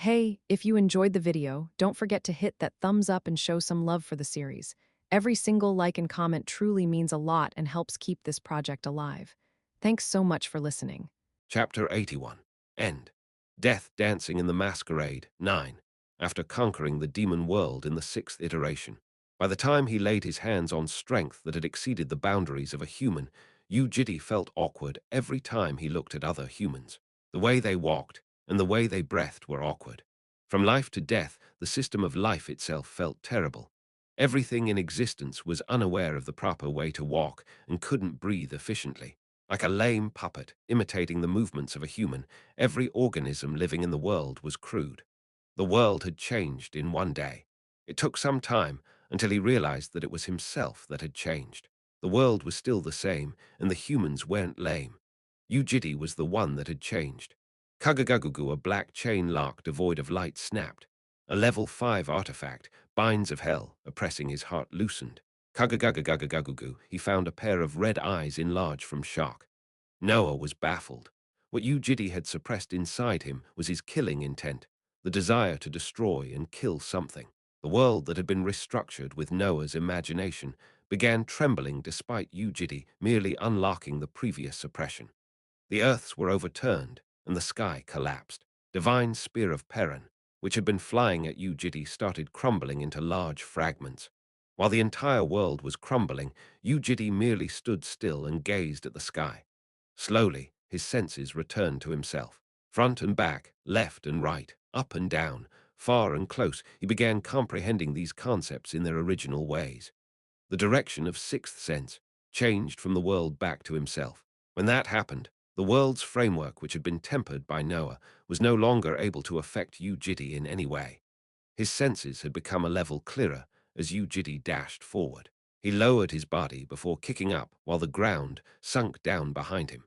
Hey, if you enjoyed the video, don't forget to hit that thumbs up and show some love for the series. Every single like and comment truly means a lot and helps keep this project alive. Thanks so much for listening. Chapter 81. End. Death dancing in the masquerade. 9. After conquering the demon world in the sixth iteration. By the time he laid his hands on strength that had exceeded the boundaries of a human, Yu Jitae felt awkward every time he looked at other humans. The way they walked and the way they breathed were awkward. From life to death, the system of life itself felt terrible. Everything in existence was unaware of the proper way to walk and couldn't breathe efficiently. Like a lame puppet imitating the movements of a human, every organism living in the world was crude. The world had changed in one day. It took some time until he realized that it was himself that had changed. The world was still the same, and the humans weren't lame. Yu Jitae was the one that had changed. Kagagagugu, a black chain lock devoid of light, snapped. A level 5 artifact, binds of hell, oppressing his heart, loosened. Kagagagagagagugu, he found a pair of red eyes enlarged from shock. Noah was baffled. What Yu Jitae had suppressed inside him was his killing intent, the desire to destroy and kill something. The world that had been restructured with Noah's imagination began trembling despite Yu Jitae merely unlocking the previous suppression. The earths were overturned, and the sky collapsed. Divine Spear of Perrin, which had been flying at Yu Jitae, started crumbling into large fragments. While the entire world was crumbling, Yu Jitae merely stood still and gazed at the sky. Slowly, his senses returned to himself. Front and back, left and right, up and down, far and close, he began comprehending these concepts in their original ways. The direction of sixth sense changed from the world back to himself. When that happened, the world's framework, which had been tempered by Noah, was no longer able to affect Yu Jitae in any way. His senses had become a level clearer as Yu Jitae dashed forward. He lowered his body before kicking up while the ground sunk down behind him.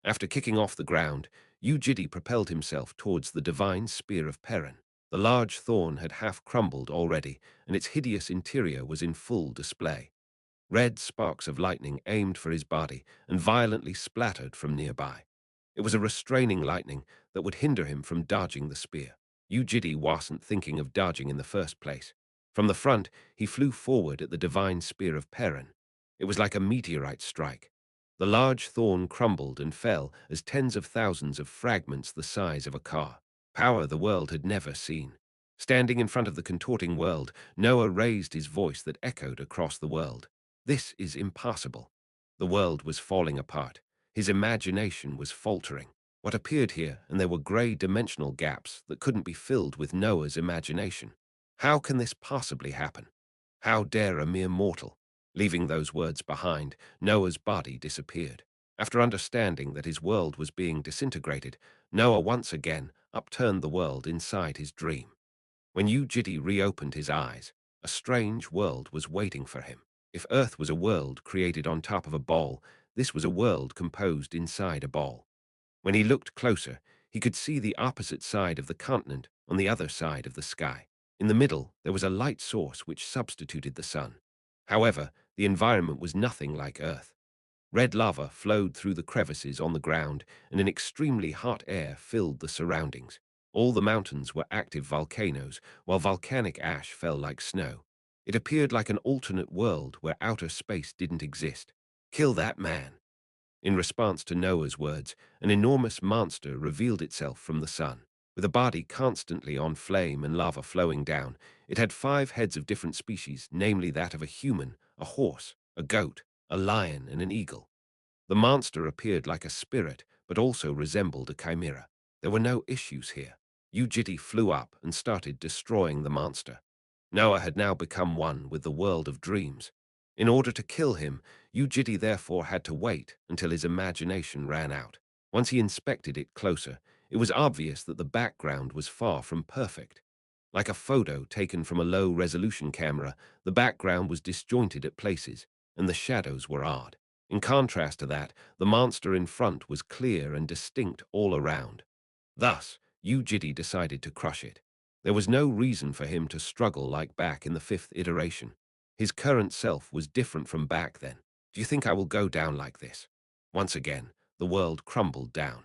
After kicking off the ground, Yu Jitae propelled himself towards the divine spear of Perrin. The large thorn had half crumbled already, and its hideous interior was in full display. Red sparks of lightning aimed for his body and violently splattered from nearby. It was a restraining lightning that would hinder him from dodging the spear. Yu Jitae wasn't thinking of dodging in the first place. From the front, he flew forward at the divine spear of Perrin. It was like a meteorite strike. The large thorn crumbled and fell as tens of thousands of fragments the size of a car. Power the world had never seen. Standing in front of the contorting world, Noah raised his voice that echoed across the world. This is impossible. The world was falling apart. His imagination was faltering. What appeared here, and there were grey dimensional gaps that couldn't be filled with Noah's imagination. How can this possibly happen? How dare a mere mortal? Leaving those words behind, Noah's body disappeared. After understanding that his world was being disintegrated, Noah once again upturned the world inside his dream. When Yu Jitae reopened his eyes, a strange world was waiting for him. If Earth was a world created on top of a ball, this was a world composed inside a ball. When he looked closer, he could see the opposite side of the continent on the other side of the sky. In the middle, there was a light source which substituted the sun. However, the environment was nothing like Earth. Red lava flowed through the crevices on the ground, and an extremely hot air filled the surroundings. All the mountains were active volcanoes, while volcanic ash fell like snow. It appeared like an alternate world where outer space didn't exist. Kill that man. In response to Noah's words, an enormous monster revealed itself from the sun. With a body constantly on flame and lava flowing down, it had 5 heads of different species, namely that of a human, a horse, a goat, a lion, and an eagle. The monster appeared like a spirit, but also resembled a chimera. There were no issues here. Yu Jitae flew up and started destroying the monster. Noah had now become one with the world of dreams. In order to kill him, Yu Jitae therefore had to wait until his imagination ran out. Once he inspected it closer, it was obvious that the background was far from perfect. Like a photo taken from a low-resolution camera, the background was disjointed at places, and the shadows were odd. In contrast to that, the monster in front was clear and distinct all around. Thus, Yu Jitae decided to crush it. There was no reason for him to struggle like back in the 5th iteration. His current self was different from back then. Do you think I will go down like this? Once again, the world crumbled down.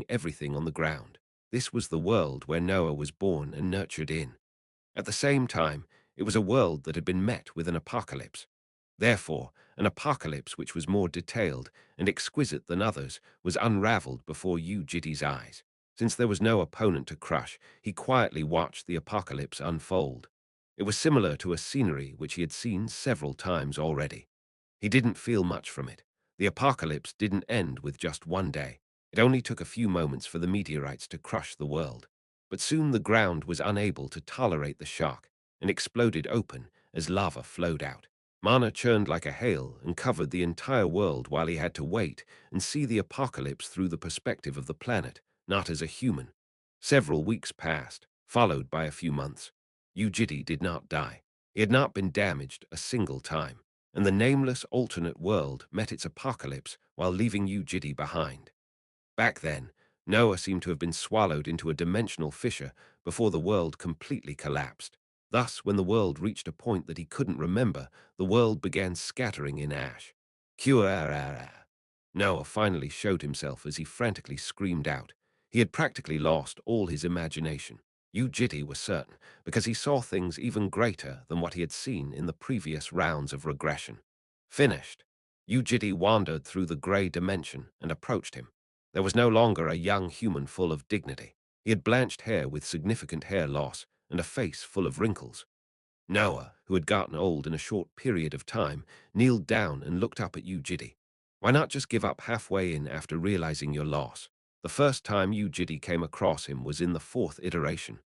destroying everything on the ground. This was the world where Noah was born and nurtured in. At the same time, it was a world that had been met with an apocalypse. Therefore, an apocalypse which was more detailed and exquisite than others was unraveled before Yu Jitae's eyes. Since there was no opponent to crush, he quietly watched the apocalypse unfold. It was similar to a scenery which he had seen several times already. He didn't feel much from it. The apocalypse didn't end with just one day. It only took a few moments for the meteorites to crush the world. But soon the ground was unable to tolerate the shock and exploded open as lava flowed out. Mana churned like a hail and covered the entire world while he had to wait and see the apocalypse through the perspective of the planet, not as a human. Several weeks passed, followed by a few months. Yu Jitae did not die. He had not been damaged a single time, and the nameless alternate world met its apocalypse while leaving Yu Jitae behind. Back then, Noah seemed to have been swallowed into a dimensional fissure before the world completely collapsed. Thus, when the world reached a point that he couldn't remember, the world began scattering in ash. Qa. Noah finally showed himself as he frantically screamed out. He had practically lost all his imagination. Yu Jitae was certain, because he saw things even greater than what he had seen in the previous rounds of regression. Finished. Yu Jitae wandered through the grey dimension and approached him. There was no longer a young human full of dignity. He had blanched hair with significant hair loss and a face full of wrinkles. Noah, who had gotten old in a short period of time, kneeled down and looked up at Yu Jitae. Why not just give up halfway in after realizing your loss? The first time Yu Jitae came across him was in the 4th iteration.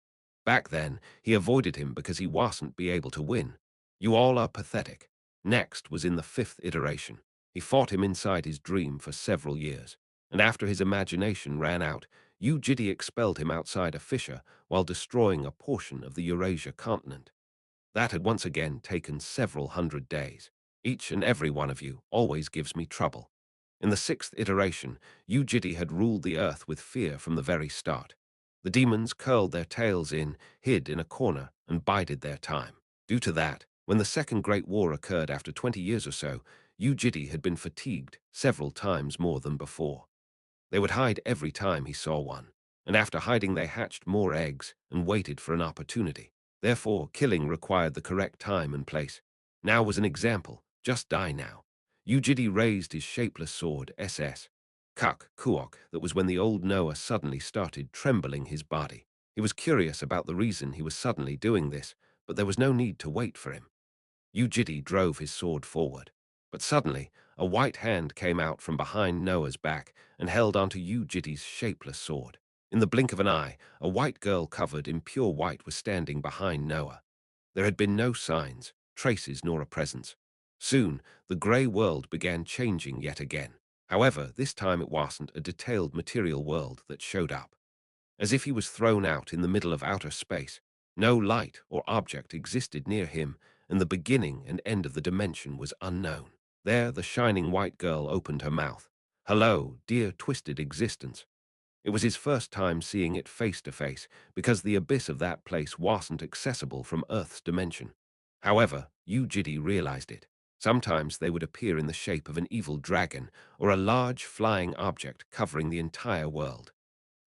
Back then, he avoided him because he wasn't be able to win. You all are pathetic. Next was in the 5th iteration. He fought him inside his dream for several years, and after his imagination ran out, Yu Jitae expelled him outside a fissure while destroying a portion of the Eurasia continent. That had once again taken several hundred days. Each and every one of you always gives me trouble. In the 6th iteration, Yu Jitae had ruled the earth with fear from the very start. The demons curled their tails in, hid in a corner, and bided their time. Due to that, when the Second Great War occurred after 20 years or so, Yu Jitae had been fatigued several times more than before. They would hide every time he saw one, and after hiding they hatched more eggs and waited for an opportunity. Therefore, killing required the correct time and place. Now was an example. Just die now. Yu Jitae raised his shapeless sword, SS. Kuk Kuok, that was when the old Noah suddenly started trembling his body. He was curious about the reason he was suddenly doing this, but there was no need to wait for him. Yu Jitae drove his sword forward. But suddenly, a white hand came out from behind Noah's back and held onto Yu Jitae's shapeless sword. In the blink of an eye, a white girl covered in pure white was standing behind Noah. There had been no signs, traces, nor a presence. Soon, the grey world began changing yet again. However, this time it wasn't a detailed material world that showed up. As if he was thrown out in the middle of outer space, no light or object existed near him, and the beginning and end of the dimension was unknown. There, the shining white girl opened her mouth. Hello, dear twisted existence. It was his first time seeing it face to face, because the abyss of that place wasn't accessible from Earth's dimension. However, Yu Jitae realized it. Sometimes they would appear in the shape of an evil dragon or a large flying object covering the entire world.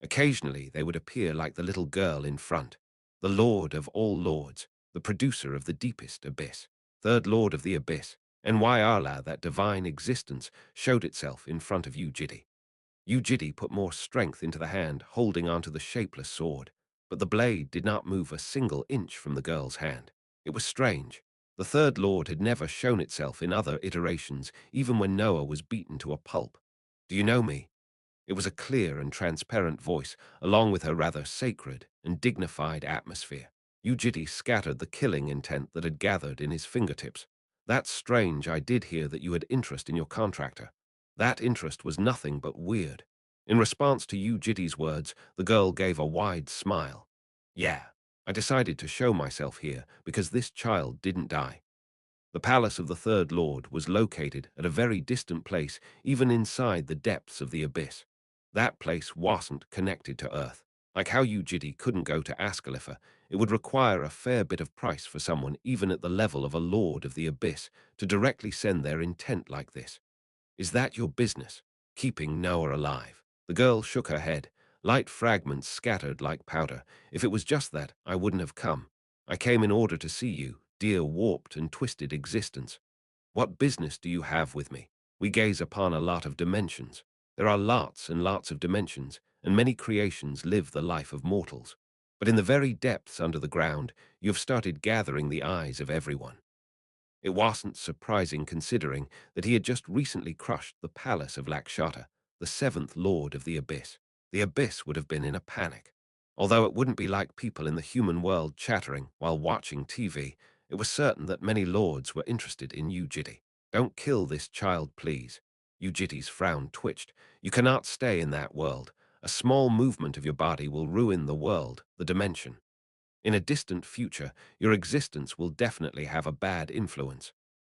Occasionally, they would appear like the little girl in front, the Lord of all lords, the producer of the deepest abyss, third Lord of the abyss, and Nyarla, that divine existence, showed itself in front of Yu Jitae. Yu Jitae put more strength into the hand, holding onto the shapeless sword, but the blade did not move a single inch from the girl's hand. It was strange. The third lord had never shown itself in other iterations, even when Noah was beaten to a pulp. "Do you know me?" It was a clear and transparent voice, along with her rather sacred and dignified atmosphere. Yu Jitae scattered the killing intent that had gathered in his fingertips. "That's strange. I did hear that you had interest in your contractor." That interest was nothing but weird. In response to Yu Jitae's words, the girl gave a wide smile. "Yeah, I decided to show myself here because this child didn't die." The palace of the Third Lord was located at a very distant place, even inside the depths of the abyss. That place wasn't connected to Earth. Like how Yu Jitae couldn't go to Ascalipha, it would require a fair bit of price for someone even at the level of a Lord of the Abyss to directly send their intent like this. "Is that your business? Keeping Noah alive?" The girl shook her head. "Light fragments scattered like powder. If it was just that, I wouldn't have come. I came in order to see you, dear warped and twisted existence. What business do you have with me? We gaze upon a lot of dimensions. There are lots and lots of dimensions, and many creations live the life of mortals. But in the very depths under the ground, you have started gathering the eyes of everyone." It wasn't surprising considering that he had just recently crushed the palace of Lakshata, the seventh lord of the Abyss. The Abyss would have been in a panic. Although it wouldn't be like people in the human world chattering while watching TV, it was certain that many lords were interested in Yu Jitae. "Don't kill this child, please." Yu Jitae's frown twitched. "You cannot stay in that world. A small movement of your body will ruin the world, the dimension. In a distant future, your existence will definitely have a bad influence.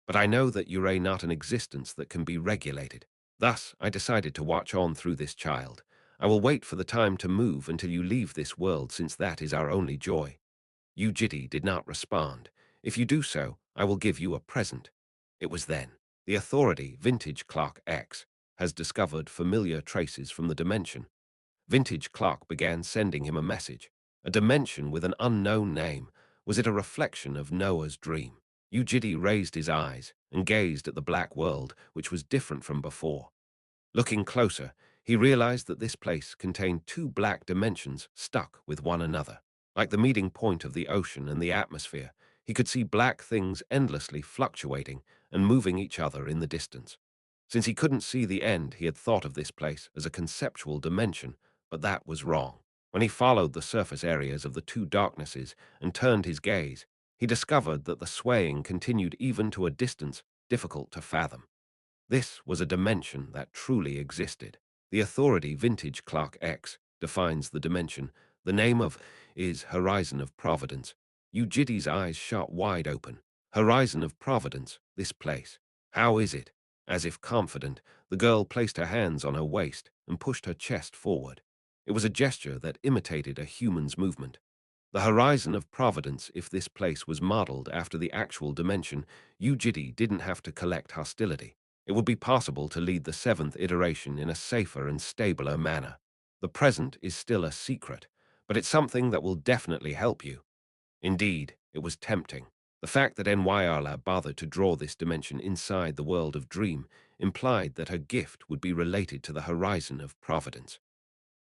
But I know that you're not an existence that can be regulated. Thus, I decided to watch on through this child. I will wait for the time to move until you leave this world, since that is our only joy." Yu Jitae did not respond. "If you do so, I will give you a present." It was then. The authority, Vintage Clock X, has discovered familiar traces from the dimension. Vintage Clock began sending him a message. A dimension with an unknown name. Was it a reflection of Noah's dream? Yu Jitae raised his eyes and gazed at the black world, which was different from before. Looking closer, he realized that this place contained two black dimensions stuck with one another. Like the meeting point of the ocean and the atmosphere, he could see black things endlessly fluctuating and moving each other in the distance. Since he couldn't see the end, he had thought of this place as a conceptual dimension, but that was wrong. When he followed the surface areas of the two darknesses and turned his gaze, he discovered that the swaying continued even to a distance difficult to fathom. This was a dimension that truly existed. The authority Vintage Clock X defines the dimension. The name of is Horizon of Providence. Yu Jitae's eyes shot wide open. Horizon of Providence, this place. How is it? As if confident, the girl placed her hands on her waist and pushed her chest forward. It was a gesture that imitated a human's movement. The horizon of Providence. If this place was modeled after the actual dimension, Yu Jitae didn't have to collect hostility. It would be possible to lead the seventh iteration in a safer and stabler manner. The present is still a secret, but it's something that will definitely help you. Indeed, it was tempting. The fact that Nyarla bothered to draw this dimension inside the world of Dream implied that her gift would be related to the horizon of Providence.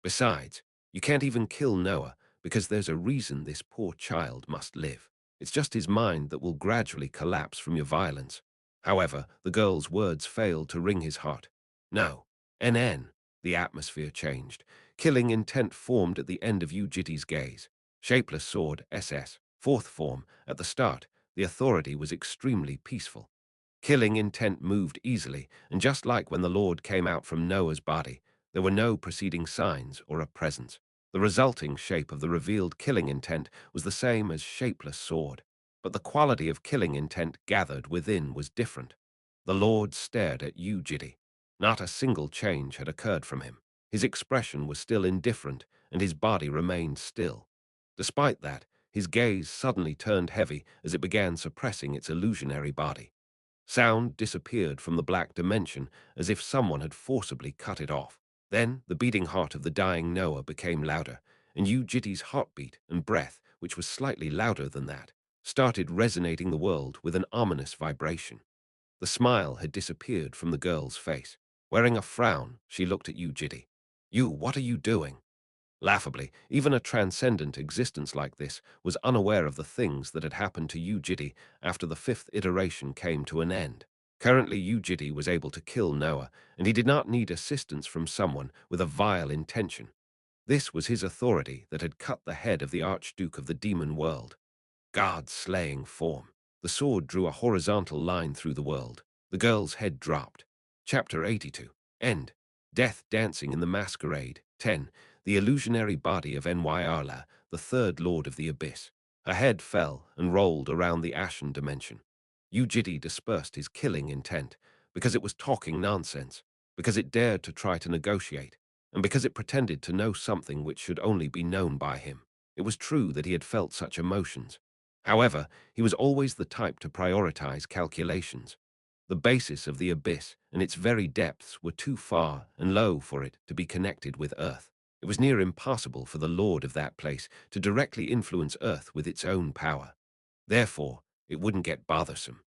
Besides, you can't even kill Noah because there's a reason this poor child must live. It's just his mind that will gradually collapse from your violence. However, the girl's words failed to wring his heart. "No. NN." The atmosphere changed. Killing intent formed at the end of Yu Jitae's gaze. Shapeless sword, SS, fourth form. At the start, the authority was extremely peaceful. Killing intent moved easily, and just like when the Lord came out from Noah's body, there were no preceding signs or a presence. The resulting shape of the revealed killing intent was the same as shapeless sword, but the quality of killing intent gathered within was different. The Lord stared at Yu Jitae. Not a single change had occurred from him. His expression was still indifferent, and his body remained still. Despite that, his gaze suddenly turned heavy as it began suppressing its illusionary body. Sound disappeared from the black dimension as if someone had forcibly cut it off. Then the beating heart of the dying Noah became louder, and Yu Jitae's heartbeat and breath, which was slightly louder than that, started resonating the world with an ominous vibration. The smile had disappeared from the girl's face. Wearing a frown, she looked at Yu Jitae. You, what are you doing? Laughably, even a transcendent existence like this was unaware of the things that had happened to Yu Jitae after the fifth iteration came to an end. Currently, Yu Jitae was able to kill Noah, and he did not need assistance from someone with a vile intention. This was his authority that had cut the head of the Archduke of the demon world. God-slaying form. The sword drew a horizontal line through the world. The girl's head dropped. Chapter 82. End. Death dancing in the masquerade. 10. The illusionary body of Nyarla, the third lord of the abyss. Her head fell and rolled around the ashen dimension. Yu Jitae dispersed his killing intent, because it was talking nonsense, because it dared to try to negotiate, and because it pretended to know something which should only be known by him. It was true that he had felt such emotions. However, he was always the type to prioritize calculations. The basis of the abyss and its very depths were too far and low for it to be connected with Earth. It was near impossible for the lord of that place to directly influence Earth with its own power. Therefore, it wouldn't get bothersome.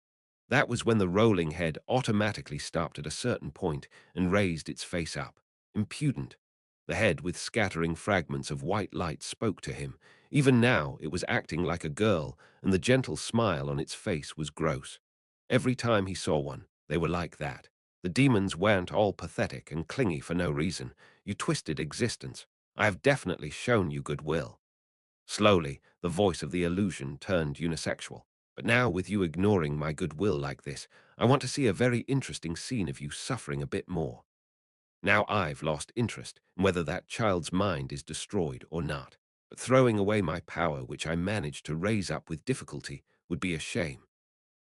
That was when the rolling head automatically stopped at a certain point and raised its face up. Impudent. The head with scattering fragments of white light spoke to him. Even now it was acting like a girl, and the gentle smile on its face was gross. Every time he saw one, they were like that. The demons weren't all pathetic and clingy for no reason. You twisted existence. I have definitely shown you goodwill. Slowly, the voice of the illusion turned unisexual. But now, with you ignoring my goodwill like this, I want to see a very interesting scene of you suffering a bit more. Now I've lost interest in whether that child's mind is destroyed or not. But throwing away my power, which I managed to raise up with difficulty, would be a shame.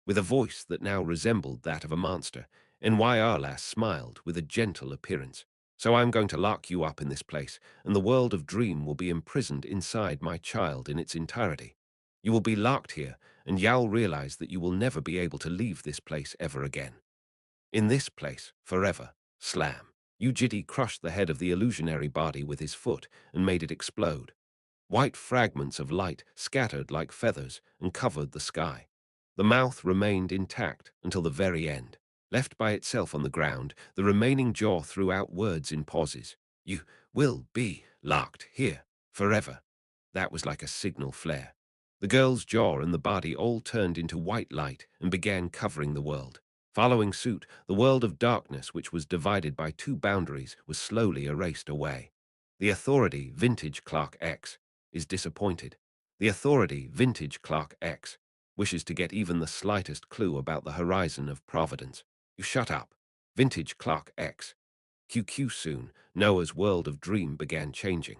With a voice that now resembled that of a monster, Nyarlathotep smiled with a gentle appearance. So I'm going to lock you up in this place, and the world of dream will be imprisoned inside my child in its entirety. You will be locked here, and you'll realize that you will never be able to leave this place ever again. In this place, forever. Slam. Yu Jitae crushed the head of the illusionary body with his foot and made it explode. White fragments of light scattered like feathers and covered the sky. The mouth remained intact until the very end. Left by itself on the ground, the remaining jaw threw out words in pauses. You will be locked here forever. That was like a signal flare. The girl's jaw and the body all turned into white light and began covering the world. Following suit, the world of darkness, which was divided by two boundaries, was slowly erased away. The authority, Vintage Clark X, is disappointed. The authority, Vintage Clark X, wishes to get even the slightest clue about the horizon of Providence. You shut up. Vintage Clark X. QQ soon, Noah's world of dream began changing.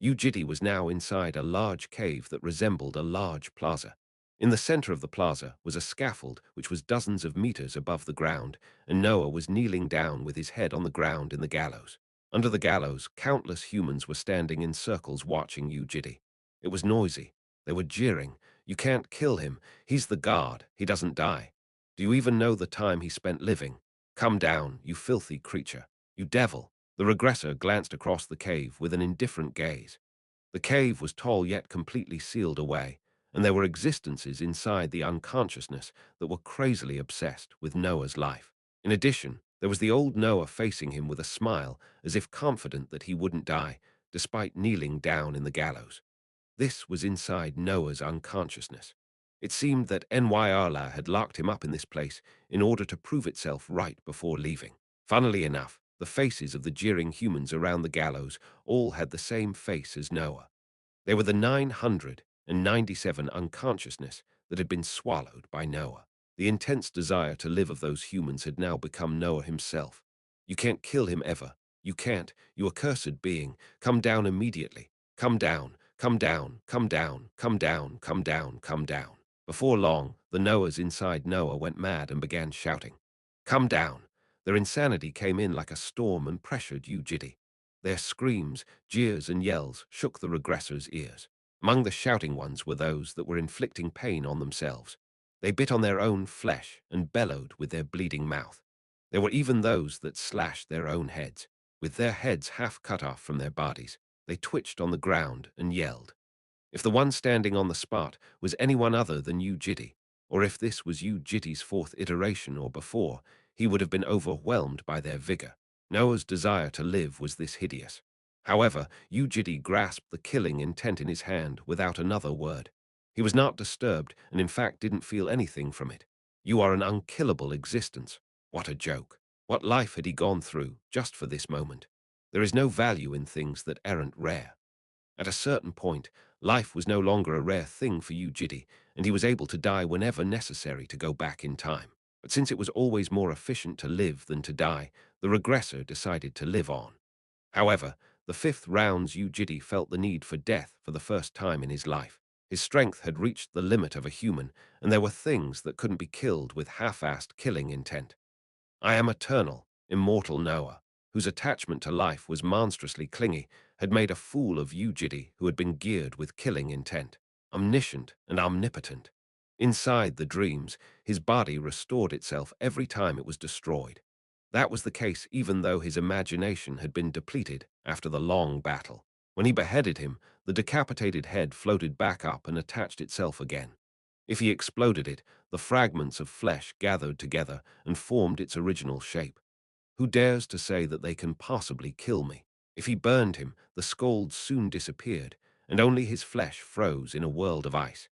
Yu Jitae was now inside a large cave that resembled a large plaza. In the center of the plaza was a scaffold which was dozens of meters above the ground, and Noah was kneeling down with his head on the ground in the gallows. Under the gallows, countless humans were standing in circles watching Yu Jitae. It was noisy. They were jeering. You can't kill him. He's the god. He doesn't die. Do you even know the time he spent living? Come down, you filthy creature. You devil. The regressor glanced across the cave with an indifferent gaze. The cave was tall yet completely sealed away, and there were existences inside the unconsciousness that were crazily obsessed with Noah's life. In addition, there was the old Noah facing him with a smile, as if confident that he wouldn't die, despite kneeling down in the gallows. This was inside Noah's unconsciousness. It seemed that Nyarla had locked him up in this place in order to prove itself right before leaving. Funnily enough, the faces of the jeering humans around the gallows all had the same face as Noah. They were the 997 unconsciousness that had been swallowed by Noah. The intense desire to live of those humans had now become Noah himself. You can't kill him ever. You can't, you accursed being. Come down immediately. Come down, come down, come down, come down, come down, come down. Before long, the Noahs inside Noah went mad and began shouting. Come down. Their insanity came in like a storm and pressured Yu Jitae. Their screams, jeers, and yells shook the regressors' ears. Among the shouting ones were those that were inflicting pain on themselves. They bit on their own flesh and bellowed with their bleeding mouth. There were even those that slashed their own heads. With their heads half cut off from their bodies, they twitched on the ground and yelled. If the one standing on the spot was anyone other than Yu Jitae, or if this was Yu Jitae's fourth iteration or before, he would have been overwhelmed by their vigor. Noah's desire to live was this hideous. However, Yu Jitae grasped the killing intent in his hand without another word. He was not disturbed and in fact didn't feel anything from it. You are an unkillable existence. What a joke. What life had he gone through just for this moment? There is no value in things that aren't rare. At a certain point, life was no longer a rare thing for Yu Jitae, and he was able to die whenever necessary to go back in time. But since it was always more efficient to live than to die, the regressor decided to live on. However, the fifth round's Yu Jitae felt the need for death for the first time in his life. His strength had reached the limit of a human, and there were things that couldn't be killed with half-assed killing intent. I am eternal, immortal Noah, whose attachment to life was monstrously clingy, had made a fool of Yu Jitae, who had been geared with killing intent, omniscient and omnipotent. Inside the dreams, his body restored itself every time it was destroyed. That was the case even though his imagination had been depleted after the long battle. When he beheaded him, the decapitated head floated back up and attached itself again. If he exploded it, the fragments of flesh gathered together and formed its original shape. Who dares to say that they can possibly kill me? If he burned him, the scald soon disappeared, and only his flesh froze in a world of ice.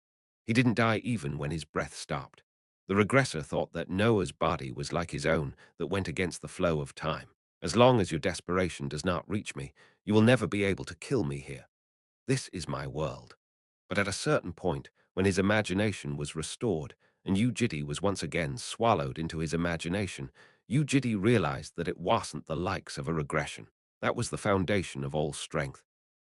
He didn't die even when his breath stopped. The regressor thought that Noah's body was like his own that went against the flow of time. As long as your desperation does not reach me, you will never be able to kill me here. This is my world. But at a certain point, when his imagination was restored, and Yu Jitae was once again swallowed into his imagination, Yu Jitae realized that it wasn't the likes of a regression. That was the foundation of all strength.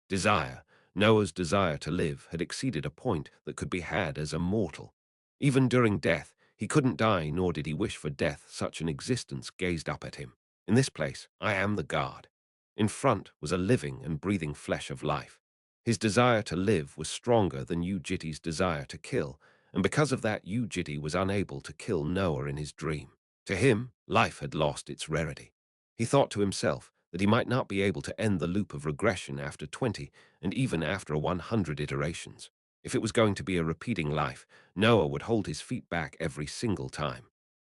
Desire, Noah's desire to live, had exceeded a point that could be had as a mortal. Even during death, he couldn't die, nor did he wish for death. Such an existence gazed up at him. In this place, I am the god. In front was a living and breathing flesh of life. His desire to live was stronger than Yu Jitae's desire to kill, and because of that, Yu Jitae was unable to kill Noah in his dream. To him, life had lost its rarity. He thought to himself that he might not be able to end the loop of regression after 20 and even after 100 iterations. If it was going to be a repeating life, Noah would hold his feet back every single time.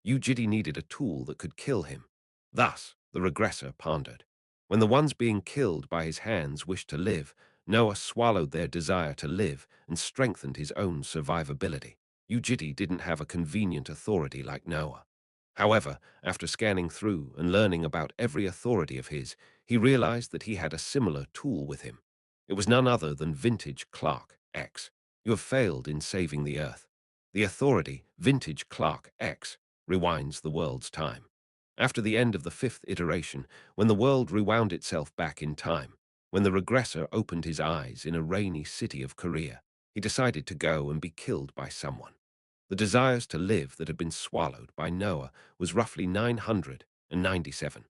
Yu Jitae needed a tool that could kill him. Thus, the regressor pondered. When the ones being killed by his hands wished to live, Noah swallowed their desire to live and strengthened his own survivability. Yu Jitae didn't have a convenient authority like Noah. However, after scanning through and learning about every authority of his, he realized that he had a similar tool with him. It was none other than Vintage Clock X. You have failed in saving the Earth. The authority, Vintage Clock X, rewinds the world's time. After the end of the fifth iteration, when the world rewound itself back in time, when the regressor opened his eyes in a rainy city of Korea, he decided to go and be killed by someone. The desires to live that had been swallowed by Noah was roughly 997.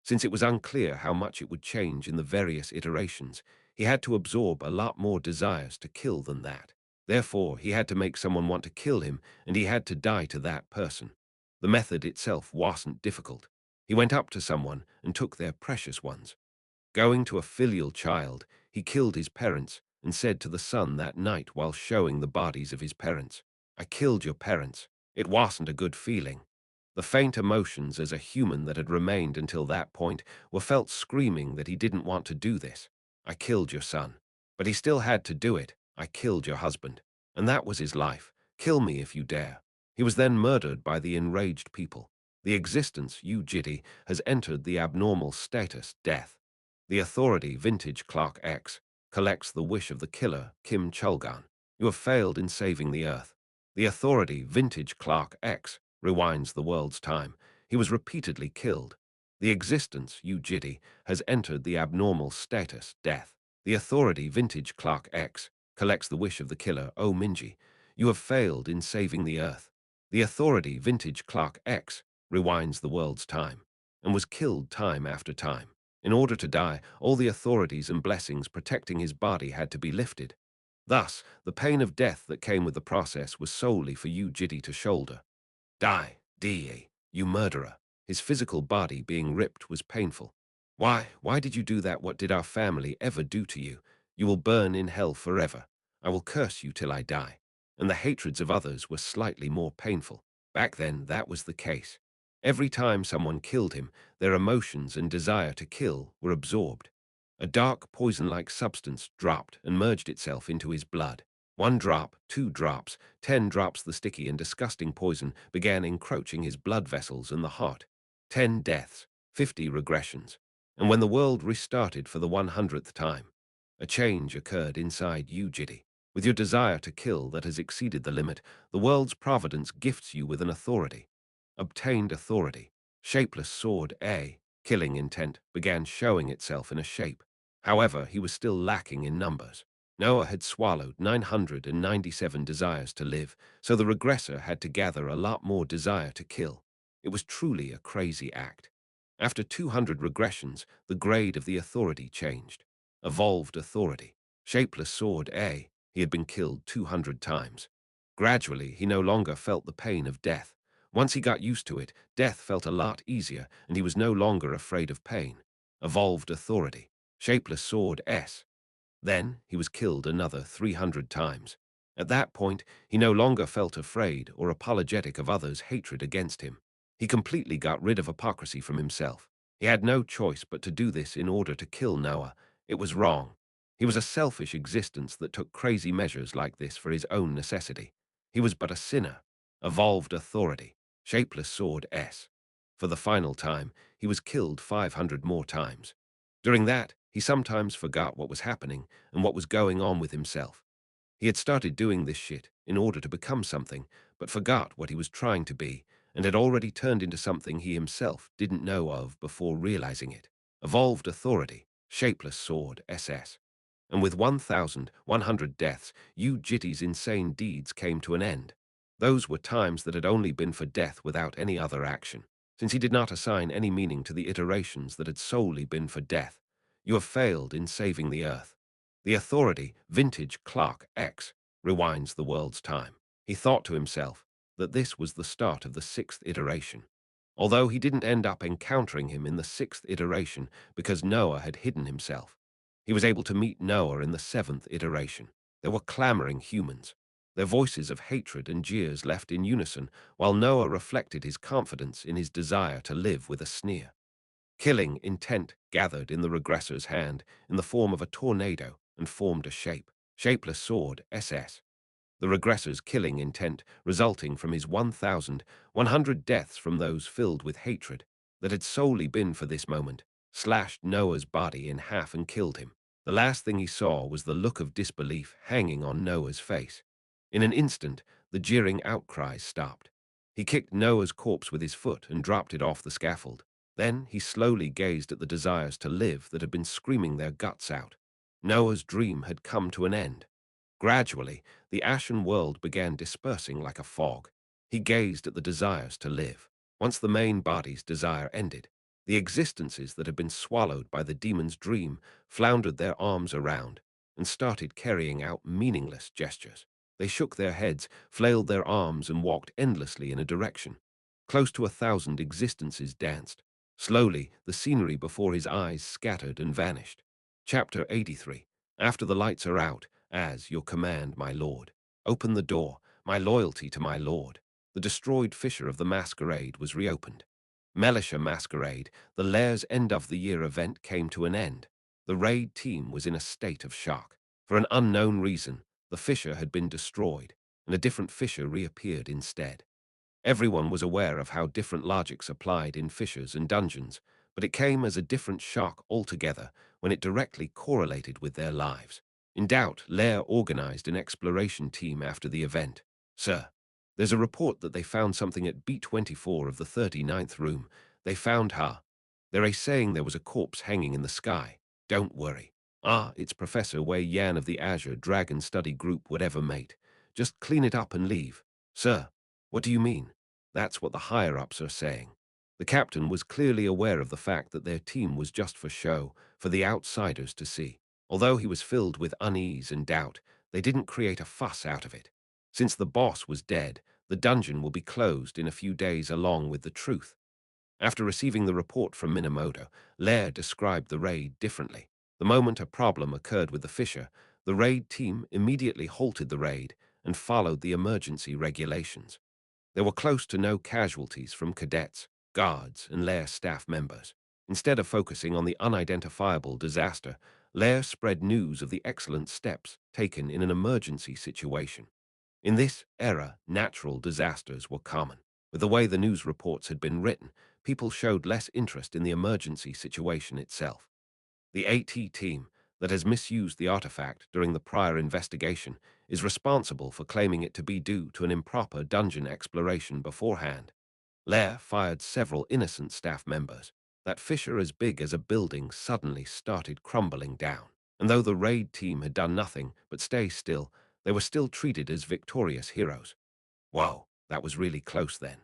Since it was unclear how much it would change in the various iterations, he had to absorb a lot more desires to kill than that. Therefore, he had to make someone want to kill him, and he had to die to that person. The method itself wasn't difficult. He went up to someone and took their precious ones. Going to a filial child, he killed his parents and said to the son that night while showing the bodies of his parents, I killed your parents. It wasn't a good feeling. The faint emotions as a human that had remained until that point were felt screaming that he didn't want to do this. I killed your son. But he still had to do it. I killed your husband. And that was his life. Kill me if you dare. He was then murdered by the enraged people. The existence, Yu Jitae, has entered the abnormal status, death. The authority, Vintage Clock X, collects the wish of the killer, Kim Chulgan. You have failed in saving the Earth. The authority, Vintage Clock X, rewinds the world's time. He was repeatedly killed. The existence, Yu Jitae, has entered the abnormal status, death. The authority, Vintage Clock X, collects the wish of the killer, Oh Minji. You have failed in saving the Earth. The authority, Vintage Clock X, rewinds the world's time, and was killed time after time. In order to die, all the authorities and blessings protecting his body had to be lifted. Thus, the pain of death that came with the process was solely for Yu Jitae to shoulder. Die, D.A., you murderer. His physical body being ripped was painful. Why did you do that? What did our family ever do to you? You will burn in hell forever. I will curse you till I die. And the hatreds of others were slightly more painful. Back then, that was the case. Every time someone killed him, their emotions and desire to kill were absorbed. A dark poison-like substance dropped and merged itself into his blood. 1 drop, 2 drops, 10 drops. The sticky and disgusting poison began encroaching his blood vessels and the heart. 10 deaths, 50 regressions. And when the world restarted for the 100th time, a change occurred inside Yu Jitae. With your desire to kill that has exceeded the limit, the world's providence gifts you with an authority. Obtained authority. Shapeless sword A, killing intent, began showing itself in a shape. However, he was still lacking in numbers. Noah had swallowed 997 desires to live, so the regressor had to gather a lot more desire to kill. It was truly a crazy act. After 200 regressions, the grade of the authority changed. Evolved authority. Shapeless sword A, he had been killed 200 times. Gradually, he no longer felt the pain of death. Once he got used to it, death felt a lot easier, and he was no longer afraid of pain. Evolved authority. Shapeless sword S. Then he was killed another 300 times. At that point, he no longer felt afraid or apologetic of others' hatred against him. He completely got rid of hypocrisy from himself. He had no choice but to do this in order to kill Noah. It was wrong. He was a selfish existence that took crazy measures like this for his own necessity. He was but a sinner. Evolved authority. Shapeless sword S. For the final time, he was killed 500 more times. During that, he sometimes forgot what was happening and what was going on with himself. He had started doing this shit in order to become something, but forgot what he was trying to be, and had already turned into something he himself didn't know of before realizing it. Evolved authority, shapeless sword, SS. And with 1,100 deaths, Yu Jitae's insane deeds came to an end. Those were times that had only been for death without any other action, since he did not assign any meaning to the iterations that had solely been for death. You have failed in saving the Earth. The authority, vintage clock X, rewinds the world's time. He thought to himself that this was the start of the 6th iteration. Although he didn't end up encountering him in the 6th iteration because Noah had hidden himself. He was able to meet Noah in the 7th iteration. There were clamoring humans. Their voices of hatred and jeers left in unison, while Noah reflected his confidence in his desire to live with a sneer. Killing intent gathered in the reggressor's hand in the form of a tornado and formed a shape. Shapeless sword, SS. The reggressor's killing intent resulting from his 1,100 deaths from those filled with hatred that had solely been for this moment, slashed Noah's body in half and killed him. The last thing he saw was the look of disbelief hanging on Noah's face. In an instant, the jeering outcries stopped. He kicked Noah's corpse with his foot and dropped it off the scaffold. Then he slowly gazed at the desires to live that had been screaming their guts out. Noah's dream had come to an end. Gradually, the ashen world began dispersing like a fog. He gazed at the desires to live. Once the main body's desire ended, the existences that had been swallowed by the demon's dream floundered their arms around and started carrying out meaningless gestures. They shook their heads, flailed their arms, and walked endlessly in a direction. Close to 1,000 existences danced. Slowly, the scenery before his eyes scattered and vanished. Chapter 83. After the lights are out, as your command, my lord. Open the door, my loyalty to my lord. The destroyed fissure of the masquerade was reopened. Melisha Masquerade, the Lairs end-of-the-year event came to an end. The raid team was in a state of shock. For an unknown reason, the fissure had been destroyed, and a different fissure reappeared instead. Everyone was aware of how different logics applied in fissures and dungeons, but it came as a different shock altogether when it directly correlated with their lives. In doubt, Lair organized an exploration team after the event. Sir, there's a report that they found something at B24 of the 39th room. They found her. They're saying there was a corpse hanging in the sky. Don't worry. It's Professor Wei Yan of the Azure Dragon Study Group, whatever, mate. Just clean it up and leave. Sir, what do you mean? That's what the higher-ups are saying. The captain was clearly aware of the fact that their team was just for show, for the outsiders to see. Although he was filled with unease and doubt, they didn't create a fuss out of it. Since the boss was dead, the dungeon will be closed in a few days along with the truth. After receiving the report from Minamoto, Lair described the raid differently. The moment a problem occurred with the fissure, the raid team immediately halted the raid and followed the emergency regulations. There were close to no casualties from cadets, guards, and Lair staff members. Instead of focusing on the unidentifiable disaster, Lair spread news of the excellent steps taken in an emergency situation. In this era, natural disasters were common. With the way the news reports had been written, people showed less interest in the emergency situation itself. The AT team that has misused the artifact during the prior investigation is responsible for claiming it to be due to an improper dungeon exploration beforehand. Lair fired several innocent staff members. That fissure as big as a building suddenly started crumbling down. And though the raid team had done nothing but stay still, they were still treated as victorious heroes. Whoa, that was really close then.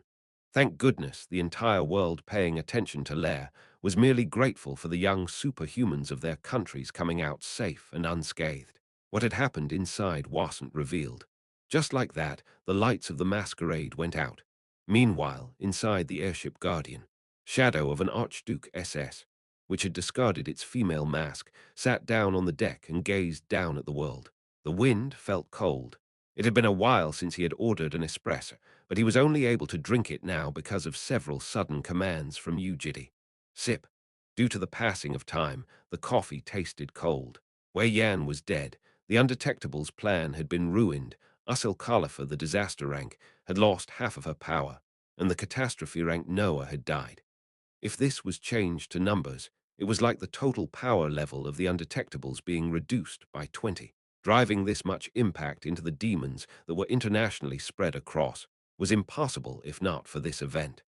Thank goodness the entire world paying attention to Lair was merely grateful for the young superhumans of their countries coming out safe and unscathed. What had happened inside wasn't revealed. Just like that, the lights of the masquerade went out. Meanwhile, inside the airship Guardian, Shadow of an Archduke SS, which had discarded its female mask, sat down on the deck and gazed down at the world. The wind felt cold. It had been a while since he had ordered an espresso, but he was only able to drink it now because of several sudden commands from Yu Jitae. Sip. Due to the passing of time, the coffee tasted cold. Wei Yan was dead. The Undetectable's plan had been ruined. Usil Khalifa, the disaster rank, had lost half of her power, and the catastrophe rank Noah had died. If this was changed to numbers, it was like the total power level of the Undetectables being reduced by 20. Driving this much impact into the demons that were internationally spread across was impossible if not for this event.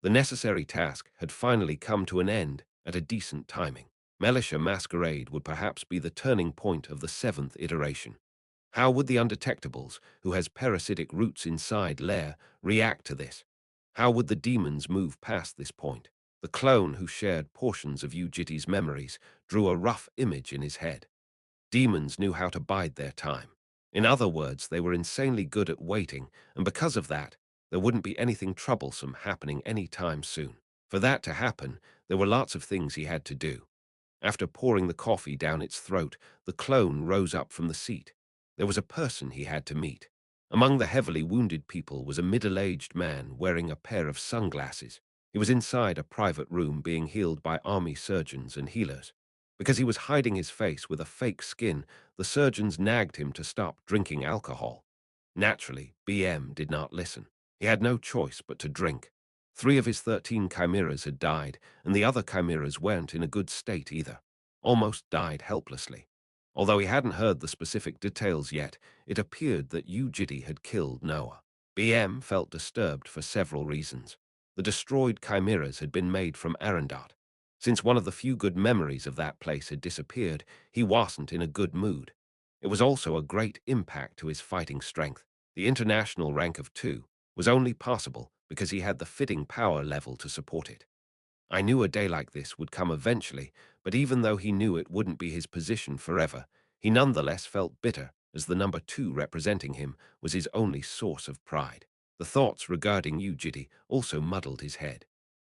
The necessary task had finally come to an end at a decent timing. Militia Masquerade would perhaps be the turning point of the 7th iteration. How would the Undetectables, who has parasitic roots inside Lair, react to this? How would the demons move past this point? The clone who shared portions of Yu Jitae's memories drew a rough image in his head. Demons knew how to bide their time. In other words, they were insanely good at waiting, and because of that, there wouldn't be anything troublesome happening any time soon. For that to happen, there were lots of things he had to do. After pouring the coffee down its throat, the clone rose up from the seat. There was a person he had to meet. Among the heavily wounded people was a middle-aged man wearing a pair of sunglasses. He was inside a private room being healed by army surgeons and healers. Because he was hiding his face with a fake skin, the surgeons nagged him to stop drinking alcohol. Naturally, BM did not listen. He had no choice but to drink. 3 of his 13 chimeras had died, and the other chimeras weren't in a good state either. Almost died helplessly. Although he hadn't heard the specific details yet, it appeared that Yu Jitae had killed Noah. BM felt disturbed for several reasons. The destroyed chimeras had been made from Arendot. Since one of the few good memories of that place had disappeared, he wasn't in a good mood. It was also a great impact to his fighting strength. The international rank of 2 was only possible because he had the fitting power level to support it. I knew a day like this would come eventually, but even though he knew it wouldn't be his position forever, he nonetheless felt bitter as the number 2 representing him was his only source of pride. The thoughts regarding Yu Jitae also muddled his head.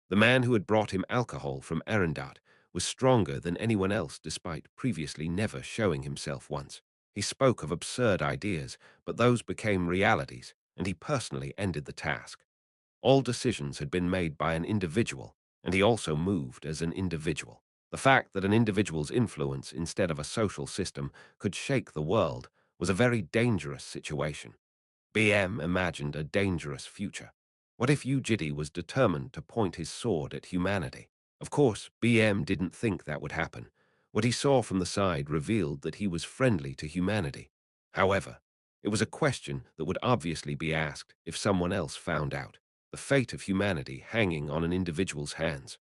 The man who had brought him alcohol from Arendot was stronger than anyone else despite previously never showing himself once. He spoke of absurd ideas, but those became realities, and he personally ended the task. All decisions had been made by an individual, and he also moved as an individual. The fact that an individual's influence instead of a social system could shake the world was a very dangerous situation. BM imagined a dangerous future. What if Yu Jitae was determined to point his sword at humanity? Of course, BM didn't think that would happen. What he saw from the side revealed that he was friendly to humanity. However, it was a question that would obviously be asked if someone else found out. The fate of humanity hanging on an individual's hands.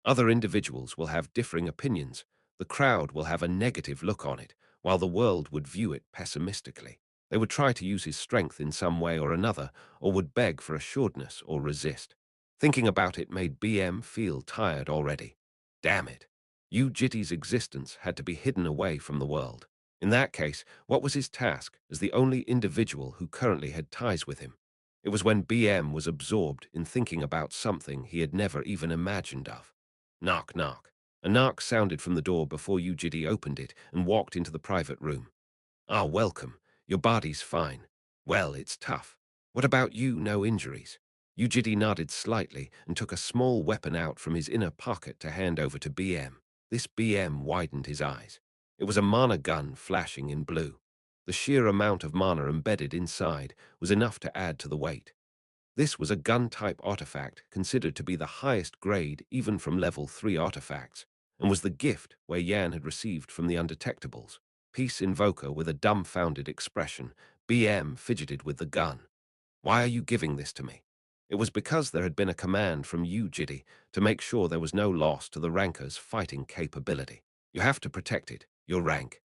Other individuals will have differing opinions. The crowd will have a negative look on it, while the world would view it pessimistically. They would try to use his strength in some way or another, or would beg for assuredness or resist. Thinking about it made BM feel tired already. Damn it. Yu Jitae's existence had to be hidden away from the world. In that case, what was his task as the only individual who currently had ties with him? It was when BM was absorbed in thinking about something he had never even imagined of. Knock, knock. A knock sounded from the door before Yu Jitae opened it and walked into the private room. Ah, welcome. Your body's fine. Well, it's tough. What about you? No injuries? Yu nodded slightly and took a small weapon out from his inner pocket to hand over to BM. This BM widened his eyes. It was a mana gun flashing in blue. The sheer amount of mana embedded inside was enough to add to the weight. This was a gun-type artifact considered to be the highest grade even from level 3 artifacts, and was the gift Wei Yan had received from the Undetectables. Peace Invoker with a dumbfounded expression, BM fidgeted with the gun. Why are you giving this to me? It was because there had been a command from Yu Jitae to make sure there was no loss to the ranker's fighting capability. You have to protect it, your rank.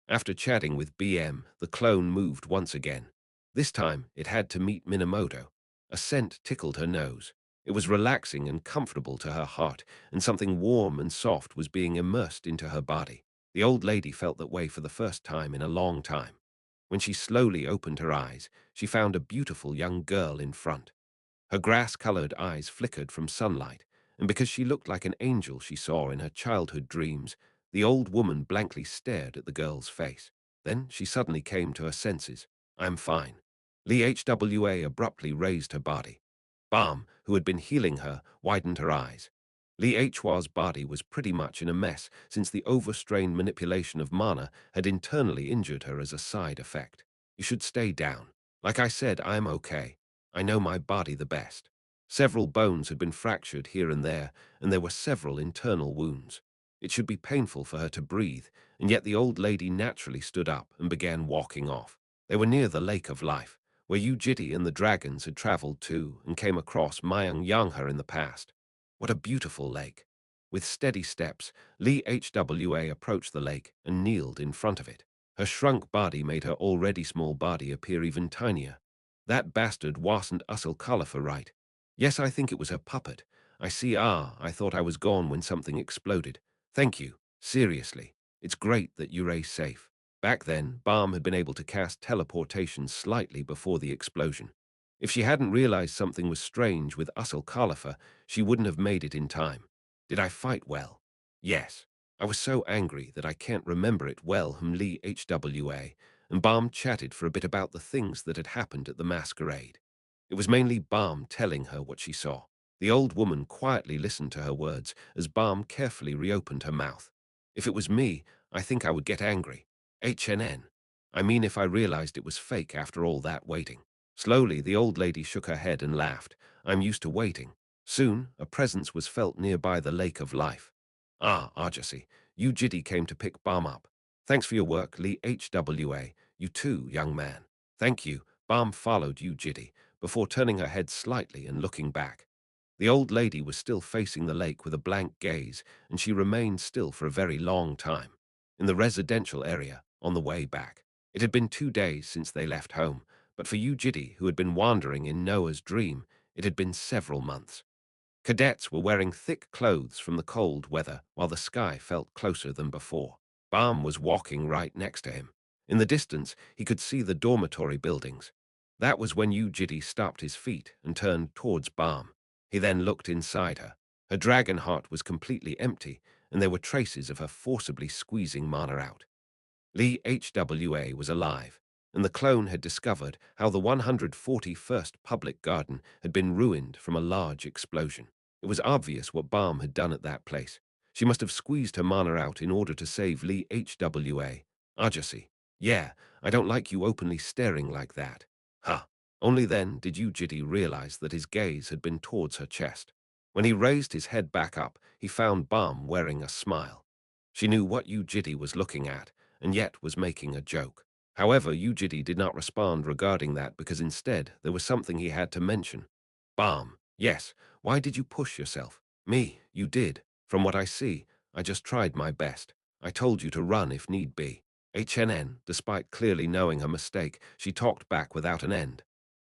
After chatting with BM, the clone moved once again. This time, it had to meet Minamoto. A scent tickled her nose. It was relaxing and comfortable to her heart, and something warm and soft was being immersed into her body. The old lady felt that way for the first time in a long time. When she slowly opened her eyes, she found a beautiful young girl in front. Her grass-colored eyes flickered from sunlight, and because she looked like an angel she saw in her childhood dreams, the old woman blankly stared at the girl's face. Then she suddenly came to her senses. I'm fine. Lee HWA abruptly raised her body. Balm, who had been healing her, widened her eyes. Lee Hwa's body was pretty much in a mess since the overstrained manipulation of mana had internally injured her as a side effect. You should stay down. Like I said, I'm okay. I know my body the best. Several bones had been fractured here and there were several internal wounds. It should be painful for her to breathe, and yet the old lady naturally stood up and began walking off. They were near the Lake of Life, where Yu Jitae and the dragons had traveled to and came across Mayang Yanghe in the past. What a beautiful lake. With steady steps, Lee Hwa approached the lake and kneeled in front of it. Her shrunk body made her already small body appear even tinier. That bastard wasn't Usul Khalifa, right? Yes, I think it was her puppet. I see. I thought I was gone when something exploded. Thank you. Seriously. It's great that Yuray's safe. Back then, Balm had been able to cast teleportation slightly before the explosion. If she hadn't realized something was strange with Usul Khalifa, she wouldn't have made it in time. Did I fight well? Yes. I was so angry that I can't remember it well. Lee Hwa, and Balm chatted for a bit about the things that had happened at the masquerade. It was mainly Balm telling her what she saw. The old woman quietly listened to her words as Balm carefully reopened her mouth. If it was me, I think I would get angry. HNN. I mean, if I realized it was fake after all that waiting. Slowly, the old lady shook her head and laughed. I'm used to waiting. Soon, a presence was felt nearby the Lake of Life. Arjasi, Yu Jitae came to pick Balm up. Thanks for your work, Lee Hwa. You too, young man. Thank you. Balm followed Yu Jitae, before turning her head slightly and looking back. The old lady was still facing the lake with a blank gaze, and she remained still for a very long time. In the residential area, on the way back. It had been 2 days since they left home, but for Yu Jitae, who had been wandering in Noah's dream, it had been several months. Cadets were wearing thick clothes from the cold weather, while the sky felt closer than before. Balm was walking right next to him. In the distance, he could see the dormitory buildings. That was when Yu Jitae stopped his feet and turned towards Balm. He then looked inside her. Her dragon heart was completely empty, and there were traces of her forcibly squeezing mana out. Lee Hwa was alive, and the clone had discovered how the 141st public garden had been ruined from a large explosion. It was obvious what Balm had done at that place. She must have squeezed her mana out in order to save Lee Hwa. Ajasi. Yeah, I don't like you openly staring like that. Huh. Only then did Yu Jitae realize that his gaze had been towards her chest. When he raised his head back up, he found Balm wearing a smile. She knew what Yu Jitae was looking at, and yet was making a joke. However, Yu Jitae did not respond regarding that because instead there was something he had to mention. Balm. Yes, why did you push yourself? Me, you did. From what I see, I just tried my best. I told you to run if need be. HNN, despite clearly knowing her mistake, she talked back without an end.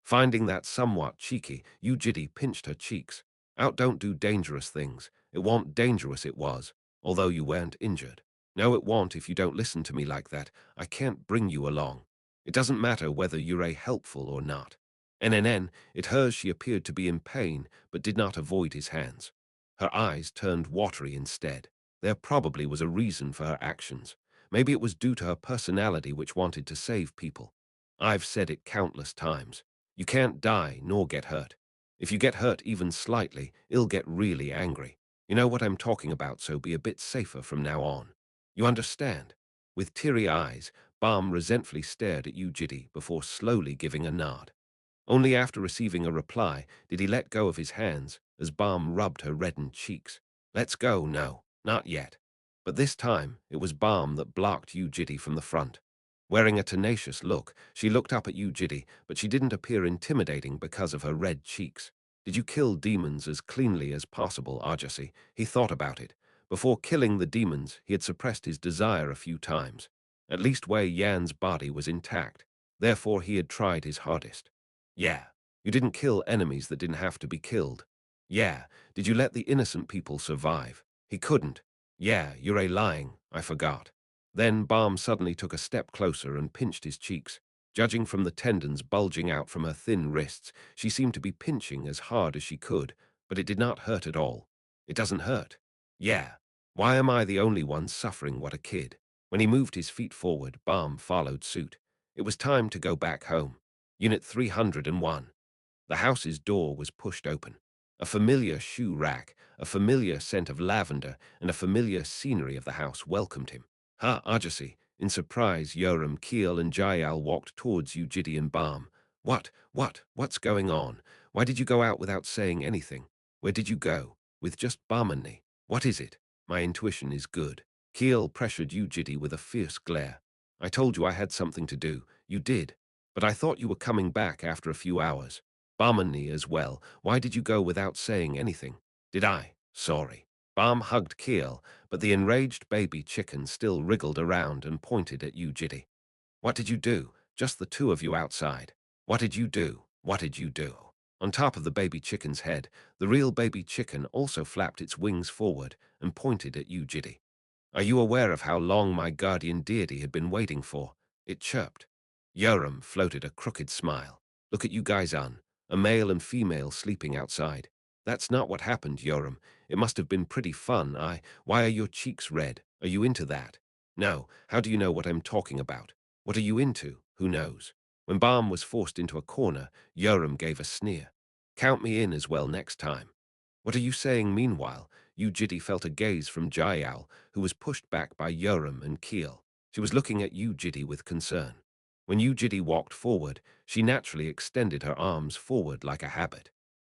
Finding that somewhat cheeky, Yu Jitae pinched her cheeks. Out, don't do dangerous things. It wa'n't dangerous, it was, although you weren't injured. No, it won't if you don't listen to me like that. I can't bring you along. It doesn't matter whether you're a helpful or not. NNN, it hers she appeared to be in pain, but did not avoid his hands. Her eyes turned watery instead. There probably was a reason for her actions. Maybe it was due to her personality which wanted to save people. I've said it countless times. You can't die nor get hurt. If you get hurt even slightly, it'll get really angry. You know what I'm talking about, so be a bit safer from now on. You understand? With teary eyes, Balm resentfully stared at Yu Jitae before slowly giving a nod. Only after receiving a reply did he let go of his hands as Balm rubbed her reddened cheeks. Let's go, no, not yet. But this time, it was Balm that blocked Yu Jitae from the front. Wearing a tenacious look, she looked up at Yu Jitae, but she didn't appear intimidating because of her red cheeks. Did you kill demons as cleanly as possible, Arjasi? He thought about it. Before killing the demons, he had suppressed his desire a few times. At least Wei Yan's body was intact. Therefore, he had tried his hardest. Yeah. You didn't kill enemies that didn't have to be killed. Yeah. Did you let the innocent people survive? He couldn't. Yeah, you're a lying. I forgot. Then Balm suddenly took a step closer and pinched his cheeks. Judging from the tendons bulging out from her thin wrists, she seemed to be pinching as hard as she could, but it did not hurt at all. It doesn't hurt. Yeah. Why am I the only one suffering? What a kid. When he moved his feet forward, Balm followed suit. It was time to go back home. Unit 301. The house's door was pushed open. A familiar shoe rack, a familiar scent of lavender, and a familiar scenery of the house welcomed him. Ha, Ajasi. In surprise, Yoram, Keel, and Jayal walked towards Yu Jitae and Balm. What's going on? Why did you go out without saying anything? Where did you go? With just Balm and me? What is it? My intuition is good. Keel pressured Yu Jitae with a fierce glare. I told you I had something to do. You did. But I thought you were coming back after a few hours. Balmony as well. Why did you go without saying anything? Did I? Sorry. Balm hugged Keel, but the enraged baby chicken still wriggled around and pointed at Yu Jitae. What did you do? Just the two of you outside. What did you do? What did you do? On top of the baby chicken's head, the real baby chicken also flapped its wings forward and pointed at Yu Jitae. Are you aware of how long my guardian deity had been waiting for? It chirped. Yoram floated a crooked smile. Look at you guys a male and female sleeping outside. That's not what happened, Yoram. It must have been pretty fun. Why are your cheeks red? Are you into that? No, how do you know what I'm talking about? What are you into? Who knows? When Balm was forced into a corner, Yoram gave a sneer. Count me in as well next time. What are you saying meanwhile? Yu Jitae felt a gaze from Jayal, who was pushed back by Yoram and Keel. She was looking at Yu Jitae with concern. When Yu Jitae walked forward, she naturally extended her arms forward like a habit.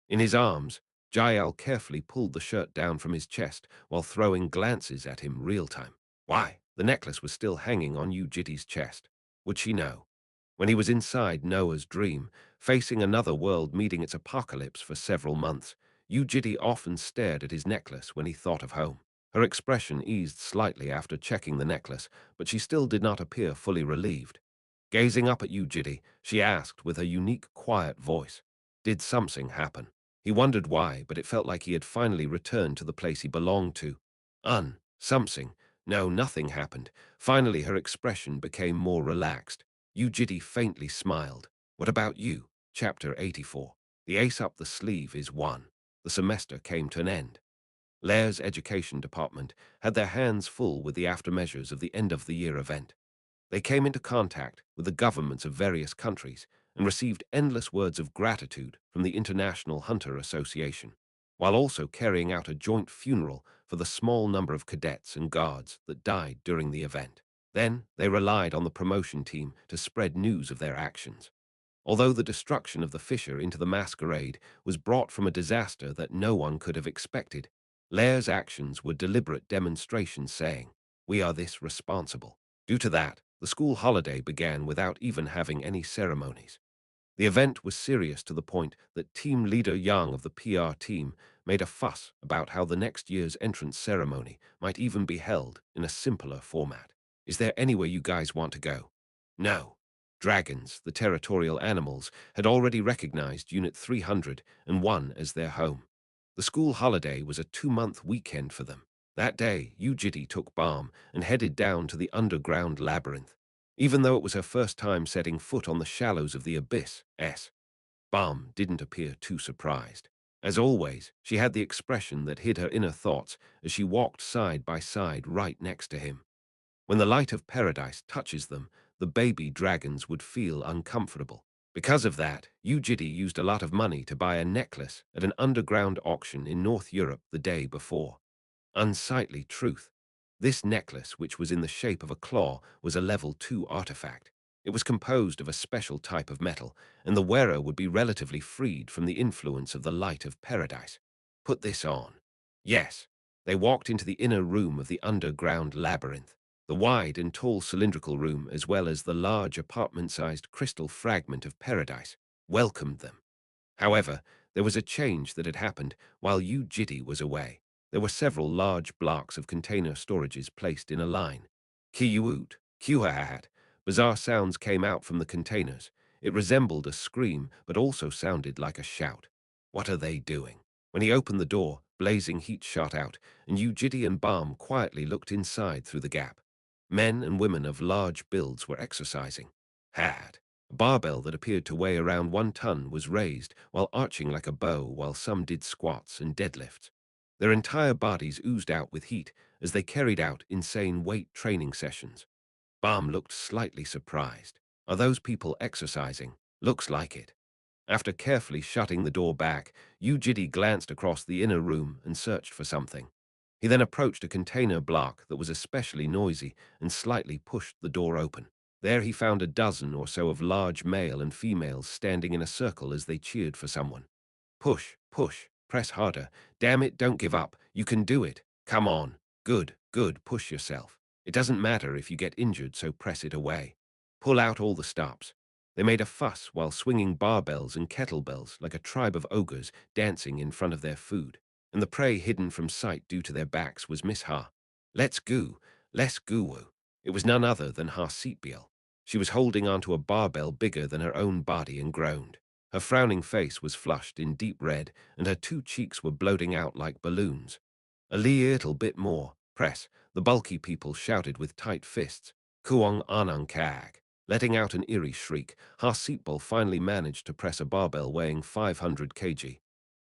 In his arms, Jayal carefully pulled the shirt down from his chest while throwing glances at him real-time. Why? The necklace was still hanging on Yu Jitae's chest. Would she know? When he was inside Noah's dream, facing another world meeting its apocalypse for several months, Yu Jitae often stared at his necklace when he thought of home. Her expression eased slightly after checking the necklace, but she still did not appear fully relieved. Gazing up at Yu Jitae, she asked with a unique, quiet voice, did something happen? He wondered why, but it felt like he had finally returned to the place he belonged to. Something. No, nothing happened. Finally, her expression became more relaxed. Yu Jitae faintly smiled. What about you? Chapter 84. The ace up the sleeve is one. The semester came to an end. Lair's education department had their hands full with the aftermeasures of the end-of-the-year event. They came into contact with the governments of various countries and received endless words of gratitude from the International Hunter Association, while also carrying out a joint funeral for the small number of cadets and guards that died during the event. Then they relied on the promotion team to spread news of their actions. Although the destruction of the fissure into the masquerade was brought from a disaster that no one could have expected, Lair's actions were deliberate demonstrations saying, "We are this responsible." Due to that, the school holiday began without even having any ceremonies. The event was serious to the point that team leader Young of the PR team made a fuss about how the next year's entrance ceremony might even be held in a simpler format. Is there anywhere you guys want to go? No. Dragons, the territorial animals, had already recognized Unit 301 as their home. The school holiday was a 2-month weekend for them. That day, Yu Jitae took Balm and headed down to the underground labyrinth. Even though it was her first time setting foot on the shallows of the abyss, Balm didn't appear too surprised. As always, she had the expression that hid her inner thoughts as she walked side by side right next to him. When the light of paradise touches them, the baby dragons would feel uncomfortable. Because of that, Yu Jitae used a lot of money to buy a necklace at an underground auction in North Europe the day before. Unsightly truth. This necklace, which was in the shape of a claw, was a level 2 artifact. It was composed of a special type of metal, and the wearer would be relatively freed from the influence of the light of paradise. Put this on. Yes. They walked into the inner room of the underground labyrinth. The wide and tall cylindrical room, as well as the large apartment-sized crystal fragment of paradise, welcomed them. However, there was a change that had happened while Yu Jitae was away. There were several large blocks of container storages placed in a line. Kiyuut, Kuhahat. Bizarre sounds came out from the containers. It resembled a scream, but also sounded like a shout. What are they doing? When he opened the door, blazing heat shot out, and Yu Jitae and Balm quietly looked inside through the gap. Men and women of large builds were exercising. Had. A barbell that appeared to weigh around 1 ton was raised while arching like a bow, while some did squats and deadlifts. Their entire bodies oozed out with heat as they carried out insane weight training sessions. Balm looked slightly surprised. Are those people exercising? Looks like it. After carefully shutting the door back, Yu Jitae glanced across the inner room and searched for something. He then approached a container block that was especially noisy and slightly pushed the door open. There he found a dozen or so of large male and females standing in a circle as they cheered for someone. Push, push, press harder. Damn it, don't give up. You can do it. Come on. Good, good, push yourself. It doesn't matter if you get injured, so press it away. Pull out all the stops. They made a fuss while swinging barbells and kettlebells like a tribe of ogres dancing in front of their food, and the prey hidden from sight due to their backs was Miss Ha. Let's go, let's goo. It was none other than Ha Sitbiel. She was holding onto a barbell bigger than her own body and groaned. Her frowning face was flushed in deep red, and her 2 cheeks were bloating out like balloons. A little bit more. Press. The bulky people shouted with tight fists. Kuong anang kag. Letting out an eerie shriek, Ha Sitbol finally managed to press a barbell weighing 500 kg.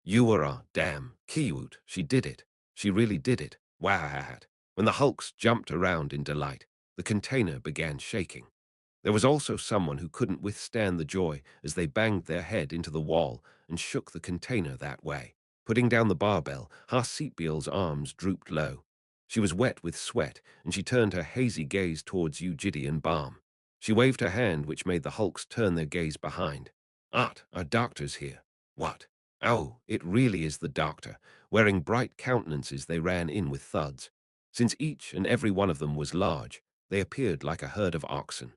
Yuara, damn, Kiwut, she did it. She really did it. Wahat. When the hulks jumped around in delight, the container began shaking. There was also someone who couldn't withstand the joy as they banged their head into the wall and shook the container that way. Putting down the barbell, Ha Sitbiel's arms drooped low. She was wet with sweat, and she turned her hazy gaze towards Yu Jitae and Balm. She waved her hand, which made the hulks turn their gaze behind. Our doctor's here. What? Oh, it really is the doctor. Wearing bright countenances, they ran in with thuds. Since each and every one of them was large, they appeared like a herd of oxen.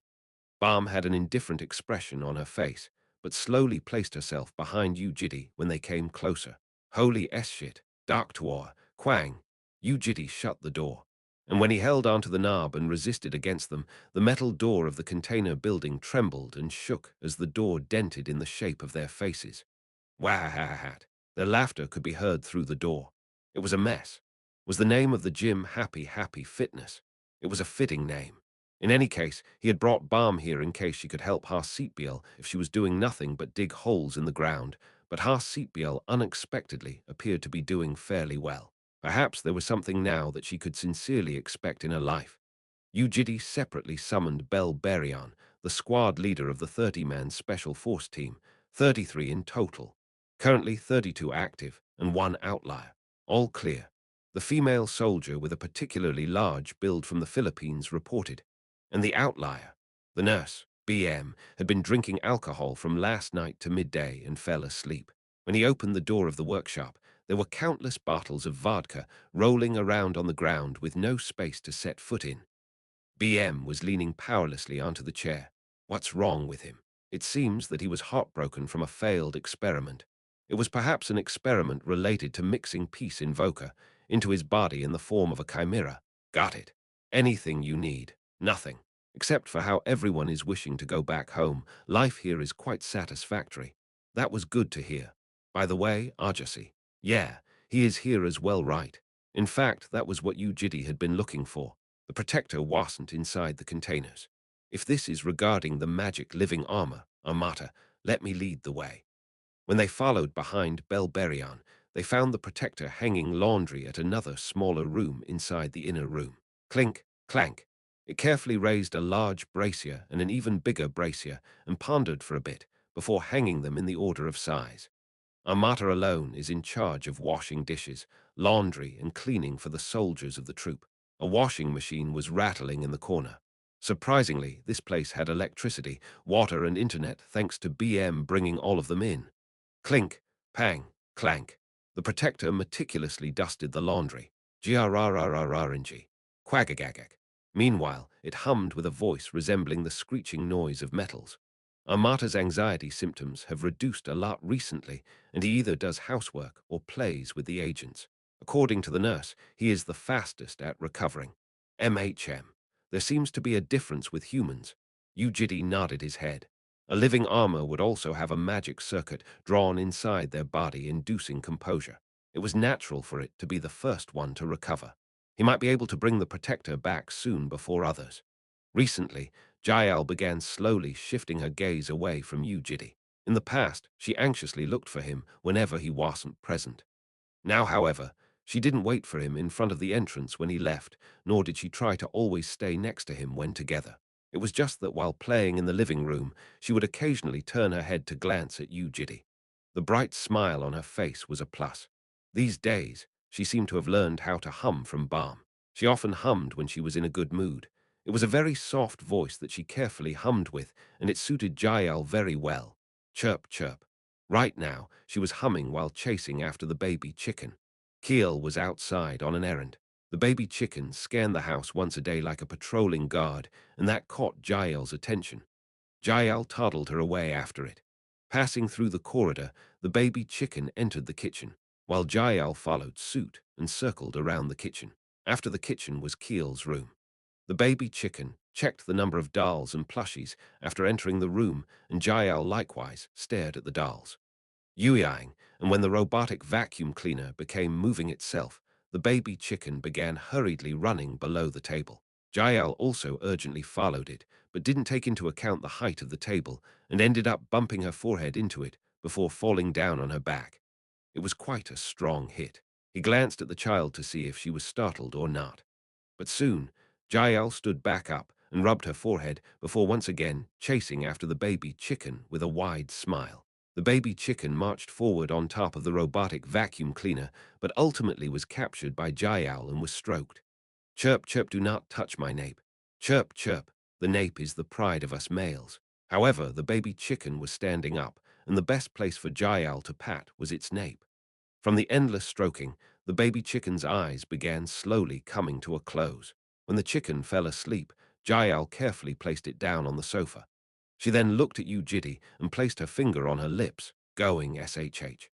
Balm had an indifferent expression on her face, but slowly placed herself behind Yu Jitae when they came closer. Holy shit, Doctor, Quang. Yu Jitae shut the door, and when he held onto the knob and resisted against them, the metal door of the container building trembled and shook as the door dented in the shape of their faces. Wahahat. Their laughter could be heard through the door. It was a mess. Was the name of the gym Happy Happy Fitness? It was a fitting name. In any case, he had brought Balm here in case she could help Ha Sitbiel if she was doing nothing but dig holes in the ground, but Ha Sitbiel unexpectedly appeared to be doing fairly well. Perhaps there was something now that she could sincerely expect in her life. Yu Jitae separately summoned Bel Berion, the squad leader of the 30-man special force team, 33 in total. Currently 32 active and 1 outlier. All clear. The female soldier with a particularly large build from the Philippines reported, and the outlier, the nurse, BM, had been drinking alcohol from last night to midday and fell asleep. When he opened the door of the workshop, there were countless bottles of vodka rolling around on the ground with no space to set foot in. BM was leaning powerlessly onto the chair. What's wrong with him? It seems that he was heartbroken from a failed experiment. It was perhaps an experiment related to mixing peace invoker into his body in the form of a chimera. Got it. Anything you need. Nothing. Except for how everyone is wishing to go back home. Life here is quite satisfactory. That was good to hear. By the way, Ajasi. Yeah, he is here as well, right? In fact, that was what Yu Jitae had been looking for. The protector wasn't inside the containers. If this is regarding the magic living armor, Amata, let me lead the way. When they followed behind Belberion, they found the protector hanging laundry at another smaller room inside the inner room. Clink, clank. It carefully raised a large brazier and an even bigger brazier and pondered for a bit before hanging them in the order of size. Armata alone is in charge of washing dishes, laundry, and cleaning for the soldiers of the troop. A washing machine was rattling in the corner. Surprisingly, this place had electricity, water, and internet thanks to BM bringing all of them in. Clink, pang, clank. The protector meticulously dusted the laundry. Grrrrrrrng. Quaggagagag. Meanwhile, it hummed with a voice resembling the screeching noise of metals. Armata's anxiety symptoms have reduced a lot recently, and he either does housework or plays with the agents. According to the nurse, he is the fastest at recovering. MHM. There seems to be a difference with humans. Yu Jitae nodded his head. A living armor would also have a magic circuit drawn inside their body, inducing composure. It was natural for it to be the first one to recover. He might be able to bring the protector back soon before others. Recently, Jael began slowly shifting her gaze away from Yu Jitae. In the past, she anxiously looked for him whenever he wasn't present. Now, however, she didn't wait for him in front of the entrance when he left, nor did she try to always stay next to him when together. It was just that while playing in the living room, she would occasionally turn her head to glance at Yu Jitae. The bright smile on her face was a plus. These days, she seemed to have learned how to hum from Balm. She often hummed when she was in a good mood. It was a very soft voice that she carefully hummed with, and it suited Jael very well. Chirp, chirp. Right now, she was humming while chasing after the baby chicken. Keel was outside on an errand. The baby chicken scanned the house once a day like a patrolling guard, and that caught Jael's attention. Jael toddled her away after it. Passing through the corridor, the baby chicken entered the kitchen, while Jael followed suit and circled around the kitchen. After the kitchen was Keel's room. The baby chicken checked the number of dolls and plushies after entering the room, and Jael likewise stared at the dolls. Yuiang, and when the robotic vacuum cleaner became moving itself, the baby chicken began hurriedly running below the table. Jael also urgently followed it, but didn't take into account the height of the table and ended up bumping her forehead into it before falling down on her back. It was quite a strong hit. He glanced at the child to see if she was startled or not. But soon, Jael stood back up and rubbed her forehead before once again chasing after the baby chicken with a wide smile. The baby chicken marched forward on top of the robotic vacuum cleaner, but ultimately was captured by Jael and was stroked. Chirp, chirp, do not touch my nape. Chirp, chirp, the nape is the pride of us males. However, the baby chicken was standing up, and the best place for Jael to pat was its nape. From the endless stroking, the baby chicken's eyes began slowly coming to a close. When the chicken fell asleep, Jael carefully placed it down on the sofa. She then looked at Yu Jitae and placed her finger on her lips, going SHH.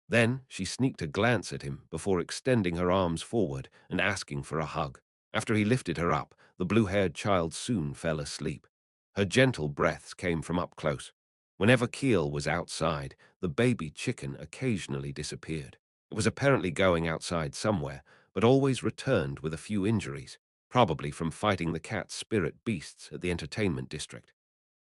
Then she sneaked a glance at him before extending her arms forward and asking for a hug. After he lifted her up, the blue-haired child soon fell asleep. Her gentle breaths came from up close. Whenever Keel was outside, the baby chicken occasionally disappeared. It was apparently going outside somewhere, but always returned with a few injuries, probably from fighting the cat spirit beasts at the entertainment district.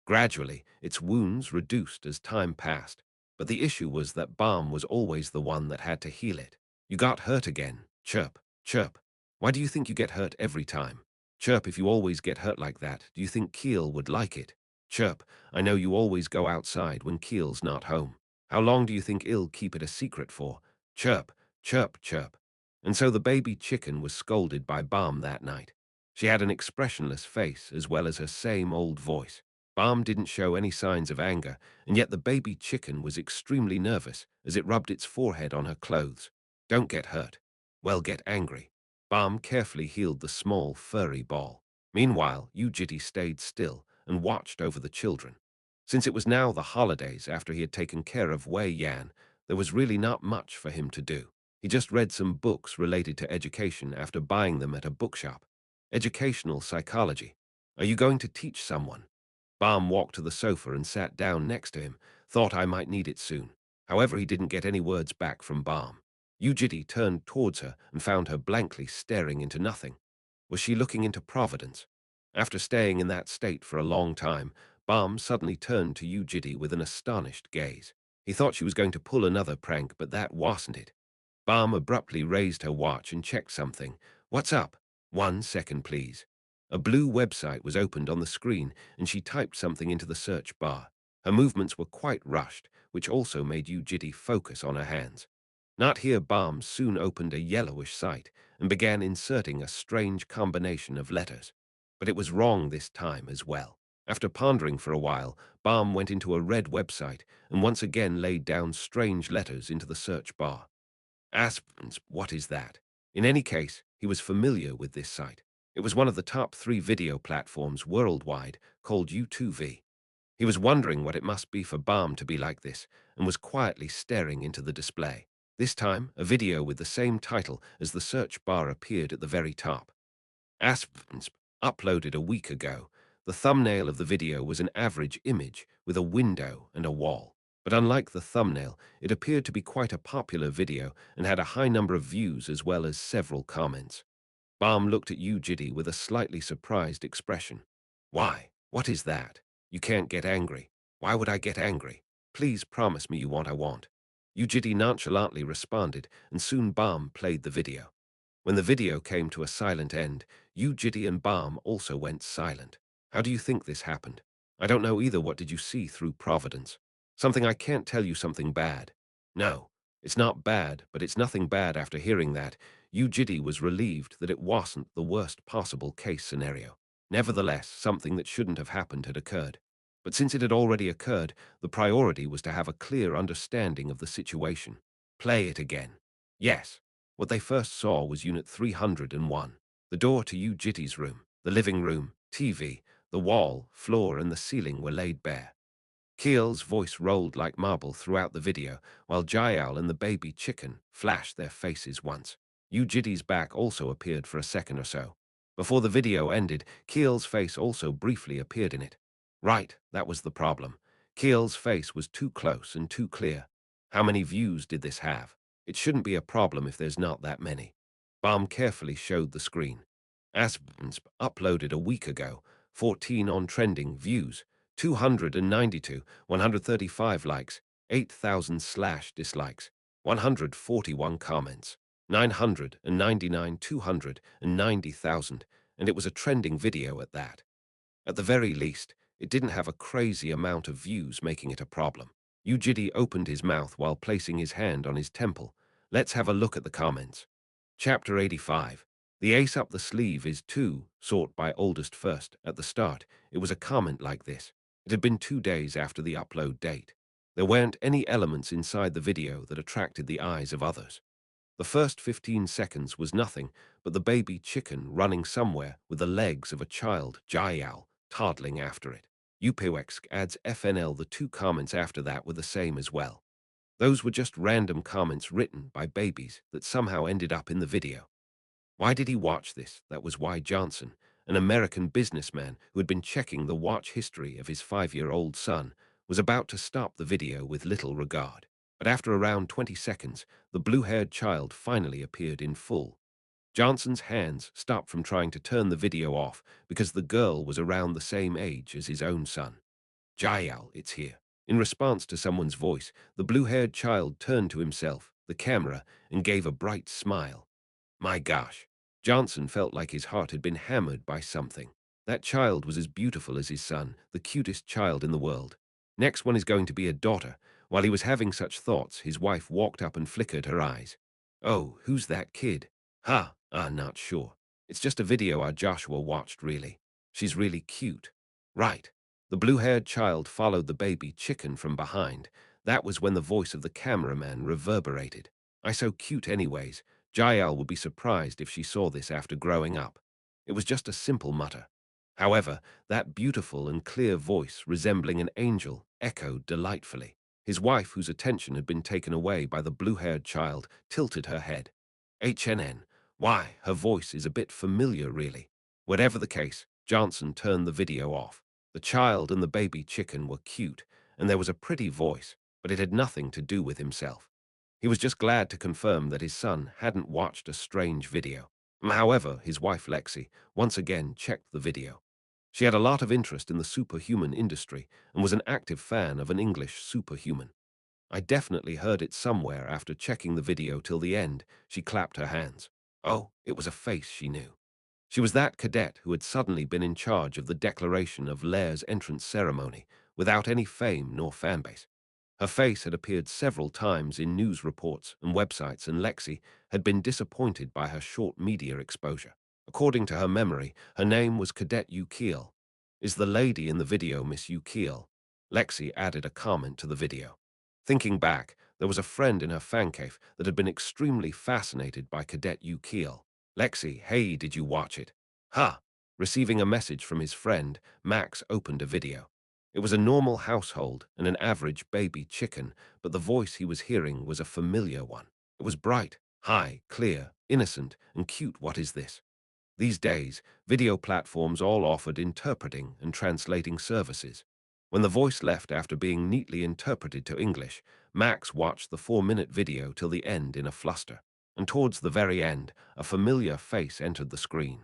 Gradually, its wounds reduced as time passed, but the issue was that Balm was always the one that had to heal it. You got hurt again. Chirp, chirp. Why do you think you get hurt every time? Chirp, if you always get hurt like that, do you think Keel would like it? Chirp, I know you always go outside when Keel's not home. How long do you think he'll keep it a secret for? Chirp, chirp, chirp. And so the baby chicken was scolded by Balm that night. She had an expressionless face as well as her same old voice. Balm didn't show any signs of anger, and yet the baby chicken was extremely nervous as it rubbed its forehead on her clothes. Don't get hurt. Well, get angry. Balm carefully healed the small, furry ball. Meanwhile, Yu Jitae stayed still and watched over the children. Since it was now the holidays after he had taken care of Wei Yan, there was really not much for him to do. He just read some books related to education after buying them at a bookshop. Educational psychology. Are you going to teach someone? Balm walked to the sofa and sat down next to him, thought I might need it soon. However, he didn't get any words back from Balm. Yu Jitae turned towards her and found her blankly staring into nothing. Was she looking into Providence? After staying in that state for a long time, Balm suddenly turned to Yu Jitae with an astonished gaze. He thought she was going to pull another prank, but that wasn't it. Balm abruptly raised her watch and checked something. What's up? 1 second, please. A blue website was opened on the screen, and she typed something into the search bar. Her movements were quite rushed, which also made Yu Jitae focus on her hands. Not here Balm soon opened a yellowish site and began inserting a strange combination of letters. But it was wrong this time as well. After pondering for a while, Balm went into a red website and once again laid down strange letters into the search bar. Aspens, what is that? In any case, he was familiar with this site. It was one of the top 3 video platforms worldwide, called U2V. He was wondering what it must be for Balm to be like this, and was quietly staring into the display. This time, a video with the same title as the search bar appeared at the very top. Aspens, uploaded a week ago. The thumbnail of the video was an average image with a window and a wall. But unlike the thumbnail, it appeared to be quite a popular video and had a high number of views as well as several comments. Balm looked at Yu Jitae with a slightly surprised expression. Why? What is that? You can't get angry. Why would I get angry? Please promise me you want I want. Yu Jitae nonchalantly responded, and soon Balm played the video. When the video came to a silent end, Yu Jitae and Balm also went silent. How do you think this happened? I don't know either. What did you see through Providence? Something I can't tell you something bad. No, it's not bad, but it's nothing bad after hearing that. Yu Jitae was relieved that it wasn't the worst possible case scenario. Nevertheless, something that shouldn't have happened had occurred. But since it had already occurred, the priority was to have a clear understanding of the situation. Play it again. Yes. What they first saw was Unit 301, the door to Yu Jitae's room, the living room, TV, the wall, floor, and the ceiling were laid bare. Keel's voice rolled like marble throughout the video, while Jael and the baby chicken flashed their faces once. Yu Jitae's back also appeared for a second or so. Before the video ended, Keel's face also briefly appeared in it. Right, that was the problem. Keel's face was too close and too clear. How many views did this have? It shouldn't be a problem if there's not that many. Balm carefully showed the screen. Aspens uploaded a week ago, 14 on trending views, 292, 135 likes, 8,000 slash dislikes, 141 comments, 999, 290,000, and it was a trending video at that. At the very least, it didn't have a crazy amount of views making it a problem. Yu Jitae opened his mouth while placing his hand on his temple. Let's have a look at the comments. Chapter 85. The ace up the sleeve is 2, sort by oldest first. At the start, it was a comment like this. It had been 2 days after the upload date. There weren't any elements inside the video that attracted the eyes of others. The first 15 seconds was nothing but the baby chicken running somewhere with the legs of a child, Jael, toddling after it. Upewexk adds FNL. The 2 comments after that were the same as well. Those were just random comments written by babies that somehow ended up in the video. Why did he watch this? That was why Johnson, an American businessman who had been checking the watch history of his 5-year-old son, was about to stop the video with little regard. But after around 20 seconds, the blue-haired child finally appeared in full. Johnson's hands stopped from trying to turn the video off because the girl was around the same age as his own son. Jael, it's here. In response to someone's voice, the blue-haired child turned to himself, the camera, and gave a bright smile. My gosh. Johnson felt like his heart had been hammered by something. That child was as beautiful as his son, the cutest child in the world. Next one is going to be a daughter. While he was having such thoughts, his wife walked up and flickered her eyes. Oh, who's that kid? Not sure. It's just a video our Joshua watched, really. She's really cute. Right. The blue-haired child followed the baby chicken from behind. That was when the voice of the cameraman reverberated. I so cute anyways. Jael would be surprised if she saw this after growing up. It was just a simple mutter. However, that beautiful and clear voice, resembling an angel, echoed delightfully. His wife, whose attention had been taken away by the blue-haired child, tilted her head. HNN. Why, her voice is a bit familiar, really. Whatever the case, Johnson turned the video off. The child and the baby chicken were cute, and there was a pretty voice, but it had nothing to do with himself. He was just glad to confirm that his son hadn't watched a strange video. However, his wife Lexi once again checked the video. She had a lot of interest in the superhuman industry and was an active fan of an English superhuman. I definitely heard it somewhere after checking the video till the end. She clapped her hands. Oh, it was a face she knew. She was that cadet who had suddenly been in charge of the declaration of Lair's entrance ceremony, without any fame nor fanbase. Her face had appeared several times in news reports and websites, and Lexi had been disappointed by her short media exposure. According to her memory, her name was Cadet Yu Keel. Is the lady in the video Miss Yu Keel? Lexi added a comment to the video. Thinking back, there was a friend in her fan cave that had been extremely fascinated by Cadet Yu Keel. Lexi, hey, did you watch it? Ha! Receiving a message from his friend, Max opened a video. It was a normal household and an average baby chicken, but the voice he was hearing was a familiar one. It was bright, high, clear, innocent, and cute. What is this? These days, video platforms all offered interpreting and translating services. When the voice left after being neatly interpreted to English, Max watched the 4-minute video till the end in a fluster. And towards the very end, a familiar face entered the screen.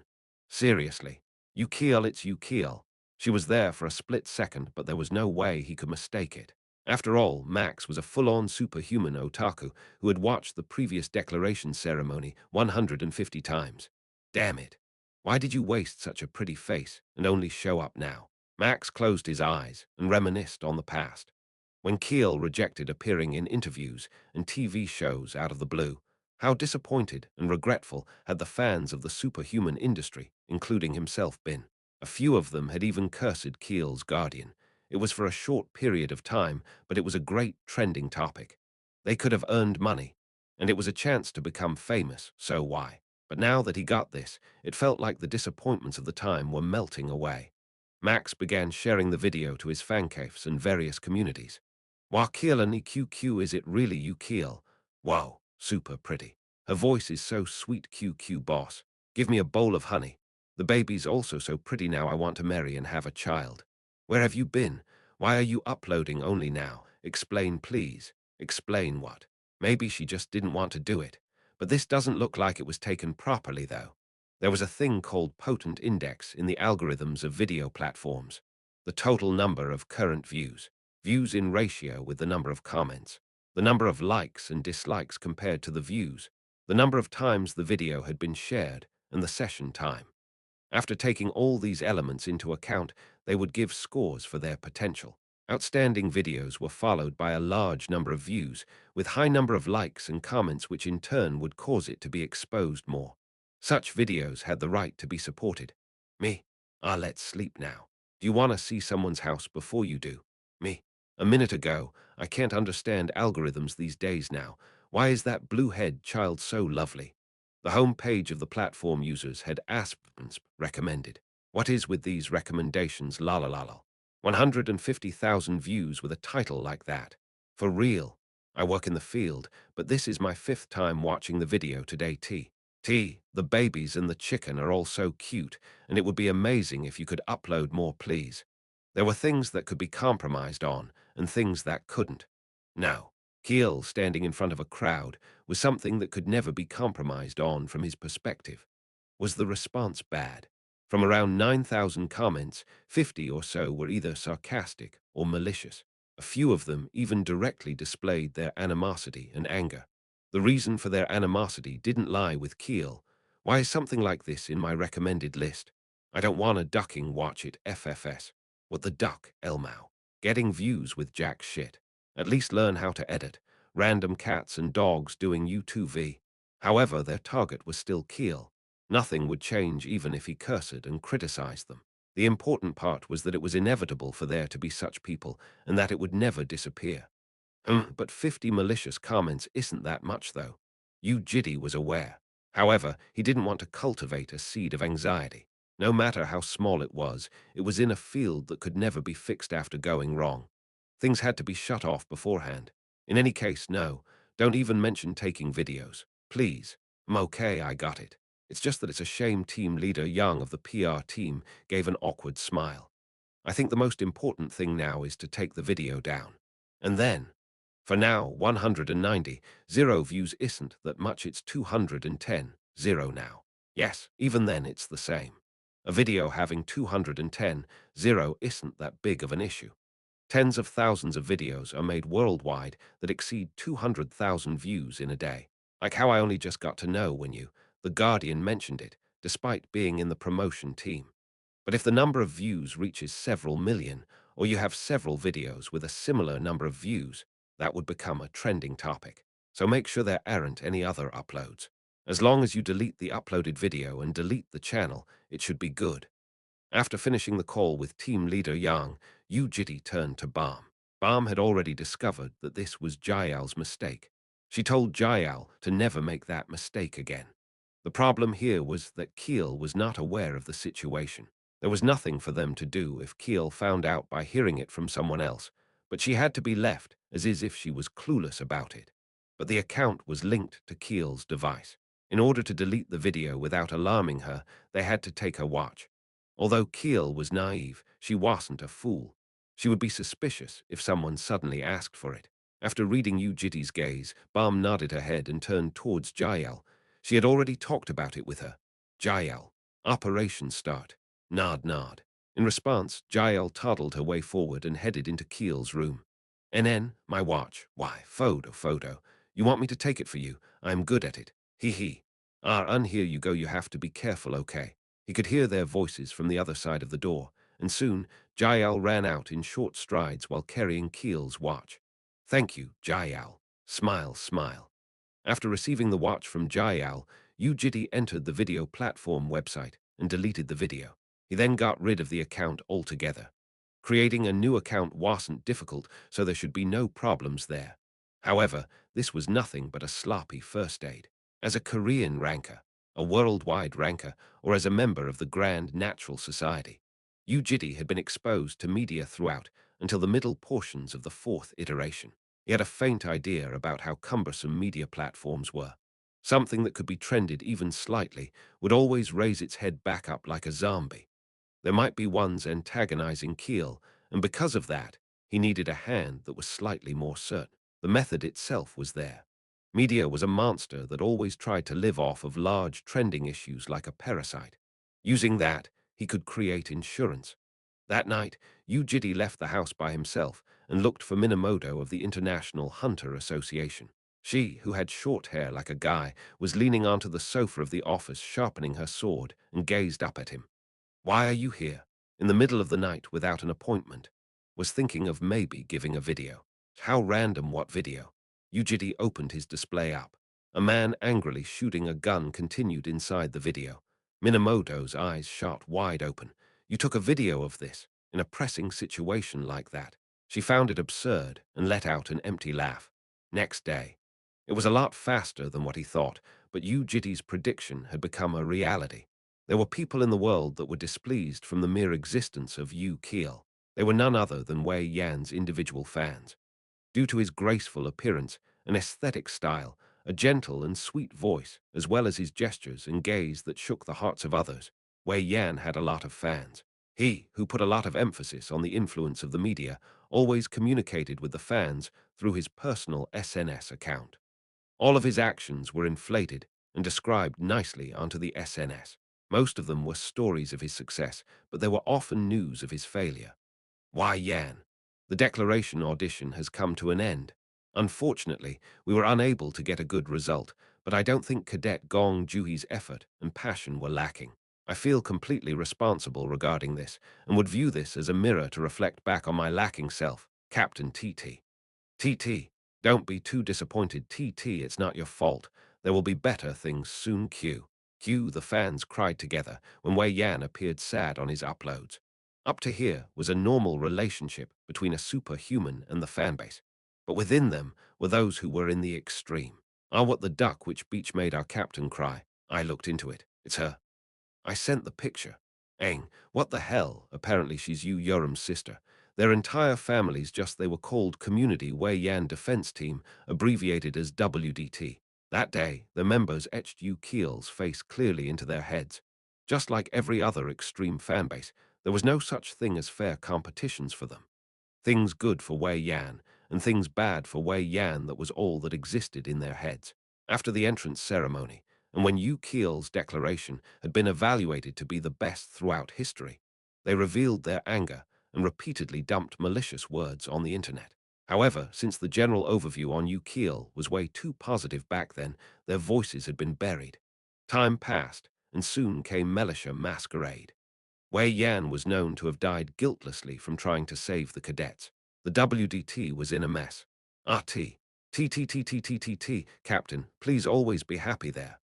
Seriously, Yukeel, it's Yukeel. She was there for a split second, but there was no way he could mistake it. After all, Max was a full-on superhuman otaku who had watched the previous declaration ceremony 150 times. Damn it. Why did you waste such a pretty face and only show up now? Max closed his eyes and reminisced on the past. When Keel rejected appearing in interviews and TV shows out of the blue, how disappointed and regretful had the fans of the superhuman industry, including himself, been. A few of them had even cursed Keel's guardian. It was for a short period of time, but it was a great trending topic. They could have earned money, and it was a chance to become famous, so why? But now that he got this, it felt like the disappointments of the time were melting away. Max began sharing the video to his fan caves and various communities. Wakeel and QQ, is it really you, Keel? Wow, super pretty. Her voice is so sweet, QQ boss. Give me a bowl of honey. The baby's also so pretty now, I want to marry and have a child. Where have you been? Why are you uploading only now? Explain, please. Explain what? Maybe she just didn't want to do it. But this doesn't look like it was taken properly, though. There was a thing called potent index in the algorithms of video platforms. The total number of current views. Views in ratio with the number of comments. The number of likes and dislikes compared to the views. The number of times the video had been shared, and the session time. After taking all these elements into account, they would give scores for their potential. Outstanding videos were followed by a large number of views, with high number of likes and comments, which in turn would cause it to be exposed more. Such videos had the right to be supported. Me? Ah, let's sleep now. Do you want to see someone's house before you do? Me? A minute ago, I can't understand algorithms these days now. Why is that blue-head child so lovely? The home page of the platform users had Aspens recommended. What is with these recommendations, la la la la? 150,000 views with a title like that. For real. I work in the field, but this is my 5th time watching the video today. The babies and the chicken are all so cute, and it would be amazing if you could upload more, please. There were things that could be compromised on, and things that couldn't. No. Keel standing in front of a crowd was something that could never be compromised on from his perspective. Was the response bad? From around 9,000 comments, 50 or so were either sarcastic or malicious. A few of them even directly displayed their animosity and anger. The reason for their animosity didn't lie with Keel. Why is something like this in my recommended list? I don't want a ducking watch it, FFS. What the duck, Elmau? Getting views with jack shit. At least learn how to edit. Random cats and dogs doing U2V. However, their target was still Keel. Nothing would change even if he cursed and criticized them. The important part was that it was inevitable for there to be such people and that it would never disappear. But 50 malicious comments isn't that much, though. Yu Jitae was aware. However, he didn't want to cultivate a seed of anxiety. No matter how small it was in a field that could never be fixed after going wrong. Things had to be shut off beforehand. In any case, no, don't even mention taking videos. Please. I'm okay, I got it. It's just that it's a shame team leader Young of the PR team gave an awkward smile. I think the most important thing now is to take the video down. And then, for now, 190, 0 views isn't that much, it's 210, 0 now. Yes, even then it's the same. A video having 210, 0 isn't that big of an issue. Tens of thousands of videos are made worldwide that exceed 200,000 views in a day. Like how I only just got to know when The Guardian, mentioned it, despite being in the promotion team. But if the number of views reaches several million, or you have several videos with a similar number of views, that would become a trending topic. So make sure there aren't any other uploads. As long as you delete the uploaded video and delete the channel, it should be good. After finishing the call with team leader Yang, Yu Jitae turned to Balm. Balm had already discovered that this was Jael's mistake. She told Jael to never make that mistake again. The problem here was that Keel was not aware of the situation. There was nothing for them to do if Keel found out by hearing it from someone else, but she had to be left as if she was clueless about it. But the account was linked to Keel's device. In order to delete the video without alarming her, they had to take her watch. Although Keel was naive, she wasn't a fool. She would be suspicious if someone suddenly asked for it. After reading Yu Jitae's gaze, Balm nodded her head and turned towards Jael. She had already talked about it with her. Jael, operation start. Nod, nod. In response, Jael toddled her way forward and headed into Keel's room. NN, my watch. Why, photo. You want me to take it for you? I'm good at it. Hee hee. Here you go, you have to be careful, okay? He could hear their voices from the other side of the door, and soon Jael ran out in short strides while carrying Keel's watch. Thank you, Jael. Smile, smile. After receiving the watch from Jael, Yu Jitae entered the video platform website and deleted the video. He then got rid of the account altogether. Creating a new account wasn't difficult, so there should be no problems there. However, this was nothing but a sloppy first aid. As a Korean ranker, a worldwide ranker, or as a member of the Grand Natural Society, Yu Jitae had been exposed to media throughout until the middle portions of the fourth iteration. He had a faint idea about how cumbersome media platforms were. Something that could be trended even slightly would always raise its head back up like a zombie. There might be ones antagonizing Keel, and because of that, he needed a hand that was slightly more certain. The method itself was there. Media was a monster that always tried to live off of large trending issues like a parasite. Using that, he could create insurance. That night, Yu Jitae left the house by himself and looked for Minamoto of the International Hunter Association. She, who had short hair like a guy, was leaning onto the sofa of the office sharpening her sword and gazed up at him. Why are you here? In the middle of the night without an appointment? Was thinking of maybe giving a video. How random, what video? Yu Jitae opened his display up. A man angrily shooting a gun continued inside the video. Minamoto's eyes shot wide open. You took a video of this, in a pressing situation like that. She found it absurd and let out an empty laugh. Next day. It was a lot faster than what he thought, but Yu Jitae's prediction had become a reality. There were people in the world that were displeased from the mere existence of Yu Keel. They were none other than Wei Yan's individual fans. Due to his graceful appearance, an aesthetic style, a gentle and sweet voice, as well as his gestures and gaze that shook the hearts of others, Wei Yan had a lot of fans. He, who put a lot of emphasis on the influence of the media, always communicated with the fans through his personal SNS account. All of his actions were inflated and described nicely onto the SNS. Most of them were stories of his success, but there were often news of his failure. Why Yan? The declaration audition has come to an end. Unfortunately, we were unable to get a good result, but I don't think Cadet Gong Juhi's effort and passion were lacking. I feel completely responsible regarding this, and would view this as a mirror to reflect back on my lacking self, Captain TT. TT, don't be too disappointed, TT, it's not your fault. There will be better things soon, Q. Q, the fans cried together when Wei Yan appeared sad on his uploads. Up to here was a normal relationship between a superhuman and the fanbase. But within them were those who were in the extreme. What the duck which beach made our captain cry. I looked into it. It's her. I sent the picture. Aang, what the hell? Apparently she's Yu Yoram's sister. Their entire families they were called Community Wei Yan Defense Team, abbreviated as WDT. That day, the members etched Yu Keel's face clearly into their heads. Just like every other extreme fanbase, there was no such thing as fair competitions for them. Things good for Wei Yan, and things bad for Wei Yan, that was all that existed in their heads. After the entrance ceremony, and when Yu Keel's declaration had been evaluated to be the best throughout history, they revealed their anger and repeatedly dumped malicious words on the internet. However, since the general overview on Yu Keel was way too positive back then, their voices had been buried. Time passed, and soon came Militia Masquerade. Wei Yan was known to have died guiltlessly from trying to save the cadets. The WDT was in a mess. RT. TTTTTTT, Captain, please always be happy there.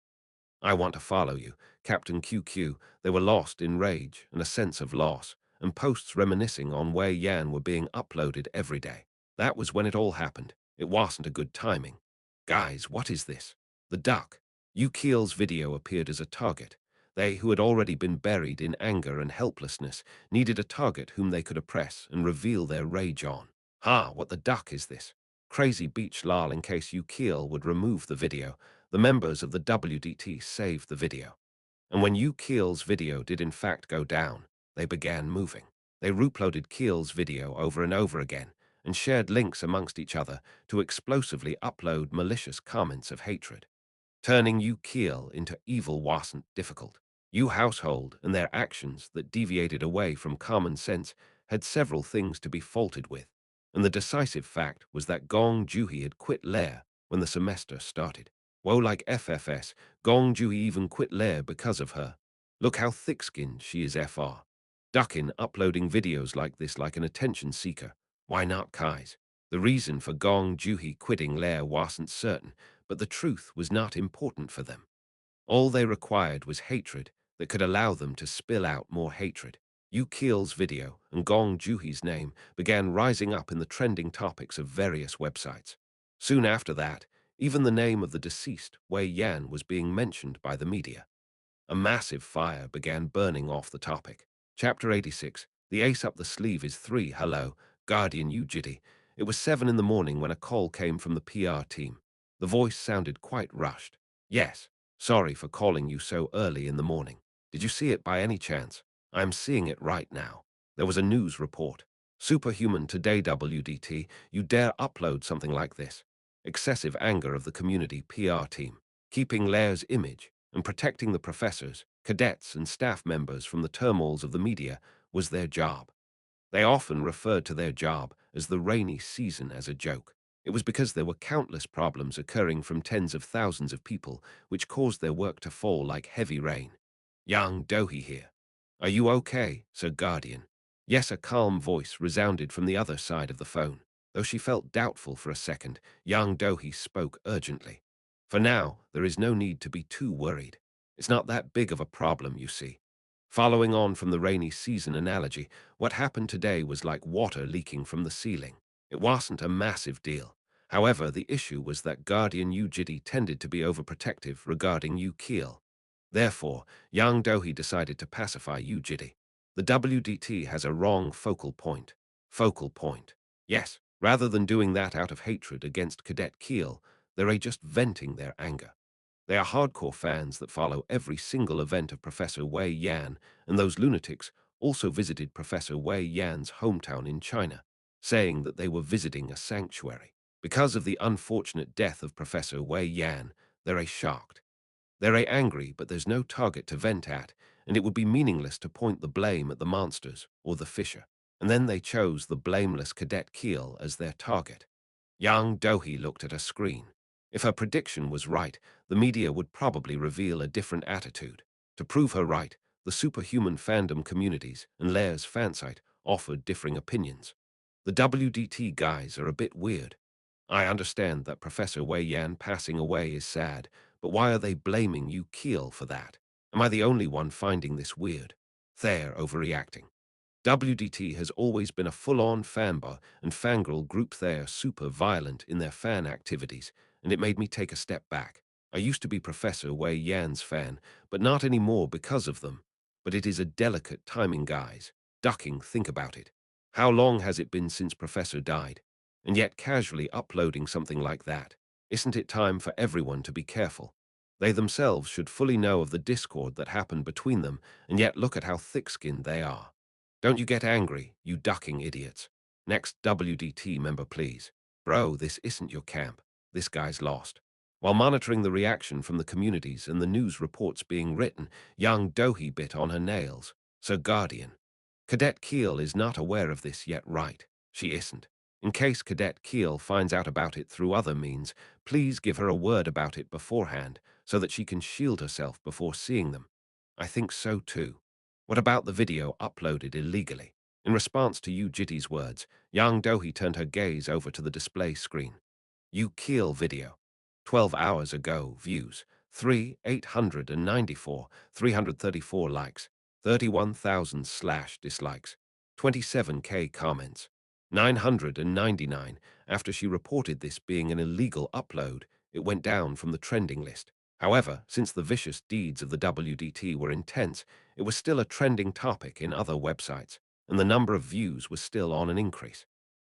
I want to follow you, Captain QQ. They were lost in rage and a sense of loss, and posts reminiscing on Wei Yan were being uploaded every day. That was when it all happened. It wasn't a good timing. Guys, what is this? The duck. Yu Keel's video appeared as a target. They, who had already been buried in anger and helplessness, needed a target whom they could oppress and reveal their rage on. Ha, what the duck is this? Crazy Beach Lal in case Yu Keel would remove the video. The members of the WDT saved the video. And when Yu Keel's video did in fact go down, they began moving. They reuploaded Keel's video over and over again and shared links amongst each other to explosively upload malicious comments of hatred. Turning Yu Keel into evil wasn't difficult. Yu household and their actions that deviated away from common sense had several things to be faulted with, and the decisive fact was that Gong Juhi had quit Lair when the semester started. Woe like FFS, Gong Juhi even quit Lair because of her. Look how thick-skinned she is FR. Duckin uploading videos like this like an attention seeker. Why not Kai's? The reason for Gong Juhi quitting Lair wasn't certain, but the truth was not important for them. All they required was hatred that could allow them to spill out more hatred. Yu Keel's video and Gong Juhi's name began rising up in the trending topics of various websites. Soon after that, even the name of the deceased, Wei Yan, was being mentioned by the media. A massive fire began burning off the topic. Chapter 86, The Ace Up the Sleeve is 3. Hello, Guardian Yu Jitae. It was 7 in the morning when a call came from the PR team. The voice sounded quite rushed. Yes, sorry for calling you so early in the morning. Did you see it by any chance? I'm seeing it right now. There was a news report. Superhuman today WDT, you dare upload something like this. Excessive anger of the community PR team. Keeping Lair's image and protecting the professors, cadets, and staff members from the turmoils of the media was their job. They often referred to their job as the rainy season as a joke. It was because there were countless problems occurring from tens of thousands of people which caused their work to fall like heavy rain. Young Dohi here. Are you okay, Sir Guardian? Yes, a calm voice resounded from the other side of the phone. Though she felt doubtful for a second, young Dohi spoke urgently. For now, there is no need to be too worried. It's not that big of a problem, you see. Following on from the rainy season analogy, what happened today was like water leaking from the ceiling. It wasn't a massive deal. However, the issue was that Guardian Yu Jitae tended to be overprotective regarding Yu Keel. Therefore, Yang Dohi decided to pacify Yu Jitae. The WDT has a wrong focal point. Focal point. Yes, rather than doing that out of hatred against Cadet Keel, they're just venting their anger. They are hardcore fans that follow every single event of Professor Wei Yan, and those lunatics also visited Professor Wei Yan's hometown in China, saying that they were visiting a sanctuary. Because of the unfortunate death of Professor Wei Yan, they're shocked. They're angry, but there's no target to vent at, and it would be meaningless to point the blame at the monsters or the fisher. And then they chose the blameless Cadet Keel as their target. Yang Dohi looked at a screen. If her prediction was right, the media would probably reveal a different attitude. To prove her right, the superhuman fandom communities and Lair's fansite offered differing opinions. The WDT guys are a bit weird. I understand that Professor Wei Yan passing away is sad, but why are they blaming Yu Keel for that? Am I the only one finding this weird? They're overreacting. WDT has always been a full-on fanboy and fangirl group. They're super violent in their fan activities, and it made me take a step back. I used to be Professor Wei Yan's fan, but not anymore because of them. But it is a delicate timing, guys. Ducking, think about it. How long has it been since Professor died? And yet casually uploading something like that. Isn't it time for everyone to be careful? They themselves should fully know of the discord that happened between them, and yet look at how thick-skinned they are. Don't you get angry, you ducking idiots. Next WDT member, please. Bro, this isn't your camp. This guy's lost. While monitoring the reaction from the communities and the news reports being written, young Dohi bit on her nails. So Guardian. Cadet Keel is not aware of this yet, right? She isn't. In case Cadet Keel finds out about it through other means, please give her a word about it beforehand so that she can shield herself before seeing them. I think so too. What about the video uploaded illegally? In response to Yu Jitae's words, Yang Dohee turned her gaze over to the display screen. Yu Keel video. 12 hours ago, views. 894, 334 likes. 31,000 slash dislikes. 27K comments. 999. After she reported this being an illegal upload, it went down from the trending list. However, since the vicious deeds of the WDT were intense, it was still a trending topic in other websites, and the number of views was still on an increase.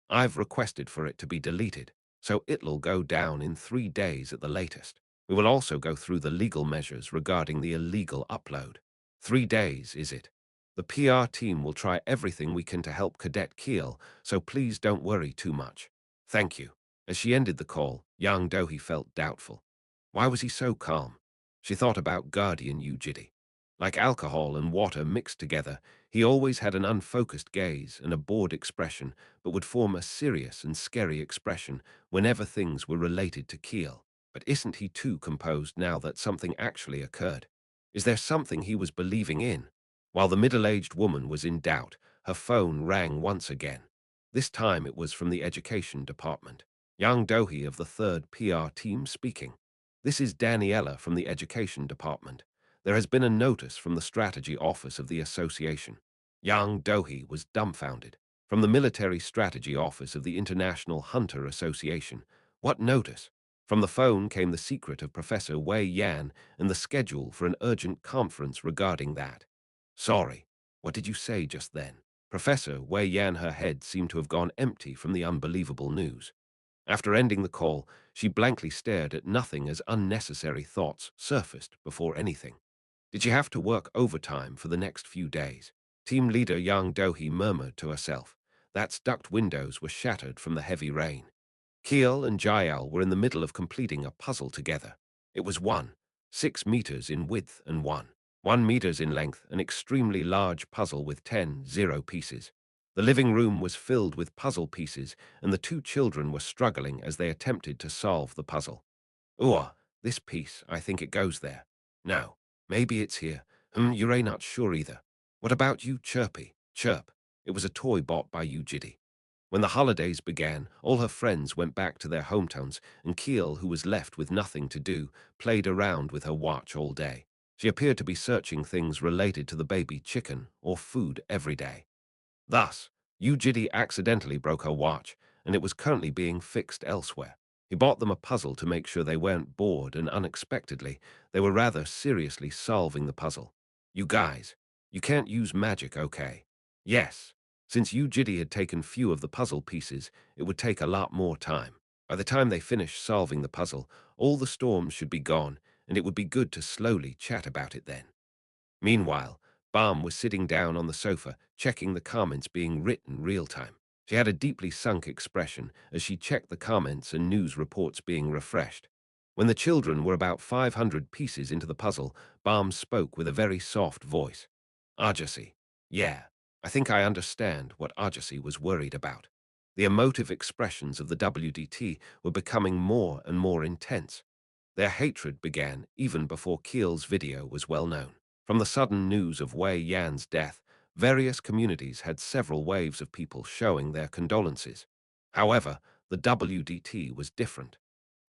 I've requested for it to be deleted, so it'll go down in 3 days at the latest. We will also go through the legal measures regarding the illegal upload. 3 days, is it? The PR team will try everything we can to help Cadet Keel, so please don't worry too much. Thank you. As she ended the call, Yang Dohee felt doubtful. Why was he so calm? She thought about Guardian Yu Jitae. Like alcohol and water mixed together, he always had an unfocused gaze and a bored expression, but would form a serious and scary expression whenever things were related to Keel. But isn't he too composed now that something actually occurred? Is there something he was believing in? While the middle-aged woman was in doubt, her phone rang once again. This time it was from the education department. Yang Dohee of the 3rd PR team speaking. This is Daniela from the education department. There has been a notice from the strategy office of the association. Yang Dohee was dumbfounded. From the military strategy office of the International Hunter Association. What notice? From the phone came the secret of Professor Wei Yan and the schedule for an urgent conference regarding that. Sorry, what did you say just then? Professor Wei Yan, her head seemed to have gone empty from the unbelievable news. After ending the call, she blankly stared at nothing as unnecessary thoughts surfaced before anything. Did she have to work overtime for the next few days? Team leader Yang Dohee murmured to herself. That's duct windows were shattered from the heavy rain. Keel and Jael were in the middle of completing a puzzle together. It was 6 meters in width and 1 meters in length, an extremely large puzzle with 10 zero pieces. The living room was filled with puzzle pieces, and the 2 children were struggling as they attempted to solve the puzzle. Ooh, this piece, I think it goes there. No, maybe it's here. You're not sure either. What about you, Chirpy? Chirp. It was a toy bought by Yu Jitae. When the holidays began, all her friends went back to their hometowns, and Keel, who was left with nothing to do, played around with her watch all day. She appeared to be searching things related to the baby chicken or food every day. Thus, Yu Jitae accidentally broke her watch, and it was currently being fixed elsewhere. He bought them a puzzle to make sure they weren't bored, and unexpectedly, they were rather seriously solving the puzzle. You guys, you can't use magic, okay? Yes. Since Yu Jitae had taken few of the puzzle pieces, it would take a lot more time. By the time they finished solving the puzzle, all the storms should be gone, and it would be good to slowly chat about it then. Meanwhile, Balm was sitting down on the sofa, checking the comments being written real-time. She had a deeply sunk expression as she checked the comments and news reports being refreshed. When the children were about 500 pieces into the puzzle, Balm spoke with a very soft voice. Arjasi. Yeah, I think I understand what Arjasi was worried about. The emotive expressions of the WDT were becoming more and more intense. Their hatred began even before Keel's video was well known. From the sudden news of Wei Yan's death, various communities had several waves of people showing their condolences. However, the WDT was different.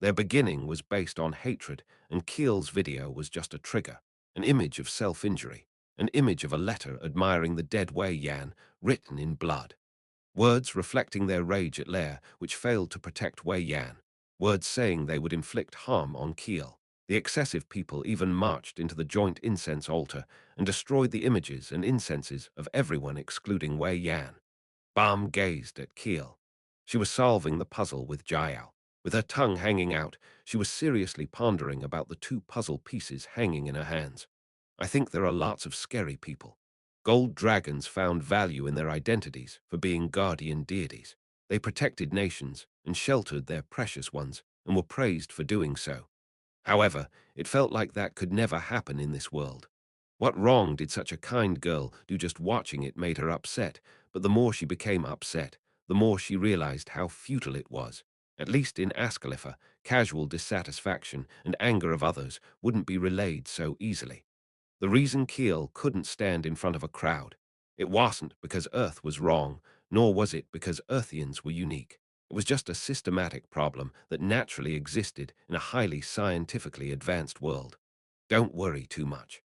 Their beginning was based on hatred, and Keel's video was just a trigger, an image of self-injury, an image of a letter admiring the dead Wei Yan written in blood. Words reflecting their rage at Lair, which failed to protect Wei Yan. Words saying they would inflict harm on Keel. The excessive people even marched into the joint incense altar and destroyed the images and incenses of everyone excluding Wei Yan. Balm gazed at Keel. She was solving the puzzle with Jael. With her tongue hanging out, she was seriously pondering about the 2 puzzle pieces hanging in her hands. I think there are lots of scary people. Gold dragons found value in their identities for being guardian deities. They protected nations and sheltered their precious ones and were praised for doing so. However, it felt like that could never happen in this world. What wrong did such a kind girl do? Just watching it made her upset, but the more she became upset, the more she realized how futile it was. At least in Ascalipha, casual dissatisfaction and anger of others wouldn't be relayed so easily. The reason Keel couldn't stand in front of a crowd, it wasn't because Earth was wrong, nor was it because Earthians were unique. It was just a systematic problem that naturally existed in a highly scientifically advanced world. Don't worry too much.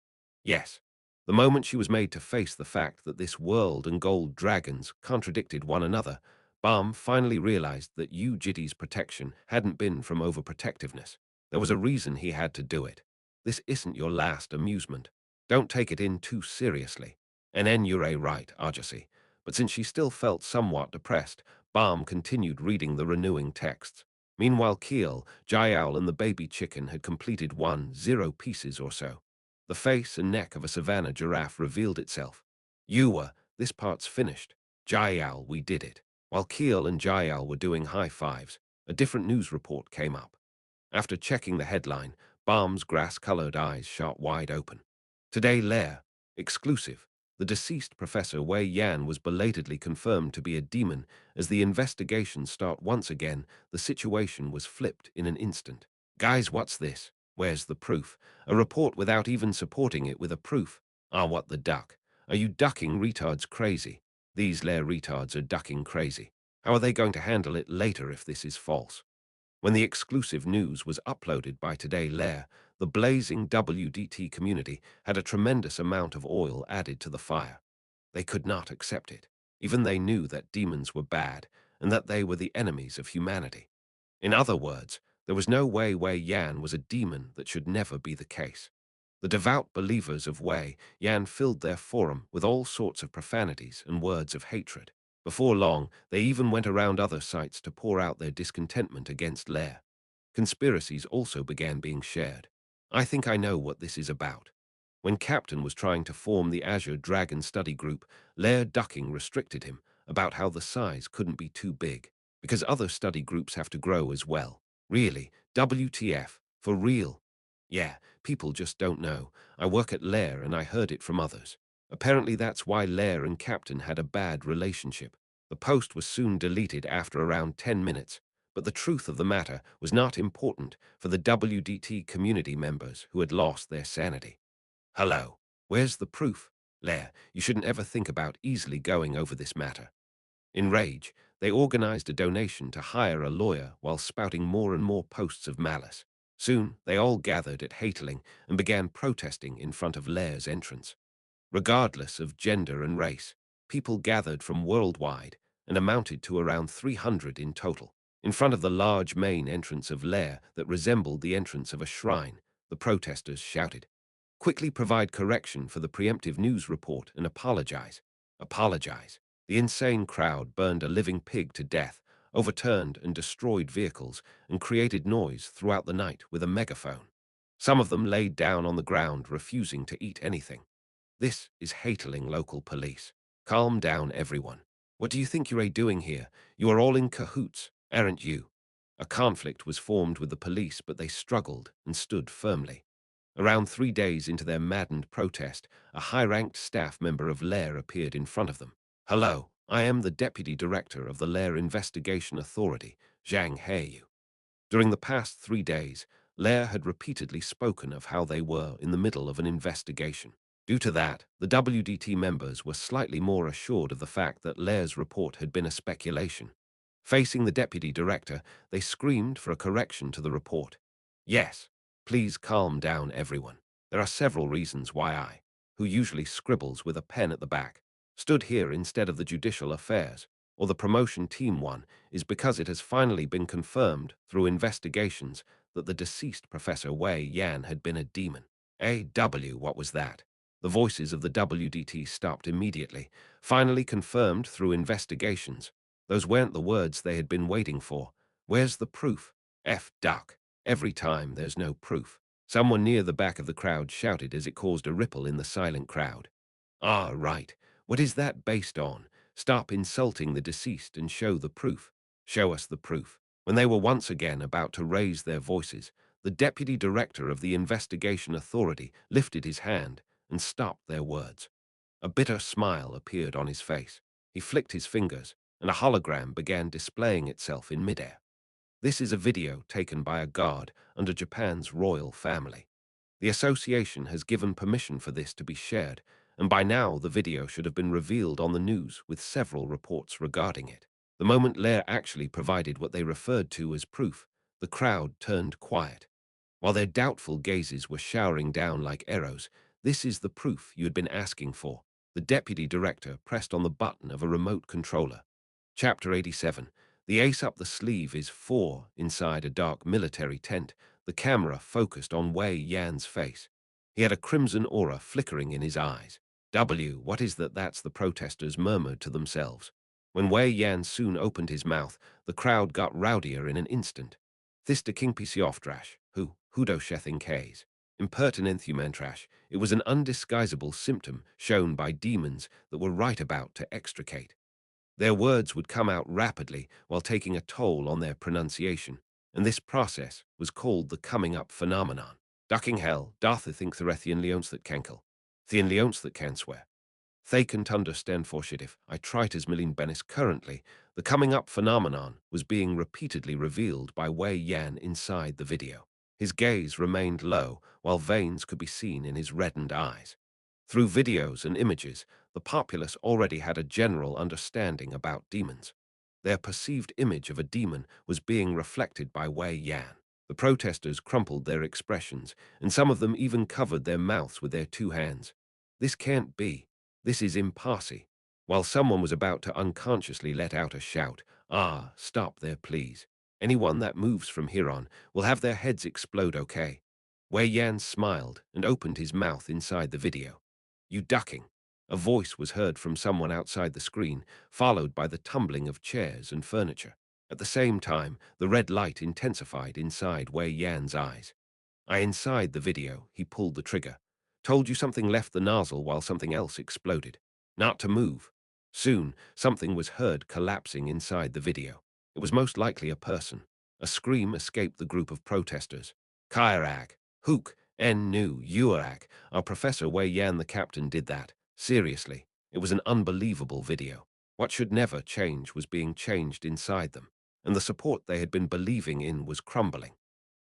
Yes, the moment she was made to face the fact that this world and gold dragons contradicted one another, Balm finally realized that Yu Jitae's protection hadn't been from overprotectiveness. There was a reason he had to do it. This isn't your last amusement. Don't take it in too seriously. And then you're right, Arjasi. But since she still felt somewhat depressed, Balm continued reading the renewing texts. Meanwhile, Keel, Jael, and the baby chicken had completed 10 pieces or so. The face and neck of a savannah giraffe revealed itself. This part's finished. Jael, we did it. While Keel and Jael were doing high fives, a different news report came up. After checking the headline, Balm's grass-colored eyes shot wide open. Today, Lair, exclusive. The deceased Professor Wei Yan was belatedly confirmed to be a demon. As the investigations start once again, the situation was flipped in an instant. Guys, what's this? Where's the proof? A report without even supporting it with a proof. Ah, what the duck? Are you ducking retards crazy? These Lair retards are ducking crazy. How are they going to handle it later if this is false? When the exclusive news was uploaded by Today Lair, the blazing WDT community had a tremendous amount of oil added to the fire. They could not accept it. Even they knew that demons were bad and that they were the enemies of humanity. In other words, there was no way Wei Yan was a demon. That should never be the case. The devout believers of Wei Yan filled their forum with all sorts of profanities and words of hatred. Before long, they even went around other sites to pour out their discontentment against Lair. Conspiracies also began being shared. I think I know what this is about. When Captain was trying to form the Azure Dragon Study Group, Lair ducking restricted him about how the size couldn't be too big, because other study groups have to grow as well. Really, WTF, for real. Yeah, people just don't know. I work at Lair and I heard it from others. Apparently that's why Lair and Captain had a bad relationship. The post was soon deleted after around 10 minutes, but the truth of the matter was not important for the WDT community members who had lost their sanity. Hello, where's the proof? Lair, you shouldn't ever think about easily going over this matter. In rage, they organized a donation to hire a lawyer while spouting more and more posts of malice. Soon, they all gathered at Hateling and began protesting in front of Lair's entrance. Regardless of gender and race, people gathered from worldwide and amounted to around 300 in total. In front of the large main entrance of Lair that resembled the entrance of a shrine, the protesters shouted, "Quickly provide correction for the preemptive news report and apologize. Apologize." The insane crowd burned a living pig to death, overturned and destroyed vehicles, and created noise throughout the night with a megaphone. Some of them laid down on the ground, refusing to eat anything. This is Hateling local police. Calm down, everyone. What do you think you're doing here? You are all in cahoots, aren't you? A conflict was formed with the police, but they struggled and stood firmly. Around 3 days into their maddened protest, a high-ranked staff member of Lair appeared in front of them. Hello, I am the Deputy Director of the Lair Investigation Authority, Zhang Heyu. During the past 3 days, Lair had repeatedly spoken of how they were in the middle of an investigation. Due to that, the WDT members were slightly more assured of the fact that Lair's report had been a speculation. Facing the Deputy Director, they screamed for a correction to the report. Yes, please calm down, everyone. There are several reasons why I, who usually scribbles with a pen at the back, stood here instead of the Judicial Affairs, or the Promotion Team one, is because it has finally been confirmed through investigations that the deceased Professor Wei Yan had been a demon. What was that? The voices of the WDT stopped immediately, finally confirmed through investigations. Those weren't the words they had been waiting for. Where's the proof? Duck. Every time there's no proof. Someone near the back of the crowd shouted as it caused a ripple in the silent crowd. Ah, right. What is that based on? Stop insulting the deceased and show the proof. Show us the proof. When they were once again about to raise their voices, the Deputy Director of the Investigation Authority lifted his hand and stopped their words. A bitter smile appeared on his face. He flicked his fingers, and a hologram began displaying itself in midair. This is a video taken by a guard under Japan's royal family. The association has given permission for this to be shared, and by now the video should have been revealed on the news with several reports regarding it. The moment Lair actually provided what they referred to as proof, the crowd turned quiet. While their doubtful gazes were showering down like arrows, "This is the proof you had been asking for." The deputy director pressed on the button of a remote controller. Chapter 87. The ace up the sleeve is 4 inside a dark military tent, the camera focused on Wei Yan's face. He had a crimson aura flickering in his eyes. What is that? That's the protesters murmured to themselves. When Wei Yan soon opened his mouth, the crowd got rowdier in an instant. Thista Kingpisioffdrash, Hudo Shething Ks. Impertinent humantrash, it was an undisguisable symptom shown by demons that were right about to extricate. Their words would come out rapidly while taking a toll on their pronunciation, and this process was called the coming up phenomenon. Ducking hell, Dartha think Therethian Leons that Kenkel. Thean Leons that can swear. They can't understand for shit if I tried as Milline Bennis currently. The coming up phenomenon was being repeatedly revealed by Wei Yan inside the video. His gaze remained low, while veins could be seen in his reddened eyes. Through videos and images, the populace already had a general understanding about demons. Their perceived image of a demon was being reflected by Wei Yan. The protesters crumpled their expressions, and some of them even covered their mouths with their two hands. This can't be. This is impossible. While someone was about to unconsciously let out a shout, "Ah, stop there, please. Anyone that moves from here on will have their heads explode, okay?" Wei Yan smiled and opened his mouth inside the video. "You ducking?" A voice was heard from someone outside the screen, followed by the tumbling of chairs and furniture. At the same time, the red light intensified inside Wei Yan's eyes. Inside the video, he pulled the trigger. "Told you something left the nozzle while something else exploded. Not to move." Soon, something was heard collapsing inside the video. It was most likely a person. A scream escaped the group of protesters. "Kairak, Hook, En Nu, Uarak, our Professor Wei Yan the captain did that. Seriously, it was an unbelievable video. What should never change was being changed inside them, and the support they had been believing in was crumbling.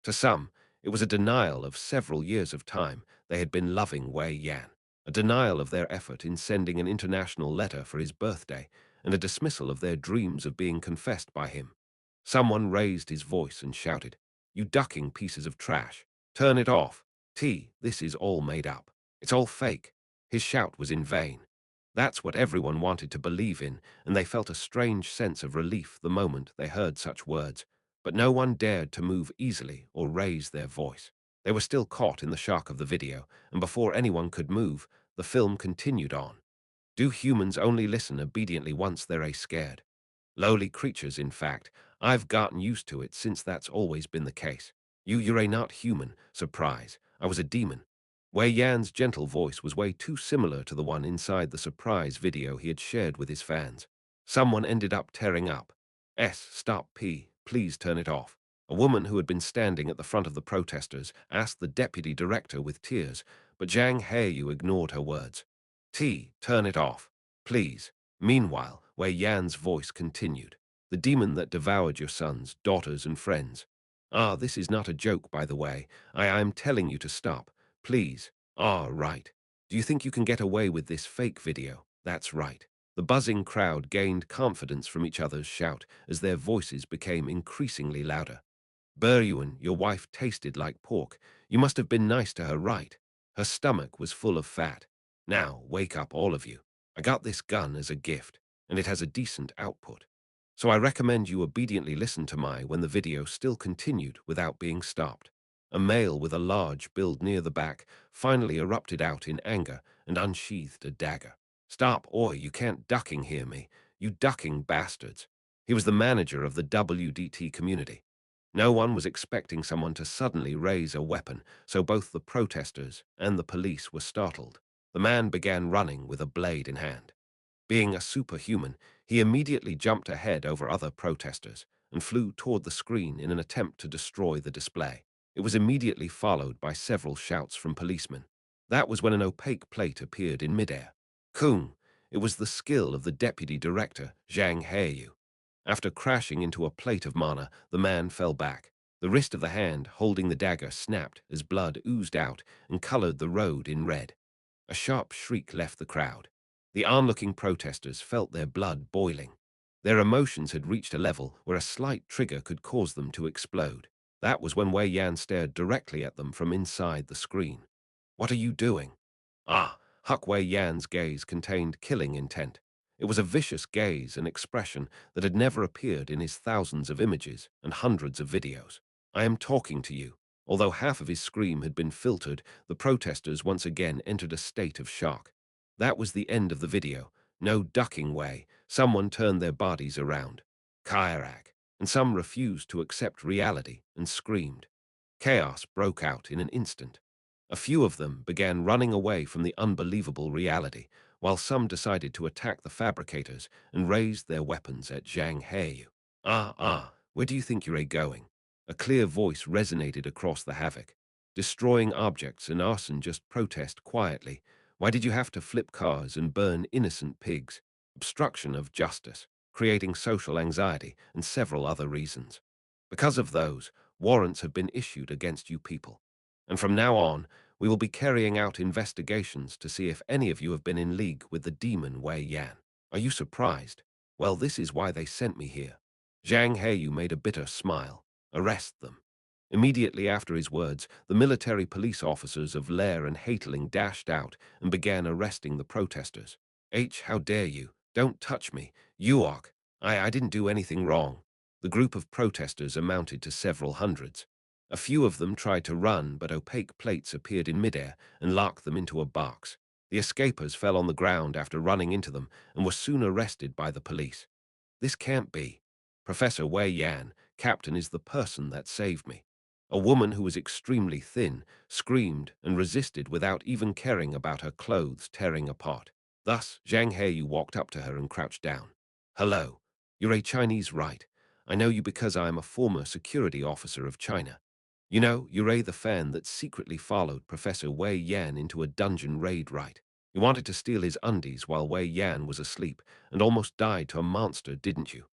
To some, it was a denial of several years of time they had been loving Wei Yan, a denial of their effort in sending an international letter for his birthday, and a dismissal of their dreams of being confessed by him. Someone raised his voice and shouted, "You ducking pieces of trash. Turn it off. This is all made up. It's all fake." His shout was in vain. That's what everyone wanted to believe in, and they felt a strange sense of relief the moment they heard such words. But no one dared to move easily or raise their voice. They were still caught in the shock of the video, and before anyone could move, the film continued on. Do humans only listen obediently once they're scared? Lowly creatures, in fact. I've gotten used to it since that's always been the case. You're not human. Surprise. I was a demon. Wei Yan's gentle voice was way too similar to the one inside the surprise video he had shared with his fans. Someone ended up tearing up. Stop please turn it off." A woman who had been standing at the front of the protesters asked the deputy director with tears, but Zhang Heyu ignored her words. Turn it off, please." Meanwhile, Wei Yan's voice continued. "The demon that devoured your sons, daughters, and friends. This is not a joke, by the way. I'm telling you to stop. Please. Right. Do you think you can get away with this fake video? That's right." The buzzing crowd gained confidence from each other's shout as their voices became increasingly louder. "Beryuan, your wife tasted like pork. You must have been nice to her, right? Her stomach was full of fat. Now, wake up, all of you. I got this gun as a gift, and it has a decent output. So I recommend you obediently listen to my when the video still continued without being stopped." A male with a large build near the back finally erupted out in anger and unsheathed a dagger. "Stop, or you can't ducking hear me, you ducking bastards." He was the manager of the WDT community. No one was expecting someone to suddenly raise a weapon, so both the protesters and the police were startled. The man began running with a blade in hand. Being a superhuman, he immediately jumped ahead over other protesters and flew toward the screen in an attempt to destroy the display. It was immediately followed by several shouts from policemen. That was when an opaque plate appeared in midair. Kung! It was the skill of the deputy director, Zhang Heyu. After crashing into a plate of mana, the man fell back. The wrist of the hand holding the dagger snapped as blood oozed out and colored the road in red. A sharp shriek left the crowd. The onlooking protesters felt their blood boiling. Their emotions had reached a level where a slight trigger could cause them to explode. That was when Wei Yan stared directly at them from inside the screen. "What are you doing?" Ah, Huck Wei Yan's gaze contained killing intent. It was a vicious gaze and expression that had never appeared in his thousands of images and hundreds of videos. "I am talking to you." Although half of his scream had been filtered, the protesters once again entered a state of shock. That was the end of the video. No ducking way. Someone turned their bodies around. Kayak. And some refused to accept reality and screamed. Chaos broke out in an instant. A few of them began running away from the unbelievable reality, while some decided to attack the fabricators and raised their weapons at Zhang He. Where do you think you're going?" A clear voice resonated across the havoc. "Destroying objects and arson, just protest quietly. Why did you have to flip cars and burn innocent pigs? Obstruction of justice, creating social anxiety, and several other reasons. Because of those, warrants have been issued against you people. And from now on, we will be carrying out investigations to see if any of you have been in league with the demon Wei Yan. Are you surprised? Well, this is why they sent me here." Zhang Heyu made a bitter smile. "Arrest them." Immediately after his words, the military police officers of Lair and Hateling dashed out and began arresting the protesters. How dare you? Don't touch me. Yuok. I didn't do anything wrong." The group of protesters amounted to several hundreds. A few of them tried to run, but opaque plates appeared in midair and locked them into a box. The escapers fell on the ground after running into them and were soon arrested by the police. "This can't be. Professor Wei Yan, Captain, is the person that saved me." A woman who was extremely thin screamed and resisted without even caring about her clothes tearing apart. Thus, Zhang Heyu walked up to her and crouched down. "Hello. You're a Chinese, right? I know you because I am a former security officer of China. You know, you're the fan that secretly followed Professor Wei Yan into a dungeon raid, right? You wanted to steal his undies while Wei Yan was asleep and almost died to a monster, didn't you?"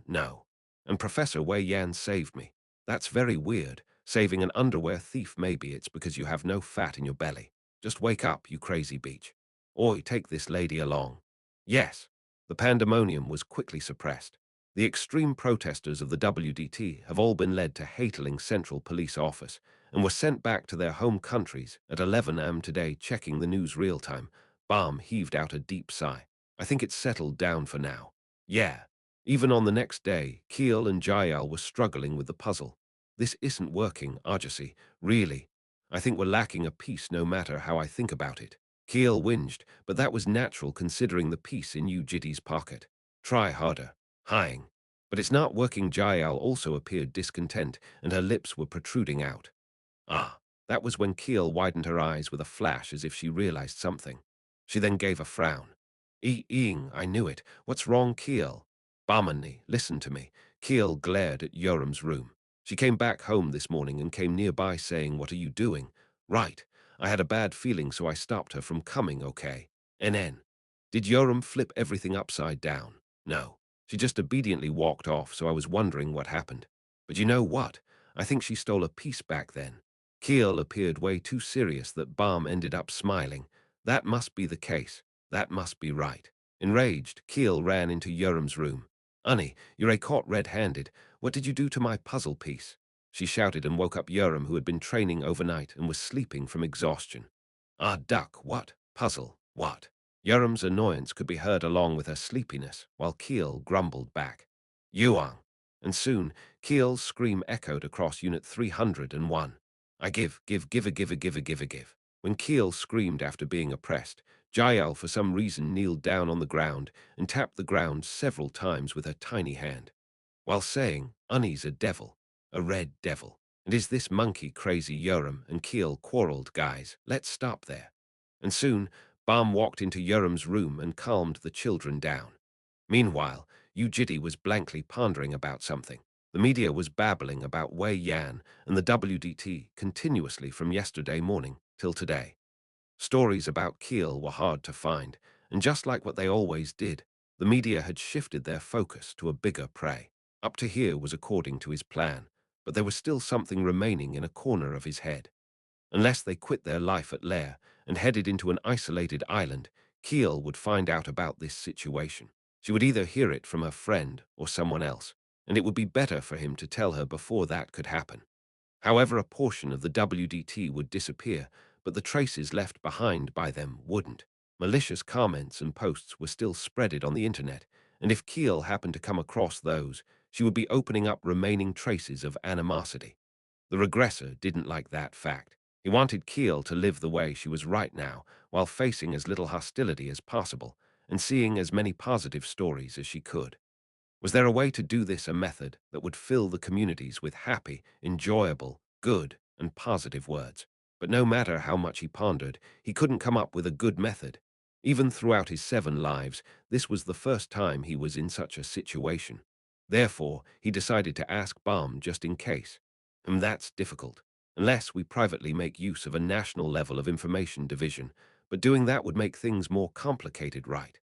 No. And Professor Wei Yan saved me. That's very weird. Saving an underwear thief, maybe it's because you have no fat in your belly. Just wake up, you crazy beach. Oi, take this lady along. Yes. The pandemonium was quickly suppressed. The extreme protesters of the WDT have all been led to Hateling Central Police Office and were sent back to their home countries at 11 am today. Checking the news real-time, Baum heaved out a deep sigh. "I think it's settled down for now." "Yeah." Even on the next day, Keel and Jael were struggling with the puzzle. "This isn't working, Arjasi, really. I think we're lacking a piece no matter how I think about it." Keel whinged, but that was natural considering the piece in Yu Jitae's pocket. "Try harder." Hying. "But it's not working." Jael also appeared discontent, and her lips were protruding out. That was when Keel widened her eyes with a flash as if she realized something. She then gave a frown. I knew it. What's wrong, Keel?" "Barmanni, listen to me." Keel glared at Yoram's room. "She came back home this morning and came nearby saying, 'What are you doing?' Right. I had a bad feeling, so I stopped her from coming, okay? NN. Did Yoram flip everything upside down? No. She just obediently walked off, so I was wondering what happened. But you know what? I think she stole a piece back then." Keel appeared way too serious that Baum ended up smiling. "That must be the case. That must be right." Enraged, Keel ran into Yoram's room. "Unnie, you're caught red-handed. What did you do to my puzzle piece?" She shouted and woke up Yoram, who had been training overnight and was sleeping from exhaustion. Duck, what? Puzzle, what?" Yoram's annoyance could be heard along with her sleepiness, while Keel grumbled back. "Yuang." And soon, Keel's scream echoed across Unit 301. "I give. When Keel screamed after being oppressed, Jael for some reason kneeled down on the ground and tapped the ground several times with her tiny hand, while saying, "Unnie's a devil, a red devil. And is this monkey crazy?" Yoram and Keel quarreled. "Guys, let's stop there." And soon, Baum walked into Yoram's room and calmed the children down. Meanwhile, Yu Jitae was blankly pondering about something. The media was babbling about Wei Yan and the WDT continuously from yesterday morning till today. Stories about Keel were hard to find, and just like what they always did, the media had shifted their focus to a bigger prey. Up to here was according to his plan. but there was still something remaining in a corner of his head. Unless they quit their life at Lair and headed into an isolated island, Keel would find out about this situation. She would either hear it from her friend or someone else, and it would be better for him to tell her before that could happen. However, a portion of the WDT would disappear, but the traces left behind by them wouldn't. Malicious comments and posts were still spreaded on the internet, and if Keel happened to come across those, she would be opening up remaining traces of animosity. The regressor didn't like that fact. He wanted Keel to live the way she was right now, while facing as little hostility as possible, and seeing as many positive stories as she could. Was there a way to do this, a method that would fill the communities with happy, enjoyable, good, and positive words? But no matter how much he pondered, he couldn't come up with a good method. Even throughout his 7 lives, this was the first time he was in such a situation. Therefore, he decided to ask Baum just in case. And that's difficult, unless we privately make use of a national level of information division, but doing that would make things more complicated, right?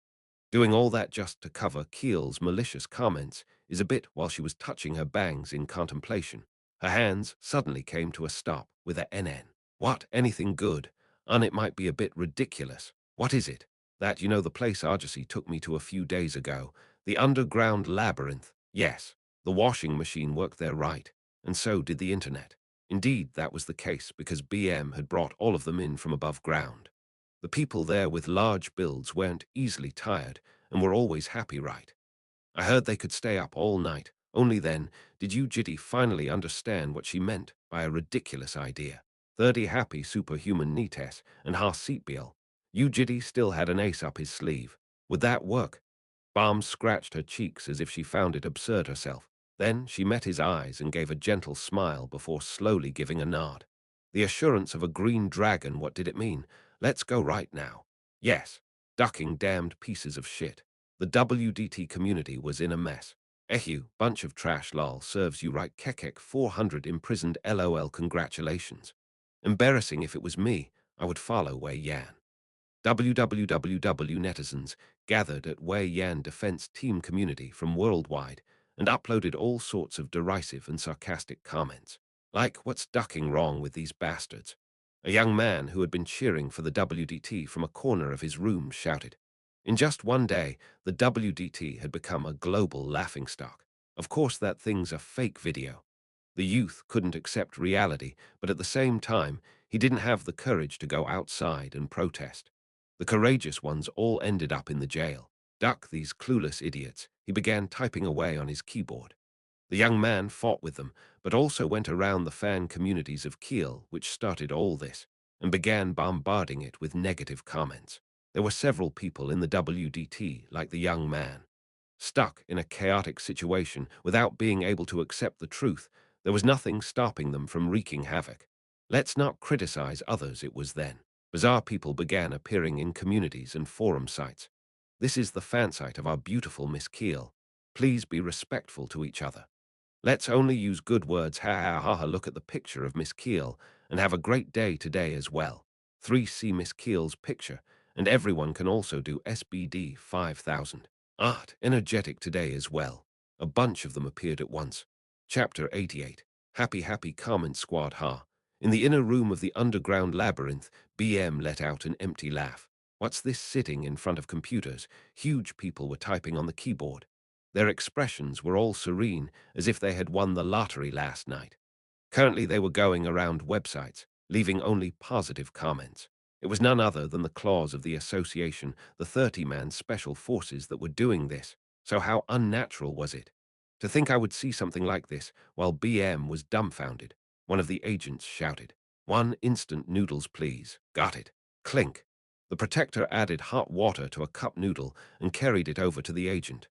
Doing all that just to cover Keel's malicious comments is a bit while she was touching her bangs in contemplation. Her hands suddenly came to a stop with a NN. What? Anything good? And it might be a bit ridiculous. What is it? That, the place Argosy took me to a few days ago. The underground labyrinth. Yes, the washing machine worked there, right. And so did the internet. Indeed, that was the case because BM had brought all of them in from above ground. The people there with large builds weren't easily tired and were always happy, right? I heard they could stay up all night. Only then did Yu Jitae finally understand what she meant by a ridiculous idea. 30 happy superhuman Nites and Ha Seatbiel. Yu Jitae still had an ace up his sleeve. Would that work? Balm scratched her cheeks as if she found it absurd herself. Then she met his eyes and gave a gentle smile before slowly giving a nod. The assurance of a green dragon, what did it mean? Let's go right now. Yes, ducking damned pieces of shit. The WDT community was in a mess. Ehu, bunch of trash lol, serves you right kekek 400 imprisoned lol, congratulations. Embarrassing. If it was me, I would follow Wei Yan. www netizens gathered at Wei Yan Defense Team community from worldwide and uploaded all sorts of derisive and sarcastic comments. Like, what's ducking wrong with these bastards? A young man who had been cheering for the WDT from a corner of his room shouted. In just one day, the WDT had become a global laughingstock. Of course, that thing's a fake video. The youth couldn't accept reality, but at the same time, he didn't have the courage to go outside and protest. The courageous ones all ended up in the jail. Duck these clueless idiots. He began typing away on his keyboard. The young man fought with them, but also went around the fan communities of Kiel, which started all this, and began bombarding it with negative comments. There were several people in the WDT, like the young man. Stuck in a chaotic situation without being able to accept the truth, there was nothing stopping them from wreaking havoc. Let's not criticize others, it was then. Bizarre people began appearing in communities and forum sites. This is the fan site of our beautiful Miss Keel. Please be respectful to each other. Let's only use good words. Ha ha ha ha. Look at the picture of Miss Keel and have a great day today as well. 3. See Miss Keel's picture, and everyone can also do SBD 5000. Art, energetic today as well. A bunch of them appeared at once. Chapter 88. Happy happy comment squad ha. In the inner room of the underground labyrinth, BM let out an empty laugh. What's this? Sitting in front of computers, huge people were typing on the keyboard. Their expressions were all serene, as if they had won the lottery last night. Currently they were going around websites, leaving only positive comments. It was none other than the claws of the association, the 30-man special forces that were doing this. So how unnatural was it? To think I would see something like this while BM was dumbfounded. One of the agents shouted, "1 instant noodles, please." Got it. Clink. The protector added hot water to a cup noodle and carried it over to the agent.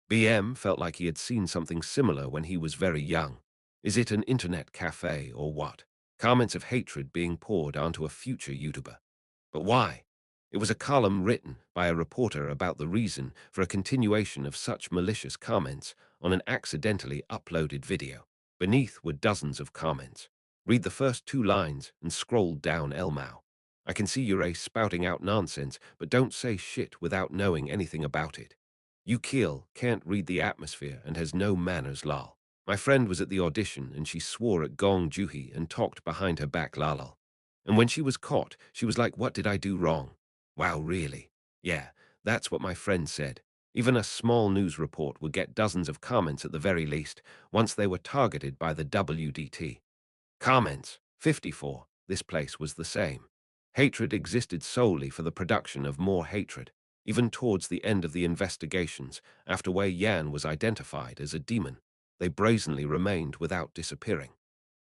BM felt like he had seen something similar when he was very young. Is it an internet cafe or what? Comments of hatred being poured onto a future YouTuber. But why? It was a column written by a reporter about the reason for a continuation of such malicious comments on an accidentally uploaded video. Beneath were dozens of comments. Read the first 2 lines and scroll down Elmao. I can see you're spouting out nonsense, but don't say shit without knowing anything about it. You Keel can't read the atmosphere and has no manners lol. My friend was at the audition and she swore at Gong Juhi and talked behind her back lalal. And when she was caught, she was like, what did I do wrong? Wow, really? Yeah, that's what my friend said. Even a small news report would get dozens of comments at the very least once they were targeted by the WDT. Comments 54. This place was the same. Hatred existed solely for the production of more hatred. Even towards the end of the investigations, after Wei Yan was identified as a demon, they brazenly remained without disappearing.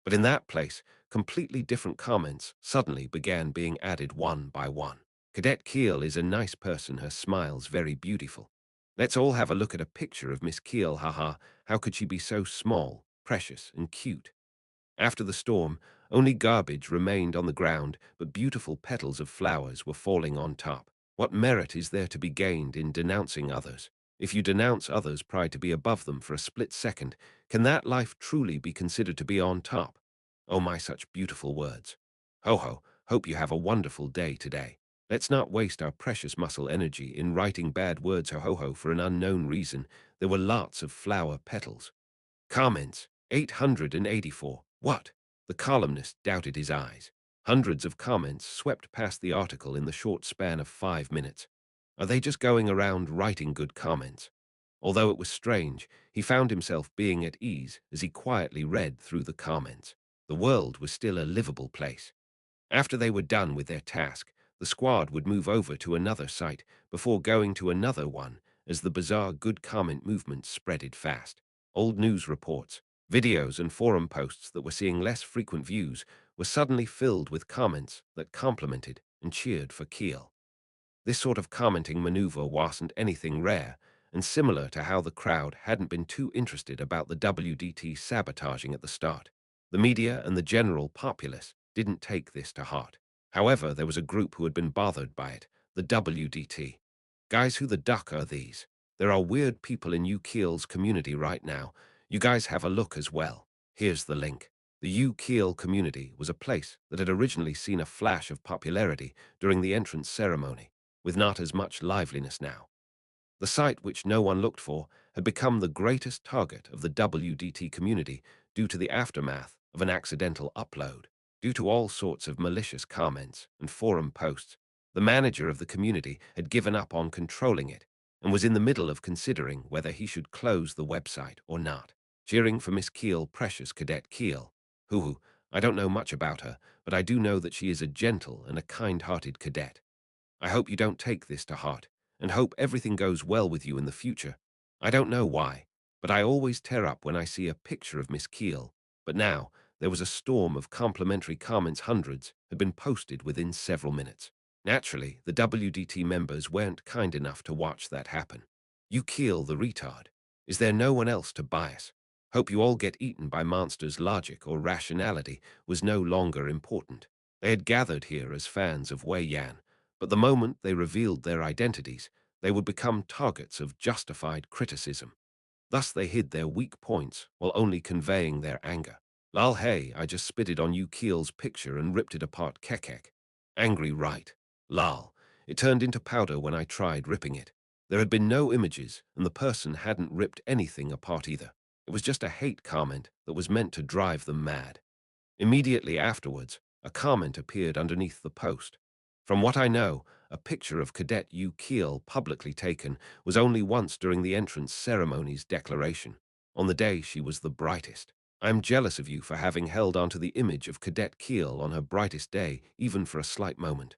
But in that place, completely different comments suddenly began being added one by one. Cadet Keel is a nice person, her smile's very beautiful. Let's all have a look at a picture of Miss Keel, haha, how could she be so small, precious, and cute? After the storm, only garbage remained on the ground, but beautiful petals of flowers were falling on top. What merit is there to be gained in denouncing others? If you denounce others' pride to be above them for a split second, can that life truly be considered to be on top? Oh my, such beautiful words. Ho ho, hope you have a wonderful day today. Let's not waste our precious muscle energy in writing bad words ho ho ho for an unknown reason. There were lots of flower petals. Comments 884. What? The columnist doubted his eyes. Hundreds of comments swept past the article in the short span of 5 minutes. Are they just going around writing good comments? Although it was strange, he found himself being at ease as he quietly read through the comments. The world was still a livable place. After they were done with their task, the squad would move over to another site before going to another one as the bizarre good comment movement spreaded fast. Old news reports, videos and forum posts that were seeing less frequent views were suddenly filled with comments that complimented and cheered for Keel. This sort of commenting maneuver wasn't anything rare, and similar to how the crowd hadn't been too interested about the WDT sabotaging at the start. The media and the general populace didn't take this to heart. However, there was a group who had been bothered by it, the WDT. Guys, who the duck are these? There are weird people in Keel's community right now. You guys have a look as well. Here's the link. The Keel community was a place that had originally seen a flash of popularity during the entrance ceremony, with not as much liveliness now. The site which no one looked for had become the greatest target of the WDT community due to the aftermath of an accidental upload. Due to all sorts of malicious comments and forum posts, the manager of the community had given up on controlling it and was in the middle of considering whether he should close the website or not. Cheering for Miss Keel, precious Cadet Keel, who, I don't know much about her, but I do know that she is a gentle and a kind-hearted cadet. I hope you don't take this to heart, and hope everything goes well with you in the future. I don't know why, but I always tear up when I see a picture of Miss Keel. But now, there was a storm of complimentary comments. Hundreds had been posted within several minutes. Naturally, the WDT members weren't kind enough to watch that happen. You Keel the retard. Is there no one else to bias? Hope you all get eaten by monsters. Logic or rationality was no longer important. They had gathered here as fans of Wei Yan, but the moment they revealed their identities, they would become targets of justified criticism. Thus they hid their weak points while only conveying their anger. Lal, hey, I just spitted on you Keel's picture and ripped it apart, kekek. Angry, right? Lal, it turned into powder when I tried ripping it. There had been no images, and the person hadn't ripped anything apart either. It was just a hate comment that was meant to drive them mad. Immediately afterwards, a comment appeared underneath the post. From what I know, a picture of Cadet Yu Keel publicly taken was only once during the entrance ceremony's declaration, on the day she was the brightest. I am jealous of you for having held onto the image of Cadet Keel on her brightest day, even for a slight moment.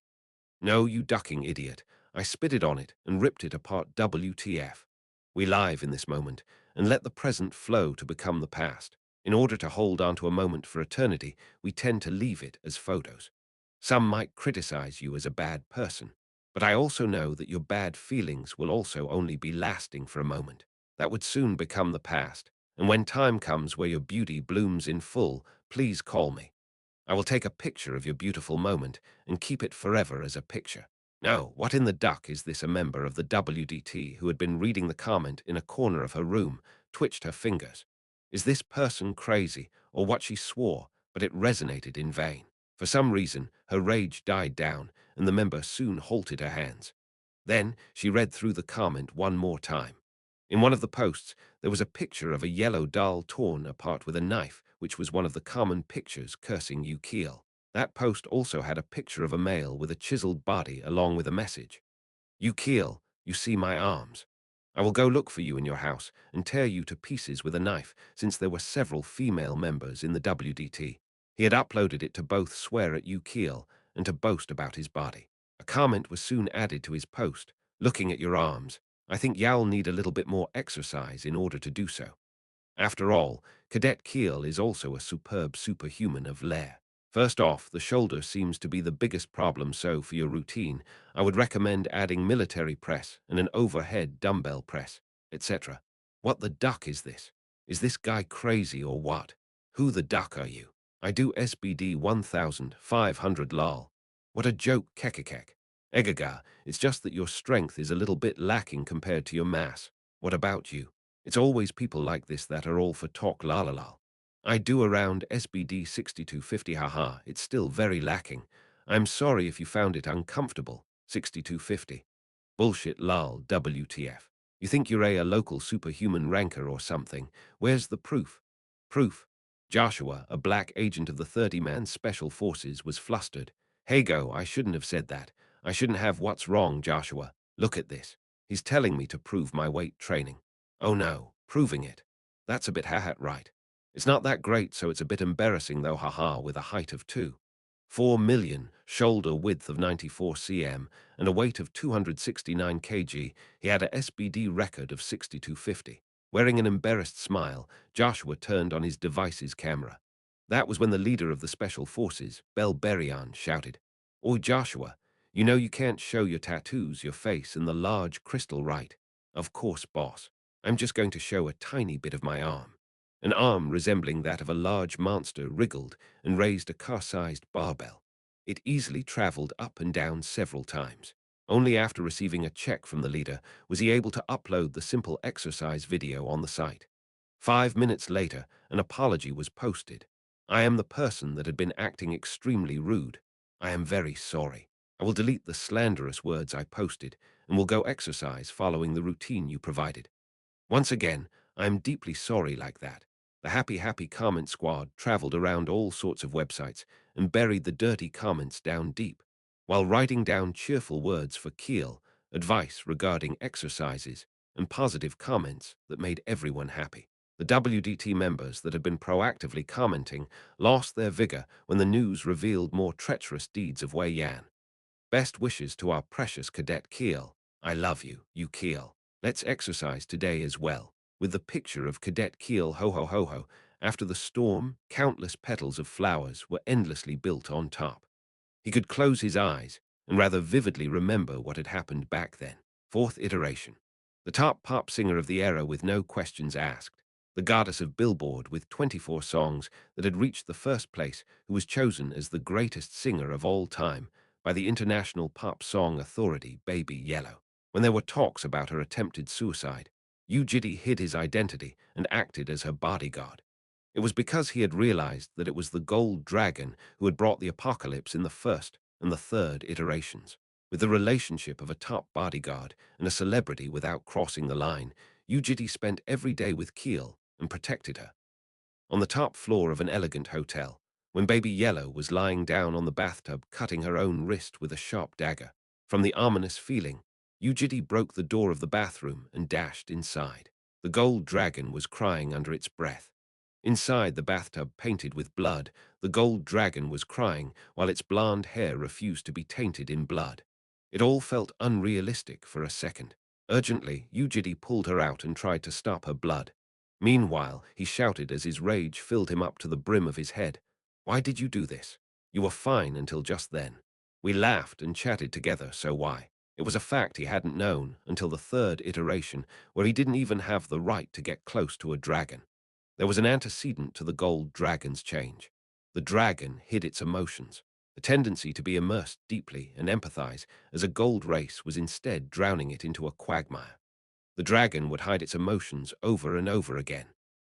No, you ducking idiot. I spitted on it and ripped it apart. WTF. We live in this moment and let the present flow to become the past. In order to hold on to a moment for eternity, we tend to leave it as photos. Some might criticize you as a bad person, but I also know that your bad feelings will also only be lasting for a moment. That would soon become the past, and when time comes where your beauty blooms in full, please call me. I will take a picture of your beautiful moment and keep it forever as a picture. No, what in the duck is this? A member of the WDT who had been reading the comment in a corner of her room twitched her fingers. Is this person crazy, or what? She swore, but it resonated in vain. For some reason, her rage died down, and the member soon halted her hands. Then she read through the comment one more time. In one of the posts, there was a picture of a yellow doll torn apart with a knife, which was one of the common pictures cursing Yu Keel. That post also had a picture of a male with a chiseled body along with a message. You Keel, you see my arms. I will go look for you in your house and tear you to pieces with a knife, since there were several female members in the WDT. He had uploaded it to both swear at you Keel and to boast about his body. A comment was soon added to his post. Looking at your arms, I think you'll need a little bit more exercise in order to do so. After all, Cadet Keel is also a superb superhuman of lair. First off, the shoulder seems to be the biggest problem, so for your routine, I would recommend adding military press and an overhead dumbbell press, etc. What the duck is this? Is this guy crazy or what? Who the duck are you? I do SBD 1500 lol. What a joke, kekekek. Egaga, it's just that your strength is a little bit lacking compared to your mass. What about you? It's always people like this that are all for talk la la la. I do around SBD 6250 haha, it's still very lacking. I'm sorry if you found it uncomfortable, 6250. Bullshit lol, WTF. You think you're a local superhuman ranker or something? Where's the proof? Proof. Joshua, a black agent of the 30-man Special Forces, was flustered. Hey go, I shouldn't have said that. I shouldn't have. What's wrong, Joshua? Look at this. He's telling me to prove my weight training. Oh no, proving it. That's a bit ha-hat right. It's not that great, so it's a bit embarrassing though, haha, with a height of 2.4 million, shoulder width of 94 cm, and a weight of 269 kg, he had a SBD record of 6250. Wearing an embarrassed smile, Joshua turned on his device's camera. That was when the leader of the Special Forces, Bel Berian, shouted, Oi Joshua, you know you can't show your tattoos, your face, and the large crystal, right? Of course, boss. I'm just going to show a tiny bit of my arm. An arm resembling that of a large monster wriggled and raised a car-sized barbell. It easily traveled up and down several times. Only after receiving a check from the leader was he able to upload the simple exercise video on the site. 5 minutes later, an apology was posted. I am the person that had been acting extremely rude. I am very sorry. I will delete the slanderous words I posted and will go exercise following the routine you provided. Once again, I am deeply sorry like that. The happy comment squad traveled around all sorts of websites and buried the dirty comments down deep, while writing down cheerful words for Keel, advice regarding exercises, and positive comments that made everyone happy. The WDT members that had been proactively commenting lost their vigor when the news revealed more treacherous deeds of Wei Yan. Best wishes to our precious Cadet Keel. I love you, you Keel. Let's exercise today as well. With the picture of Cadet Keel ho ho ho ho. After the storm, countless petals of flowers were endlessly built on top. He could close his eyes and rather vividly remember what had happened back then. Fourth iteration. The top pop singer of the era with no questions asked. The goddess of Billboard with 24 songs that had reached the first place, who was chosen as the greatest singer of all time by the International Pop Song Authority, Baby Yellow. When there were talks about her attempted suicide, Yu Jitae hid his identity and acted as her bodyguard. It was because he had realized that it was the gold dragon who had brought the apocalypse in the first and the third iterations. With the relationship of a top bodyguard and a celebrity without crossing the line, Yu Jitae spent every day with Keel and protected her. On the top floor of an elegant hotel, when Baby Yellow was lying down on the bathtub cutting her own wrist with a sharp dagger, from the ominous feeling, Yu Jitae broke the door of the bathroom and dashed inside. The gold dragon was crying under its breath. Inside the bathtub painted with blood, the gold dragon was crying while its blonde hair refused to be tainted in blood. It all felt unrealistic for a second. Urgently, Yu Jitae pulled her out and tried to stop her blood. Meanwhile, he shouted as his rage filled him up to the brim of his head. Why did you do this? You were fine until just then. We laughed and chatted together, so why? It was a fact he hadn't known until the third iteration, where he didn't even have the right to get close to a dragon. There was an antecedent to the gold dragon's change. The dragon hid its emotions. The tendency to be immersed deeply and empathize as a gold race was instead drowning it into a quagmire. The dragon would hide its emotions over and over again.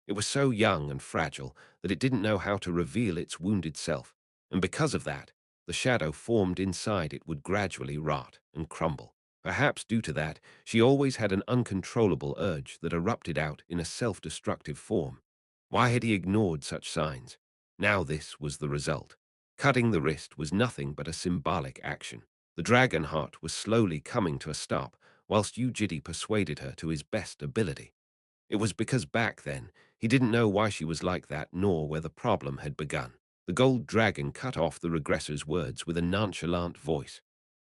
It was so young and fragile that it didn't know how to reveal its wounded self, and because of that, the shadow formed inside it would gradually rot and crumble. Perhaps due to that, she always had an uncontrollable urge that erupted out in a self-destructive form. Why had he ignored such signs? Now this was the result. Cutting the wrist was nothing but a symbolic action. The dragon heart was slowly coming to a stop, whilst Yu Jitae persuaded her to his best ability. It was because back then, he didn't know why she was like that nor where the problem had begun. The gold dragon cut off the regressor's words with a nonchalant voice.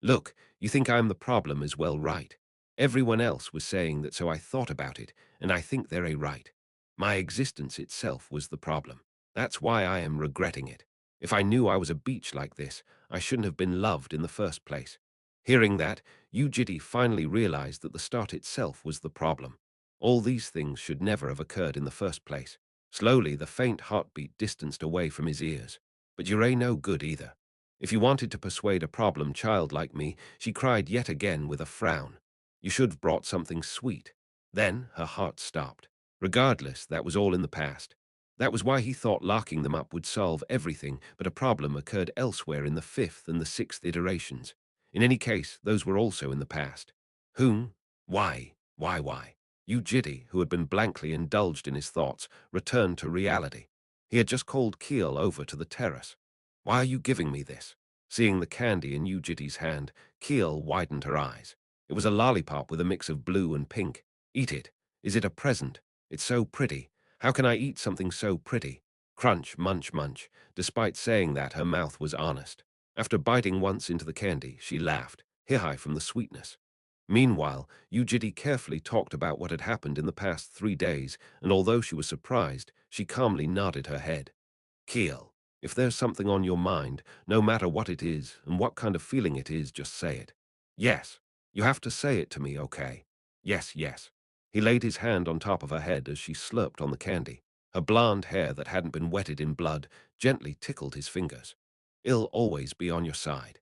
Look, you think I'm the problem as well, right? Everyone else was saying that, so I thought about it, and I think they're a right. My existence itself was the problem. That's why I am regretting it. If I knew I was a beach like this, I shouldn't have been loved in the first place. Hearing that, Yu Jitae finally realized that the start itself was the problem. All these things should never have occurred in the first place. Slowly, the faint heartbeat distanced away from his ears. But you're no good either. If you wanted to persuade a problem child like me, she cried yet again with a frown. You should have brought something sweet. Then her heart stopped. Regardless, that was all in the past. That was why he thought locking them up would solve everything, but a problem occurred elsewhere in the fifth and the sixth iterations. In any case, those were also in the past. Whom? Why? Why? Yu Jitae, who had been blankly indulged in his thoughts, returned to reality. He had just called Keel over to the terrace. Why are you giving me this? Seeing the candy in Yu Jitae's hand, Keel widened her eyes. It was a lollipop with a mix of blue and pink. Eat it. Is it a present? It's so pretty. How can I eat something so pretty? Crunch, munch, munch. Despite saying that, her mouth was honest. After biting once into the candy, she laughed, high from the sweetness. Meanwhile, Yu Jitae carefully talked about what had happened in the past 3 days, and although she was surprised, she calmly nodded her head. Keel, if there's something on your mind, no matter what it is and what kind of feeling it is, just say it. Yes, you have to say it to me, okay? Yes, yes. He laid his hand on top of her head as she slurped on the candy. Her blonde hair that hadn't been wetted in blood gently tickled his fingers. I'll always be on your side.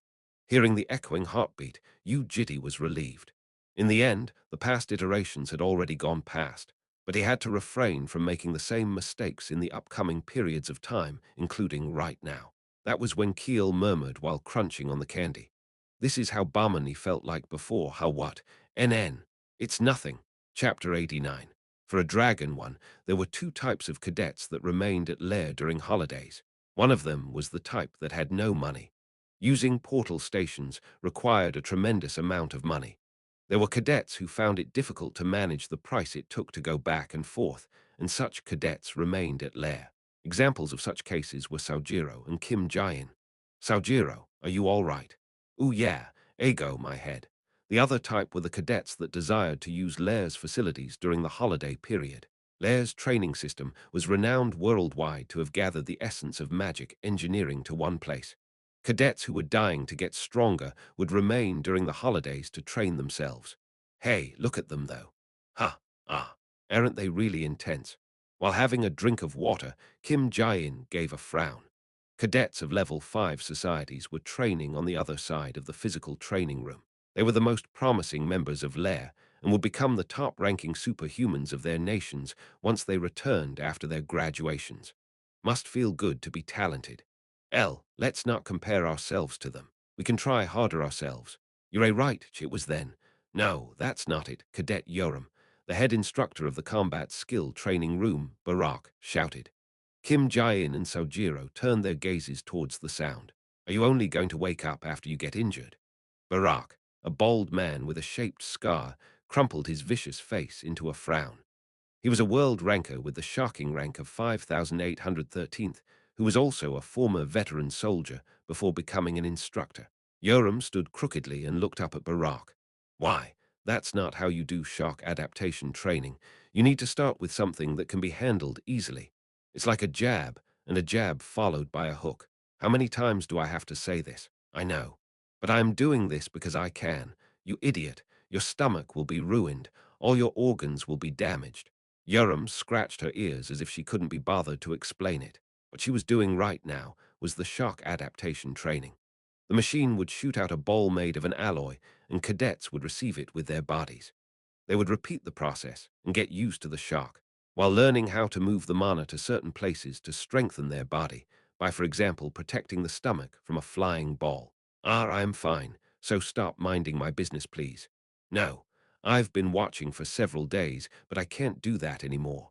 Hearing the echoing heartbeat, Yu Jitae was relieved. In the end, the past iterations had already gone past, but he had to refrain from making the same mistakes in the upcoming periods of time, including right now. That was when Keel murmured while crunching on the candy. This is how Bamani felt like before. How what? NN. It's nothing. Chapter 89. For a dragon one, there were two types of cadets that remained at Lair during holidays. One of them was the type that had no money. Using portal stations required a tremendous amount of money. There were cadets who found it difficult to manage the price it took to go back and forth, and such cadets remained at Lair. Examples of such cases were Saojiro and Kim Jae-in. Saojiro, are you all right? Ooh yeah, ego my head. The other type were the cadets that desired to use Lair's facilities during the holiday period. Lair's training system was renowned worldwide to have gathered the essence of magic engineering to one place. Cadets who were dying to get stronger would remain during the holidays to train themselves. Hey, look at them though. Ha, aren't they really intense? While having a drink of water, Kim Jae-in gave a frown. Cadets of level 5 societies were training on the other side of the physical training room. They were the most promising members of Lair and would become the top-ranking superhumans of their nations once they returned after their graduations. Must feel good to be talented. Let's not compare ourselves to them. We can try harder ourselves. You're right, it was then. No, that's not it, Cadet Yoram, the head instructor of the combat skill training room, Barak, shouted. Kim Jae-in and Sojiro turned their gazes towards the sound. Are you only going to wake up after you get injured? Barak, a bald man with a shaped scar, crumpled his vicious face into a frown. He was a world ranker with the shocking rank of 5,813th, who was also a former veteran soldier before becoming an instructor. Yoram stood crookedly and looked up at Barak. Why? That's not how you do shock adaptation training. You need to start with something that can be handled easily. It's like a jab, and a jab followed by a hook. How many times do I have to say this? I know. But I'm doing this because I can. You idiot. Your stomach will be ruined. All your organs will be damaged. Yoram scratched her ears as if she couldn't be bothered to explain it. What she was doing right now was the shock adaptation training. The machine would shoot out a ball made of an alloy, and cadets would receive it with their bodies. They would repeat the process and get used to the shock, while learning how to move the mana to certain places to strengthen their body, by, for example, protecting the stomach from a flying ball. I am fine, so stop minding my business, please. No, I've been watching for several days, but I can't do that anymore.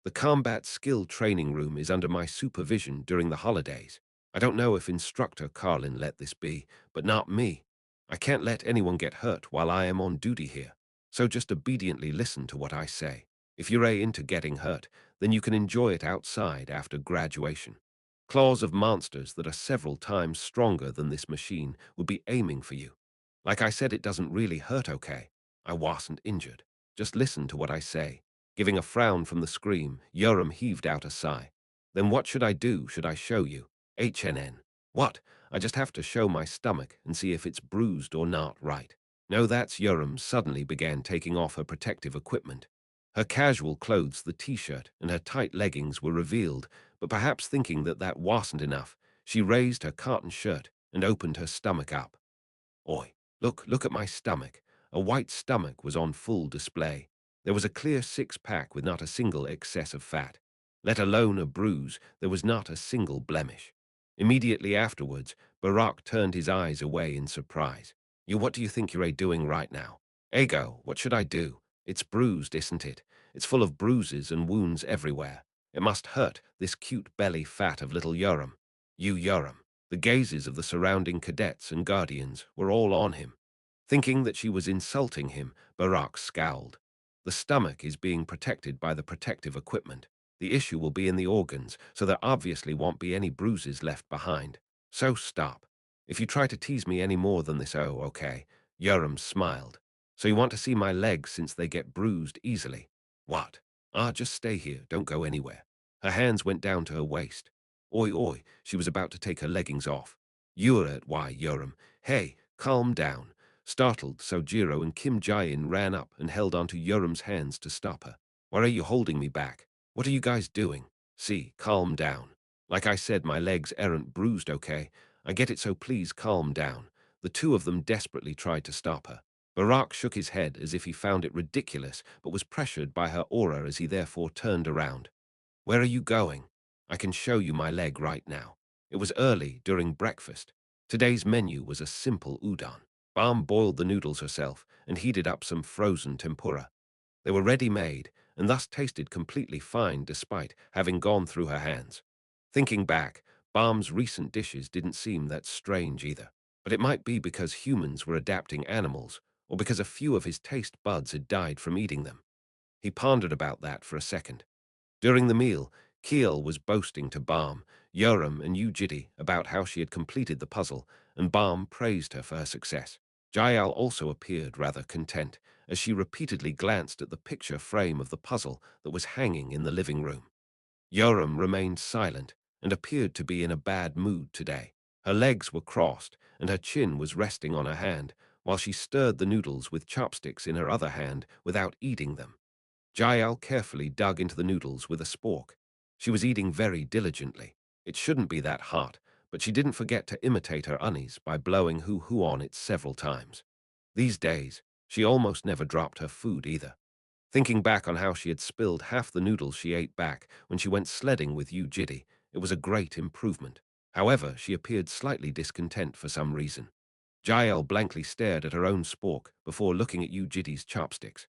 The combat skill training room is under my supervision during the holidays. I don't know if Instructor Carlin let this be, but not me. I can't let anyone get hurt while I am on duty here. So just obediently listen to what I say. If you're into getting hurt, then you can enjoy it outside after graduation. Claws of monsters that are several times stronger than this machine would be aiming for you. Like I said, it doesn't really hurt, okay? I wasn't injured. Just listen to what I say. Giving a frown from the scream, Yoram heaved out a sigh. Then what should I do? Should I show you? HNN. What? I just have to show my stomach and see if it's bruised or not, right? No, that's Yoram suddenly began taking off her protective equipment. Her casual clothes, the t-shirt, and her tight leggings were revealed, but perhaps thinking that that wasn't enough, she raised her cotton shirt and opened her stomach up. Oi, look at my stomach. A white stomach was on full display. There was a clear six-pack with not a single excess of fat. Let alone a bruise, there was not a single blemish. Immediately afterwards, Barack turned his eyes away in surprise. What do you think you're doing right now? Ego, what should I do? It's bruised, isn't it? It's full of bruises and wounds everywhere. It must hurt, this cute belly fat of little Yoram. You Yoram. The gazes of the surrounding cadets and guardians were all on him. Thinking that she was insulting him, Barack scowled. The stomach is being protected by the protective equipment. The issue will be in the organs, so there obviously won't be any bruises left behind. So stop. If you try to tease me any more than this, oh, okay. Yoram smiled. So you want to see my legs since they get bruised easily? What? Ah, just stay here, don't go anywhere. Her hands went down to her waist. Oi, oi, she was about to take her leggings off. You're at why, Yoram. Hey, calm down. Startled, Sojiro and Kim Jae-in ran up and held onto Yoram's hands to stop her. Why are you holding me back? What are you guys doing? See, calm down. Like I said, my legs aren't bruised, okay? I get it, so please calm down. The two of them desperately tried to stop her. Barack shook his head as if he found it ridiculous, but was pressured by her aura as he therefore turned around. Where are you going? I can show you my leg right now. It was early, during breakfast. Today's menu was a simple udon. Balm boiled the noodles herself and heated up some frozen tempura. They were ready-made and thus tasted completely fine despite having gone through her hands. Thinking back, Balm's recent dishes didn't seem that strange either. But it might be because humans were adapting animals, or because a few of his taste buds had died from eating them. He pondered about that for a second. During the meal, Keel was boasting to Balm, Yoram, and Yu Jitae about how she had completed the puzzle, and Balm praised her for her success. Jael also appeared rather content, as she repeatedly glanced at the picture frame of the puzzle that was hanging in the living room. Yoram remained silent and appeared to be in a bad mood today. Her legs were crossed, and her chin was resting on her hand, while she stirred the noodles with chopsticks in her other hand without eating them. Jael carefully dug into the noodles with a spork. She was eating very diligently. It shouldn't be that hot, but she didn't forget to imitate her unis by blowing hoo-hoo on it several times. These days, she almost never dropped her food either. Thinking back on how she had spilled half the noodles she ate back when she went sledding with Yu Jitae, it was a great improvement. However, she appeared slightly discontent for some reason. Jael blankly stared at her own spork before looking at Yu Jitae's chopsticks.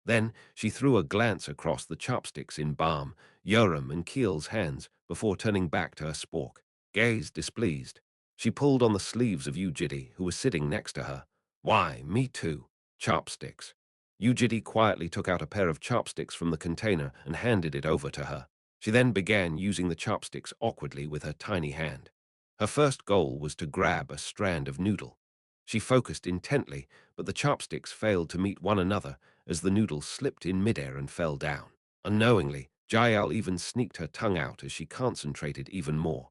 Then she threw a glance across the chopsticks in Balm, Yoram, and Keel's hands before turning back to her spork. Gaze displeased. She pulled on the sleeves of Yu Jitae, who was sitting next to her. Why, me too. Chopsticks. Yu Jitae quietly took out a pair of chopsticks from the container and handed it over to her. She then began using the chopsticks awkwardly with her tiny hand. Her first goal was to grab a strand of noodle. She focused intently, but the chopsticks failed to meet one another as the noodle slipped in midair and fell down. Unknowingly, Jael even sneaked her tongue out as she concentrated even more.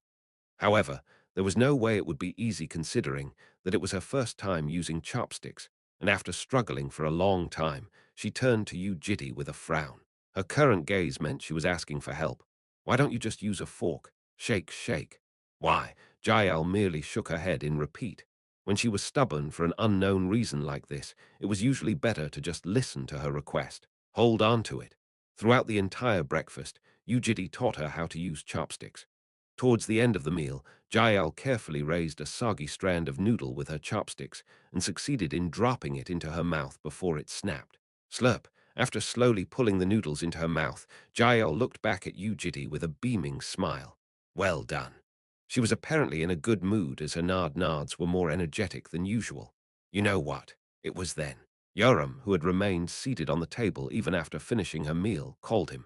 However, there was no way it would be easy considering that it was her first time using chopsticks, and after struggling for a long time, she turned to Yu Jitae with a frown. Her current gaze meant she was asking for help. Why don't you just use a fork? Shake, shake. Why? Jael merely shook her head in repeat. When she was stubborn for an unknown reason like this, it was usually better to just listen to her request. Hold on to it. Throughout the entire breakfast, Yu Jitae taught her how to use chopsticks. Towards the end of the meal, Jael carefully raised a soggy strand of noodle with her chopsticks and succeeded in dropping it into her mouth before it snapped. Slurp. After slowly pulling the noodles into her mouth, Jael looked back at Yu Jitae with a beaming smile. Well done. She was apparently in a good mood as her nods were more energetic than usual. You know what? It was then. Yoram, who had remained seated on the table even after finishing her meal, called him.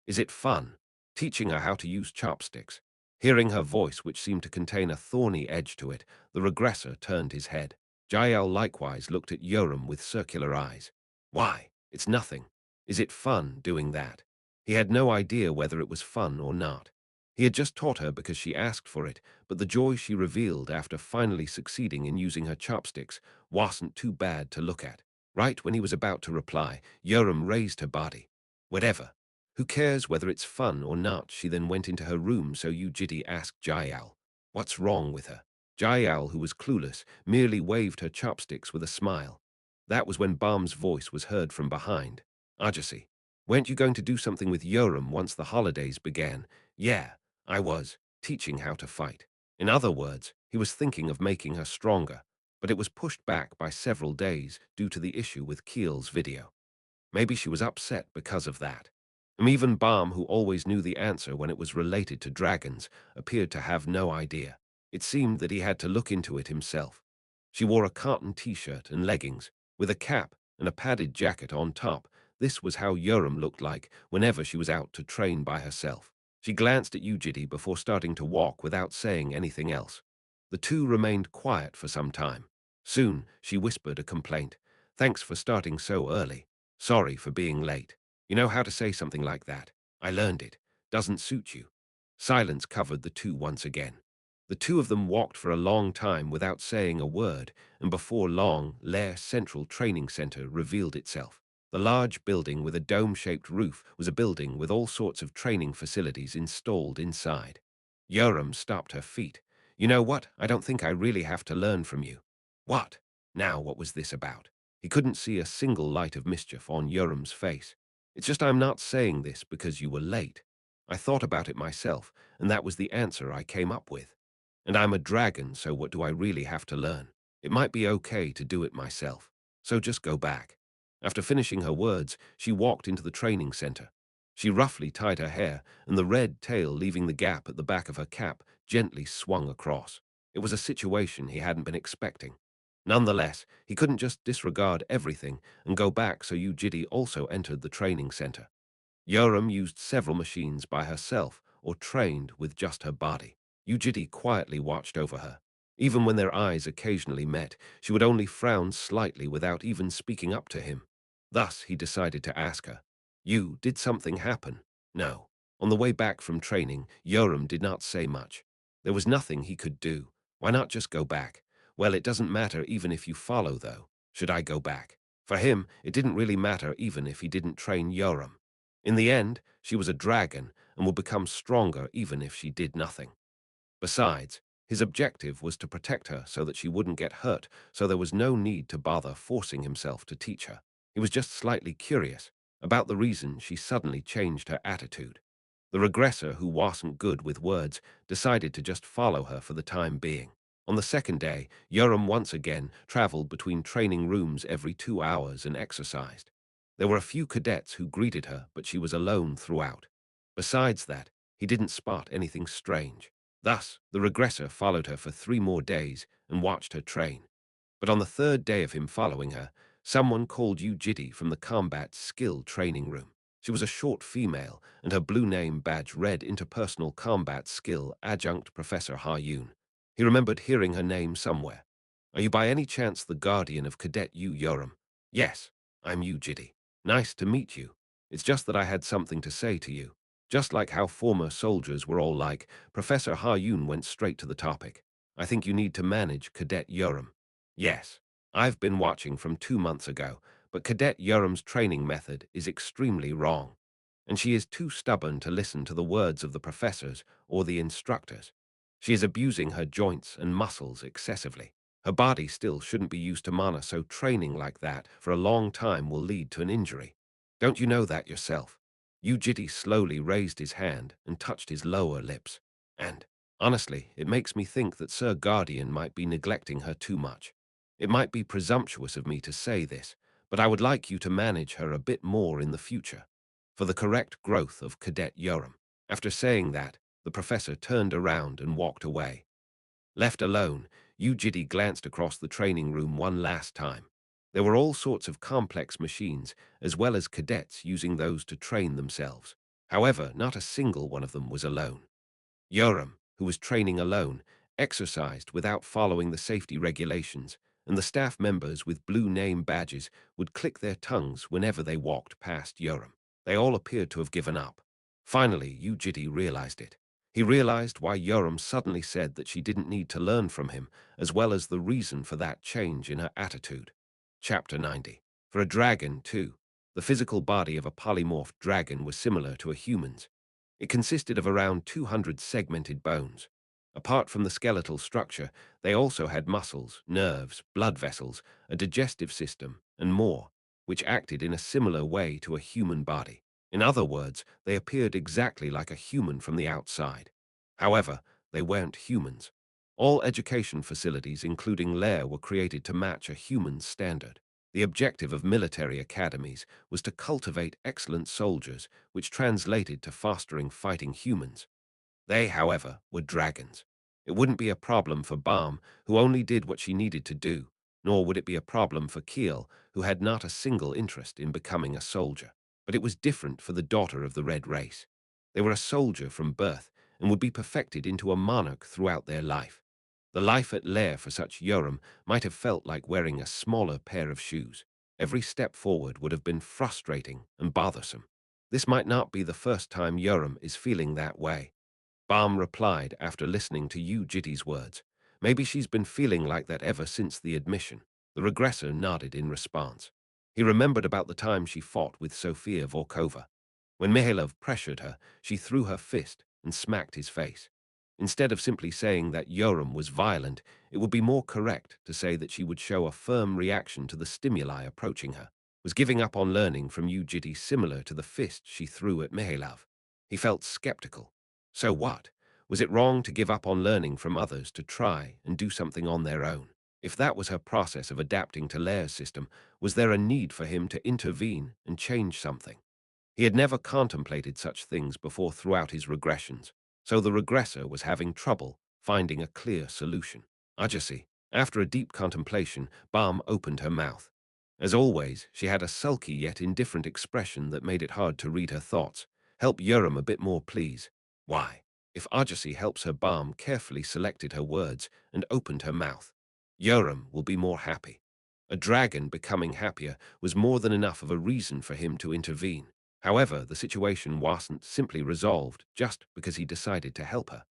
Is it fun? Teaching her how to use chopsticks. Hearing her voice, which seemed to contain a thorny edge to it, the regressor turned his head. Jael likewise looked at Yoram with circular eyes. Why? It's nothing. Is it fun doing that? He had no idea whether it was fun or not. He had just taught her because she asked for it, but the joy she revealed after finally succeeding in using her chopsticks wasn't too bad to look at. Right when he was about to reply, Yoram raised her body. Whatever. Who cares whether it's fun or not? She then went into her room, so Yu Jitae asked Jael, what's wrong with her? Jael, who was clueless, merely waved her chopsticks with a smile. That was when Balm's voice was heard from behind. Ajasi, weren't you going to do something with Yoram once the holidays began? Yeah, I was, teaching how to fight. In other words, he was thinking of making her stronger, but it was pushed back by several days due to the issue with Keel's video. Maybe she was upset because of that. And even Balm, who always knew the answer when it was related to dragons, appeared to have no idea. It seemed that he had to look into it himself. She wore a cotton t-shirt and leggings, with a cap and a padded jacket on top. This was how Yoram looked like whenever she was out to train by herself. She glanced at Yu Jitae before starting to walk without saying anything else. The two remained quiet for some time. Soon, she whispered a complaint. Thanks for starting so early. Sorry for being late. You know how to say something like that. I learned it. Doesn't suit you. Silence covered the two once again. The two of them walked for a long time without saying a word, and before long, Lair Central Training Center revealed itself. The large building with a dome-shaped roof was a building with all sorts of training facilities installed inside. Yoram stopped her feet. You know what? I don't think I really have to learn from you. What? Now what was this about? He couldn't see a single light of mischief on Yoram's face. It's just I'm not saying this because you were late. I thought about it myself, and that was the answer I came up with. And I'm a dragon, so what do I really have to learn? It might be okay to do it myself. So just go back. After finishing her words, she walked into the training center. She roughly tied her hair, and the red tail leaving the gap at the back of her cap gently swung across. It was a situation he hadn't been expecting. Nonetheless, he couldn't just disregard everything and go back, so Yu Jitae also entered the training center. Yoram used several machines by herself or trained with just her body. Yu Jitae quietly watched over her. Even when their eyes occasionally met, she would only frown slightly without even speaking up to him. Thus, he decided to ask her, did something happen? No. On the way back from training, Yoram did not say much. There was nothing he could do. Why not just go back? Well, it doesn't matter even if you follow, though. Should I go back? For him, it didn't really matter even if he didn't train Yoram. In the end, she was a dragon and would become stronger even if she did nothing. Besides, his objective was to protect her so that she wouldn't get hurt, so there was no need to bother forcing himself to teach her. He was just slightly curious about the reason she suddenly changed her attitude. The regressor, who wasn't good with words, decided to just follow her for the time being. On the second day, Yoram once again traveled between training rooms every 2 hours and exercised. There were a few cadets who greeted her, but she was alone throughout. Besides that, he didn't spot anything strange. Thus, the regressor followed her for 3 more days and watched her train. But on the third day of him following her, someone called Yu Jitae from the combat skill training room. She was a short female, and her blue name badge read Interpersonal Combat Skill Adjunct Professor Ha-Yoon. He remembered hearing her name somewhere. Are you by any chance the guardian of Cadet Yu Yoram? Yes, I'm Yu Jitae. Nice to meet you. It's just that I had something to say to you. Just like how former soldiers were all like, Professor Ha-Yoon went straight to the topic. I think you need to manage Cadet Yoram. Yes, I've been watching from 2 months ago, but Cadet Yoram's training method is extremely wrong, and she is too stubborn to listen to the words of the professors or the instructors. She is abusing her joints and muscles excessively. Her body still shouldn't be used to mana, so training like that for a long time will lead to an injury. Don't you know that yourself? Yu Jitae slowly raised his hand and touched his lower lips. And Honestly, it makes me think that Sir Guardian might be neglecting her too much. It might be presumptuous of me to say this, but I would like you to manage her a bit more in the future, for the correct growth of Cadet Yoram. After saying that, the professor turned around and walked away. Left alone, Yu Jitae glanced across the training room one last time. There were all sorts of complex machines, as well as cadets using those to train themselves. However, not a single one of them was alone. Yoram, who was training alone, exercised without following the safety regulations, and the staff members with blue name badges would click their tongues whenever they walked past Yoram. They all appeared to have given up. Finally, Yu Jitae realized it. He realized why Yoram suddenly said that she didn't need to learn from him, as well as the reason for that change in her attitude. Chapter 90. For a dragon, too, the physical body of a polymorphed dragon was similar to a human's. It consisted of around 200 segmented bones. Apart from the skeletal structure, they also had muscles, nerves, blood vessels, a digestive system, and more, which acted in a similar way to a human body. In other words, they appeared exactly like a human from the outside. However, they weren't humans. All education facilities, including Lair, were created to match a human standard. The objective of military academies was to cultivate excellent soldiers, which translated to fostering fighting humans. They, however, were dragons. It wouldn't be a problem for Balm, who only did what she needed to do, nor would it be a problem for Kiel, who had not a single interest in becoming a soldier. But it was different for the daughter of the Red Race. They were a soldier from birth and would be perfected into a monarch throughout their life. The life at Lair for such Yoram might have felt like wearing a smaller pair of shoes. Every step forward would have been frustrating and bothersome. This might not be the first time Yoram is feeling that way. Balm replied after listening to Yu Jitae's words. Maybe she's been feeling like that ever since the admission. The regressor nodded in response. He remembered about the time she fought with Sofia Volkova. When Mihailov pressured her, she threw her fist and smacked his face. Instead of simply saying that Yoram was violent, it would be more correct to say that she would show a firm reaction to the stimuli approaching her. Was giving up on learning from Yu Jitae similar to the fist she threw at Mihailov? He felt skeptical. So what? Was it wrong to give up on learning from others to try and do something on their own? If that was her process of adapting to Lair's system, was there a need for him to intervene and change something? He had never contemplated such things before throughout his regressions, so the regressor was having trouble finding a clear solution. Ajasi, after a deep contemplation, Balm opened her mouth. As always, she had a sulky yet indifferent expression that made it hard to read her thoughts. Help Yoram a bit more, please. Why? If Ajasi helps her, Balm carefully selected her words and opened her mouth. Yoram will be more happy. A dragon becoming happier was more than enough of a reason for him to intervene. However, the situation wasn't simply resolved just because he decided to help her.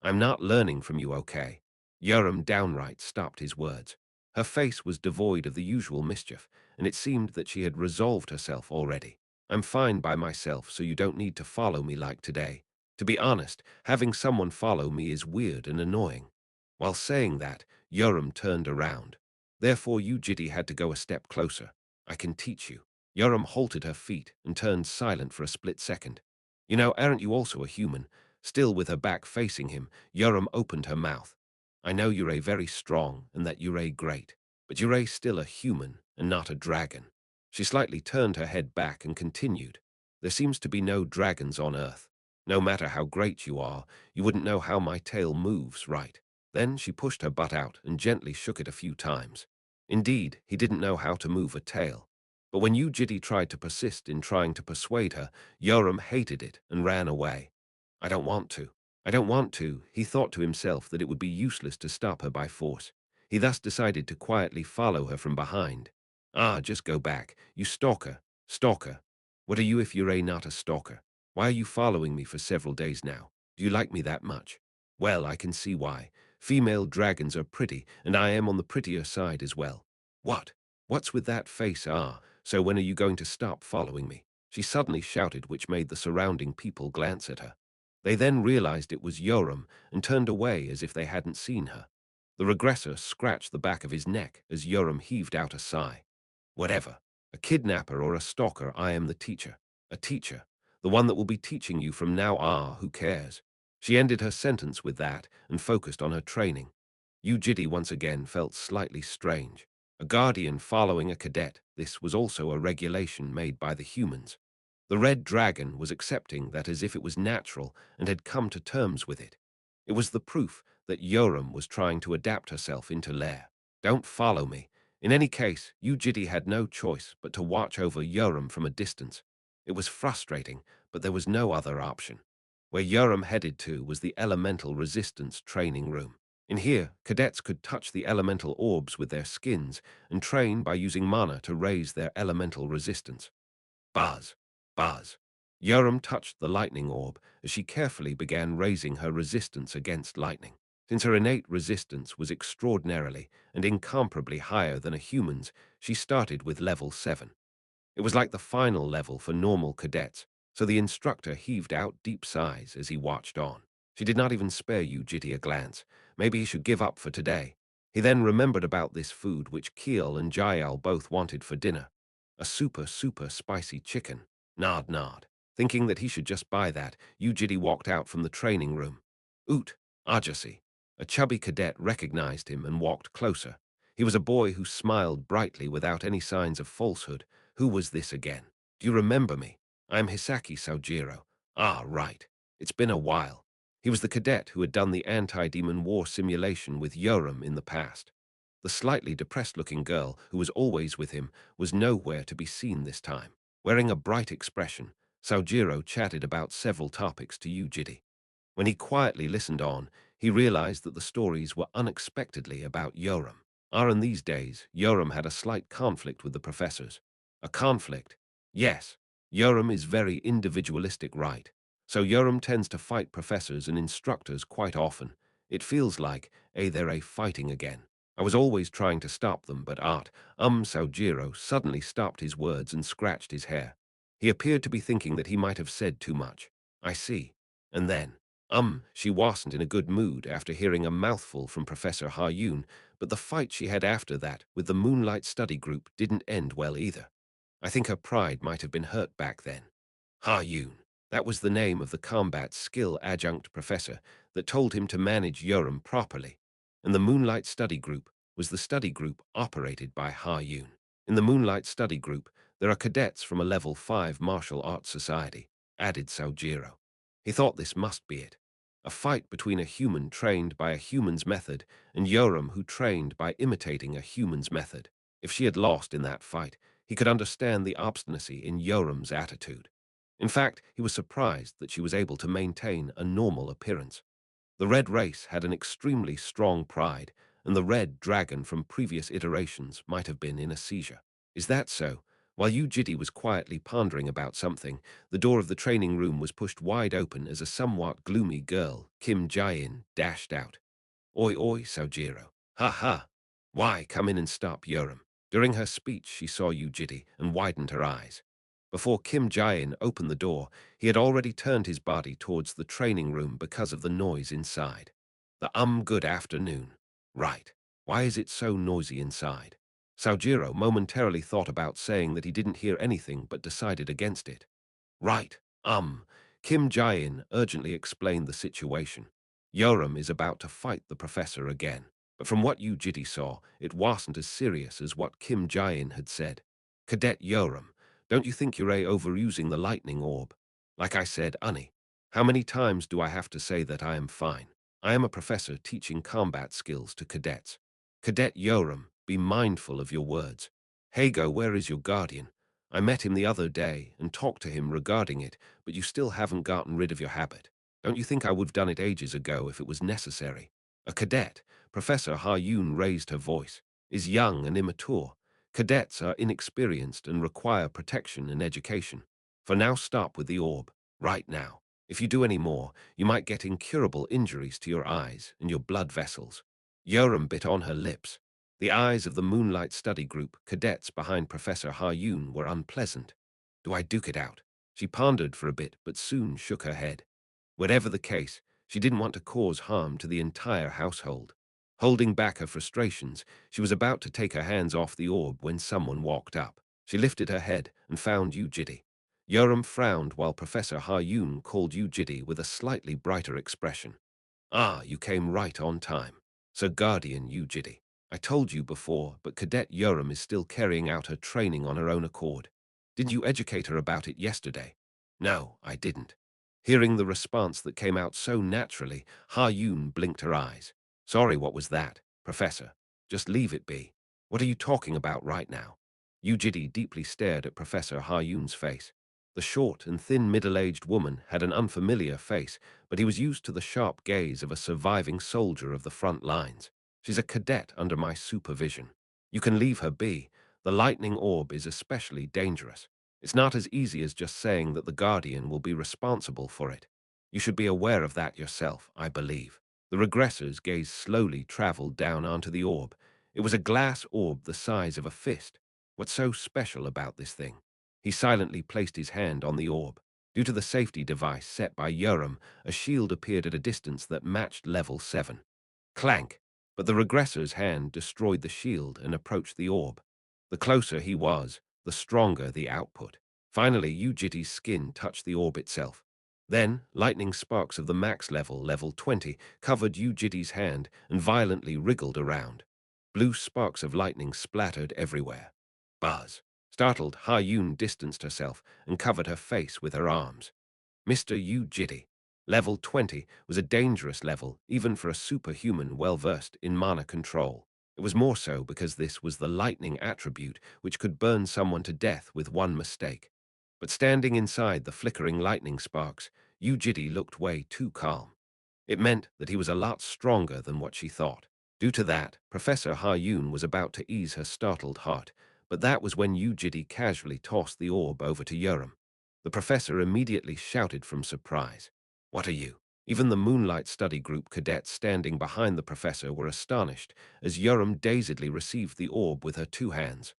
I'm not learning from you, okay? Yoram downright stopped his words. Her face was devoid of the usual mischief, and it seemed that she had resolved herself already. I'm fine by myself, so you don't need to follow me like today. To be honest, having someone follow me is weird and annoying. While saying that, Yoram turned around. Therefore, Yu Jitae had to go a step closer. I can teach you. Yoram halted her feet and turned silent for a split second. You know, aren't you also a human? Still with her back facing him, Yoram opened her mouth. I know you're very strong and that you're great, but you're still a human and not a dragon. She slightly turned her head back and continued. There seems to be no dragons on Earth. No matter how great you are, you wouldn't know how my tail moves, right? Then she pushed her butt out and gently shook it a few times. Indeed, he didn't know how to move a tail. But when Yu Jitae tried to persist in trying to persuade her, Yoram hated it and ran away. I don't want to. I don't want to. He thought to himself that it would be useless to stop her by force. He thus decided to quietly follow her from behind. Ah, just go back. You stalker. Stalker. What are you if you're not a stalker? Why are you following me for several days now? Do you like me that much? Well, I can see why. Female dragons are pretty, and I am on the prettier side as well. What? What's with that face? Ah, so when are you going to stop following me? She suddenly shouted, which made the surrounding people glance at her. They then realized it was Yoram and turned away as if they hadn't seen her. The regressor scratched the back of his neck as Yoram heaved out a sigh. Whatever. A kidnapper or a stalker, I am the teacher. A teacher. The one that will be teaching you from now on. Who cares? She ended her sentence with that and focused on her training. Yu Jitae once again felt slightly strange. A guardian following a cadet, this was also a regulation made by the humans. The red dragon was accepting that as if it was natural and had come to terms with it. It was the proof that Yoram was trying to adapt herself into Lair. Don't follow me. In any case, Yu Jitae had no choice but to watch over Yoram from a distance. It was frustrating, but there was no other option. Where Yoram headed to was the elemental resistance training room. In here, cadets could touch the elemental orbs with their skins and train by using mana to raise their elemental resistance. Buzz, buzz. Yoram touched the lightning orb as she carefully began raising her resistance against lightning. Since her innate resistance was extraordinarily and incomparably higher than a human's, she started with level 7. It was like the final level for normal cadets, so the instructor heaved out deep sighs as he watched on. She did not even spare Yu Jitae a glance. Maybe he should give up for today. He then remembered about this food which Keel and Jael both wanted for dinner. A super spicy chicken. Nod nod. Thinking that he should just buy that, Yu Jitae walked out from the training room. Oot, Ajasi. A chubby cadet recognized him and walked closer. He was a boy who smiled brightly without any signs of falsehood. Who was this again? Do you remember me? I'm Hisaki Saojiro. Ah, right. It's been a while. He was the cadet who had done the anti-demon war simulation with Yoram in the past. The slightly depressed-looking girl who was always with him was nowhere to be seen this time. Wearing a bright expression, Saojiro chatted about several topics to Yu Jitae. When he quietly listened on, he realized that the stories were unexpectedly about Yoram. In these days, Yoram had a slight conflict with the professors. A conflict? Yes. Yoram is very individualistic, right? So Yoram tends to fight professors and instructors quite often. It feels like, they're fighting again. I was always trying to stop them, but Saojiro suddenly stopped his words and scratched his hair. He appeared to be thinking that he might have said too much. I see. And then, she wasn't in a good mood after hearing a mouthful from Professor Ha-Yoon, but the fight she had after that with the Moonlight Study Group didn't end well either. I think her pride might have been hurt back then. Ha-Yoon. That was the name of the combat skill adjunct professor that told him to manage Yoram properly. And the Moonlight Study Group was the study group operated by Ha-Yoon. In the Moonlight Study Group, there are cadets from a level 5 martial arts society, added Saojiro. He thought this must be it. A fight between a human trained by a human's method and Yoram who trained by imitating a human's method. If she had lost in that fight, he could understand the obstinacy in Yoram's attitude. In fact, he was surprised that she was able to maintain a normal appearance. The red race had an extremely strong pride, and the red dragon from previous iterations might have been in a seizure. Is that so? While Yu Jitae was quietly pondering about something, the door of the training room was pushed wide open as a somewhat gloomy girl, Kim Jae-in, dashed out. Oi oi, Saojiro. Ha ha. Why, come in and stop Yoram. During her speech, she saw Yu Jitae and widened her eyes. Before Kim Jae-in opened the door, he had already turned his body towards the training room because of the noise inside. Good afternoon. Right. Why is it so noisy inside? Saojiro momentarily thought about saying that he didn't hear anything but decided against it. Right. Kim Jae-in urgently explained the situation. Yoram is about to fight the professor again. But from what Yu Jitae saw, it wasn't as serious as what Kim Jae-in had said. Cadet Yoram, don't you think you're overusing the lightning orb? Like I said, how many times do I have to say that I am fine? I am a professor teaching combat skills to cadets. Cadet Yoram, be mindful of your words. Hago, where is your guardian? I met him the other day and talked to him regarding it, but you still haven't gotten rid of your habit. Don't you think I would have done it ages ago if it was necessary? A cadet, Professor Ha-Yoon raised her voice, is young and immature. Cadets are inexperienced and require protection and education. For now, stop with the orb. Right now. If you do any more, you might get incurable injuries to your eyes and your blood vessels. Yoram bit on her lips. The eyes of the Moonlight Study Group cadets behind Professor Ha-Yoon were unpleasant. Do I duke it out? She pondered for a bit, but soon shook her head. Whatever the case, she didn't want to cause harm to the entire household. Holding back her frustrations, she was about to take her hands off the orb when someone walked up. She lifted her head and found Yu Jitae. Yoram frowned while Professor Ha-Yun called Yu Jitae with a slightly brighter expression. Ah, you came right on time. Sir Guardian Yu Jitae. I told you before, but Cadet Yoram is still carrying out her training on her own accord. Didn't you educate her about it yesterday? No, I didn't. Hearing the response that came out so naturally, Ha-Yun blinked her eyes. Sorry, what was that, Professor? Just leave it be. What are you talking about right now? Yu Jitae deeply stared at Professor Ha-Yun's face. The short and thin middle-aged woman had an unfamiliar face, but he was used to the sharp gaze of a surviving soldier of the front lines. She's a cadet under my supervision. You can leave her be. The lightning orb is especially dangerous. It's not as easy as just saying that the Guardian will be responsible for it. You should be aware of that yourself, I believe. The regressor's gaze slowly traveled down onto the orb. It was a glass orb the size of a fist. What's so special about this thing? He silently placed his hand on the orb. Due to the safety device set by Yoram, a shield appeared at a distance that matched level 7. Clank! But the regressor's hand destroyed the shield and approached the orb. The closer he was, the stronger the output. Finally, Yu Jitae's skin touched the orb itself. Then, lightning sparks of the max level, level 20, covered Yu Jitae's hand and violently wriggled around. Blue sparks of lightning splattered everywhere. Buzz! Startled, Ha-Yun distanced herself and covered her face with her arms. Mr. Yu Jitae, level 20, was a dangerous level even for a superhuman well-versed in mana control. It was more so because this was the lightning attribute which could burn someone to death with one mistake. But standing inside the flickering lightning sparks, Yu Jitae looked way too calm. It meant that he was a lot stronger than what she thought. Due to that, Professor Ha-Yun was about to ease her startled heart, but that was when Yu Jitae casually tossed the orb over to Yoram. The professor immediately shouted from surprise. What are you? Even the Moonlight Study Group cadets standing behind the professor were astonished as Yoram dazedly received the orb with her two hands.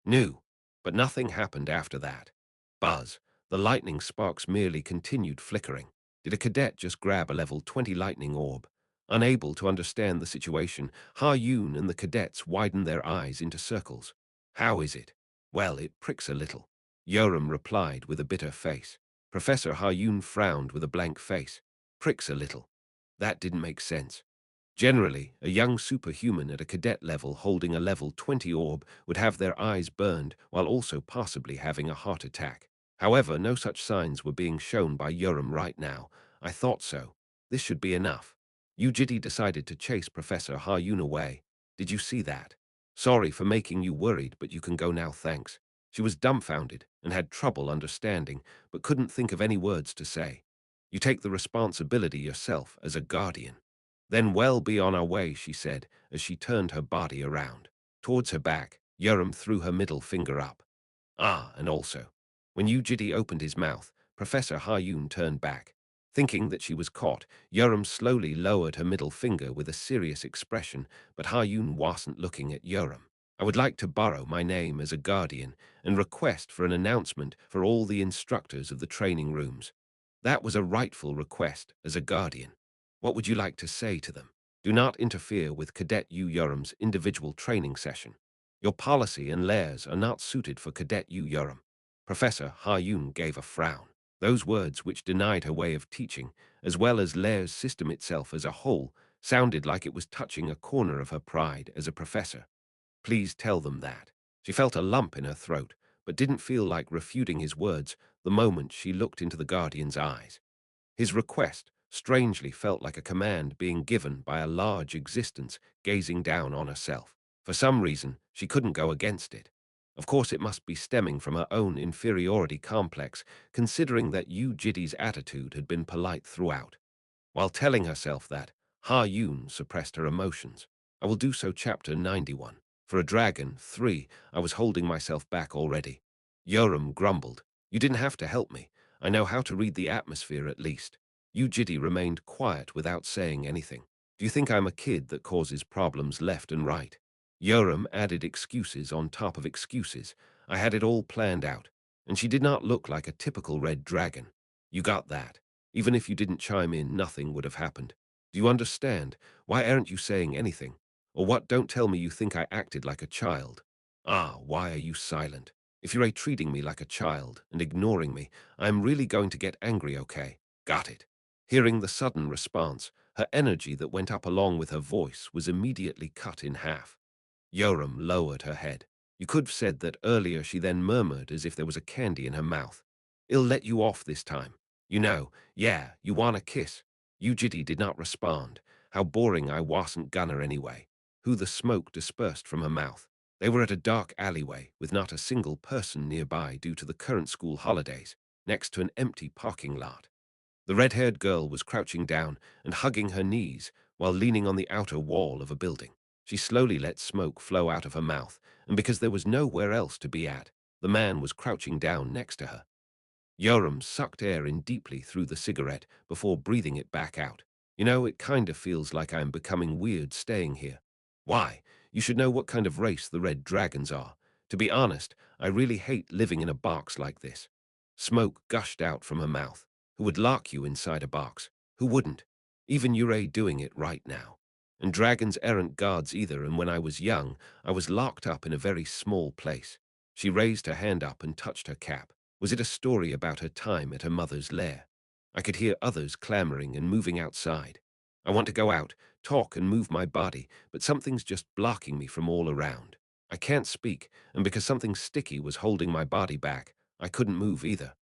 New, but nothing happened after that. Buzz, the lightning sparks merely continued flickering. Did a cadet just grab a level 20 lightning orb? Unable to understand the situation, Ha-Yun and the cadets widened their eyes into circles. How is it? Well, it pricks a little. Yoram replied with a bitter face. Professor Ha-Yun frowned with a blank face. Pricks a little. That didn't make sense. Generally, a young superhuman at a cadet level holding a level 20 orb would have their eyes burned while also possibly having a heart attack. However, no such signs were being shown by Yoram right now. I thought so. This should be enough. Yu Jitae decided to chase Professor Ha-Yun away. Did you see that? Sorry for making you worried, but you can go now, thanks. She was dumbfounded and had trouble understanding, but couldn't think of any words to say. You take the responsibility yourself as a guardian. Then we'll be on our way, she said, as she turned her body around. Towards her back, Yoram threw her middle finger up. Ah, and also, when Yu Jitae opened his mouth, Professor Ha-Yun turned back. Thinking that she was caught, Yoram slowly lowered her middle finger with a serious expression, but Ha-Yun wasn't looking at Yoram. I would like to borrow my name as a guardian and request for an announcement for all the instructors of the training rooms. That was a rightful request as a guardian. What would you like to say to them? Do not interfere with Cadet Yu Yoram's individual training session. Your policy and lairs are not suited for Cadet Yu Yoram. Professor Ha-Yun gave a frown. Those words, which denied her way of teaching, as well as Lair's system itself as a whole, sounded like it was touching a corner of her pride as a professor. Please tell them that. She felt a lump in her throat, but didn't feel like refuting his words the moment she looked into the Guardian's eyes. His request strangely felt like a command being given by a large existence gazing down on herself. For some reason, she couldn't go against it. Of course, it must be stemming from her own inferiority complex, considering that Yu Jitae's attitude had been polite throughout. While telling herself that, Ha-Yun suppressed her emotions. I will do so, chapter 91. For a dragon, 3, I was holding myself back already. Yoram grumbled. You didn't have to help me. I know how to read the atmosphere at least. Yu Jitae remained quiet without saying anything. Do you think I'm a kid that causes problems left and right? Yoram added excuses on top of excuses. I had it all planned out, and she did not look like a typical red dragon. You got that. Even if you didn't chime in, nothing would have happened. Do you understand? Why aren't you saying anything? Or what? Don't tell me you think I acted like a child. Ah, why are you silent? If you're treating me like a child and ignoring me, I'm really going to get angry, okay? Got it. Hearing the sudden response, her energy that went up along with her voice was immediately cut in half. Yoram lowered her head. You could have said that earlier, she then murmured as if there was a candy in her mouth. I'll let you off this time. Yeah, you want a kiss. Yu Jitae did not respond. How boring I wasn't gonna anyway. Who the smoke dispersed from her mouth. They were at a dark alleyway with not a single person nearby due to the current school holidays, next to an empty parking lot. The red-haired girl was crouching down and hugging her knees while leaning on the outer wall of a building. She slowly let smoke flow out of her mouth, and because there was nowhere else to be at, the man was crouching down next to her. Yoram sucked air in deeply through the cigarette before breathing it back out. It kind of feels like I'm becoming weird staying here. Why? You should know what kind of race the Red Dragons are. To be honest, I really hate living in a box like this. Smoke gushed out from her mouth. Who would lock you inside a box? Who wouldn't? Even Ure doing it right now. And dragons aren't gods either, and when I was young, I was locked up in a very small place. She raised her hand up and touched her cap. Was it a story about her time at her mother's lair? I could hear others clamoring and moving outside. I want to go out, talk and move my body, but something's just blocking me from all around. I can't speak, and because something sticky was holding my body back, I couldn't move either.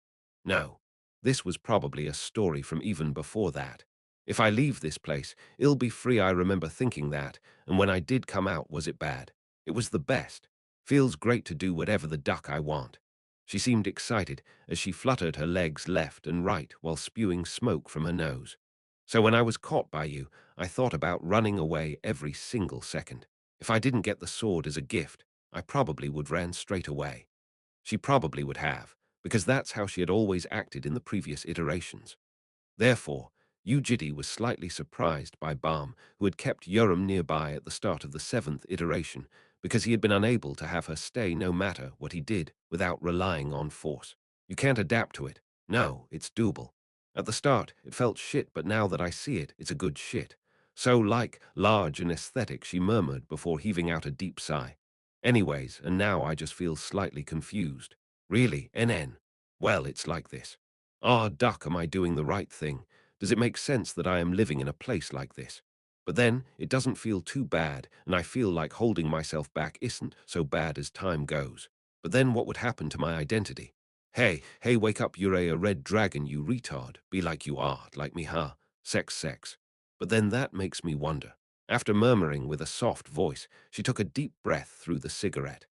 No, this was probably a story from even before that. If I leave this place, it'll be free. I remember thinking that, and when I did come out, was it bad? It was the best. Feels great to do whatever the duck I want. She seemed excited as she fluttered her legs left and right while spewing smoke from her nose. So when I was caught by you, I thought about running away every single second. If I didn't get the sword as a gift, I probably would ran straight away. She probably would have, because that's how she had always acted in the previous iterations. Therefore, Yu Jitae was slightly surprised by Balm, who had kept Yoram nearby at the start of the seventh iteration, because he had been unable to have her stay no matter what he did without relying on force. You can't adapt to it. No, it's doable. At the start, it felt shit, but now that I see it, it's a good shit. So large and aesthetic, she murmured before heaving out a deep sigh. Anyways, and now I just feel slightly confused. Really, NN? Well, it's like this. Ah, duck, am I doing the right thing? Does it make sense that I am living in a place like this? But then, it doesn't feel too bad, and I feel like holding myself back isn't so bad as time goes. But then what would happen to my identity? Hey, wake up, you're a red dragon, you retard. Be like you are, like me, huh? Sex. But then that makes me wonder. After murmuring with a soft voice, she took a deep breath through the cigarette.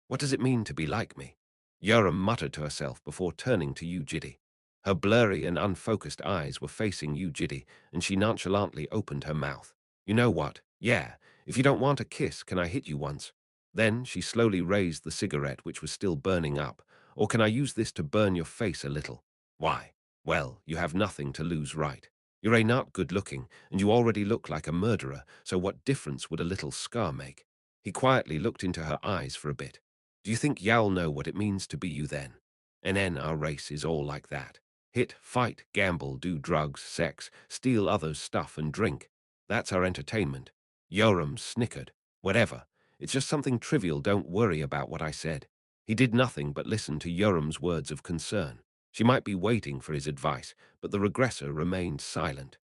What does it mean to be like me? Yoram muttered to herself before turning to Yu Jitae. Her blurry and unfocused eyes were facing Yu Jitae, and she nonchalantly opened her mouth. You know what? Yeah, if you don't want a kiss, can I hit you once? Then she slowly raised the cigarette, which was still burning up. Or can I use this to burn your face a little? Why? Well, you have nothing to lose, right? You're not good looking, and you already look like a murderer, so what difference would a little scar make? He quietly looked into her eyes for a bit. Do you think y'all know what it means to be you then? And then our race is all like that. Hit, fight, gamble, do drugs, sex, steal others' stuff and drink. That's our entertainment. Yoram snickered. Whatever. It's just something trivial, don't worry about what I said. He did nothing but listen to Yoram's words of concern. She might be waiting for his advice, but the regressor remained silent.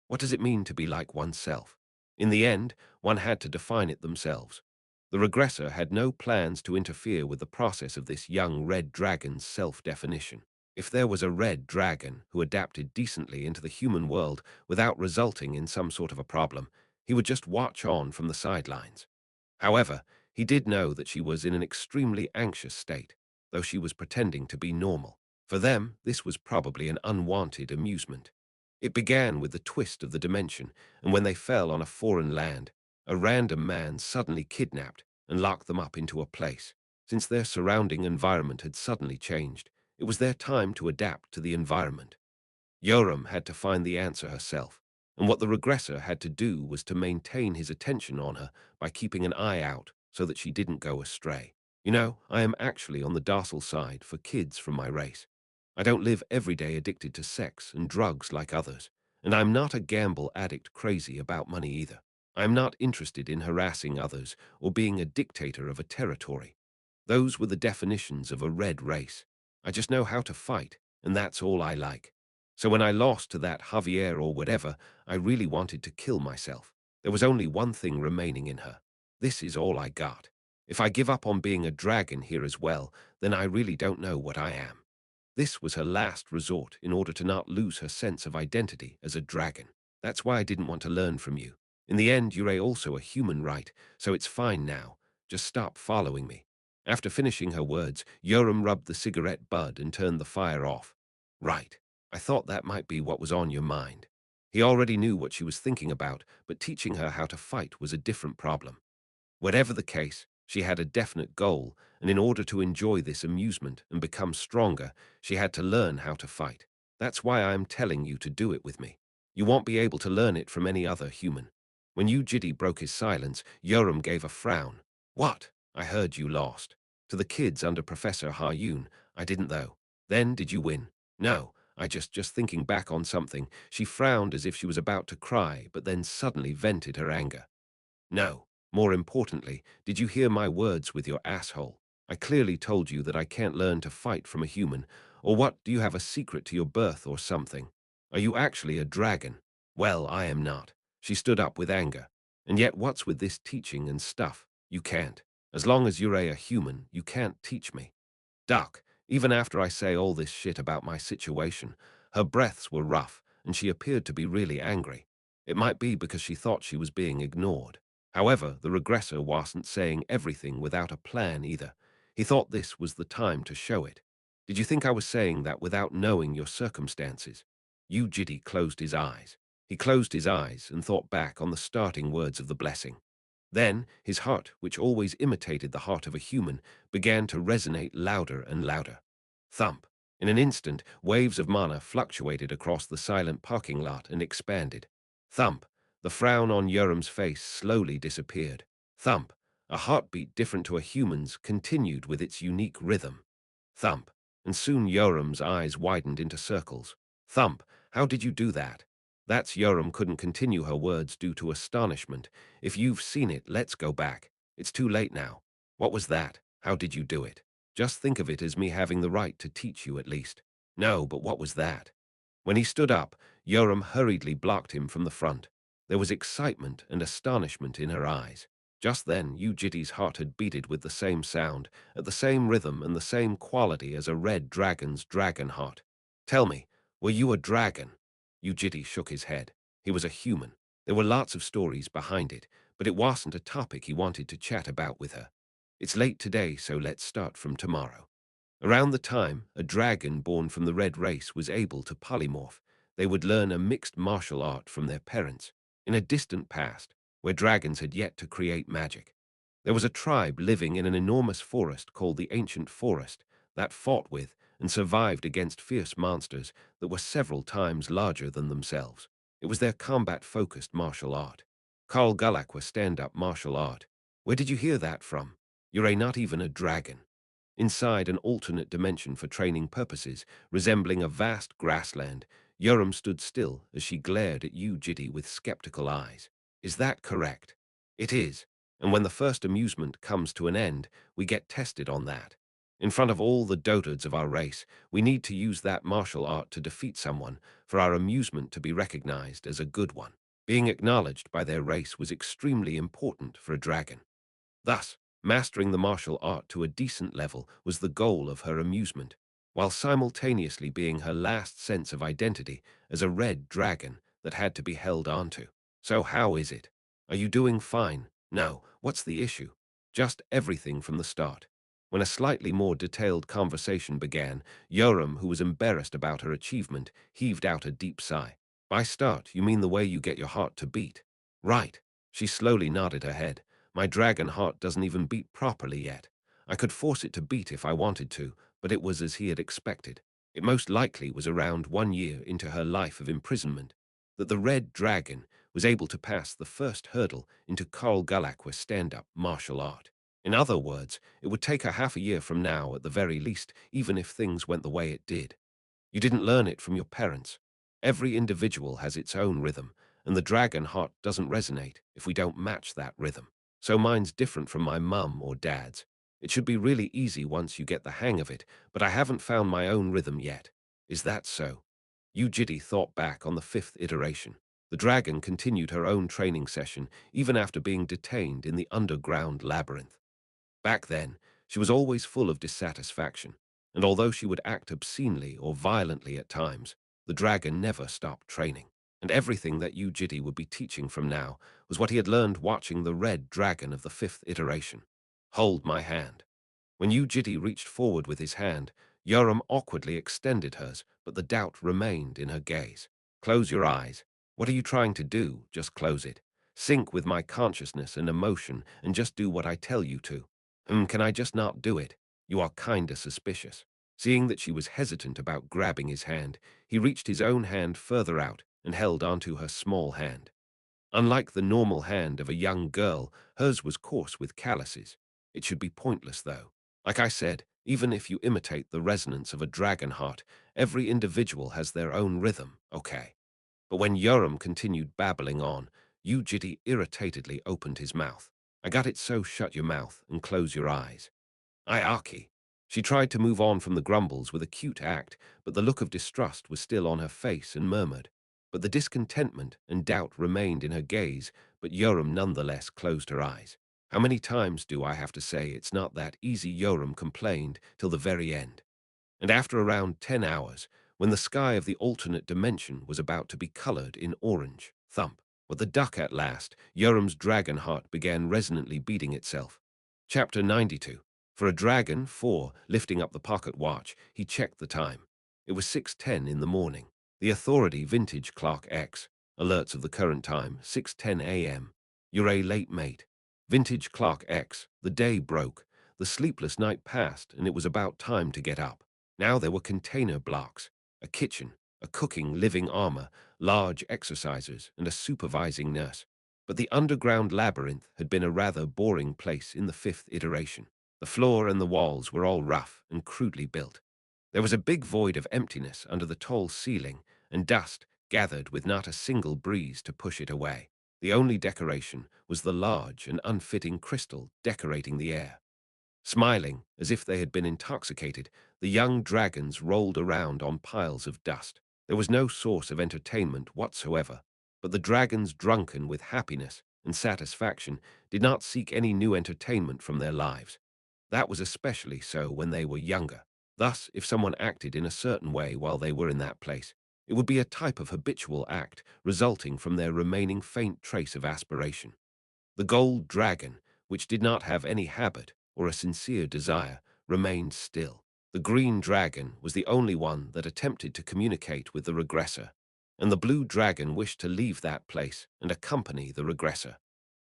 What does it mean to be like oneself? In the end, one had to define it themselves. The regressor had no plans to interfere with the process of this young red dragon's self-definition. If there was a red dragon who adapted decently into the human world without resulting in some sort of a problem, he would just watch on from the sidelines. However, he did know that she was in an extremely anxious state, though she was pretending to be normal. For them, this was probably an unwanted amusement. It began with the twist of the dimension, and when they fell on a foreign land, a random man suddenly kidnapped and locked them up into a place. Since their surrounding environment had suddenly changed, it was their time to adapt to the environment. Yoram had to find the answer herself, and what the regressor had to do was to maintain his attention on her by keeping an eye out so that she didn't go astray. I am actually on the docile side for kids from my race. I don't live every day addicted to sex and drugs like others, and I'm not a gamble addict crazy about money either. I'm not interested in harassing others or being a dictator of a territory. Those were the definitions of a red race. I just know how to fight, and that's all I like. So when I lost to that Javier or whatever, I really wanted to kill myself. There was only one thing remaining in her. This is all I got. If I give up on being a dragon here as well, then I really don't know what I am. This was her last resort in order to not lose her sense of identity as a dragon. That's why I didn't want to learn from you. In the end, you're also a human, right? So it's fine now. Just stop following me. After finishing her words, Yoram rubbed the cigarette butt and turned the fire off. Right. I thought that might be what was on your mind. He already knew what she was thinking about, but teaching her how to fight was a different problem. Whatever the case, she had a definite goal, and in order to enjoy this amusement and become stronger, she had to learn how to fight. That's why I am telling you to do it with me. You won't be able to learn it from any other human. When Yu Jitae broke his silence, Yoram gave a frown. What? I heard you lost. To the kids under Professor Har-Yoon, I didn't though. Then did you win? No, I just thinking back on something, she frowned as if she was about to cry, but then suddenly vented her anger. No. More importantly, did you hear my words with your asshole? I clearly told you that I can't learn to fight from a human. Or what, do you have a secret to your birth or something? Are you actually a dragon? Well, I am not. She stood up with anger. And yet what's with this teaching and stuff? You can't. As long as you're a human, you can't teach me. Duck, even after I say all this shit about my situation, her breaths were rough, and she appeared to be really angry. It might be because she thought she was being ignored. However, the regressor wasn't saying everything without a plan either. He thought this was the time to show it. Did you think I was saying that without knowing your circumstances? Yu Jitae closed his eyes. He closed his eyes and thought back on the starting words of the blessing. Then his heart, which always imitated the heart of a human, began to resonate louder and louder. Thump. In an instant, waves of mana fluctuated across the silent parking lot and expanded. Thump. The frown on Yoram's face slowly disappeared. Thump. A heartbeat different to a human's continued with its unique rhythm. Thump. And soon Yoram's eyes widened into circles. Thump. How did you do that? That's Yoram couldn't continue her words due to astonishment. If you've seen it, let's go back. It's too late now. What was that? How did you do it? Just think of it as me having the right to teach you at least. No, but what was that? When he stood up, Yoram hurriedly blocked him from the front. There was excitement and astonishment in her eyes. Just then, Yu Jitae's heart had beated with the same sound, at the same rhythm and the same quality as a red dragon's dragon heart. Tell me, were you a dragon? Yu Jitae shook his head. He was a human. There were lots of stories behind it, but it wasn't a topic he wanted to chat about with her. It's late today, so let's start from tomorrow. Around the time a dragon born from the red race was able to polymorph, they would learn a mixed martial art from their parents. In a distant past, where dragons had yet to create magic, there was a tribe living in an enormous forest called the Ancient Forest that fought with and survived against fierce monsters that were several times larger than themselves. It was their combat-focused martial art. Carl Gulak stand-up martial art. Where did you hear that from? You're not even a dragon. Inside an alternate dimension for training purposes, resembling a vast grassland, Yoram stood still as she glared at Yu Jitae with skeptical eyes. Is that correct? It is. And when the first amusement comes to an end, we get tested on that. In front of all the dotards of our race, we need to use that martial art to defeat someone for our amusement to be recognized as a good one. Being acknowledged by their race was extremely important for a dragon. Thus, mastering the martial art to a decent level was the goal of her amusement, while simultaneously being her last sense of identity as a red dragon that had to be held onto. So how is it? Are you doing fine? No, what's the issue? Just everything from the start. When a slightly more detailed conversation began, Yoram, who was embarrassed about her achievement, heaved out a deep sigh. By start, you mean the way you get your heart to beat? Right. She slowly nodded her head. My dragon heart doesn't even beat properly yet. I could force it to beat if I wanted to, but it was as he had expected. It most likely was around 1 year into her life of imprisonment that the red dragon was able to pass the first hurdle into Karl Galakwa's stand-up martial art. In other words, it would take her half a year from now at the very least, even if things went the way it did. You didn't learn it from your parents. Every individual has its own rhythm, and the dragon heart doesn't resonate if we don't match that rhythm. So mine's different from my mum or dad's. It should be really easy once you get the hang of it, but I haven't found my own rhythm yet. Is that so? Yu Jitae thought back on the fifth iteration. The dragon continued her own training session even after being detained in the underground labyrinth. Back then, she was always full of dissatisfaction, and although she would act obscenely or violently at times, the dragon never stopped training. And everything that Yu Jitae would be teaching from now was what he had learned watching the red dragon of the fifth iteration. Hold my hand. When Yu Jitae reached forward with his hand, Yoram awkwardly extended hers, but the doubt remained in her gaze. Close your eyes. What are you trying to do? Just close it. Sync with my consciousness and emotion and just do what I tell you to. Can I just not do it? You are kinda suspicious. Seeing that she was hesitant about grabbing his hand, he reached his own hand further out and held onto her small hand. Unlike the normal hand of a young girl, hers was coarse with calluses. It should be pointless, though. Like I said, even if you imitate the resonance of a dragon heart, every individual has their own rhythm, okay? But when Yoram continued babbling on, Yu Jitae irritatedly opened his mouth. I got it, so shut your mouth and close your eyes. Ayaki. She tried to move on from the grumbles with a cute act, but the look of distrust was still on her face and murmured. But the discontentment and doubt remained in her gaze, but Yoram nonetheless closed her eyes. How many times do I have to say it's not that easy? Yoram complained till the very end. And after around 10 hours, when the sky of the alternate dimension was about to be colored in orange, thump, with the duck at last, Yoram's dragon heart began resonantly beating itself. Chapter 92. For a dragon, 4, lifting up the pocket watch, he checked the time. It was 6:10 in the morning. The authority vintage clock X. Alerts of the current time, 6:10 a.m. You're a late mate. Vintage clock X. The day broke. The sleepless night passed, and it was about time to get up. Now there were container blocks, a kitchen, a cooking living armor, large exercisers, and a supervising nurse. But the underground labyrinth had been a rather boring place in the fifth iteration. The floor and the walls were all rough and crudely built. There was a big void of emptiness under the tall ceiling, and dust gathered with not a single breeze to push it away. The only decoration was the large and unfitting crystal decorating the air. Smiling, as if they had been intoxicated, the young dragons rolled around on piles of dust. There was no source of entertainment whatsoever, but the dragons, drunken with happiness and satisfaction, did not seek any new entertainment from their lives. That was especially so when they were younger. Thus, if someone acted in a certain way while they were in that place, it would be a type of habitual act resulting from their remaining faint trace of aspiration. The gold dragon, which did not have any habit or a sincere desire, remained still. The green dragon was the only one that attempted to communicate with the regressor, and the blue dragon wished to leave that place and accompany the regressor.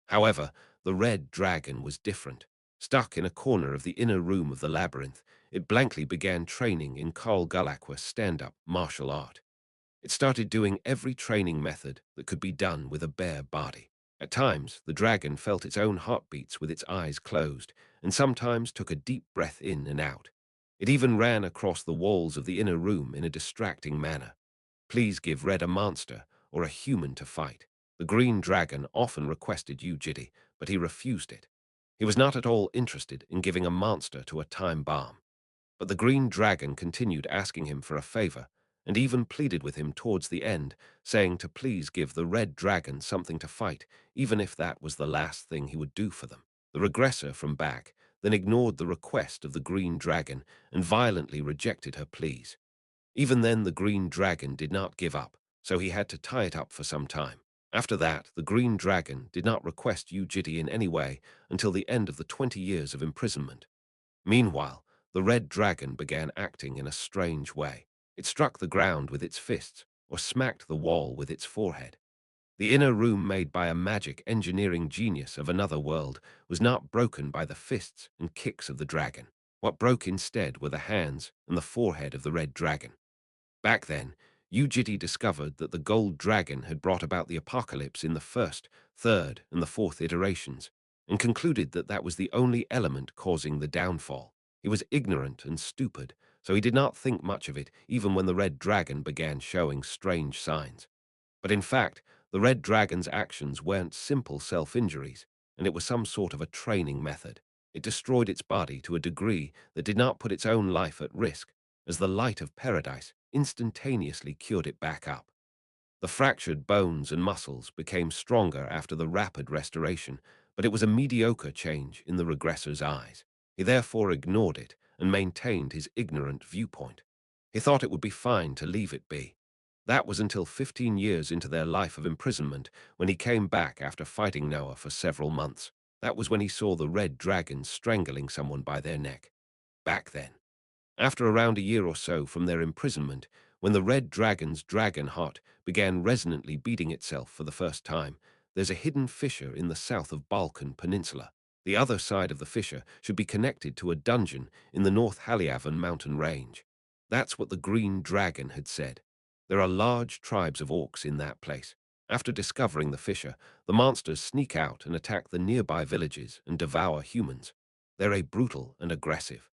However, the red dragon was different. Stuck in a corner of the inner room of the labyrinth, it blankly began training in Karl Galacqua's stand-up martial art. It started doing every training method that could be done with a bare body. At times, the dragon felt its own heartbeats with its eyes closed, and sometimes took a deep breath in and out. It even ran across the walls of the inner room in a distracting manner. Please give Red a monster or a human to fight. The green dragon often requested Yu Jitae, but he refused it. He was not at all interested in giving a monster to a time bomb. But the green dragon continued asking him for a favor, and even pleaded with him towards the end, saying to please give the red dragon something to fight, even if that was the last thing he would do for them. The regressor from back then ignored the request of the green dragon and violently rejected her pleas. Even then the green dragon did not give up, so he had to tie it up for some time. After that, the green dragon did not request Yu Jitae in any way until the end of the 20 years of imprisonment. Meanwhile, the red dragon began acting in a strange way. It struck the ground with its fists or smacked the wall with its forehead. The inner room made by a magic engineering genius of another world was not broken by the fists and kicks of the dragon. What broke instead were the hands and the forehead of the red dragon. Back then, Yu Jitae discovered that the gold dragon had brought about the apocalypse in the first, third, and the fourth iterations, and concluded that that was the only element causing the downfall. He was ignorant and stupid, so he did not think much of it even when the red dragon began showing strange signs. But in fact, the red dragon's actions weren't simple self-injuries, and it was some sort of a training method. It destroyed its body to a degree that did not put its own life at risk, as the light of paradise instantaneously cured it back up. The fractured bones and muscles became stronger after the rapid restoration, but it was a mediocre change in the regressor's eyes. He therefore ignored it and maintained his ignorant viewpoint. He thought it would be fine to leave it be. That was until 15 years into their life of imprisonment when he came back after fighting Noah for several months. That was when he saw the red dragons strangling someone by their neck. Back then. After around a year or so from their imprisonment, when the red dragon's dragon heart began resonantly beating itself for the first time, there's a hidden fissure in the south of Balkan Peninsula. The other side of the fissure should be connected to a dungeon in the North Haliavan mountain range. That's what the green dragon had said. There are large tribes of orcs in that place. After discovering the fissure, the monsters sneak out and attack the nearby villages and devour humans. They're brutal and aggressive.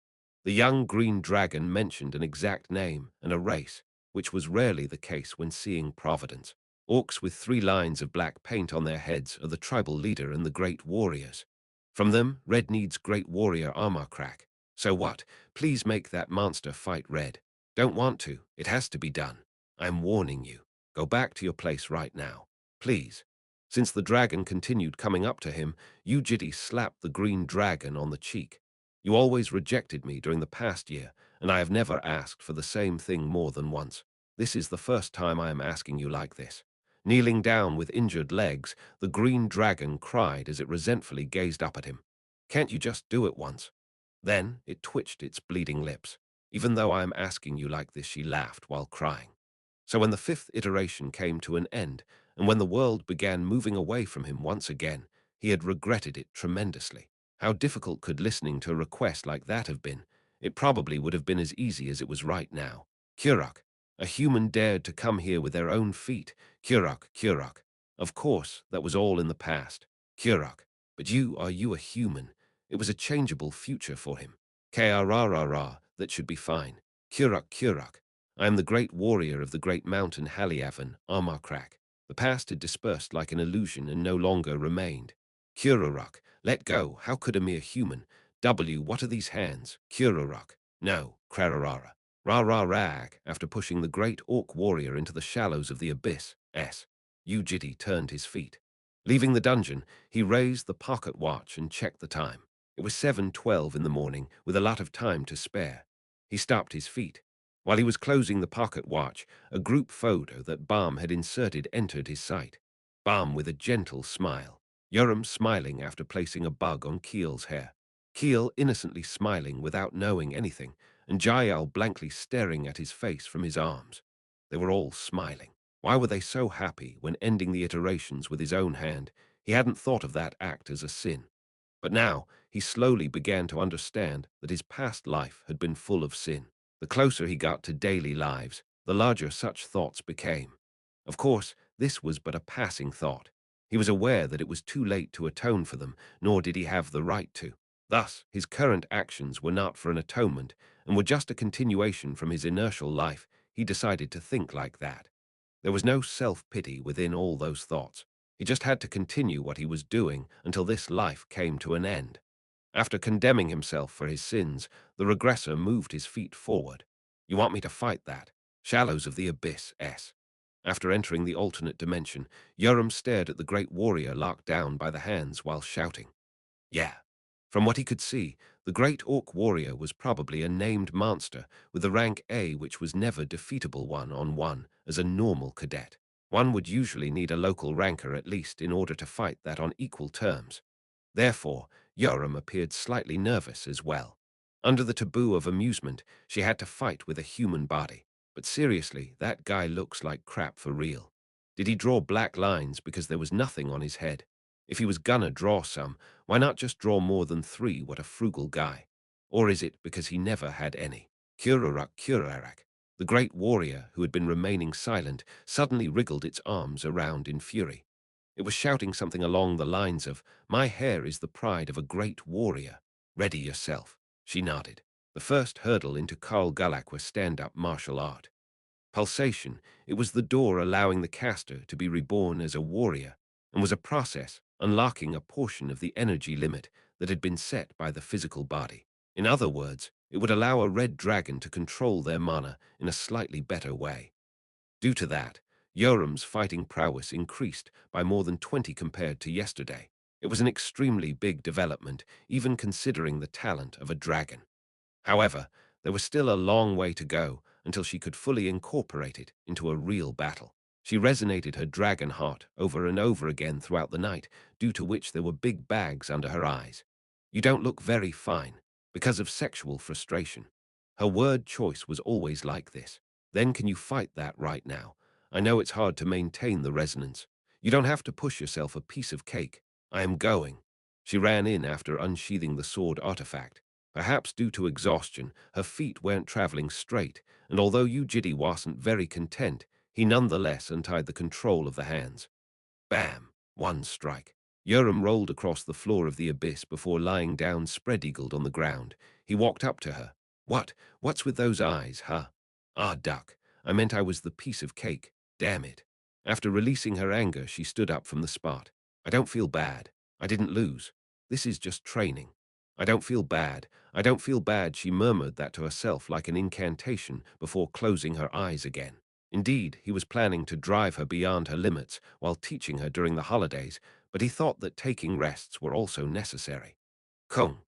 The young green dragon mentioned an exact name and a race, which was rarely the case when seeing Providence. Orcs with 3 lines of black paint on their heads are the tribal leader and the great warriors. From them, Red needs great warrior armor crack. So what? Please make that monster fight Red. Don't want to. It has to be done. I'm warning you. Go back to your place right now. Please. Since the dragon continued coming up to him, Yu Jitae slapped the green dragon on the cheek. You always rejected me during the past year, and I have never asked for the same thing more than once. This is the first time I am asking you like this. Kneeling down with injured legs, the green dragon cried as it resentfully gazed up at him. Can't you just do it once? Then it twitched its bleeding lips. Even though I am asking you like this, she laughed while crying. So when the 5th iteration came to an end, and when the world began moving away from him once again, he had regretted it tremendously. How difficult could listening to a request like that have been? It probably would have been as easy as it was right now. Kurok, a human dared to come here with their own feet. Kurok, Kurok. Of course, that was all in the past. Kurok, but you a human? It was a changeable future for him. Krrrr, that should be fine. Kurok, Kurok. I am the great warrior of the great mountain Haliavan, Armakrak. The past had dispersed like an illusion and no longer remained. Kurorok, let go. How could a mere human? What are these hands? Kurorok. No, Krararara. Rag, after pushing the great orc warrior into the shallows of the abyss, Yu Jitae turned his feet. Leaving the dungeon, he raised the pocket watch and checked the time. It was 7:12 in the morning, with a lot of time to spare. He stopped his feet. While he was closing the pocket watch, a group photo that Baum had inserted entered his sight. Baum with a gentle smile. Yoram smiling after placing a bug on Keel's hair. Keel innocently smiling without knowing anything, and Jael blankly staring at his face from his arms. They were all smiling. Why were they so happy when ending the iterations with his own hand? He hadn't thought of that act as a sin. But now, he slowly began to understand that his past life had been full of sin. The closer he got to daily lives, the larger such thoughts became. Of course, this was but a passing thought. He was aware that it was too late to atone for them, nor did he have the right to. Thus, his current actions were not for an atonement, and were just a continuation from his inertial life. He decided to think like that. There was no self-pity within all those thoughts. He just had to continue what he was doing until this life came to an end. After condemning himself for his sins, the regressor moved his feet forward. You want me to fight that? Shallows of the abyss, S. After entering the alternate dimension, Yoram stared at the great warrior locked down by the hands while shouting. Yeah. From what he could see, the great orc warrior was probably a named monster with the rank A, which was never defeatable one-on-one as a normal cadet. One would usually need a local ranker at least in order to fight that on equal terms. Therefore, Yoram appeared slightly nervous as well. Under the taboo of amusement, she had to fight with a human body. But seriously, that guy looks like crap for real. Did he draw black lines because there was nothing on his head? If he was gonna draw some, why not just draw more than 3? What a frugal guy. Or is it because he never had any? Kurarak. The great warrior, who had been remaining silent, suddenly wriggled its arms around in fury. It was shouting something along the lines of, "My hair is the pride of a great warrior. Ready yourself." She nodded. The first hurdle into Karl Galakwa's stand-up martial art. Pulsation, it was the door allowing the caster to be reborn as a warrior, and was a process unlocking a portion of the energy limit that had been set by the physical body. In other words, it would allow a red dragon to control their mana in a slightly better way. Due to that, Yoram's fighting prowess increased by more than 20 compared to yesterday. It was an extremely big development, even considering the talent of a dragon. However, there was still a long way to go until she could fully incorporate it into a real battle. She resonated her dragon heart over and over again throughout the night, due to which there were big bags under her eyes. You don't look very fine, because of sexual frustration. Her word choice was always like this. Then can you fight that right now? I know it's hard to maintain the resonance. You don't have to push yourself a piece of cake. I am going. She ran in after unsheathing the sword artifact. Perhaps due to exhaustion, her feet weren't traveling straight, and although Yu Jitae wasn't very content, he nonetheless untied the control of the hands. Bam! One strike. Yoram rolled across the floor of the abyss before lying down spread-eagled on the ground. He walked up to her. What's with those eyes, huh? Ah, duck. I meant I was the piece of cake. Damn it. After releasing her anger, she stood up from the spot. I don't feel bad. I didn't lose. This is just training. I don't feel bad. I don't feel bad, she murmured that to herself like an incantation before closing her eyes again. Indeed, he was planning to drive her beyond her limits while teaching her during the holidays, but he thought that taking rests were also necessary. Kung.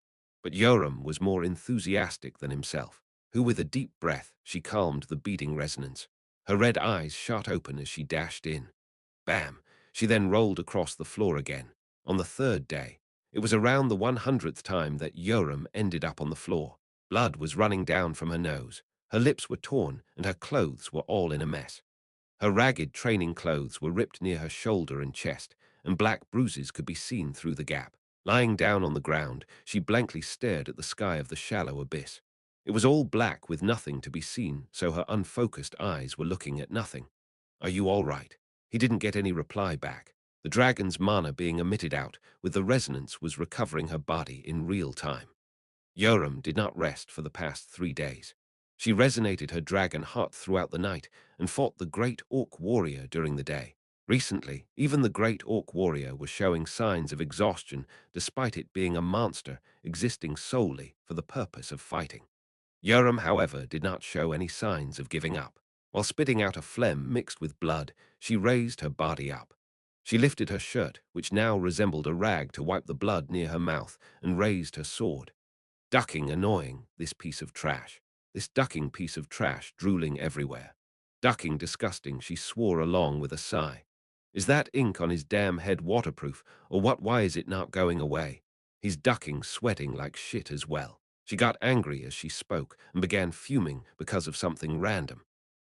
But Yoram was more enthusiastic than himself, who with a deep breath, she calmed the beating resonance. Her red eyes shot open as she dashed in. Bam! She then rolled across the floor again. On the third day, it was around the 100th time that Yoram ended up on the floor. Blood was running down from her nose. Her lips were torn, and her clothes were all in a mess. Her ragged training clothes were ripped near her shoulder and chest, and black bruises could be seen through the gap. Lying down on the ground, she blankly stared at the sky of the shallow abyss. It was all black with nothing to be seen, so her unfocused eyes were looking at nothing. Are you all right? He didn't get any reply back. The dragon's mana being emitted out with the resonance was recovering her body in real time. Yoram did not rest for the past 3 days. She resonated her dragon heart throughout the night and fought the great orc warrior during the day. Recently, even the great orc warrior was showing signs of exhaustion despite it being a monster existing solely for the purpose of fighting. Yoram, however, did not show any signs of giving up. While spitting out a phlegm mixed with blood, she raised her body up. She lifted her shirt, which now resembled a rag, to wipe the blood near her mouth, and raised her sword. Ducking annoying, this piece of trash. This ducking piece of trash drooling everywhere. Ducking disgusting, she swore along with a sigh. Is that ink on his damn head waterproof, or what? Why is it not going away? He's ducking, sweating like shit as well. She got angry as she spoke and began fuming because of something random.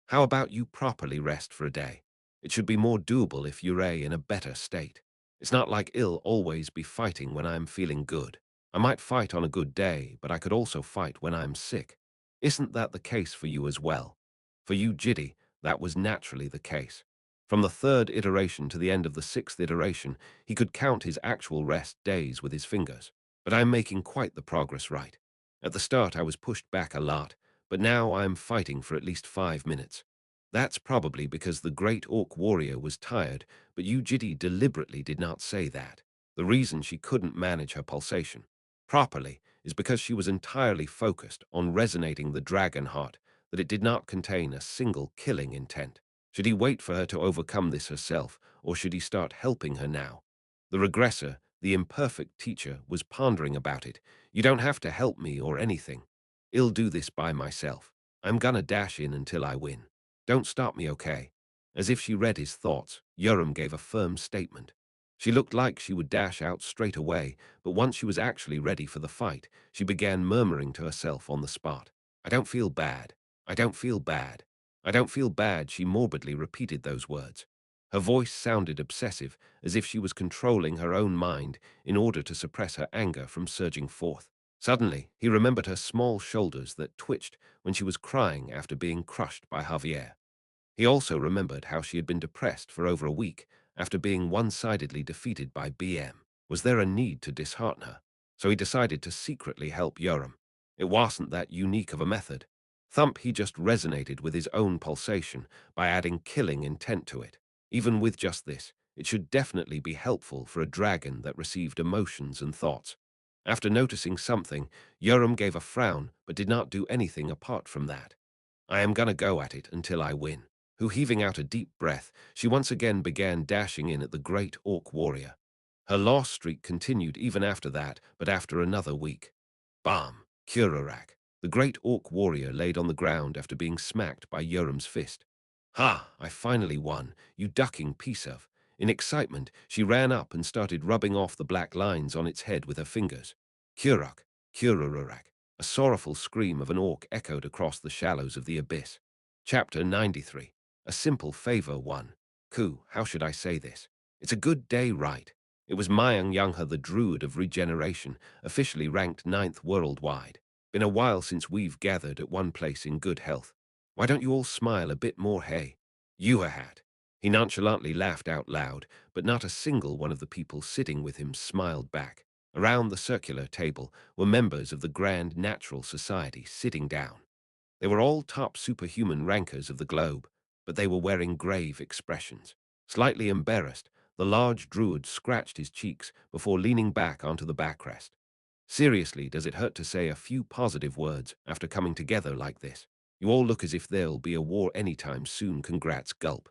How about you properly rest for a day? It should be more doable if you're in a better state. It's not like I'll always be fighting when I'm feeling good. I might fight on a good day, but I could also fight when I'm sick. Isn't that the case for you as well? For you, Jitae, that was naturally the case. From the third iteration to the end of the sixth iteration, he could count his actual rest days with his fingers. But I'm making quite the progress right. At the start, I was pushed back a lot, but now I'm fighting for at least 5 minutes. That's probably because the great orc warrior was tired, but Yu Jitae deliberately did not say that. The reason she couldn't manage her pulsation properly is because she was entirely focused on resonating the dragon heart, that it did not contain a single killing intent. Should he wait for her to overcome this herself, or should he start helping her now? The regressor, the imperfect teacher, was pondering about it. You don't have to help me or anything. I'll do this by myself. I'm gonna dash in until I win. Don't stop me, okay? As if she read his thoughts, Yoram gave a firm statement. She looked like she would dash out straight away, but once she was actually ready for the fight, she began murmuring to herself on the spot. I don't feel bad. I don't feel bad. I don't feel bad, she morbidly repeated those words. Her voice sounded obsessive, as if she was controlling her own mind in order to suppress her anger from surging forth. Suddenly, he remembered her small shoulders that twitched when she was crying after being crushed by Javier. He also remembered how she had been depressed for over a week after being one-sidedly defeated by BM. Was there a need to dishearten her? So he decided to secretly help Yoram. It wasn't that unique of a method. Thump, he just resonated with his own pulsation by adding killing intent to it. Even with just this, it should definitely be helpful for a dragon that received emotions and thoughts. After noticing something, Yoram gave a frown but did not do anything apart from that. I am gonna go at it until I win. Who, heaving out a deep breath, she once again began dashing in at the great orc warrior. Her loss streak continued even after that, but after another week. Bam! Kurarak. The great orc warrior laid on the ground after being smacked by Yoram's fist. Ha! I finally won, you ducking piece of. In excitement, she ran up and started rubbing off the black lines on its head with her fingers. Kurak, Kurarak. A sorrowful scream of an orc echoed across the shallows of the abyss. Chapter 93. A simple favor 1. Ku, how should I say this? It's a good day, right? It was Mayang Yangha, the Druid of Regeneration, officially ranked 9th worldwide. Been a while since we've gathered at one place in good health. Why don't you all smile a bit more, hey? You a hat. He nonchalantly laughed out loud, but not a single one of the people sitting with him smiled back. Around the circular table were members of the Grand Natural Society sitting down. They were all top superhuman rankers of the globe, but they were wearing grave expressions. Slightly embarrassed, the large druid scratched his cheeks before leaning back onto the backrest. Seriously, does it hurt to say a few positive words after coming together like this? You all look as if there'll be a war anytime soon, congrats, gulp.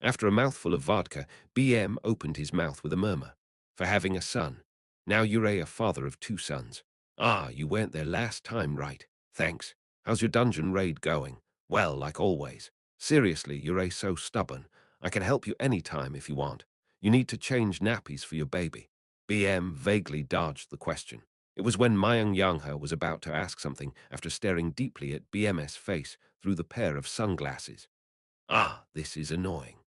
After a mouthful of vodka, BM opened his mouth with a murmur. For having a son. Now you're a father of 2 sons. Ah, you weren't there last time, right? Thanks. How's your dungeon raid going? Well, like always. Seriously, you're so stubborn. I can help you any time if you want. You need to change nappies for your baby. BM vaguely dodged the question. It was when Mayang Yanghe was about to ask something after staring deeply at BM's face through the pair of sunglasses. Ah, this is annoying.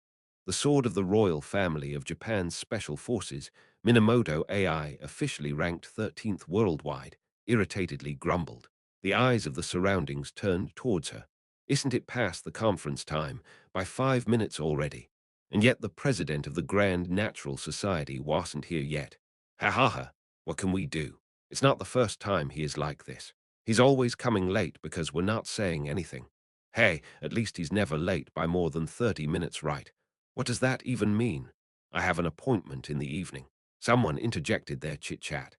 The sword of the royal family of Japan's special forces, Minamoto AI, officially ranked 13th worldwide, irritatedly grumbled. The eyes of the surroundings turned towards her. Isn't it past the conference time by 5 minutes already? And yet the president of the Grand Natural Society wasn't here yet. Ha ha ha, what can we do? It's not the first time he is like this. He's always coming late because we're not saying anything. Hey, at least he's never late by more than 30 minutes, right? What does that even mean? I have an appointment in the evening. Someone interjected their chit-chat.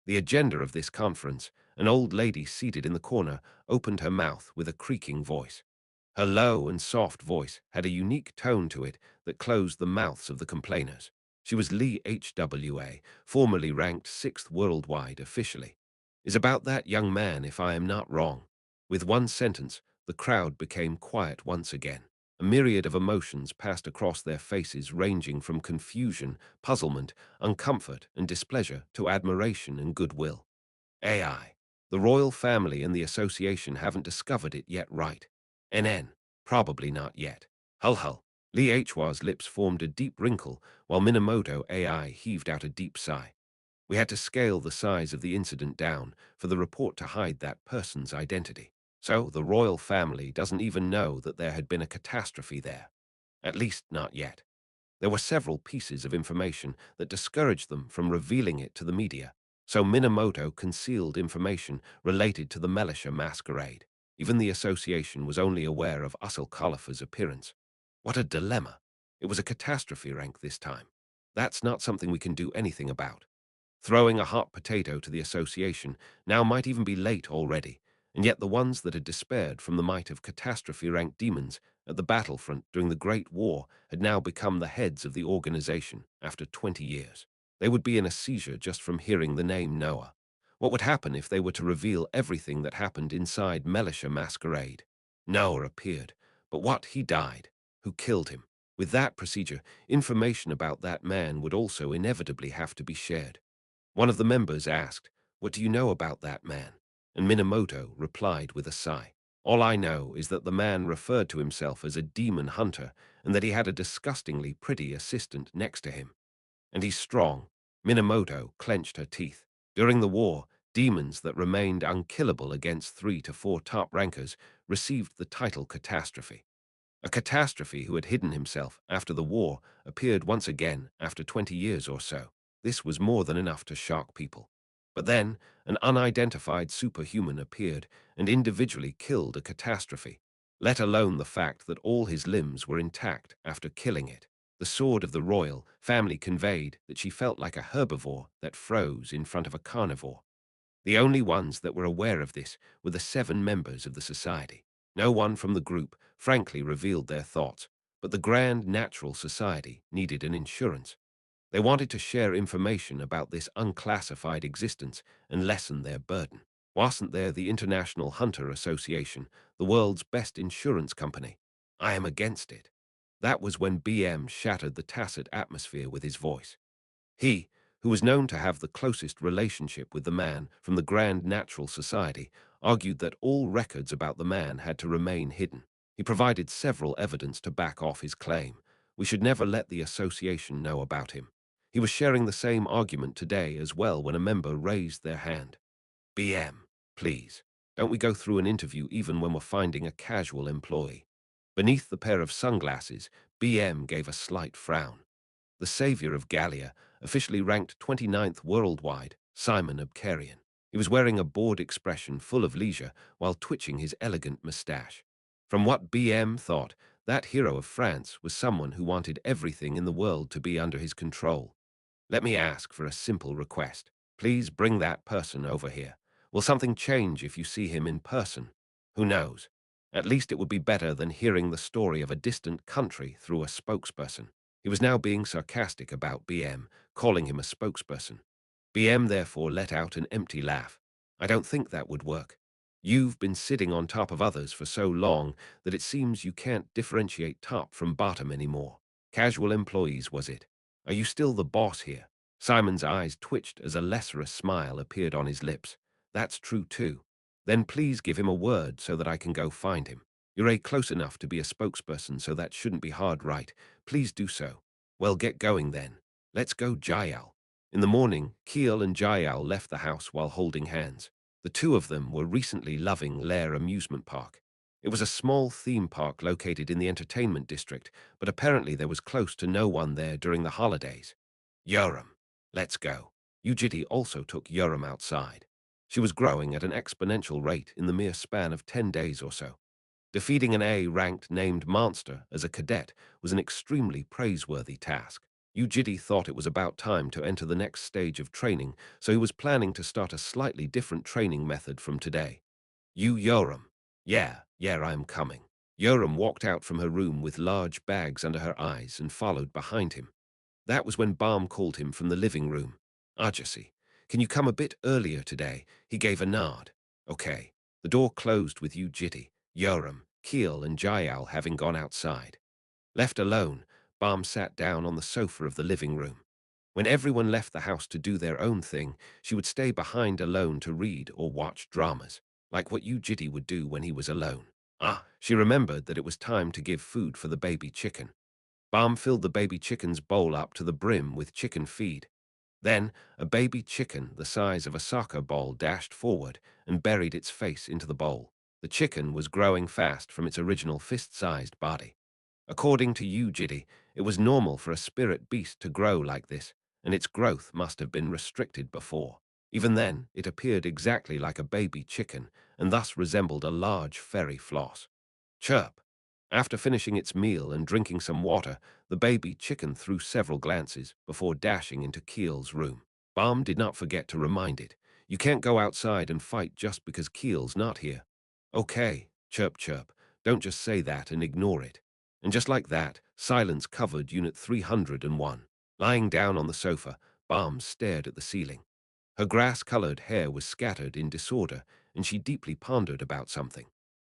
The agenda of this conference, an old lady seated in the corner, opened her mouth with a creaking voice. Her low and soft voice had a unique tone to it that closed the mouths of the complainers. She was Lee HWA, formerly ranked 6th worldwide officially. Is about that young man, if I am not wrong. With one sentence, the crowd became quiet once again. A myriad of emotions passed across their faces, ranging from confusion, puzzlement, uncomfort, and displeasure to admiration and goodwill. AI. The royal family and the association haven't discovered it yet, right? NN. Probably not yet. Hull hull. Lee Hwa's lips formed a deep wrinkle, while Minamoto AI heaved out a deep sigh. We had to scale the size of the incident down for the report to hide that person's identity. So the royal family doesn't even know that there had been a catastrophe there. At least not yet. There were several pieces of information that discouraged them from revealing it to the media, so Minamoto concealed information related to the militia masquerade. Even the association was only aware of Usul Khalifa's appearance. What a dilemma. It was a catastrophe rank this time. That's not something we can do anything about. Throwing a hot potato to the association now might even be late already, and yet the ones that had despaired from the might of catastrophe-ranked demons at the battlefront during the Great War had now become the heads of the organization after 20 years. They would be in a seizure just from hearing the name Noah. What would happen if they were to reveal everything that happened inside Militia Masquerade? Noah appeared, but what? He died. Who killed him? With that procedure, information about that man would also inevitably have to be shared. One of the members asked, "What do you know about that man?" And Minamoto replied with a sigh. "All I know is that the man referred to himself as a demon hunter and that he had a disgustingly pretty assistant next to him. And he's strong." Minamoto clenched her teeth. During the war, demons that remained unkillable against 3 to 4 top rankers received the title Catastrophe. A catastrophe who had hidden himself after the war appeared once again after 20 years or so. This was more than enough to shock people. But then, an unidentified superhuman appeared and individually killed a catastrophe, let alone the fact that all his limbs were intact after killing it. The sword of the royal family conveyed that she felt like a herbivore that froze in front of a carnivore. The only ones that were aware of this were the 7 members of the society. No one from the group frankly revealed their thoughts, but the Grand Natural Society needed an insurance. They wanted to share information about this unclassified existence and lessen their burden. Wasn't there the International Hunter Association, the world's best insurance company? I am against it. That was when BM shattered the tacit atmosphere with his voice. He, who was known to have the closest relationship with the man from the Grand Natural Society, argued that all records about the man had to remain hidden. He provided several evidence to back off his claim. We should never let the association know about him. He was sharing the same argument today as well when a member raised their hand. BM, please, don't we go through an interview even when we're finding a casual employee? Beneath the pair of sunglasses, BM gave a slight frown. The savior of Gallia, officially ranked 29th worldwide, Simon Abkarian. He was wearing a bored expression full of leisure while twitching his elegant moustache. From what BM thought, that hero of France was someone who wanted everything in the world to be under his control. Let me ask for a simple request. Please bring that person over here. Will something change if you see him in person? Who knows? At least it would be better than hearing the story of a distant country through a spokesperson. He was now being sarcastic about BM, calling him a spokesperson. BM therefore let out an empty laugh. I don't think that would work. You've been sitting on top of others for so long that it seems you can't differentiate top from bottom anymore. Casual employees, was it? Are you still the boss here? Simon's eyes twitched as a lecherous smile appeared on his lips. That's true too. Then please give him a word so that I can go find him. You're close enough to be a spokesperson, so that shouldn't be hard, right? Please do so. Well, get going then. Let's go, Jael. In the morning, Keel and Jael left the house while holding hands. The two of them were recently loving Lair Amusement Park. It was a small theme park located in the entertainment district, but apparently there was close to no one there during the holidays. Yoram, let's go. Yu Jitae also took Yoram outside. She was growing at an exponential rate in the mere span of 10 days or so. Defeating an A-ranked named monster as a cadet was an extremely praiseworthy task. Yu Jitae thought it was about time to enter the next stage of training, so he was planning to start a slightly different training method from today. Yoram. Yeah, I'm coming. Yoram walked out from her room with large bags under her eyes and followed behind him. That was when Balm called him from the living room. Ajasi, can you come a bit earlier today? He gave a nod. Okay. The door closed with Yu Jitae, Yoram, Keel, and Jael having gone outside. Left alone, Balm sat down on the sofa of the living room. When everyone left the house to do their own thing, she would stay behind alone to read or watch dramas, like what Yu Jitae would do when he was alone. She remembered that it was time to give food for the baby chicken. Balm filled the baby chicken's bowl up to the brim with chicken feed. Then, a baby chicken the size of a soccer ball dashed forward and buried its face into the bowl. The chicken was growing fast from its original fist-sized body. According to Yu Jitae, it was normal for a spirit beast to grow like this, and its growth must have been restricted before. Even then, it appeared exactly like a baby chicken, and thus resembled a large fairy floss. Chirp! After finishing its meal and drinking some water, the baby chicken threw several glances before dashing into Keel's room. Balm did not forget to remind it, you can't go outside and fight just because Keel's not here. Okay, chirp chirp, don't just say that and ignore it. And just like that, silence covered Unit 301. Lying down on the sofa, Balm stared at the ceiling. Her grass-colored hair was scattered in disorder, and she deeply pondered about something.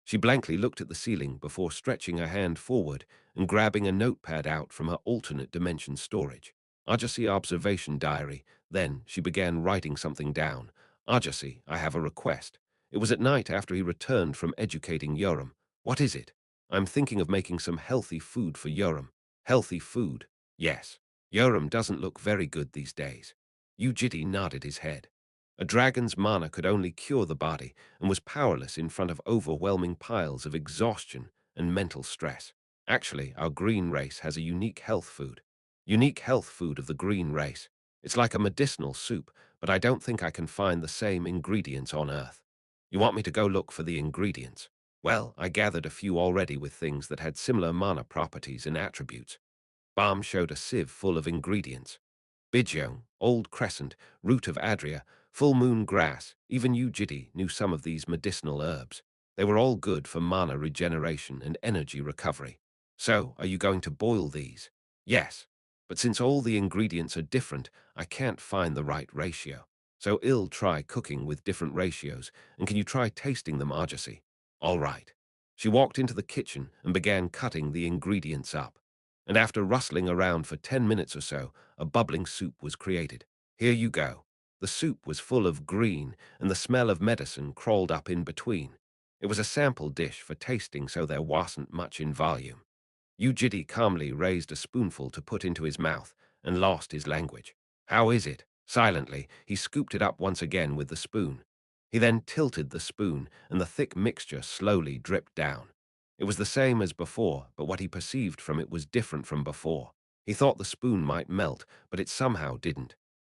She blankly looked at the ceiling before stretching her hand forward and grabbing a notepad out from her alternate dimension storage. Ajasi observation diary. Then she began writing something down. Ajasi, I have a request. It was at night after he returned from educating Yoram. What is it? I'm thinking of making some healthy food for Yoram. Healthy food? Yes. Yoram doesn't look very good these days. Yu Jitae nodded his head. A dragon's mana could only cure the body and was powerless in front of overwhelming piles of exhaustion and mental stress. Actually, our green race has a unique health food. Unique health food of the green race. It's like a medicinal soup, but I don't think I can find the same ingredients on Earth. You want me to go look for the ingredients? Well, I gathered a few already with things that had similar mana properties and attributes. Balm showed a sieve full of ingredients. Bidyong, Old Crescent, Root of Adria, full moon grass, even Yu Jitae knew some of these medicinal herbs. They were all good for mana regeneration and energy recovery. So, are you going to boil these? Yes. But since all the ingredients are different, I can't find the right ratio. So I'll try cooking with different ratios, and can you try tasting them, Arjasi? All right. She walked into the kitchen and began cutting the ingredients up. And after rustling around for 10 minutes or so, a bubbling soup was created. Here you go. The soup was full of green, and the smell of medicine crawled up in between. It was a sample dish for tasting, so there wasn't much in volume. Yu Jitae calmly raised a spoonful to put into his mouth and lost his language. How is it? Silently, he scooped it up once again with the spoon. He then tilted the spoon, and the thick mixture slowly dripped down. It was the same as before, but what he perceived from it was different from before. He thought the spoon might melt, but it somehow didn't.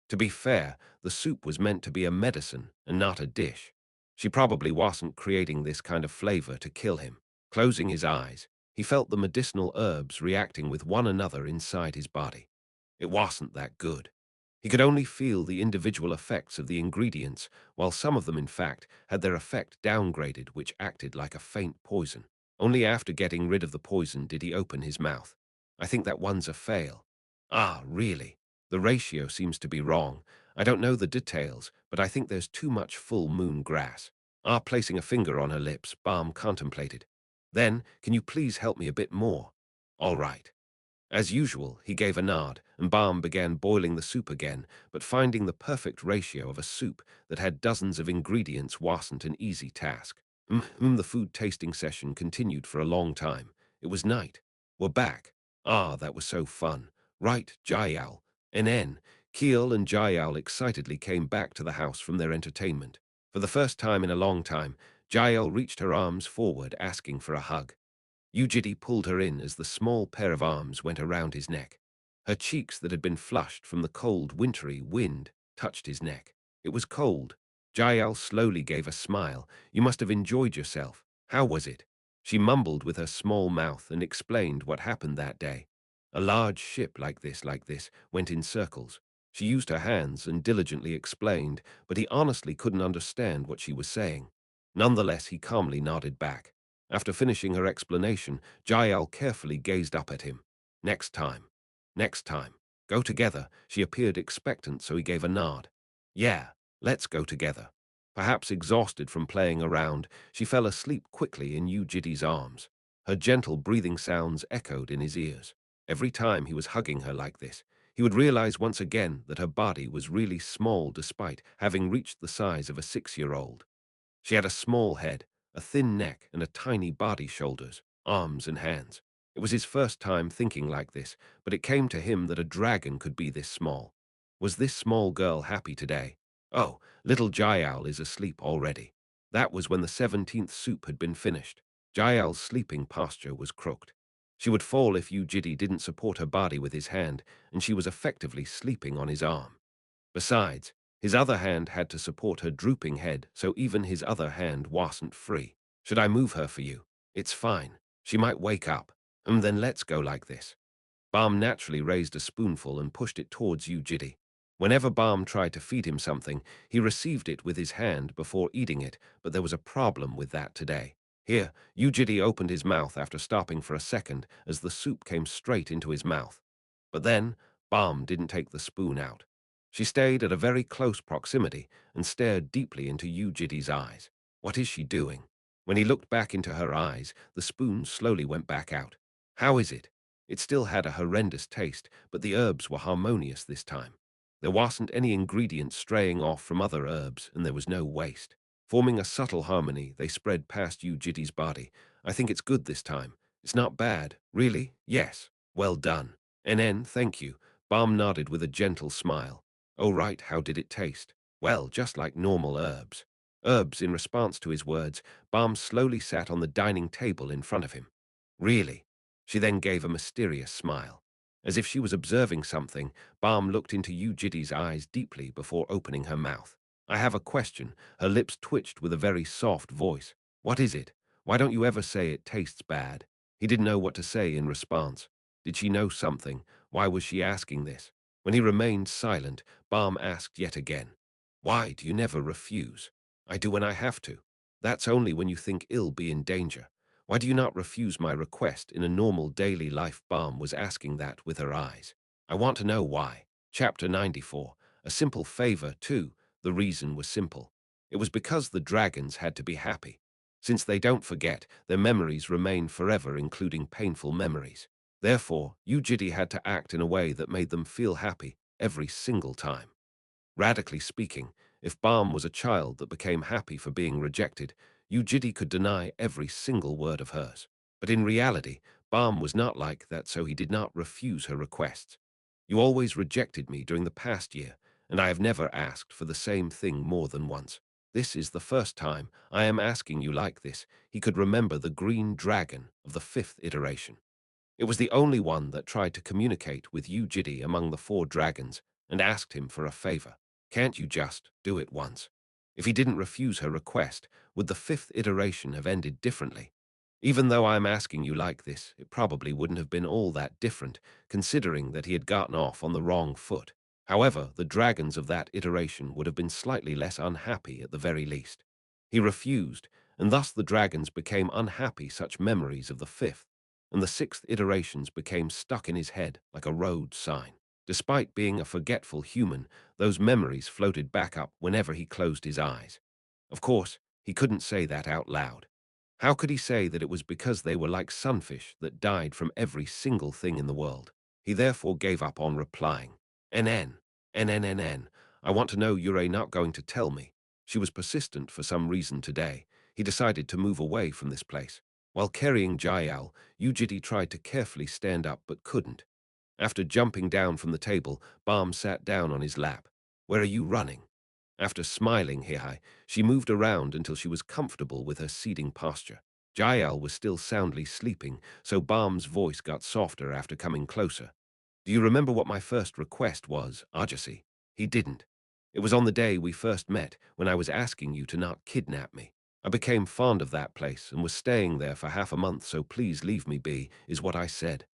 To be fair, the soup was meant to be a medicine and not a dish. She probably wasn't creating this kind of flavor to kill him. Closing his eyes, he felt the medicinal herbs reacting with one another inside his body. It wasn't that good. He could only feel the individual effects of the ingredients, while some of them, in fact, had their effect downgraded, which acted like a faint poison. Only after getting rid of the poison did he open his mouth. I think that one's a fail. Ah, really? The ratio seems to be wrong. I don't know the details, but I think there's too much full moon grass. Ah, placing a finger on her lips, Balm contemplated. Then, can you please help me a bit more? All right. As usual, he gave a nod, and Balm began boiling the soup again, but finding the perfect ratio of a soup that had dozens of ingredients wasn't an easy task. The food tasting session continued for a long time. It was night. We're back. Ah, that was so fun. Right, Jayal. NN. Keel and Jayal excitedly came back to the house from their entertainment. For the first time in a long time, Jael reached her arms forward, asking for a hug. Yu Jitae pulled her in as the small pair of arms went around his neck. Her cheeks that had been flushed from the cold, wintry wind touched his neck. It was cold. Jael slowly gave a smile. You must have enjoyed yourself. How was it? She mumbled with her small mouth and explained what happened that day. A large ship like this, went in circles. She used her hands and diligently explained, but he honestly couldn't understand what she was saying. Nonetheless, he calmly nodded back. After finishing her explanation, Jael carefully gazed up at him. Next time. Next time. Go together. She appeared expectant, so he gave a nod. Yeah, let's go together. Perhaps exhausted from playing around, she fell asleep quickly in Yu Jitae's arms. Her gentle breathing sounds echoed in his ears. Every time he was hugging her like this, he would realize once again that her body was really small despite having reached the size of a 6-year-old. She had a small head, a thin neck, and a tiny body, shoulders, arms, and hands. It was his first time thinking like this, but it came to him that a dragon could be this small. Was this small girl happy today? Oh, little Jael is asleep already. That was when the 17th soup had been finished. Jael's sleeping posture was crooked. She would fall if Yu Jitae didn't support her body with his hand, and she was effectively sleeping on his arm. Besides, his other hand had to support her drooping head, so even his other hand wasn't free. Should I move her for you? It's fine. She might wake up. Then let's go like this. Balm naturally raised a spoonful and pushed it towards Yu Jitae. Whenever Balm tried to feed him something, he received it with his hand before eating it, but there was a problem with that today. Here, Yu Jitae opened his mouth after stopping for a second as the soup came straight into his mouth. But then, Balm didn't take the spoon out. She stayed at a very close proximity and stared deeply into Yu Jitae's eyes. What is she doing? When he looked back into her eyes, the spoon slowly went back out. How is it? It still had a horrendous taste, but the herbs were harmonious this time. There wasn't any ingredient straying off from other herbs, and there was no waste. Forming a subtle harmony, they spread past Yu Jitae's body. I think it's good this time. It's not bad. Really? Yes. Well done. NN, thank you. Balm nodded with a gentle smile. Oh right, how did it taste? Well, just like normal herbs. Herbs, in response to his words, Balm slowly sat on the dining table in front of him. Really? She then gave a mysterious smile. As if she was observing something, Balm looked into Yu Jitae's eyes deeply before opening her mouth. I have a question. Her lips twitched with a very soft voice. What is it? Why don't you ever say it tastes bad? He didn't know what to say in response. Did she know something? Why was she asking this? When he remained silent, Balm asked yet again. Why do you never refuse? I do when I have to. That's only when you think ill be in danger. Why do you not refuse my request in a normal daily life? Balm was asking that with her eyes. I want to know why. Chapter 94. A simple favor, too. The reason was simple. It was because the dragons had to be happy. Since they don't forget, their memories remain forever, including painful memories. Therefore, Yu Jitae had to act in a way that made them feel happy every single time. Radically speaking, if Balm was a child that became happy for being rejected, Yu Jitae could deny every single word of hers. But in reality, Balm was not like that, so he did not refuse her requests. You always rejected me during the past year, and I have never asked for the same thing more than once. This is the first time I am asking you like this. He could remember the green dragon of the fifth iteration. It was the only one that tried to communicate with Yu Jitae among the four dragons and asked him for a favor. Can't you just do it once? If he didn't refuse her request, would the fifth iteration have ended differently? Even though I'm asking you like this, it probably wouldn't have been all that different, considering that he had gotten off on the wrong foot. However, the dragons of that iteration would have been slightly less unhappy at the very least. He refused, and thus the dragons became unhappy. Such memories of the fifth and the sixth iterations became stuck in his head like a road sign. Despite being a forgetful human, those memories floated back up whenever he closed his eyes. Of course, he couldn't say that out loud. How could he say that it was because they were like sunfish that died from every single thing in the world? He therefore gave up on replying. NN, NNNN, I want to know you're not going to tell me. She was persistent for some reason today. He decided to move away from this place. While carrying Jael, Yu Jitae tried to carefully stand up but couldn't. After jumping down from the table, Balm sat down on his lap. Where are you running? After smiling high, she moved around until she was comfortable with her seating posture. Jael was still soundly sleeping, so Balm's voice got softer after coming closer. Do you remember what my first request was, Ajasi? He didn't. It was on the day we first met, when I was asking you to not kidnap me. I became fond of that place and was staying there for half a month, so please leave me be, is what I said.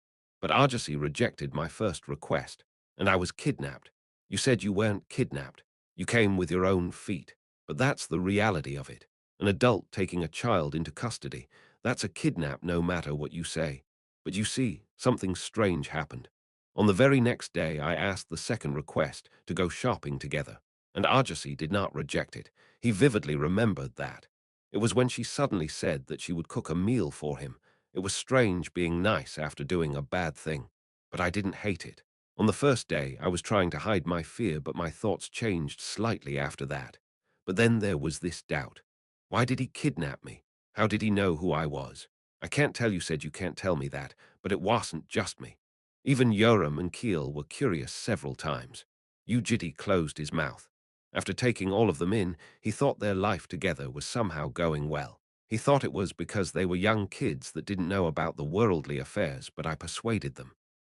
But Ajasi rejected my first request, and I was kidnapped. You said you weren't kidnapped. You came with your own feet. But that's the reality of it. An adult taking a child into custody, that's a kidnap no matter what you say. But you see, something strange happened. On the very next day, I asked the second request to go shopping together, and Ajasi did not reject it. He vividly remembered that. It was when she suddenly said that she would cook a meal for him. It was strange being nice after doing a bad thing, but I didn't hate it. On the first day, I was trying to hide my fear, but my thoughts changed slightly after that. But then there was this doubt. Why did he kidnap me? How did he know who I was? I can't tell. You said you can't tell me that, but it wasn't just me. Even Yoram and Keel were curious several times. Yu Jitae closed his mouth. After taking all of them in, he thought their life together was somehow going well. He thought it was because they were young kids that didn't know about the worldly affairs, but I persuaded them.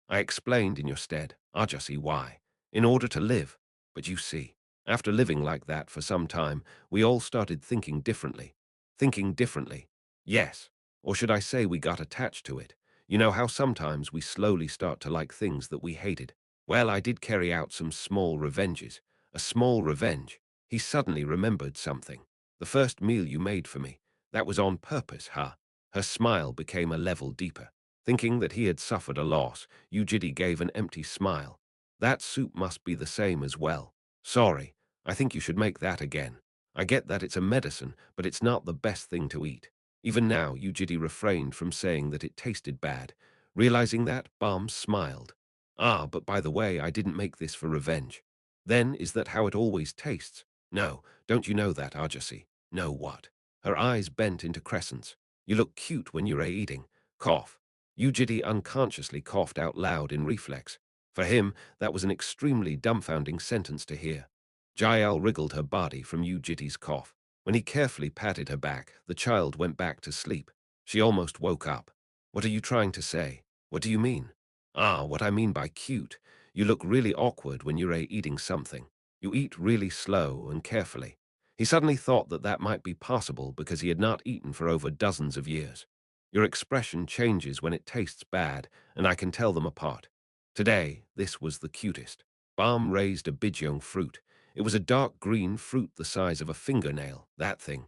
I explained in your stead, Ajasi, why. In order to live. But you see, after living like that for some time, we all started thinking differently. Thinking differently. Yes. Or should I say we got attached to it? You know how sometimes we slowly start to like things that we hated? Well, I did carry out some small revenges. A small revenge. He suddenly remembered something. The first meal you made for me. That was on purpose, huh? Her smile became a level deeper. Thinking that he had suffered a loss, Yu Jitae gave an empty smile. That soup must be the same as well. Sorry, I think you should make that again. I get that it's a medicine, but it's not the best thing to eat. Even now, Yu Jitae refrained from saying that it tasted bad. Realizing that, Balm smiled. Ah, but by the way, I didn't make this for revenge. Then, is that how it always tastes? No, don't you know that, Ajasi? No what? Her eyes bent into crescents. You look cute when you're eating. Cough. Yu Jitae unconsciously coughed out loud in reflex. For him, that was an extremely dumbfounding sentence to hear. Jael wriggled her body from Yu Jitae's cough. When he carefully patted her back, the child went back to sleep. She almost woke up. What are you trying to say? What do you mean? Ah, what I mean by cute. You look really awkward when you're eating something. You eat really slow and carefully. He suddenly thought that that might be possible because he had not eaten for over dozens of years. Your expression changes when it tastes bad, and I can tell them apart. Today, this was the cutest. Balm raised a bijong fruit. It was a dark green fruit the size of a fingernail, that thing.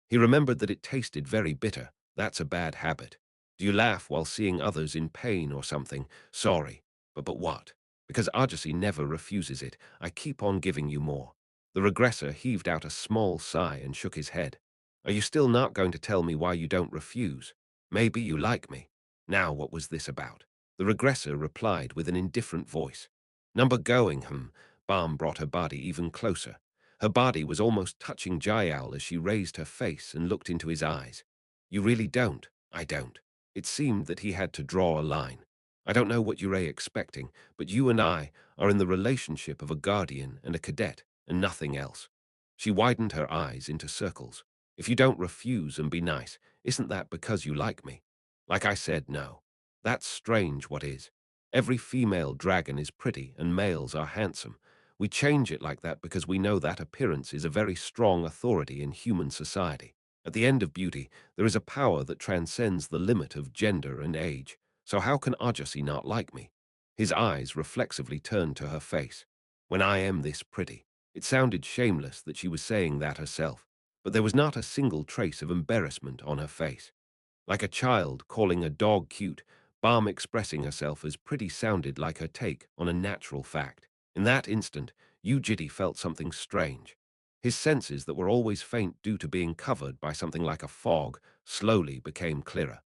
He remembered that it tasted very bitter. That's a bad habit. Do you laugh while seeing others in pain or something? Sorry. But what? Because Argosy never refuses it. I keep on giving you more. The regressor heaved out a small sigh and shook his head. Are you still not going to tell me why you don't refuse? Maybe you like me. Now what was this about? The regressor replied with an indifferent voice. Number going, Balm brought her body even closer. Her body was almost touching Jael as she raised her face and looked into his eyes. You really don't? I don't. It seemed that he had to draw a line. I don't know what you're expecting, but you and I are in the relationship of a guardian and a cadet, and nothing else. She widened her eyes into circles. If you don't refuse and be nice, isn't that because you like me? Like I said, no. That's strange, what is? Every female dragon is pretty and males are handsome. We change it like that because we know that appearance is a very strong authority in human society. At the end of beauty, there is a power that transcends the limit of gender and age. So how can Ajasi not like me? His eyes reflexively turned to her face. When I am this pretty. It sounded shameless that she was saying that herself, but there was not a single trace of embarrassment on her face. Like a child calling a dog cute, Balm expressing herself as pretty sounded like her take on a natural fact. In that instant, Yu Jitae felt something strange. His senses that were always faint due to being covered by something like a fog slowly became clearer.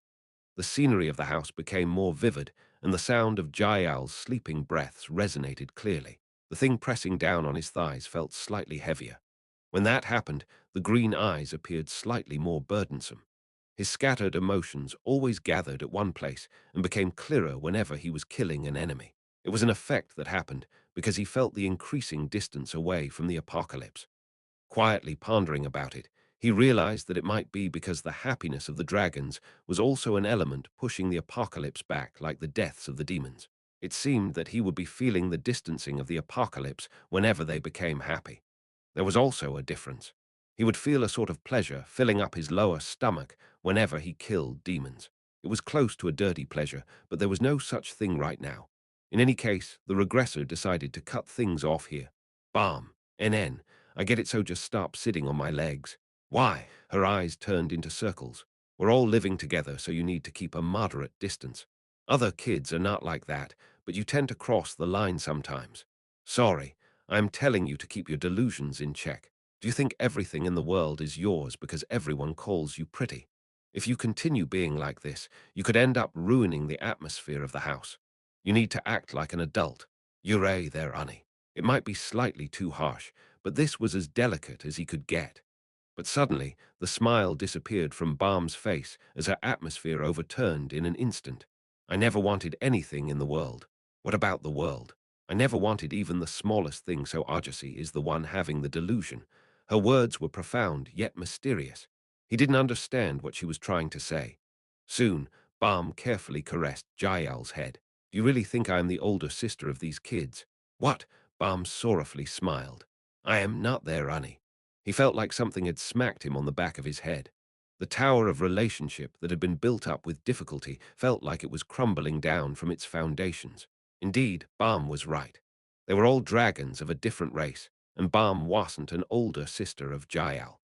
The scenery of the house became more vivid, and the sound of Jael's sleeping breaths resonated clearly. The thing pressing down on his thighs felt slightly heavier. When that happened, the green eyes appeared slightly more burdensome. His scattered emotions always gathered at one place and became clearer whenever he was killing an enemy. It was an effect that happened because he felt the increasing distance away from the apocalypse. Quietly pondering about it, he realized that it might be because the happiness of the dragons was also an element pushing the apocalypse back like the deaths of the demons. It seemed that he would be feeling the distancing of the apocalypse whenever they became happy. There was also a difference. He would feel a sort of pleasure filling up his lower stomach whenever he killed demons. It was close to a dirty pleasure, but there was no such thing right now. In any case, the regressor decided to cut things off here. Balm. NN. I get it, so just stop sitting on my legs. Why? Her eyes turned into circles. We're all living together, so you need to keep a moderate distance. Other kids are not like that, but you tend to cross the line sometimes. Sorry, I'm telling you to keep your delusions in check. Do you think everything in the world is yours because everyone calls you pretty? If you continue being like this, you could end up ruining the atmosphere of the house. You need to act like an adult. You're there, honey. It might be slightly too harsh, but this was as delicate as he could get. But suddenly, the smile disappeared from Balm's face as her atmosphere overturned in an instant. I never wanted anything in the world. What about the world? I never wanted even the smallest thing, so Argosy is the one having the delusion. Her words were profound, yet mysterious. He didn't understand what she was trying to say. Soon, Balm carefully caressed Jael's head. Do you really think I am the older sister of these kids? What? Balm sorrowfully smiled. I am not their honey. He felt like something had smacked him on the back of his head. The tower of relationship that had been built up with difficulty felt like it was crumbling down from its foundations. Indeed, Balm was right. They were all dragons of a different race, and Balm wasn't an older sister of Jael.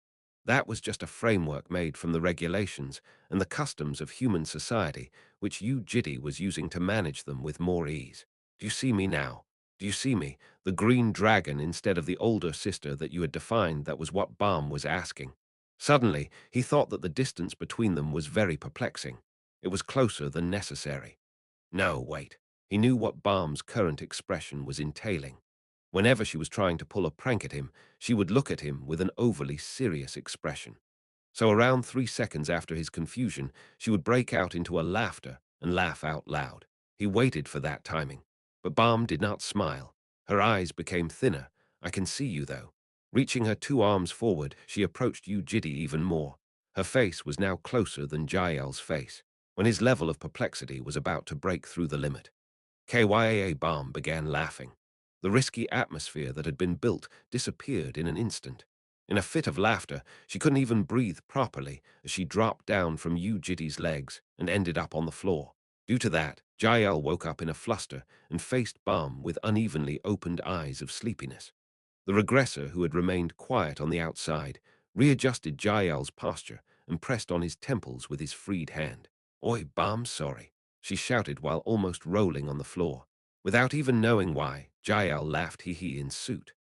That was just a framework made from the regulations and the customs of human society, which Yu Jitae was using to manage them with more ease. Do you see me now? Do you see me, the green dragon instead of the older sister that you had defined? That was what Balm was asking. Suddenly, he thought that the distance between them was very perplexing. It was closer than necessary. No, wait. He knew what Balm's current expression was entailing. Whenever she was trying to pull a prank at him, she would look at him with an overly serious expression. So around 3 seconds after his confusion, she would break out into a laughter and laugh out loud. He waited for that timing. But Balm did not smile. Her eyes became thinner. I can see you, though. Reaching her 2 arms forward, she approached Yu Jitae even more. Her face was now closer than Jael's face, when his level of perplexity was about to break through the limit. Kyaa Balm began laughing. The risky atmosphere that had been built disappeared in an instant. In a fit of laughter, she couldn't even breathe properly as she dropped down from Yu Jitae's legs and ended up on the floor. Due to that, Jael woke up in a fluster and faced Balm with unevenly opened eyes of sleepiness. The regressor, who had remained quiet on the outside, readjusted Jael's posture and pressed on his temples with his freed hand. "Oi, Bam, sorry," she shouted while almost rolling on the floor. Without even knowing why, Jael laughed hee-hee in suit.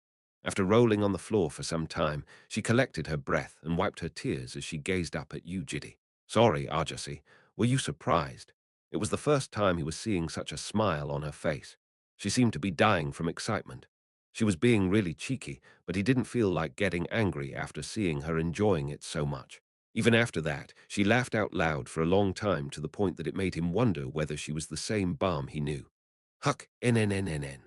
After rolling on the floor for some time, she collected her breath and wiped her tears as she gazed up at Yu Jitae. "Sorry, Arjasi, were you surprised?" It was the first time he was seeing such a smile on her face. She seemed to be dying from excitement. She was being really cheeky, but he didn't feel like getting angry after seeing her enjoying it so much. Even after that, she laughed out loud for a long time to the point that it made him wonder whether she was the same Balm he knew. "Huck, nnnnn.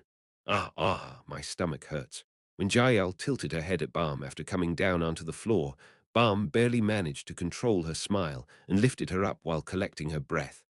My stomach hurts." When Jael tilted her head at Balm after coming down onto the floor, Balm barely managed to control her smile and lifted her up while collecting her breath.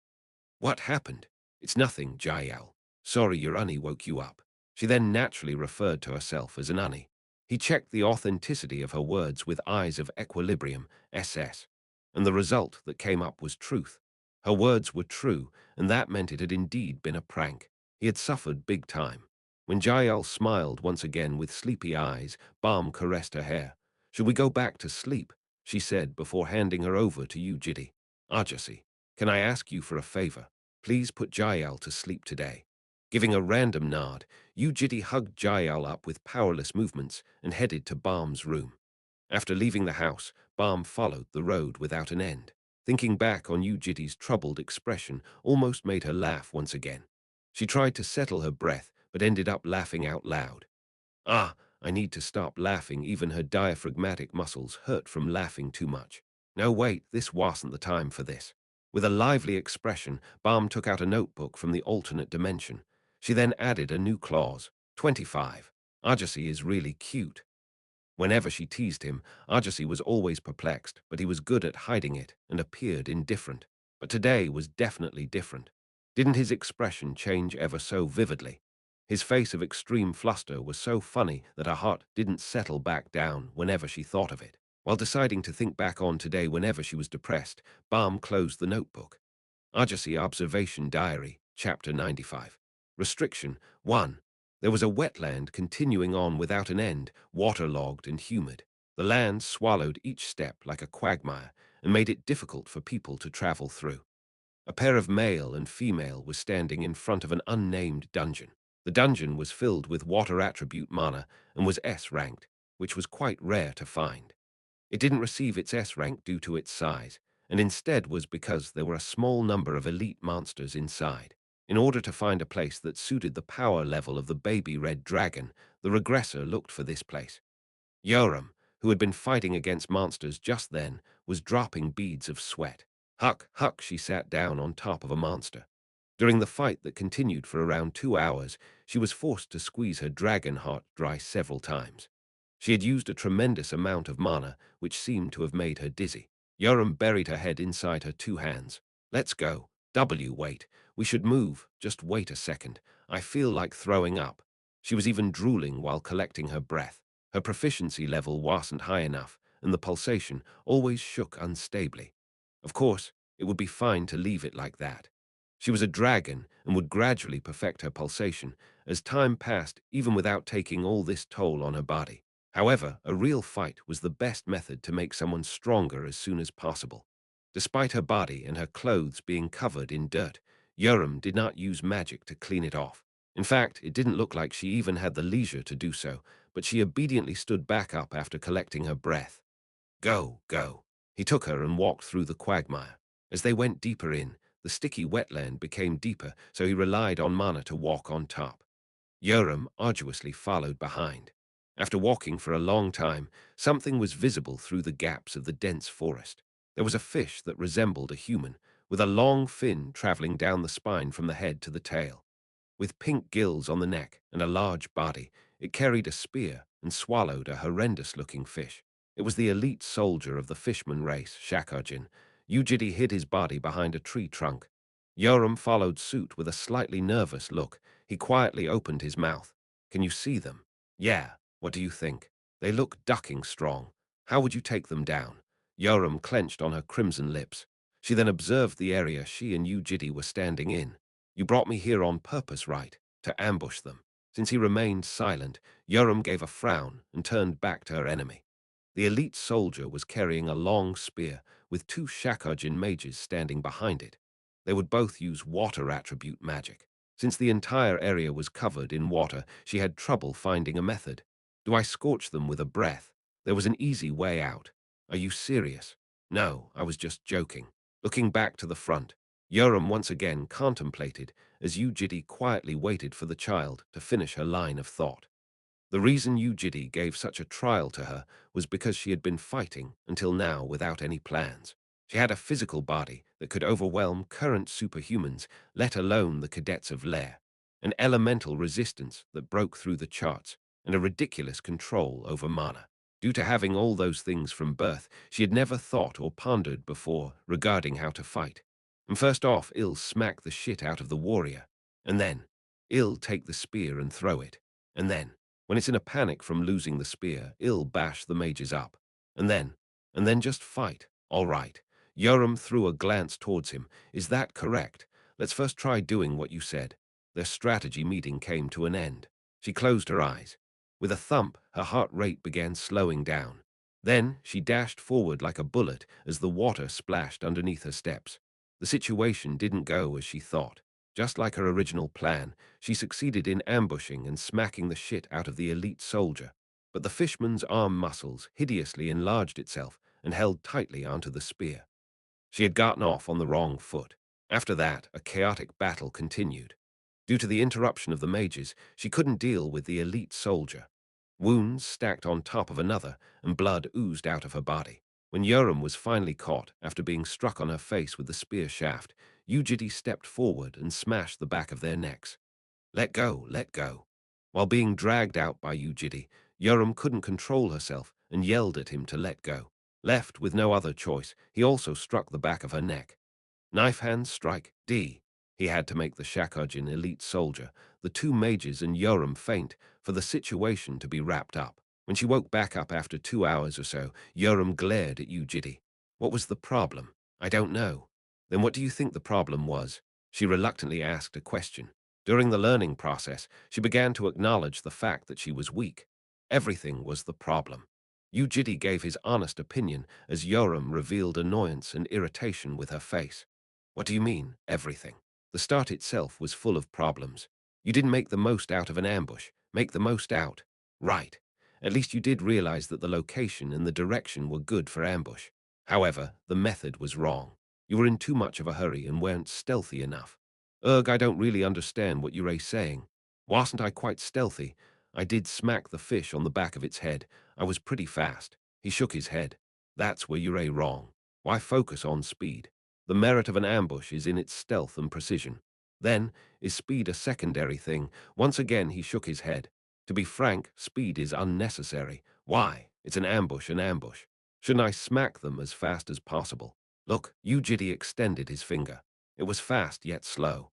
"What happened?" "It's nothing, Jael. Sorry your Unnie woke you up." She then naturally referred to herself as an Unnie. He checked the authenticity of her words with eyes of equilibrium, SS, and the result that came up was truth. Her words were true, and that meant it had indeed been a prank. He had suffered big time. When Jael smiled once again with sleepy eyes, Balm caressed her hair. "Should we go back to sleep?" she said before handing her over to Yu Jitae. "Arjasi, can I ask you for a favor? Please put Jael to sleep today." Giving a random nod, Yu Jitae hugged Jael up with powerless movements and headed to Balm's room. After leaving the house, Balm followed the road without an end. Thinking back on Yu Jitae's troubled expression almost made her laugh once again. She tried to settle her breath, but ended up laughing out loud. I need to stop laughing. Even her diaphragmatic muscles hurt from laughing too much. No, wait, this wasn't the time for this. With a lively expression, Balm took out a notebook from the alternate dimension. She then added a new clause, 25. Arjasi is really cute. Whenever she teased him, Arjasi was always perplexed, but he was good at hiding it and appeared indifferent. But today was definitely different. Didn't his expression change ever so vividly? His face of extreme fluster was so funny that her heart didn't settle back down whenever she thought of it. While deciding to think back on today whenever she was depressed, Balm closed the notebook. Arjasi Observation Diary, Chapter 95. Restriction 1. There was a wetland continuing on without an end, waterlogged and humid. The land swallowed each step like a quagmire and made it difficult for people to travel through. A pair of male and female was standing in front of an unnamed dungeon. The dungeon was filled with water attribute mana and was S-ranked, which was quite rare to find. It didn't receive its S rank due to its size, and instead was because there were a small number of elite monsters inside. In order to find a place that suited the power level of the baby red dragon, the regressor looked for this place. Yoram, who had been fighting against monsters just then, was dropping beads of sweat. "Huck, huck," she sat down on top of a monster. During the fight that continued for around 2 hours, she was forced to squeeze her dragon heart dry several times. She had used a tremendous amount of mana, which seemed to have made her dizzy. Yoram buried her head inside her two hands. "Let's go. Wait. We should move. Just wait a second. I feel like throwing up." She was even drooling while collecting her breath. Her proficiency level wasn't high enough, and the pulsation always shook unstably. Of course, it would be fine to leave it like that. She was a dragon and would gradually perfect her pulsation as time passed, even without taking all this toll on her body. However, a real fight was the best method to make someone stronger as soon as possible. Despite her body and her clothes being covered in dirt, Yoram did not use magic to clean it off. In fact, it didn't look like she even had the leisure to do so, but she obediently stood back up after collecting her breath. "Go, go." He took her and walked through the quagmire. As they went deeper in, the sticky wetland became deeper, so he relied on mana to walk on top. Yoram arduously followed behind. After walking for a long time, something was visible through the gaps of the dense forest. There was a fish that resembled a human, with a long fin traveling down the spine from the head to the tail. With pink gills on the neck and a large body, it carried a spear and swallowed a horrendous-looking fish. It was the elite soldier of the fishman race, Shakarjin. Yu Jitae hid his body behind a tree trunk. Yoram followed suit with a slightly nervous look. He quietly opened his mouth. "Can you see them?" "Yeah. What do you think?" "They look ducking strong. How would you take them down?" Yoram clenched on her crimson lips. She then observed the area she and Yu Jitae were standing in. "You brought me here on purpose, right? To ambush them." Since he remained silent, Yoram gave a frown and turned back to her enemy. The elite soldier was carrying a long spear with two Shakujin mages standing behind it. They would both use water attribute magic. Since the entire area was covered in water, she had trouble finding a method. Do I scorch them with a breath? There was an easy way out. Are you serious? No, I was just joking. Looking back to the front, Yoram once again contemplated as Yu Jitae quietly waited for the child to finish her line of thought. The reason Yu Jitae gave such a trial to her was because she had been fighting until now without any plans. She had a physical body that could overwhelm current superhumans, let alone the cadets of Lair, an elemental resistance that broke through the charts, and a ridiculous control over mana. Due to having all those things from birth, she had never thought or pondered before regarding how to fight. And first off, I'll smack the shit out of the warrior, and then I'll take the spear and throw it, and then when it's in a panic from losing the spear, I'll bash the mages up. And then just fight. All right. Yoram threw a glance towards him. Is that correct? Let's first try doing what you said. Their strategy meeting came to an end. She closed her eyes. With a thump, her heart rate began slowing down. Then she dashed forward like a bullet as the water splashed underneath her steps. The situation didn't go as she thought. Just like her original plan, she succeeded in ambushing and smacking the shit out of the elite soldier. But the fishman's arm muscles hideously enlarged itself and held tightly onto the spear. She had gotten off on the wrong foot. After that, a chaotic battle continued. Due to the interruption of the mages, she couldn't deal with the elite soldier. Wounds stacked on top of another, and blood oozed out of her body. When Yoram was finally caught after being struck on her face with the spear shaft, Yu Jitae stepped forward and smashed the back of their necks. Let go, let go. While being dragged out by Yu Jitae, Yoram couldn't control herself and yelled at him to let go. Left with no other choice, he also struck the back of her neck. Knife hand strike, D. He had to make the Shakujin elite soldier, the two mages and Yoram faint for the situation to be wrapped up. When she woke back up after 2 hours or so, Yoram glared at Yu Jitae. What was the problem? I don't know. Then what do you think the problem was? She reluctantly asked a question. During the learning process, she began to acknowledge the fact that she was weak. Everything was the problem. Yu Jitae gave his honest opinion as Yoram revealed annoyance and irritation with her face. What do you mean, everything? The start itself was full of problems. You didn't make the most out of an ambush. Make the most out. Right. At least you did realize that the location and the direction were good for ambush. However, the method was wrong. You were in too much of a hurry and weren't stealthy enough. I don't really understand what you're saying. Wasn't I quite stealthy? I did smack the fish on the back of its head. I was pretty fast. He shook his head. That's where you're wrong. Why focus on speed? The merit of an ambush is in its stealth and precision. Then, is speed a secondary thing? Once again he shook his head. To be frank, speed is unnecessary. Why? It's an ambush, an ambush. Shouldn't I smack them as fast as possible? Look, Yu Jitae extended his finger. It was fast yet slow.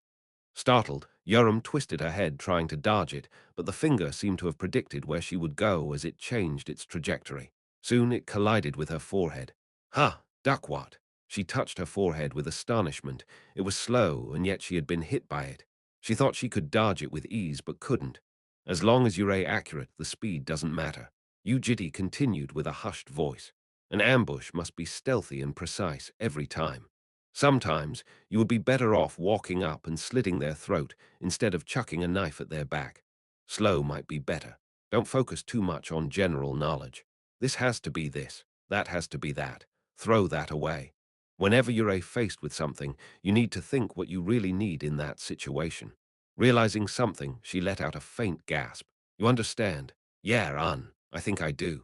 Startled, Yoram twisted her head trying to dodge it, but the finger seemed to have predicted where she would go as it changed its trajectory. Soon it collided with her forehead. Ha! Duck what? She touched her forehead with astonishment. It was slow, and yet she had been hit by it. She thought she could dodge it with ease, but couldn't. As long as you're accurate, the speed doesn't matter. Yu Jitae continued with a hushed voice. An ambush must be stealthy and precise every time. Sometimes you would be better off walking up and slitting their throat instead of chucking a knife at their back. Slow might be better. Don't focus too much on general knowledge. This has to be this, that has to be that. Throw that away. Whenever you're faced with something, you need to think what you really need in that situation. Realizing something, she let out a faint gasp. You understand? Yeah, I think I do.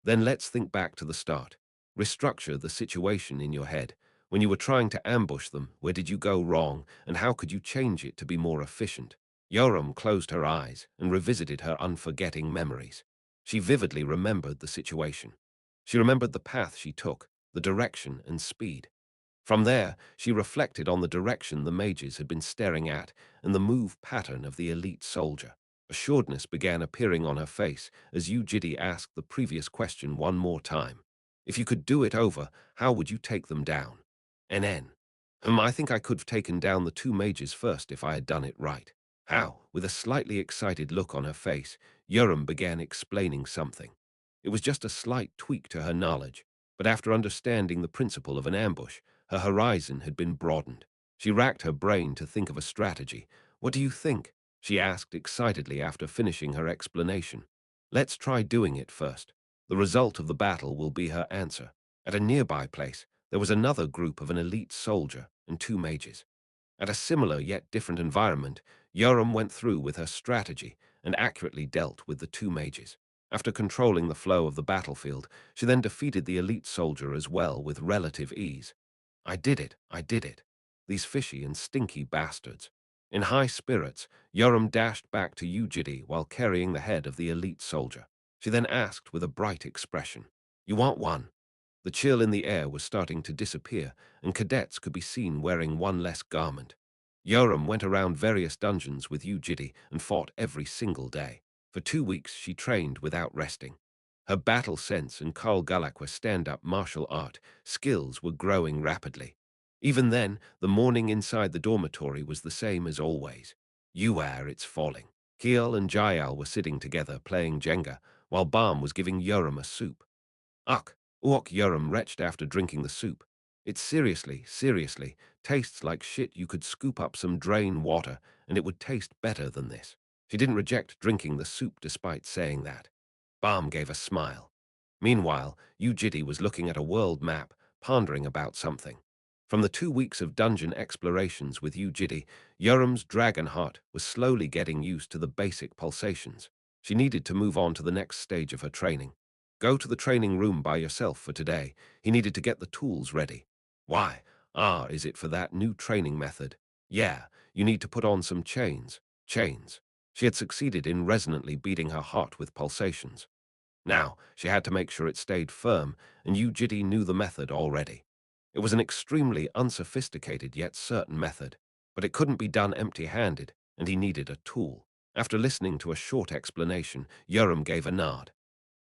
Then let's think back to the start. Restructure the situation in your head. When you were trying to ambush them, where did you go wrong, and how could you change it to be more efficient? Yoram closed her eyes and revisited her unforgetting memories. She vividly remembered the situation. She remembered the path she took, the direction and speed. From there, she reflected on the direction the mages had been staring at and the move pattern of the elite soldier. Assuredness began appearing on her face as Yu Jitae asked the previous question one more time. If you could do it over, how would you take them down? NN. I think I could have taken down the two mages first if I had done it right. How? With a slightly excited look on her face, Yuram began explaining something. It was just a slight tweak to her knowledge, but after understanding the principle of an ambush, her horizon had been broadened. She racked her brain to think of a strategy. What do you think? She asked excitedly after finishing her explanation. Let's try doing it first. The result of the battle will be her answer. At a nearby place, there was another group of an elite soldier and two mages. At a similar yet different environment, Yoram went through with her strategy and accurately dealt with the two mages. After controlling the flow of the battlefield, she then defeated the elite soldier as well with relative ease. I did it, I did it. These fishy and stinky bastards. In high spirits, Yoram dashed back to Yu Jitae while carrying the head of the elite soldier. She then asked with a bright expression, "You want one?" The chill in the air was starting to disappear, and cadets could be seen wearing one less garment. Yoram went around various dungeons with Yu Jitae and fought every single day. For 2 weeks she trained without resting. Her battle sense and Karl Galakwa stand-up martial art skills were growing rapidly. Even then, the morning inside the dormitory was the same as always. It's falling. Kiel and Jael were sitting together playing Jenga, while Balm was giving Yoram a soup. Ugh, Uok Yoram retched after drinking the soup. It seriously, tastes like shit. You could scoop up some drain water and it would taste better than this. She didn't reject drinking the soup despite saying that. Balm gave a smile. Meanwhile, Yu Jitae was looking at a world map, pondering about something. From the 2 weeks of dungeon explorations with Yu Jitae, Yoram's dragon heart was slowly getting used to the basic pulsations. She needed to move on to the next stage of her training. Go to the training room by yourself for today. He needed to get the tools ready. Why? Is it for that new training method? Yeah, you need to put on some chains. Chains. She had succeeded in resonantly beating her heart with pulsations. Now, she had to make sure it stayed firm, and Yu Jitae knew the method already. It was an extremely unsophisticated yet certain method, but it couldn't be done empty-handed, and he needed a tool. After listening to a short explanation, Yoram gave a nod.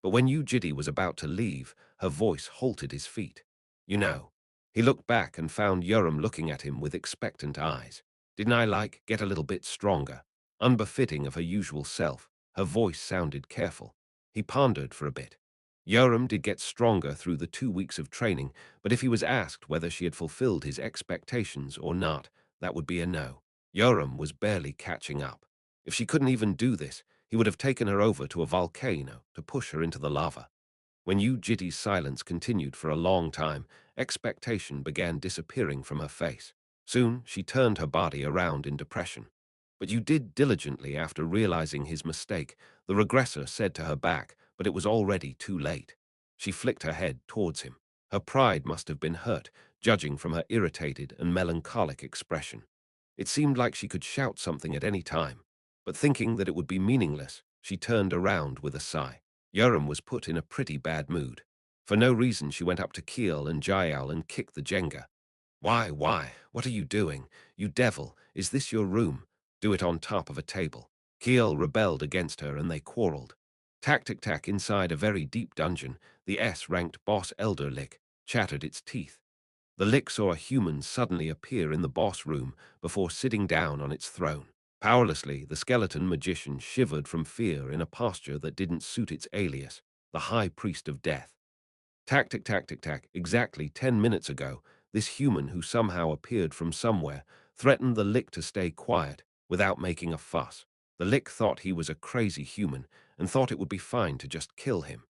But when Yu Jitae was about to leave, her voice halted his feet. You know. He looked back and found Yoram looking at him with expectant eyes. Didn't I get a little bit stronger? Unbefitting of her usual self, her voice sounded careful. He pondered for a bit. Yoram did get stronger through the 2 weeks of training, but if he was asked whether she had fulfilled his expectations or not, that would be a no. Yoram was barely catching up. If she couldn't even do this, he would have taken her over to a volcano to push her into the lava. When Yu Jitae's silence continued for a long time, expectation began disappearing from her face. Soon, she turned her body around in depression. But you did diligently after realizing his mistake, the regressor said to her back, but it was already too late. She flicked her head towards him. Her pride must have been hurt, judging from her irritated and melancholic expression. It seemed like she could shout something at any time, but thinking that it would be meaningless, she turned around with a sigh. Yoram was put in a pretty bad mood. For no reason, she went up to Kiel and Jael and kicked the Jenga. Why? What are you doing? You devil, is this your room? Do it on top of a table. Kiel rebelled against her and they quarreled. Tac inside a very deep dungeon, the S-ranked boss Elder Lick chattered its teeth. The Lick saw a human suddenly appear in the boss room before sitting down on its throne. Powerlessly, the skeleton magician shivered from fear in a posture that didn't suit its alias, the High Priest of Death. Tac. Exactly 10 minutes ago, this human who somehow appeared from somewhere threatened the Lick to stay quiet without making a fuss. The Lick thought he was a crazy human and thought it would be fine to just kill him.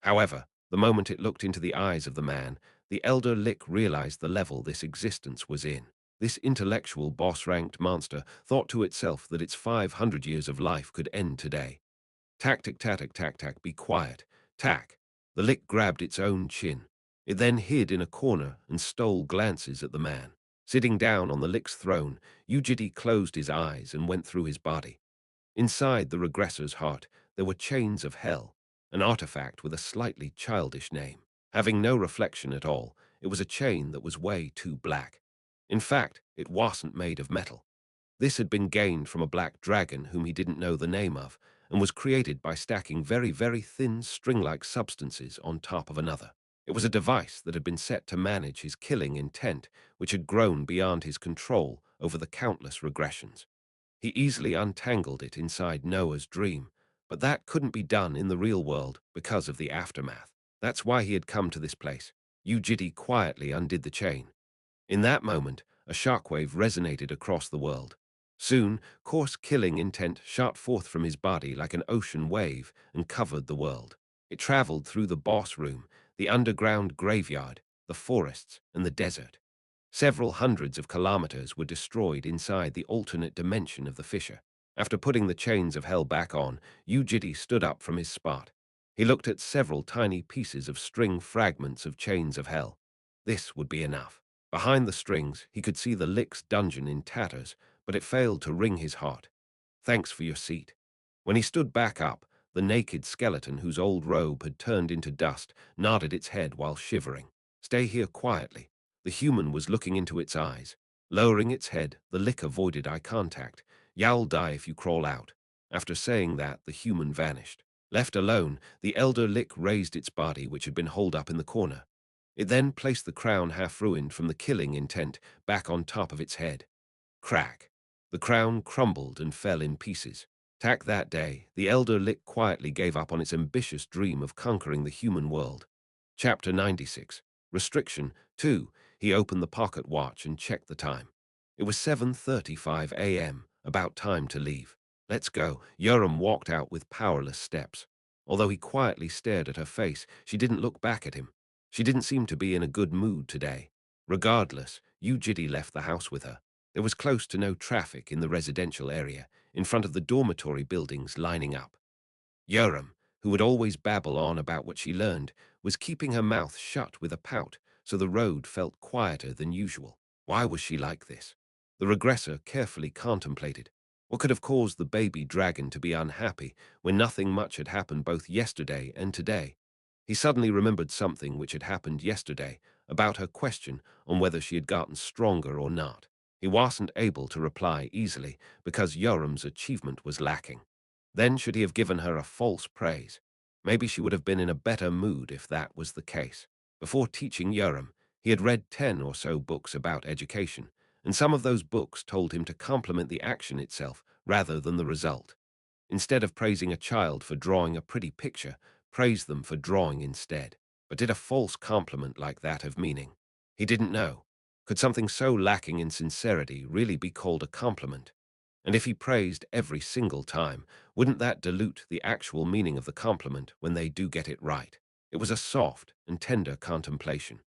However, the moment it looked into the eyes of the man, the Elder Lick realized the level this existence was in. This intellectual boss-ranked monster thought to itself that its 500 years of life could end today. Tac, be quiet. Tac. The Lick grabbed its own chin. It then hid in a corner and stole glances at the man. Sitting down on the Lick's throne, Yu Jitae closed his eyes and went through his body. Inside the regressor's heart, there were chains of hell, an artifact with a slightly childish name. Having no reflection at all, it was a chain that was way too black. In fact, it wasn't made of metal. This had been gained from a black dragon whom he didn't know the name of, and was created by stacking very thin string-like substances on top of another. It was a device that had been set to manage his killing intent, which had grown beyond his control over the countless regressions. He easily untangled it inside Noah's dream, but that couldn't be done in the real world because of the aftermath. That's why he had come to this place. Yu Jitae quietly undid the chain. In that moment, a shockwave resonated across the world. Soon, coarse killing intent shot forth from his body like an ocean wave and covered the world. It traveled through the boss room, the underground graveyard, the forests, and the desert. Several hundreds of kilometers were destroyed inside the alternate dimension of the fissure. After putting the chains of hell back on, Yu Jitae stood up from his spot. He looked at several tiny pieces of string fragments of chains of hell. This would be enough. Behind the strings, he could see the Lick's dungeon in tatters, but it failed to wring his heart. Thanks for your seat. When he stood back up, the naked skeleton whose old robe had turned into dust nodded its head while shivering. Stay here quietly. The human was looking into its eyes. Lowering its head, the Lick avoided eye contact. You'll die if you crawl out. After saying that, the human vanished. Left alone, the elder Lick raised its body, which had been holed up in the corner. It then placed the crown half-ruined from the killing intent back on top of its head. Crack. The crown crumbled and fell in pieces. That day, the elder Lick quietly gave up on its ambitious dream of conquering the human world. Chapter 96. Restriction 2. He opened the pocket watch and checked the time. It was 7:35 a.m., about time to leave. Let's go. Yoram walked out with powerless steps. Although he quietly stared at her face, she didn't look back at him. She didn't seem to be in a good mood today. Regardless, Yu Jitae left the house with her. There was close to no traffic in the residential area, in front of the dormitory buildings lining up. Yoram, who would always babble on about what she learned, was keeping her mouth shut with a pout, so the road felt quieter than usual. Why was she like this? The regressor carefully contemplated. What could have caused the baby dragon to be unhappy when nothing much had happened both yesterday and today? He suddenly remembered something which had happened yesterday about her question on whether she had gotten stronger or not. He wasn't able to reply easily because Yoram's achievement was lacking. Then should he have given her a false praise? Maybe she would have been in a better mood if that was the case. Before teaching Yoram, he had read 10 or so books about education, and some of those books told him to compliment the action itself rather than the result. Instead of praising a child for drawing a pretty picture, praise them for drawing instead. But did a false compliment like that have meaning? He didn't know. Could something so lacking in sincerity really be called a compliment? And if he praised every single time, wouldn't that dilute the actual meaning of the compliment when they do get it right? It was a soft and tender contemplation.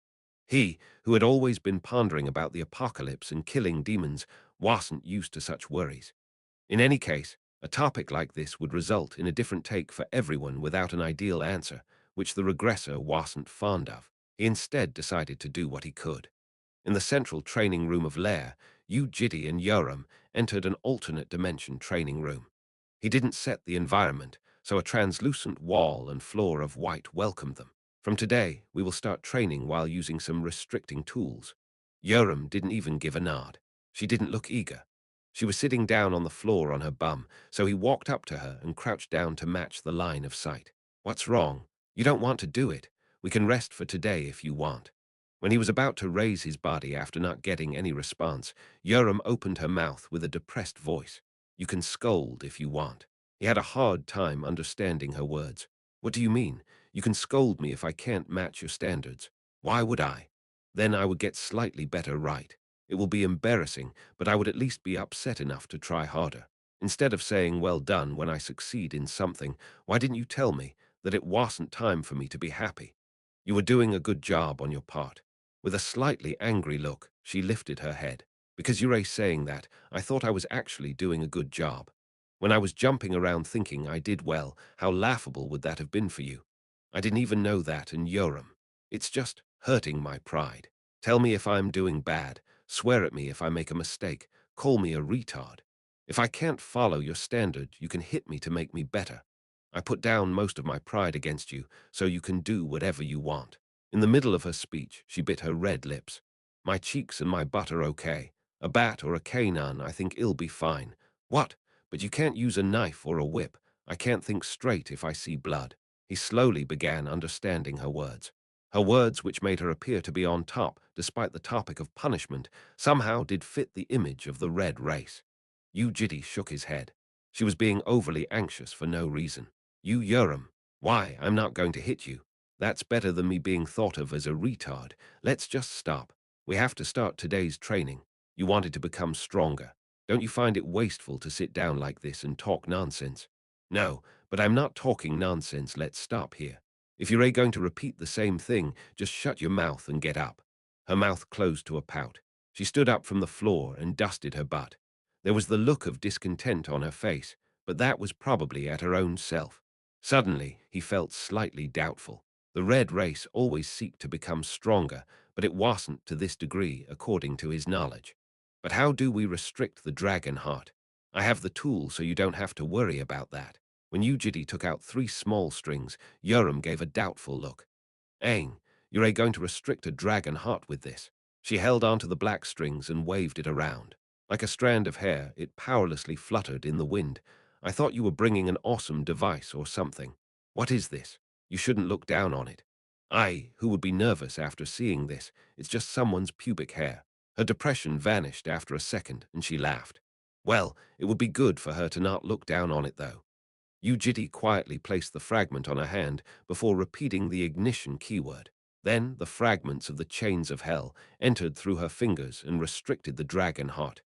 He, who had always been pondering about the apocalypse and killing demons, wasn't used to such worries. In any case, a topic like this would result in a different take for everyone without an ideal answer, which the regressor wasn't fond of. He instead decided to do what he could. In the central training room of Lair, Yu Jitae and Yoram entered an alternate dimension training room. He didn't set the environment, so a translucent wall and floor of white welcomed them. From today, we will start training while using some restricting tools. Yoram didn't even give a nod. She didn't look eager. She was sitting down on the floor on her bum, so he walked up to her and crouched down to match the line of sight. What's wrong? You don't want to do it. We can rest for today if you want. When he was about to raise his body after not getting any response, Yoram opened her mouth with a depressed voice. You can scold if you want. He had a hard time understanding her words. What do you mean? You can scold me if I can't match your standards. Why would I? Then I would get slightly better right. It will be embarrassing, but I would at least be upset enough to try harder. Instead of saying well done when I succeed in something, why didn't you tell me that it wasn't time for me to be happy? You were doing a good job on your part. With a slightly angry look, she lifted her head. Because you're saying that, I thought I was actually doing a good job. When I was jumping around thinking I did well, how laughable would that have been for you? I didn't even know that in Yoram. It's just hurting my pride. Tell me if I'm doing bad. Swear at me if I make a mistake. Call me a retard. If I can't follow your standard, you can hit me to make me better. I put down most of my pride against you, so you can do whatever you want. In the middle of her speech, she bit her red lips. My cheeks and my butt are okay. A bat or a canine, I think it'll be fine. What? But you can't use a knife or a whip. I can't think straight if I see blood. He slowly began understanding her words. Her words, which made her appear to be on top, despite the topic of punishment, somehow did fit the image of the red race. Yu Jitae shook his head. She was being overly anxious for no reason. You Yuram. Why, I'm not going to hit you. That's better than me being thought of as a retard. Let's just stop. We have to start today's training. You wanted to become stronger. Don't you find it wasteful to sit down like this and talk nonsense? No, but I'm not talking nonsense. Let's stop here. If you're going to repeat the same thing, just shut your mouth and get up. Her mouth closed to a pout. She stood up from the floor and dusted her butt. There was the look of discontent on her face, but that was probably at her own self. Suddenly, he felt slightly doubtful. The red race always seeked to become stronger, but it wasn't to this degree according to his knowledge. But how do we restrict the dragon heart? I have the tool so you don't have to worry about that. When Yu Jitae took out 3 small strings, Yoram gave a doubtful look. Aang, you're going to restrict a dragon heart with this. She held onto the black strings and waved it around. Like a strand of hair, it powerlessly fluttered in the wind. I thought you were bringing an awesome device or something. What is this? You shouldn't look down on it. Who would be nervous after seeing this? It's just someone's pubic hair. Her depression vanished after a second, and she laughed. Well, it would be good for her to not look down on it, though. Yu Jitae quietly placed the fragment on her hand before repeating the ignition keyword. Then the fragments of the chains of hell entered through her fingers and restricted the dragon heart.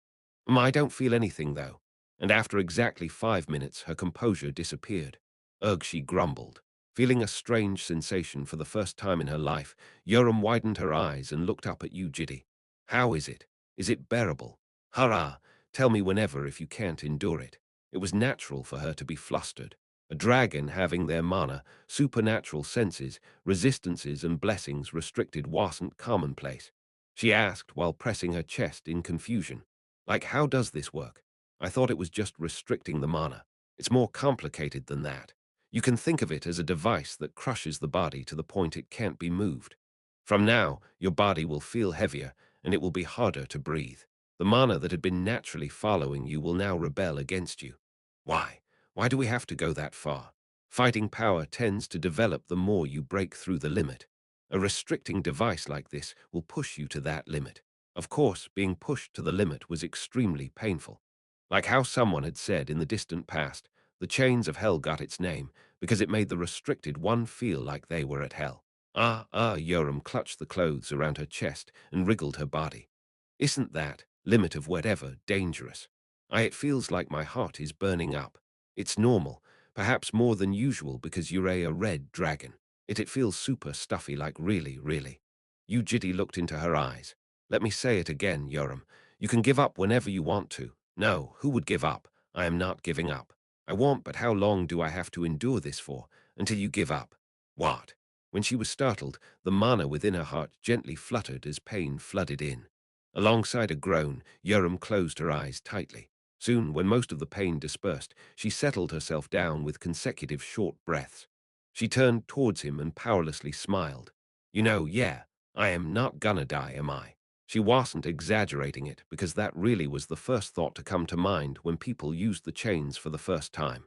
I don't feel anything, though. And after exactly 5 minutes, her composure disappeared. Ugh, she grumbled. Feeling a strange sensation for the first time in her life, Yoram widened her eyes and looked up at Yu Jitae. How is it? Is it bearable? Hurrah! Tell me whenever if you can't endure it. It was natural for her to be flustered. A dragon having their mana, supernatural senses, resistances and blessings restricted wasn't commonplace. She asked while pressing her chest in confusion. Like, how does this work? I thought it was just restricting the mana. It's more complicated than that. You can think of it as a device that crushes the body to the point it can't be moved. From now, your body will feel heavier and it will be harder to breathe. The mana that had been naturally following you will now rebel against you. Why? Why do we have to go that far? Fighting power tends to develop the more you break through the limit. A restricting device like this will push you to that limit. Of course, being pushed to the limit was extremely painful. Like how someone had said in the distant past, the chains of hell got its name because it made the restricted one feel like they were at hell. Yoram clutched the clothes around her chest and wriggled her body. Isn't that, limit of whatever, dangerous? It feels like my heart is burning up. It's normal, perhaps more than usual because you're a red dragon. It feels super stuffy, like really, really. Yu Jitae looked into her eyes. Let me say it again, Yoram. You can give up whenever you want to. No, who would give up? I am not giving up. I won't, but how long do I have to endure this for? Until you give up. What? When she was startled, the mana within her heart gently fluttered as pain flooded in. Alongside a groan, Yoram closed her eyes tightly. Soon, when most of the pain dispersed, she settled herself down with consecutive short breaths. She turned towards him and powerlessly smiled. You know, yeah, I am not gonna die, am I? She wasn't exaggerating it because that really was the first thought to come to mind when people used the chains for the first time.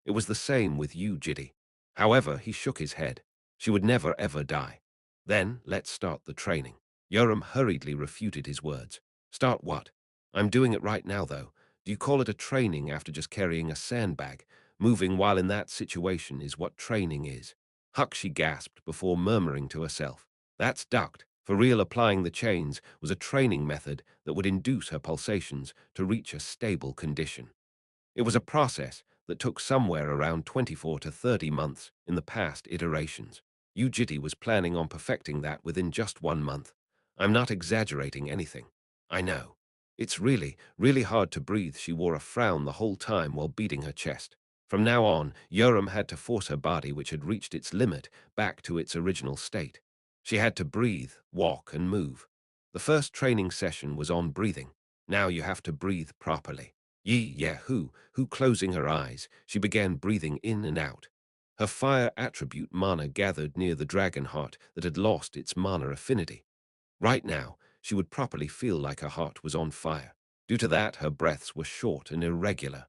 It was the same with Yu Jitae. However, he shook his head. She would never ever die. Then, let's start the training. Yoram hurriedly refuted his words. Start what? I'm doing it right now, though. Do you call it a training after just carrying a sandbag? Moving while in that situation is what training is. Huck, she gasped before murmuring to herself. That's ducked. For real, applying the chains was a training method that would induce her pulsations to reach a stable condition. It was a process that took somewhere around 24 to 30 months in the past iterations. Yu Jitae was planning on perfecting that within just 1 month. I'm not exaggerating anything. I know. It's really, really hard to breathe. She wore a frown the whole time while beating her chest. From now on, Yoram had to force her body, which had reached its limit, back to its original state. She had to breathe, walk, and move. The first training session was on breathing. Now you have to breathe properly. Who closing her eyes, she began breathing in and out. Her fire attribute mana gathered near the dragon heart that had lost its mana affinity. Right now, she would properly feel like her heart was on fire. Due to that, her breaths were short and irregular.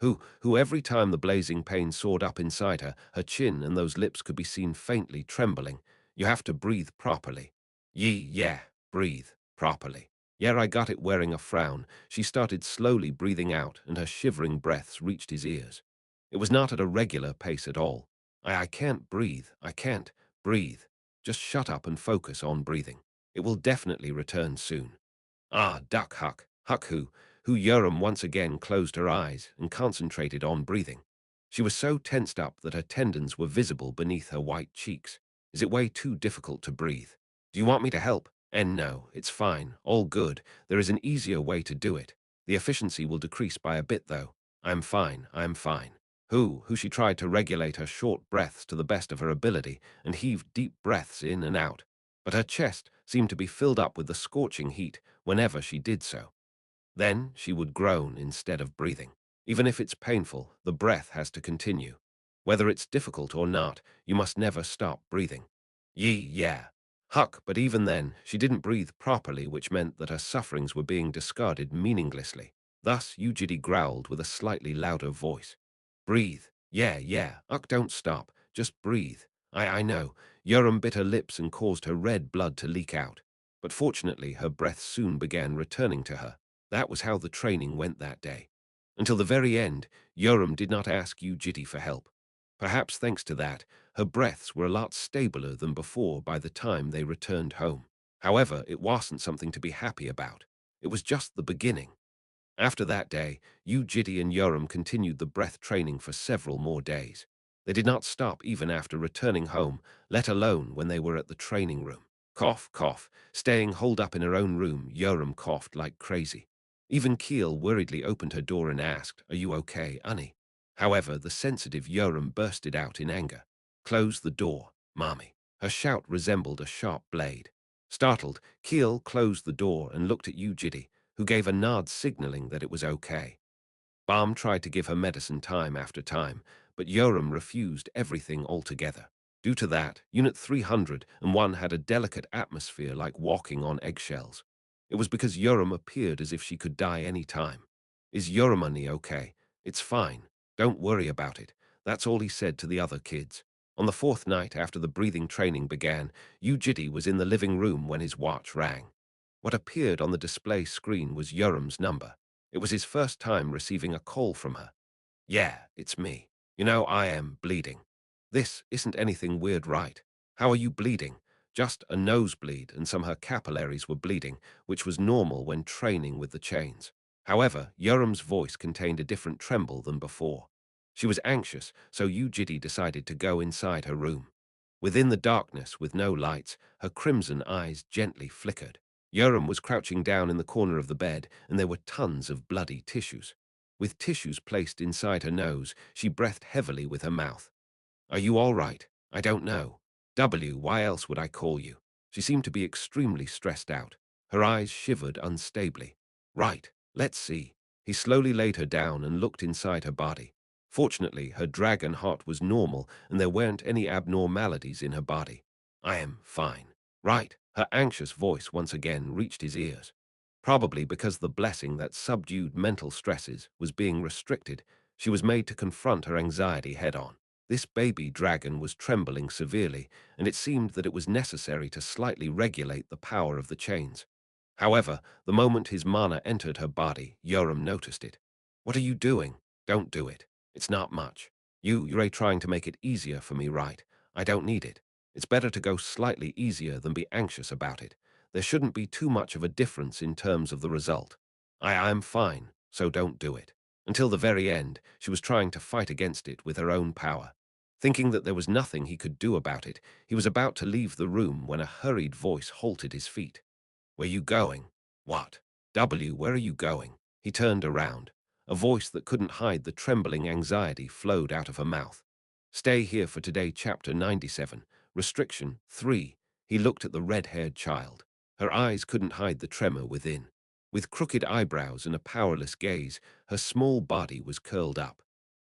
Who every time the blazing pain soared up inside her, her chin and those lips could be seen faintly trembling. You have to breathe properly. Breathe properly. Yeah, I got it wearing a frown. She started slowly breathing out, and her shivering breaths reached his ears. It was not at a regular pace at all. I can't breathe. I can't breathe. Just shut up and focus on breathing. It will definitely return soon. Ah, duck huck, huck who Yoram once again closed her eyes and concentrated on breathing. She was so tensed up that her tendons were visible beneath her white cheeks. Is it way too difficult to breathe? Do you want me to help? And no, it's fine, all good. There is an easier way to do it. The efficiency will decrease by a bit though. I'm fine, I'm fine. Who she tried to regulate her short breaths to the best of her ability and heaved deep breaths in and out. But her chest seemed to be filled up with the scorching heat whenever she did so. Then she would groan instead of breathing. Even if it's painful, the breath has to continue. Whether it's difficult or not, you must never stop breathing. Yeah. Huck, but even then, she didn't breathe properly, which meant that her sufferings were being discarded meaninglessly. Thus, Yu Jitae growled with a slightly louder voice. Breathe. Yeah. Huck, don't stop. Just breathe. I know. Yoram bit her lips and caused her red blood to leak out. But fortunately, her breath soon began returning to her. That was how the training went that day. Until the very end, Yoram did not ask Yu Jitae for help. Perhaps thanks to that, her breaths were a lot stabler than before by the time they returned home. However, it wasn't something to be happy about. It was just the beginning. After that day, Yu Jitae and Yoram continued the breath training for several more days. They did not stop even after returning home, let alone when they were at the training room. Cough. Staying holed up in her own room, Yoram coughed like crazy. Even Keel worriedly opened her door and asked, "Are you okay, Annie?" However, the sensitive Yoram bursted out in anger. "Close the door, Mommy." Her shout resembled a sharp blade. Startled, Keel closed the door and looked at Yu Jitae, who gave a nod signaling that it was okay. Balm tried to give her medicine time after time, but Yoram refused everything altogether. Due to that, Unit 301 had a delicate atmosphere like walking on eggshells. It was because Yoram appeared as if she could die any time. "Is Yoramani okay? It's fine. Don't worry about it." That's all he said to the other kids. On the fourth night after the breathing training began, Yu Jitae was in the living room when his watch rang. What appeared on the display screen was Yoram's number. It was his first time receiving a call from her. "Yeah, it's me. You know, I am bleeding. This isn't anything weird, right? How are you bleeding?" Just a nosebleed, and some of her capillaries were bleeding, which was normal when training with the chains. However, Yoram's voice contained a different tremble than before. She was anxious, so Yu Jitae decided to go inside her room. Within the darkness, with no lights, her crimson eyes gently flickered. Yoram was crouching down in the corner of the bed, and there were tons of bloody tissues. With tissues placed inside her nose, she breathed heavily with her mouth. "Are you all right? I don't know. Why else would I call you?" She seemed to be extremely stressed out. Her eyes shivered unstably. "Right, let's see." He slowly laid her down and looked inside her body. Fortunately, her dragon heart was normal and there weren't any abnormalities in her body. "I am fine." "Right." Her anxious voice once again reached his ears. Probably because the blessing that subdued mental stresses was being restricted, she was made to confront her anxiety head-on. This baby dragon was trembling severely, and it seemed that it was necessary to slightly regulate the power of the chains. However, the moment his mana entered her body, Yoram noticed it. "What are you doing? Don't do it. It's not much. You're trying to make it easier for me, right? I don't need it. It's better to go slightly easier than be anxious about it. There shouldn't be too much of a difference in terms of the result. I'm fine, so don't do it." Until the very end, she was trying to fight against it with her own power. Thinking that there was nothing he could do about it, he was about to leave the room when a hurried voice halted his feet. "Where you going?" "What? Where are you going?" He turned around. A voice that couldn't hide the trembling anxiety flowed out of her mouth. "Stay here for today, chapter 97. Restriction 3. He looked at the red-haired child. Her eyes couldn't hide the tremor within. With crooked eyebrows and a powerless gaze, her small body was curled up.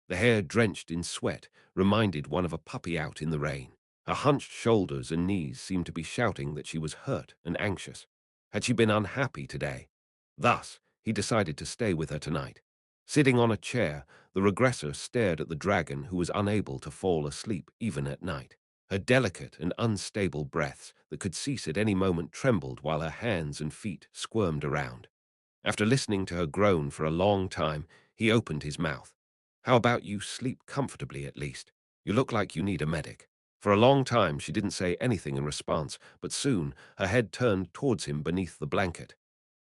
The hair drenched in sweat reminded one of a puppy out in the rain. Her hunched shoulders and knees seemed to be shouting that she was hurt and anxious. Had she been unhappy today? Thus, he decided to stay with her tonight. Sitting on a chair, the regressor stared at the dragon who was unable to fall asleep even at night. Her delicate and unstable breaths that could cease at any moment trembled while her hands and feet squirmed around. After listening to her groan for a long time, he opened his mouth. How about you sleep comfortably at least? You look like you need a medic. For a long time she didn't say anything in response, but soon her head turned towards him beneath the blanket.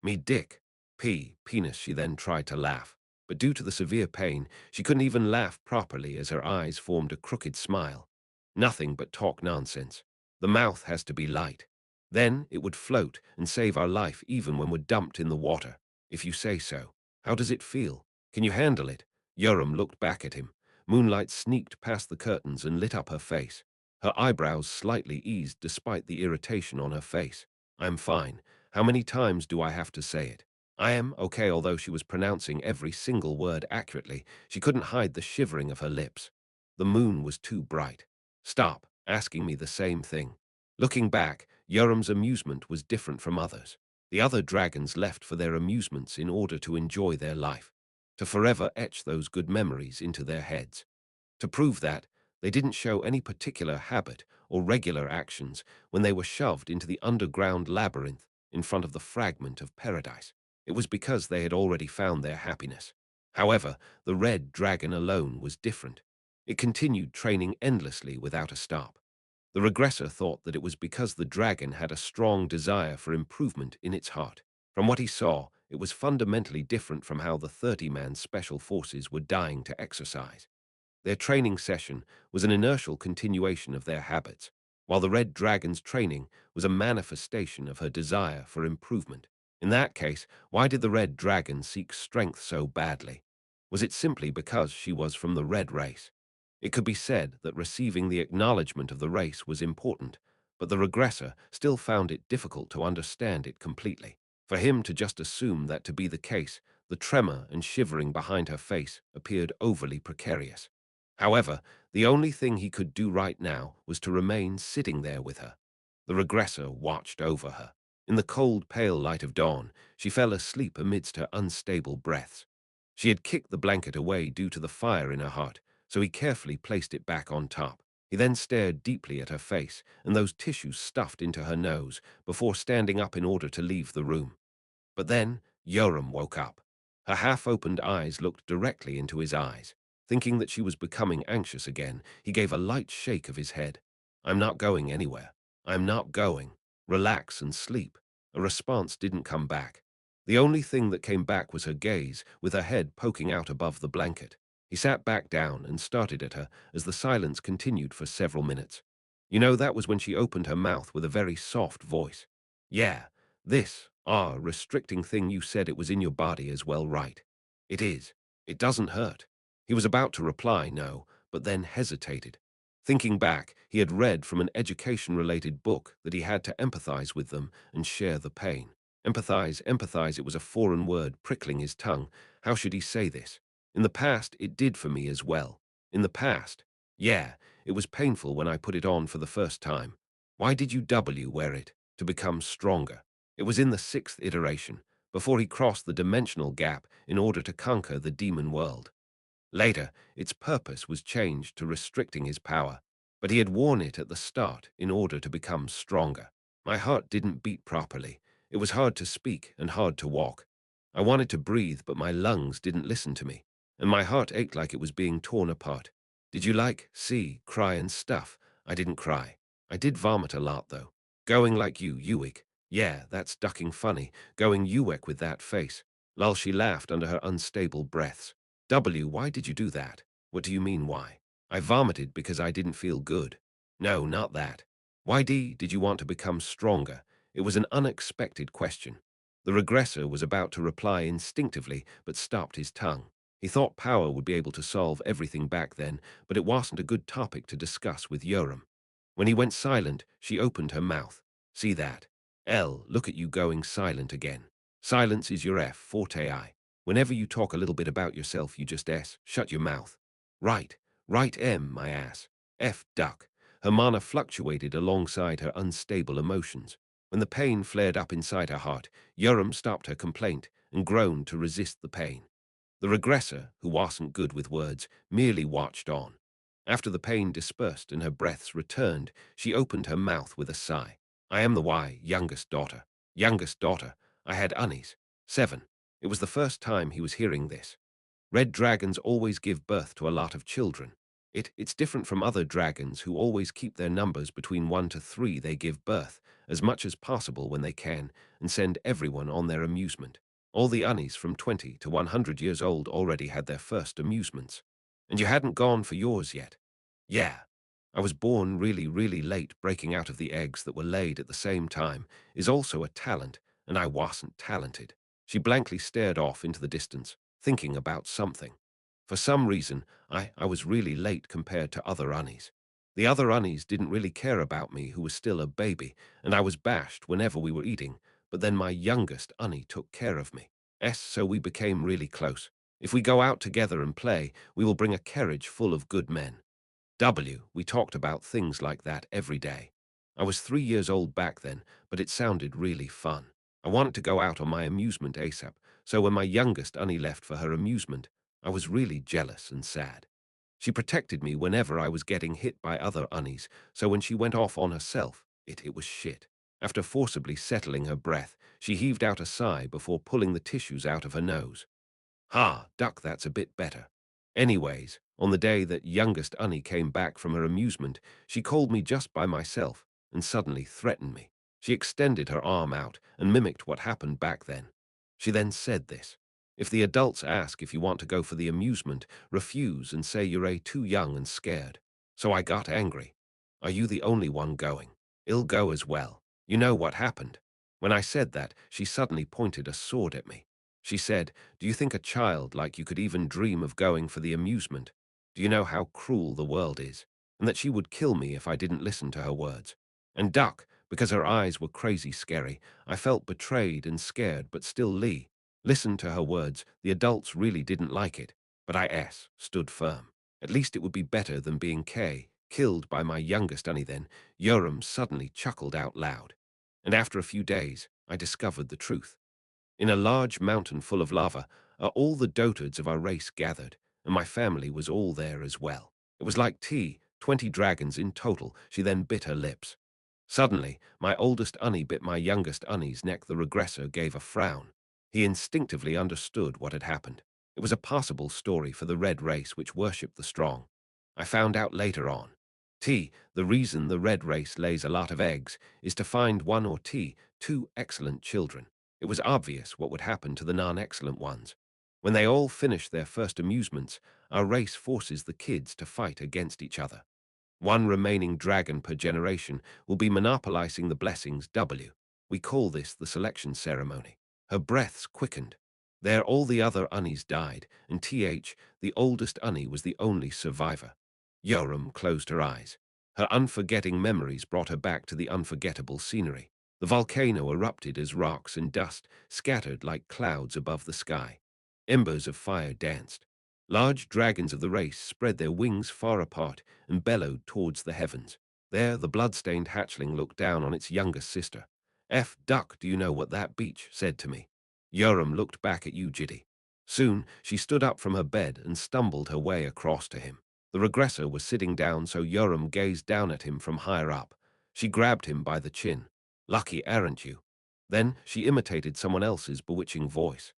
Me dick. Penis, she then tried to laugh. But due to the severe pain, she couldn't even laugh properly as her eyes formed a crooked smile. Nothing but talk nonsense. The mouth has to be light. Then it would float and save our life even when we're dumped in the water. If you say so. How does it feel? Can you handle it? Yoram looked back at him. Moonlight sneaked past the curtains and lit up her face. Her eyebrows slightly eased despite the irritation on her face. I'm fine. How many times do I have to say it? I am okay, although she was pronouncing every single word accurately. She couldn't hide the shivering of her lips. The moon was too bright. Stop asking me the same thing. Looking back, Yoram's amusement was different from others. The other dragons left for their amusements in order to enjoy their life, to forever etch those good memories into their heads. To prove that, they didn't show any particular habit or regular actions when they were shoved into the underground labyrinth in front of the fragment of paradise. It was because they had already found their happiness. However, the red dragon alone was different. It continued training endlessly without a stop. The regressor thought that it was because the dragon had a strong desire for improvement in its heart. From what he saw, it was fundamentally different from how the 30-man special forces were dying to exercise. Their training session was an inertial continuation of their habits, while the Red Dragon's training was a manifestation of her desire for improvement. In that case, why did the Red Dragon seek strength so badly? Was it simply because she was from the Red race? It could be said that receiving the acknowledgement of the race was important, but the regressor still found it difficult to understand it completely. For him to just assume that to be the case, the tremor and shivering behind her face appeared overly precarious. However, the only thing he could do right now was to remain sitting there with her. The regressor watched over her. In the cold, pale light of dawn, she fell asleep amidst her unstable breaths. She had kicked the blanket away due to the fire in her heart, so he carefully placed it back on top. He then stared deeply at her face and those tissues stuffed into her nose before standing up in order to leave the room. But then Yoram woke up. Her half-opened eyes looked directly into his eyes. Thinking that she was becoming anxious again, he gave a light shake of his head. I'm not going anywhere. I'm not going. Relax and sleep. A response didn't come back. The only thing that came back was her gaze, with her head poking out above the blanket. He sat back down and started at her as the silence continued for several minutes. That was when she opened her mouth with a very soft voice. Yeah, this, restricting thing you said it was in your body as well, right? It is. It doesn't hurt. He was about to reply no, but then hesitated. Thinking back, he had read from an education-related book that he had to empathize with them and share the pain. Empathize, it was a foreign word prickling his tongue. How should he say this? In the past, it did for me as well. In the past. Yeah, it was painful when I put it on for the first time. Why did you wear it? To become stronger. It was in the 6th iteration, before he crossed the dimensional gap in order to conquer the demon world. Later, its purpose was changed to restricting his power, but he had worn it at the start in order to become stronger. My heart didn't beat properly. It was hard to speak and hard to walk. I wanted to breathe, but my lungs didn't listen to me, and my heart ached like it was being torn apart. Did you cry and stuff? I didn't cry. I did vomit a lot, though. Going like you, Uwick. Yeah, that's ducking funny, going Uwick with that face. Lol, she laughed under her unstable breaths. Why did you do that? What do you mean, why? I vomited because I didn't feel good. No, not that. Why did you want to become stronger? It was an unexpected question. The regressor was about to reply instinctively, but stopped his tongue. He thought power would be able to solve everything back then, but it wasn't a good topic to discuss with Yoram. When he went silent, she opened her mouth. See that? Look at you going silent again. Silence is your F forte I. Whenever you talk a little bit about yourself, you just shut your mouth. Right, right M, my ass. F duck. Her mana fluctuated alongside her unstable emotions. When the pain flared up inside her heart, Yoram stopped her complaint and groaned to resist the pain. The regressor, who wasn't good with words, merely watched on. After the pain dispersed and her breaths returned, she opened her mouth with a sigh. I am the youngest daughter. Youngest daughter. I had unis. 7. It was the first time he was hearing this. Red dragons always give birth to a lot of children. It's different from other dragons who always keep their numbers between 1 to 3 they give birth, as much as possible when they can, and send everyone on their amusement. All the unis from 20 to 100 years old already had their first amusements. And you hadn't gone for yours yet. Yeah. I was born really, really late. Breaking out of the eggs that were laid at the same time is also a talent, and I wasn't talented. She blankly stared off into the distance, thinking about something. For some reason, I was really late compared to other unis. The other unis didn't really care about me, who was still a baby, and I was bashed whenever we were eating, but then my youngest uni took care of me. So we became really close. If we go out together and play, we will bring a carriage full of good men. We talked about things like that every day. I was 3 years old back then, but it sounded really fun. I wanted to go out on my amusement ASAP, so when my youngest Unnie left for her amusement, I was really jealous and sad. She protected me whenever I was getting hit by other Unnies, so when she went off on herself, it was shit. After forcibly settling her breath, she heaved out a sigh before pulling the tissues out of her nose. Ha, duck, that's a bit better. Anyways, on the day that youngest Unnie came back from her amusement, she called me just by myself and suddenly threatened me. She extended her arm out and mimicked what happened back then. She then said this: if the adults ask if you want to go for the amusement, refuse and say you're too young and scared. So I got angry. Are you the only one going? I'll go as well. You know what happened? When I said that, she suddenly pointed a sword at me. She said, do you think a child like you could even dream of going for the amusement? Do you know how cruel the world is? And that she would kill me if I didn't listen to her words. And duck, because her eyes were crazy scary, I felt betrayed and scared, but still listened to her words. The adults really didn't like it, but I stood firm. At least it would be better than being killed by my youngest Unnie then. Yoram suddenly chuckled out loud. And after a few days, I discovered the truth. In a large mountain full of lava are all the dotards of our race gathered, and my family was all there as well. It was like 20 dragons in total. She then bit her lips. Suddenly, my oldest Unnie bit my youngest Unnie's neck. The regressor gave a frown. He instinctively understood what had happened. It was a possible story for the red race which worshipped the strong. I found out later on. The reason the red race lays a lot of eggs is to find one or two excellent children. It was obvious what would happen to the non-excellent ones. When they all finish their first amusements, our race forces the kids to fight against each other. One remaining dragon per generation will be monopolizing the blessings. We call this the selection ceremony. Her breaths quickened. There all the other Unnies died, and the oldest Unnie was the only survivor. Yoram closed her eyes. Her unforgetting memories brought her back to the unforgettable scenery. The volcano erupted as rocks and dust scattered like clouds above the sky. Embers of fire danced. Large dragons of the race spread their wings far apart and bellowed towards the heavens. There the blood-stained hatchling looked down on its youngest sister. Duck, do you know what that beach said to me? Yoram looked back at Yu Jitae. Soon she stood up from her bed and stumbled her way across to him. The regressor was sitting down, so Yoram gazed down at him from higher up. She grabbed him by the chin. Lucky, aren't you? Then she imitated someone else's bewitching voice.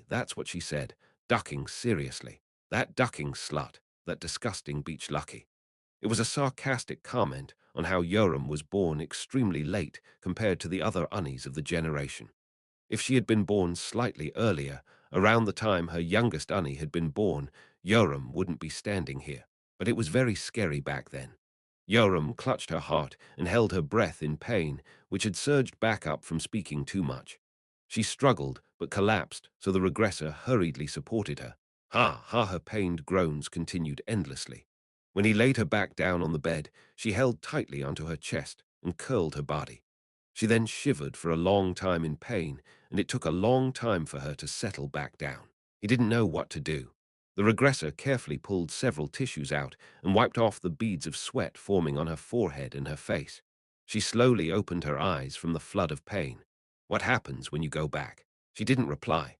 That's what she said, ducking seriously. That ducking slut, that disgusting beach Lucky. It was a sarcastic comment on how Yoram was born extremely late compared to the other Unnies of the generation. If she had been born slightly earlier, around the time her youngest Unnie had been born, Yoram wouldn't be standing here. But it was very scary back then. Yoram clutched her heart and held her breath in pain, which had surged back up from speaking too much. She struggled, but collapsed, so the regressor hurriedly supported her. Her pained groans continued endlessly. When he laid her back down on the bed, she held tightly onto her chest and curled her body. She then shivered for a long time in pain, and it took a long time for her to settle back down. He didn't know what to do. The regressor carefully pulled several tissues out and wiped off the beads of sweat forming on her forehead and her face. She slowly opened her eyes from the flood of pain. What happens when you go back? She didn't reply,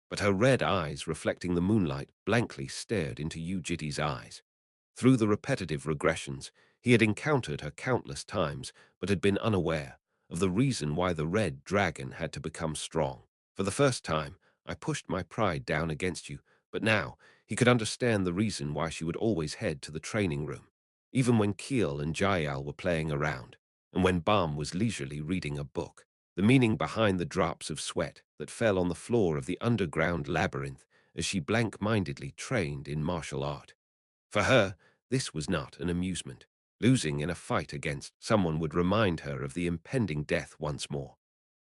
but her red eyes, reflecting the moonlight, blankly stared into Yu Jitae's eyes. Through the repetitive regressions, he had encountered her countless times, but had been unaware of the reason why the red dragon had to become strong. For the first time, I pushed my pride down against you, but now he could understand the reason why she would always head to the training room, even when Keel and Jael were playing around, and when Balm was leisurely reading a book. The meaning behind the drops of sweat that fell on the floor of the underground labyrinth as she blank-mindedly trained in martial art. For her, this was not an amusement. Losing in a fight against someone would remind her of the impending death once more.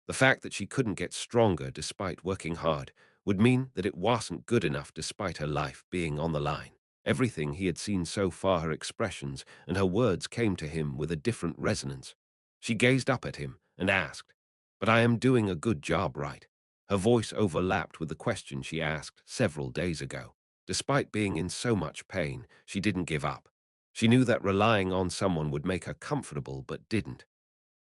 The fact that she couldn't get stronger despite working hard would mean that it wasn't good enough despite her life being on the line. Everything he had seen so far, her expressions and her words came to him with a different resonance. She gazed up at him and asked, "But I am doing a good job, right?" Her voice overlapped with the question she asked several days ago. Despite being in so much pain, she didn't give up. She knew that relying on someone would make her comfortable, but didn't.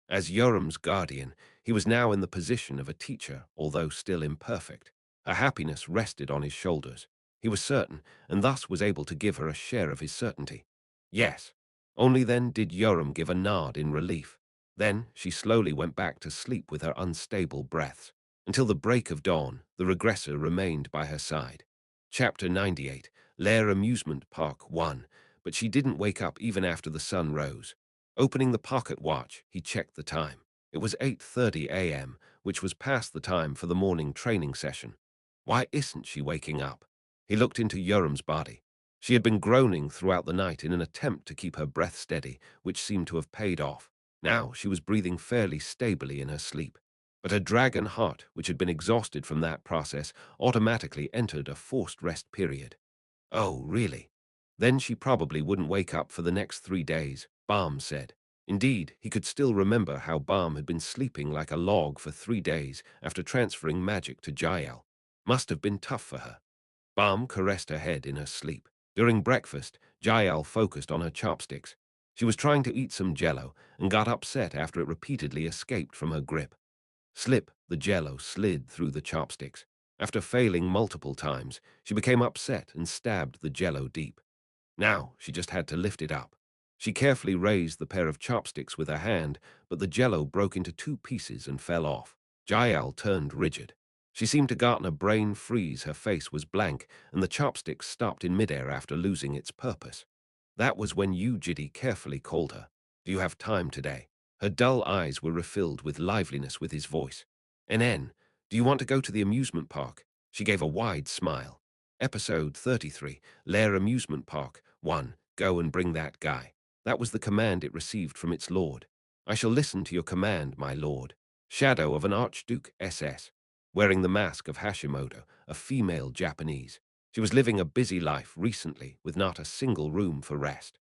As Yoram's guardian, he was now in the position of a teacher, although still imperfect. Her happiness rested on his shoulders. He was certain, and thus was able to give her a share of his certainty. Yes. Only then did Yoram give a nod in relief. Then she slowly went back to sleep with her unstable breaths. Until the break of dawn, the regressor remained by her side. Chapter 98, Lair Amusement Park 1, but she didn't wake up even after the sun rose. Opening the pocket watch, he checked the time. It was 8:30 a.m., which was past the time for the morning training session. Why isn't she waking up? He looked into Yoram's body. She had been groaning throughout the night in an attempt to keep her breath steady, which seemed to have paid off. Now she was breathing fairly stably in her sleep. But her dragon heart, which had been exhausted from that process, automatically entered a forced rest period. Oh, really? Then she probably wouldn't wake up for the next 3 days, Balm said. Indeed, he could still remember how Balm had been sleeping like a log for 3 days after transferring magic to Jael. Must have been tough for her. Balm caressed her head in her sleep. During breakfast, Jael focused on her chopsticks. She was trying to eat some jello and got upset after it repeatedly escaped from her grip. Slip, the jello slid through the chopsticks. After failing multiple times, she became upset and stabbed the jello deep. Now she just had to lift it up. She carefully raised the pair of chopsticks with her hand, but the jello broke into 2 pieces and fell off. Jael turned rigid. She seemed to gotten a brain freeze. Her face was blank, and the chopsticks stopped in midair after losing its purpose. That was when Yu Jitae carefully called her. "Do you have time today?" Her dull eyes were refilled with liveliness with his voice. "NN, do you want to go to the amusement park?" She gave a wide smile. Episode 33, Lair Amusement Park 1, Go and bring that guy. That was the command it received from its lord. "I shall listen to your command, my lord." Shadow of an Archduke SS, wearing the mask of Hashimoto, a female Japanese. She was living a busy life recently with not a single room for rest.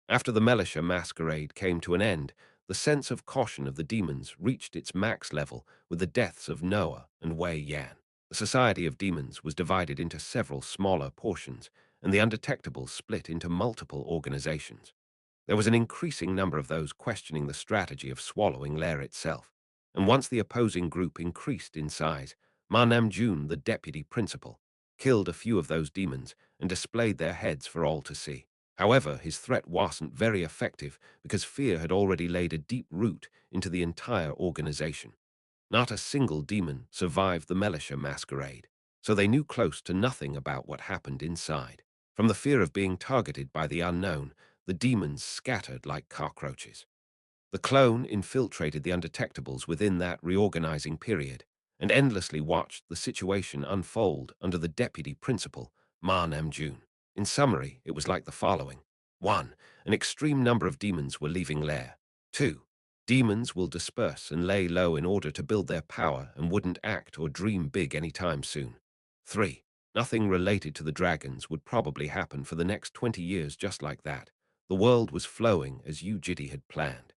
After the militia masquerade came to an end, the sense of caution of the demons reached its max level with the deaths of Noah and Wei Yan. The Society of Demons was divided into several smaller portions, and the Undetectables split into multiple organizations. There was an increasing number of those questioning the strategy of swallowing Lair itself, and once the opposing group increased in size, Ma Namjoon, the deputy principal, killed a few of those demons and displayed their heads for all to see. However, his threat wasn't very effective because fear had already laid a deep root into the entire organization. Not a single demon survived the militia masquerade, so they knew close to nothing about what happened inside. From the fear of being targeted by the unknown, the demons scattered like cockroaches. The clone infiltrated the Undetectables within that reorganizing period and endlessly watched the situation unfold under the deputy principal, Ma Namjoon. In summary, it was like the following. 1. An extreme number of demons were leaving Lair. 2. Demons will disperse and lay low in order to build their power and wouldn't act or dream big anytime soon. 3. Nothing related to the dragons would probably happen for the next 20 years just like that. The world was flowing as Yu Jitae had planned.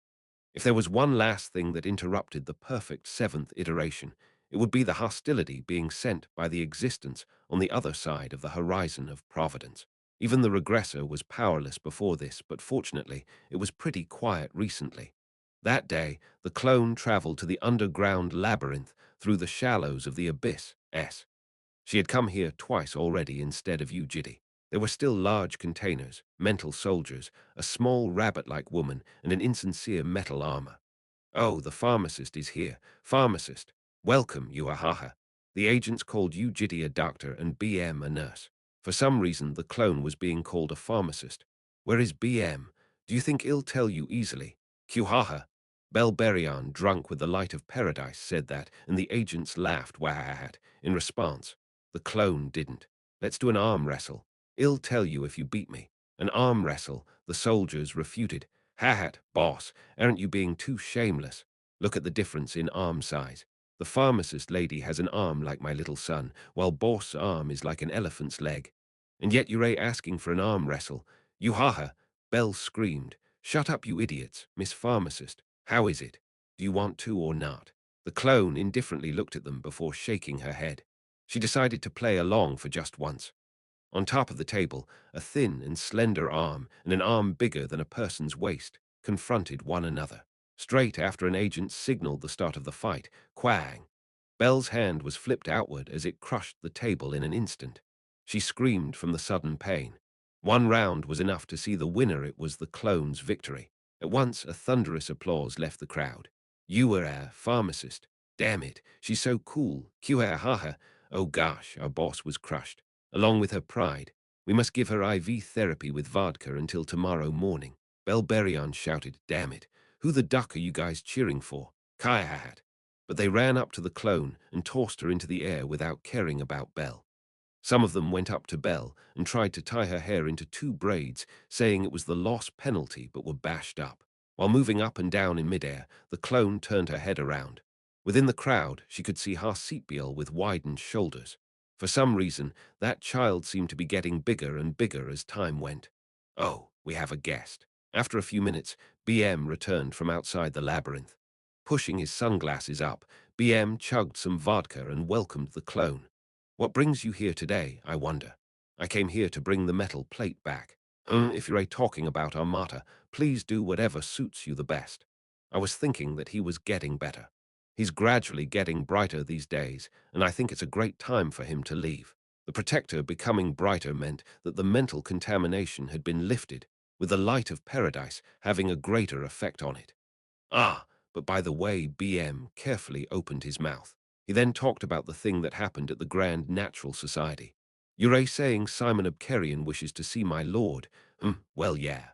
If there was one last thing that interrupted the perfect 7th iteration, it would be the hostility being sent by the existence on the other side of the horizon of Providence. Even the regressor was powerless before this, but fortunately, it was pretty quiet recently. That day, the clone traveled to the underground labyrinth through the shallows of the abyss. She had come here twice already instead of Yu Jitae. There were still large containers, mental soldiers, a small rabbit-like woman, and an insincere metal armor. Oh, the pharmacist is here. Pharmacist. Welcome, you ahaha. The agents called Yu Jitae a doctor and BM a nurse. For some reason, the clone was being called a pharmacist. Where is BM? Do you think he'll tell you easily? Qhaha. Belberion, drunk with the light of paradise, said that, and the agents laughed wahahat in response. The clone didn't. Let's do an arm wrestle. I'll tell you if you beat me. An arm wrestle, the soldiers refuted. Ha-hat, boss, aren't you being too shameless? Look at the difference in arm size. The pharmacist lady has an arm like my little son, while boss' arm is like an elephant's leg. And yet you're asking for an arm wrestle. You ha-ha, Belle screamed. Shut up, you idiots, Miss Pharmacist. How is it? Do you want to or not? The clone indifferently looked at them before shaking her head. She decided to play along for just once. On top of the table, a thin and slender arm and an arm bigger than a person's waist confronted one another. Straight after an agent signaled the start of the fight, quang! Belle's hand was flipped outward as it crushed the table in an instant. She screamed from the sudden pain. One round was enough to see the winner. It was the clone's victory. At once, a thunderous applause left the crowd. You were a pharmacist. Damn it, she's so cool. Haha. Oh gosh, our boss was crushed. Along with her pride, we must give her IV therapy with vodka until tomorrow morning. Belberion shouted, damn it, who the duck are you guys cheering for? Kaihat. But they ran up to the clone and tossed her into the air without caring about Belle. Some of them went up to Belle and tried to tie her hair into two braids, saying it was the loss penalty, but were bashed up. While moving up and down in midair, the clone turned her head around. Within the crowd, she could see Harsepiel with widened shoulders. For some reason, that child seemed to be getting bigger and bigger as time went. Oh, we have a guest. After a few minutes, BM returned from outside the labyrinth. Pushing his sunglasses up, BM chugged some vodka and welcomed the clone. What brings you here today, I wonder? I came here to bring the metal plate back. If you're talking about Armata, please do whatever suits you the best. I was thinking that he was getting better. He's gradually getting brighter these days, and I think it's a great time for him to leave. The protector becoming brighter meant that the mental contamination had been lifted, with the light of paradise having a greater effect on it. Ah, but by the way, BM carefully opened his mouth. He then talked about the thing that happened at the Grand Natural Society. You're saying Simon Abkarian wishes to see my lord? Well, yeah.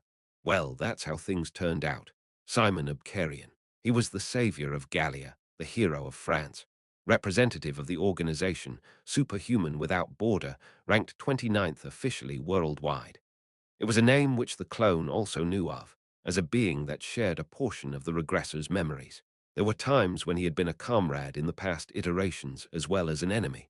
Well, that's how things turned out. Simon Abkarian. He was the savior of Gallia, the hero of France. Representative of the organization, Superhuman Without Border, ranked 29th officially worldwide. It was a name which the clone also knew of, as a being that shared a portion of the regressor's memories. There were times when he had been a comrade in the past iterations as well as an enemy.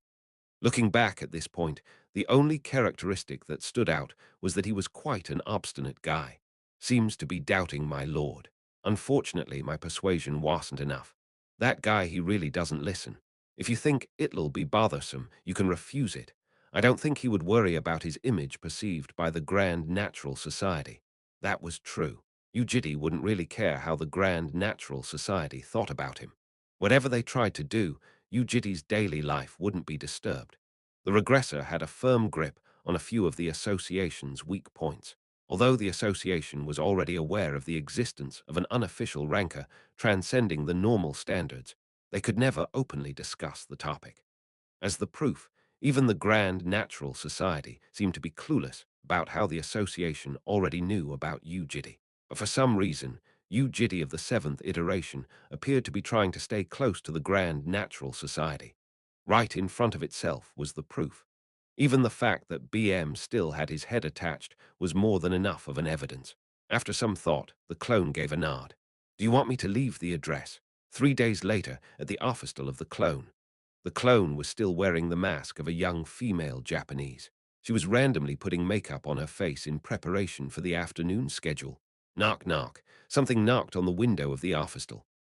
Looking back at this point, the only characteristic that stood out was that he was quite an obstinate guy. Seems to be doubting my lord. Unfortunately, my persuasion wasn't enough. That guy, he really doesn't listen. If you think it'll be bothersome, you can refuse it. I don't think he would worry about his image perceived by the Grand Natural Society. That was true. Yu Jitae wouldn't really care how the Grand Natural Society thought about him. Whatever they tried to do, Yu Jitae's daily life wouldn't be disturbed. The regressor had a firm grip on a few of the association's weak points. Although the association was already aware of the existence of an unofficial rancor transcending the normal standards, they could never openly discuss the topic. As the proof, even the Grand Natural Society seemed to be clueless about how the association already knew about Yu Jitae. But for some reason, Yu Jitae of the seventh iteration appeared to be trying to stay close to the Grand Natural Society. Right in front of itself was the proof. Even the fact that BM still had his head attached was more than enough of an evidence. After some thought, the clone gave a nod. Do you want me to leave the address? 3 days later, at the office of the clone. The clone was still wearing the mask of a young female Japanese. She was randomly putting makeup on her face in preparation for the afternoon schedule. Knock, knock. Something knocked on the window of the office.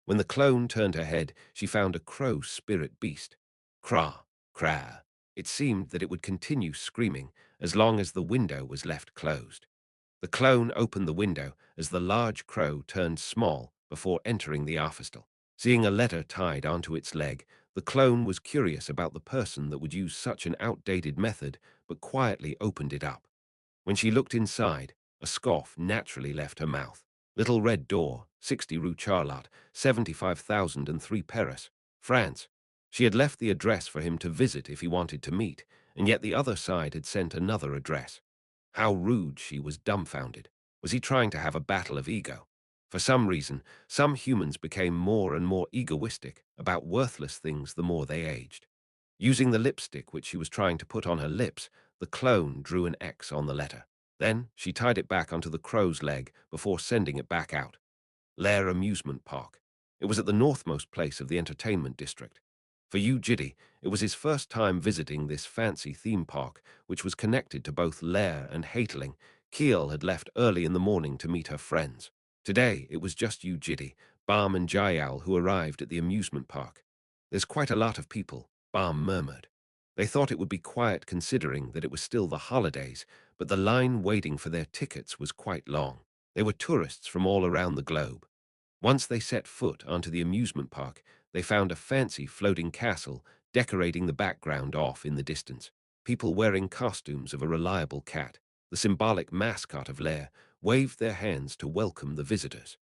When the clone turned her head, she found a crow spirit beast. Craw, craa. It seemed that it would continue screaming as long as the window was left closed. The clone opened the window as the large crow turned small before entering the office. Seeing a letter tied onto its leg, the clone was curious about the person that would use such an outdated method, but quietly opened it up. When she looked inside, a scoff naturally left her mouth. Little red door, 60 Rue Charlotte, 75,003 Paris, France. She had left the address for him to visit if he wanted to meet, and yet the other side had sent another address. How rude! She was dumbfounded. Was he trying to have a battle of ego? For some reason, some humans became more and more egoistic about worthless things the more they aged. Using the lipstick which she was trying to put on her lips, the clone drew an X on the letter. Then she tied it back onto the crow's leg before sending it back out. Lair Amusement Park. It was at the northmost place of the entertainment district. For Yu Jitae, it was his first time visiting this fancy theme park, which was connected to both Lair and Hateling. Kiel had left early in the morning to meet her friends. Today, it was just Yu Jitae, Balm and Jael who arrived at the amusement park. There's quite a lot of people, Balm murmured. They thought it would be quiet considering that it was still the holidays, but the line waiting for their tickets was quite long. They were tourists from all around the globe. Once they set foot onto the amusement park, they found a fancy floating castle decorating the background off in the distance. People wearing costumes of a reliable cat, the symbolic mascot of Lair, waved their hands to welcome the visitors.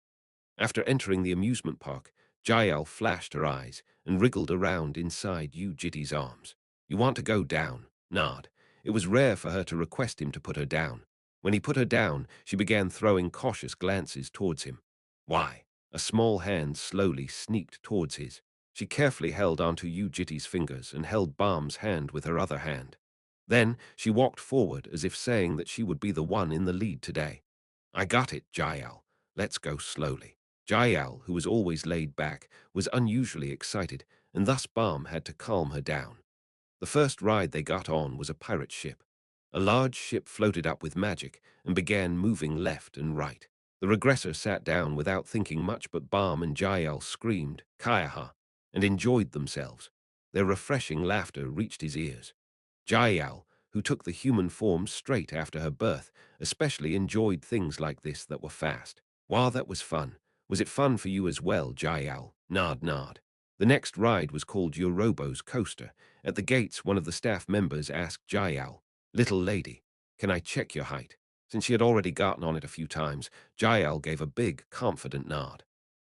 After entering the amusement park, Jael flashed her eyes and wriggled around inside Yu Jitae's arms. You want to go down? Nod. It was rare for her to request him to put her down. When he put her down, she began throwing cautious glances towards him. Why? A small hand slowly sneaked towards his. She carefully held onto Yu Jitae's fingers and held Balm's hand with her other hand. Then she walked forward as if saying that she would be the one in the lead today. I got it, Jael. Let's go slowly. Jael, who was always laid back, was unusually excited, and thus Balm had to calm her down. The first ride they got on was a pirate ship. A large ship floated up with magic and began moving left and right. The regressor sat down without thinking much, but Balm and Jael screamed, Kayaha, and enjoyed themselves. Their refreshing laughter reached his ears. Jael, who took the human form straight after her birth, especially enjoyed things like this that were fast. While that was fun, was it fun for you as well, Jael? Nod, nod. The next ride was called Yorobo's Coaster. At the gates, one of the staff members asked Jael, Little lady, can I check your height? Since she had already gotten on it a few times, Jael gave a big, confident nod.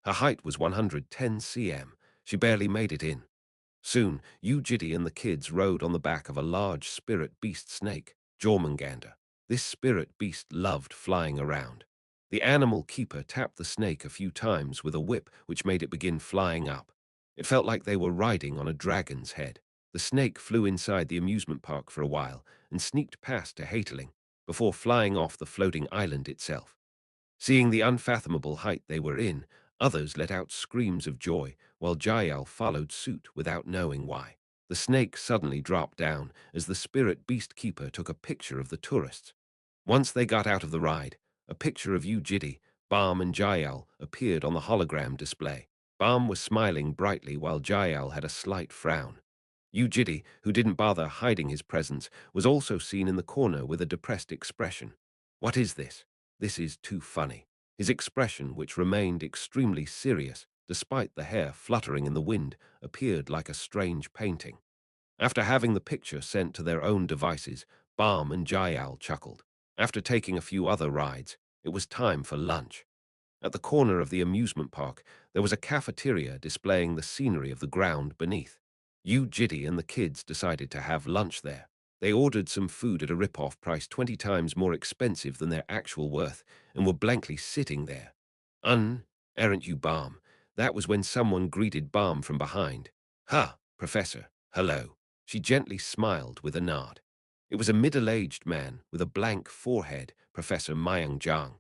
Her height was 110 cm. She barely made it in. Soon, Yu Jitae and the kids rode on the back of a large spirit beast snake, Jormungandr. This spirit beast loved flying around. The animal keeper tapped the snake a few times with a whip which made it begin flying up. It felt like they were riding on a dragon's head. The snake flew inside the amusement park for a while and sneaked past to Hateling before flying off the floating island itself. Seeing the unfathomable height they were in, others let out screams of joy, while Jael followed suit without knowing why. The snake suddenly dropped down as the spirit beast keeper took a picture of the tourists. Once they got out of the ride, a picture of Yu Jitae, Balm and Jael appeared on the hologram display. Balm was smiling brightly while Jael had a slight frown. Yu Jitae, who didn't bother hiding his presence, was also seen in the corner with a depressed expression. What is this? This is too funny. His expression, which remained extremely serious, despite the hair fluttering in the wind, appeared like a strange painting. After having the picture sent to their own devices, Balm and Jael chuckled. After taking a few other rides, it was time for lunch. At the corner of the amusement park, there was a cafeteria displaying the scenery of the ground beneath. Yu Jitae and the kids decided to have lunch there. They ordered some food at a rip-off price 20 times more expensive than their actual worth and were blankly sitting there. Aren't you Balm? That was when someone greeted Balm from behind. Ha, Professor, hello. She gently smiled with a nod. It was a middle-aged man with a blank forehead, Professor Mayang Jiang.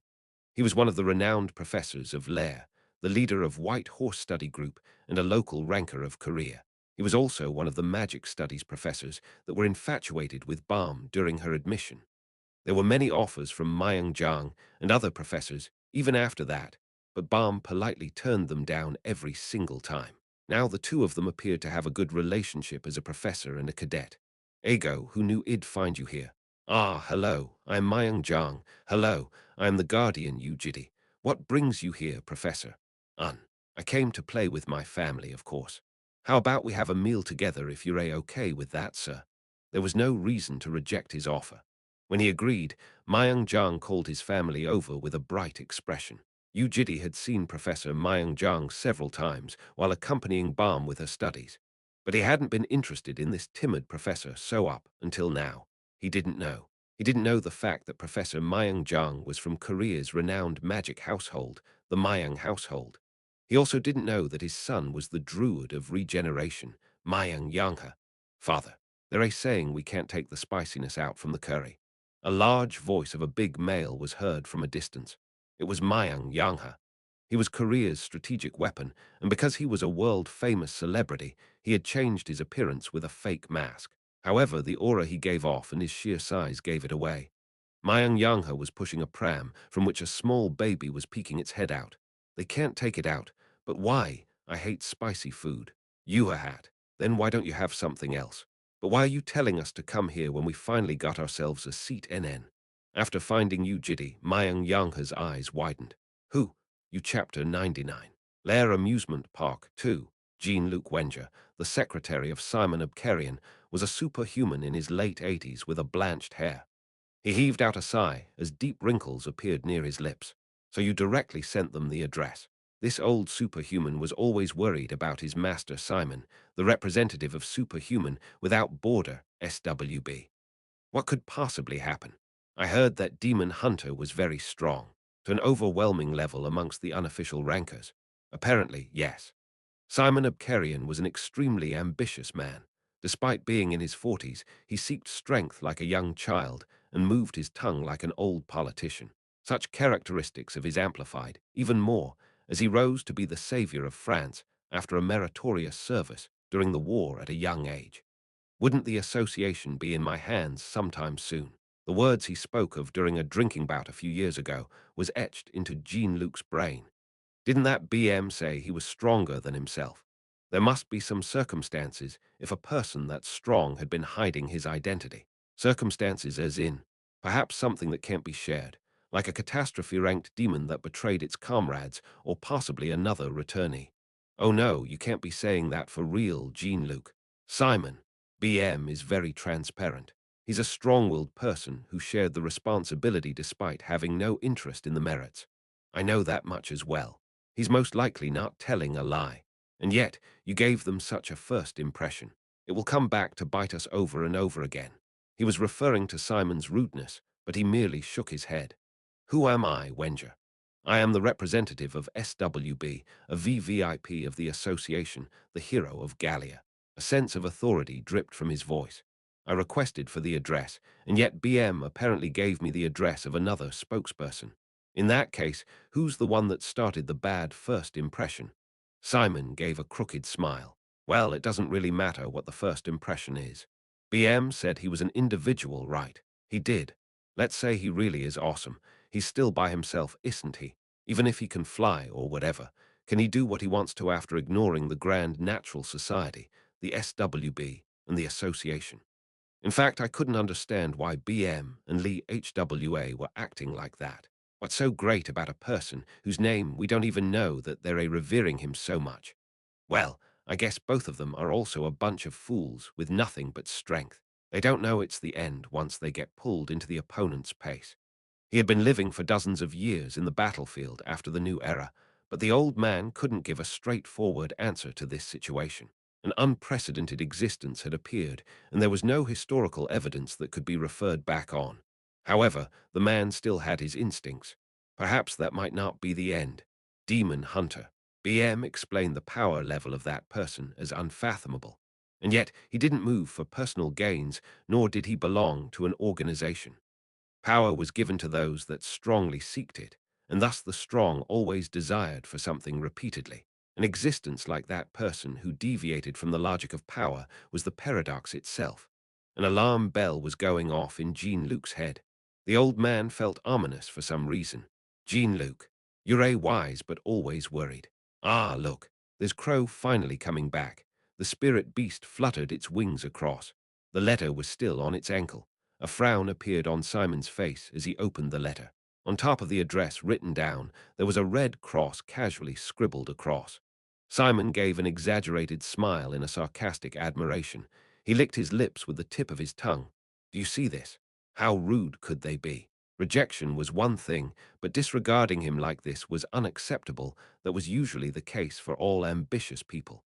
He was one of the renowned professors of Lair, the leader of White Horse Study Group and a local ranker of Korea. He was also one of the magic studies professors that were infatuated with Balm during her admission. There were many offers from Mayang Jiang and other professors even after that, but Balm politely turned them down every single time. Now the two of them appeared to have a good relationship as a professor and a cadet. Ego, who knew I'd find you here? Ah, hello, I'm Mayang Jiang. Hello, I am the guardian, Yu Jitae. What brings you here, Professor? I came to play with my family, of course. How about we have a meal together if you're okay with that, sir? There was no reason to reject his offer. When he agreed, Myung-jang called his family over with a bright expression. Yu Jitae had seen Professor Myung-jang several times while accompanying Balm with her studies, but he hadn't been interested in this timid professor so up until now. He didn't know. He didn't know the fact that Professor Myung-jang was from Korea's renowned magic household, the Myung household. He also didn't know that his son was the druid of regeneration, Myung-yangha. Father, they're a saying we can't take the spiciness out from the curry. A large voice of a big male was heard from a distance. It was Myung Yangha. He was Korea's strategic weapon, and because he was a world-famous celebrity, he had changed his appearance with a fake mask. However, the aura he gave off and his sheer size gave it away. Myung Yangha was pushing a pram from which a small baby was peeking its head out. They can't take it out. But why? I hate spicy food. You a hat. Then why don't you have something else? But why are you telling us to come here when we finally got ourselves a seat NN? After finding Yu Jitae, Myung Yangha's eyes widened. Who? You Chapter 99. Lair Amusement Park 2. Jean-Luc Wenger, the secretary of Simon Abkarian, was a superhuman in his late 80s with a blanched hair. He heaved out a sigh as deep wrinkles appeared near his lips. So you directly sent them the address. This old superhuman was always worried about his master Simon, the representative of superhuman without border, SWB. What could possibly happen? I heard that Demon Hunter was very strong, to an overwhelming level amongst the unofficial rankers. Apparently, yes. Simon Abkarian was an extremely ambitious man. Despite being in his 40s, he seeked strength like a young child and moved his tongue like an old politician. Such characteristics of his amplified, even more, as he rose to be the savior of France after a meritorious service during the war at a young age. Wouldn't the association be in my hands sometime soon? The words he spoke of during a drinking bout a few years ago was etched into Jean-Luc's brain. Didn't that BM say he was stronger than himself? There must be some circumstances if a person that strong had been hiding his identity. Circumstances as in, perhaps something that can't be shared, like a catastrophe-ranked demon that betrayed its comrades, or possibly another returnee. Oh no, you can't be saying that for real, Jean-Luc. Simon, BM is very transparent. He's a strong-willed person who shared the responsibility despite having no interest in the merits. I know that much as well. He's most likely not telling a lie. And yet, you gave them such a first impression. It will come back to bite us over and over again. He was referring to Simon's rudeness, but he merely shook his head. Who am I, Wenger? I am the representative of SWB, a VVIP of the association, the hero of Gallia. A sense of authority dripped from his voice. I requested for the address, and yet BM apparently gave me the address of another spokesperson. In that case, who's the one that started the bad first impression? Simon gave a crooked smile. Well, it doesn't really matter what the first impression is. BM said he was an individual, right? He did. Let's say he really is awesome. He's still by himself, isn't he? Even if he can fly or whatever, can he do what he wants to after ignoring the grand natural society, the SWB, and the association? In fact, I couldn't understand why BM and Lee HWA were acting like that. What's so great about a person whose name we don't even know that they're revering him so much? Well, I guess both of them are also a bunch of fools with nothing but strength. They don't know it's the end once they get pulled into the opponent's pace. He had been living for dozens of years in the battlefield after the new era, but the old man couldn't give a straightforward answer to this situation. An unprecedented existence had appeared, and there was no historical evidence that could be referred back on. However, the man still had his instincts. Perhaps that might not be the end. Demon Hunter. BM explained the power level of that person as unfathomable. And yet, he didn't move for personal gains, nor did he belong to an organization. Power was given to those that strongly seeked it, and thus the strong always desired for something repeatedly. An existence like that person who deviated from the logic of power was the paradox itself. An alarm bell was going off in Jean-Luc's head. The old man felt ominous for some reason. Jean-Luc, you're wise but always worried. Ah, look, there's Crow finally coming back. The spirit beast fluttered its wings across. The letter was still on its ankle. A frown appeared on Simon's face as he opened the letter. On top of the address written down, there was a red cross casually scribbled across. Simon gave an exaggerated smile in a sarcastic admiration. He licked his lips with the tip of his tongue. Do you see this? How rude could they be? Rejection was one thing, but disregarding him like this was unacceptable. That was usually the case for all ambitious people.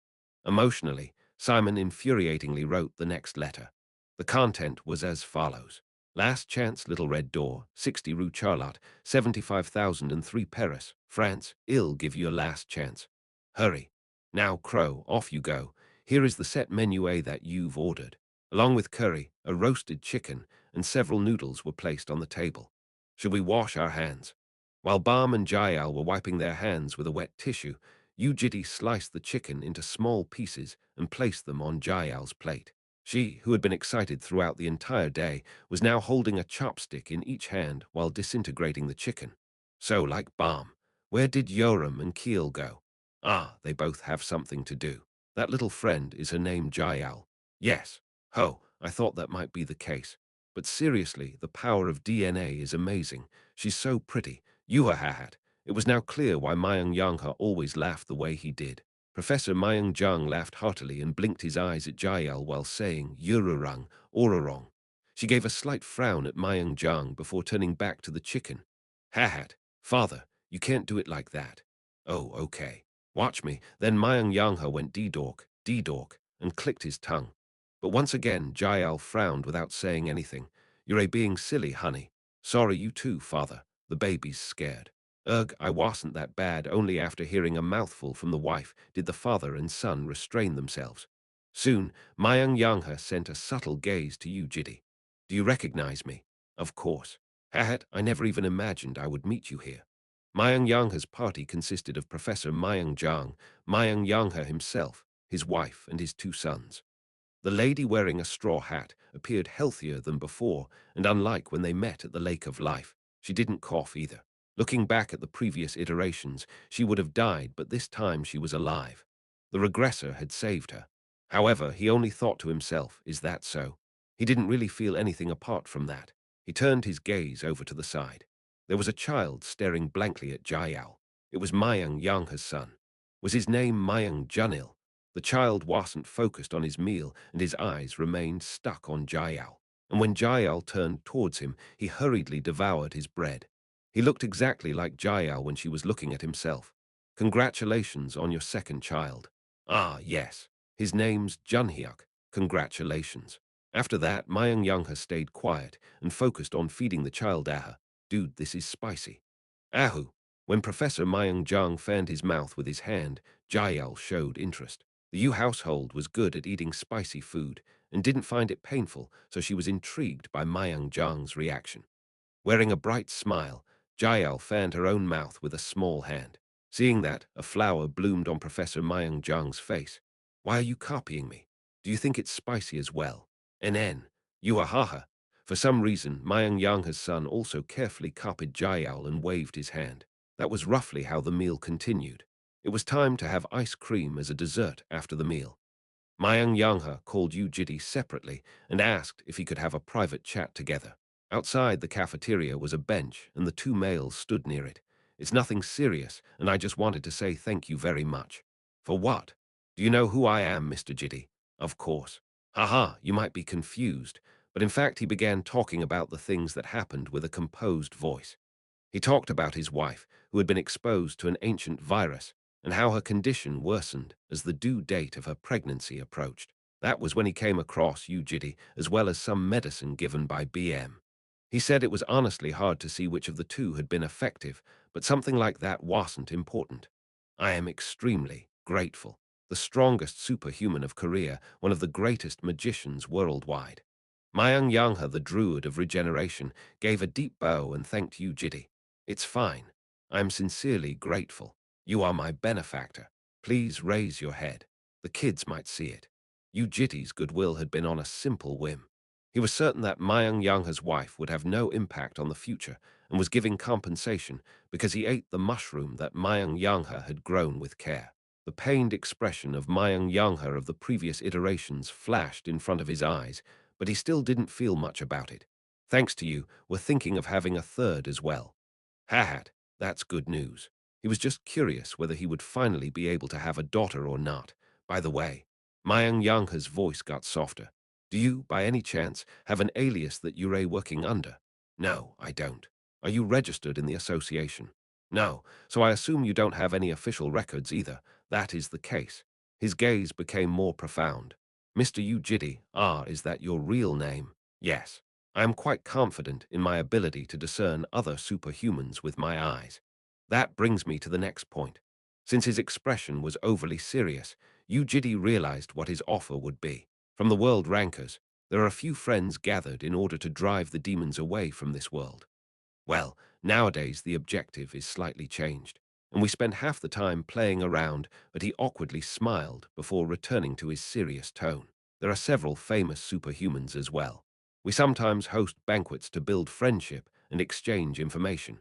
Emotionally, Simon infuriatingly wrote the next letter. The content was as follows. Last chance, Little Red Door, 60 Rue Charlotte, 75,003 Paris, France. I'll give you a last chance. Hurry. Now, Crow, off you go. Here is the set menu A that you've ordered. Along with curry, a roasted chicken, and several noodles were placed on the table. Should we wash our hands? While Balm and Jael were wiping their hands with a wet tissue, Yu Jitae sliced the chicken into small pieces and placed them on Jael's plate. She, who had been excited throughout the entire day, was now holding a chopstick in each hand while disintegrating the chicken. So, like Balm, where did Yoram and Keel go? Ah, they both have something to do. That little friend is her name Jael. Yes. Ho, I thought that might be the case. But seriously, the power of DNA is amazing. She's so pretty. Yuhahat. It was now clear why Mayang Yangha always laughed the way he did. Professor Mayang Jung laughed heartily and blinked his eyes at Jael while saying, Yururung, Ororong. She gave a slight frown at Mayang Jung before turning back to the chicken. Hahat, father, you can't do it like that. Oh, okay. Watch me. Then Mayang Yangha went D-dork, D-dork, and clicked his tongue. But once again, Jael frowned without saying anything. You're a being silly, honey. Sorry, you too, father. The baby's scared. Ugh, I wasn't that bad. Only after hearing a mouthful from the wife did the father and son restrain themselves. Soon, Mayang Yangha sent a subtle gaze to Yu Jitae. Do you recognize me? Of course. Hahat, I never even imagined I would meet you here. Mayang Yangha's party consisted of Professor Mayang Jang, Mayang Yangha himself, his wife, and his two sons. The lady wearing a straw hat appeared healthier than before, and unlike when they met at the Lake of Life, she didn't cough either. Looking back at the previous iterations, she would have died, but this time she was alive. The regressor had saved her. However, he only thought to himself, is that so? He didn't really feel anything apart from that. He turned his gaze over to the side. There was a child staring blankly at Jael. It was Mayang Yangha's son. Was his name Mayang Junil? The child wasn't focused on his meal, and his eyes remained stuck on Jael. And when Jael turned towards him, he hurriedly devoured his bread. He looked exactly like Jael when she was looking at himself. Congratulations on your second child. Ah, yes. His name's Junhyuk. Congratulations. After that, Mayang Yangha stayed quiet and focused on feeding the child Aha. Dude, this is spicy. Ahu. When Professor Mayang Jung fanned his mouth with his hand, Jael showed interest. The Yu household was good at eating spicy food and didn't find it painful, so she was intrigued by Mayang Jung's reaction. Wearing a bright smile, Jael fanned her own mouth with a small hand. Seeing that, a flower bloomed on Professor Mayang Jung's face. Why are you copying me? Do you think it's spicy as well? NN. You are haha. For some reason, Mayang Yangha's son also carefully copied Jael and waved his hand. That was roughly how the meal continued. It was time to have ice cream as a dessert after the meal. Mayang Yangha called Yu Jitae separately and asked if he could have a private chat together. Outside the cafeteria was a bench, and the two males stood near it. It's nothing serious, and I just wanted to say thank you very much. For what? Do you know who I am, Mr. Jitae? Of course. Haha, you might be confused, but in fact he began talking about the things that happened with a composed voice. He talked about his wife, who had been exposed to an ancient virus, and how her condition worsened as the due date of her pregnancy approached. That was when he came across Yu Jitae, as well as some medicine given by BM. He said it was honestly hard to see which of the two had been effective, but something like that wasn't important. I am extremely grateful. The strongest superhuman of Korea, one of the greatest magicians worldwide. Mayang Yangha, the druid of regeneration, gave a deep bow and thanked Yu Jitae. It's fine. I am sincerely grateful. You are my benefactor. Please raise your head. The kids might see it. Yu Jitae's goodwill had been on a simple whim. He was certain that Mayang Yangha's wife would have no impact on the future and was giving compensation because he ate the mushroom that Mayang Yangha had grown with care. The pained expression of Mayang Yangha of the previous iterations flashed in front of his eyes, but he still didn't feel much about it. Thanks to you, we're thinking of having a third as well. Hahat, that's good news. He was just curious whether he would finally be able to have a daughter or not. By the way, Mayang Yangha's voice got softer. Do you, by any chance, have an alias that you're working under? No, I don't. Are you registered in the association? No, so I assume you don't have any official records either. That is the case. His gaze became more profound. Mr. Yu Jitae, is that your real name? Yes. I am quite confident in my ability to discern other superhumans with my eyes. That brings me to the next point. Since his expression was overly serious, Yu Jitae realized what his offer would be. From the world rankers, there are a few friends gathered in order to drive the demons away from this world. Well, nowadays the objective is slightly changed, and we spend half the time playing around, but he awkwardly smiled before returning to his serious tone. There are several famous superhumans as well. We sometimes host banquets to build friendship and exchange information.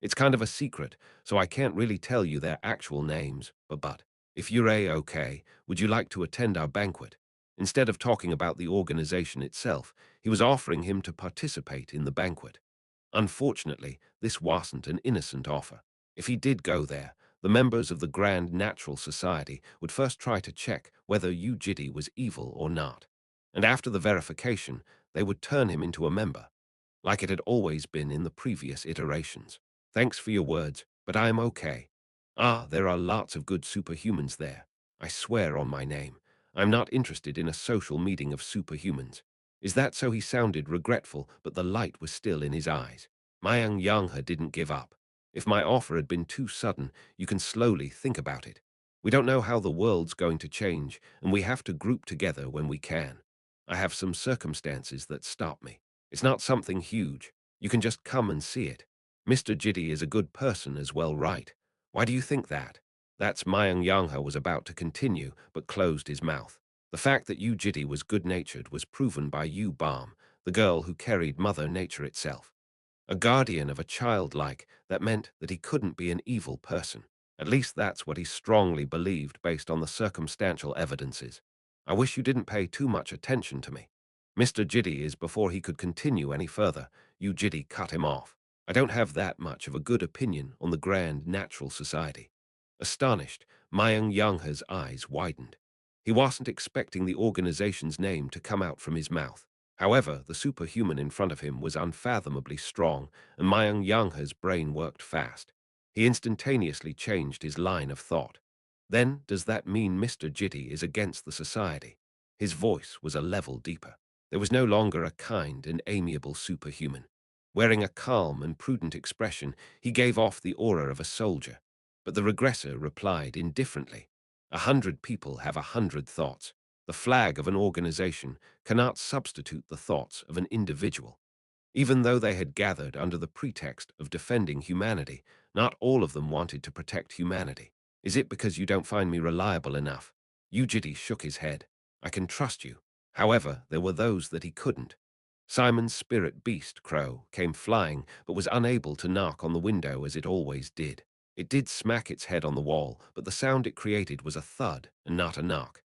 It's kind of a secret, so I can't really tell you their actual names, but if you're okay, would you like to attend our banquet? Instead of talking about the organization itself, he was offering him to participate in the banquet. Unfortunately, this wasn't an innocent offer. If he did go there, the members of the Grand Natural Society would first try to check whether Yu Jitae was evil or not. And after the verification, they would turn him into a member, like it had always been in the previous iterations. Thanks for your words, but I am okay. There are lots of good superhumans there. I swear on my name. I'm not interested in a social meeting of superhumans. Is that so? He sounded regretful, but the light was still in his eyes. Mayang Yanghe didn't give up. If my offer had been too sudden, you can slowly think about it. We don't know how the world's going to change, and we have to group together when we can. I have some circumstances that stop me. It's not something huge. You can just come and see it. Mr. Jitae is a good person as well, right? Why do you think that? That's Mayang Yanghe was about to continue, but closed his mouth. The fact that Yu Jitae was good-natured was proven by Yu Balm, the girl who carried Mother Nature itself. A guardian of a child like, that meant that he couldn't be an evil person. At least that's what he strongly believed based on the circumstantial evidences. I wish you didn't pay too much attention to me. Mr. Jitae is before he could continue any further. Yu Jitae cut him off. I don't have that much of a good opinion on the Grand Natural Society. Astonished, Mayang Yanghe's eyes widened. He wasn't expecting the organization's name to come out from his mouth. However, the superhuman in front of him was unfathomably strong, and Mayang Yanghe's brain worked fast. He instantaneously changed his line of thought. Then, does that mean Mr. Jitae is against the society? His voice was a level deeper. There was no longer a kind and amiable superhuman. Wearing a calm and prudent expression, he gave off the aura of a soldier. But the regressor replied indifferently. 100 people have 100 thoughts. The flag of an organization cannot substitute the thoughts of an individual. Even though they had gathered under the pretext of defending humanity, not all of them wanted to protect humanity. Is it because you don't find me reliable enough? Yu Jitae shook his head. I can trust you. However, there were those that he couldn't. Simon's spirit beast, Crow, came flying, but was unable to knock on the window as it always did. It did smack its head on the wall, but the sound it created was a thud and not a knock.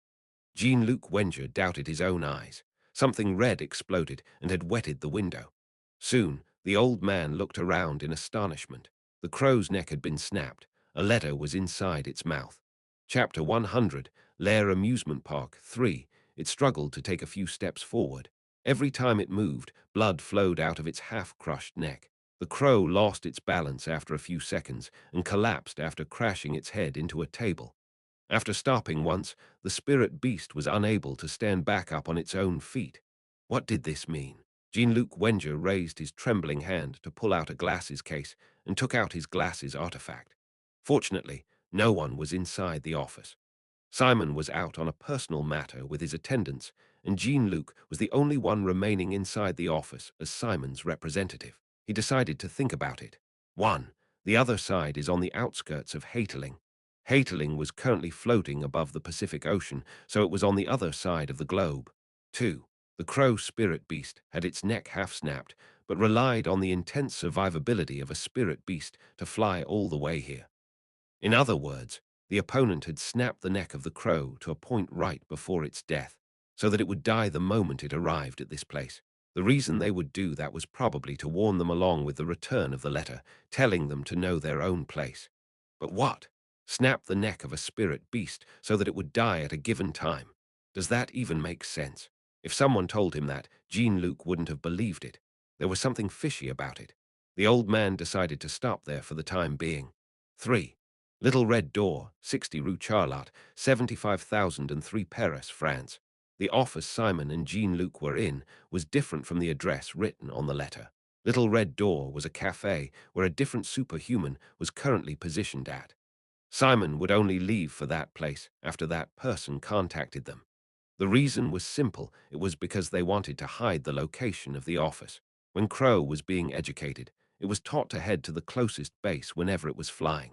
Jean-Luc Wenger doubted his own eyes. Something red exploded and had wetted the window. Soon, the old man looked around in astonishment. The crow's neck had been snapped. A letter was inside its mouth. Chapter 100, Lair Amusement Park 3. It struggled to take a few steps forward. Every time it moved, blood flowed out of its half-crushed neck. The crow lost its balance after a few seconds and collapsed after crashing its head into a table. After stopping once, the spirit beast was unable to stand back up on its own feet. What did this mean? Jean-Luc Wenger raised his trembling hand to pull out a glasses case and took out his glasses artifact. Fortunately, no one was inside the office. Simon was out on a personal matter with his attendants, and Jean-Luc was the only one remaining inside the office as Simon's representative. He decided to think about it. 1. The other side is on the outskirts of Hateling. Hateling was currently floating above the Pacific Ocean, so it was on the other side of the globe. 2. The crow spirit beast had its neck half-snapped, but relied on the intense survivability of a spirit beast to fly all the way here. In other words, the opponent had snapped the neck of the crow to a point right before its death, so that it would die the moment it arrived at this place. The reason they would do that was probably to warn them along with the return of the letter, telling them to know their own place. But what? Snap the neck of a spirit beast so that it would die at a given time. Does that even make sense? If someone told him that, Jean-Luc wouldn't have believed it. There was something fishy about it. The old man decided to stop there for the time being. 3. Little Red Door, 60 Rue Charlotte, 75,003 Paris, France. The office Simon and Jean-Luc were in was different from the address written on the letter. Little Red Door was a cafe where a different superhuman was currently positioned at. Simon would only leave for that place after that person contacted them. The reason was simple. It was because they wanted to hide the location of the office. When Crow was being educated, it was taught to head to the closest base whenever it was flying.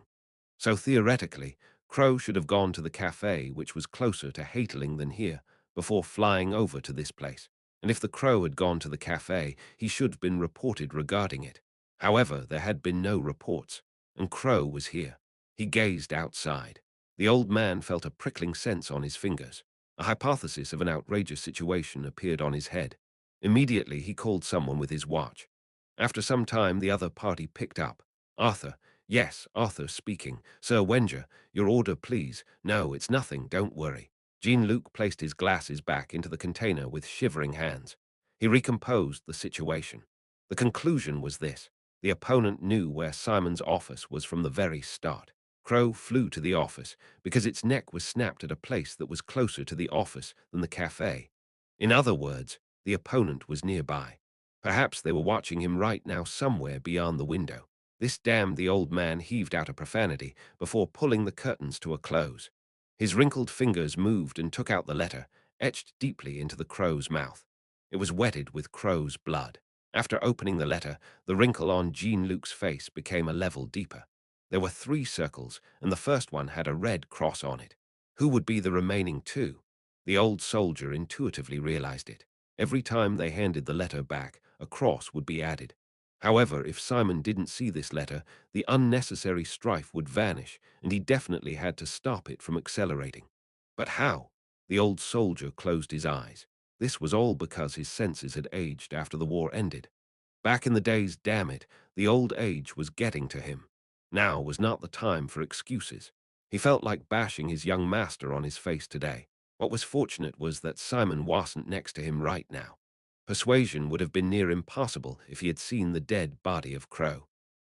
So theoretically, Crow should have gone to the cafe, which was closer to Hateling than here, before flying over to this place. And if the Crow had gone to the cafe, he should have been reported regarding it. However, there had been no reports, and Crow was here. He gazed outside. The old man felt a prickling sense on his fingers. A hypothesis of an outrageous situation appeared on his head. Immediately, he called someone with his watch. After some time, the other party picked up. Arthur. Yes, Arthur speaking. Sir Wenger, your order, please. No, it's nothing, don't worry. Jean-Luc placed his glasses back into the container with shivering hands. He recomposed the situation. The conclusion was this. The opponent knew where Simon's office was from the very start. Crow flew to the office because its neck was snapped at a place that was closer to the office than the cafe. In other words, the opponent was nearby. Perhaps they were watching him right now somewhere beyond the window. This damned the old man heaved out a profanity before pulling the curtains to a close. His wrinkled fingers moved and took out the letter, etched deeply into the Crow's mouth. It was wetted with Crow's blood. After opening the letter, the wrinkle on Jean-Luc's face became a level deeper. There were 3 circles, and the first one had a red cross on it. Who would be the remaining 2? The old soldier intuitively realized it. Every time they handed the letter back, a cross would be added. However, if Simon didn't see this letter, the unnecessary strife would vanish, and he definitely had to stop it from accelerating. But how? The old soldier closed his eyes. This was all because his senses had aged after the war ended. Back in the days, damn it, the old age was getting to him. Now was not the time for excuses. He felt like bashing his young master on his face today. What was fortunate was that Simon wasn't next to him right now. Persuasion would have been near impossible if he had seen the dead body of Crow.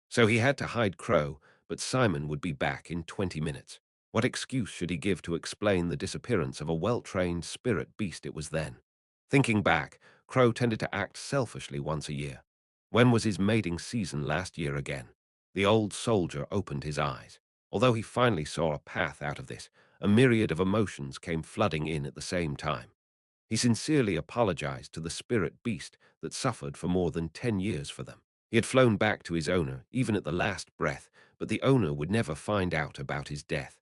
So he had to hide Crow, but Simon would be back in 20 minutes. What excuse should he give to explain the disappearance of a well-trained spirit beast it was then? Thinking back, Crow tended to act selfishly once a year. When was his mating season last year again? The old soldier opened his eyes. Although he finally saw a path out of this, a myriad of emotions came flooding in at the same time. He sincerely apologized to the spirit beast that suffered for more than 10 years for them. He had flown back to his owner, even at the last breath, but the owner would never find out about his death.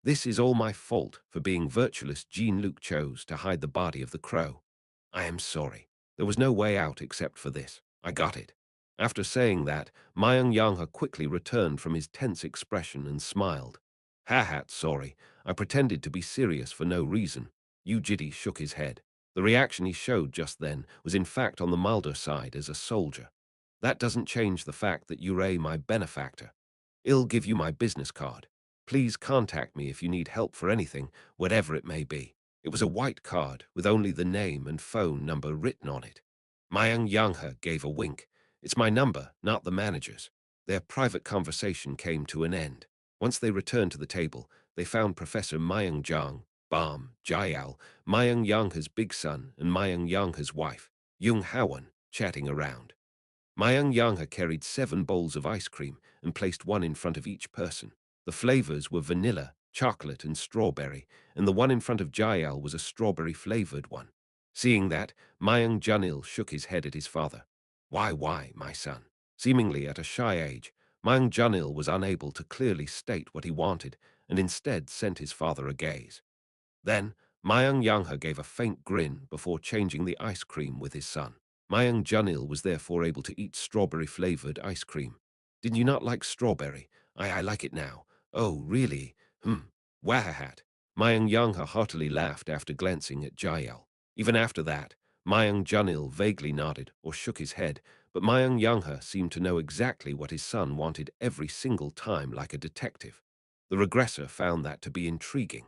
This is all my fault for being virtueless. Jean-Luc chose to hide the body of the Crow. I am sorry. There was no way out except for this. I got it. After saying that, Myung-Yangha quickly returned from his tense expression and smiled. Ha-ha, sorry. I pretended to be serious for no reason. Yu Jitae shook his head. The reaction he showed just then was in fact on the milder side as a soldier. That doesn't change the fact that you're my benefactor. I'll give you my business card. Please contact me if you need help for anything, whatever it may be. It was a white card with only the name and phone number written on it. Myung-Yangha gave a wink. It's my number, not the manager's. Their private conversation came to an end. Once they returned to the table, they found Professor Myung-Jang, Bam, Jiao, Myung-Yangha's big son, and Myung-Yangha's wife, Jung Hawan, chatting around. Myung-Yangha carried 7 bowls of ice cream and placed one in front of each person. The flavors were vanilla, chocolate, and strawberry, and the one in front of Jiao was a strawberry-flavored one. Seeing that, Myung Junil shook his head at his father. Why, my son? Seemingly at a shy age, Myung Junil was unable to clearly state what he wanted and instead sent his father a gaze. Then, Myung-Yangha gave a faint grin before changing the ice cream with his son. Myung Junil was therefore able to eat strawberry-flavored ice cream. Did you not like strawberry? I like it now. Oh, really? Wahahat. Myung-Yangha heartily laughed after glancing at Jael. Even after that, Myung Junil vaguely nodded or shook his head, but Myung-Yangha seemed to know exactly what his son wanted every single time like a detective. The regressor found that to be intriguing.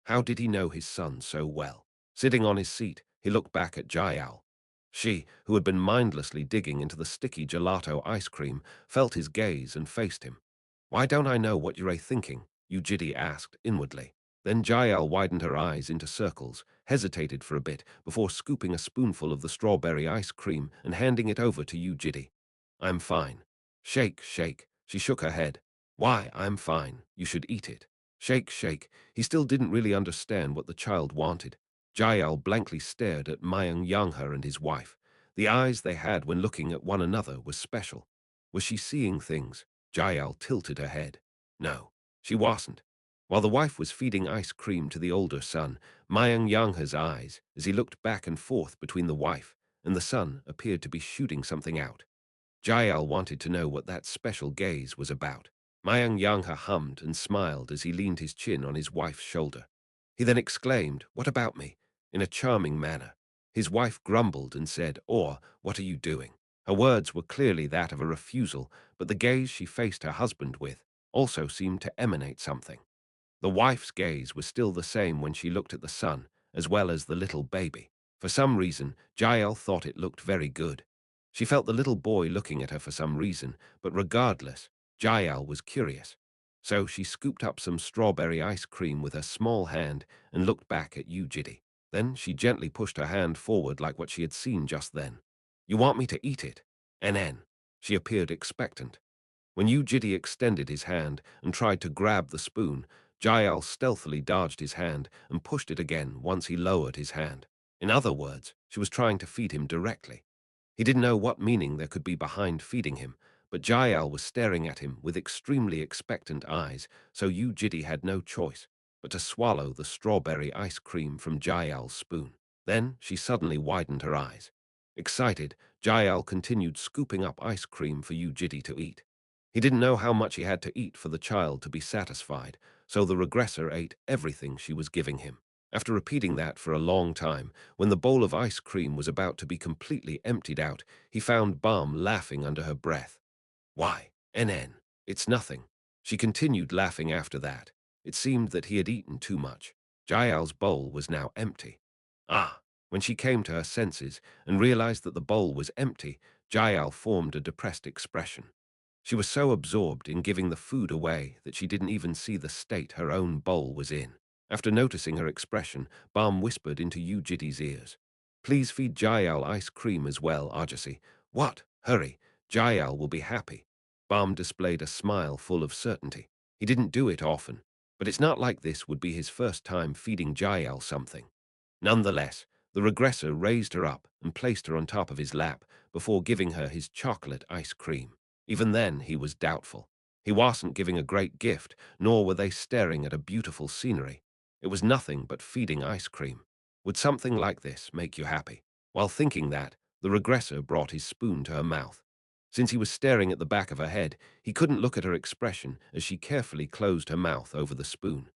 How did he know his son so well? Sitting on his seat, he looked back at Jael. She, who had been mindlessly digging into the sticky gelato ice cream, felt his gaze and faced him. "Why don't I know what you're thinking?" Yu Jitae asked inwardly. Then Jael widened her eyes into circles, hesitated for a bit before scooping a spoonful of the strawberry ice cream and handing it over to Yu Jitae. "I'm fine." "Shake, shake." She shook her head. "Why, I'm fine. You should eat it." "Shake, shake." He still didn't really understand what the child wanted. Jael blankly stared at Mayang Yanghe and his wife. The eyes they had when looking at one another was special. Was she seeing things? Jael tilted her head. No, she wasn't. While the wife was feeding ice cream to the older son, Mayang Yanghe's eyes, as he looked back and forth between the wife and the son, appeared to be shooting something out. Jael wanted to know what that special gaze was about. Mayang Yanghe hummed and smiled as he leaned his chin on his wife's shoulder. He then exclaimed, "What about me?" in a charming manner. His wife grumbled and said, "Or, what are you doing?" Her words were clearly that of a refusal, but the gaze she faced her husband with also seemed to emanate something. The wife's gaze was still the same when she looked at the son, as well as the little baby. For some reason, Jael thought it looked very good. She felt the little boy looking at her for some reason, but regardless, Jael was curious. So she scooped up some strawberry ice cream with her small hand and looked back at Yu Jitae. Then she gently pushed her hand forward like what she had seen just then. "You want me to eat it?" "NN." She appeared expectant. When Yu Jitae extended his hand and tried to grab the spoon, Jael stealthily dodged his hand and pushed it again once he lowered his hand. In other words, she was trying to feed him directly. He didn't know what meaning there could be behind feeding him, but Jael was staring at him with extremely expectant eyes, so Yu Jitae had no choice but to swallow the strawberry ice cream from Jael's spoon. Then she suddenly widened her eyes. Excited, Jael continued scooping up ice cream for Yu Jitae to eat. He didn't know how much he had to eat for the child to be satisfied, so the regressor ate everything she was giving him. After repeating that for a long time, when the bowl of ice cream was about to be completely emptied out, he found Balm laughing under her breath. "Why, NN, it's nothing." She continued laughing after that. It seemed that he had eaten too much. Jael's bowl was now empty. Ah! When she came to her senses and realized that the bowl was empty, Jael formed a depressed expression. She was so absorbed in giving the food away that she didn't even see the state her own bowl was in. After noticing her expression, Balm whispered into Yu Jitae's ears. "Please feed Jael ice cream as well, Arjasi." "What? Hurry. Jael will be happy." Balm displayed a smile full of certainty. He didn't do it often, but it's not like this would be his first time feeding Jael something. Nonetheless, the regressor raised her up and placed her on top of his lap before giving her his chocolate ice cream. Even then, he was doubtful. He wasn't giving a great gift, nor were they staring at a beautiful scenery. It was nothing but feeding ice cream. Would something like this make you happy? While thinking that, the regressor brought his spoon to her mouth. Since he was staring at the back of her head, he couldn't look at her expression as she carefully closed her mouth over the spoon.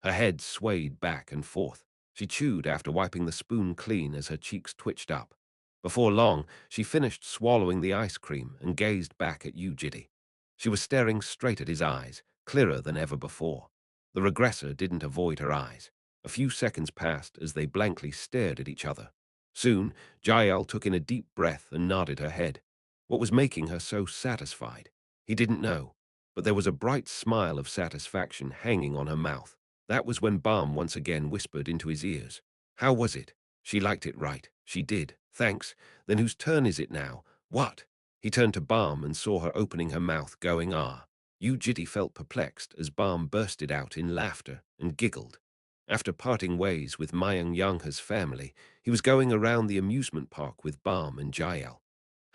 Her head swayed back and forth. She chewed after wiping the spoon clean as her cheeks twitched up. Before long, she finished swallowing the ice cream and gazed back at Yu Jitae. She was staring straight at his eyes, clearer than ever before. The regressor didn't avoid her eyes. A few seconds passed as they blankly stared at each other. Soon, Jael took in a deep breath and nodded her head. What was making her so satisfied? He didn't know, but there was a bright smile of satisfaction hanging on her mouth. That was when Balm once again whispered into his ears. "How was it?" "She liked it right." "She did. Thanks. Then whose turn is it now?" "What?" He turned to Balm and saw her opening her mouth, going, "Ah." Yu Jitae felt perplexed as Balm bursted out in laughter and giggled. After parting ways with Mayang Yanghe's family, he was going around the amusement park with Balm and Jael.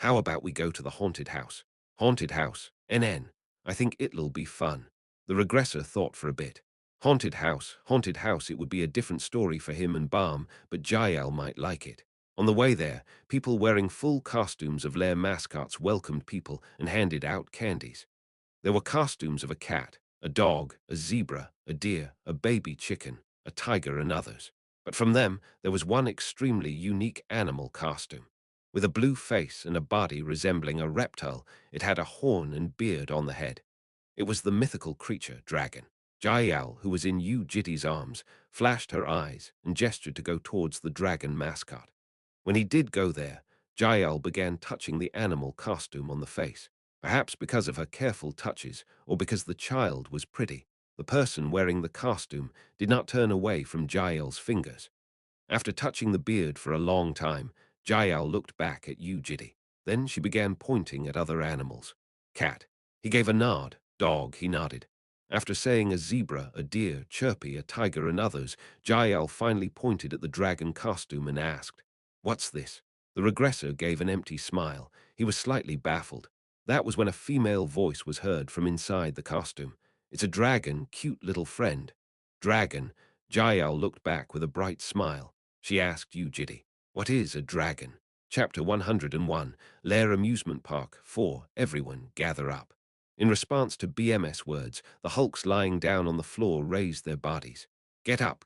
"How about we go to the haunted house?" "Haunted house? NN. I think it'll be fun." The regressor thought for a bit. Haunted house, it would be a different story for him and Balm, but Jael might like it. On the way there, people wearing full costumes of Lair mascots welcomed people and handed out candies. There were costumes of a cat, a dog, a zebra, a deer, a baby chicken, a tiger, and others. But from them, there was one extremely unique animal costume. With a blue face and a body resembling a reptile, it had a horn and beard on the head. It was the mythical creature, dragon. Jael, who was in Yu Jitae's arms, flashed her eyes and gestured to go towards the dragon mascot. When he did go there, Jael began touching the animal costume on the face. Perhaps because of her careful touches, or because the child was pretty, the person wearing the costume did not turn away from Jael's fingers. After touching the beard for a long time, Jael looked back at Yu Jitae. Then she began pointing at other animals. Cat. He gave a nod. Dog, he nodded. After saying a zebra, a deer, chirpy, a tiger, and others, Jael finally pointed at the dragon costume and asked, "What's this?" The regressor gave an empty smile. He was slightly baffled. That was when a female voice was heard from inside the costume. "It's a dragon, cute little friend." Dragon. Jael looked back with a bright smile. She asked Yu Jitae, "What is a dragon?" Chapter 101, Lair Amusement Park 4, Everyone Gather Up. In response to BMS words, the hulks lying down on the floor raised their bodies. Get up,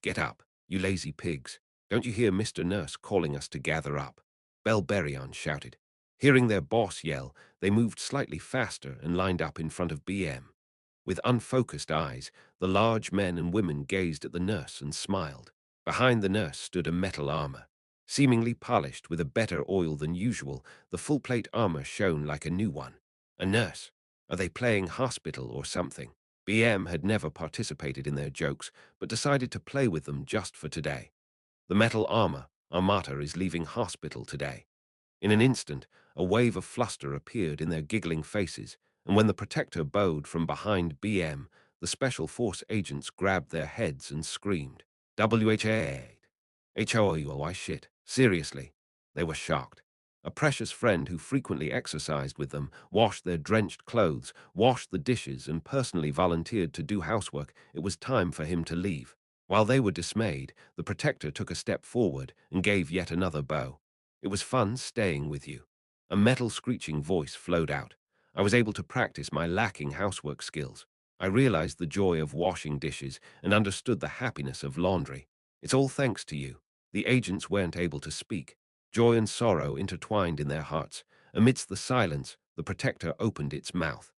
you lazy pigs. Don't you hear Mr. Nurse calling us to gather up?" Belberion shouted. Hearing their boss yell, they moved slightly faster and lined up in front of BM. With unfocused eyes, the large men and women gazed at the nurse and smiled. Behind the nurse stood a metal armor. Seemingly polished with a better oil than usual, the full-plate armor shone like a new one. A nurse? Are they playing hospital or something? BM had never participated in their jokes, but decided to play with them just for today. The metal armor, Armata, is leaving hospital today. In an instant, a wave of fluster appeared in their giggling faces, and when the protector bowed from behind BM, the special force agents grabbed their heads and screamed, "WHA! HOY shit, seriously?" They were shocked. A precious friend who frequently exercised with them, washed their drenched clothes, washed the dishes, and personally volunteered to do housework, it was time for him to leave. While they were dismayed, the protector took a step forward and gave yet another bow. "It was fun staying with you." A metal screeching voice flowed out. "I was able to practice my lacking housework skills. I realized the joy of washing dishes and understood the happiness of laundry. It's all thanks to you." The agents weren't able to speak. Joy and sorrow intertwined in their hearts. Amidst the silence, the protector opened its mouth.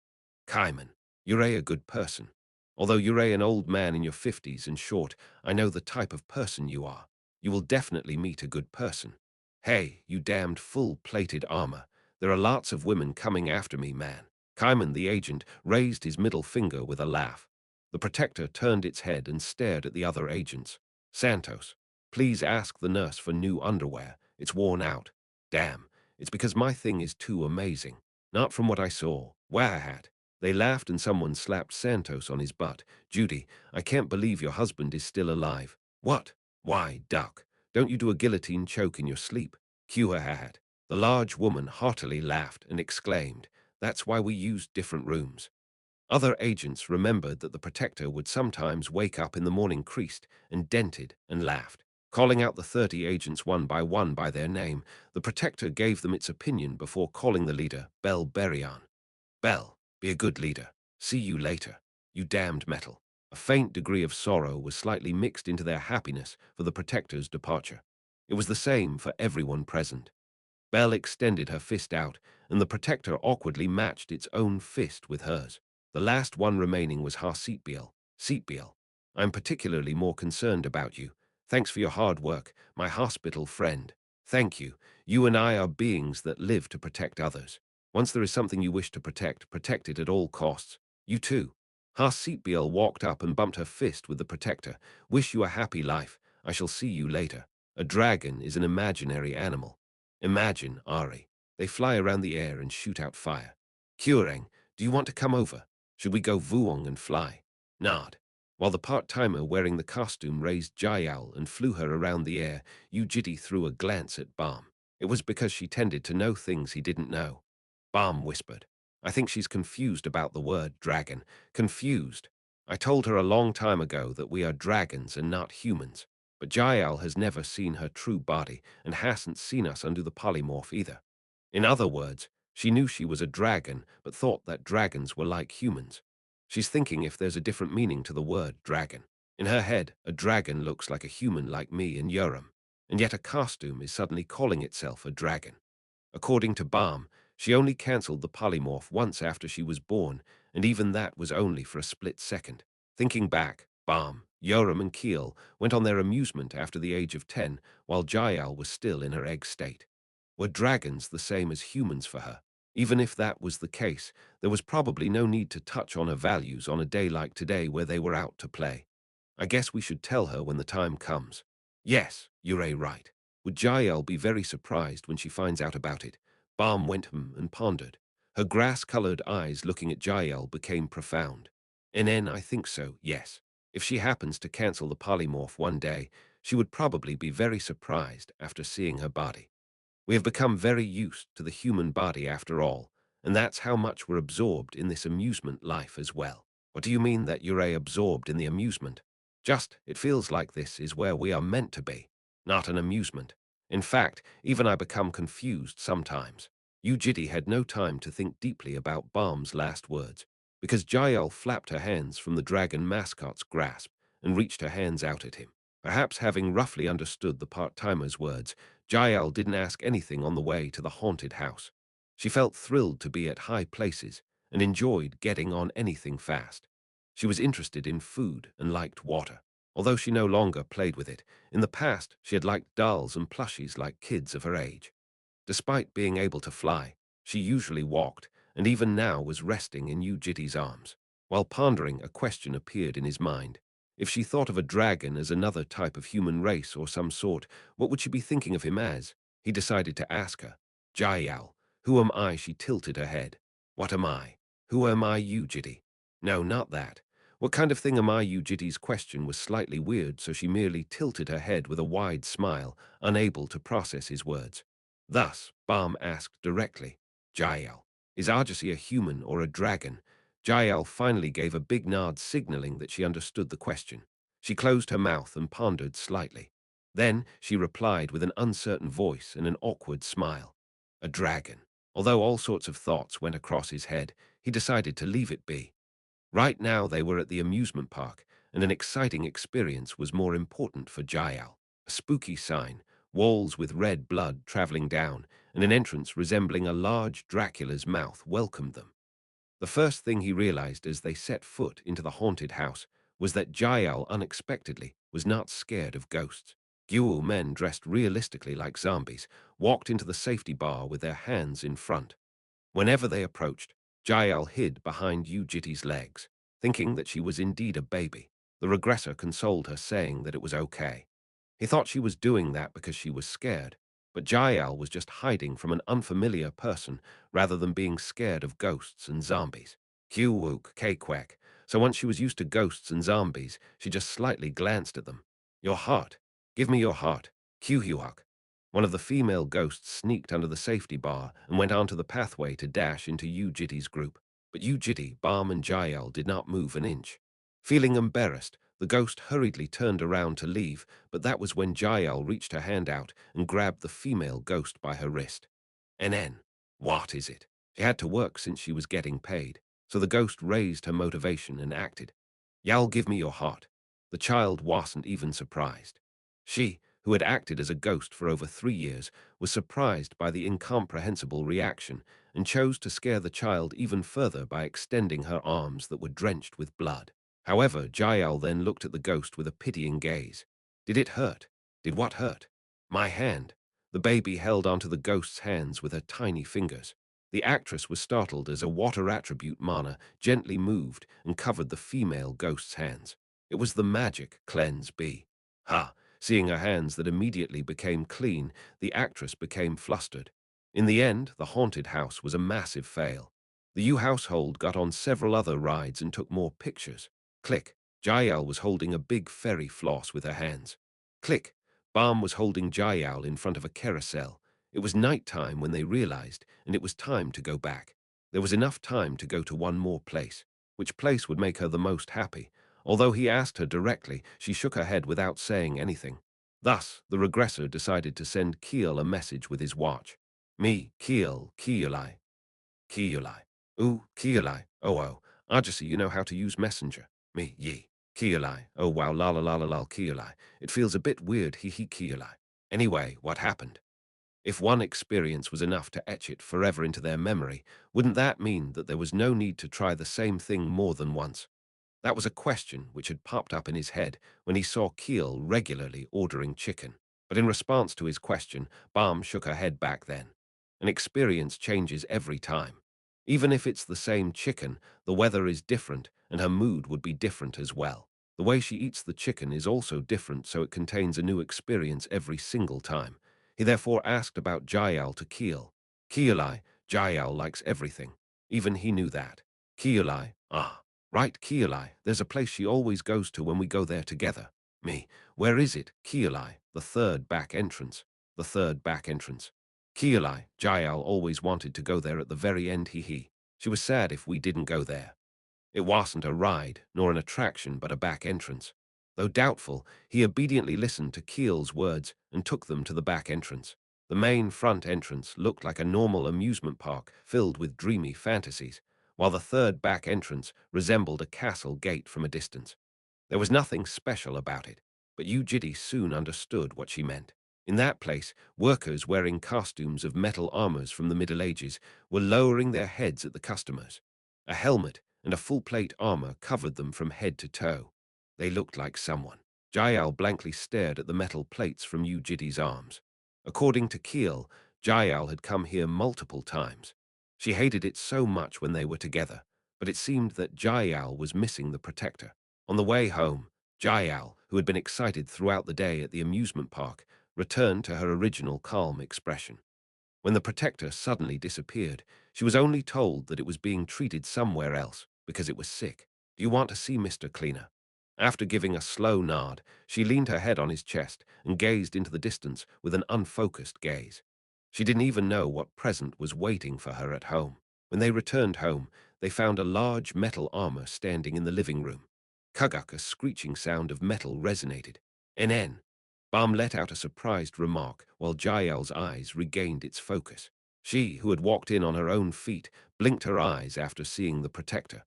"Kaiman, you're a good person. Although you're an old man in your 50s and short, I know the type of person you are. You will definitely meet a good person. Hey, you damned full-plated armor. There are lots of women coming after me, man." Kaiman, the agent, raised his middle finger with a laugh. The protector turned its head and stared at the other agents. "Santos, please ask the nurse for new underwear. It's worn out." "Damn, it's because my thing is too amazing. Not from what I saw. Wahat." They laughed and someone slapped Santos on his butt. "Judy, I can't believe your husband is still alive." "What? Why, duck. Don't you do a guillotine choke in your sleep?" Qhahat. The large woman heartily laughed and exclaimed, "That's why we used different rooms." Other agents remembered that the protector would sometimes wake up in the morning creased and dented and laughed. Calling out the 30 agents one by their name, the protector gave them its opinion before calling the leader, Bel Berion. "Bel, be a good leader. See you later, you damned metal." A faint degree of sorrow was slightly mixed into their happiness for the protector's departure. It was the same for everyone present. Belle extended her fist out, and the protector awkwardly matched its own fist with hers. The last one remaining was Har-Sitbiel. "Sitbiel, I'm particularly more concerned about you. Thanks for your hard work, my hospital friend. Thank you. You and I are beings that live to protect others. Once there is something you wish to protect it at all costs. You too." Har-Sitbiel walked up and bumped her fist with the protector. "Wish you a happy life. I shall see you later." A dragon is an imaginary animal. Imagine, Ari. They fly around the air and shoot out fire. "Kurang, do you want to come over? Should we go vuong and fly?" "Nod." While the part-timer wearing the costume raised Jael and flew her around the air, Yu Jitae threw a glance at Balm. It was because she tended to know things he didn't know. Balm whispered, "I think she's confused about the word dragon. Confused. I told her a long time ago that we are dragons and not humans. But Jael has never seen her true body and hasn't seen us under the polymorph either. In other words, she knew she was a dragon but thought that dragons were like humans. She's thinking if there's a different meaning to the word dragon. In her head, a dragon looks like a human like me and Yoram, and yet a costume is suddenly calling itself a dragon. According to Balm, she only cancelled the polymorph once after she was born, and even that was only for a split second. Thinking back, Balm, Yoram, and Keel went on their amusement after the age of 10 while Jael was still in her egg state. Were dragons the same as humans for her? Even if that was the case, there was probably no need to touch on her values on a day like today where they were out to play. I guess we should tell her when the time comes. Yes, you're right. Would Jael be very surprised when she finds out about it? Balm went and pondered. Her grass-colored eyes looking at Jael became profound. I think so, yes. If she happens to cancel the polymorph one day, she would probably be very surprised after seeing her body. We have become very used to the human body after all, and that's how much we're absorbed in this amusement life as well. What do you mean that you're absorbed in the amusement? Just, it feels like this is where we are meant to be, not an amusement. In fact, even I become confused sometimes. Yu Jitae had no time to think deeply about Balm's last words, because Jael flapped her hands from the dragon mascot's grasp and reached her hands out at him. Perhaps having roughly understood the part-timer's words, Jael didn't ask anything on the way to the haunted house. She felt thrilled to be at high places and enjoyed getting on anything fast. She was interested in food and liked water. Although she no longer played with it, in the past she had liked dolls and plushies like kids of her age. Despite being able to fly, she usually walked, and even now was resting in Yu Jitae's arms. While pondering, a question appeared in his mind. If she thought of a dragon as another type of human race or some sort, what would she be thinking of him as? He decided to ask her. Jael, who am I? She tilted her head. What am I? Who am I, Yu Jitae? No, not that. What kind of thing am I? Yu Jitae's question was slightly weird, so she merely tilted her head with a wide smile, unable to process his words. Thus, Balm asked directly, Jael, is Argosy a human or a dragon? Jael finally gave a big nod signaling that she understood the question. She closed her mouth and pondered slightly. Then she replied with an uncertain voice and an awkward smile. A dragon. Although all sorts of thoughts went across his head, he decided to leave it be. Right now they were at the amusement park, and an exciting experience was more important for Jael. A spooky sign, walls with red blood traveling down, and an entrance resembling a large Dracula's mouth welcomed them. The first thing he realized as they set foot into the haunted house was that Jael unexpectedly was not scared of ghosts. Guo men dressed realistically like zombies walked into the safety bar with their hands in front. Whenever they approached, Jael hid behind Yu Jitae's legs, thinking that she was indeed a baby. The regressor consoled her, saying that it was okay. He thought she was doing that because she was scared, but Jael was just hiding from an unfamiliar person rather than being scared of ghosts and zombies. Hyuwook Kwek. So once she was used to ghosts and zombies, she just slightly glanced at them. Your heart. Give me your heart. Hyuhyuok. One of the female ghosts sneaked under the safety bar and went onto the pathway to dash into Yu Jitae's group. But Yu Jitae, Balm, and Jael did not move an inch. Feeling embarrassed, the ghost hurriedly turned around to leave, but that was when Jael reached her hand out and grabbed the female ghost by her wrist. NN. What is it? She had to work since she was getting paid, so the ghost raised her motivation and acted. Y'all give me your heart. The child wasn't even surprised. She, who had acted as a ghost for over 3 years, was surprised by the incomprehensible reaction and chose to scare the child even further by extending her arms that were drenched with blood. However, Jael then looked at the ghost with a pitying gaze. Did it hurt? Did what hurt? My hand. The baby held onto the ghost's hands with her tiny fingers. The actress was startled as a water attribute mana gently moved and covered the female ghost's hands. It was the magic cleanse bee. Ha! Seeing her hands that immediately became clean, the actress became flustered. In the end, the haunted house was a massive fail. The Yu household got on several other rides and took more pictures. Click. Jael was holding a big fairy floss with her hands. Click. Balm was holding Jael in front of a carousel. It was night time when they realized, and it was time to go back. There was enough time to go to one more place. Which place would make her the most happy? Although he asked her directly, she shook her head without saying anything. Thus, the regressor decided to send Keel a message with his watch. Me, Keel, Keelai. Keelai. Ooh, Keelai. Oh. Ajasi, you know how to use Messenger. Me, ye. Keelai. Oh wow, la la la la la, Keelai. It feels a bit weird, he Keelai. Anyway, what happened? If one experience was enough to etch it forever into their memory, wouldn't that mean that there was no need to try the same thing more than once? That was a question which had popped up in his head when he saw Keel regularly ordering chicken. But in response to his question, Balm shook her head back then. An experience changes every time. Even if it's the same chicken, the weather is different and her mood would be different as well. The way she eats the chicken is also different, so it contains a new experience every single time. He therefore asked about Jael to Keel. Keelai, Jael likes everything. Even he knew that. Keelai, ah, right, Keelai, there's a place she always goes to when we go there together. Me, where is it? Keelai, the third back entrance. The third back entrance. Keelai, Jael always wanted to go there at the very end, he. She was sad if we didn't go there. It wasn't a ride, nor an attraction, but a back entrance. Though doubtful, he obediently listened to Keel's words and took them to the back entrance. The main front entrance looked like a normal amusement park filled with dreamy fantasies, while the third back entrance resembled a castle gate from a distance. There was nothing special about it, but Yu Jitae soon understood what she meant. In that place, workers wearing costumes of metal armors from the Middle Ages were lowering their heads at the customers. A helmet and a full-plate armor covered them from head to toe. They looked like someone. Jael blankly stared at the metal plates from Yu Jitae's arms. According to Keel, Jael had come here multiple times. She hated it so much when they were together, but it seemed that Jael was missing the protector. On the way home, Jael, who had been excited throughout the day at the amusement park, returned to her original calm expression. When the protector suddenly disappeared, she was only told that it was being treated somewhere else because it was sick. Do you want to see Mr. Cleaner? After giving a slow nod, she leaned her head on his chest and gazed into the distance with an unfocused gaze. She didn't even know what present was waiting for her at home. When they returned home, they found a large metal armor standing in the living room. Kugak, a screeching sound of metal resonated. NN. Balm let out a surprised remark while Jael's eyes regained its focus. She, who had walked in on her own feet, blinked her eyes after seeing the protector.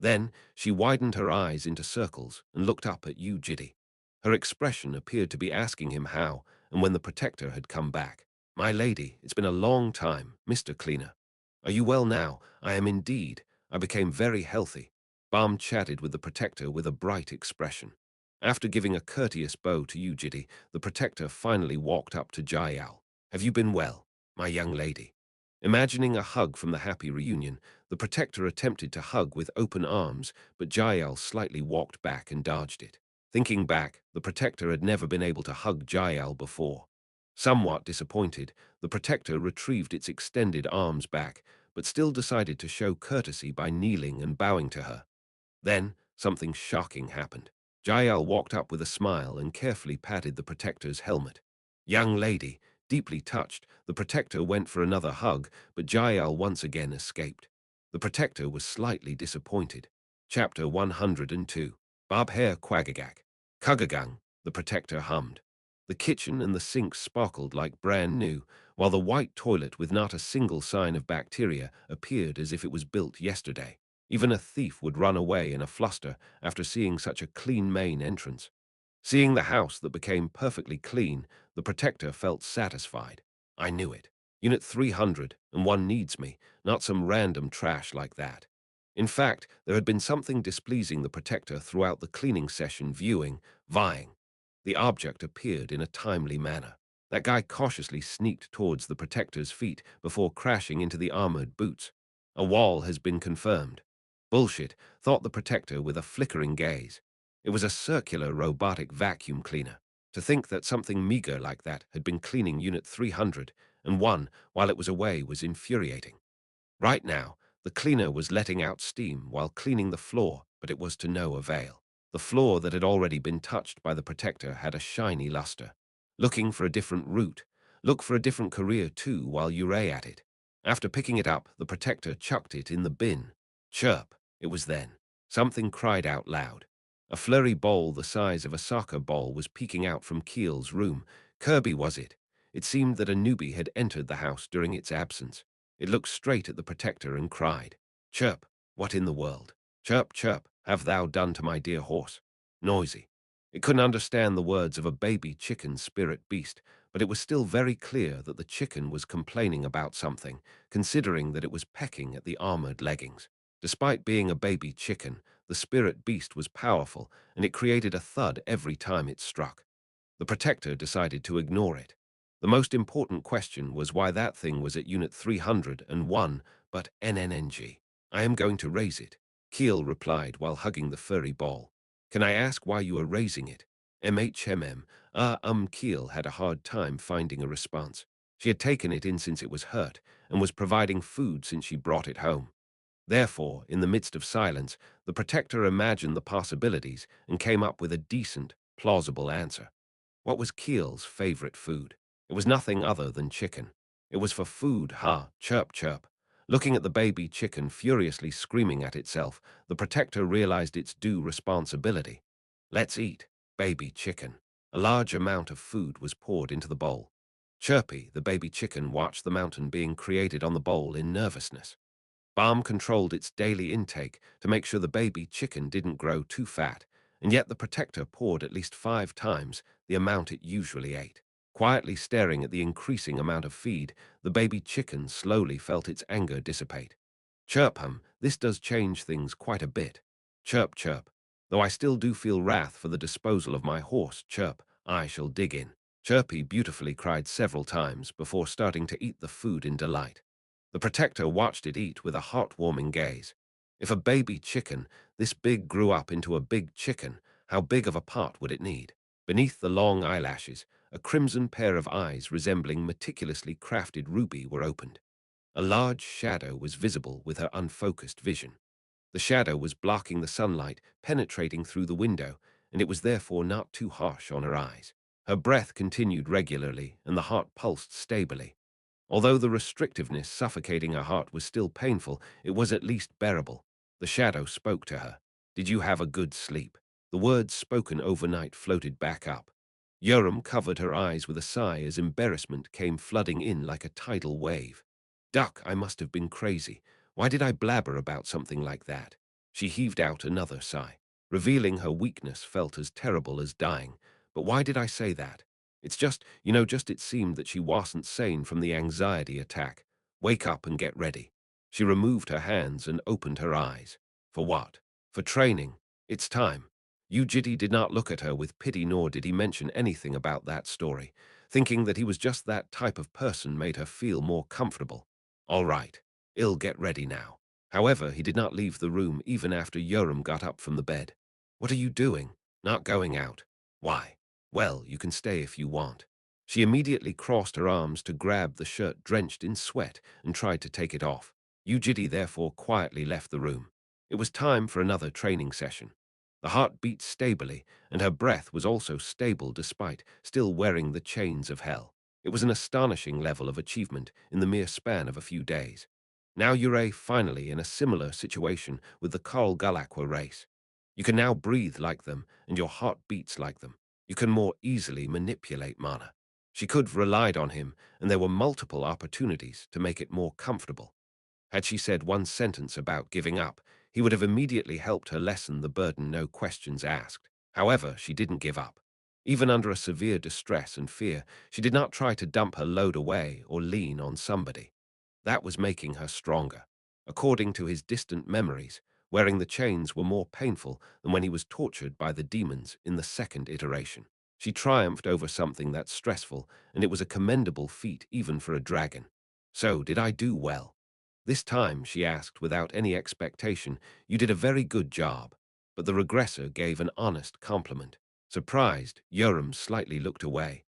Then she widened her eyes into circles and looked up at Yu Jitae. Her expression appeared to be asking him how and when the protector had come back. My lady, it's been a long time, Mr. Cleaner. Are you well now? I am indeed. I became very healthy. Balm chatted with the protector with a bright expression. After giving a courteous bow to Yu Jitae, the protector finally walked up to Jael. Have you been well, my young lady? Imagining a hug from the happy reunion, the protector attempted to hug with open arms, but Jael slightly walked back and dodged it. Thinking back, the protector had never been able to hug Jael before. Somewhat disappointed, the protector retrieved its extended arms back, but still decided to show courtesy by kneeling and bowing to her. Then, something shocking happened. Jael walked up with a smile and carefully patted the protector's helmet. Young lady, deeply touched, the protector went for another hug, but Jael once again escaped. The protector was slightly disappointed. Chapter 102. Babhair Quagagak. Kugagang, the protector hummed. The kitchen and the sink sparkled like brand new, while the white toilet with not a single sign of bacteria appeared as if it was built yesterday. Even a thief would run away in a fluster after seeing such a clean main entrance. Seeing the house that became perfectly clean, the protector felt satisfied. I knew it. Unit 301 needs me, not some random trash like that. In fact, there had been something displeasing the protector throughout the cleaning session, vying. The object appeared in a timely manner. That guy cautiously sneaked towards the protector's feet before crashing into the armored boots. A wall has been confirmed. Bullshit, thought the protector with a flickering gaze. It was a circular robotic vacuum cleaner. To think that something meager like that had been cleaning Unit 301 while it was away was infuriating. Right now, the cleaner was letting out steam while cleaning the floor, but it was to no avail. The floor that had already been touched by the protector had a shiny luster. Looking for a different route. Look for a different career too while you ray at it. After picking it up, the protector chucked it in the bin. Chirp. It was then. Something cried out loud. A flurry bowl the size of a soccer ball was peeking out from Keel's room. Kirby was it. It seemed that a newbie had entered the house during its absence. It looked straight at the protector and cried, Chirp, what in the world? Chirp, chirp, have thou done to my dear horse? Noisy. It couldn't understand the words of a baby chicken spirit beast, but it was still very clear that the chicken was complaining about something, considering that it was pecking at the armored leggings. Despite being a baby chicken, The spirit beast was powerful, and it created a thud every time it struck. The protector decided to ignore it. The most important question was why that thing was at Unit 301, but NNNG. I am going to raise it, Keel replied while hugging the furry ball. Can I ask why you are raising it? MHMM. Keel had a hard time finding a response. She had taken it in since it was hurt, and was providing food since she brought it home. Therefore, in the midst of silence, the protector imagined the possibilities and came up with a decent, plausible answer. What was Keel's favorite food? It was nothing other than chicken. It was for food, ha, chirp chirp. Looking at the baby chicken furiously screaming at itself, the protector realized its due responsibility. Let's eat, baby chicken. A large amount of food was poured into the bowl. Chirpy, the baby chicken, watched the mountain being created on the bowl in nervousness. Balm controlled its daily intake to make sure the baby chicken didn't grow too fat, and yet the protector poured at least 5 times the amount it usually ate. Quietly staring at the increasing amount of feed, the baby chicken slowly felt its anger dissipate. Chirp this does change things quite a bit. Chirp chirp. Though I still do feel wrath for the disposal of my horse, chirp, I shall dig in. Chirpy beautifully cried several times before starting to eat the food in delight. The protector watched it eat with a heartwarming gaze. If a baby chicken this big grew up into a big chicken, how big of a pot would it need? Beneath the long eyelashes, a crimson pair of eyes resembling meticulously crafted ruby were opened. A large shadow was visible with her unfocused vision. The shadow was blocking the sunlight penetrating through the window, and it was therefore not too harsh on her eyes. Her breath continued regularly, and the heart pulsed stably. Although the restrictiveness suffocating her heart was still painful, it was at least bearable. The shadow spoke to her. Did you have a good sleep? The words spoken overnight floated back up. Yoram covered her eyes with a sigh as embarrassment came flooding in like a tidal wave. Duck, I must have been crazy. Why did I blabber about something like that? She heaved out another sigh. Revealing her weakness felt as terrible as dying. But why did I say that? It's just it seemed that she wasn't sane from the anxiety attack. Wake up and get ready. She removed her hands and opened her eyes. For what? For training. It's time. Yu Jitae did not look at her with pity, nor did he mention anything about that story. Thinking that he was just that type of person made her feel more comfortable. All right, I'll get ready now. However, he did not leave the room even after Yoram got up from the bed. What are you doing? Not going out. Why? Well, you can stay if you want. She immediately crossed her arms to grab the shirt drenched in sweat and tried to take it off. Yu Jitae therefore quietly left the room. It was time for another training session. The heart beat stably, and her breath was also stable despite still wearing the chains of hell. It was an astonishing level of achievement in the mere span of a few days. Now Ure finally in a similar situation with the Carl Galacqua race. You can now breathe like them, and your heart beats like them. You can more easily manipulate mana. She could have relied on him, and there were multiple opportunities to make it more comfortable. Had she said one sentence about giving up, he would have immediately helped her lessen the burden, no questions asked. However, she didn't give up. Even under a severe distress and fear, she did not try to dump her load away or lean on somebody. That was making her stronger. According to his distant memories, wearing the chains were more painful than when he was tortured by the demons in the second iteration. She triumphed over something that's stressful, and it was a commendable feat even for a dragon. So, did I do well? This time, she asked without any expectation, you did a very good job. But the regressor gave an honest compliment. Surprised, Yoram slightly looked away.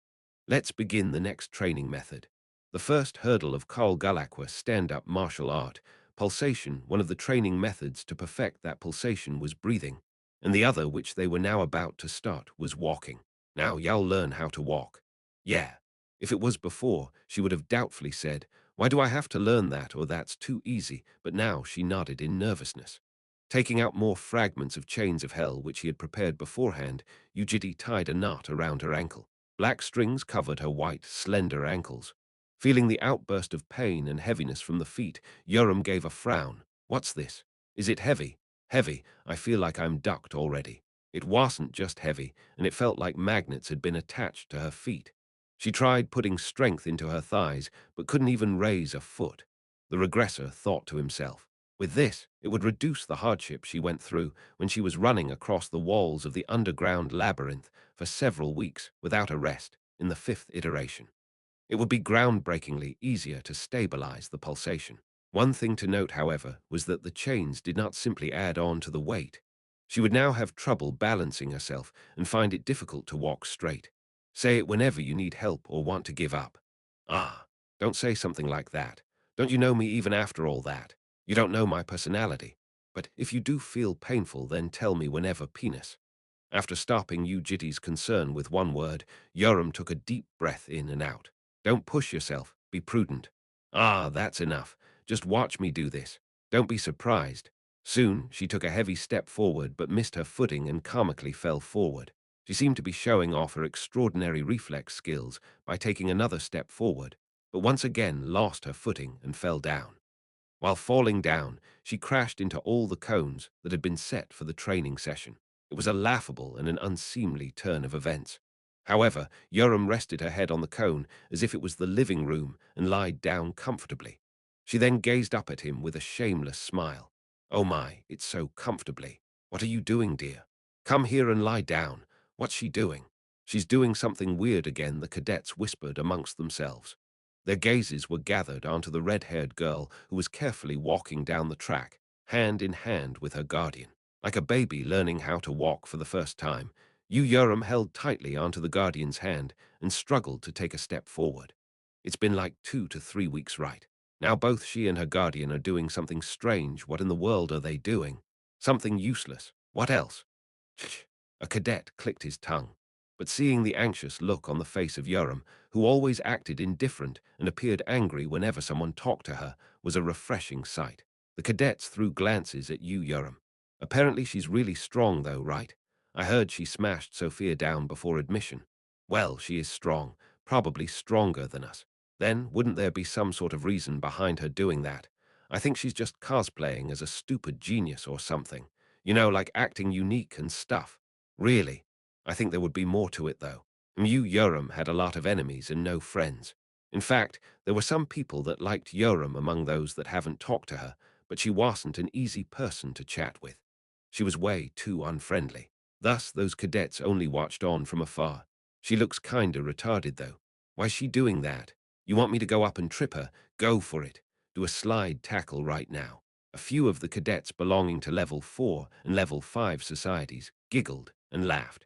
Let's begin the next training method. The first hurdle of Carl Galacqua stand-up martial art, pulsation, one of the training methods to perfect that pulsation was breathing, and the other which they were now about to start was walking. Now you'll learn how to walk. Yeah. If it was before, she would have doubtfully said, why do I have to learn that, or that's too easy, but now she nodded in nervousness. Taking out more fragments of chains of hell which he had prepared beforehand, Yu Jitae tied a knot around her ankle. Black strings covered her white, slender ankles. Feeling the outburst of pain and heaviness from the feet, Yoram gave a frown. What's this? Is it heavy? Heavy. I feel like I'm ducked already. It wasn't just heavy, and it felt like magnets had been attached to her feet. She tried putting strength into her thighs, but couldn't even raise a foot. The regressor thought to himself, With this, it would reduce the hardship she went through when she was running across the walls of the underground labyrinth for several weeks without a rest in the fifth iteration. It would be groundbreakingly easier to stabilize the pulsation. One thing to note, however, was that the chains did not simply add on to the weight. She would now have trouble balancing herself and find it difficult to walk straight. Say it whenever you need help or want to give up. Ah, don't say something like that. Don't you know me even after all that? You don't know my personality. But if you do feel painful, then tell me whenever, penis. After stopping Yu Jitae's concern with one word, Yoram took a deep breath in and out. Don't push yourself. Be prudent. Ah, that's enough. Just watch me do this. Don't be surprised. Soon, she took a heavy step forward but missed her footing and comically fell forward. She seemed to be showing off her extraordinary reflex skills by taking another step forward, but once again lost her footing and fell down. While falling down, she crashed into all the cones that had been set for the training session. It was a laughable and an unseemly turn of events. However, Yoram rested her head on the cone as if it was the living room and lied down comfortably. She then gazed up at him with a shameless smile. Oh my, it's so comfortably. What are you doing, dear? Come here and lie down. What's she doing? She's doing something weird again, the cadets whispered amongst themselves. Their gazes were gathered onto the red-haired girl who was carefully walking down the track, hand in hand with her guardian. Like a baby learning how to walk for the first time, Yu Yoram held tightly onto the guardian's hand and struggled to take a step forward. It's been like 2 to 3 weeks, right? Now both she and her guardian are doing something strange. What in the world are they doing? Something useless. What else? Shh. A cadet clicked his tongue. But seeing the anxious look on the face of Yoram, who always acted indifferent and appeared angry whenever someone talked to her, was a refreshing sight. The cadets threw glances at Yu Yoram. Apparently she's really strong though, right? I heard she smashed Sophia down before admission. Well, she is strong, probably stronger than us. Then, wouldn't there be some sort of reason behind her doing that? I think she's just cosplaying as a stupid genius or something. You know, like acting unique and stuff. Really? I think there would be more to it, though. Yu Yoram had a lot of enemies and no friends. In fact, there were some people that liked Yoram among those that haven't talked to her, but she wasn't an easy person to chat with. She was way too unfriendly. Thus, those cadets only watched on from afar. She looks kinda retarded, though. Why's she doing that? You want me to go up and trip her? Go for it. Do a slide tackle right now. A few of the cadets belonging to Level 4 and Level 5 societies giggled and laughed.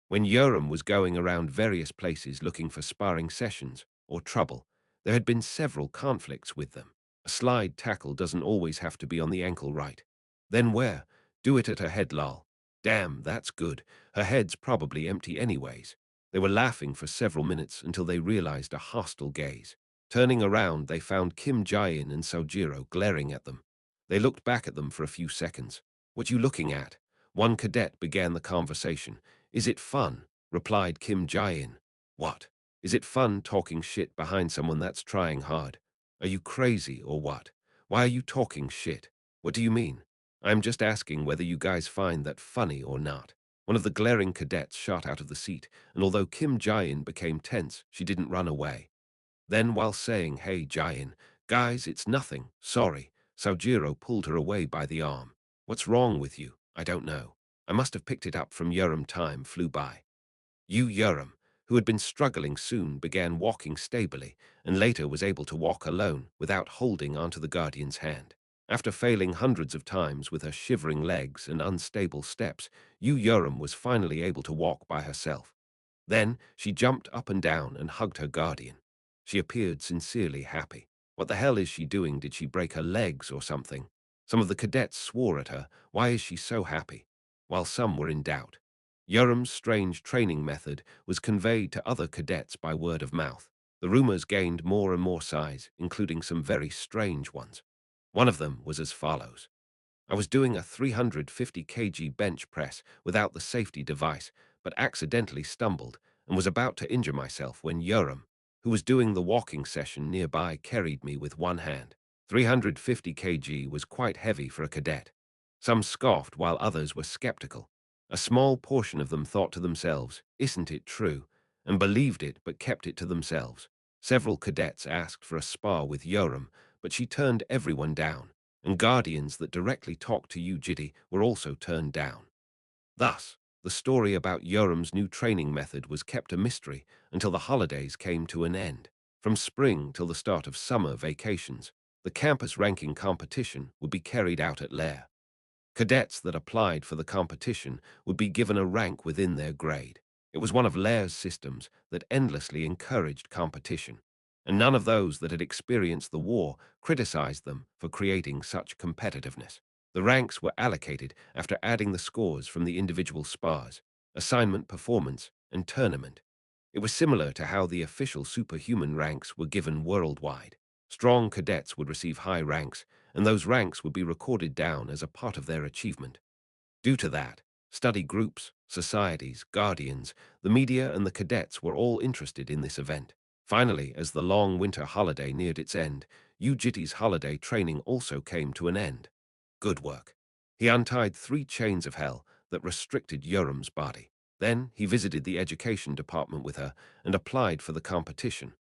When Yoram was going around various places looking for sparring sessions or trouble, there had been several conflicts with them. A slide tackle doesn't always have to be on the ankle, right? Then where? Do it at her head, lol. Damn, that's good. Her head's probably empty anyways. They were laughing for several minutes until they realized a hostile gaze. Turning around, they found Kim Jae-in and Sojiro glaring at them. They looked back at them for a few seconds. What you looking at? One cadet began the conversation. Is it fun? Replied Kim Jae-in. What? Is it fun talking shit behind someone that's trying hard? Are you crazy or what? Why are you talking shit? What do you mean? I'm just asking whether you guys find that funny or not. One of the glaring cadets shot out of the seat, and although Kim Jae-in became tense, she didn't run away. Then, while saying, "Hey, Jae-in, guys, it's nothing, sorry," Sojiro pulled her away by the arm. What's wrong with you? I don't know. I must have picked it up from Yoram. Time flew by. Yu Yoram, who had been struggling, soon began walking stably, and later was able to walk alone without holding onto the guardian's hand. After failing hundreds of times with her shivering legs and unstable steps, Yu Yoram was finally able to walk by herself. Then she jumped up and down and hugged her guardian. She appeared sincerely happy. What the hell is she doing? Did she break her legs or something? Some of the cadets swore at her. Why is she so happy? While some were in doubt. Yoram's strange training method was conveyed to other cadets by word of mouth. The rumors gained more and more size, including some very strange ones. One of them was as follows. I was doing a 350 kg bench press without the safety device, but accidentally stumbled and was about to injure myself when Yoram, who was doing the walking session nearby, carried me with one hand. 350 kg was quite heavy for a cadet. Some scoffed while others were skeptical. A small portion of them thought to themselves, "Isn't it true?" and believed it but kept it to themselves. Several cadets asked for a spar with Yoram, but she turned everyone down, and guardians that directly talked to Yu Jitae were also turned down. Thus, the story about Yoram's new training method was kept a mystery until the holidays came to an end. From spring till the start of summer vacations, the campus ranking competition would be carried out at Lair. Cadets that applied for the competition would be given a rank within their grade. It was one of Lair's systems that endlessly encouraged competition, and none of those that had experienced the war criticized them for creating such competitiveness. The ranks were allocated after adding the scores from the individual spars, assignment performance, and tournament. It was similar to how the official superhuman ranks were given worldwide. Strong cadets would receive high ranks, and those ranks would be recorded down as a part of their achievement. Due to that, study groups, societies, guardians, the media, and the cadets were all interested in this event. Finally, as the long winter holiday neared its end, Yu Jitae's holiday training also came to an end. Good work. He untied 3 chains of hell that restricted Yoram's body. Then he visited the education department with her and applied for the competition.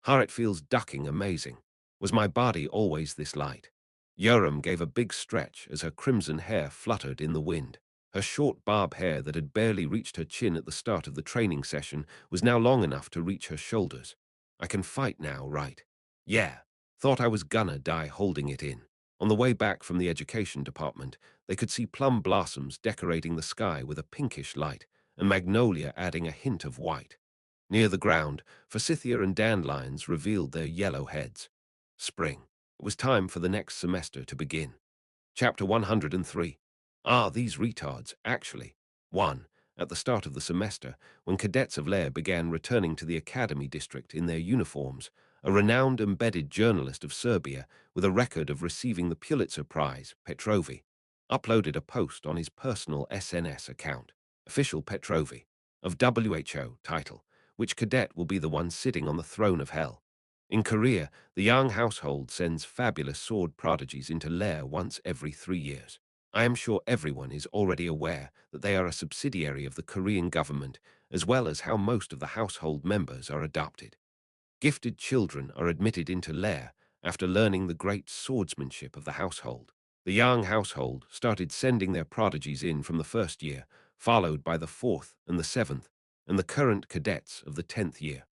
How it feels ducking amazing. Was my body always this light? Yoram gave a big stretch as her crimson hair fluttered in the wind. Her short barb hair that had barely reached her chin at the start of the training session was now long enough to reach her shoulders. I can fight now, right? Yeah. Thought I was gonna die holding it in. On the way back from the education department, they could see plum blossoms decorating the sky with a pinkish light, and magnolia adding a hint of white. Near the ground, forsythia and dandelions revealed their yellow heads. Spring. It was time for the next semester to begin. Chapter 103. Ah, these retards, actually. 1. At the start of the semester, when cadets of Lair began returning to the academy district in their uniforms, a renowned embedded journalist of Serbia with a record of receiving the Pulitzer Prize, Petrovi, uploaded a post on his personal SNS account, Official Petrovi, of WHO title, which cadet will be the one sitting on the throne of hell. In Korea, the young household sends fabulous sword prodigies into Lair once every 3 years. I am sure everyone is already aware that they are a subsidiary of the Korean government, as well as how most of the household members are adopted. Gifted children are admitted into Lair after learning the great swordsmanship of the household. The young household started sending their prodigies in from the first year, followed by the 4th and the 7th, and the current cadets of the 10th year.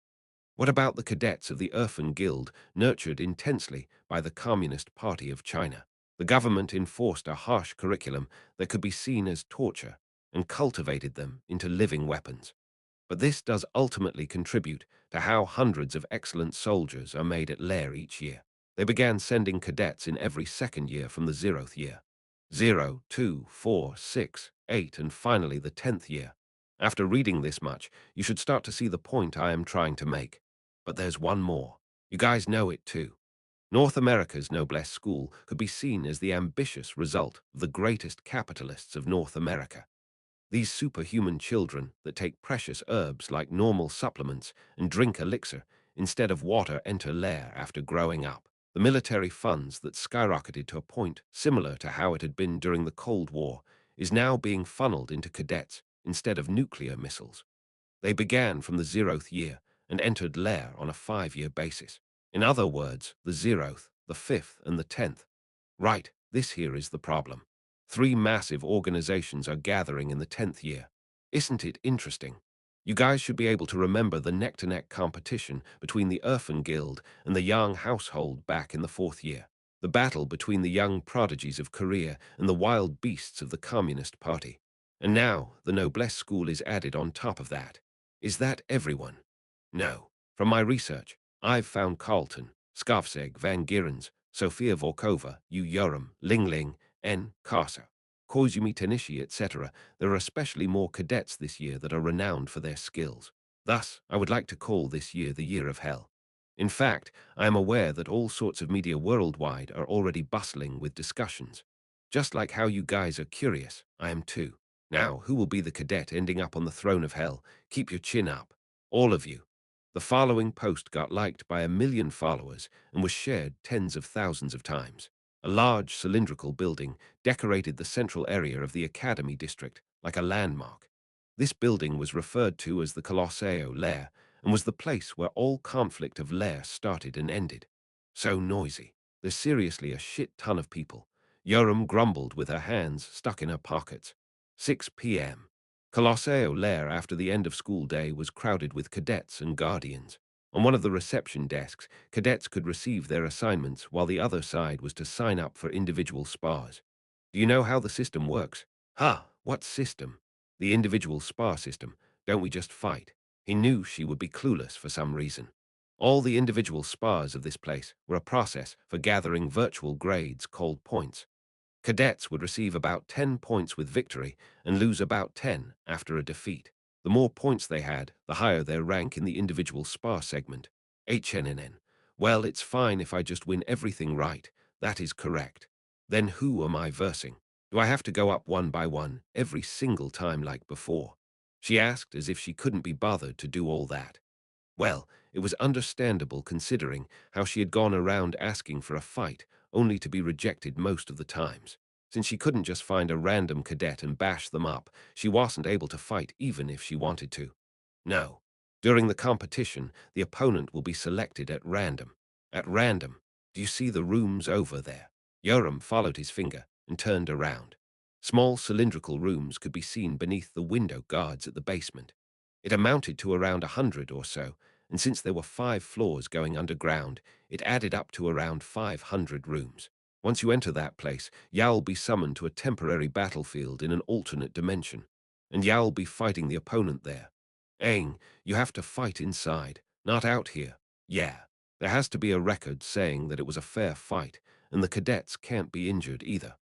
What about the cadets of the Orphan Guild, nurtured intensely by the Communist Party of China? The government enforced a harsh curriculum that could be seen as torture and cultivated them into living weapons. But this does ultimately contribute to how hundreds of excellent soldiers are made at Lair each year. They began sending cadets in every second year from the 0th year. 0, 2, 4, 6, 8, and finally the 10th year. After reading this much, you should start to see the point I am trying to make. But there's one more. You guys know it too. North America's Noblesse School could be seen as the ambitious result of the greatest capitalists of North America. These superhuman children that take precious herbs like normal supplements and drink elixir instead of water enter Lair after growing up. The military funds that skyrocketed to a point similar to how it had been during the Cold War is now being funneled into cadets instead of nuclear missiles. They began from the 0th year and entered Lair on a 5-year basis. In other words, the 0th, the 5th, and the 10th. Right, this here is the problem. 3 massive organizations are gathering in the 10th year. Isn't it interesting? You guys should be able to remember the neck-to-neck competition between the Orphan Guild and the Young Household back in the 4th year. The battle between the young prodigies of Korea and the wild beasts of the Communist Party. And now the Noblesse School is added on top of that. Is that everyone? No. From my research, I've found Carlton, Skavseg, Van Gierens, Sofia Volkova, Yu Yoram, Ling Ling, N. Karsa, Koizumi Tenishi, etc. There are especially more cadets this year that are renowned for their skills. Thus, I would like to call this year the Year of Hell. In fact, I am aware that all sorts of media worldwide are already bustling with discussions. Just like how you guys are curious, I am too. Now, who will be the cadet ending up on the throne of hell? Keep your chin up. All of you. The following post got liked by 1 million followers and was shared tens of thousands of times. A large cylindrical building decorated the central area of the Academy district like a landmark. This building was referred to as the Colosseo Lair and was the place where all conflict of Lair started and ended. So noisy. There's seriously a shit ton of people. Yoram grumbled with her hands stuck in her pockets. 6 p.m. Colosseo Lair after the end of school day was crowded with cadets and guardians. On one of the reception desks, cadets could receive their assignments while the other side was to sign up for individual spars. Do you know how the system works? Ha, what system? The individual spar system. Don't we just fight? He knew she would be clueless for some reason. All the individual spars of this place were a process for gathering virtual grades called points. Cadets would receive about 10 points with victory and lose about 10 after a defeat. The more points they had, the higher their rank in the individual spar segment. HNNN. Well, it's fine if I just win everything right. That is correct. Then who am I versing? Do I have to go up one by one every single time like before? She asked as if she couldn't be bothered to do all that. Well, it was understandable considering how she had gone around asking for a fight, only to be rejected most of the times. Since she couldn't just find a random cadet and bash them up, she wasn't able to fight even if she wanted to. No. During the competition, the opponent will be selected at random. At random. Do you see the rooms over there? Yoram followed his finger and turned around. Small cylindrical rooms could be seen beneath the window guards at the basement. It amounted to around 100 or so, and since there were 5 floors going underground, it added up to around 500 rooms. Once you enter that place, Yao'll be summoned to a temporary battlefield in an alternate dimension, and Yao'll be fighting the opponent there. Aang, you have to fight inside, not out here. Yeah, there has to be a record saying that it was a fair fight, and the cadets can't be injured either.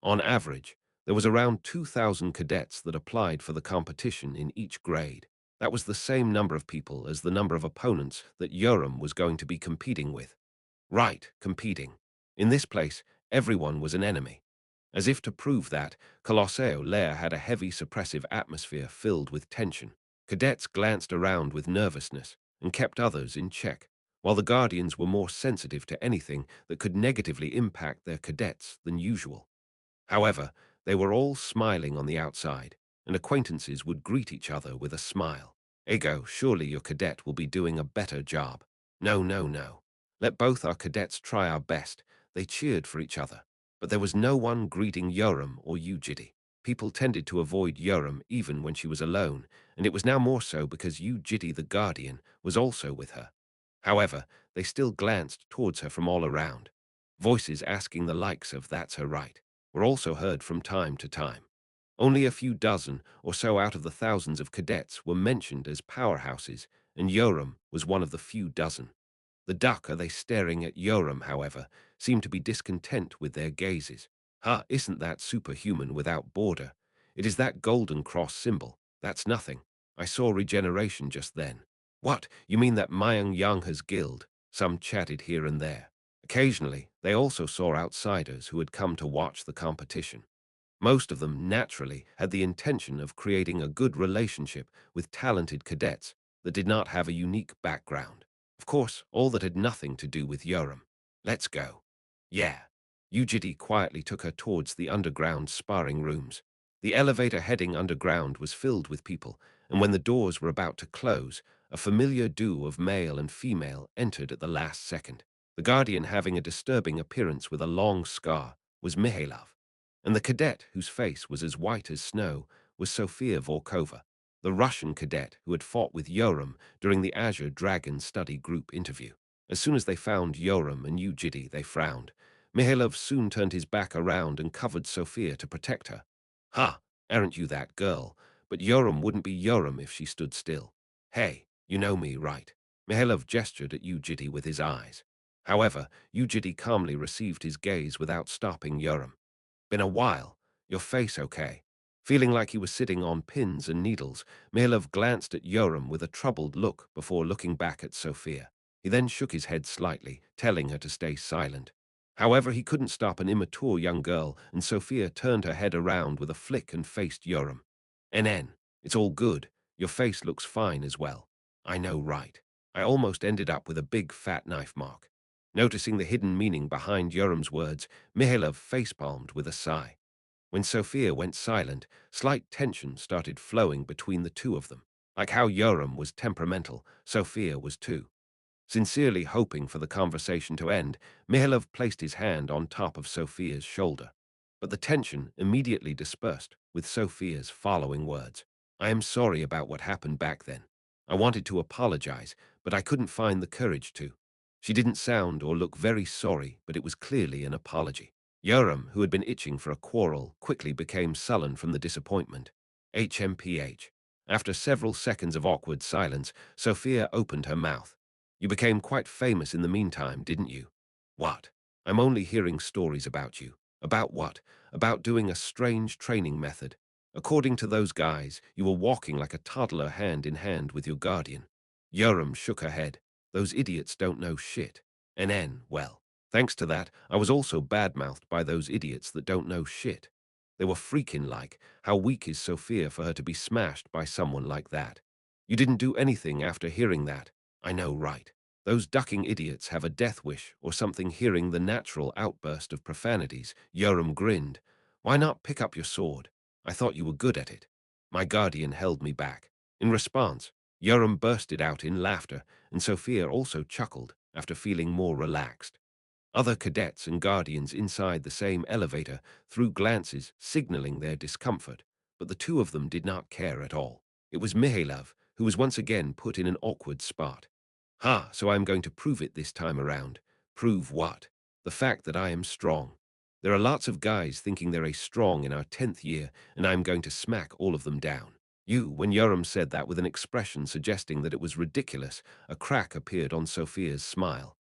On average, there was around 2,000 cadets that applied for the competition in each grade. That was the same number of people as the number of opponents that Yoram was going to be competing with. Right, competing. In this place, everyone was an enemy. As if to prove that, Colosseo Lair had a heavy suppressive atmosphere filled with tension. Cadets glanced around with nervousness and kept others in check, while the Guardians were more sensitive to anything that could negatively impact their cadets than usual. However, they were all smiling on the outside, and acquaintances would greet each other with a smile. Ego, surely your cadet will be doing a better job. No, no, no. Let both our cadets try our best. They cheered for each other. But there was no one greeting Yoram or Yu Jitae. People tended to avoid Yoram even when she was alone, and it was now more so because Yu Jitae the Guardian was also with her. However, they still glanced towards her from all around. Voices asking the likes of "that's her right" were also heard from time to time. Only a few dozen or so out of the thousands of cadets were mentioned as powerhouses, and Yoram was one of the few dozen. The duck are they staring at Yoram, however, seemed to be discontent with their gazes. Ha, isn't that superhuman without border? It is that golden cross symbol. That's nothing. I saw regeneration just then. What, you mean that Mayang Yang has guild? Some chatted here and there. Occasionally, they also saw outsiders who had come to watch the competition. Most of them, naturally, had the intention of creating a good relationship with talented cadets that did not have a unique background. Of course, all that had nothing to do with Yoram. Let's go. Yeah. Yu Jitae quietly took her towards the underground sparring rooms. The elevator heading underground was filled with people, and when the doors were about to close, a familiar duo of male and female entered at the last second. The guardian, having a disturbing appearance with a long scar, was Mihailov, and the cadet, whose face was as white as snow, was Sofia Volkova, the Russian cadet who had fought with Yoram during the Azure Dragon study group interview. As soon as they found Yoram and Yu Jitae, they frowned. Mihailov soon turned his back around and covered Sofia to protect her. Ha, aren't you that girl? But Yoram wouldn't be Yoram if she stood still. Hey, you know me, right? Mihailov gestured at Yu Jitae with his eyes. However, Yu Jitae calmly received his gaze without stopping Yoram. Been a while. Your face okay? Feeling like he was sitting on pins and needles, Mihailov glanced at Yoram with a troubled look before looking back at Sophia. He then shook his head slightly, telling her to stay silent. However, he couldn't stop an immature young girl, and Sophia turned her head around with a flick and faced Yoram. "NN, it's all good. Your face looks fine as well." "I know, right. I almost ended up with a big fat knife mark." Noticing the hidden meaning behind Yoram's words, Mihailov facepalmed with a sigh. When Sophia went silent, slight tension started flowing between the two of them. Like how Yoram was temperamental, Sophia was too. Sincerely hoping for the conversation to end, Mihailov placed his hand on top of Sophia's shoulder. But the tension immediately dispersed with Sophia's following words. I am sorry about what happened back then. I wanted to apologize, but I couldn't find the courage to. She didn't sound or look very sorry, but it was clearly an apology. Yoram, who had been itching for a quarrel, quickly became sullen from the disappointment. HMPH. After several seconds of awkward silence, Sophia opened her mouth. You became quite famous in the meantime, didn't you? What? I'm only hearing stories about you. About what? About doing a strange training method. According to those guys, you were walking like a toddler hand in hand with your guardian. Yoram shook her head. Those idiots don't know shit. Well, thanks to that, I was also bad-mouthed by those idiots that don't know shit. They were freaking like, how weak is Sophia for her to be smashed by someone like that? You didn't do anything after hearing that. I know, right? Those ducking idiots have a death wish or something hearing the natural outburst of profanities. Yoram grinned. Why not pick up your sword? I thought you were good at it. My guardian held me back. In response, Yoram bursted out in laughter, and Sophia also chuckled after feeling more relaxed. Other cadets and guardians inside the same elevator threw glances signaling their discomfort, but the two of them did not care at all. It was Mihailov who was once again put in an awkward spot. Ha, so I'm going to prove it this time around. Prove what? The fact that I am strong. There are lots of guys thinking they're a strong in our 10th year, and I'm going to smack all of them down. When Yoram said that with an expression suggesting that it was ridiculous, a crack appeared on Sophia's smile.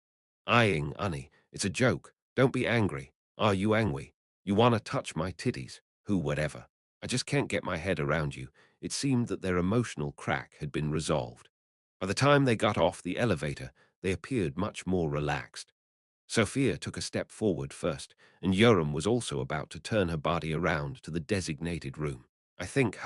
Eyeing, Annie, it's a joke. Don't be angry. Are you angry? You wanna touch my titties? Who, whatever. I just can't get my head around you. It seemed that their emotional crack had been resolved. By the time they got off the elevator, they appeared much more relaxed. Sophia took a step forward first, and Yoram was also about to turn her body around to the designated room. I think,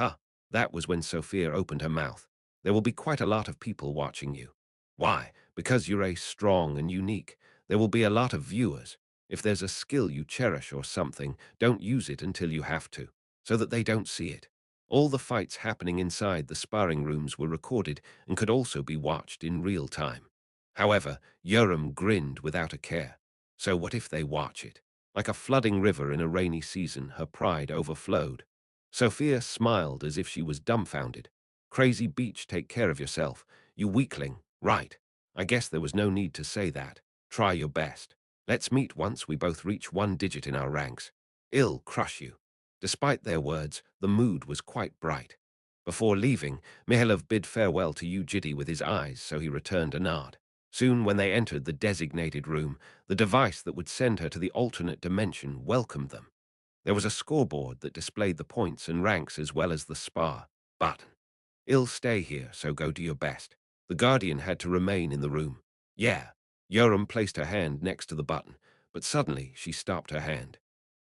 that was when Sophia opened her mouth. There will be quite a lot of people watching you. Why? Because you're a strong and unique. There will be a lot of viewers. If there's a skill you cherish or something, don't use it until you have to, so that they don't see it. All the fights happening inside the sparring rooms were recorded and could also be watched in real time. However, Yoram grinned without a care. So what if they watch it? Like a flooding river in a rainy season, her pride overflowed. Sophia smiled as if she was dumbfounded. Crazy Beach, take care of yourself. You weakling. Right. I guess there was no need to say that. Try your best. Let's meet once we both reach 1 digit in our ranks. I'll crush you. Despite their words, the mood was quite bright. Before leaving, Mihailov bid farewell to Yu Jitae with his eyes, so he returned a nod. Soon, when they entered the designated room, the device that would send her to the alternate dimension welcomed them. There was a scoreboard that displayed the points and ranks as well as the spar button. I'll stay here, so go do your best. The Guardian had to remain in the room. Yeah. Yoram placed her hand next to the button, but suddenly she stopped her hand.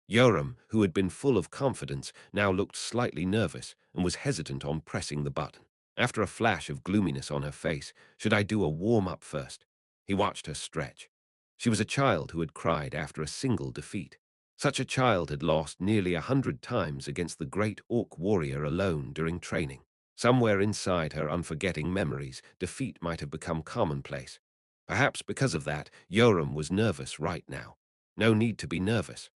Yoram, who had been full of confidence, now looked slightly nervous and was hesitant on pressing the button. After a flash of gloominess on her face, should I do a warm-up first? He watched her stretch. She was a child who had cried after a single defeat. Such a child had lost nearly 100 times against the great orc warrior alone during training. Somewhere inside her unforgetting memories, defeat might have become commonplace. Perhaps because of that, Yoram was nervous right now. No need to be nervous.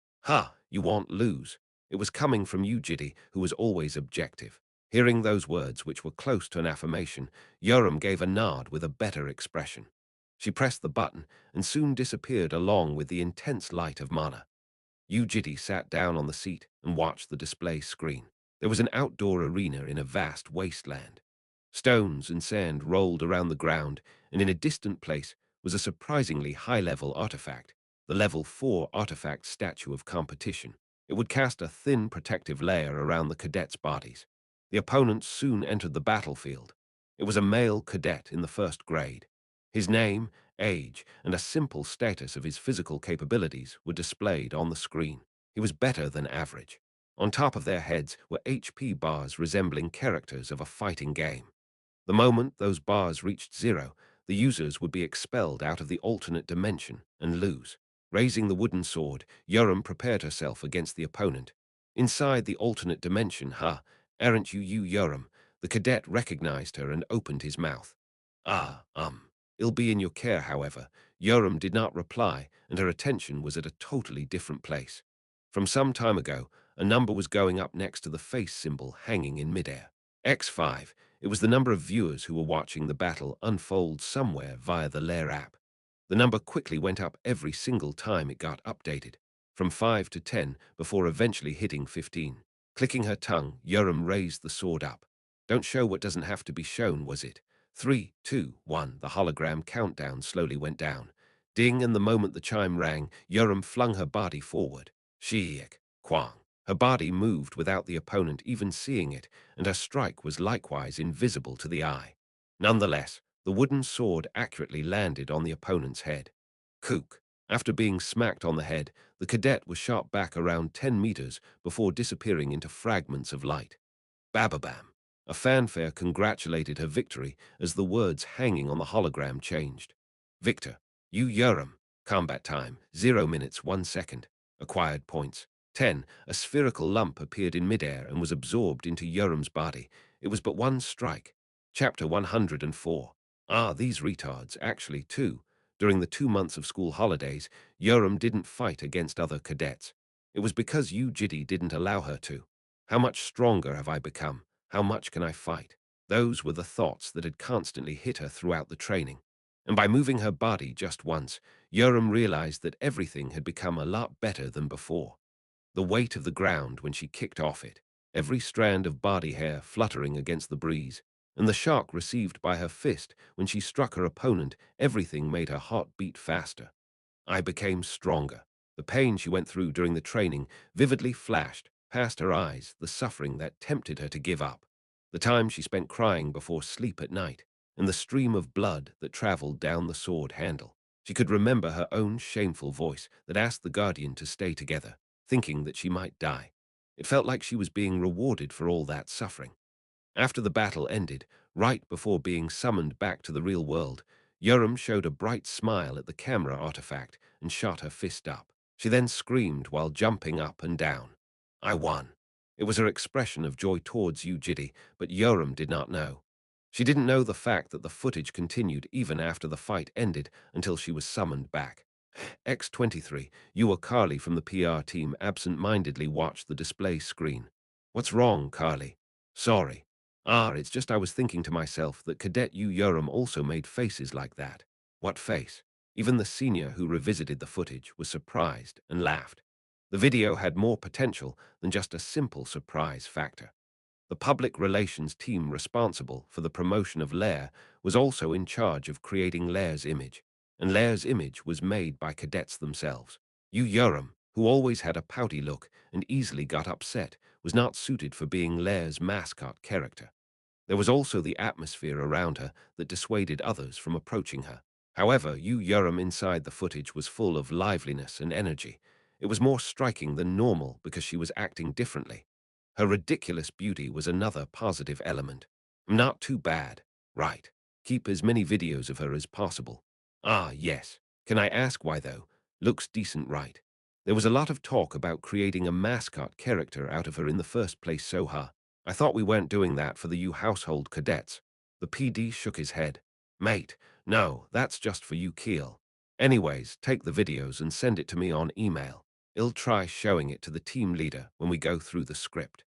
You won't lose. It was coming from Yu Jitae, who was always objective. Hearing those words, which were close to an affirmation, Yoram gave a nod with a better expression. She pressed the button and soon disappeared along with the intense light of mana. Yu Jitae sat down on the seat and watched the display screen. There was an outdoor arena in a vast wasteland. Stones and sand rolled around the ground, and in a distant place was a surprisingly high-level artifact, the Level 4 artifact statue of competition. It would cast a thin protective layer around the cadets' bodies. The opponents soon entered the battlefield. It was a male cadet in the 1st grade. His name, age, and a simple status of his physical capabilities were displayed on the screen. He was better than average. On top of their heads were HP bars resembling characters of a fighting game. The moment those bars reached 0, the users would be expelled out of the alternate dimension and lose. Raising the wooden sword, Yoram prepared herself against the opponent. Inside the alternate dimension, aren't you Yoram? The cadet recognized her and opened his mouth. I'll be in your care, however. Yoram did not reply, and her attention was at a totally different place. From some time ago, a number was going up next to the face symbol hanging in midair. X5. It was the number of viewers who were watching the battle unfold somewhere via the Lair app. The number quickly went up every single time it got updated, from 5 to 10 before eventually hitting 15. Clicking her tongue, Yoram raised the sword up. Don't show what doesn't have to be shown, was it? 3, 2, 1. The hologram countdown slowly went down. Ding, and the moment the chime rang, Yoram flung her body forward. Shiek, Kwang. Her body moved without the opponent even seeing it, and her strike was likewise invisible to the eye. Nonetheless, the wooden sword accurately landed on the opponent's head. Kook. After being smacked on the head, the cadet was shot back around 10 meters before disappearing into fragments of light. Bababam. A fanfare congratulated her victory as the words hanging on the hologram changed. Victor, Yu Yoram. Combat time, 0 minutes 1 second. Acquired points, 10. A spherical lump appeared in midair and was absorbed into Yoram's body. It was but one strike. Chapter 104. Ah, these retards, actually, too. During the 2 months of school holidays, Yoram didn't fight against other cadets. It was because Yu Jitae didn't allow her to. How much stronger have I become? How much can I fight? Those were the thoughts that had constantly hit her throughout the training. And by moving her body just once, Yoram realized that everything had become a lot better than before. The weight of the ground when she kicked off it, every strand of body hair fluttering against the breeze, and the shock received by her fist when she struck her opponent, everything made her heart beat faster. I became stronger. The pain she went through during the training vividly flashed past her eyes, the suffering that tempted her to give up, the time she spent crying before sleep at night, and the stream of blood that traveled down the sword handle. She could remember her own shameful voice that asked the guardian to stay together, thinking that she might die. It felt like she was being rewarded for all that suffering. After the battle ended, right before being summoned back to the real world, Yoram showed a bright smile at the camera artifact and shot her fist up. She then screamed while jumping up and down. I won. It was her expression of joy towards Yu Jitae, but Yoram did not know. She didn't know the fact that the footage continued even after the fight ended until she was summoned back. X23, you or Carly from the PR team absent-mindedly watched the display screen. What's wrong, Carly? Sorry. Ah, it's just I was thinking to myself that Cadet Yu Yoram also made faces like that. What face? Even the senior who revisited the footage was surprised and laughed. The video had more potential than just a simple surprise factor. The public relations team responsible for the promotion of Lair was also in charge of creating Lair's image, and Lair's image was made by cadets themselves. Yu Yoram, who always had a pouty look and easily got upset, was not suited for being Lair's mascot character. There was also the atmosphere around her that dissuaded others from approaching her. However, Yu Yoram inside the footage was full of liveliness and energy. It was more striking than normal because she was acting differently. Her ridiculous beauty was another positive element. Not too bad. Right. Keep as many videos of her as possible. Ah, yes. Can I ask why, though? Looks decent, right? There was a lot of talk about creating a mascot character out of her in the first place, Soha. I thought we weren't doing that for the U household cadets. The PD shook his head. Mate, no, that's just for you Keel. Anyways, take the videos and send it to me on email. I'll try showing it to the team leader when we go through the script.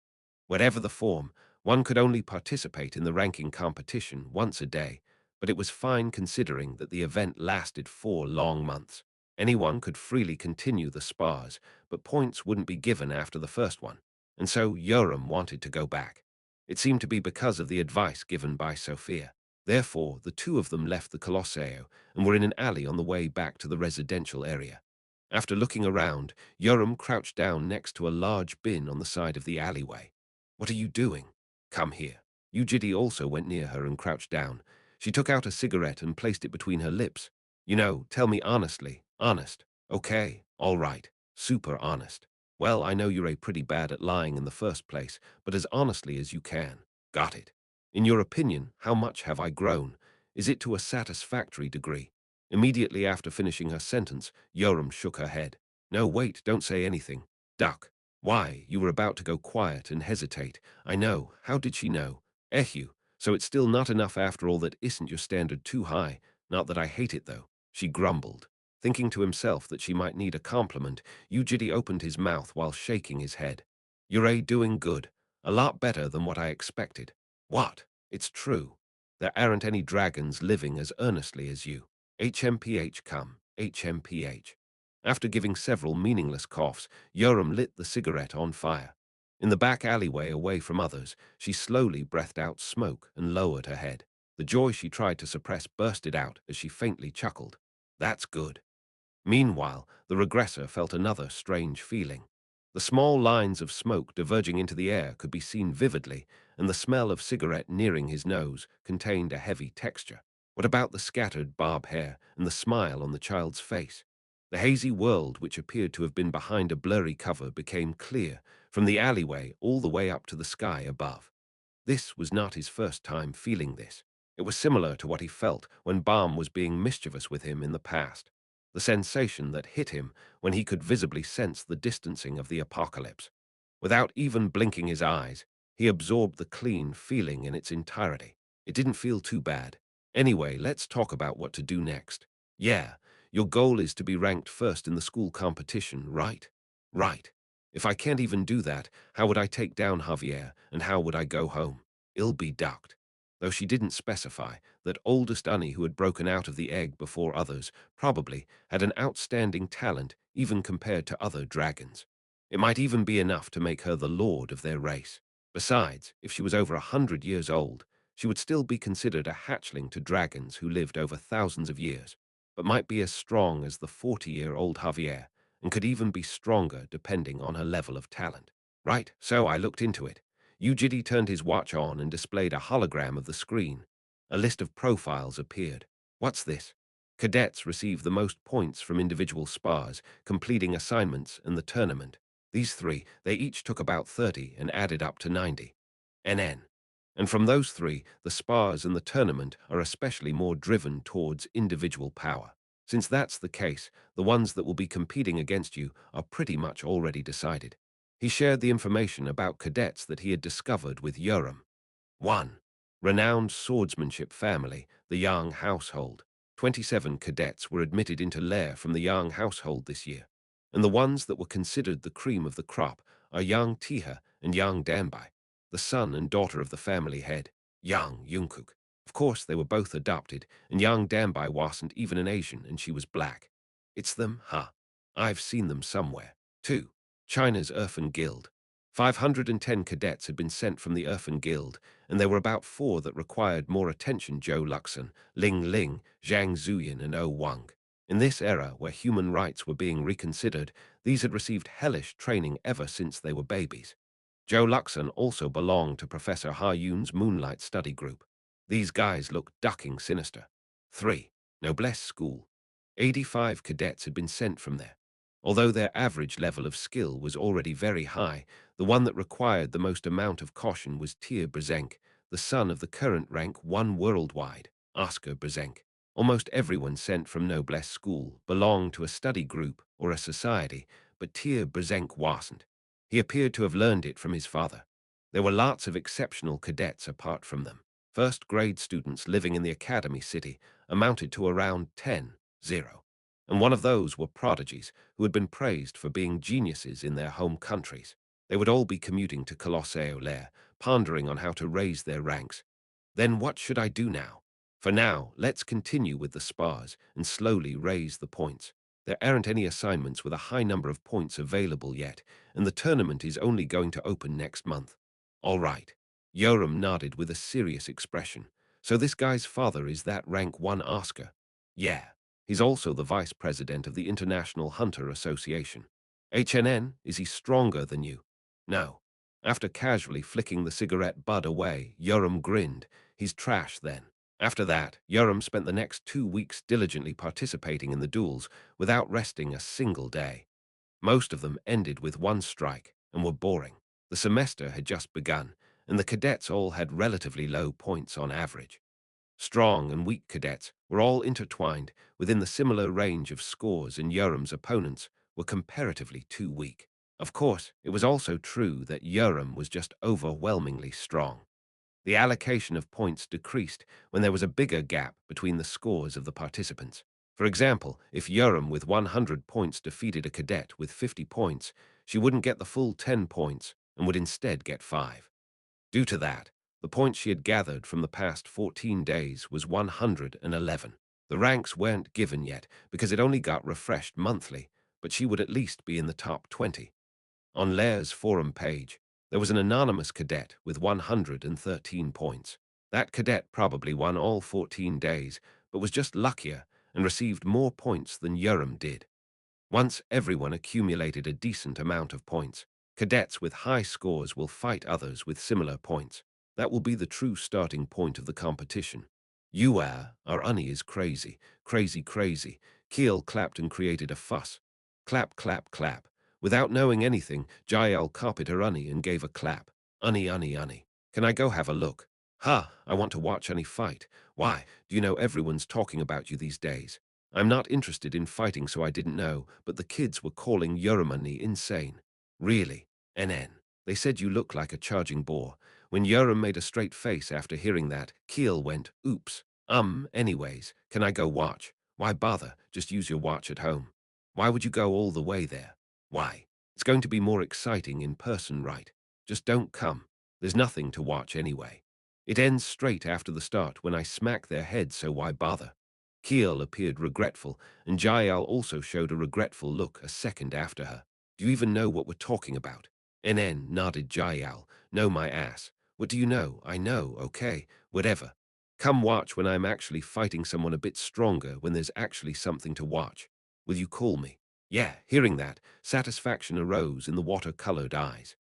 Whatever the form, one could only participate in the ranking competition once a day, but it was fine considering that the event lasted 4 long months. Anyone could freely continue the spars, but points wouldn't be given after the first one, and so Yoram wanted to go back. It seemed to be because of the advice given by Sophia. Therefore, the two of them left the Colosseo and were in an alley on the way back to the residential area. After looking around, Yoram crouched down next to a large bin on the side of the alleyway. What are you doing? Come here. Yu Jitae also went near her and crouched down. She took out a cigarette and placed it between her lips. You know, tell me honestly. Honest. Okay, all right. Super honest. Well, I know you're pretty bad at lying in the first place, but as honestly as you can. Got it. In your opinion, how much have I grown? Is it to a satisfactory degree? Immediately after finishing her sentence, Yoram shook her head. No, wait, don't say anything. Duck. Why, you were about to go quiet and hesitate. I know. How did she know? Ehu. So it's still not enough after all, that isn't your standard too high. Not that I hate it, though, she grumbled. Thinking to himself that she might need a compliment, Yu Jitae opened his mouth while shaking his head. You're doing good. A lot better than what I expected. What? It's true. There aren't any dragons living as earnestly as you. HMPH come, HMPH. After giving several meaningless coughs, Yoram lit the cigarette on fire. In the back alleyway away from others, she slowly breathed out smoke and lowered her head. The joy she tried to suppress bursted out as she faintly chuckled. That's good. Meanwhile, the regressor felt another strange feeling. The small lines of smoke diverging into the air could be seen vividly, and the smell of cigarette nearing his nose contained a heavy texture. What about the scattered bob hair and the smile on the child's face? The hazy world which appeared to have been behind a blurry cover became clear, from the alleyway all the way up to the sky above. This was not his first time feeling this. It was similar to what he felt when Baum was being mischievous with him in the past. The sensation that hit him when he could visibly sense the distancing of the apocalypse. Without even blinking his eyes, he absorbed the clean feeling in its entirety. It didn't feel too bad. Anyway, let's talk about what to do next. Yeah, your goal is to be ranked first in the school competition, right? Right. If I can't even do that, how would I take down Javier, and how would I go home? I'll be ducked. Though she didn't specify, that oldest Annie who had broken out of the egg before others probably had an outstanding talent even compared to other dragons. It might even be enough to make her the lord of their race. Besides, if she was over 100 years old, she would still be considered a hatchling to dragons who lived over thousands of years, but might be as strong as the 40-year-old Javier, and could even be stronger depending on her level of talent. Right, so I looked into it. Yu Jitae turned his watch on and displayed a hologram of the screen. A list of profiles appeared. What's this? Cadets receive the most points from individual spars, completing assignments and the tournament. These three, they each took about 30 and added up to 90. NN. And from those three, the spars and the tournament are especially more driven towards individual power. Since that's the case, the ones that will be competing against you are pretty much already decided. He shared the information about cadets that he had discovered with Yoram. 1. Renowned swordsmanship family, the Yang household. 27 cadets were admitted into Lair from the Yang household this year, and the ones that were considered the cream of the crop are Yang Tiha and Yang Danbai, the son and daughter of the family head, Yang Yungkook. Of course, they were both adopted, and Yang Danbai wasn't even an Asian, and she was black. It's them, huh? I've seen them somewhere. 2. China's Erfen Guild. 510 cadets had been sent from the Erfen Guild, and there were about 4 that required more attention: Zhou Luxan, Ling Ling, Zhang Zuyin, and O Wang. In this era, where human rights were being reconsidered, these had received hellish training ever since they were babies. Zhou Luxan also belonged to Professor Ha Yun's Moonlight Study Group. These guys looked ducking sinister. 3. Noblesse School. 85 cadets had been sent from there. Although their average level of skill was already very high, the one that required the most amount of caution was Tyr Brzenk, the son of the current rank 1 worldwide, Oscar Brzenk. Almost everyone sent from Noblesse School belonged to a study group or a society, but Tyr Brzenk wasn't. He appeared to have learned it from his father. There were lots of exceptional cadets apart from them. First-grade students living in the academy city amounted to around 10, and one of those were prodigies who had been praised for being geniuses in their home countries. They would all be commuting to Colosseo Lair, pondering on how to raise their ranks. Then what should I do now? For now, let's continue with the spars and slowly raise the points. There aren't any assignments with a high number of points available yet, and the tournament is only going to open next month. All right. Yoram nodded with a serious expression. So this guy's father is that rank 1 Oscar? Yeah. He's also the vice president of the International Hunter Association. HNN, is he stronger than you? No. After casually flicking the cigarette butt away, Yoram grinned. He's trash then. After that, Yoram spent the next 2 weeks diligently participating in the duels without resting a single day. Most of them ended with 1 strike and were boring. The semester had just begun, and the cadets all had relatively low points on average. Strong and weak cadets were all intertwined within the similar range of scores, and Yoram's opponents were comparatively too weak. Of course, it was also true that Yoram was just overwhelmingly strong. The allocation of points decreased when there was a bigger gap between the scores of the participants. For example, if Yoram with 100 points defeated a cadet with 50 points, she wouldn't get the full 10 points and would instead get 5. Due to that, the points she had gathered from the past 14 days was 111. The ranks weren't given yet because it only got refreshed monthly, but she would at least be in the top 20. On Lair's forum page, there was an anonymous cadet with 113 points. That cadet probably won all 14 days, but was just luckier and received more points than Yoram did. Once everyone accumulated a decent amount of points, cadets with high scores will fight others with similar points. That will be the true starting point of the competition. You are, our Unny is crazy, crazy, crazy. Keel clapped and created a fuss. Clap, clap, clap. Without knowing anything, Jael copied her Unny and gave a clap. Unny, Unny, Unny. Can I go have a look? Ha, I want to watch Unny fight. Why, do you know everyone's talking about you these days? I'm not interested in fighting, so I didn't know, but the kids were calling Yoramani insane. Really? NN. They said you look like a charging boar. When Yoram made a straight face after hearing that, Keel went, oops. Anyways, can I go watch? Why bother? Just use your watch at home. Why would you go all the way there? Why? It's going to be more exciting in person, right? Just don't come. There's nothing to watch anyway. It ends straight after the start when I smack their heads, so why bother? Keel appeared regretful, and Jael also showed a regretful look a second after her. Do you even know what we're talking about? NN nodded Jael. No, my ass. What do you know? I know, okay, whatever. Come watch when I'm actually fighting someone a bit stronger, when there's actually something to watch. Will you call me? Yeah, hearing that, satisfaction arose in the water-colored eyes.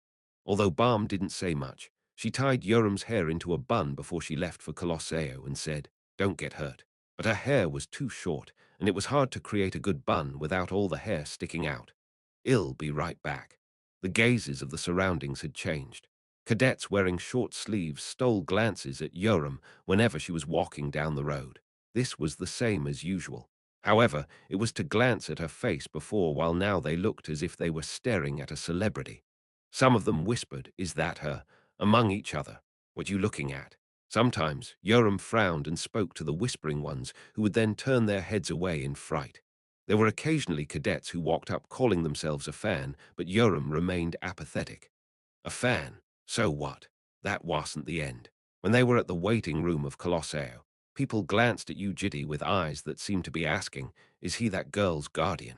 Although Balm didn't say much, she tied Yoram's hair into a bun before she left for Colosseo and said, "Don't get hurt." But her hair was too short, and it was hard to create a good bun without all the hair sticking out. "I'll be right back." The gazes of the surroundings had changed. Cadets wearing short sleeves stole glances at Yoram whenever she was walking down the road. This was the same as usual. However, it was to glance at her face before, while now they looked as if they were staring at a celebrity. Some of them whispered, "Is that her?" among each other. "What you looking at?" Sometimes Yoram frowned and spoke to the whispering ones, who would then turn their heads away in fright. There were occasionally cadets who walked up calling themselves a fan, but Yoram remained apathetic. A fan? So what? That wasn't the end. When they were at the waiting room of Colosseo, people glanced at Yu Jitae with eyes that seemed to be asking, "Is he that girl's guardian?"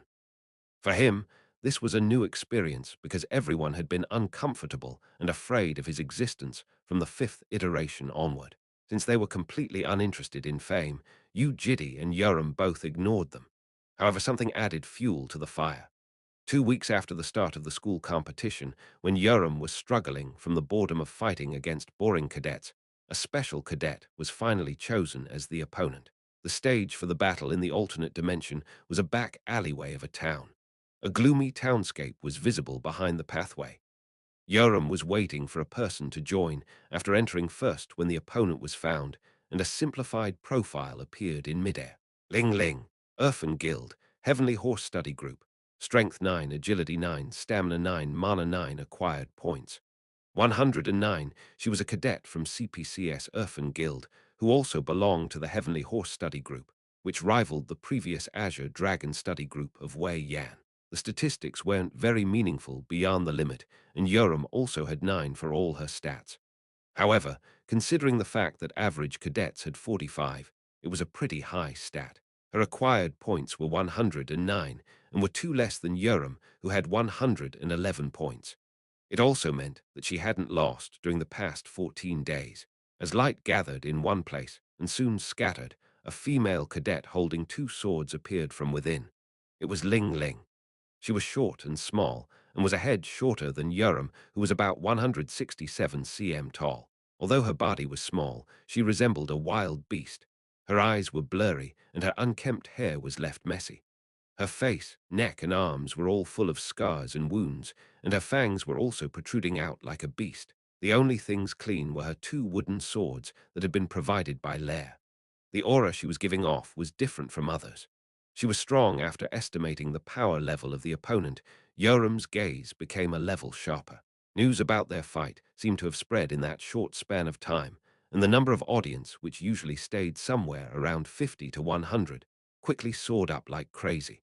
For him, this was a new experience because everyone had been uncomfortable and afraid of his existence from the 5th iteration onward. Since they were completely uninterested in fame, Yu Jitae and Yoram both ignored them. However, something added fuel to the fire. 2 weeks after the start of the school competition, when Yoram was struggling from the boredom of fighting against boring cadets, a special cadet was finally chosen as the opponent. The stage for the battle in the alternate dimension was a back alleyway of a town. A gloomy townscape was visible behind the pathway. Yoram was waiting for a person to join after entering first when the opponent was found, and a simplified profile appeared in midair. Ling Ling, Urfan Guild, Heavenly Horse Study Group, Strength 9, Agility 9, Stamina 9, Mana 9 acquired points. 109, she was a cadet from CPCS Urfan Guild, who also belonged to the Heavenly Horse Study Group, which rivaled the previous Azure Dragon Study Group of Wei Yan. The statistics weren't very meaningful beyond the limit, and Yoram also had 9 for all her stats. However, considering the fact that average cadets had 45, it was a pretty high stat. Her acquired points were 109 and were 2 less than Yoram, who had 111 points. It also meant that she hadn't lost during the past 14 days. As light gathered in one place and soon scattered, a female cadet holding 2 swords appeared from within. It was Ling Ling. She was short and small, and was a head shorter than Yoram, who was about 167 cm tall. Although her body was small, she resembled a wild beast. Her eyes were blurry, and her unkempt hair was left messy. Her face, neck, and arms were all full of scars and wounds, and her fangs were also protruding out like a beast. The only things clean were her 2 wooden swords that had been provided by Lair. The aura she was giving off was different from others. She was strong after estimating the power level of the opponent. Yoram's gaze became a level sharper. News about their fight seemed to have spread in that short span of time, and the number of audience, which usually stayed somewhere around 50 to 100, quickly soared up like crazy.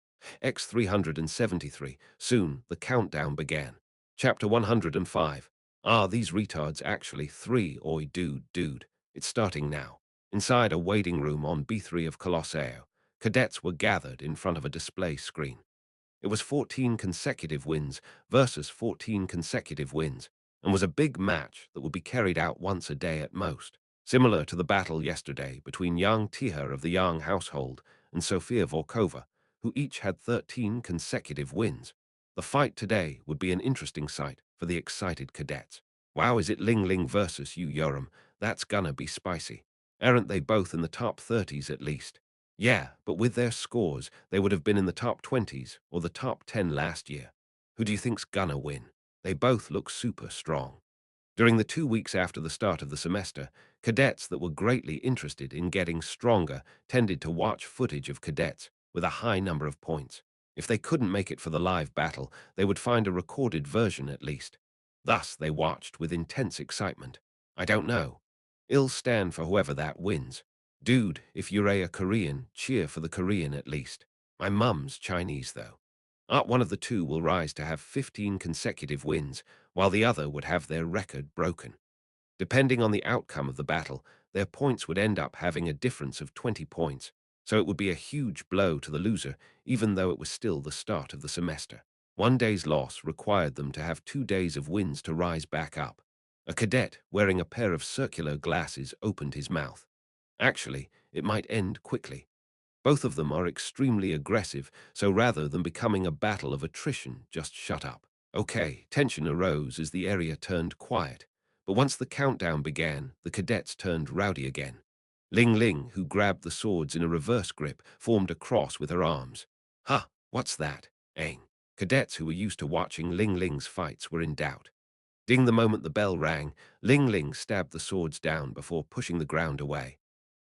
X 373. Soon, the countdown began. Chapter 105. Are these retards actually three? Oi, dude. It's starting now. Inside a waiting room on B3 of Colosseo, cadets were gathered in front of a display screen. It was 14 consecutive wins versus 14 consecutive wins, and was a big match that would be carried out once a day at most, similar to the battle yesterday between young Tiha of the Yang household and Sofia Volkova, who each had 13 consecutive wins. The fight today would be an interesting sight for the excited cadets. Wow, is it Ling Ling versus Yu Yoram? That's gonna be spicy. Aren't they both in the top 30s at least? Yeah, but with their scores, they would have been in the top 20s or the top 10 last year. Who do you think's gonna win? They both look super strong. During the 2 weeks after the start of the semester, cadets that were greatly interested in getting stronger tended to watch footage of cadets with a high number of points. If they couldn't make it for the live battle, they would find a recorded version at least. Thus, they watched with intense excitement. I don't know. I'll stand for whoever that wins. Dude, if you're a Korean, cheer for the Korean at least. My mum's Chinese, though. One of the two will rise to have 15 consecutive wins, while the other would have their record broken. Depending on the outcome of the battle, their points would end up having a difference of 20 points, so it would be a huge blow to the loser, even though it was still the start of the semester. One day's loss required them to have 2 days of wins to rise back up. A cadet wearing a pair of circular glasses opened his mouth. Actually, it might end quickly. Both of them are extremely aggressive, so rather than becoming a battle of attrition, just shut up. Okay, tension arose as the area turned quiet, but once the countdown began, the cadets turned rowdy again. Ling Ling, who grabbed the swords in a reverse grip, formed a cross with her arms. Huh, what's that? Ain. Cadets who were used to watching Ling Ling's fights were in doubt. Ding, the moment the bell rang, Ling Ling stabbed the swords down before pushing the ground away.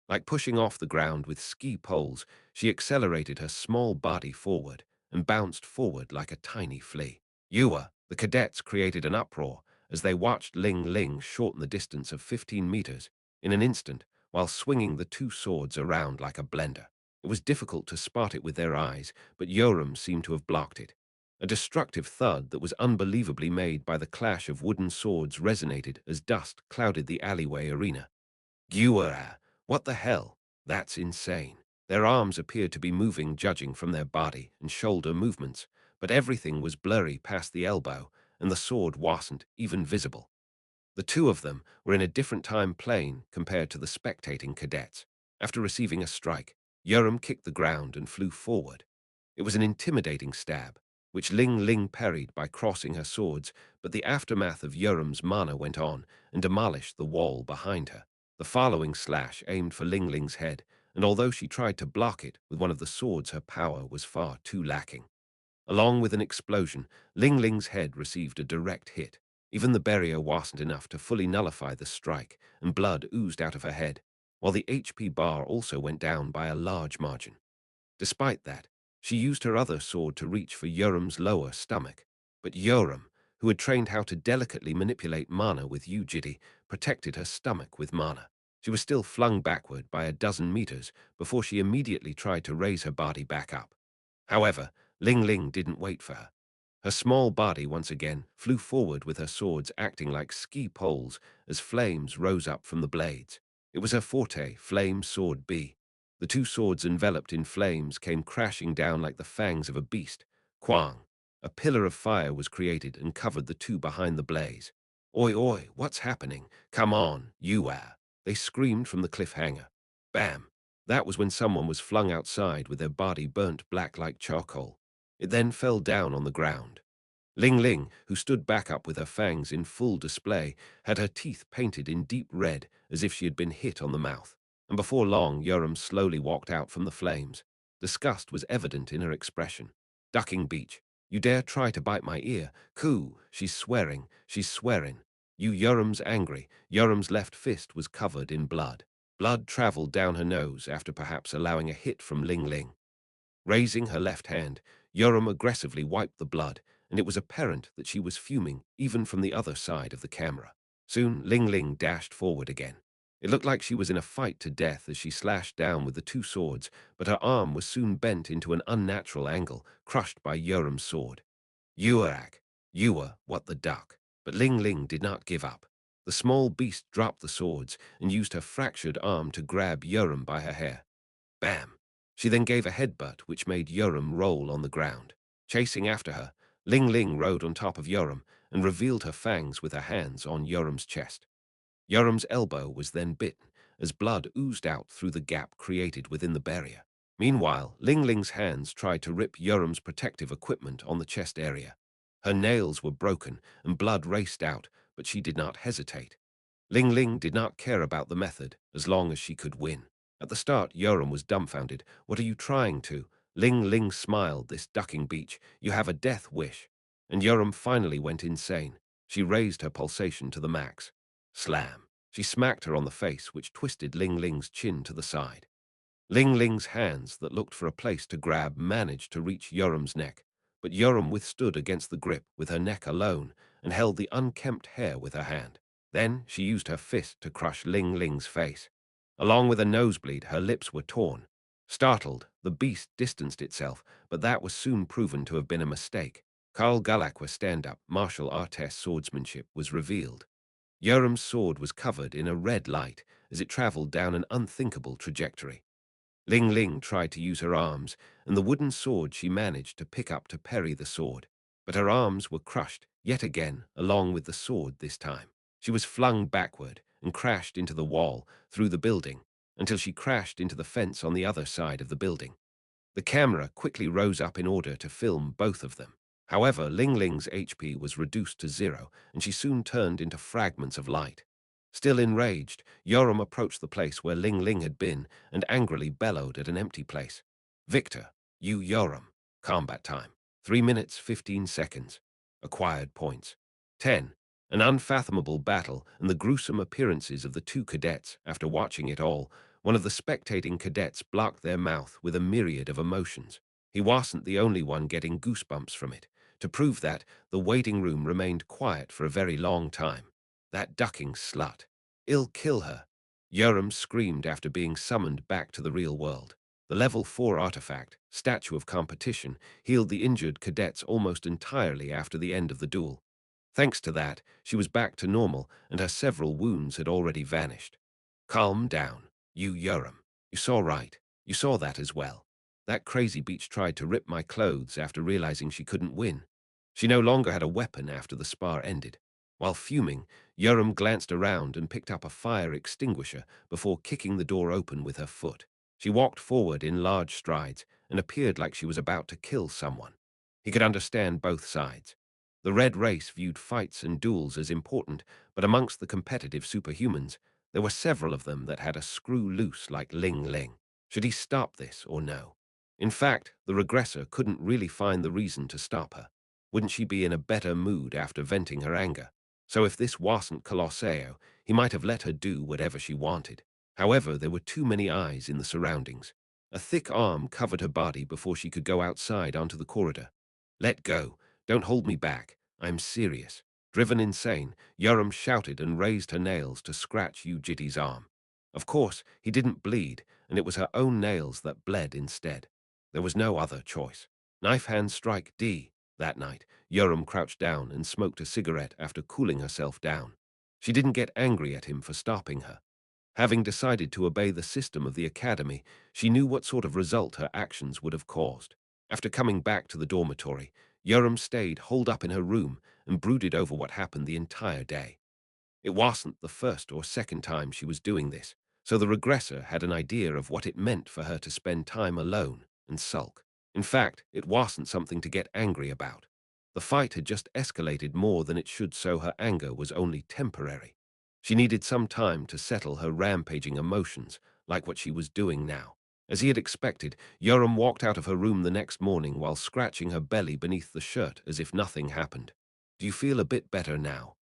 Like pushing off the ground with ski poles, she accelerated her small body forward and bounced forward like a tiny flea. Ewa, the cadets created an uproar as they watched Ling Ling shorten the distance of 15 meters in an instant while swinging the two swords around like a blender. It was difficult to spot it with their eyes, but Yoram seemed to have blocked it. A destructive thud that was unbelievably made by the clash of wooden swords resonated as dust clouded the alleyway arena. Gua, what the hell? That's insane. Their arms appeared to be moving judging from their body and shoulder movements, but everything was blurry past the elbow, and the sword wasn't even visible. The two of them were in a different time plane compared to the spectating cadets. After receiving a strike, Yoram kicked the ground and flew forward. It was an intimidating stab, which Ling Ling parried by crossing her swords, but the aftermath of Yoram's mana went on and demolished the wall behind her. The following slash aimed for Ling Ling's head, and although she tried to block it with one of the swords, her power was far too lacking. Along with an explosion, Ling Ling's head received a direct hit. Even the barrier wasn't enough to fully nullify the strike, and blood oozed out of her head, while the HP bar also went down by a large margin. Despite that, she used her other sword to reach for Yoram's lower stomach. But Yoram, who had trained how to delicately manipulate mana with Yu Jitae, protected her stomach with mana. She was still flung backward by a dozen meters before she immediately tried to raise her body back up. However, Ling Ling didn't wait for her. Her small body once again flew forward with her swords acting like ski poles as flames rose up from the blades. It was her forte, Flame Sword B. The two swords enveloped in flames came crashing down like the fangs of a beast. Quang! A pillar of fire was created and covered the two behind the blaze. Oi, what's happening? Come on, you are! They screamed from the cliffhanger. Bam! That was when someone was flung outside with their body burnt black like charcoal. It then fell down on the ground. Ling Ling, who stood back up with her fangs in full display, had her teeth painted in deep red as if she had been hit on the mouth. And before long, Yoram slowly walked out from the flames. Disgust was evident in her expression. Ducking Beach, you dare try to bite my ear? Coo, she's swearing. You Yoram's angry. Yoram's left fist was covered in blood. Blood traveled down her nose after perhaps allowing a hit from Ling Ling. Raising her left hand, Yoram aggressively wiped the blood, and it was apparent that she was fuming even from the other side of the camera. Soon, Ling Ling dashed forward again. It looked like she was in a fight to death as she slashed down with the two swords, but her arm was soon bent into an unnatural angle, crushed by Yoram's sword. Yuak, Yua, what the duck. But Ling Ling did not give up. The small beast dropped the swords and used her fractured arm to grab Yoram by her hair. Bam! She then gave a headbutt which made Yoram roll on the ground. Chasing after her, Ling Ling rode on top of Yoram and revealed her fangs with her hands on Yoram's chest. Yoram's elbow was then bitten as blood oozed out through the gap created within the barrier. Meanwhile, Ling Ling's hands tried to rip Yoram's protective equipment on the chest area. Her nails were broken and blood raced out, but she did not hesitate. Ling Ling did not care about the method as long as she could win. At the start, Yoram was dumbfounded. What are you trying to? Ling Ling smiled, this ducking beach. You have a death wish. And Yoram finally went insane. She raised her pulsation to the max. Slam. She smacked her on the face, which twisted Ling Ling's chin to the side. Ling Ling's hands that looked for a place to grab managed to reach Yoram's neck, but Yoram withstood against the grip with her neck alone and held the unkempt hair with her hand. Then she used her fist to crush Ling Ling's face. Along with a nosebleed, her lips were torn. Startled, the beast distanced itself, but that was soon proven to have been a mistake. Karl Galakwa's stand-up martial artist swordsmanship was revealed. Yoram's sword was covered in a red light as it traveled down an unthinkable trajectory. Ling Ling tried to use her arms, and the wooden sword she managed to pick up to parry the sword. But her arms were crushed, yet again, along with the sword this time. She was flung backward and crashed into the wall, through the building, until she crashed into the fence on the other side of the building. The camera quickly rose up in order to film both of them. However, Ling Ling's HP was reduced to 0, and she soon turned into fragments of light. Still enraged, Yoram approached the place where Ling Ling had been and angrily bellowed at an empty place. Victor, Yu Yoram. Combat time. 3 minutes, 15 seconds. Acquired points. 10. An unfathomable battle and the gruesome appearances of the two cadets. After watching it all, one of the spectating cadets blocked their mouth with a myriad of emotions. He wasn't the only one getting goosebumps from it. To prove that, the waiting room remained quiet for a very long time. That ducking slut. I'll kill her. Yoram screamed after being summoned back to the real world. The level 4 artifact, Statue of Competition, healed the injured cadets almost entirely after the end of the duel. Thanks to that, she was back to normal and her several wounds had already vanished. Calm down, you Yoram. You saw right. You saw that as well. That crazy beach tried to rip my clothes after realizing she couldn't win. She no longer had a weapon after the spar ended. While fuming, Yoram glanced around and picked up a fire extinguisher before kicking the door open with her foot. She walked forward in large strides and appeared like she was about to kill someone. He could understand both sides. The Red Race viewed fights and duels as important, but amongst the competitive superhumans, there were several of them that had a screw loose like Ling Ling. Should he stop this or no? In fact, the regressor couldn't really find the reason to stop her. Wouldn't she be in a better mood after venting her anger? So if this wasn't Colosseo, he might have let her do whatever she wanted. However, there were too many eyes in the surroundings. A thick arm covered her body before she could go outside onto the corridor. Let go. Don't hold me back. I'm serious. Driven insane, Yoram shouted and raised her nails to scratch Yu Jitae's arm. Of course, he didn't bleed, and it was her own nails that bled instead. There was no other choice. Knife hand strike D. That night, Yoram crouched down and smoked a cigarette after cooling herself down. She didn't get angry at him for stopping her. Having decided to obey the system of the academy, she knew what sort of result her actions would have caused. After coming back to the dormitory, Yoram stayed holed up in her room and brooded over what happened the entire day. It wasn't the first or second time she was doing this, so the regressor had an idea of what it meant for her to spend time alone and sulk. In fact, it wasn't something to get angry about. The fight had just escalated more than it should, so her anger was only temporary. She needed some time to settle her rampaging emotions, like what she was doing now. As he had expected, Yoram walked out of her room the next morning while scratching her belly beneath the shirt as if nothing happened. Do you feel a bit better now?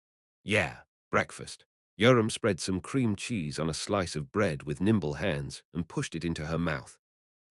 Yeah. Breakfast. Yoram spread some cream cheese on a slice of bread with nimble hands and pushed it into her mouth.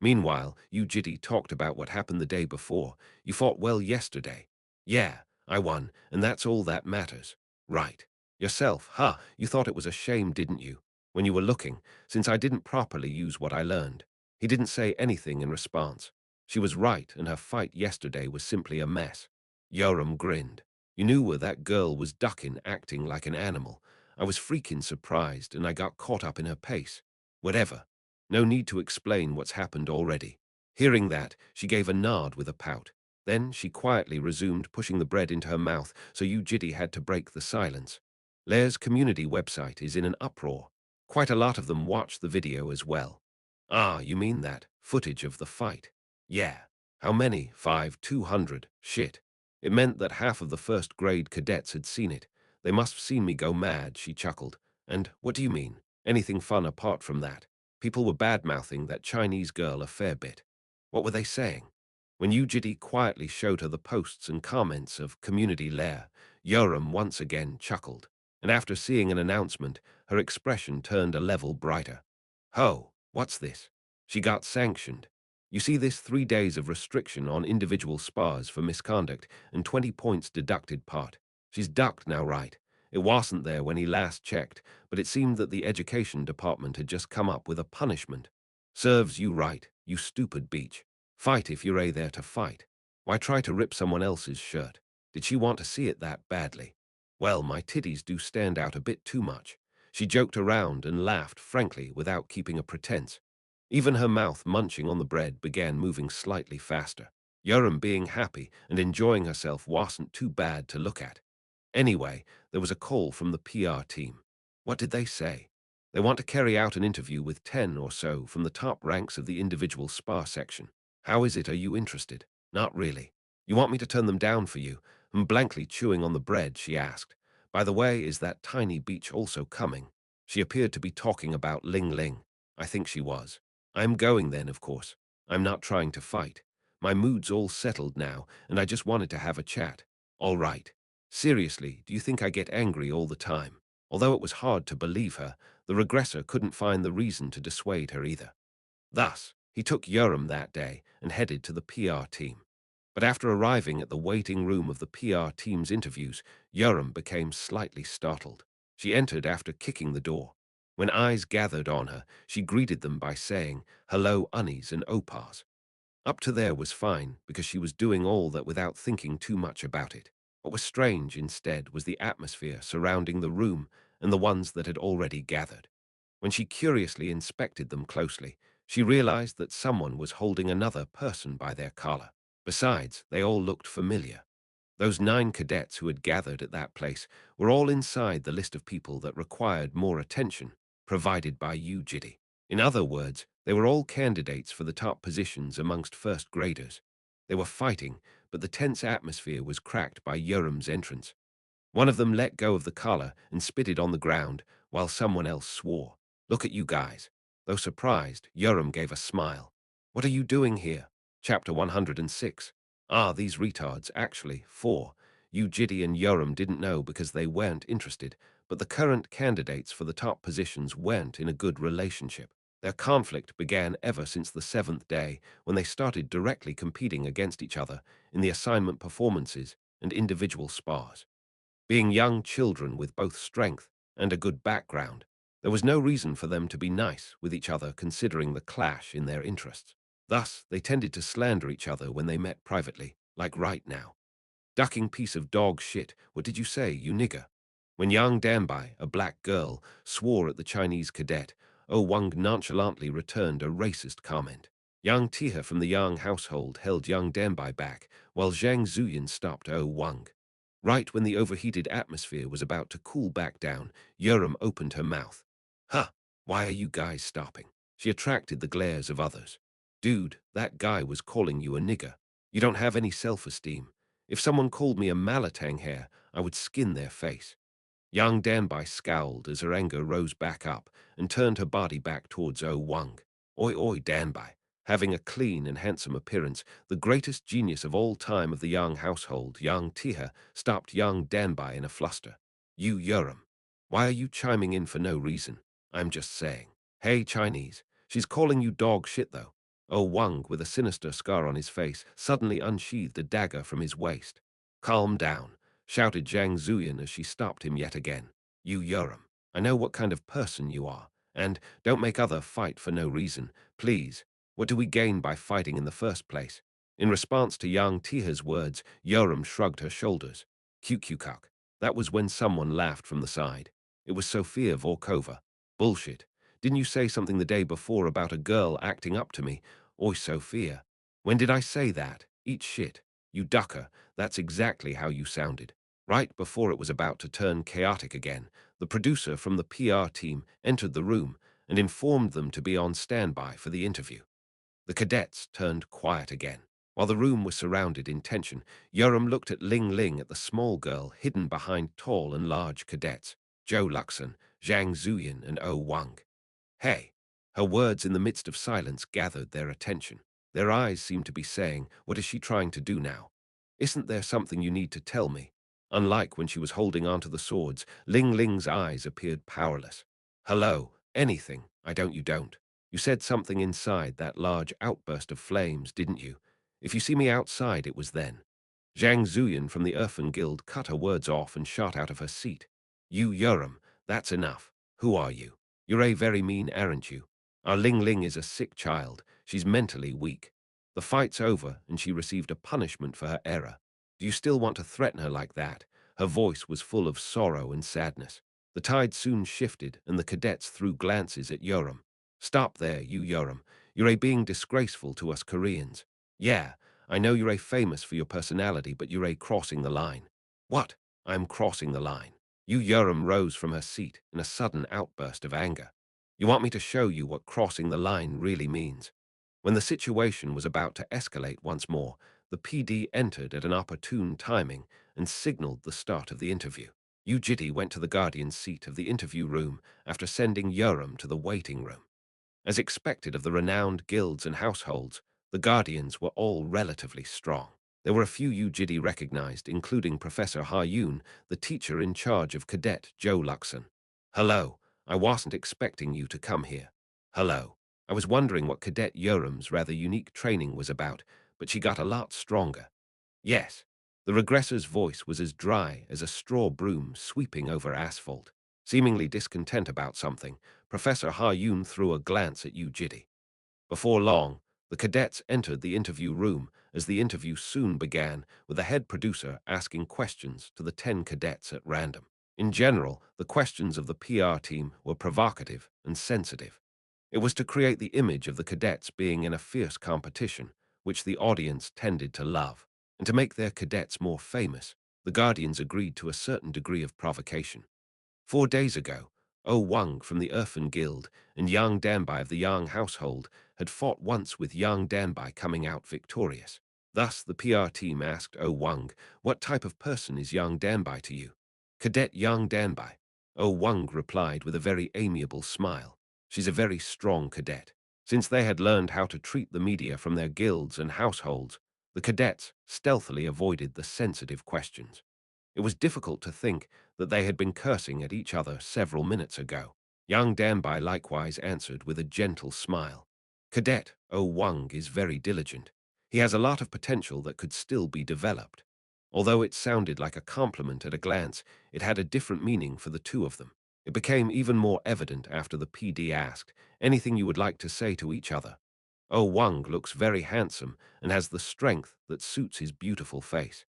Meanwhile, Yu Jitae talked about what happened the day before. You fought well yesterday. Yeah, I won, and that's all that matters. Right. Yourself, huh? You thought it was a shame, didn't you? when you were looking, since I didn't properly use what I learned. He didn't say anything in response. She was right, and her fight yesterday was simply a mess. Yoram grinned. You knew where that girl was ducking, acting like an animal. I was freaking surprised, and I got caught up in her pace. Whatever. No need to explain what's happened already. Hearing that, she gave a nod with a pout. Then she quietly resumed pushing the bread into her mouth, so Yu Jitae had to break the silence. Lair's community website is in an uproar. Quite a lot of them watched the video as well. Ah, you mean that footage of the fight? Yeah. How many? 200. Shit. It meant that half of the first-grade cadets had seen it. They must have seen me go mad, she chuckled. And what do you mean? Anything fun apart from that? People were bad-mouthing that Chinese girl a fair bit. What were they saying? When Yu Jitae quietly showed her the posts and comments of Community Lair, Yoram once again chuckled, and after seeing an announcement, her expression turned a level brighter. Ho, what's this? She got sanctioned. You see this 3 days of restriction on individual spars for misconduct and 20 points deducted part. She's ducked now, right? It wasn't there when he last checked, but it seemed that the education department had just come up with a punishment. Serves you right, you stupid beach. Fight if you're there to fight. Why try to rip someone else's shirt? Did she want to see it that badly? Well, my titties do stand out a bit too much. She joked around and laughed frankly without keeping a pretense. Even her mouth munching on the bread began moving slightly faster. Yoram being happy and enjoying herself wasn't too bad to look at. Anyway, there was a call from the PR team. What did they say? They want to carry out an interview with 10 or so from the top ranks of the individual spa section. How is it, are you interested? Not really. You want me to turn them down for you? And blankly chewing on the bread, she asked. By the way, is that tiny beach also coming? She appeared to be talking about Ling Ling. I think she was. I'm going then, of course. I'm not trying to fight. My mood's all settled now, and I just wanted to have a chat. All right. Seriously, do you think I get angry all the time? Although it was hard to believe her, the regressor couldn't find the reason to dissuade her either. Thus, he took Yoram that day and headed to the PR team. But after arriving at the waiting room of the PR team's interviews, Yoram became slightly startled. She entered after kicking the door. When eyes gathered on her, she greeted them by saying, "Hello, unnies and opas." Up to there was fine, because she was doing all that without thinking too much about it. What was strange, instead, was the atmosphere surrounding the room and the ones that had already gathered. When she curiously inspected them closely, she realized that someone was holding another person by their collar. Besides, they all looked familiar. Those 9 cadets who had gathered at that place were all inside the list of people that required more attention, provided by Yu Jitae. In other words, they were all candidates for the top positions amongst first graders. They were fighting, but the tense atmosphere was cracked by Yoram's entrance. One of them let go of the collar and spit it on the ground, while someone else swore. Look at you guys. Though surprised, Yoram gave a smile. What are you doing here? Chapter 106. Ah, these retards, actually, 4. Yu Jitae and Yoram didn't know because they weren't interested, but the current candidates for the top positions weren't in a good relationship. Their conflict began ever since the 7th day, when they started directly competing against each other in the assignment performances and individual spars. Being young children with both strength and a good background, there was no reason for them to be nice with each other considering the clash in their interests. Thus, they tended to slander each other when they met privately, like right now. Ducking piece of dog shit, what did you say, you nigger? When Yang Danbai, a black girl, swore at the Chinese cadet, Oh Wang nonchalantly returned a racist comment. Yang Tiha from the Yang household held Yang Danbai back, while Zhang Zuyan stopped Oh Wang. Right when the overheated atmosphere was about to cool back down, Yoram opened her mouth. Huh, why are you guys stopping? She attracted the glares of others. Dude, that guy was calling you a nigger. You don't have any self-esteem. If someone called me a malatang hair, I would skin their face. Yang Danbai scowled as her anger rose back up and turned her body back towards Oh Wang. Oi oi Danbai. Having a clean and handsome appearance, the greatest genius of all time of the Yang household, Yang Tiha, stopped Yang Danbai in a fluster. You Yoram. Why are you chiming in for no reason? I'm just saying. Hey Chinese, she's calling you dog shit though. Oh Wang, with a sinister scar on his face, suddenly unsheathed a dagger from his waist. Calm down, shouted Zhang Zuyan as she stopped him yet again. You Yoram, I know what kind of person you are, And don't make other fight for no reason. Please, what do we gain by fighting in the first place? In response to young Tiha's words, Yoram shrugged her shoulders. Cuck. That was when someone laughed from the side. It was Sofia Vorkova. Bullshit. Didn't you say something the day before about a girl acting up to me? Oi, Sophia. When did I say that? Eat shit. You ducker. That's exactly how you sounded. Right before it was about to turn chaotic again, the producer from the PR team entered the room and informed them to be on standby for the interview. The cadets turned quiet again. While the room was surrounded in tension, Yoram looked at Ling Ling at the small girl hidden behind tall and large cadets, Zhou Luxin, Zhang Zuyin, and O Wang. Hey! Her words in the midst of silence gathered their attention. Their eyes seemed to be saying, what is she trying to do now? Isn't there something you need to tell me? Unlike when she was holding onto the swords, Ling Ling's eyes appeared powerless. Hello, anything, you don't. You said something inside that large outburst of flames, didn't you? If you see me outside, it was then. Zhang Zuyin from the Erfen Guild cut her words off and shot out of her seat. You Yuram, that's enough. Who are you? You're a very mean, aren't you? Our Ling Ling is a sick child. She's mentally weak. The fight's over, and she received a punishment for her error. Do you still want to threaten her like that? Her voice was full of sorrow and sadness. The tide soon shifted, and the cadets threw glances at Yoram. Stop there, you Yoram. You're a being disgraceful to us Koreans. Yeah, I know you're a famous for your personality, but you're a crossing the line. What? I'm crossing the line. Yu Yoram rose from her seat in a sudden outburst of anger. You want me to show you what crossing the line really means? When the situation was about to escalate once more, the PD entered at an opportune timing and signaled the start of the interview. Yu Jitae went to the guardian's seat of the interview room after sending Yoram to the waiting room. As expected of the renowned guilds and households, the guardians were all relatively strong. There were a few Yu Jitae recognized, including Professor Ha Yun, the teacher in charge of Cadet Zhou Luxin. Hello, I wasn't expecting you to come here. Hello. I was wondering what Cadet Yoram's rather unique training was about, but she got a lot stronger. Yes. The regressor's voice was as dry as a straw broom sweeping over asphalt. Seemingly discontent about something, Professor Ha Yun threw a glance at Yu Jitae. Before long, the cadets entered the interview room as the interview soon began, with the head producer asking questions to the 10 cadets at random. In general, the questions of the PR team were provocative and sensitive. It was to create the image of the cadets being in a fierce competition, which the audience tended to love. And to make their cadets more famous, the Guardians agreed to a certain degree of provocation. 4 days ago, O Wang from the Erfen Guild and Yang Danbai of the Yang household had fought once, with Yang Danbai coming out victorious. Thus, the PR team asked O Wang, what type of person is Yang Danbai to you? Cadet Yang Danbai. O Wang replied with a very amiable smile. She's a very strong cadet. Since they had learned how to treat the media from their guilds and households, the cadets stealthily avoided the sensitive questions. It was difficult to think that they had been cursing at each other several minutes ago. Young Danbai likewise answered with a gentle smile. Cadet O Wang is very diligent. He has a lot of potential that could still be developed. Although it sounded like a compliment at a glance, it had a different meaning for the two of them. It became even more evident after the PD asked, anything you would like to say to each other? O Wang looks very handsome and has the strength that suits his beautiful face.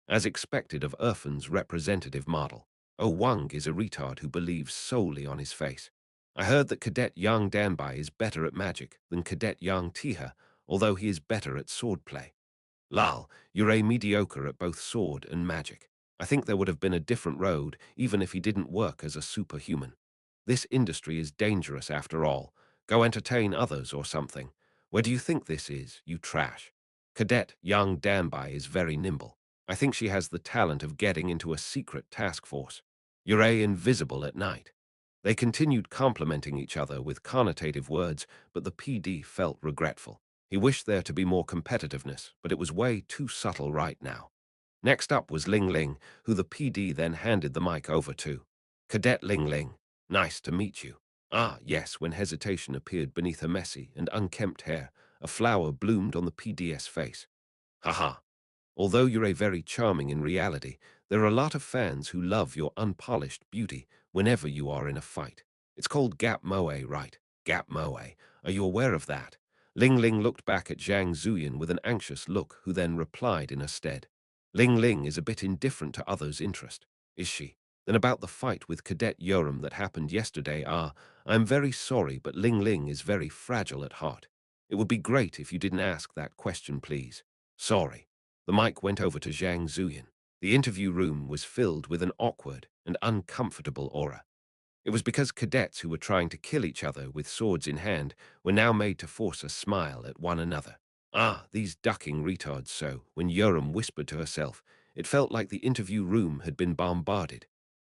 As expected of Erfen's representative model, O Wang is a retard who believes solely on his face. I heard that Cadet Yang Danbai is better at magic than Cadet Yang Tiha, although he is better at swordplay. Lal, you're a mediocre at both sword and magic. I think there would have been a different road even if he didn't work as a superhuman. This industry is dangerous after all. Go entertain others or something. Where do you think this is, you trash? Cadet Yang Danbai is very nimble. I think she has the talent of getting into a secret task force. You're invisible at night. They continued complimenting each other with connotative words, but the PD felt regretful. He wished there to be more competitiveness, but it was way too subtle right now. Next up was Ling Ling, who the PD then handed the mic over to. Cadet Ling Ling, nice to meet you. Ah, yes, when hesitation appeared beneath her messy and unkempt hair, a flower bloomed on the PD's face. Haha. Although you're a very charming in reality, there are a lot of fans who love your unpolished beauty whenever you are in a fight. It's called Gap Moe, right? Gap Moe. Are you aware of that? Ling Ling looked back at Zhang Zuyan with an anxious look, who then replied in her stead. Ling Ling is a bit indifferent to others' interest, is she? Then about the fight with Cadet Yoram that happened yesterday, I'm very sorry, but Ling Ling is very fragile at heart. It would be great if you didn't ask that question, please. Sorry. The mic went over to Zhang Zuyan. The interview room was filled with an awkward and uncomfortable aura. It was because cadets who were trying to kill each other with swords in hand were now made to force a smile at one another. Ah, these ducking retards. So, when Yoram whispered to herself, it felt like the interview room had been bombarded.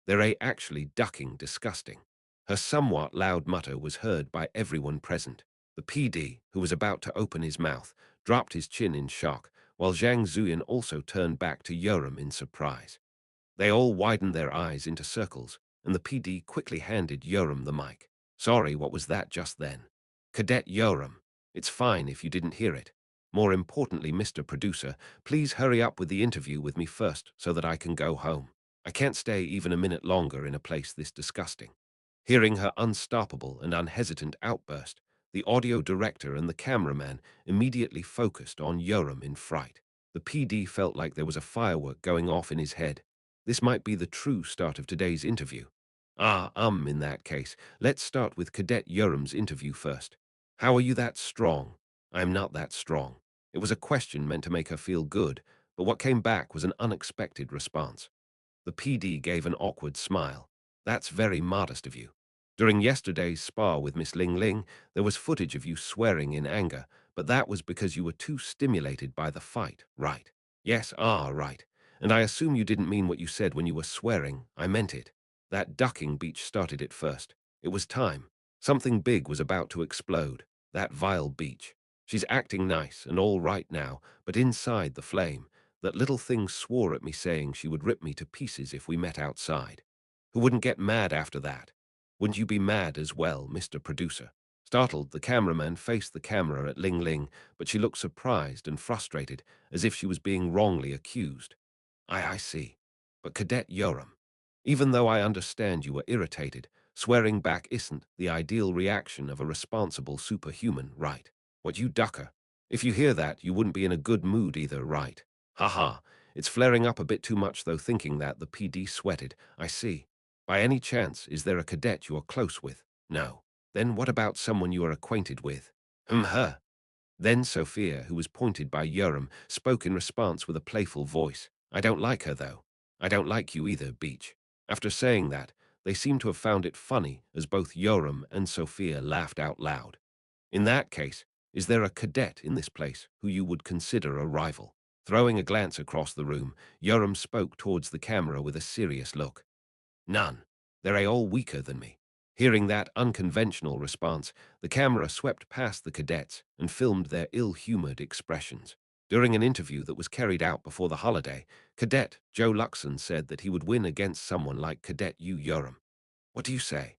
They're actually ducking disgusting. Her somewhat loud mutter was heard by everyone present. The PD, who was about to open his mouth, dropped his chin in shock, while Zhang Zuyan also turned back to Yoram in surprise. They all widened their eyes into circles, and the PD quickly handed Yoram the mic. Sorry, what was that just then? Cadet Yoram, it's fine if you didn't hear it. More importantly, Mr. Producer, please hurry up with the interview with me first so that I can go home. I can't stay even a minute longer in a place this disgusting. Hearing her unstoppable and unhesitant outburst, the audio director and the cameraman immediately focused on Yoram in fright. The PD felt like there was a firework going off in his head. This might be the true start of today's interview. In that case, let's start with Cadet Yoram's interview first. How are you that strong? I'm not that strong. It was a question meant to make her feel good, but what came back was an unexpected response. The PD gave an awkward smile. That's very modest of you. During yesterday's spar with Miss Ling Ling, there was footage of you swearing in anger, but that was because you were too stimulated by the fight, right? Yes, right. And I assume you didn't mean what you said when you were swearing. I meant it. That ducking beach started it first. It was time. Something big was about to explode. That vile beach. She's acting nice and all right now, but inside the flame, that little thing swore at me, saying she would rip me to pieces if we met outside. Who wouldn't get mad after that? Wouldn't you be mad as well, Mr. Producer? Startled, the cameraman faced the camera at Ling Ling, but she looked surprised and frustrated, as if she was being wrongly accused. I see. But Cadet Yoram, even though I understand you were irritated, swearing back isn't the ideal reaction of a responsible superhuman, right? What you ducker? If you hear that, you wouldn't be in a good mood either, right? Haha, it's flaring up a bit too much though. Thinking that, the PD sweated. I see. By any chance, is there a cadet you are close with? No. Then what about someone you are acquainted with? Her. Then Sophia, who was pointed by Yoram, spoke in response with a playful voice. I don't like her, though. I don't like you either, Beach. After saying that, they seemed to have found it funny, as both Yoram and Sophia laughed out loud. In that case, is there a cadet in this place who you would consider a rival? Throwing a glance across the room, Yoram spoke towards the camera with a serious look. None. They're all weaker than me. Hearing that unconventional response, the camera swept past the cadets and filmed their ill-humored expressions. During an interview that was carried out before the holiday, Cadet Joe Luxon said that he would win against someone like Cadet Yu Yoram. What do you say?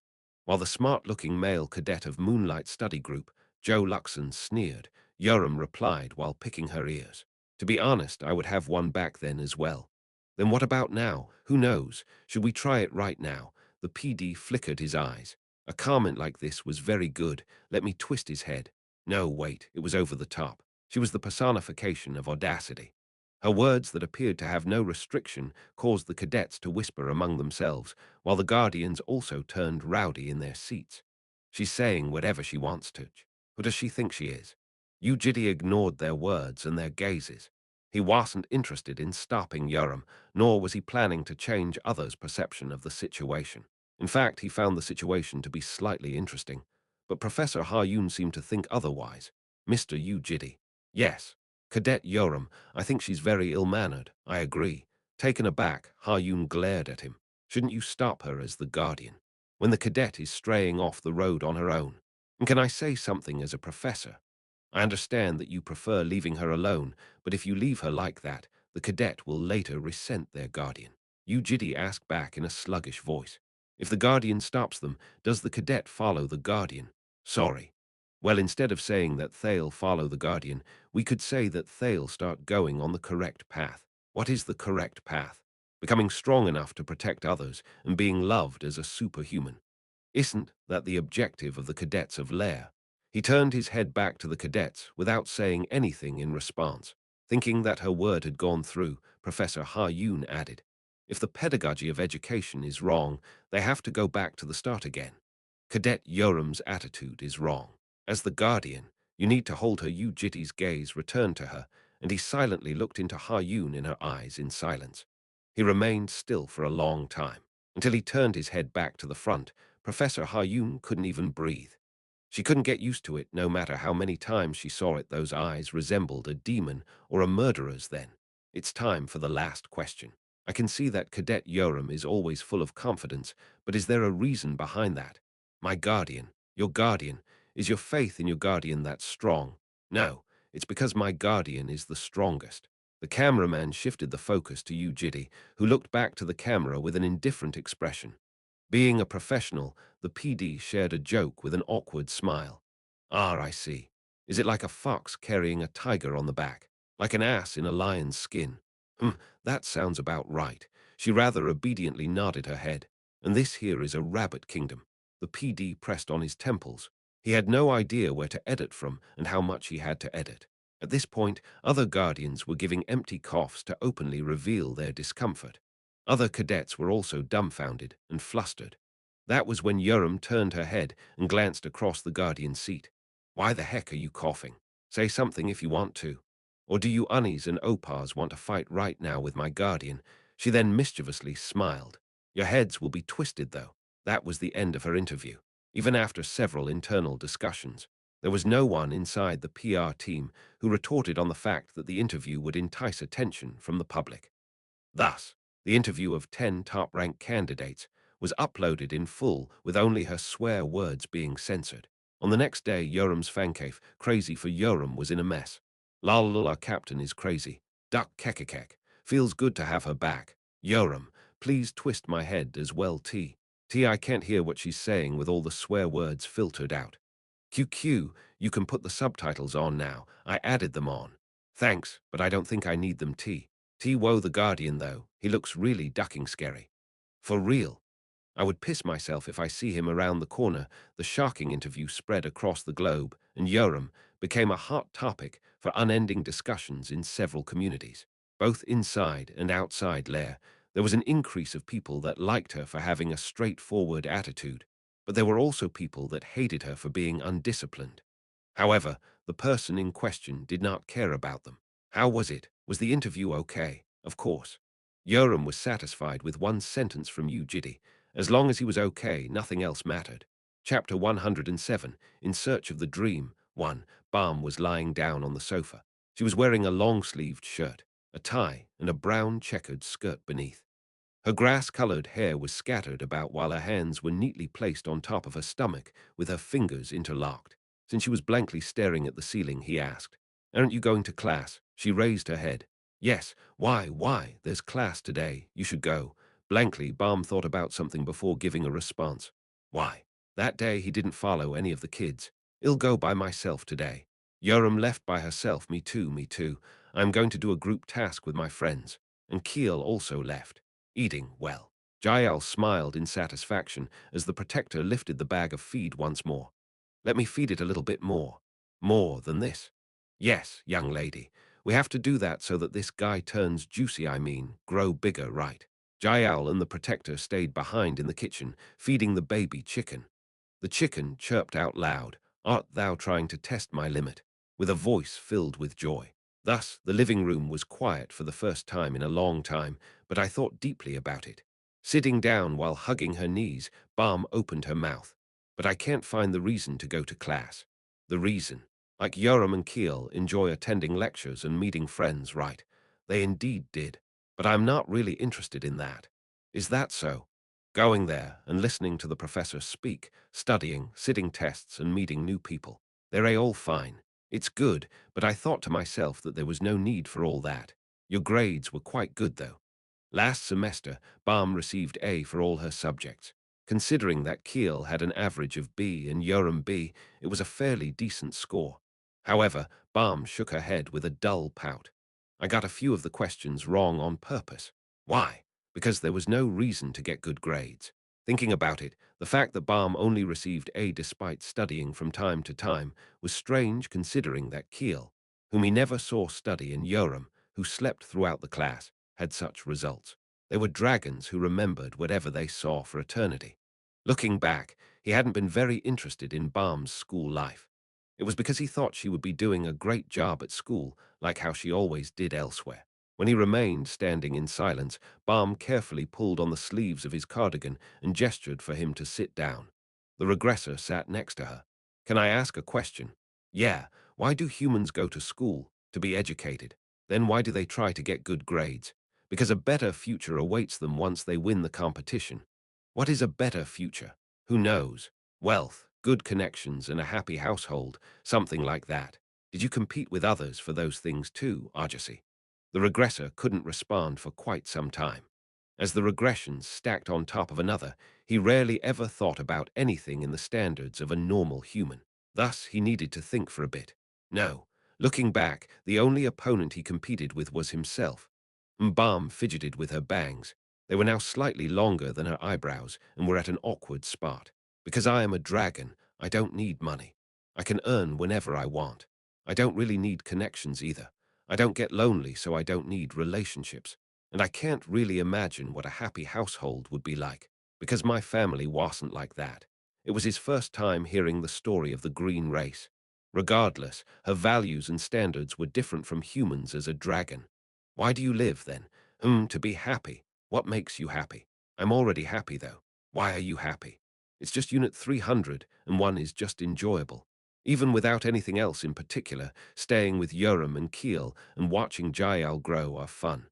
While the smart-looking male cadet of Moonlight Study Group, Joe Luxon, sneered, Yoram replied while picking her ears. To be honest, I would have one back then as well. Then what about now? Who knows? Should we try it right now? The PD flickered his eyes. A comment like this was very good. Let me twist his head. No, wait, it was over the top. She was the personification of audacity. Her words that appeared to have no restriction caused the cadets to whisper among themselves, while the guardians also turned rowdy in their seats. She's saying whatever she wants to. Who does she think she is? Yu Jitae ignored their words and their gazes. He wasn't interested in stopping Yoram, nor was he planning to change others' perception of the situation. In fact, he found the situation to be slightly interesting. But Professor Ha-Yun seemed to think otherwise. Mr. Yu Jitae. Yes. Cadet Yoram, I think she's very ill-mannered. I agree. Taken aback, Ha-Yun glared at him. Shouldn't you stop her as the guardian? When the cadet is straying off the road on her own? And can I say something as a professor? I understand that you prefer leaving her alone, but if you leave her like that, the cadet will later resent their guardian. Yu Jitae asked back in a sluggish voice. If the guardian stops them, does the cadet follow the guardian? Sorry. Well, instead of saying that they'll follow the guardian, we could say that they'll start going on the correct path. What is the correct path? Becoming strong enough to protect others and being loved as a superhuman. Isn't that the objective of the cadets of Lair? He turned his head back to the cadets without saying anything in response. Thinking that her word had gone through, Professor Ha-Yoon added, "If the pedagogy of education is wrong, they have to go back to the start again. Cadet Yoram's attitude is wrong. As the guardian, you need to hold her." Yu Jitae's gaze returned to her, and he silently looked into Ha-Yoon in her eyes in silence. He remained still for a long time, until he turned his head back to the front. Professor Ha-Yoon couldn't even breathe. She couldn't get used to it, no matter how many times she saw it. Those eyes resembled a demon or a murderer's then. "It's time for the last question. I can see that Cadet Yoram is always full of confidence, but is there a reason behind that? My guardian, your guardian, is your faith in your guardian that strong? No, it's because my guardian is the strongest." The cameraman shifted the focus to Yu Jitae, who looked back to the camera with an indifferent expression. Being a professional, the PD shared a joke with an awkward smile. "Ah, I see. Is it like a fox carrying a tiger on the back? Like an ass in a lion's skin?" That sounds about right." She rather obediently nodded her head. "And this here is a rabbit kingdom." The PD pressed on his temples. He had no idea where to edit from and how much he had to edit. At this point, other guardians were giving empty coughs to openly reveal their discomfort. Other cadets were also dumbfounded and flustered. That was when Yoram turned her head and glanced across the guardian's seat. "Why the heck are you coughing? Say something if you want to. Or do you unnies and opas want to fight right now with my guardian?" She then mischievously smiled. "Your heads will be twisted, though." That was the end of her interview. Even after several internal discussions, there was no one inside the PR team who retorted on the fact that the interview would entice attention from the public. Thus, the interview of 10 top-ranked candidates was uploaded in full with only her swear words being censored. On the next day, Yoram's fancave, crazy for Yoram, was in a mess. "Lol, our captain is crazy. Duck kekekek. Feels good to have her back. Yoram, please twist my head as well. I can't hear what she's saying with all the swear words filtered out. QQ, you can put the subtitles on now. I added them on. Thanks, but I don't think I need them. Woe the Guardian, though. He looks really ducking scary. For real. I would piss myself if I see him around the corner." The shocking interview spread across the globe, and Yoram became a hot topic for unending discussions in several communities. Both inside and outside Lair, there was an increase of people that liked her for having a straightforward attitude, but there were also people that hated her for being undisciplined. However, the person in question did not care about them. How was it? Was the interview okay? Of course. Yoram was satisfied with one sentence from Yu Jitae. As long as he was okay, nothing else mattered. Chapter 107, In Search of the Dream. 1. Balm was lying down on the sofa. She was wearing a long-sleeved shirt, a tie, and a brown checkered skirt beneath. Her grass-colored hair was scattered about while her hands were neatly placed on top of her stomach with her fingers interlocked. Since she was blankly staring at the ceiling, he asked, "Aren't you going to class?" She raised her head. "Yes. Why? There's class today. You should go." Blankly, Balm thought about something before giving a response. "Why?" That day he didn't follow any of the kids. "I'll go by myself today." Yoram left by herself. Me too. I'm going to do a group task with my friends." And Keel also left. Eating well. Jael smiled in satisfaction as the protector lifted the bag of feed once more. "Let me feed it a little bit more." "More than this?" "Yes, young lady. We have to do that so that this guy turns juicy, grow bigger, right?" Jael and the protector stayed behind in the kitchen, feeding the baby chicken. The chicken chirped out loud, "Art thou trying to test my limit?" with a voice filled with joy. Thus, the living room was quiet for the first time in a long time, but I thought deeply about it. Sitting down while hugging her knees, Balm opened her mouth. "But I can't find the reason to go to class." "The reason? Like Yoram and Keel enjoy attending lectures and meeting friends, right?" They indeed did. "But I'm not really interested in that." "Is that so?" "Going there and listening to the professor speak, studying, sitting tests and meeting new people. They're all fine. It's good, but I thought to myself that there was no need for all that. Your grades were quite good, though." Last semester, Balm received A for all her subjects. Considering that Keel had an average of B and Yoram B, it was a fairly decent score. However, Balm shook her head with a dull pout. "I got a few of the questions wrong on purpose." "Why?" "Because there was no reason to get good grades." Thinking about it, the fact that Balm only received A despite studying from time to time was strange considering that Keel, whom he never saw study, and Yoram, who slept throughout the class, had such results. They were dragons who remembered whatever they saw for eternity. Looking back, he hadn't been very interested in Balm's school life. It was because he thought she would be doing a great job at school, like how she always did elsewhere. When he remained standing in silence, Balm carefully pulled on the sleeves of his cardigan and gestured for him to sit down. The regressor sat next to her. "Can I ask a question?" "Yeah, why do humans go to school? To be educated. Then why do they try to get good grades? Because a better future awaits them once they win the competition." "What is a better future? Who knows? Wealth, good connections, and a happy household, something like that. Did you compete with others for those things too, Argosy?" The regressor couldn't respond for quite some time. As the regressions stacked on top of another, he rarely ever thought about anything in the standards of a normal human. Thus, he needed to think for a bit. No, looking back, the only opponent he competed with was himself. Mbam fidgeted with her bangs. They were now slightly longer than her eyebrows and were at an awkward spot. "Because I am a dragon, I don't need money. I can earn whenever I want. I don't really need connections either. I don't get lonely, so I don't need relationships. And I can't really imagine what a happy household would be like, because my family wasn't like that." It was his first time hearing the story of the green race. Regardless, her values and standards were different from humans as a dragon. "Why do you live, then?" To be happy. What makes you happy?" "I'm already happy, though." "Why are you happy?" "It's just Unit 300, and one is just enjoyable. Even without anything else in particular, staying with Yoram and Keel and watching Jael grow are fun.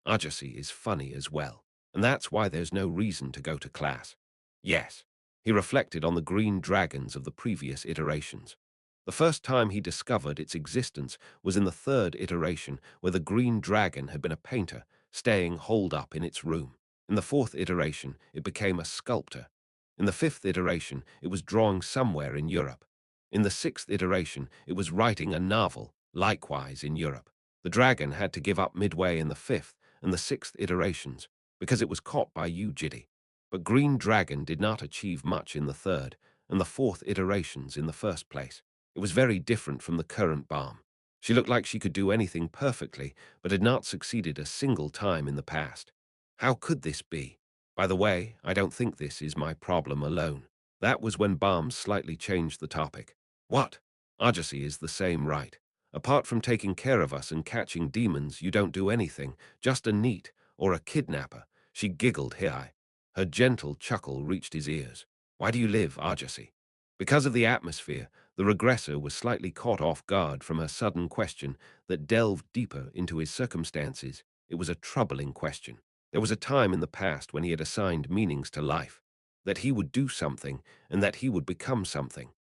Ajasi is funny as well, and that's why there's no reason to go to class." Yes, he reflected on the green dragons of the previous iterations. The first time he discovered its existence was in the third iteration, where the green dragon had been a painter, staying holed up in its room. In the fourth iteration, it became a sculptor. In the fifth iteration, it was drawing somewhere in Europe. In the sixth iteration, it was writing a novel, likewise in Europe. The dragon had to give up midway in the fifth and the sixth iterations, because it was caught by Yu Jitae. But Green Dragon did not achieve much in the third and the fourth iterations in the first place. It was very different from the current Balm. She looked like she could do anything perfectly, but had not succeeded a single time in the past. How could this be? By the way, I don't think this is my problem alone. That was when Balm slightly changed the topic. "What? Argosy is the same, right? Apart from taking care of us and catching demons, you don't do anything, just a neat, or a kidnapper." She giggled high. Her gentle chuckle reached his ears. "Why do you live, Argosy?" Because of the atmosphere, the regressor was slightly caught off guard from her sudden question that delved deeper into his circumstances. It was a troubling question. There was a time in the past when he had assigned meanings to life, that he would do something and that he would become something.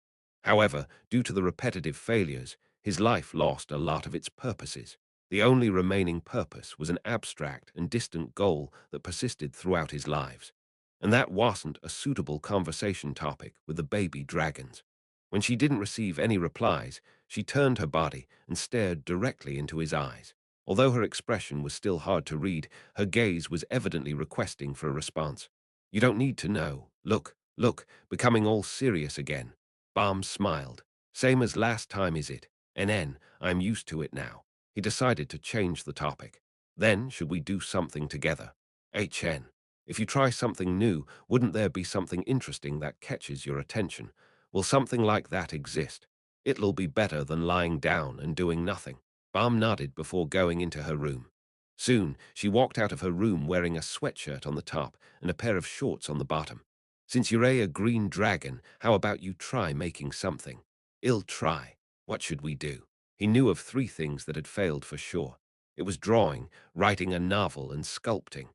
However, due to the repetitive failures, his life lost a lot of its purposes. The only remaining purpose was an abstract and distant goal that persisted throughout his lives. And that wasn't a suitable conversation topic with the baby dragons. When she didn't receive any replies, she turned her body and stared directly into his eyes. Although her expression was still hard to read, her gaze was evidently requesting for a response. "You don't need to know. Look, look," becoming all serious again. Balm smiled. "Same as last time, is it? NN, I'm used to it now." He decided to change the topic. "Then, should we do something together?" "HN. If you try something new, wouldn't there be something interesting that catches your attention? Will something like that exist? It'll be better than lying down and doing nothing." Balm nodded before going into her room. Soon, she walked out of her room wearing a sweatshirt on the top and a pair of shorts on the bottom. "Since you're a green dragon, how about you try making something?" "I'll try. What should we do?" He knew of three things that had failed for sure. It was drawing, writing a novel, and sculpting.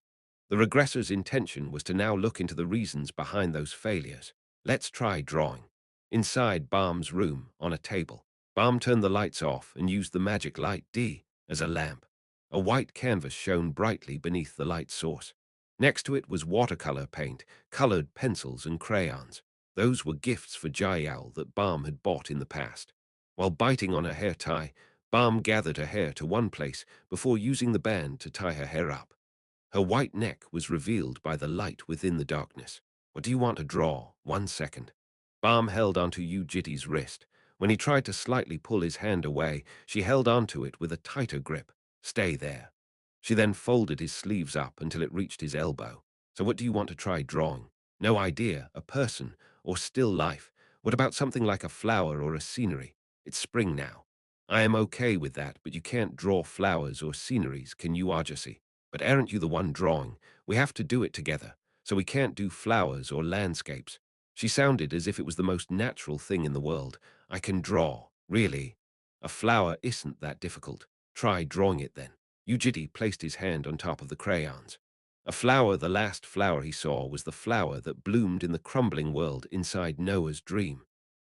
The regressor's intention was to now look into the reasons behind those failures. "Let's try drawing." Inside Balm's room, on a table, Balm turned the lights off and used the magic light D as a lamp. A white canvas shone brightly beneath the light source. Next to it was watercolor paint, colored pencils, and crayons. Those were gifts for Jael that Balm had bought in the past. While biting on her hair tie, Balm gathered her hair to one place before using the band to tie her hair up. Her white neck was revealed by the light within the darkness. What do you want to draw? 1 second. Balm held onto Yu Jitae's wrist. When he tried to slightly pull his hand away, she held onto it with a tighter grip. Stay there. She then folded his sleeves up until it reached his elbow. So what do you want to try drawing? No idea. A person or still life? What about something like a flower or a scenery? It's spring now. I am okay with that, but you can't draw flowers or sceneries, can you, Arjasi? But aren't you the one drawing? We have to do it together, so we can't do flowers or landscapes. She sounded as if it was the most natural thing in the world. I can draw. Really? A flower isn't that difficult. Try drawing it then. Ujiti placed his hand on top of the crayons. A flower, the last flower he saw, was the flower that bloomed in the crumbling world inside Noah's dream.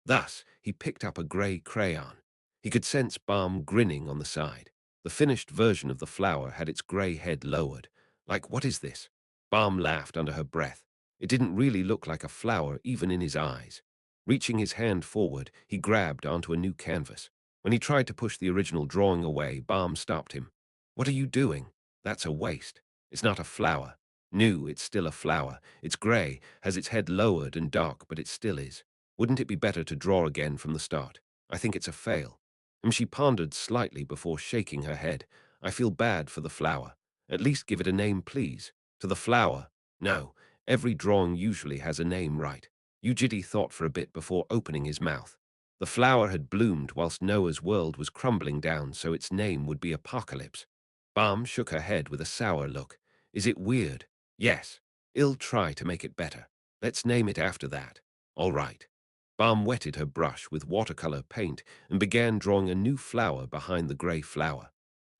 Thus, he picked up a grey crayon. He could sense Balm grinning on the side. The finished version of the flower had its grey head lowered. Like, what is this? Balm laughed under her breath. It didn't really look like a flower, even in his eyes. Reaching his hand forward, he grabbed onto a new canvas. When he tried to push the original drawing away, Balm stopped him. What are you doing? That's a waste. It's not a flower. New, it's still a flower. It's grey, has its head lowered and dark, but it still is. Wouldn't it be better to draw again from the start? I think it's a fail. And she pondered slightly before shaking her head. I feel bad for the flower. At least give it a name, please. To the flower? No. Every drawing usually has a name, right? Ujiti thought for a bit before opening his mouth. The flower had bloomed whilst Noah's world was crumbling down, so its name would be Apocalypse. Balm shook her head with a sour look. Is it weird? Yes. I'll try to make it better. Let's name it after that. All right. Balm wetted her brush with watercolor paint and began drawing a new flower behind the grey flower.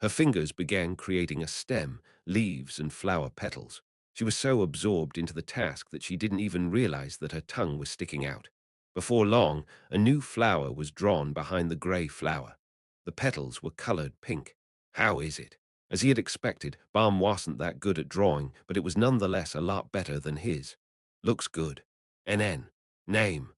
Her fingers began creating a stem, leaves, and flower petals. She was so absorbed into the task that she didn't even realize that her tongue was sticking out. Before long, a new flower was drawn behind the grey flower. The petals were colored pink. How is it? As he had expected, Balm wasn't that good at drawing, but it was nonetheless a lot better than his. Looks good. NN. Name.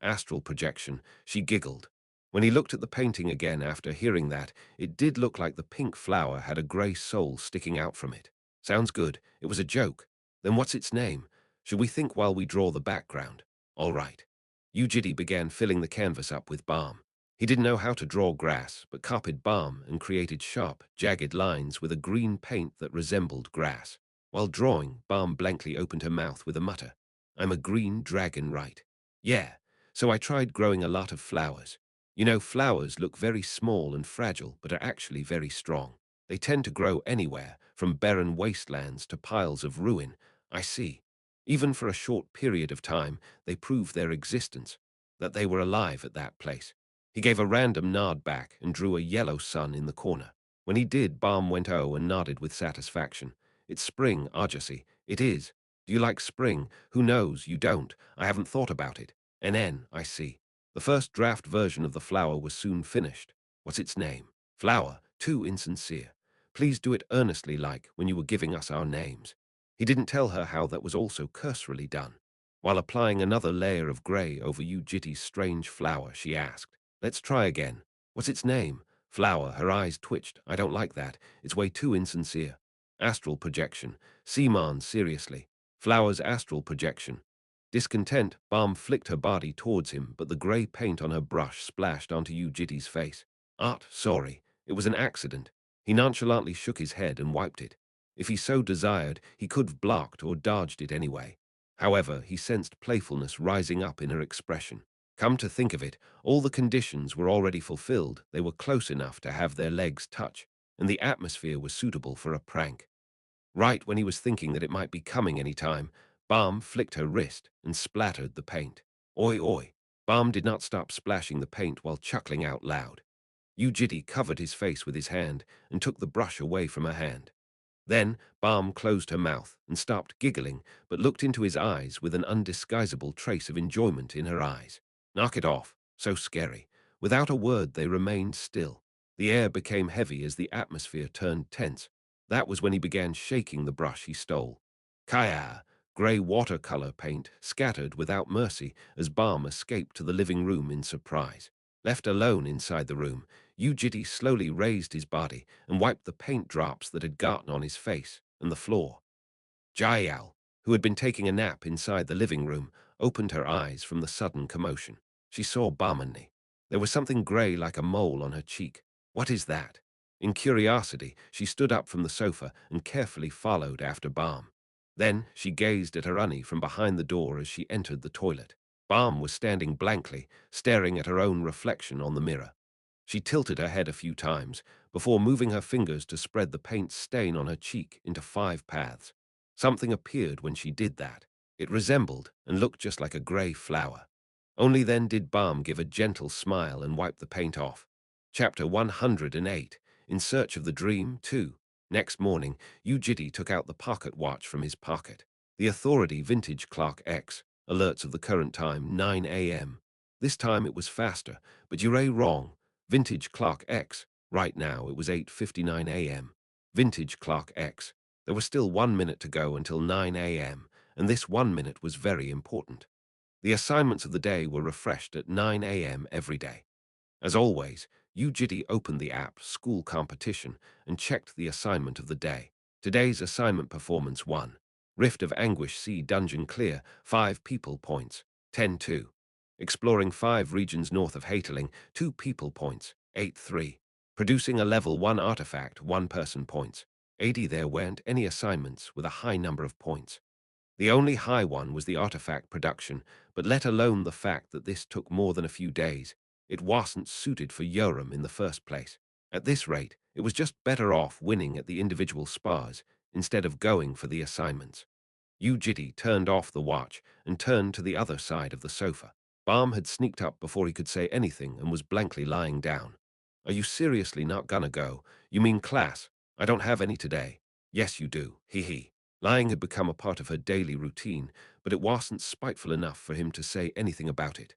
Astral projection. She giggled. When he looked at the painting again after hearing that, it did look like the pink flower had a grey soul sticking out from it. Sounds good. It was a joke. Then what's its name? Should we think while we draw the background? All right. Ujidi began filling the canvas up with balm. He didn't know how to draw grass, but copied balm and created sharp, jagged lines with a green paint that resembled grass. While drawing, Balm blankly opened her mouth with a mutter. I'm a green dragon, right? Yeah, so I tried growing a lot of flowers. You know, flowers look very small and fragile, but are actually very strong. They tend to grow anywhere, from barren wastelands to piles of ruin. I see. Even for a short period of time, they prove their existence, that they were alive at that place. He gave a random nod back and drew a yellow sun in the corner. When he did, Balm went oh and nodded with satisfaction. It's spring, Arjasi. It is. Do you like spring? Who knows? You don't. I haven't thought about it. NN, I see. The first draft version of the flower was soon finished. What's its name? Flower, too insincere. Please do it earnestly like when you were giving us our names. He didn't tell her how that was also cursorily done. While applying another layer of grey over Yu Jitae's strange flower, she asked, Let's try again. What's its name? Flower, her eyes twitched. I don't like that. It's way too insincere. Astral projection. Seaman, seriously. Flower's astral projection. Discontent, Balm flicked her body towards him, but the grey paint on her brush splashed onto Yu Jitae's face. Art, sorry. It was an accident. He nonchalantly shook his head and wiped it. If he so desired, he could have blocked or dodged it anyway. However, he sensed playfulness rising up in her expression. Come to think of it, all the conditions were already fulfilled. They were close enough to have their legs touch, and the atmosphere was suitable for a prank. Right when he was thinking that it might be coming any time, Balm flicked her wrist and splattered the paint. Oi, oi. Balm did not stop splashing the paint while chuckling out loud. Ujiti covered his face with his hand and took the brush away from her hand. Then Balm closed her mouth and stopped giggling, but looked into his eyes with an undisguisable trace of enjoyment in her eyes. Knock it off. So scary. Without a word, they remained still. The air became heavy as the atmosphere turned tense. That was when he began shaking the brush he stole. Kaya, grey watercolor paint, scattered without mercy as Balm escaped to the living room in surprise. Left alone inside the room, Ujiti slowly raised his body and wiped the paint drops that had gotten on his face and the floor. Jayal, who had been taking a nap inside the living room, opened her eyes from the sudden commotion. She saw Barmani. There was something grey like a mole on her cheek. What is that? In curiosity, she stood up from the sofa and carefully followed after Balm. Then she gazed at her Annie from behind the door as she entered the toilet. Balm was standing blankly, staring at her own reflection on the mirror. She tilted her head a few times before moving her fingers to spread the paint stain on her cheek into 5 paths. Something appeared when she did that. It resembled and looked just like a grey flower. Only then did Balm give a gentle smile and wipe the paint off. Chapter 108. In Search of the Dream 2. Next morning, Yu Jitae took out the pocket watch from his pocket. The Authority Vintage Clock X. Alerts of the current time, 9 a.m. This time it was faster, but you're wrong. Vintage Clock X. Right now it was 8:59 a.m. Vintage Clock X. There was still 1 minute to go until 9 a.m., and this 1 minute was very important. The assignments of the day were refreshed at 9 a.m. every day. As always, Yu Jitae opened the app School Competition and checked the assignment of the day. Today's assignment performance 1. Rift of Anguish Sea Dungeon Clear, 5 people points, 10-2. Exploring 5 regions north of Hateling, 2 people points, 8-3. Producing a level 1 artifact, 1 person points, 80. There weren't any assignments with a high number of points. The only high one was the artifact production, but let alone the fact that this took more than a few days, it wasn't suited for Yoram in the first place. At this rate, it was just better off winning at the individual spars instead of going for the assignments. Yu Jitae turned off the watch and turned to the other side of the sofa. Balm had sneaked up before he could say anything and was blankly lying down. Are you seriously not gonna go? You mean class? I don't have any today. Yes, you do. Hee hee. Lying had become a part of her daily routine, but it wasn't spiteful enough for him to say anything about it.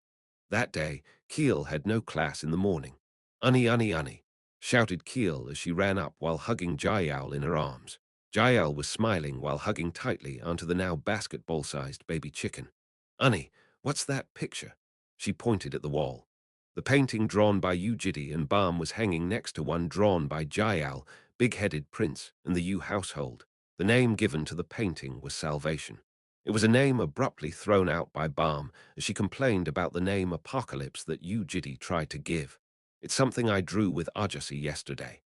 That day, Keel had no class in the morning. "Unny, unny, unny," shouted Keel as she ran up while hugging Jael in her arms. Jael was smiling while hugging tightly onto the now basketball-sized baby chicken. "Unny, what's that picture?" She pointed at the wall. The painting drawn by Yu Jitae and Balm was hanging next to one drawn by Jael, Big-Headed Prince, and the Yu household. The name given to the painting was Salvation. It was a name abruptly thrown out by Balm as she complained about the name Apocalypse that Yu Jitae tried to give. "It's something I drew with Ajasi yesterday."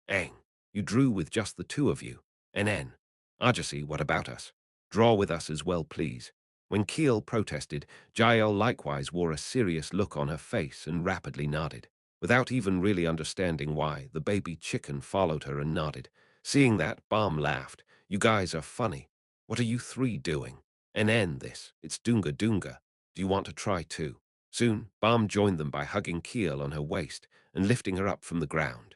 "Ang, you drew with just the two of you. NN. Ajasi, what about us? Draw with us as well, please." When Keel protested, Jael likewise wore a serious look on her face and rapidly nodded. Without even really understanding why, the baby chicken followed her and nodded. Seeing that, Balm laughed. "You guys are funny. What are you 3 doing? NN this. It's Dunga Dunga. Do you want to try too?" Soon, Balm joined them by hugging Keel on her waist and lifting her up from the ground.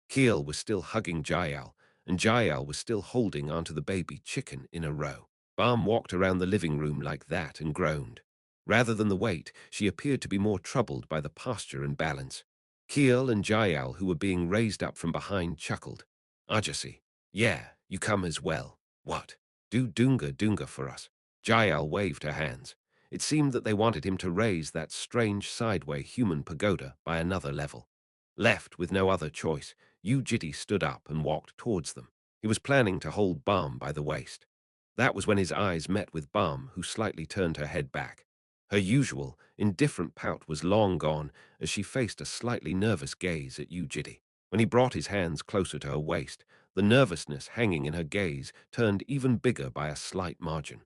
Keel was still hugging Jael, and Jael was still holding onto the baby chicken in a row. Balm walked around the living room like that and groaned. Rather than the weight, she appeared to be more troubled by the posture and balance. Keel and Jael, who were being raised up from behind, chuckled. "Ajasi, yeah, you come as well. What? Do Dunga Dunga for us." Jael waved her hands. It seemed that they wanted him to raise that strange sideway human pagoda by another level. Left with no other choice, Yu Jitae stood up and walked towards them. He was planning to hold Balm by the waist. That was when his eyes met with Balm, who slightly turned her head back. Her usual, indifferent pout was long gone as she faced a slightly nervous gaze at Yu Jitae. When he brought his hands closer to her waist, the nervousness hanging in her gaze turned even bigger by a slight margin.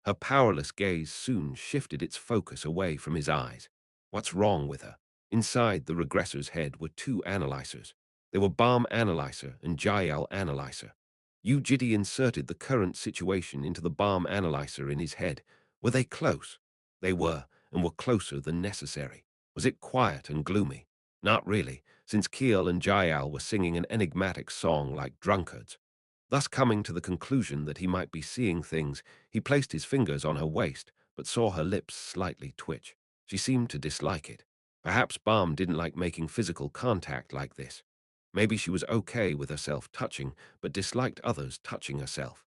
Her powerless gaze soon shifted its focus away from his eyes. What's wrong with her? Inside the regressor's head were 2 analyzers. They were Balm Analyzer and Jael Analyzer. Yu Jitae inserted the current situation into the Balm Analyzer in his head. Were they close? They were, and were closer than necessary. Was it quiet and gloomy? Not really, since Keel and Jael were singing an enigmatic song like drunkards. Thus coming to the conclusion that he might be seeing things, he placed his fingers on her waist, but saw her lips slightly twitch. She seemed to dislike it. Perhaps Balm didn't like making physical contact like this. Maybe she was okay with herself touching, but disliked others touching herself.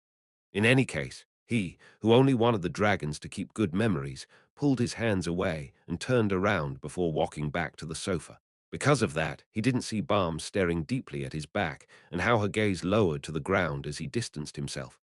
In any case, he, who only wanted the dragons to keep good memories, pulled his hands away and turned around before walking back to the sofa. Because of that, he didn't see Balm staring deeply at his back and how her gaze lowered to the ground as he distanced himself.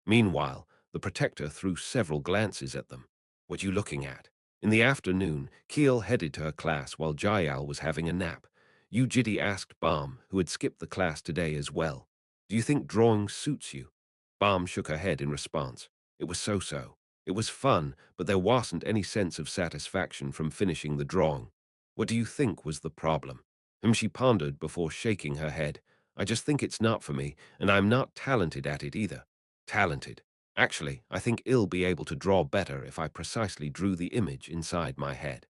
Meanwhile, The protector threw several glances at them. What you looking at? In the afternoon, Keel headed to her class while Jayal was having a nap. Yu Jitae asked Balm, who had skipped the class today as well, "Do you think drawing suits you?" Balm shook her head in response. It was so-so. It was fun, but there wasn't any sense of satisfaction from finishing the drawing. What do you think was the problem? She pondered before shaking her head. I just think it's not for me, and I'm not talented at it either. Talented. Actually, I think I'll be able to draw better if I precisely drew the image inside my head.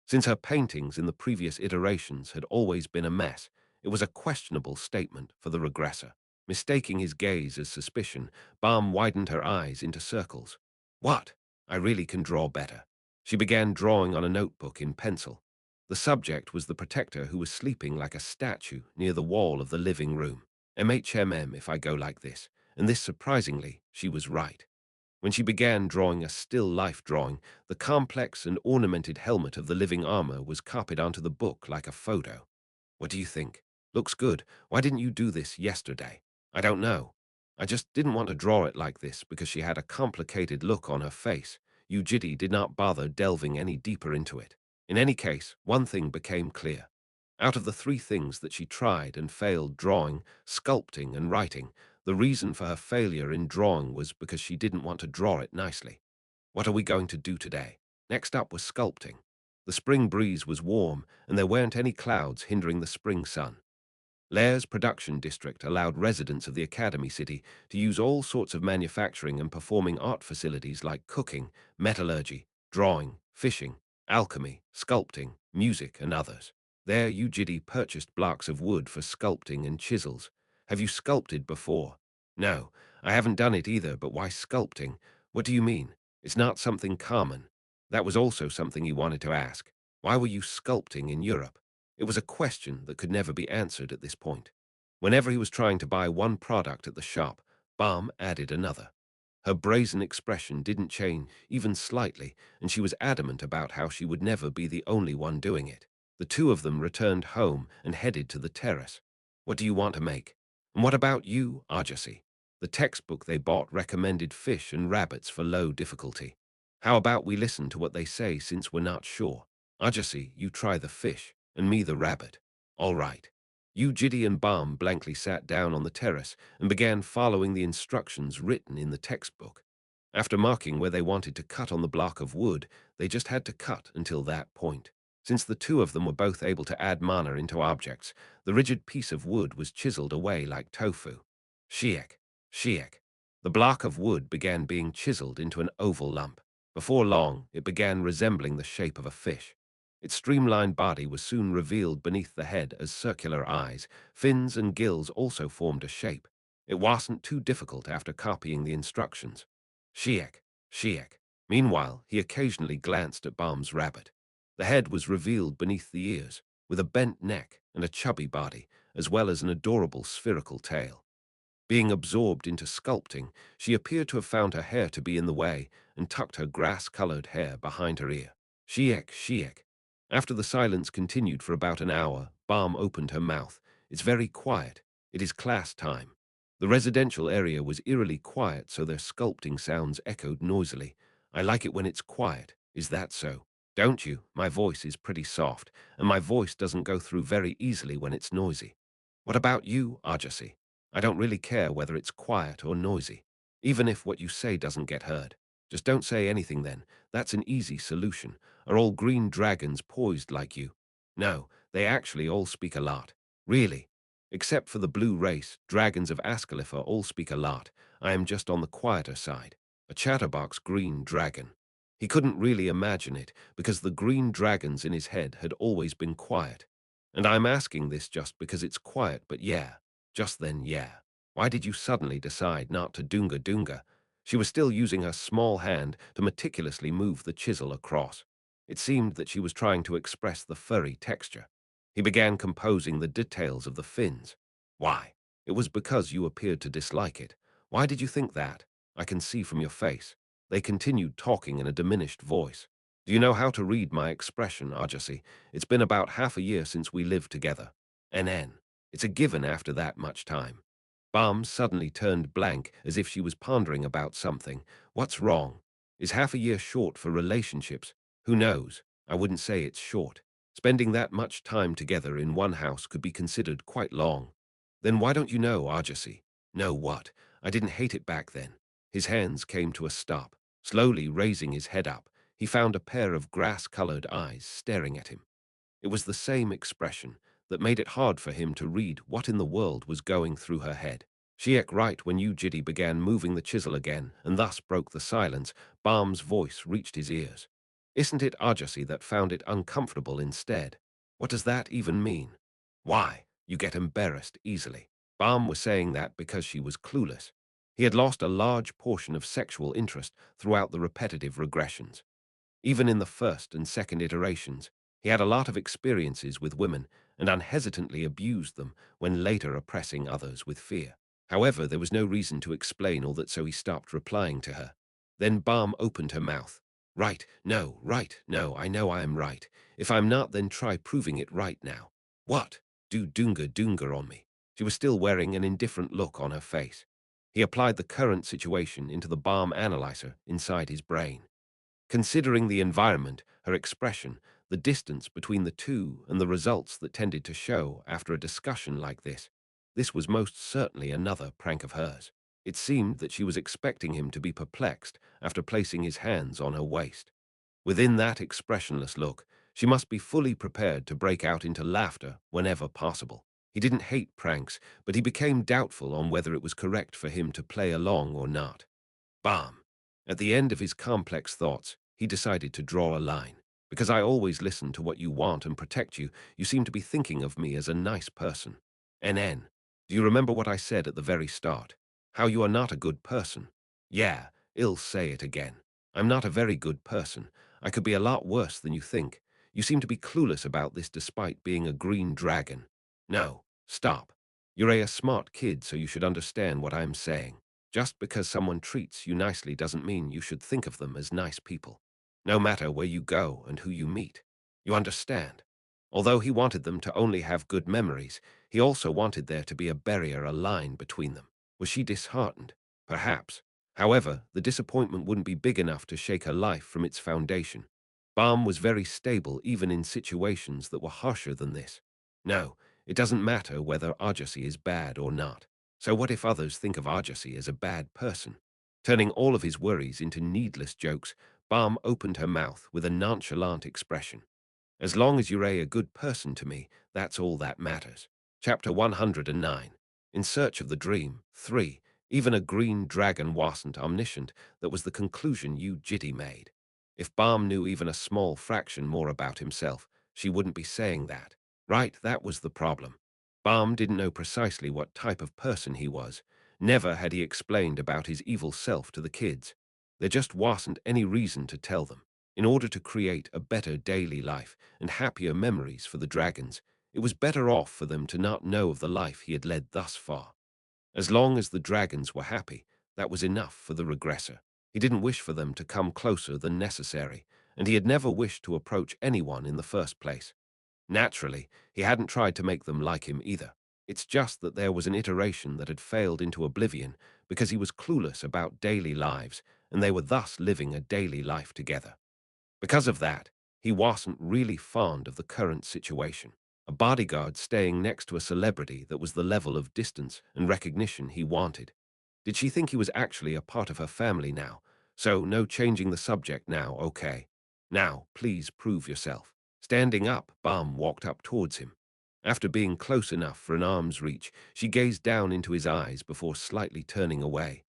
Since her paintings in the previous iterations had always been a mess, it was a questionable statement for the regressor. Mistaking his gaze as suspicion, Balm widened her eyes into circles. What? I really can draw better. She began drawing on a notebook in pencil. The subject was the protector who was sleeping like a statue near the wall of the living room. MHMM if I go like this, and this surprisingly, she was right. When she began drawing a still life drawing, the complex and ornamented helmet of the living armor was copied onto the book like a photo. What do you think? Looks good. Why didn't you do this yesterday? I don't know. I just didn't want to draw it like this because she had a complicated look on her face. Yu Jitae did not bother delving any deeper into it. In any case, one thing became clear. Out of the three things that she tried and failed drawing, sculpting, and writing, the reason for her failure in drawing was because she didn't want to draw it nicely. What are we going to do today? Next up was sculpting. The spring breeze was warm, and there weren't any clouds hindering the spring sun. Lair's production district allowed residents of the Academy City to use all sorts of manufacturing and performing art facilities like cooking, metallurgy, drawing, fishing, alchemy, sculpting, music, and others. There, Yu Jitae purchased blocks of wood for sculpting and chisels. Have you sculpted before? No, I haven't done it either, but why sculpting? What do you mean? It's not something common. That was also something he wanted to ask. Why were you sculpting in Europe? It was a question that could never be answered at this point. Whenever he was trying to buy one product at the shop, Balm added another. Her brazen expression didn't change even slightly, and she was adamant about how she would never be the only one doing it. The two of them returned home and headed to the terrace. What do you want to make? And what about you, Arjasi? The textbook they bought recommended fish and rabbits for low difficulty. How about we listen to what they say since we're not sure? Arjasi, you try the fish, and me the rabbit. All right. Yu Jitae and Balm blankly sat down on the terrace and began following the instructions written in the textbook. After marking where they wanted to cut on the block of wood, they just had to cut until that point. Since the two of them were both able to add mana into objects, the rigid piece of wood was chiseled away like tofu. Shiek, shiek. The block of wood began being chiseled into an oval lump. Before long, it began resembling the shape of a fish. Its streamlined body was soon revealed beneath the head as circular eyes, fins and gills also formed a shape. It wasn't too difficult after copying the instructions. Shiek, shiek. Meanwhile, he occasionally glanced at Balm's rabbit. The head was revealed beneath the ears, with a bent neck and a chubby body, as well as an adorable spherical tail. Being absorbed into sculpting, she appeared to have found her hair to be in the way and tucked her grass-colored hair behind her ear. Shiek, shiek. After the silence continued for about an hour, Balm opened her mouth. It's very quiet. It is class time. The residential area was eerily quiet, so their sculpting sounds echoed noisily. I like it when it's quiet. Is that so? Don't you? My voice is pretty soft, and my voice doesn't go through very easily when it's noisy. What about you, Arjasi? I don't really care whether it's quiet or noisy, even if what you say doesn't get heard. Just don't say anything then. That's an easy solution. Are all green dragons poised like you? No, they actually all speak a lot. Really? Except for the blue race, dragons of Ascalipha all speak a lot. I am just on the quieter side. A chatterbox green dragon. He couldn't really imagine it, because the green dragons in his head had always been quiet. And I'm asking this just because it's quiet, but yeah. Just then, yeah. Why did you suddenly decide not to doonga doonga? She was still using her small hand to meticulously move the chisel across. It seemed that she was trying to express the furry texture. He began composing the details of the fins. Why? It was because you appeared to dislike it. Why did you think that? I can see from your face. They continued talking in a diminished voice. Do you know how to read my expression, Arjasi? It's been about half a year since we lived together. NN. It's a given after that much time. Balm suddenly turned blank as if she was pondering about something. What's wrong? Is half a year short for relationships? Who knows? I wouldn't say it's short. Spending that much time together in one house could be considered quite long. Then why don't you know, Arjasi? Know what? I didn't hate it back then. His hands came to a stop. Slowly raising his head up, he found a pair of grass-colored eyes staring at him. It was the same expression that made it hard for him to read what in the world was going through her head. She ate right when Yu Jitae began moving the chisel again, and thus broke the silence. Balm's voice reached his ears. Isn't it Ajasi that found it uncomfortable instead? What does that even mean? Why, you get embarrassed easily. Balm was saying that because she was clueless. He had lost a large portion of sexual interest throughout the repetitive regressions. Even in the first and second iterations, he had a lot of experiences with women and unhesitantly abused them when later oppressing others with fear. However, there was no reason to explain all that, so he stopped replying to her. Then Balm opened her mouth. Right, no, I know I am right. If I'm not, then try proving it right now. What? Do Dunga on me. She was still wearing an indifferent look on her face. He applied the current situation into the Balm analyzer inside his brain. Considering the environment, her expression, the distance between the two, and the results that tended to show after a discussion like this was most certainly another prank of hers. It seemed that she was expecting him to be perplexed after placing his hands on her waist. Within that expressionless look, she must be fully prepared to break out into laughter whenever possible. He didn't hate pranks, but he became doubtful on whether it was correct for him to play along or not. Balm. At the end of his complex thoughts, he decided to draw a line. Because I always listen to what you want and protect you, you seem to be thinking of me as a nice person. NN. Do you remember what I said at the very start? How you are not a good person. Yeah, I'll say it again. I'm not a very good person. I could be a lot worse than you think. You seem to be clueless about this despite being a green dragon. No, stop. You're a smart kid, so you should understand what I'm saying. Just because someone treats you nicely doesn't mean you should think of them as nice people, no matter where you go and who you meet. You understand? Although he wanted them to only have good memories, he also wanted there to be a barrier, a line between them. Was she disheartened? Perhaps. However, the disappointment wouldn't be big enough to shake her life from its foundation. Balm was very stable even in situations that were harsher than this. No, it doesn't matter whether Ajasi is bad or not. So what if others think of Arjasi as a bad person? Turning all of his worries into needless jokes, Balm opened her mouth with a nonchalant expression. As long as you're a good person to me, that's all that matters. Chapter 109. In Search of the Dream. 3. Even a green dragon wasn't omniscient. That was the conclusion Yu Jitae made. If Balm knew even a small fraction more about himself, she wouldn't be saying that. Right, that was the problem. Balm didn't know precisely what type of person he was. Never had he explained about his evil self to the kids. There just wasn't any reason to tell them. In order to create a better daily life and happier memories for the dragons, it was better off for them to not know of the life he had led thus far. As long as the dragons were happy, that was enough for the regressor. He didn't wish for them to come closer than necessary, and he had never wished to approach anyone in the first place. Naturally, he hadn't tried to make them like him either. It's just that there was an iteration that had failed into oblivion because he was clueless about daily lives, and they were thus living a daily life together. Because of that, he wasn't really fond of the current situation. A bodyguard staying next to a celebrity that was the level of distance and recognition he wanted. Did she think he was actually a part of her family now? So no changing the subject now, okay. Now, please prove yourself. Standing up, Balm walked up towards him. After being close enough for an arm's reach, she gazed down into his eyes before slightly turning away.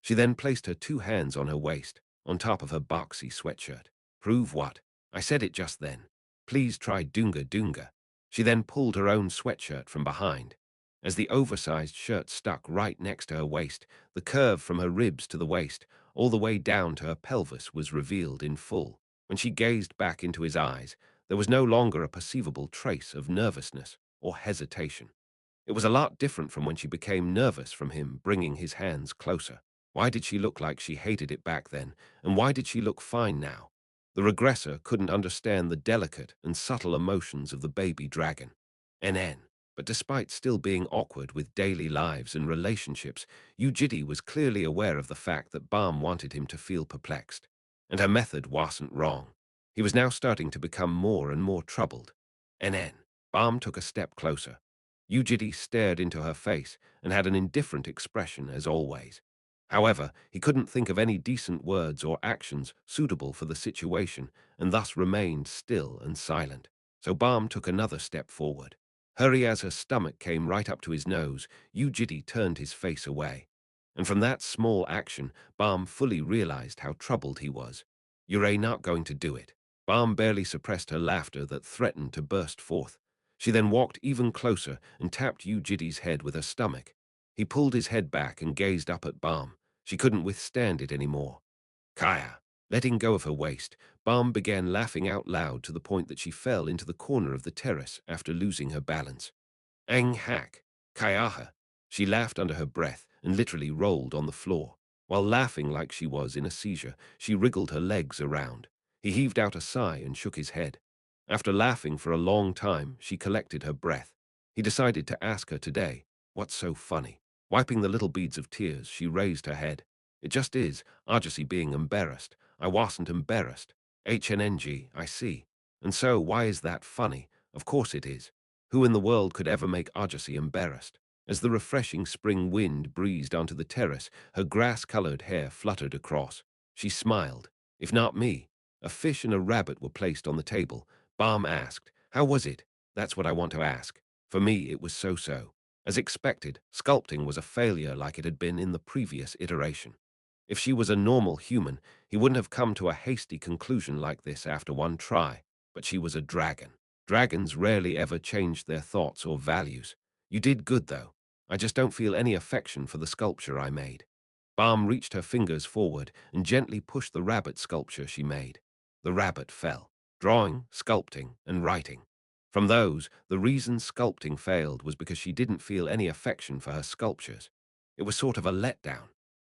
She then placed her two hands on her waist, on top of her boxy sweatshirt. Prove what? I said it just then. Please try Dunga. She then pulled her own sweatshirt from behind. As the oversized shirt stuck right next to her waist, the curve from her ribs to the waist, all the way down to her pelvis, was revealed in full. When she gazed back into his eyes, there was no longer a perceivable trace of nervousness or hesitation. It was a lot different from when she became nervous from him bringing his hands closer. Why did she look like she hated it back then, and why did she look fine now? The regressor couldn't understand the delicate and subtle emotions of the baby dragon. NN. But despite still being awkward with daily lives and relationships, Yu Jitae was clearly aware of the fact that Balm wanted him to feel perplexed. And her method wasn't wrong. He was now starting to become more and more troubled. NN. Balm took a step closer. Yu Jitae stared into her face and had an indifferent expression as always. However, he couldn't think of any decent words or actions suitable for the situation and thus remained still and silent. So Balm took another step forward. Hurry as her stomach came right up to his nose, Yu Jitae turned his face away. And from that small action, Balm fully realized how troubled he was. "You're not going to do it." Balm barely suppressed her laughter that threatened to burst forth. She then walked even closer and tapped Yu Jitae's head with her stomach. He pulled his head back and gazed up at Balm. She couldn't withstand it anymore. Kaya. Letting go of her waist, Balm began laughing out loud to the point that she fell into the corner of the terrace after losing her balance. Ang hack. Kayaha. She laughed under her breath and literally rolled on the floor. While laughing like she was in a seizure, she wriggled her legs around. He heaved out a sigh and shook his head. After laughing for a long time, she collected her breath. He decided to ask her today, "What's so funny?" Wiping the little beads of tears, she raised her head. "It just is, Argosy being embarrassed. I wasn't embarrassed. HNNG, I see. And so, why is that funny? Of course it is. Who in the world could ever make Argosy embarrassed?" As the refreshing spring wind breezed onto the terrace, her grass-colored hair fluttered across. She smiled. "If not me." A fish and a rabbit were placed on the table. Balm asked, "How was it?" "That's what I want to ask. For me, it was so-so." As expected, sculpting was a failure like it had been in the previous iteration. If she was a normal human, he wouldn't have come to a hasty conclusion like this after one try. But she was a dragon. Dragons rarely ever changed their thoughts or values. "You did good, though. I just don't feel any affection for the sculpture I made." Balm reached her fingers forward and gently pushed the rabbit sculpture she made. The rabbit fell. Drawing, sculpting, and writing. From those, the reason sculpting failed was because she didn't feel any affection for her sculptures. It was sort of a letdown.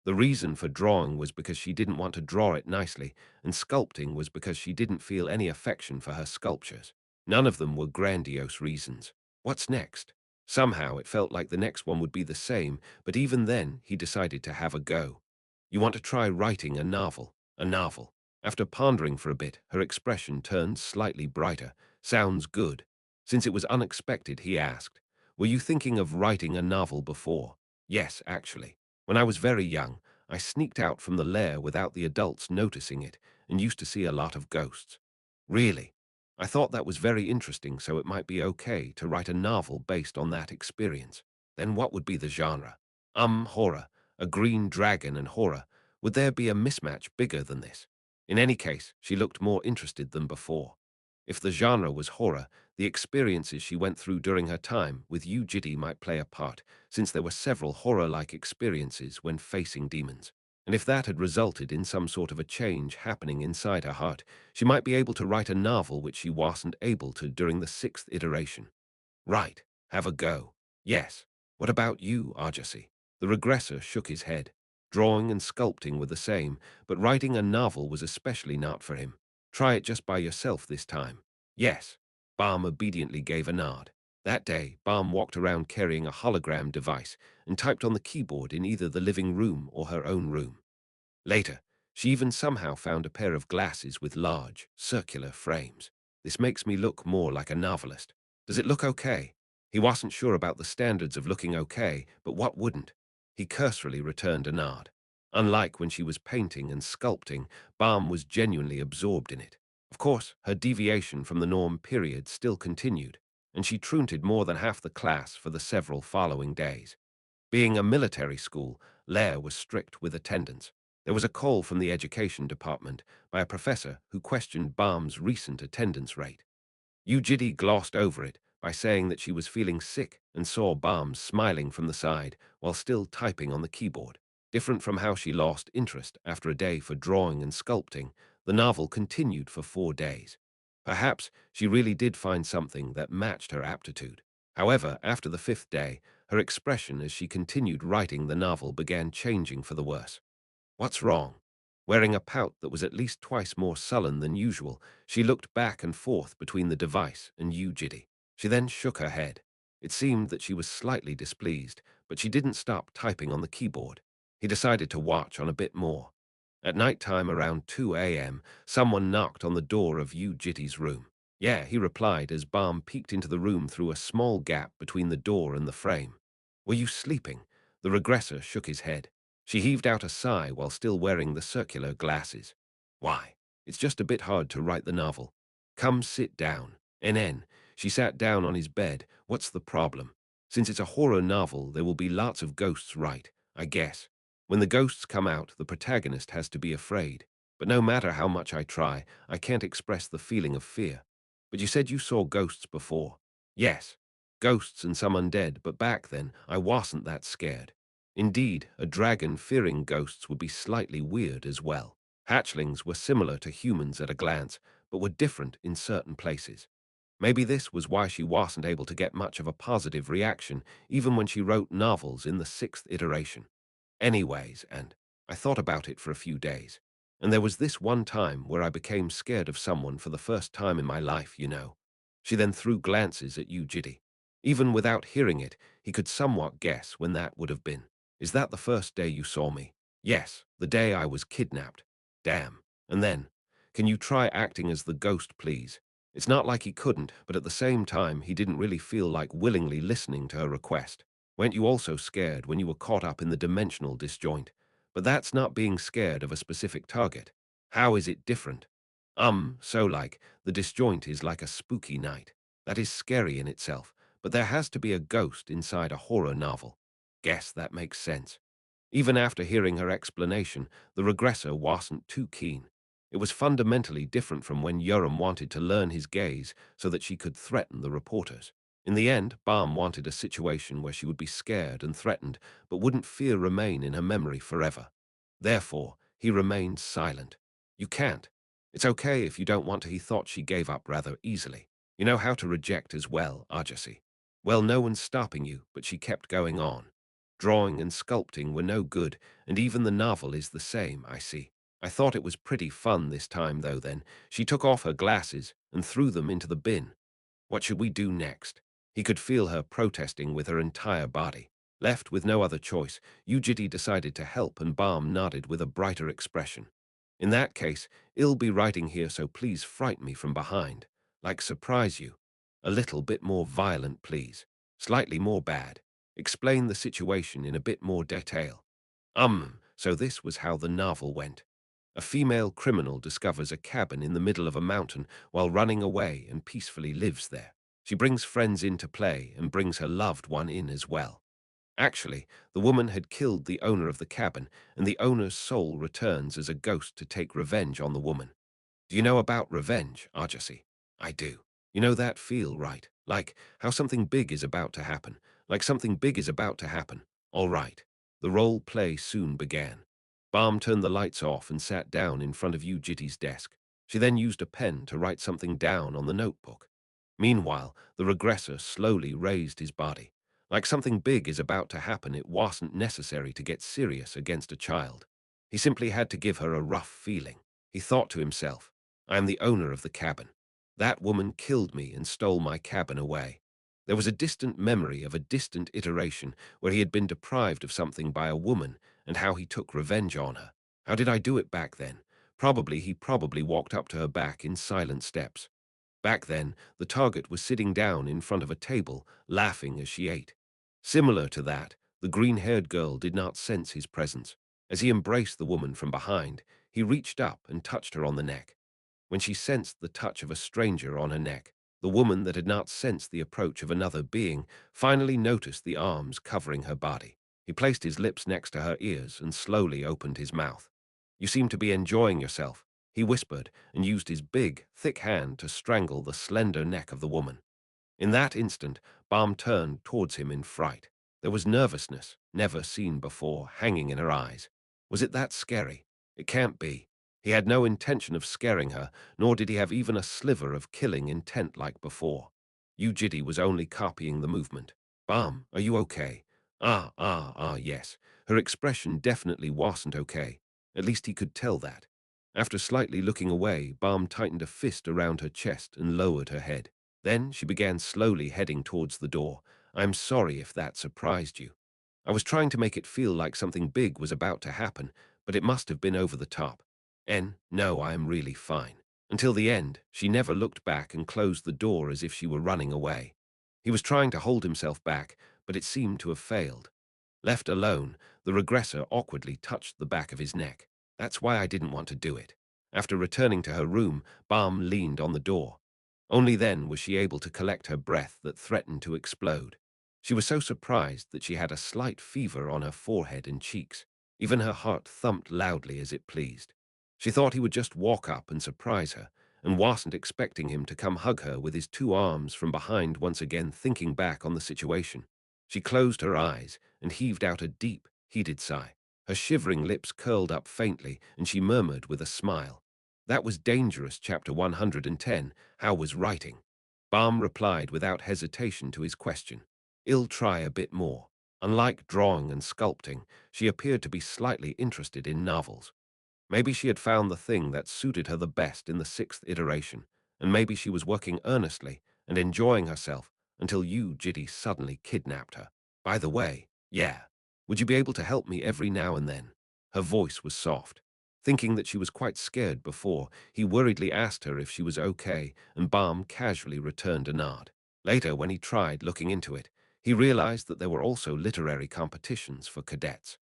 The reason for drawing was because she didn't want to draw it nicely, and sculpting was because she didn't feel any affection for her sculptures. None of them were grandiose reasons. What's next? Somehow it felt like the next one would be the same, but even then he decided to have a go. "You want to try writing a novel?" "A novel." After pondering for a bit, her expression turned slightly brighter. "Sounds good." Since it was unexpected, he asked, "Were you thinking of writing a novel before?" "Yes, actually. When I was very young, I sneaked out from the lair without the adults noticing it and used to see a lot of ghosts." "Really?" "I thought that was very interesting, so it might be okay to write a novel based on that experience." "Then what would be the genre?" Horror. A green dragon and horror. Would there be a mismatch bigger than this?" In any case, she looked more interested than before. If the genre was horror, the experiences she went through during her time with Yu Jitae might play a part, since there were several horror-like experiences when facing demons. And if that had resulted in some sort of a change happening inside her heart, she might be able to write a novel which she wasn't able to during the sixth iteration. "Right. Have a go." "Yes. What about you, Arjasi?" The regressor shook his head. Drawing and sculpting were the same, but writing a novel was especially not for him. "Try it just by yourself this time." "Yes." Balm obediently gave a nod. That day, Balm walked around carrying a hologram device and typed on the keyboard in either the living room or her own room. Later, she even somehow found a pair of glasses with large, circular frames. "This makes me look more like a novelist. Does it look okay?" He wasn't sure about the standards of looking okay, but what wouldn't? He cursorily returned a nod. Unlike when she was painting and sculpting, Balm was genuinely absorbed in it. Of course, her deviation from the norm period still continued, and she truanted more than half the class for the several following days. Being a military school, Lair was strict with attendance. There was a call from the education department by a professor who questioned Balm's recent attendance rate. Yu Jitae glossed over it by saying that she was feeling sick and saw Balm smiling from the side while still typing on the keyboard. Different from how she lost interest after a day for drawing and sculpting, the novel continued for 4 days. Perhaps she really did find something that matched her aptitude. However, after the fifth day, her expression as she continued writing the novel began changing for the worse. "What's wrong?" Wearing a pout that was at least twice more sullen than usual, she looked back and forth between the device and Yu Jitae. She then shook her head. It seemed that she was slightly displeased, but she didn't stop typing on the keyboard. He decided to watch on a bit more. At night time around 2 a.m., someone knocked on the door of Yu Jitae's room. Yeah, he replied as Balm peeked into the room through a small gap between the door and the frame. Were you sleeping? The regressor shook his head. She heaved out a sigh while still wearing the circular glasses. Why? It's just a bit hard to write the novel. Come sit down. NN. She sat down on his bed. What's the problem? Since it's a horror novel, there will be lots of ghosts, right? I guess. When the ghosts come out, the protagonist has to be afraid. But no matter how much I try, I can't express the feeling of fear. But you said you saw ghosts before. Yes, ghosts and some undead, but back then I wasn't that scared. Indeed, a dragon fearing ghosts would be slightly weird as well. Hatchlings were similar to humans at a glance, but were different in certain places. Maybe this was why she wasn't able to get much of a positive reaction, even when she wrote novels in the sixth iteration. Anyways, and I thought about it for a few days. And there was this one time where I became scared of someone for the first time in my life, you know. She then threw glances at Yu Jitae. Even without hearing it, he could somewhat guess when that would have been. Is that the first day you saw me? Yes, the day I was kidnapped. Damn. And then, can you try acting as the ghost, please? It's not like he couldn't, but at the same time, he didn't really feel like willingly listening to her request. Weren't you also scared when you were caught up in the dimensional disjoint? But that's not being scared of a specific target. How is it different? So like, the disjoint is like a spooky night. That is scary in itself, but there has to be a ghost inside a horror novel. Guess that makes sense. Even after hearing her explanation, the regressor wasn't too keen. It was fundamentally different from when Yoram wanted to learn his gaze so that she could threaten the reporters. In the end, Balm wanted a situation where she would be scared and threatened, but wouldn't fear remain in her memory forever. Therefore, he remained silent. You can't. It's okay if you don't want to. He thought she gave up rather easily. You know how to reject as well, Arjasi. Well, no one's stopping you, but she kept going on. Drawing and sculpting were no good, and even the novel is the same, I see. I thought it was pretty fun this time, though, then. She took off her glasses and threw them into the bin. What should we do next? He could feel her protesting with her entire body. Left with no other choice, Yu Jitae decided to help, and Balm nodded with a brighter expression. In that case, I'll be writing here, so please frighten me from behind. Like surprise you. A little bit more violent, please. Slightly more bad. Explain the situation in a bit more detail. So this was how the novel went. A female criminal discovers a cabin in the middle of a mountain while running away and peacefully lives there. She brings friends in to play and brings her loved one in as well. Actually, the woman had killed the owner of the cabin, and the owner's soul returns as a ghost to take revenge on the woman. Do you know about revenge, Arjasi? I do. You know that feel, right? Like how something big is about to happen. Like something big is about to happen. All right. The role play soon began. Balm turned the lights off and sat down in front of Yu Jitae's desk. She then used a pen to write something down on the notebook. Meanwhile, the regressor slowly raised his body. Like something big is about to happen, it wasn't necessary to get serious against a child. He simply had to give her a rough feeling. He thought to himself, I am the owner of the cabin. That woman killed me and stole my cabin away. There was a distant memory of a distant iteration where he had been deprived of something by a woman and how he took revenge on her. How did I do it back then? He probably walked up to her back in silent steps. Back then, the target was sitting down in front of a table, laughing as she ate. Similar to that, the green-haired girl did not sense his presence. As he embraced the woman from behind, he reached up and touched her on the neck. When she sensed the touch of a stranger on her neck, the woman that had not sensed the approach of another being finally noticed the arms covering her body. He placed his lips next to her ears and slowly opened his mouth. You seem to be enjoying yourself, he whispered, and used his big, thick hand to strangle the slender neck of the woman. In that instant, Balm turned towards him in fright. There was nervousness, never seen before, hanging in her eyes. Was it that scary? It can't be. He had no intention of scaring her, nor did he have even a sliver of killing intent like before. Yu Jitae was only copying the movement. Balm, are you okay? Yes. Her expression definitely wasn't okay. At least he could tell that. After slightly looking away, Balm tightened a fist around her chest and lowered her head. Then she began slowly heading towards the door, I'm sorry if that surprised you. I was trying to make it feel like something big was about to happen, but it must have been over the top. No, I am really fine. Until the end, she never looked back and closed the door as if she were running away. He was trying to hold himself back, but it seemed to have failed. Left alone, the regressor awkwardly touched the back of his neck. That's why I didn't want to do it. After returning to her room, Balm leaned on the door. Only then was she able to collect her breath that threatened to explode. She was so surprised that she had a slight fever on her forehead and cheeks. Even her heart thumped loudly as it pleased. She thought he would just walk up and surprise her, and wasn't expecting him to come hug her with his two arms from behind, once again thinking back on the situation. She closed her eyes and heaved out a deep, heated sigh. Her shivering lips curled up faintly, and she murmured with a smile, "That was dangerous, chapter 110. How was writing?" Balm replied without hesitation to his question. "I'll try a bit more." Unlike drawing and sculpting, she appeared to be slightly interested in novels. Maybe she had found the thing that suited her the best in the sixth iteration, and maybe she was working earnestly and enjoying herself until Yu Jitae suddenly kidnapped her. "By the way, yeah, would you be able to help me every now and then?" Her voice was soft. Thinking that she was quite scared before, he worriedly asked her if she was okay, and Balm casually returned a nod. Later, when he tried looking into it, he realized that there were also literary competitions for cadets.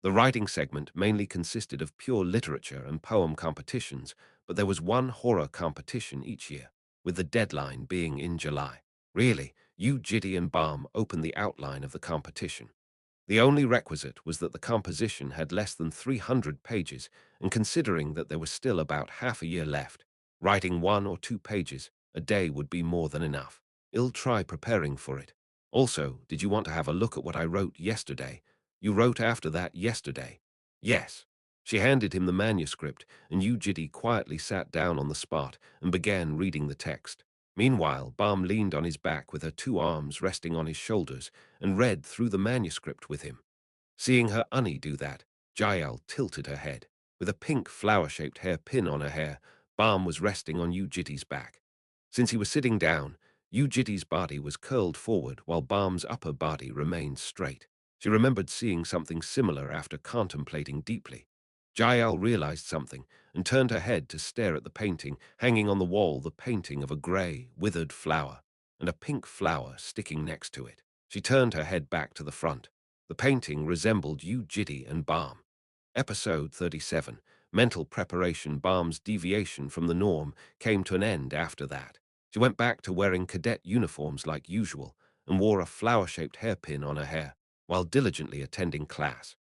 The writing segment mainly consisted of pure literature and poem competitions, but there was one horror competition each year, with the deadline being in July. Really, Yu Jitae and Balm opened the outline of the competition. The only requisite was that the composition had less than 300 pages, and considering that there was still about half a year left, writing 1 or 2 pages a day would be more than enough. "I'll try preparing for it. Also, did you want to have a look at what I wrote yesterday? You wrote after that yesterday." "Yes." She handed him the manuscript, and Yu Jitae quietly sat down on the spot and began reading the text. Meanwhile, Balm leaned on his back with her two arms resting on his shoulders and read through the manuscript with him. Seeing her Unnie do that, Jael tilted her head. With a pink flower-shaped hairpin on her hair, Balm was resting on Yu Jitae's back. Since he was sitting down, Yu Jitae's body was curled forward while Balm's upper body remained straight. She remembered seeing something similar after contemplating deeply. Jael realized something and turned her head to stare at the painting hanging on the wall, the painting of a gray, withered flower and a pink flower sticking next to it. She turned her head back to the front. The painting resembled Yu Jitae and Balm. Episode 37, Mental Preparation. Balm's deviation from the norm came to an end after that. She went back to wearing cadet uniforms like usual and wore a flower-shaped hairpin on her hair while diligently attending class.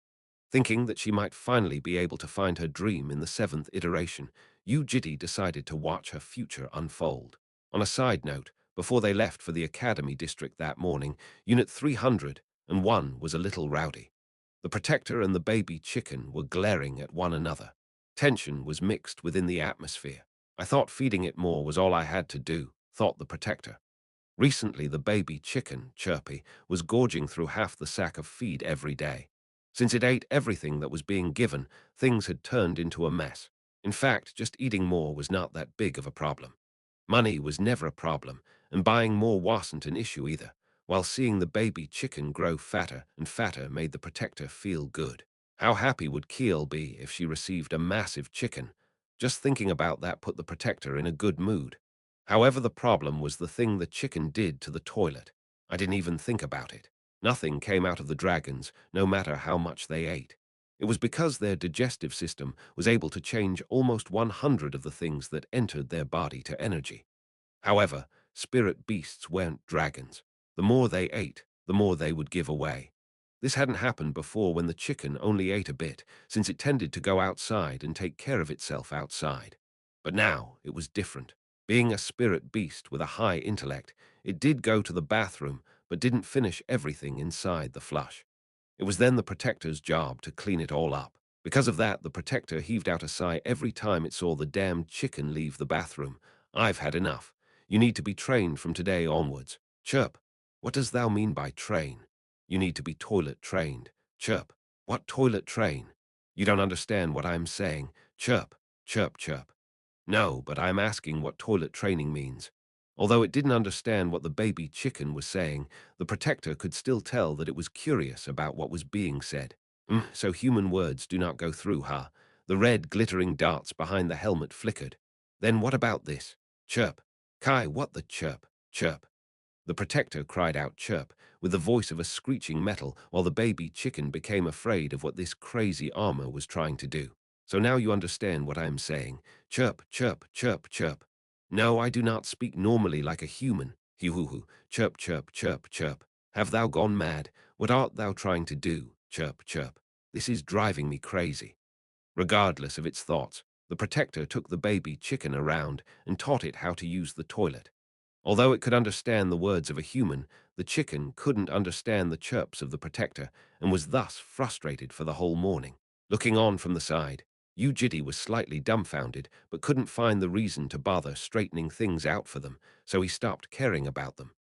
Thinking that she might finally be able to find her dream in the seventh iteration, Yu Jitae decided to watch her future unfold. On a side note, before they left for the Academy District that morning, Unit 301 was a little rowdy. The Protector and the baby chicken were glaring at one another. Tension was mixed within the atmosphere. "I thought feeding it more was all I had to do," thought the Protector. Recently, the baby chicken, Chirpy, was gorging through half the sack of feed every day. Since it ate everything that was being given, things had turned into a mess. In fact, just eating more was not that big of a problem. Money was never a problem, and buying more wasn't an issue either, while seeing the baby chicken grow fatter and fatter made the Protector feel good. How happy would Keel be if she received a massive chicken? Just thinking about that put the Protector in a good mood. However, the problem was the thing the chicken did to the toilet. I didn't even think about it. Nothing came out of the dragons, no matter how much they ate. It was because their digestive system was able to change almost 100 of the things that entered their body to energy. However, spirit beasts weren't dragons. The more they ate, the more they would give away. This hadn't happened before when the chicken only ate a bit, since it tended to go outside and take care of itself outside. But now it was different. Being a spirit beast with a high intellect, it did go to the bathroom, but didn't finish everything inside the flush. It was then the Protector's job to clean it all up. Because of that, the Protector heaved out a sigh every time it saw the damned chicken leave the bathroom. "I've had enough. You need to be trained from today onwards." "Chirp. What does thou mean by train?" "You need to be toilet trained." "Chirp. What toilet train?" "You don't understand what I'm saying." "Chirp. Chirp, chirp." "No, but I'm asking what toilet training means." Although it didn't understand what the baby chicken was saying, the protector could still tell that it was curious about what was being said. So human words do not go through, huh? The red glittering darts behind the helmet flickered. Then what about this? Chirp. Kai, what the chirp? Chirp. The protector cried out chirp, with the voice of a screeching metal, while the baby chicken became afraid of what this crazy armor was trying to do. So now you understand what I am saying. Chirp, chirp, chirp, chirp. No, I do not speak normally like a human. Hee-hoo-hoo. Chirp, chirp, chirp, chirp. Have thou gone mad? What art thou trying to do? Chirp, chirp. This is driving me crazy. Regardless of its thoughts, the protector took the baby chicken around and taught it how to use the toilet. Although it could understand the words of a human, the chicken couldn't understand the chirps of the protector and was thus frustrated for the whole morning. Looking on from the side, Yu Jitae was slightly dumbfounded but couldn't find the reason to bother straightening things out for them, so he stopped caring about them.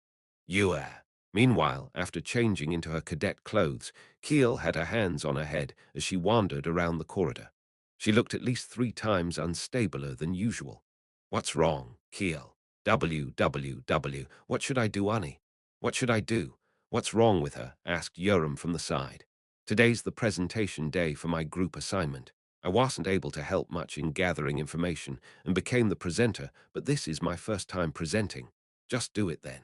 Yua. Meanwhile, after changing into her cadet clothes, Keel had her hands on her head as she wandered around the corridor. She looked at least 3 times unstabler than usual. What's wrong, Keel? WWW. What should I do, Annie? What should I do? What's wrong with her? Asked Yoram from the side. Today's the presentation day for my group assignment. I wasn't able to help much in gathering information and became the presenter, but this is my first time presenting. Just do it then.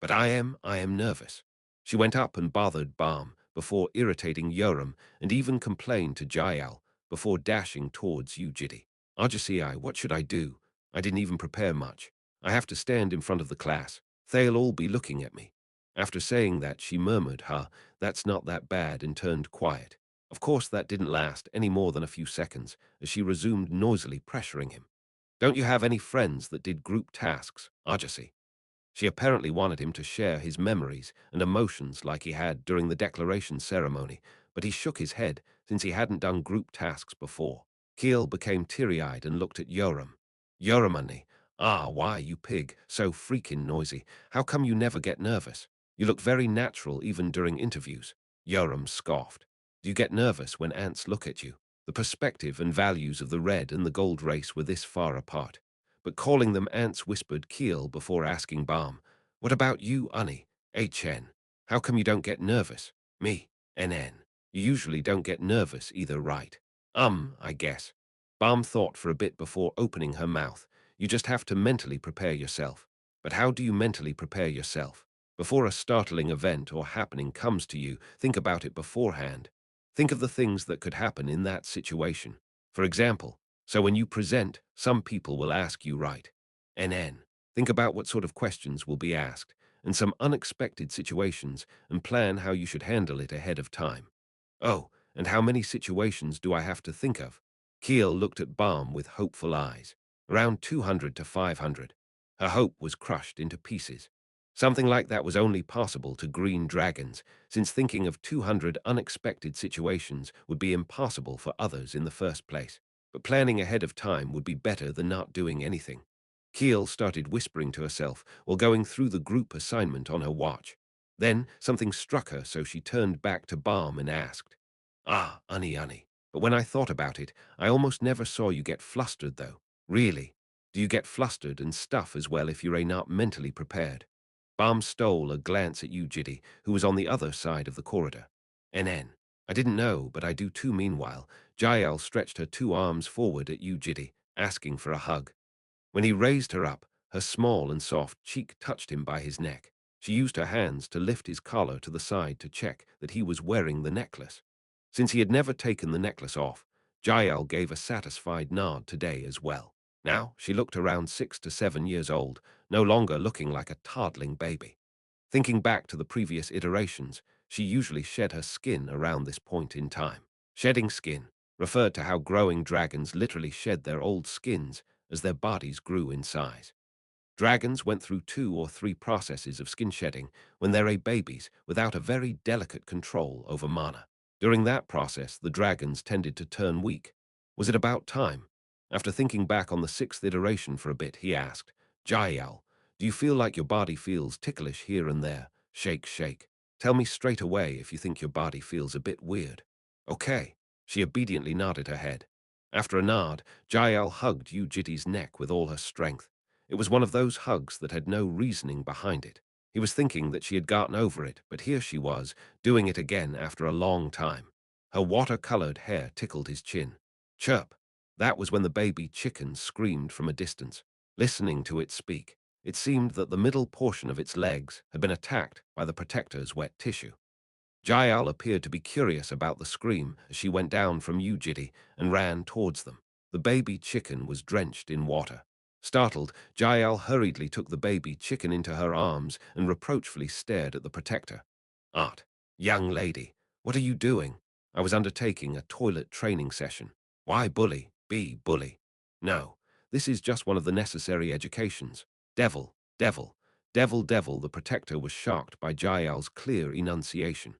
But I am nervous. She went up and bothered Balm before irritating Yoram and even complained to Jael before dashing towards Yu Jitae. Ajasi, what should I do? I didn't even prepare much. I have to stand in front of the class. They'll all be looking at me. After saying that, she murmured, that's not that bad, and turned quiet. Of course, that didn't last any more than a few seconds, as she resumed noisily pressuring him. Don't you have any friends that did group tasks, Ajasi? She apparently wanted him to share his memories and emotions like he had during the declaration ceremony, but he shook his head since he hadn't done group tasks before. Keel became teary-eyed and looked at Yoram. Yoramani, why, you pig, so freaking noisy. How come you never get nervous? You look very natural even during interviews. Yoram scoffed. Do you get nervous when ants look at you? The perspective and values of the red and the gold race were this far apart. But calling them ants, whispered Keel before asking Balm, what about you, Unny? HN. How come you don't get nervous? Me, NN. You usually don't get nervous either, right? I guess. Balm thought for a bit before opening her mouth. You just have to mentally prepare yourself. But how do you mentally prepare yourself? Before a startling event or happening comes to you, think about it beforehand. Think of the things that could happen in that situation. For example, so when you present, some people will ask you right. NN. Think about what sort of questions will be asked, and some unexpected situations, and plan how you should handle it ahead of time. Oh, and how many situations do I have to think of? Keel looked at Balm with hopeful eyes. Around 200 to 500. Her hope was crushed into pieces. Something like that was only possible to green dragons, since thinking of 200 unexpected situations would be impossible for others in the first place. But planning ahead of time would be better than not doing anything. Keel started whispering to herself while going through the group assignment on her watch. Then something struck her, so she turned back to Balm and asked, Annie, but when I thought about it, I almost never saw you get flustered, though. Really? Do you get flustered and stuff as well if you're not mentally prepared? Balm stole a glance at Yu Jitae, who was on the other side of the corridor. NN. I didn't know, but I do too. Meanwhile, Jael stretched her 2 arms forward at Yu Jitae, asking for a hug. When he raised her up, her small and soft cheek touched him by his neck. She used her hands to lift his collar to the side to check that he was wearing the necklace. Since he had never taken the necklace off, Jael gave a satisfied nod today as well. Now she looked around 6 to 7 years old, no longer looking like a toddling baby. Thinking back to the previous iterations, she usually shed her skin around this point in time. Shedding skin referred to how growing dragons literally shed their old skins as their bodies grew in size. Dragons went through 2 or 3 processes of skin shedding when they were babies without a very delicate control over mana. During that process, the dragons tended to turn weak. Was it about time? After thinking back on the 6th iteration for a bit, he asked, Jael, do you feel like your body feels ticklish here and there? Shake, shake. Tell me straight away if you think your body feels a bit weird. Okay. She obediently nodded her head. After a nod, Jael hugged Yu Jitae's neck with all her strength. It was one of those hugs that had no reasoning behind it. He was thinking that she had gotten over it, but here she was, doing it again after a long time. Her water-colored hair tickled his chin. Chirp! That was when the baby chicken screamed from a distance. Listening to it speak, it seemed that the middle portion of its legs had been attacked by the protector's wet tissue. Jael appeared to be curious about the scream as she went down from Yu Jitae and ran towards them. The baby chicken was drenched in water. Startled, Jael hurriedly took the baby chicken into her arms and reproachfully stared at the protector. Art, young lady, what are you doing? I was undertaking a toilet training session. Why bully? Be bully. No, this is just one of the necessary educations. Devil, devil, devil, devil. The protector was shocked by Jael's clear enunciation.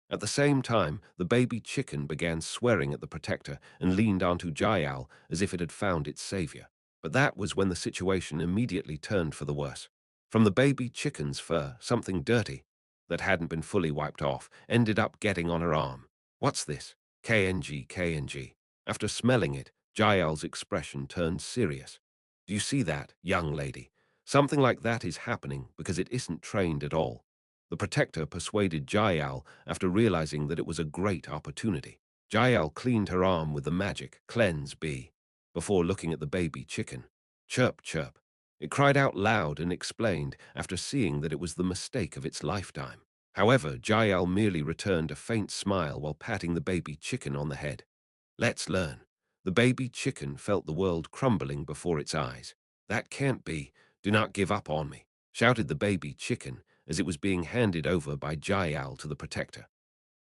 At the same time, the baby chicken began swearing at the protector and leaned onto Jael as if it had found its savior. But that was when the situation immediately turned for the worse. From the baby chicken's fur, something dirty, that hadn't been fully wiped off, ended up getting on her arm. What's this? KNG, KNG. After smelling it, Jael's expression turned serious. Do you see that, young lady? Something like that is happening because it isn't trained at all. The protector persuaded Jael after realizing that it was a great opportunity. Jael cleaned her arm with the magic cleanse bee before looking at the baby chicken. Chirp, chirp. It cried out loud and explained after seeing that it was the mistake of its lifetime. However, Jael merely returned a faint smile while patting the baby chicken on the head. Let's learn. The baby chicken felt the world crumbling before its eyes. That can't be. Do not give up on me, shouted the baby chicken as it was being handed over by Jael to the protector.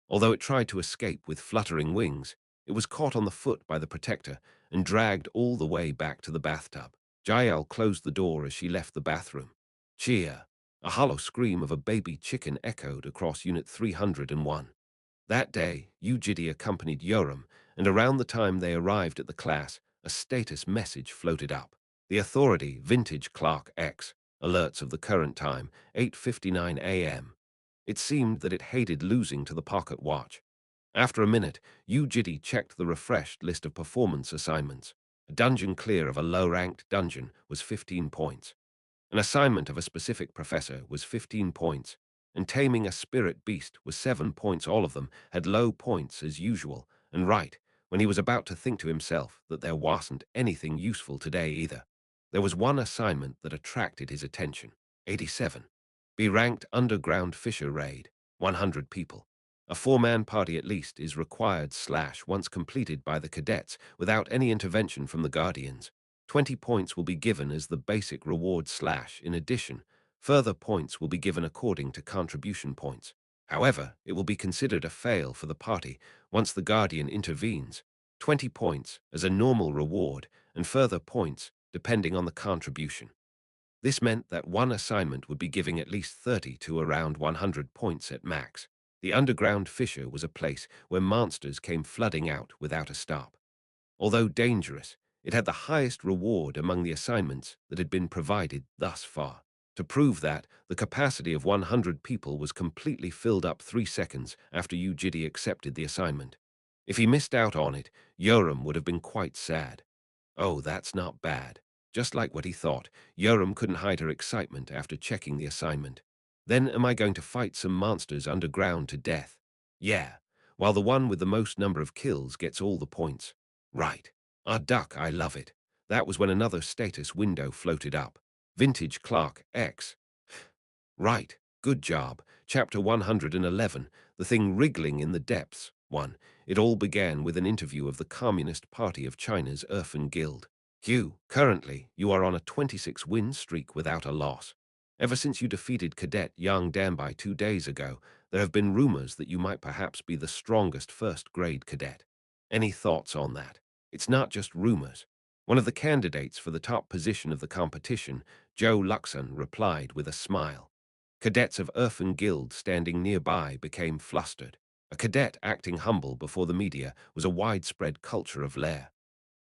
Although it tried to escape with fluttering wings, it was caught on the foot by the protector and dragged all the way back to the bathtub. Jael closed the door as she left the bathroom. Cheer! A hollow scream of a baby chicken echoed across Unit 301. That day, Yu Jitae accompanied Yoram, and around the time they arrived at the class, a status message floated up. The authority, Vintage Clock X, alerts of the current time, 8:59 a.m. It seemed that it hated losing to the pocket watch. After a minute, Yu Jitae checked the refreshed list of performance assignments. A dungeon clear of a low-ranked dungeon was 15 points. An assignment of a specific professor was 15 points, and taming a spirit beast was 7 points. All of them had low points as usual, and right when he was about to think to himself that there wasn't anything useful today either. There was one assignment that attracted his attention. 87. Be ranked underground fisher raid, 100 people. A four-man party at least is required once completed by the cadets without any intervention from the guardians. 20 points will be given as the basic reward in addition, further points will be given according to contribution points. However, it will be considered a fail for the party once the guardian intervenes. 20 points as a normal reward and further points depending on the contribution. This meant that one assignment would be giving at least 30 to around 100 points at max. The underground fissure was a place where monsters came flooding out without a stop. Although dangerous, it had the highest reward among the assignments that had been provided thus far. To prove that, the capacity of 100 people was completely filled up 3 seconds after Yu Jitae accepted the assignment. If he missed out on it, Yoram would have been quite sad. Oh, that's not bad. Just like what he thought, Yoram couldn't hide her excitement after checking the assignment. Then am I going to fight some monsters underground to death? Yeah, while the one with the most number of kills gets all the points. Right. Ah, duck, I love it. That was when another status window floated up. Vintage Clark X. Right. Good job. Chapter 111. The thing wriggling in the depths. 1. It all began with an interview of the Communist Party of China's Orphan Guild. Hugh, currently, you are on a 26-win streak without a loss. Ever since you defeated Cadet Yang Danbai 2 days ago, there have been rumors that you might perhaps be the strongest first-grade cadet. Any thoughts on that? It's not just rumors. One of the candidates for the top position of the competition, Joe Luxon, replied with a smile. Cadets of Orphan Guild standing nearby became flustered. A cadet acting humble before the media was a widespread culture of lair.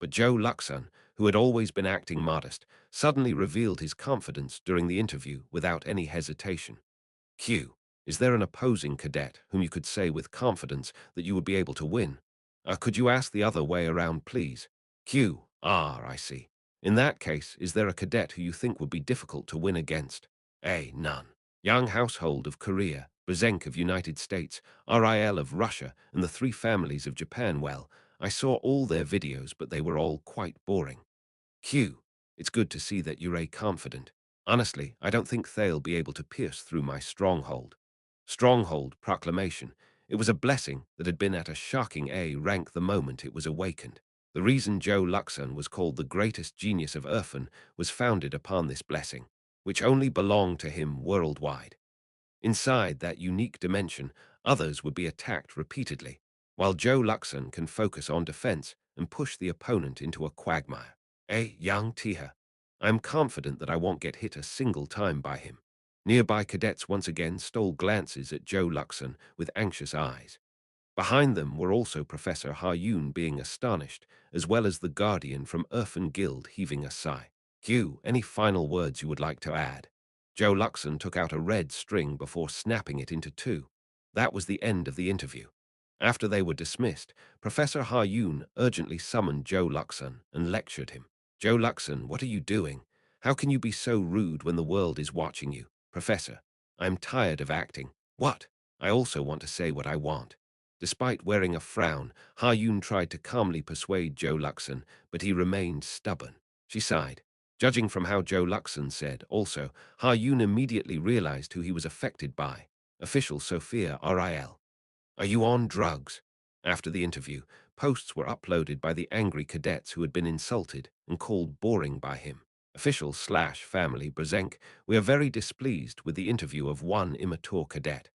But Joe Luxon, who had always been acting modest, suddenly revealed his confidence during the interview without any hesitation. Q. Is there an opposing cadet whom you could say with confidence that you would be able to win? Could you ask the other way around, please? Q. Ah, I see. In that case, is there a cadet who you think would be difficult to win against? A. None. Young household of Korea, Brzenk of United States, RIL of Russia, and the three families of Japan. Well, I saw all their videos, but they were all quite boring. Q. It's good to see that you're confident. Honestly, I don't think they'll be able to pierce through my stronghold. Stronghold proclamation. It was a blessing that had been at a shocking A rank the moment it was awakened. The reason Joe Luxon was called the greatest genius of Earthen was founded upon this blessing, which only belonged to him worldwide. Inside that unique dimension, others would be attacked repeatedly, while Joe Luxon can focus on defense and push the opponent into a quagmire. Young Tiha. I'm confident that I won't get hit a single time by him. Nearby cadets once again stole glances at Joe Luxon with anxious eyes. Behind them were also Professor Ha-Yoon being astonished, as well as the Guardian from Earthen Guild heaving a sigh. Q, any final words you would like to add? Joe Luxon took out a red string before snapping it into two. That was the end of the interview. After they were dismissed, Professor Ha-Yoon urgently summoned Joe Luxon and lectured him. Joe Luxon, what are you doing? How can you be so rude when the world is watching you? Professor, I'm tired of acting. What? I also want to say what I want. Despite wearing a frown, Ha-Yoon tried to calmly persuade Joe Luxon, but he remained stubborn. She sighed. Judging from how Joe Luxon said, also, Ha-Yoon immediately realized who he was affected by. Official Sophia RIL. Are you on drugs? After the interview, posts were uploaded by the angry cadets who had been insulted and called boring by him. Official/family Brzenk, we are very displeased with the interview of one immature cadet.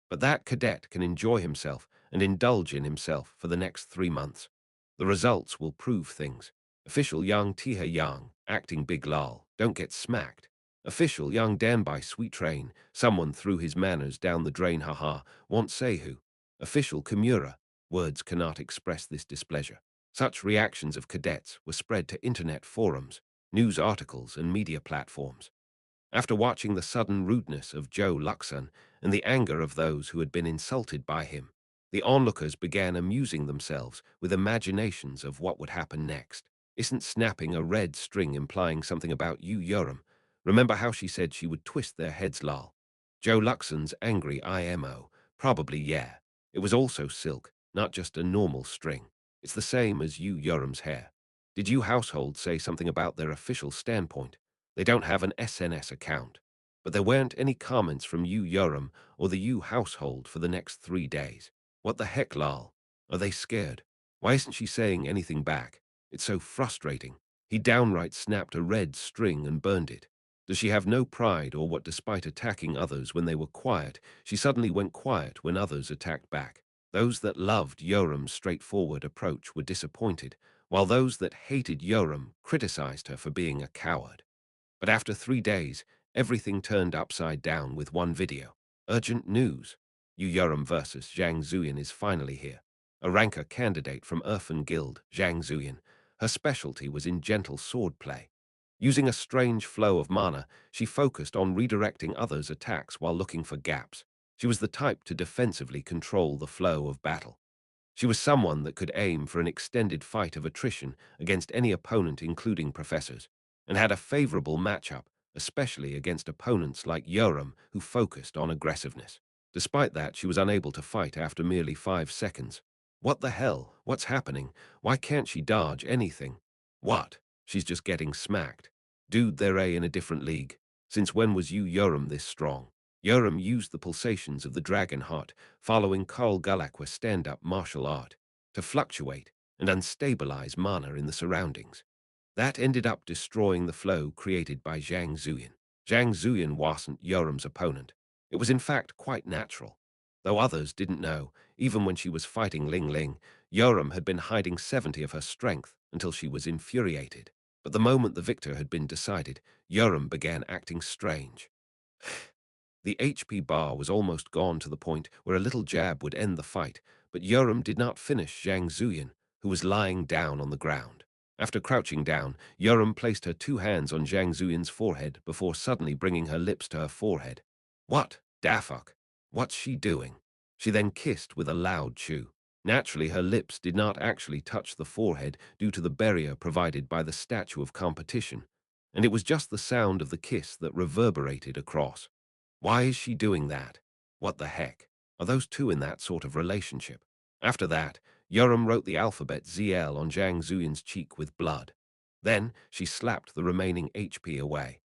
But that cadet can enjoy himself and indulge in himself for the next 3 months. The results will prove things. Official Young Tiha Yang, acting Big Lal, don't get smacked. Official Young Danbai Sweet Train, someone threw his manners down the drain, haha, won't say who. Official Kimura, words cannot express this displeasure. Such reactions of cadets were spread to internet forums, news articles, and media platforms. After watching the sudden rudeness of Joe Luxon and the anger of those who had been insulted by him, the onlookers began amusing themselves with imaginations of what would happen next. Isn't snapping a red string implying something about you, Yoram? Remember how she said she would twist their heads, lol. Joe Luxon's angry IMO. Probably, yeah. It was also silk, not just a normal string. It's the same as you, Yoram's hair. Did you household say something about their official standpoint? They don't have an SNS account. But there weren't any comments from you, Yoram, or the you household for the next 3 days. What the heck, lol? Are they scared? Why isn't she saying anything back? It's so frustrating. He downright snapped a red string and burned it. Does she have no pride, or what, despite attacking others when they were quiet, she suddenly went quiet when others attacked back? Those that loved Yoram's straightforward approach were disappointed, while those that hated Yoram criticized her for being a coward. But after 3 days, everything turned upside down with one video. Urgent news. Yu Yoram versus Zhang Zuyan is finally here. A ranker candidate from Earthen Guild, Zhang Zuyan. Her specialty was in gentle swordplay. Using a strange flow of mana, she focused on redirecting others' attacks while looking for gaps. She was the type to defensively control the flow of battle. She was someone that could aim for an extended fight of attrition against any opponent, including professors, and had a favorable matchup, especially against opponents like Yoram, who focused on aggressiveness. Despite that, she was unable to fight after merely 5 seconds. What the hell? What's happening? Why can't she dodge anything? What? She's just getting smacked. Dude, they're in a different league. Since when was you, Yoram, this strong? Yoram used the pulsations of the dragon heart, following Karl Galakwa's stand-up martial art, to fluctuate and unstabilize mana in the surroundings. That ended up destroying the flow created by Zhang Zuyan. Zhang Zuyan wasn't Yoram's opponent. It was in fact quite natural. Though others didn't know, even when she was fighting Ling Ling, Yoram had been hiding 70 of her strength until she was infuriated. But the moment the victor had been decided, Yoram began acting strange. The HP bar was almost gone to the point where a little jab would end the fight, but Yoram did not finish Zhang Zuyan, who was lying down on the ground. After crouching down, Yoram placed her 2 hands on Zhang Zuyan's forehead before suddenly bringing her lips to her forehead. What? Da fuck? What's she doing? She then kissed with a loud chew. Naturally, her lips did not actually touch the forehead due to the barrier provided by the statue of competition, and it was just the sound of the kiss that reverberated across. Why is she doing that? What the heck? Are those two in that sort of relationship? After that, Yoram wrote the alphabet ZL on Zhang Zuyin's cheek with blood. Then she slapped the remaining HP away.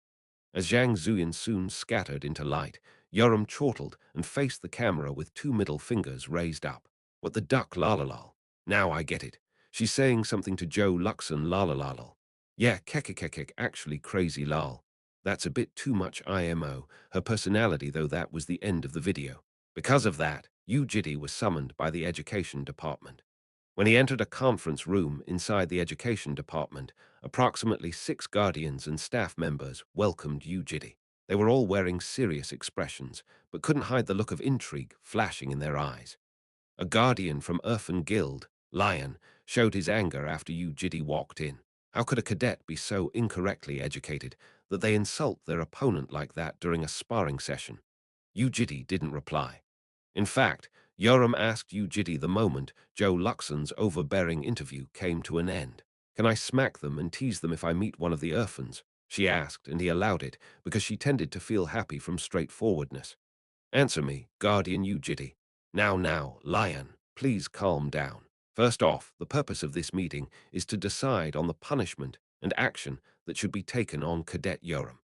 As Zhang Zuyin soon scattered into light, Yoram chortled and faced the camera with two middle fingers raised up. What the duck lalalal? Now I get it. She's saying something to Joe Luxon lalalalal. Yeah, kekekekek, actually crazy lol. That's a bit too much IMO, her personality, though. That was the end of the video. Because of that, Yu Jitae was summoned by the education department. When he entered a conference room inside the education department, approximately 6 guardians and staff members welcomed Yu Jitae. They were all wearing serious expressions, but couldn't hide the look of intrigue flashing in their eyes. A guardian from Urfan Guild, Lion, showed his anger after Yu Jitae walked in. How could a cadet be so incorrectly educated that they insult their opponent like that during a sparring session? Yu Jitae didn't reply. In fact, Yoram asked Yu Jitae the moment Joe Luxon's overbearing interview came to an end. Can I smack them and tease them if I meet one of the Urfans? She asked, and he allowed it because she tended to feel happy from straightforwardness. Answer me, Guardian Yu Jitae. Now, Lion, please calm down. First off, the purpose of this meeting is to decide on the punishment and action that should be taken on Cadet Yoram.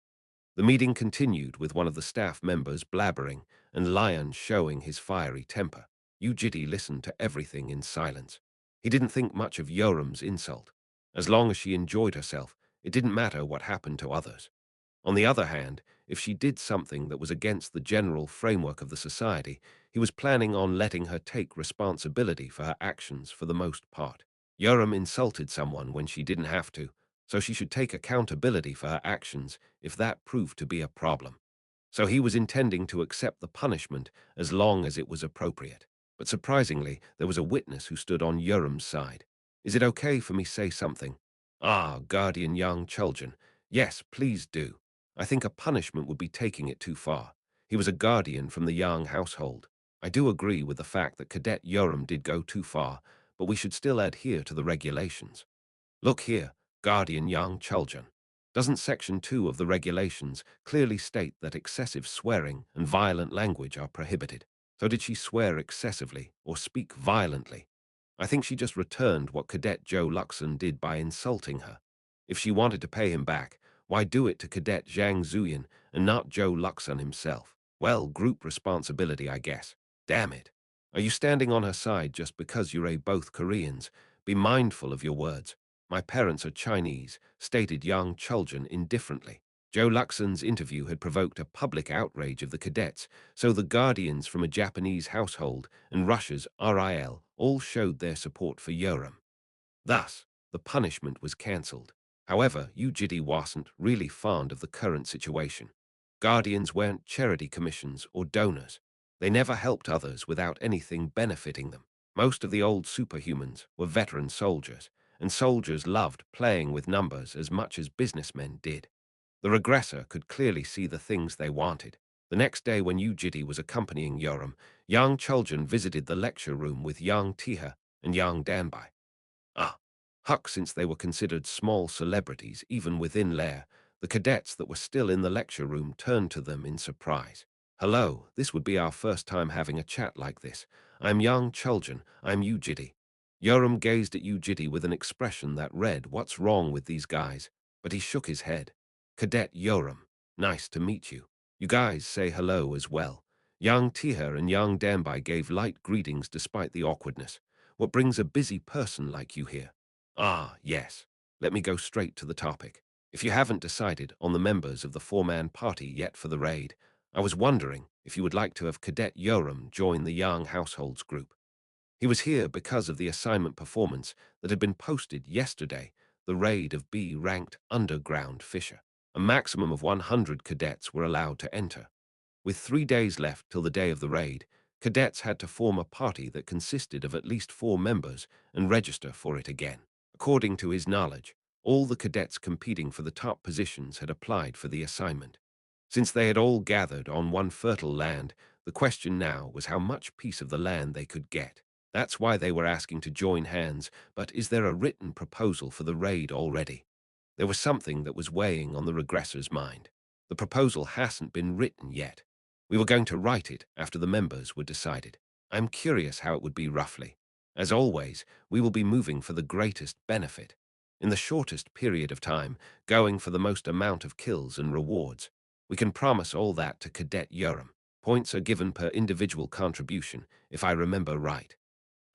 The meeting continued with one of the staff members blabbering and Lion showing his fiery temper. Yu Jitae listened to everything in silence. He didn't think much of Yoram's insult. As long as she enjoyed herself, it didn't matter what happened to others. On the other hand, if she did something that was against the general framework of the society, he was planning on letting her take responsibility for her actions for the most part. Yoram insulted someone when she didn't have to, so she should take accountability for her actions if that proved to be a problem. So he was intending to accept the punishment as long as it was appropriate. But surprisingly, there was a witness who stood on Yoram's side. Is it okay for me say something? Ah, guardian young children. Yes, please do. I think a punishment would be taking it too far. He was a guardian from the Yang household. I do agree with the fact that Cadet Yoram did go too far, but we should still adhere to the regulations. Look here, Guardian Yang Chuljan. Doesn't Section 2 of the regulations clearly state that excessive swearing and violent language are prohibited? So did she swear excessively or speak violently? I think she just returned what Cadet Joe Luxon did by insulting her. If she wanted to pay him back, why do it to Cadet Zhang Zuyin and not Joe Luxon himself? Well, group responsibility, I guess. Damn it. Are you standing on her side just because you're both Koreans? Be mindful of your words. My parents are Chinese, stated Yang Chuljan indifferently. Joe Luxon's interview had provoked a public outrage of the cadets, so the guardians from a Japanese household and Russia's RIL all showed their support for Yoram. Thus, the punishment was cancelled. However, Yu Jitae wasn't really fond of the current situation. Guardians weren't charity commissions or donors. They never helped others without anything benefiting them. Most of the old superhumans were veteran soldiers, and soldiers loved playing with numbers as much as businessmen did. The regressor could clearly see the things they wanted. The next day when Yu Jitae was accompanying Yoram, Yang Chuljan visited the lecture room with Yang Tiha and Yang Danbai. Ah, Huck, since they were considered small celebrities even within Lair, the cadets that were still in the lecture room turned to them in surprise. Hello, this would be our first time having a chat like this. I'm Yang Chuljan, I'm Yu Jitae. Yoram gazed at Yu Jitae with an expression that read, what's wrong with these guys? But he shook his head. Cadet Yoram, nice to meet you. You guys say hello as well. Yang Tiha and Yang Danbai gave light greetings despite the awkwardness. What brings a busy person like you here? Ah, yes. Let me go straight to the topic. If you haven't decided on the members of the four-man party yet for the raid, I was wondering if you would like to have Cadet Yoram join the Yang households group. He was here because of the assignment performance that had been posted yesterday, the raid of B-ranked underground fisher. A maximum of 100 cadets were allowed to enter. With 3 days left till the day of the raid, cadets had to form a party that consisted of at least 4 members and register for it again. According to his knowledge, all the cadets competing for the top positions had applied for the assignment. Since they had all gathered on one fertile land, the question now was how much piece of the land they could get. That's why they were asking to join hands, but is there a written proposal for the raid already? There was something that was weighing on the regressors' mind. The proposal hasn't been written yet. We were going to write it after the members were decided. I'm curious how it would be roughly. As always, we will be moving for the greatest benefit. In the shortest period of time, going for the most amount of kills and rewards. We can promise all that to Cadet Yoram. Points are given per individual contribution, if I remember right.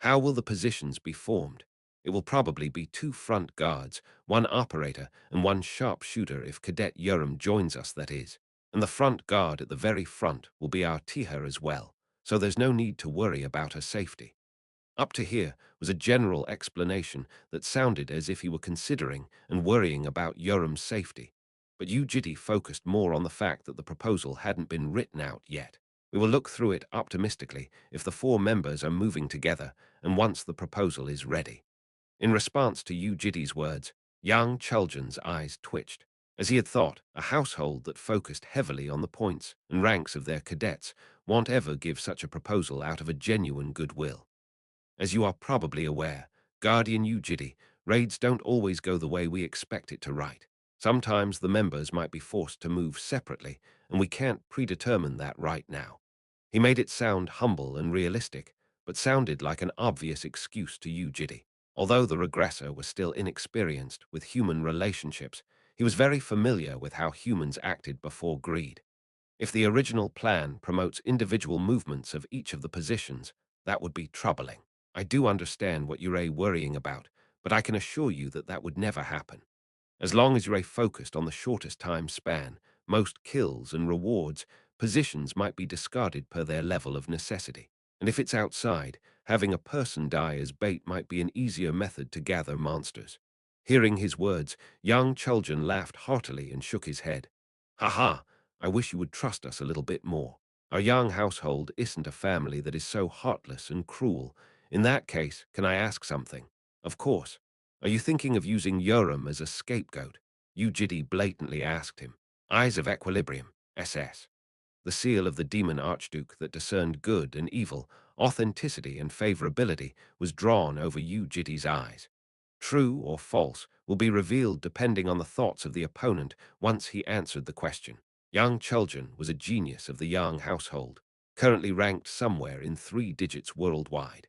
How will the positions be formed? It will probably be two front guards, one operator, and one sharpshooter if Cadet Yoram joins us, that is. And the front guard at the very front will be our Tiha as well, so there's no need to worry about her safety. Up to here was a general explanation that sounded as if he were considering and worrying about Yoram's safety. But Yu Jitae focused more on the fact that the proposal hadn't been written out yet. We will look through it optimistically if the four members are moving together and once the proposal is ready. In response to Yu Jitae's words, young Chuljan's eyes twitched. As he had thought, a household that focused heavily on the points and ranks of their cadets won't ever give such a proposal out of a genuine goodwill. As you are probably aware, Guardian Yu Jitae, raids don't always go the way we expect it to right. Sometimes the members might be forced to move separately, and we can't predetermine that right now. He made it sound humble and realistic, but sounded like an obvious excuse to Yu Jitae. Although the regressor was still inexperienced with human relationships, he was very familiar with how humans acted before greed. If the original plan promotes individual movements of each of the positions, that would be troubling. I do understand what you're worrying about, but I can assure you that that would never happen. As long as you're focused on the shortest time span, most kills and rewards, positions might be discarded per their level of necessity. And if it's outside, having a person die as bait might be an easier method to gather monsters. Hearing his words, young Chuljan laughed heartily and shook his head. Ha ha, I wish you would trust us a little bit more. Our young household isn't a family that is so heartless and cruel. In that case, can I ask something? Of course. Are you thinking of using Yoram as a scapegoat? Yu Jitae blatantly asked him. Eyes of Equilibrium, SS. The seal of the demon archduke that discerned good and evil, authenticity and favorability was drawn over Yu Jitae's eyes. True or false will be revealed depending on the thoughts of the opponent once he answered the question. Young Chuljan was a genius of the Yang household, currently ranked somewhere in 3 digits worldwide.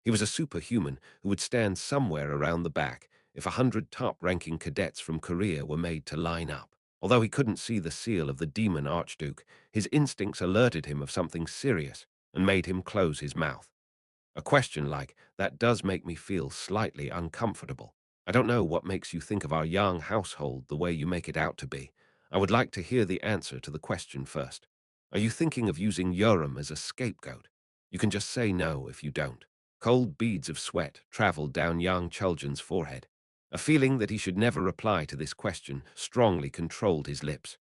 He was a superhuman who would stand somewhere around the back if 100 top-ranking cadets from Korea were made to line up. Although he couldn't see the seal of the demon archduke, his instincts alerted him of something serious and made him close his mouth. A question like that does make me feel slightly uncomfortable. I don't know what makes you think of our young household the way you make it out to be. I would like to hear the answer to the question first. Are you thinking of using Yoram as a scapegoat? You can just say no if you don't. Cold beads of sweat traveled down young Chuljan's forehead. A feeling that he should never reply to this question strongly controlled his lips.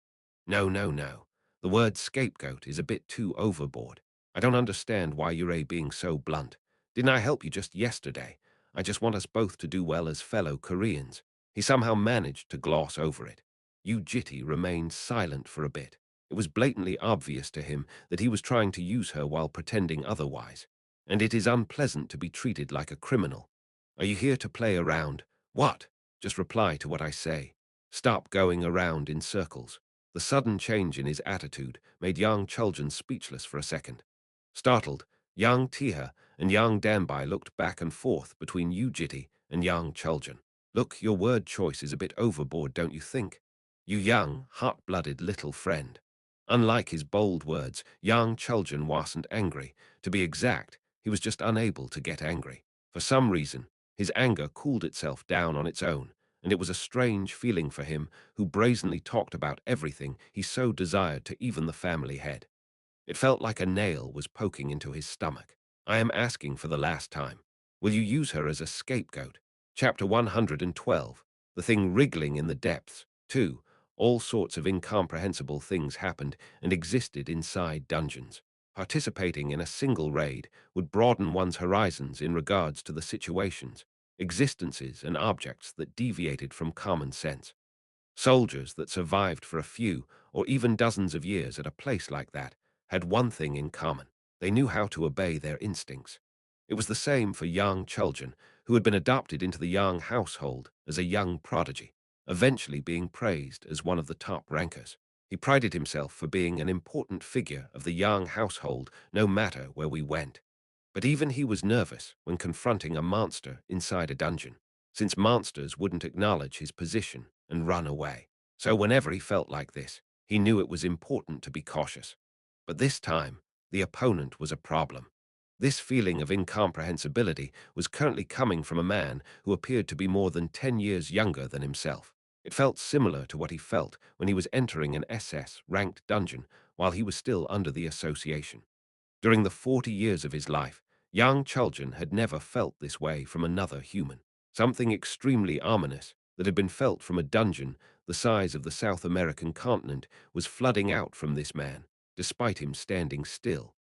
No, no, no. The word scapegoat is a bit too overboard. I don't understand why you're being so blunt. Didn't I help you just yesterday? I just want us both to do well as fellow Koreans. He somehow managed to gloss over it. Yu Jitae remained silent for a bit. It was blatantly obvious to him that he was trying to use her while pretending otherwise. And it is unpleasant to be treated like a criminal. Are you here to play around? What? Just reply to what I say. Stop going around in circles. The sudden change in his attitude made young Chuljan speechless for a second. Startled, young Tiha and young Danbai looked back and forth between Yu Jitae and young Chuljan. Look, your word choice is a bit overboard, don't you think? You young, hot-blooded little friend. Unlike his bold words, young Chuljan wasn't angry. To be exact, he was just unable to get angry. For some reason, his anger cooled itself down on its own, and it was a strange feeling for him who brazenly talked about everything he so desired to even the family head. It felt like a nail was poking into his stomach. I am asking for the last time. Will you use her as a scapegoat? Chapter 112. The thing wriggling in the depths. 2. All sorts of incomprehensible things happened and existed inside dungeons. Participating in a single raid would broaden one's horizons in regards to the situations, existences, and objects that deviated from common sense. Soldiers that survived for a few or even dozens of years at a place like that had one thing in common. They knew how to obey their instincts. It was the same for young Chuljan, who had been adopted into the Yang household as a young prodigy, eventually being praised as one of the top rankers. He prided himself for being an important figure of the Yang household no matter where we went. But even he was nervous when confronting a monster inside a dungeon, since monsters wouldn't acknowledge his position and run away. So whenever he felt like this, he knew it was important to be cautious. But this time, the opponent was a problem. This feeling of incomprehensibility was currently coming from a man who appeared to be more than 10 years younger than himself. It felt similar to what he felt when he was entering an SS-ranked dungeon while he was still under the association. During the 40 years of his life, young Chuljan had never felt this way from another human. Something extremely ominous that had been felt from a dungeon the size of the South American continent was flooding out from this man, despite him standing still.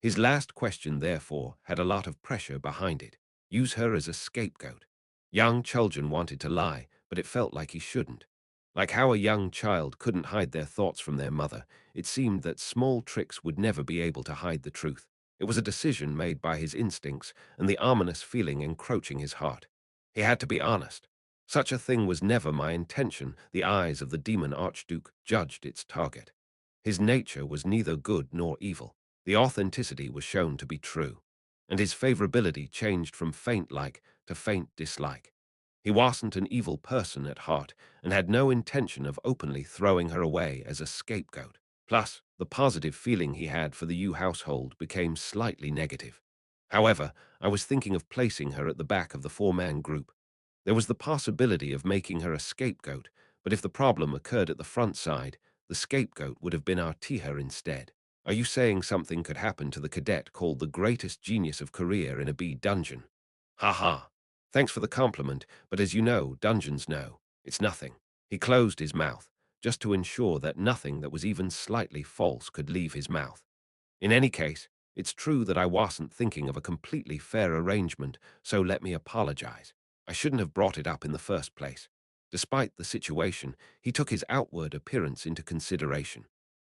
His last question, therefore, had a lot of pressure behind it. Use her as a scapegoat. Young Chuljan wanted to lie, but it felt like he shouldn't. Like how a young child couldn't hide their thoughts from their mother, it seemed that small tricks would never be able to hide the truth. It was a decision made by his instincts and the ominous feeling encroaching his heart. He had to be honest. Such a thing was never my intention, the eyes of the demon archduke judged its target. His nature was neither good nor evil. The authenticity was shown to be true, and his favorability changed from faint-like to faint dislike. He wasn't an evil person at heart and had no intention of openly throwing her away as a scapegoat. Plus, the positive feeling he had for the Yu household became slightly negative. However, I was thinking of placing her at the back of the four-man group. There was the possibility of making her a scapegoat, but if the problem occurred at the front side, the scapegoat would have been our Tiha instead. Are you saying something could happen to the cadet called the greatest genius of Korea in a B dungeon? Ha ha. Thanks for the compliment, but as you know, dungeons know. It's nothing. He closed his mouth, just to ensure that nothing that was even slightly false could leave his mouth. In any case, it's true that I wasn't thinking of a completely fair arrangement, so let me apologize. I shouldn't have brought it up in the first place. Despite the situation, he took his outward appearance into consideration.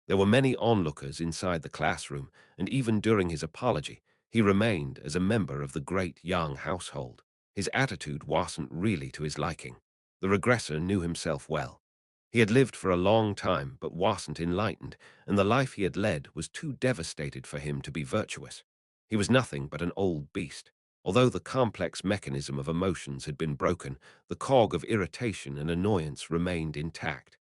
There were many onlookers inside the classroom, and even during his apology, he remained as a member of the great Yang household. His attitude wasn't really to his liking. The regressor knew himself well. He had lived for a long time but wasn't enlightened, and the life he had led was too devastated for him to be virtuous. He was nothing but an old beast. Although the complex mechanism of emotions had been broken, the cog of irritation and annoyance remained intact.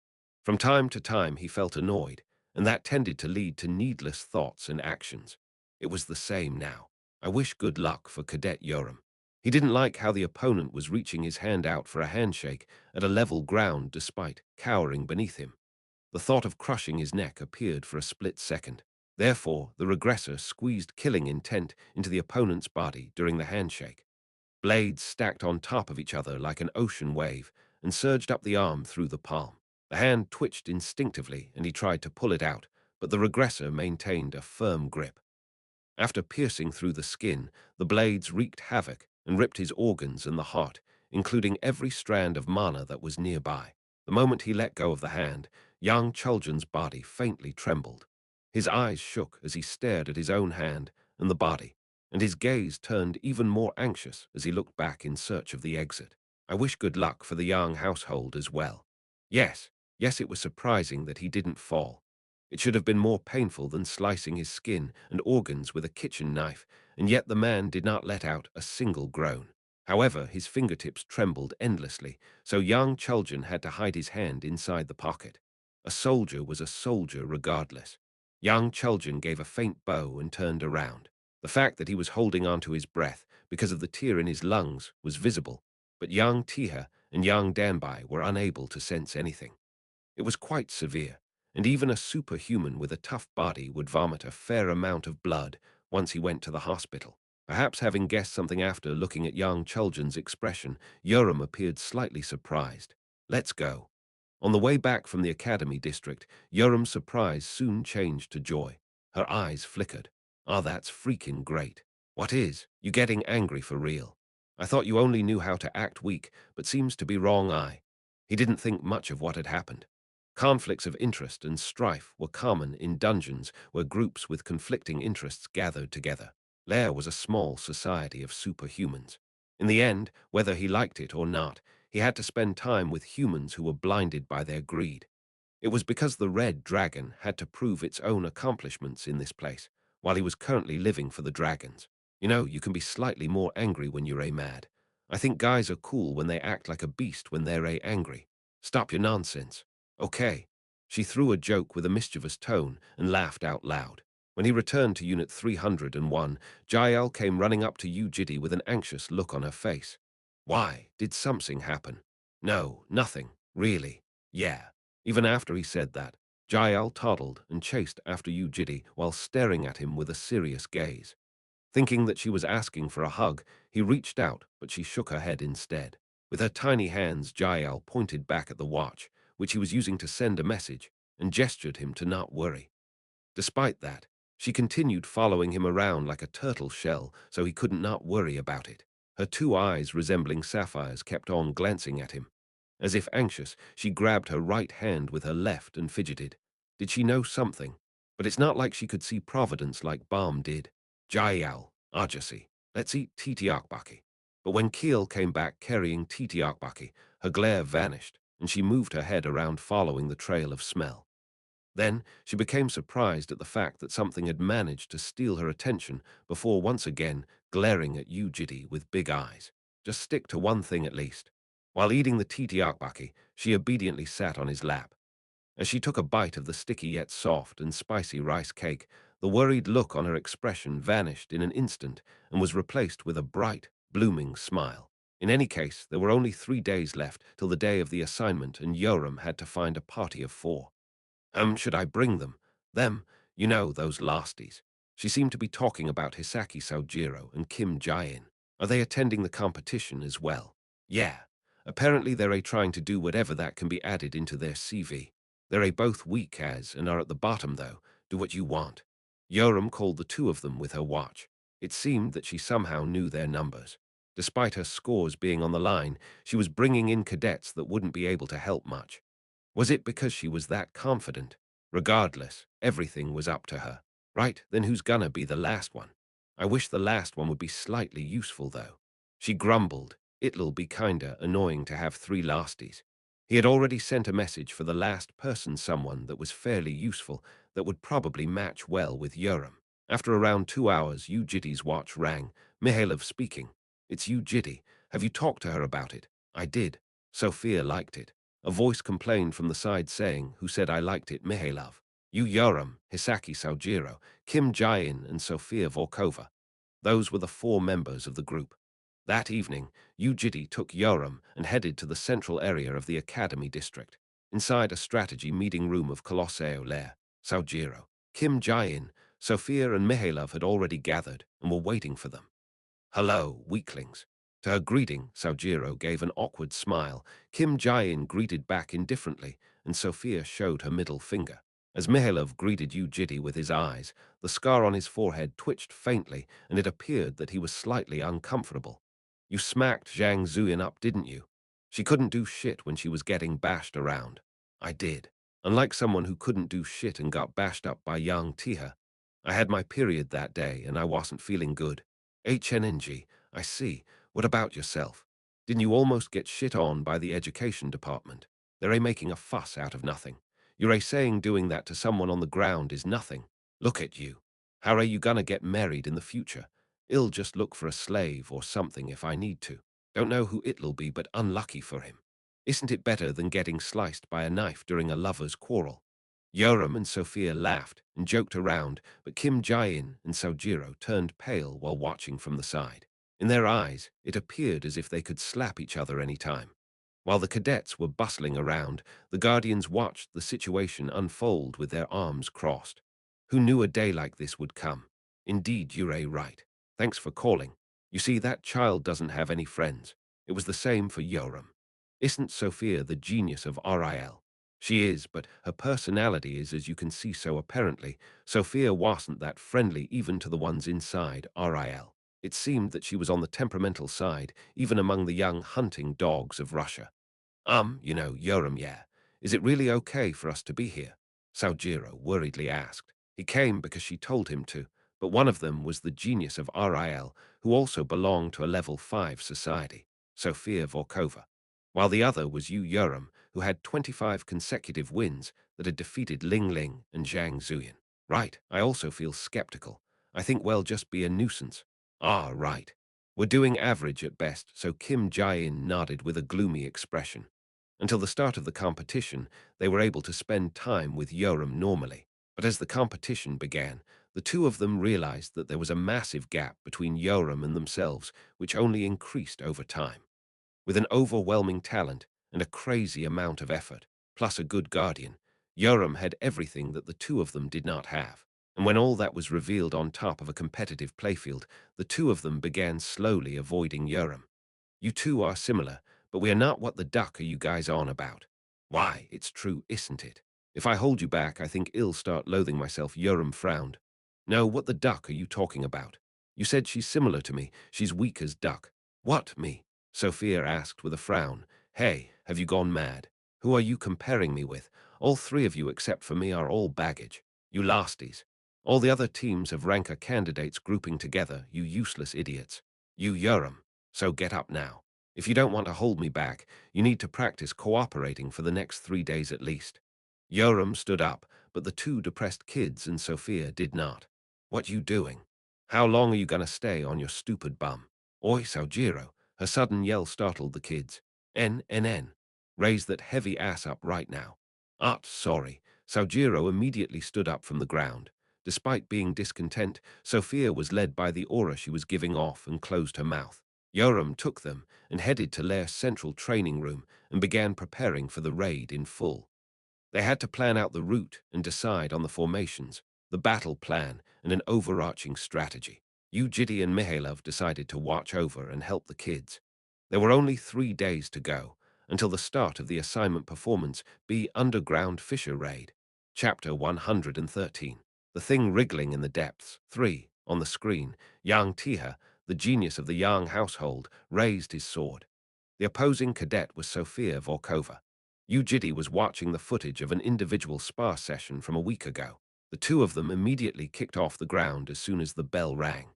From time to time he felt annoyed, and that tended to lead to needless thoughts and actions. It was the same now. I wish good luck for Cadet Yoram. He didn't like how the opponent was reaching his hand out for a handshake at a level ground despite cowering beneath him. The thought of crushing his neck appeared for a split second. Therefore, the regressor squeezed killing intent into the opponent's body during the handshake. Blades stacked on top of each other like an ocean wave and surged up the arm through the palm. The hand twitched instinctively and he tried to pull it out, but the regressor maintained a firm grip. After piercing through the skin, the blades wreaked havoc and ripped his organs and the heart, including every strand of mana that was nearby. The moment he let go of the hand, young Chuljan's body faintly trembled. His eyes shook as he stared at his own hand and the body, and his gaze turned even more anxious as he looked back in search of the exit. I wish good luck for the Yang household as well. Yes, it was surprising that he didn't fall. It should have been more painful than slicing his skin and organs with a kitchen knife, and yet the man did not let out a single groan. However, his fingertips trembled endlessly, so young Chuljan had to hide his hand inside the pocket. A soldier was a soldier regardless. Young Chuljan gave a faint bow and turned around. The fact that he was holding on to his breath because of the tear in his lungs was visible, but young Tiha and young Danbai were unable to sense anything. It was quite severe, and even a superhuman with a tough body would vomit a fair amount of blood once he went to the hospital. Perhaps having guessed something after looking at young Chuljan's expression, Yoram appeared slightly surprised. Let's go. On the way back from the academy district, Yoram's surprise soon changed to joy. Her eyes flickered. Ah, that's freaking great. What is? You getting angry for real? I thought you only knew how to act weak, but seems to be wrong eye. He didn't think much of what had happened. Conflicts of interest and strife were common in dungeons where groups with conflicting interests gathered together. Lair was a small society of superhumans. In the end, whether he liked it or not, he had to spend time with humans who were blinded by their greed. It was because the Red Dragon had to prove its own accomplishments in this place, while he was currently living for the dragons. You know, you can be slightly more angry when you're mad. I think guys are cool when they act like a beast when they're angry. Stop your nonsense. Okay. She threw a joke with a mischievous tone and laughed out loud. When he returned to Unit 301, Jael came running up to Yu Jitae with an anxious look on her face. Why? Did something happen? No, nothing, really. Yeah. Even after he said that, Jael toddled and chased after Yu Jitae while staring at him with a serious gaze. Thinking that she was asking for a hug, he reached out, but she shook her head instead. With her tiny hands, Jael pointed back at the watch, which he was using to send a message, and gestured him to not worry. Despite that, she continued following him around like a turtle shell so he couldn't not worry about it. Her two eyes resembling sapphires kept on glancing at him. As if anxious, she grabbed her right hand with her left and fidgeted. Did she know something? But it's not like she could see Providence like Balm did. Jael, Ajasi, let's eat titiakbaki. But when Keel came back carrying titiakbaki, her glare vanished, and she moved her head around following the trail of smell. Then she became surprised at the fact that something had managed to steal her attention before once again glaring at Yu Jitae with big eyes. Just stick to one thing at least. While eating the titiakbaki, she obediently sat on his lap. As she took a bite of the sticky yet soft and spicy rice cake, the worried look on her expression vanished in an instant and was replaced with a bright, blooming smile. In any case, there were only 3 days left till the day of the assignment, and Yoram had to find a party of 4. Should I bring them? Them, you know, those lasties. She seemed to be talking about Hisaki Sojiro and Kim Jae-in. Are they attending the competition as well? Yeah. Apparently they're trying to do whatever that can be added into their CV. They're both weak as and are at the bottom though. Do what you want. Yoram called the two of them with her watch. It seemed that she somehow knew their numbers. Despite her scores being on the line, she was bringing in cadets that wouldn't be able to help much. Was it because she was that confident? Regardless, everything was up to her. Right, then who's gonna be the last one? I wish the last one would be slightly useful, though. She grumbled. It'll be kinda annoying to have 3 lasties. He had already sent a message for the last person, someone that was fairly useful, that would probably match well with Yoram. After around 2 hours, Yu Jitae's watch rang. Mihailov speaking. It's Yu Jitae. Have you talked to her about it? I did. Sophia liked it. A voice complained from the side saying, who said I liked it, Mihailov. You Yoram, Hisaki Sojiro, Kim Jae-in, and Sofia Volkova. Those were the 4 members of the group. That evening, Yu Jitae took Yoram and headed to the central area of the Academy district. Inside a strategy meeting room of Colosseo Lair, Sojiro, Kim Jae-in, Sophia and Mihailov had already gathered and were waiting for them. Hello, weaklings. To her greeting, Sojiro gave an awkward smile. Kim Jae-in greeted back indifferently, and Sophia showed her middle finger. As Mihailov greeted Yu Jitae with his eyes, the scar on his forehead twitched faintly, and it appeared that he was slightly uncomfortable. You smacked Zhang Zuyin up, didn't you? She couldn't do shit when she was getting bashed around. I did. Unlike someone who couldn't do shit and got bashed up by Yang Tiha. I had my period that day, and I wasn't feeling good. HNNG, I see. What about yourself? Didn't you almost get shit on by the education department? They're making a fuss out of nothing. You're saying doing that to someone on the ground is nothing. Look at you. How are you gonna get married in the future? I'll just look for a slave or something if I need to. Don't know who it'll be, but unlucky for him. Isn't it better than getting sliced by a knife during a lover's quarrel? Yoram and Sophia laughed and joked around, but Kim Jae-in and Sojiro turned pale while watching from the side. In their eyes, it appeared as if they could slap each other any time. While the cadets were bustling around, the Guardians watched the situation unfold with their arms crossed. Who knew a day like this would come? Indeed, you're right. Thanks for calling. You see, that child doesn't have any friends. It was the same for Yoram. Isn't Sophia the genius of RIL? She is, but her personality is, as you can see so apparently. Sophia wasn't that friendly even to the ones inside RIL. It seemed that she was on the temperamental side, even among the young hunting dogs of Russia. Yoram, yeah. Is it really okay for us to be here? Sojiro worriedly asked. He came because she told him to, but one of them was the genius of RIL, who also belonged to a level 5 society, Sofia Volkova, while the other was Yu Yuram, who had 25 consecutive wins that had defeated Ling Ling and Zhang Zuyan. Right, I also feel skeptical. I think we'll just be a nuisance. Ah, right. We're doing average at best, so Kim Jae-in nodded with a gloomy expression. Until the start of the competition, they were able to spend time with Yoram normally. But as the competition began, the two of them realized that there was a massive gap between Yoram and themselves, which only increased over time. With an overwhelming talent and a crazy amount of effort, plus a good guardian, Yoram had everything that the two of them did not have. And when all that was revealed on top of a competitive playfield, the two of them began slowly avoiding Yoram. You two are similar, but we are not. What the duck are you guys on about? Why, it's true, isn't it? If I hold you back, I think I'll start loathing myself. Yoram frowned. No, what the duck are you talking about? You said she's similar to me. She's weak as duck. What, me? Sophia asked with a frown. Hey, have you gone mad? Who are you comparing me with? All three of you except for me are all baggage. You lasties. All the other teams have ranker candidates grouping together, you useless idiots. You Yoram. So get up now. If you don't want to hold me back, you need to practice cooperating for the next 3 days at least. Yoram stood up, but the two depressed kids and Sophia did not. What you doing? How long are you gonna stay on your stupid bum? Oi, Saojiro. Her sudden yell startled the kids. N. Raise that heavy ass up right now. Sorry. Saojiro immediately stood up from the ground. Despite being discontent, Sophia was led by the aura she was giving off and closed her mouth. Yoram took them and headed to Lair's central training room and began preparing for the raid in full. They had to plan out the route and decide on the formations, the battle plan, and an overarching strategy. Yu Jitae and Mihailov decided to watch over and help the kids. There were only 3 days to go until the start of the assignment performance B Underground Fisher Raid. Chapter 113. The Thing Wriggling in the Depths. 3. On the screen, Yang Tiha, the genius of the Yang household, raised his sword. The opposing cadet was Sofia Volkova. Yu Jitae was watching the footage of an individual spar session from a week ago. The two of them immediately kicked off the ground as soon as the bell rang.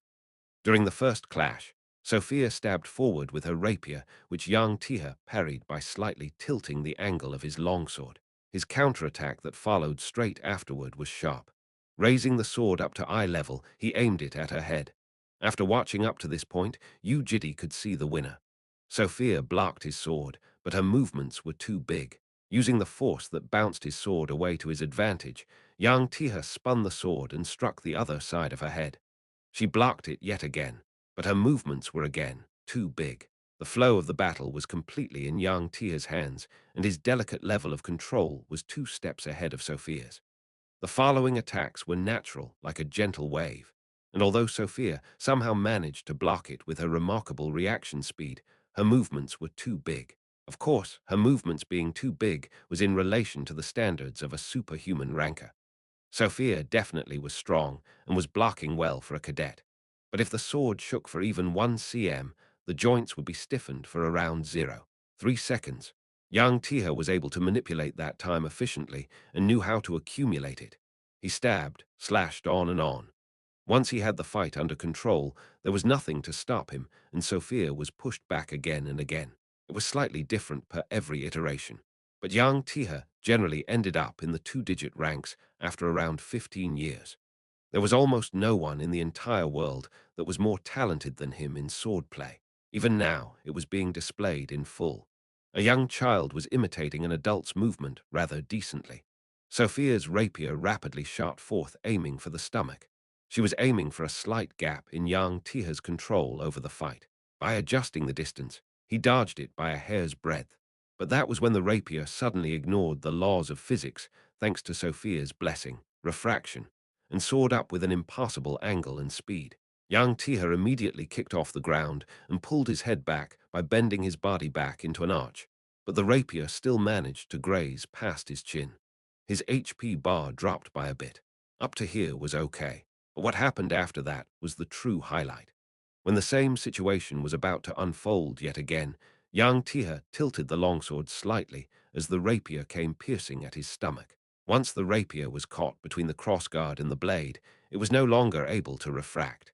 During the first clash, Sophia stabbed forward with her rapier, which Yang Tiha parried by slightly tilting the angle of his longsword. His counterattack that followed straight afterward was sharp. Raising the sword up to eye level, he aimed it at her head. After watching up to this point, Yu Jitae could see the winner. Sophia blocked his sword, but her movements were too big. Using the force that bounced his sword away to his advantage, Yang Tiha spun the sword and struck the other side of her head. She blocked it yet again, but her movements were again too big. The flow of the battle was completely in Yang Tia's hands, and his delicate level of control was 2 steps ahead of Sophia's. The following attacks were natural, like a gentle wave, and although Sophia somehow managed to block it with her remarkable reaction speed, her movements were too big. Of course, her movements being too big was in relation to the standards of a superhuman ranker. Sophia definitely was strong and was blocking well for a cadet. But if the sword shook for even 1 cm, the joints would be stiffened for around 0.3 seconds. Yang Tiha was able to manipulate that time efficiently and knew how to accumulate it. He stabbed, slashed on and on. Once he had the fight under control, there was nothing to stop him, and Sophia was pushed back again and again. It was slightly different per every iteration. But Yang Tiha generally ended up in the 2-digit ranks after around 15 years. There was almost no one in the entire world that was more talented than him in swordplay. Even now, it was being displayed in full. A young child was imitating an adult's movement rather decently. Sophia's rapier rapidly shot forth, aiming for the stomach. She was aiming for a slight gap in Yang Tiha's control over the fight. By adjusting the distance, he dodged it by a hair's breadth. But that was when the rapier suddenly ignored the laws of physics, thanks to Sophia's blessing, refraction, and soared up with an impossible angle and speed. Yang Tiha immediately kicked off the ground and pulled his head back by bending his body back into an arch, but the rapier still managed to graze past his chin. His HP bar dropped by a bit. Up to here was okay, but what happened after that was the true highlight. When the same situation was about to unfold yet again, Yang Tiha tilted the longsword slightly as the rapier came piercing at his stomach. Once the rapier was caught between the crossguard and the blade, it was no longer able to refract.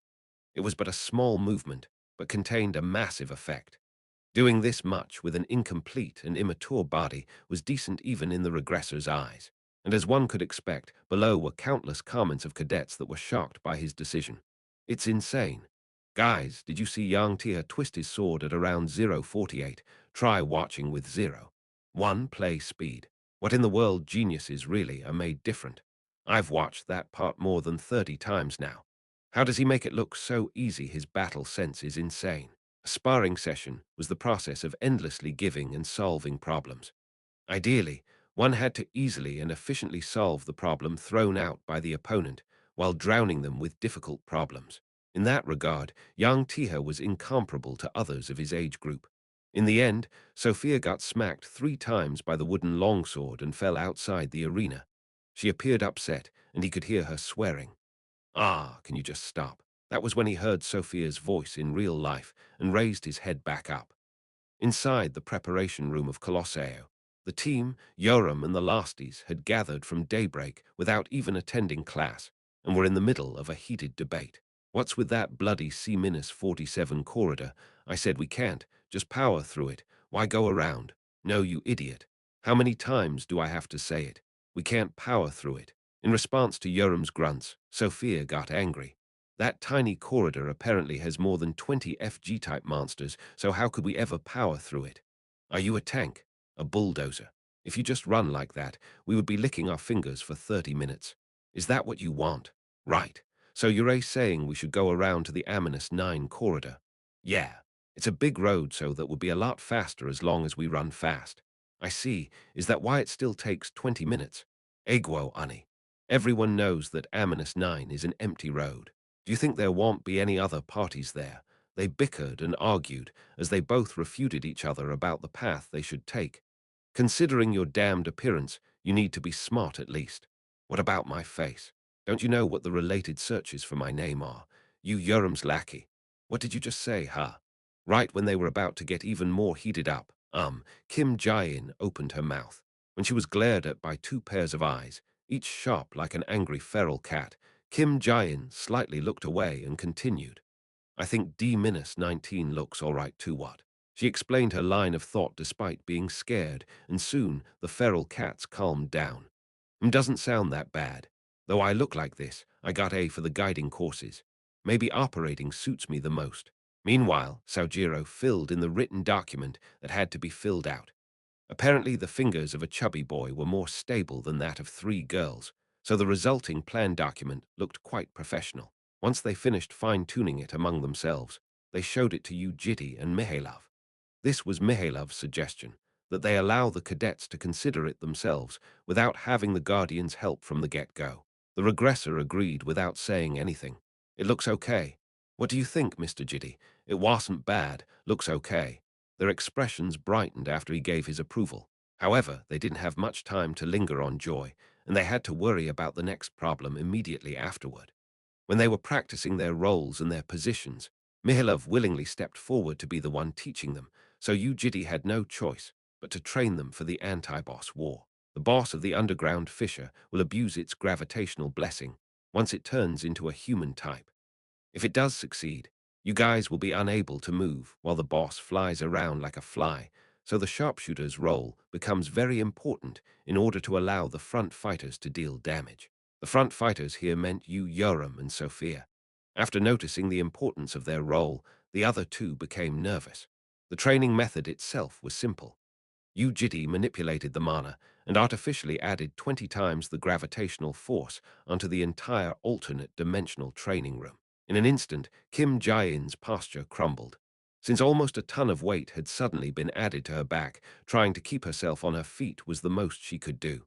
It was but a small movement, but contained a massive effect. Doing this much with an incomplete and immature body was decent even in the reggressor's eyes. And as one could expect, below were countless comments of cadets that were shocked by his decision. It's insane. Guys, did you see Yang Tia twist his sword at around 0:48? Try watching with 0:1 play speed. What in the world geniuses really are made different. I've watched that part more than 30 times now. How does he make it look so easy? His battle sense is insane. A sparring session was the process of endlessly giving and solving problems. Ideally, one had to easily and efficiently solve the problem thrown out by the opponent while drowning them with difficult problems. In that regard, Yang Tiha was incomparable to others of his age group. In the end, Sophia got smacked 3 times by the wooden longsword and fell outside the arena. She appeared upset, and he could hear her swearing. Ah, can you just stop? That was when he heard Sophia's voice in real life and raised his head back up. Inside the preparation room of Colosseo, the team, Yoram and the Lasties, had gathered from daybreak without even attending class and were in the middle of a heated debate. What's with that bloody C-47 corridor? I said we can't. Just power through it. Why go around? No, you idiot. How many times do I have to say it? We can't power through it. In response to Yoram's grunts, Sophia got angry. That tiny corridor apparently has more than 20 FG-type monsters, so how could we ever power through it? Are you a tank? A bulldozer? If you just run like that, we would be licking our fingers for 30 minutes. Is that what you want? Right. So you're saying we should go around to the Aminus 9 corridor? Yeah. It's a big road, so that would be a lot faster as long as we run fast. I see. Is that why it still takes 20 minutes? Egwo, Ani. Everyone knows that Aminus 9 is an empty road. Do you think there won't be any other parties there? They bickered and argued as they both refuted each other about the path they should take. Considering your damned appearance, you need to be smart at least. What about my face? Don't you know what the related searches for my name are? You Yoram's lackey. What did you just say, huh? Right when they were about to get even more heated up, Kim Jae-in opened her mouth. When she was glared at by 2 pairs of eyes, each sharp like an angry feral cat, Kim Jae-in slightly looked away and continued. I think D-19 looks all right too, what? She explained her line of thought despite being scared, and soon the feral cats calmed down. Doesn't sound that bad. Though I look like this, I got A for the guiding courses. Maybe operating suits me the most. Meanwhile, Saojiro filled in the written document that had to be filled out. Apparently the fingers of a chubby boy were more stable than that of 3 girls, so the resulting plan document looked quite professional. Once they finished fine-tuning it among themselves, they showed it to Yu Jitae and Mihailov. This was Mihailov's suggestion, that they allow the cadets to consider it themselves without having the Guardian's help from the get-go. The regressor agreed without saying anything. It looks okay. What do you think, Mr. Jitae? It wasn't bad. Looks okay. Their expressions brightened after he gave his approval. However, they didn't have much time to linger on joy, and they had to worry about the next problem immediately afterward. When they were practicing their roles and their positions, Mihailov willingly stepped forward to be the one teaching them, so Yu Jitae had no choice but to train them for the anti-boss war. The boss of the underground fissure will abuse its gravitational blessing once it turns into a human type. If it does succeed, you guys will be unable to move while the boss flies around like a fly, so the sharpshooter's role becomes very important in order to allow the front fighters to deal damage. The front fighters here meant Yu Yoram and Sophia. After noticing the importance of their role, the other 2 became nervous. The training method itself was simple. Yu Jitae manipulated the mana and artificially added 20 times the gravitational force onto the entire alternate dimensional training room. In an instant, Kim Jae-in's posture crumbled. Since almost a ton of weight had suddenly been added to her back, trying to keep herself on her feet was the most she could do.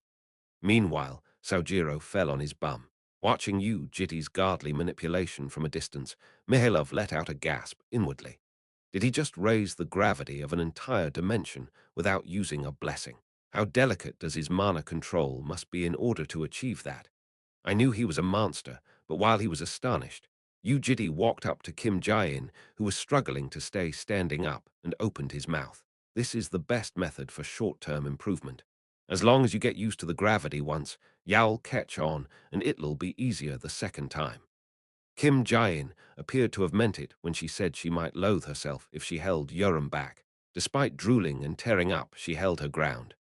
Meanwhile, Saojiro fell on his bum. Watching Yu Jitae's godly manipulation from a distance, Mihailov let out a gasp inwardly. Did he just raise the gravity of an entire dimension without using a blessing? How delicate does his mana control must be in order to achieve that? I knew he was a monster, but while he was astonished, Yu Jitae walked up to Kim Jae-in, who was struggling to stay standing up, and opened his mouth. This is the best method for short-term improvement. As long as you get used to the gravity once, you'll catch on, and it'll be easier the second time. Kim Jae-in appeared to have meant it when she said she might loathe herself if she held Yoram back. Despite drooling and tearing up, she held her ground.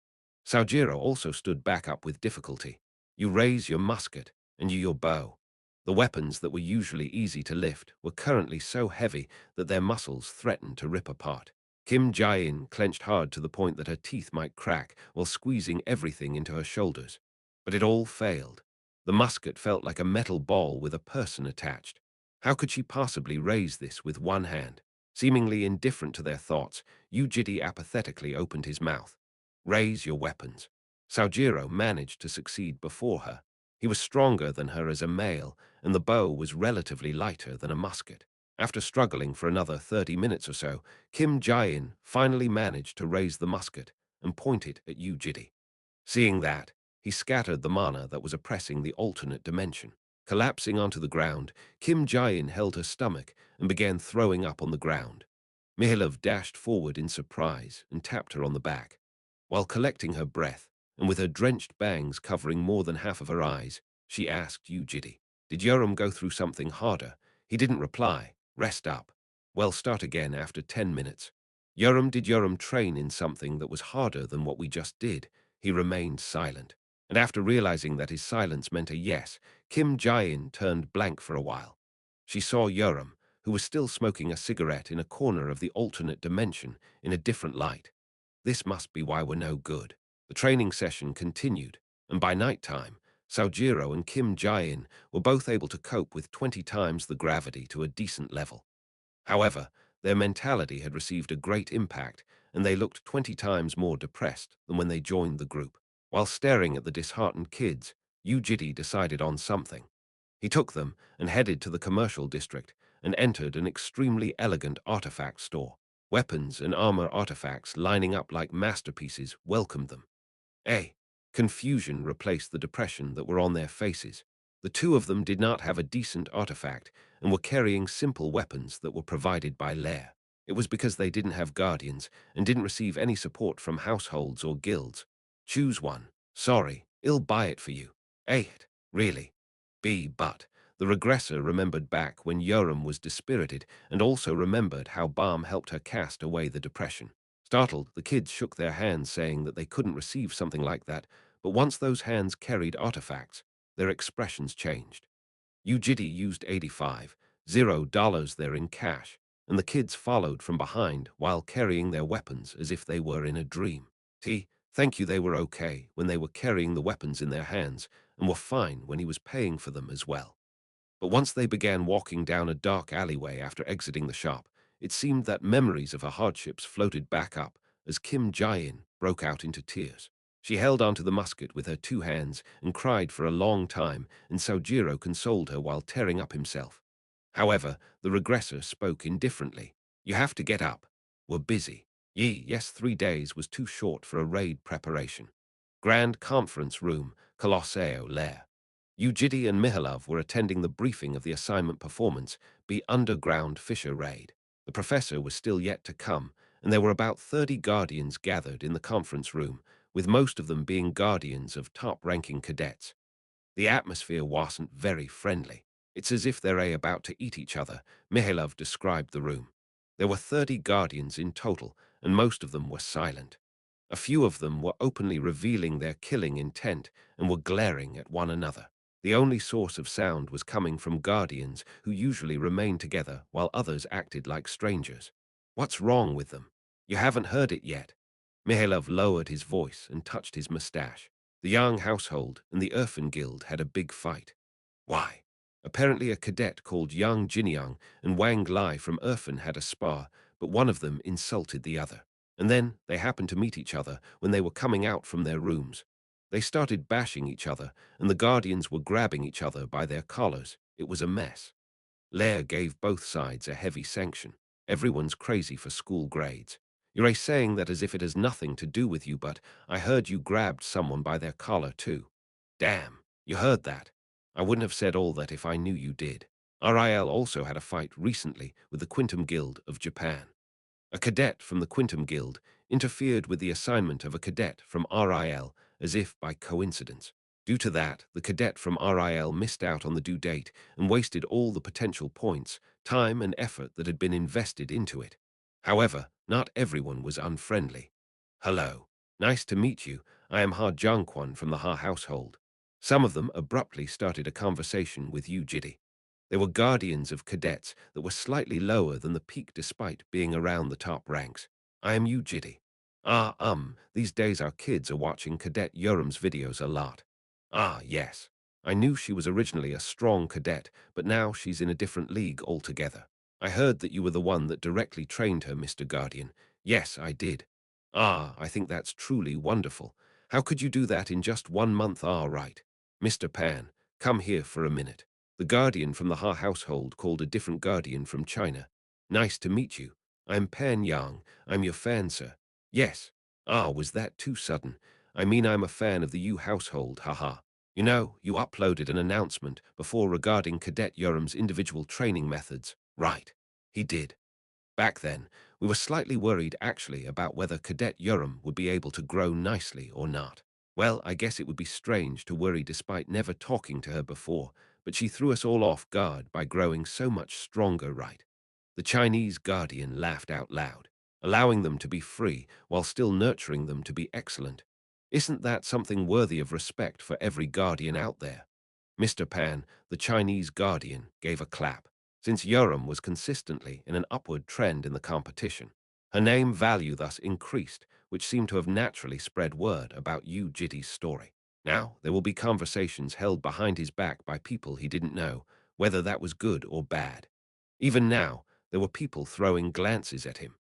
Saojiro also stood back up with difficulty. You raise your musket, and you your bow. The weapons that were usually easy to lift were currently so heavy that their muscles threatened to rip apart. Kim Jae-in clenched hard to the point that her teeth might crack while squeezing everything into her shoulders. But it all failed. The musket felt like a metal ball with a person attached. How could she possibly raise this with one hand? Seemingly indifferent to their thoughts, Yu Jitae apathetically opened his mouth. Raise your weapons. Saojiro managed to succeed before her. He was stronger than her as a male, and the bow was relatively lighter than a musket. After struggling for another 30 minutes or so, Kim Jae-in finally managed to raise the musket and point it at Yu Jitae. Seeing that, he scattered the mana that was oppressing the alternate dimension. Collapsing onto the ground, Kim Jae-in held her stomach and began throwing up on the ground. Mihailov dashed forward in surprise and tapped her on the back. While collecting her breath, and with her drenched bangs covering more than half of her eyes, she asked Yu Jitae, "Did Yoram go through something harder?" He didn't reply. Rest up. Well, start again after 10 minutes. Did Yoram train in something that was harder than what we just did? He remained silent. And after realizing that his silence meant a yes, Kim Jae-in turned blank for a while. She saw Yoram, who was still smoking a cigarette in a corner of the alternate dimension, in a different light. This must be why we're no good. The training session continued, and by night time, Saojiro and Kim Jae-in were both able to cope with 20 times the gravity to a decent level. However, their mentality had received a great impact, and they looked 20 times more depressed than when they joined the group. While staring at the disheartened kids, Yu Jitae decided on something. He took them and headed to the commercial district and entered an extremely elegant artifact store. Weapons and armor artifacts lining up like masterpieces welcomed them. Confusion replaced the depression that were on their faces. The two of them did not have a decent artifact and were carrying simple weapons that were provided by Lair. It was because they didn't have guardians and didn't receive any support from households or guilds. Choose one. Sorry, I'll buy it for you. A. Really? B. But the regressor remembered back when Yoram was dispirited and also remembered how Balm helped her cast away the depression. Startled, the kids shook their hands saying that they couldn't receive something like that, but once those hands carried artifacts, their expressions changed. Yu Jitae used $85 there in cash, and the kids followed from behind while carrying their weapons as if they were in a dream. Thank you, they were okay when they were carrying the weapons in their hands and were fine when he was paying for them as well. But once they began walking down a dark alleyway after exiting the shop, it seemed that memories of her hardships floated back up as Kim Jae-in broke out into tears. She held onto the musket with her two hands and cried for a long time, and Sojiro consoled her while tearing up himself. However, the regressor spoke indifferently. You have to get up. We're busy. Yes, 3 days was too short for a raid preparation. Grand Conference Room, Colosseo Lair. Yu Jitae and Mihalov were attending the briefing of the assignment performance, the Underground Fisher Raid. The professor was still yet to come, and there were about 30 guardians gathered in the conference room, with most of them being guardians of top-ranking cadets. The atmosphere wasn't very friendly. It's as if they're about to eat each other, Mihailov described the room. There were 30 guardians in total, and most of them were silent. A few of them were openly revealing their killing intent and were glaring at one another. The only source of sound was coming from guardians who usually remained together while others acted like strangers. What's wrong with them? You haven't heard it yet. Mihailov lowered his voice and touched his mustache. The Yang household and the Urfin Guild had a big fight. Why? Apparently a cadet called Yang Jinyang and Wang Lai from Urfin had a spar, but one of them insulted the other. And then they happened to meet each other when they were coming out from their rooms. They started bashing each other, and the guardians were grabbing each other by their collars. It was a mess. Lair gave both sides a heavy sanction. Everyone's crazy for school grades. You're saying that as if it has nothing to do with you, but I heard you grabbed someone by their collar too. Damn, you heard that. I wouldn't have said all that if I knew you did. RIL also had a fight recently with the Quintum Guild of Japan. A cadet from the Quintum Guild interfered with the assignment of a cadet from RIL as if by coincidence. Due to that, the cadet from RIL missed out on the due date and wasted all the potential points, time, and effort that had been invested into it. However, not everyone was unfriendly. Hello. Nice to meet you. I am Ha Jiangquan from the Ha household. Some of them abruptly started a conversation with Yu Jitae. They were guardians of cadets that were slightly lower than the peak despite being around the top ranks. I am Yu Jitae. These days our kids are watching Cadet Yoram's videos a lot. Ah, yes. I knew she was originally a strong cadet, but now she's in a different league altogether. I heard that you were the one that directly trained her, Mr. Guardian. Yes, I did. Ah, I think that's truly wonderful. How could you do that in just 1 month? Ah, right. Mr. Pan, come here for a minute. The Guardian from the Ha household called a different Guardian from China. Nice to meet you. I'm Pan Yang. I'm your fan, sir. Yes. Ah, was that too sudden? I mean, I'm a fan of the Yu household, haha. You know, you uploaded an announcement before regarding Cadet Yoram's individual training methods. Right. He did. Back then, we were slightly worried actually about whether Cadet Yoram would be able to grow nicely or not. Well, I guess it would be strange to worry despite never talking to her before, but she threw us all off guard by growing so much stronger, right? The Chinese Guardian laughed out loud, allowing them to be free while still nurturing them to be excellent. Isn't that something worthy of respect for every Guardian out there? Mr. Pan, the Chinese Guardian, gave a clap, since Yoram was consistently in an upward trend in the competition. Her name value thus increased, which seemed to have naturally spread word about Yu Jitae's story. Now, there will be conversations held behind his back by people he didn't know, whether that was good or bad. Even now, there were people throwing glances at him.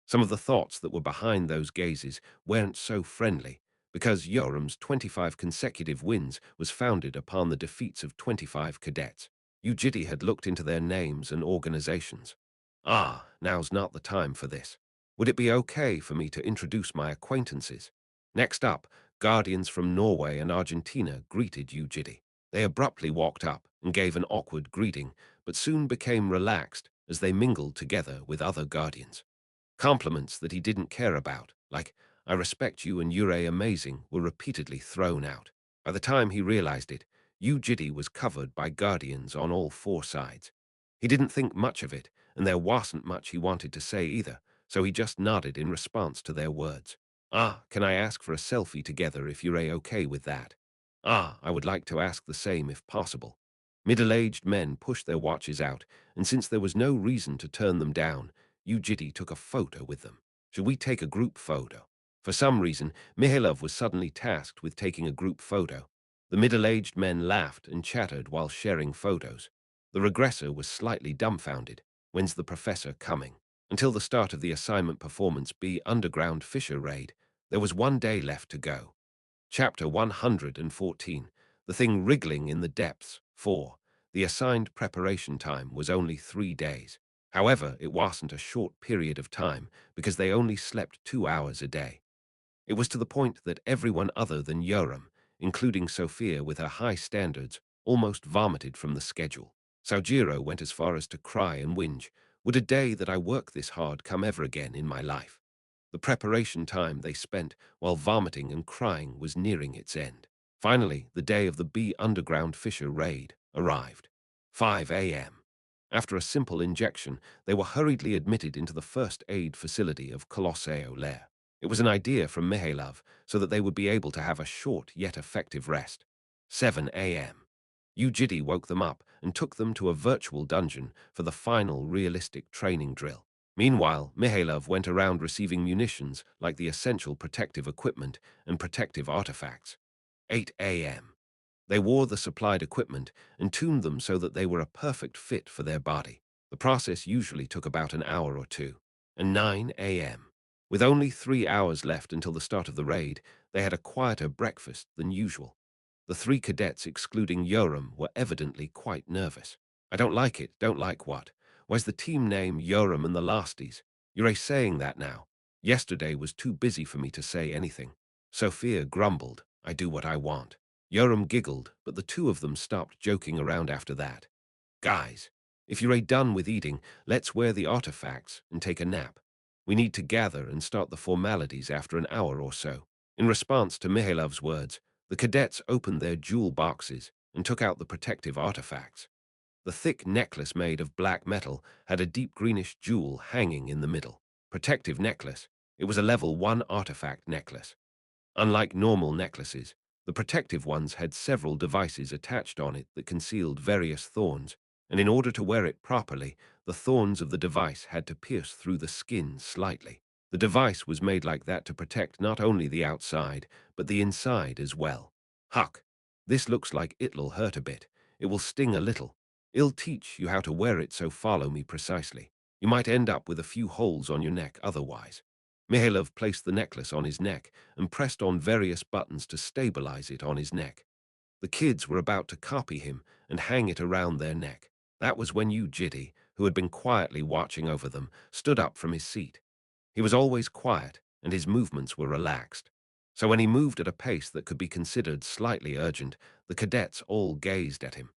Some of the thoughts that were behind those gazes weren't so friendly, because Yoram's 25 consecutive wins was founded upon the defeats of 25 cadets. Yu Jitae had looked into their names and organizations. Ah, now's not the time for this. Would it be okay for me to introduce my acquaintances? Next up, guardians from Norway and Argentina greeted Yu Jitae. They abruptly walked up and gave an awkward greeting, but soon became relaxed as they mingled together with other guardians. Compliments that he didn't care about, like, I respect you and you're amazing, were repeatedly thrown out. By the time he realized it, Yu Jitae was covered by guardians on all four sides. He didn't think much of it, and there wasn't much he wanted to say either, so he just nodded in response to their words. Ah, can I ask for a selfie together if you're okay with that? Ah, I would like to ask the same if possible. Middle-aged men pushed their watches out, and since there was no reason to turn them down, Yu Jitae took a photo with them. Should we take a group photo? For some reason, Mihailov was suddenly tasked with taking a group photo. The middle-aged men laughed and chattered while sharing photos. The regressor was slightly dumbfounded. When's the professor coming? Until the start of the assignment performance B Underground Fisher Raid, there was 1 day left to go. Chapter 114. The Thing Wriggling in the Depths. 4. The assigned preparation time was only 3 days. However, it wasn't a short period of time because they only slept 2 hours a day. It was to the point that everyone other than Yoram, including Sophia with her high standards, almost vomited from the schedule. Saojiro went as far as to cry and whinge, would a day that I work this hard come ever again in my life? The preparation time they spent while vomiting and crying was nearing its end. Finally, the day of the B Underground Fisher raid arrived. 5 a.m. After a simple injection, they were hurriedly admitted into the first aid facility of Colosseo Lair. It was an idea from Mihailov so that they would be able to have a short yet effective rest. 7 a.m. Yu Jitae woke them up and took them to a virtual dungeon for the final realistic training drill. Meanwhile, Mihailov went around receiving munitions like the essential protective equipment and protective artifacts. 8 a.m. They wore the supplied equipment and tuned them so that they were a perfect fit for their body. The process usually took about an hour or two. And 9 a.m. With only 3 hours left until the start of the raid, they had a quieter breakfast than usual. The 3 cadets, excluding Yoram, were evidently quite nervous. I don't like it. Don't like what? Why's the team name Yoram and the Lasties? You're saying that now. Yesterday was too busy for me to say anything. Sophia grumbled, I do what I want. Yoram giggled, but the two of them stopped joking around after that. Guys, if you're done with eating, let's wear the artifacts and take a nap. We need to gather and start the formalities after an hour or so. In response to Mihailov's words, the cadets opened their jewel boxes and took out the protective artifacts. The thick necklace made of black metal had a deep greenish jewel hanging in the middle. Protective necklace. It was a level 1 artifact necklace. Unlike normal necklaces, the protective ones had several devices attached on it that concealed various thorns, and in order to wear it properly, the thorns of the device had to pierce through the skin slightly. The device was made like that to protect not only the outside, but the inside as well. Huck, this looks like it'll hurt a bit. It will sting a little. I'll teach you how to wear it, so follow me precisely. You might end up with a few holes on your neck otherwise. Mihailov placed the necklace on his neck and pressed on various buttons to stabilize it on his neck. The kids were about to copy him and hang it around their neck. That was when Yu Jitae, who had been quietly watching over them, stood up from his seat. He was always quiet, and his movements were relaxed. So when he moved at a pace that could be considered slightly urgent, the cadets all gazed at him.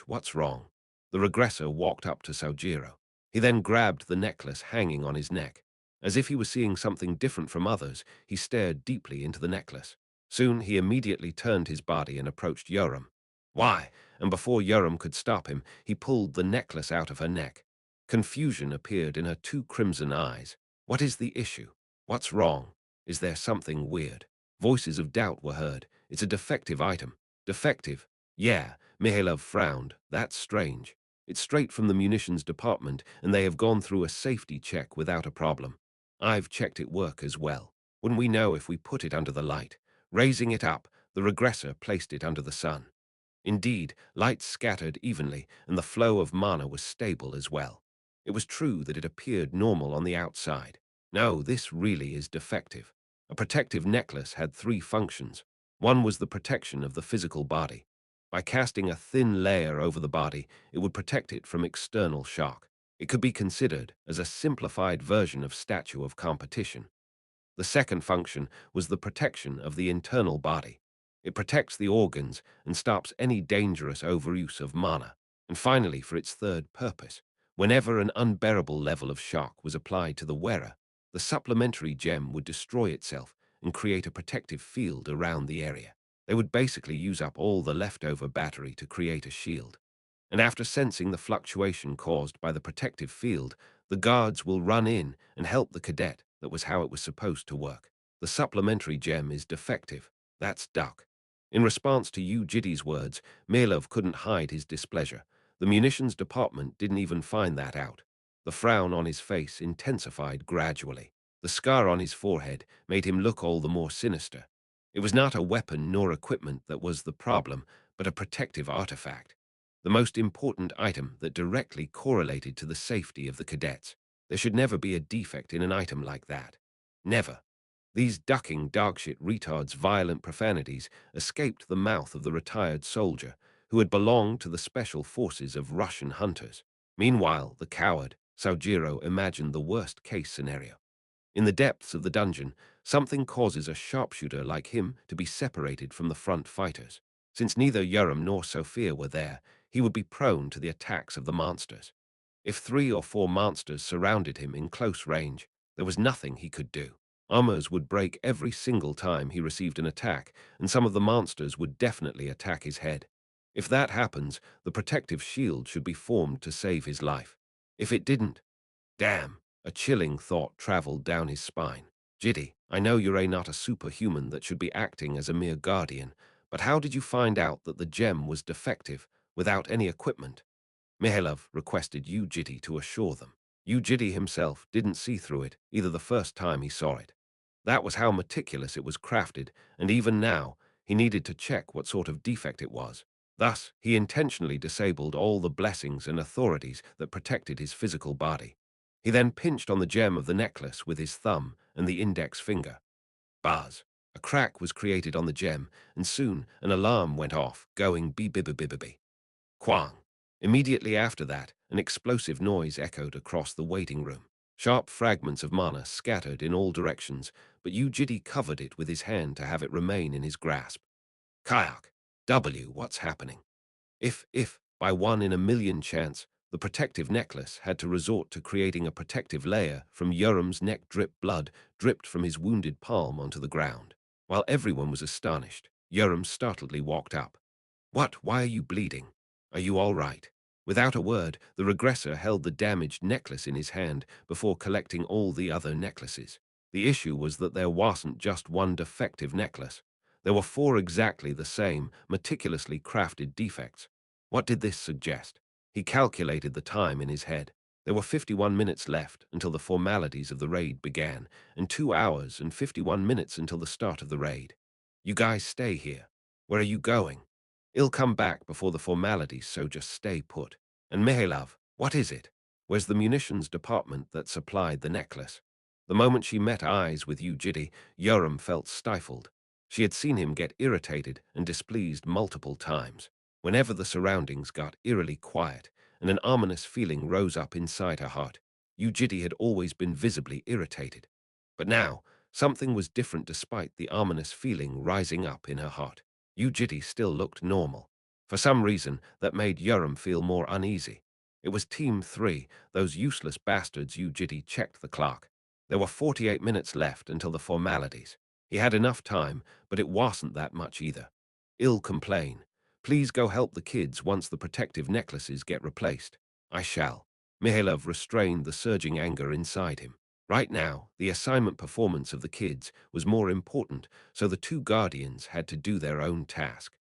What's wrong? The regressor walked up to Sojiro. He then grabbed the necklace hanging on his neck. As if he was seeing something different from others, he stared deeply into the necklace. Soon he immediately turned his body and approached Yoram. Why? And before Yoram could stop him, he pulled the necklace out of her neck. Confusion appeared in her two crimson eyes. What is the issue? What's wrong? Is there something weird? Voices of doubt were heard. It's a defective item. Defective? Yeah, Mihailov frowned. That's strange. It's straight from the munitions department, and they have gone through a safety check without a problem. I've checked it work as well. Wouldn't we know if we put it under the light? Raising it up, the regressor placed it under the sun. Indeed, light scattered evenly, and the flow of mana was stable as well. It was true that it appeared normal on the outside. No, this really is defective. A protective necklace had three functions. One was the protection of the physical body. By casting a thin layer over the body, it would protect it from external shock. It could be considered as a simplified version of statue of competition. The second function was the protection of the internal body. It protects the organs and stops any dangerous overuse of mana. And finally, for its third purpose, whenever an unbearable level of shock was applied to the wearer, the supplementary gem would destroy itself and create a protective field around the area. They would basically use up all the leftover battery to create a shield. And after sensing the fluctuation caused by the protective field, the guards will run in and help the cadet. That was how it was supposed to work. The supplementary gem is defective. That's duck. In response to Yu Jitae's words, Milov couldn't hide his displeasure. The munitions department didn't even find that out. The frown on his face intensified gradually. The scar on his forehead made him look all the more sinister. It was not a weapon nor equipment that was the problem, but a protective artifact. The most important item that directly correlated to the safety of the cadets. There should never be a defect in an item like that. Never. These ducking dogshit retards' violent profanities escaped the mouth of the retired soldier who had belonged to the special forces of Russian hunters. Meanwhile, the coward, Sojiro, imagined the worst-case scenario. In the depths of the dungeon, something causes a sharpshooter like him to be separated from the front fighters. Since neither Yoram nor Sophia were there, he would be prone to the attacks of the monsters. If 3 or 4 monsters surrounded him in close range, there was nothing he could do. Armors would break every single time he received an attack, and some of the monsters would definitely attack his head. If that happens, the protective shield should be formed to save his life. If it didn't, damn, a chilling thought traveled down his spine. Jitae, I know you're not a superhuman that should be acting as a mere guardian, but how did you find out that the gem was defective without any equipment? Mihailov requested Yu Jitae to assure them. Yu Jitae himself didn't see through it either the first time he saw it. That was how meticulous it was crafted, and even now, he needed to check what sort of defect it was. Thus, he intentionally disabled all the blessings and authorities that protected his physical body. He then pinched on the gem of the necklace with his thumb and the index finger. Buzz. A crack was created on the gem, and soon an alarm went off, going beep-bib-bib-bib. Quang. Immediately after that, an explosive noise echoed across the waiting room. Sharp fragments of mana scattered in all directions, but Yu Jitae covered it with his hand to have it remain in his grasp. Kayak. What's happening? If, by 1 in a million chance, the protective necklace had to resort to creating a protective layer from Yoram's neck blood dripped from his wounded palm onto the ground. While everyone was astonished, Yoram startledly walked up. What? Why are you bleeding? Are you all right? Without a word, the regressor held the damaged necklace in his hand before collecting all the other necklaces. The issue was that there wasn't just one defective necklace. There were four exactly the same, meticulously crafted defects. What did this suggest? He calculated the time in his head. There were 51 minutes left until the formalities of the raid began, and 2 hours and 51 minutes until the start of the raid. You guys stay here. Where are you going? He'll come back before the formalities, so just stay put. And Mihailov, what is it? Where's the munitions department that supplied the necklace? The moment she met eyes with Yu Jitae, Yoram felt stifled. She had seen him get irritated and displeased multiple times. Whenever the surroundings got eerily quiet and an ominous feeling rose up inside her heart, Yu Jitae had always been visibly irritated. But now, something was different despite the ominous feeling rising up in her heart. Yu Jitae still looked normal. For some reason, that made Yoram feel more uneasy. It was Team 3, those useless bastards. Yu Jitae checked the clock. There were 48 minutes left until the formalities. He had enough time, but it wasn't that much either. I'll complain. Please go help the kids once the protective necklaces get replaced. I shall. Mihailov restrained the surging anger inside him. Right now, the assignment performance of the kids was more important, so the two guardians had to do their own task.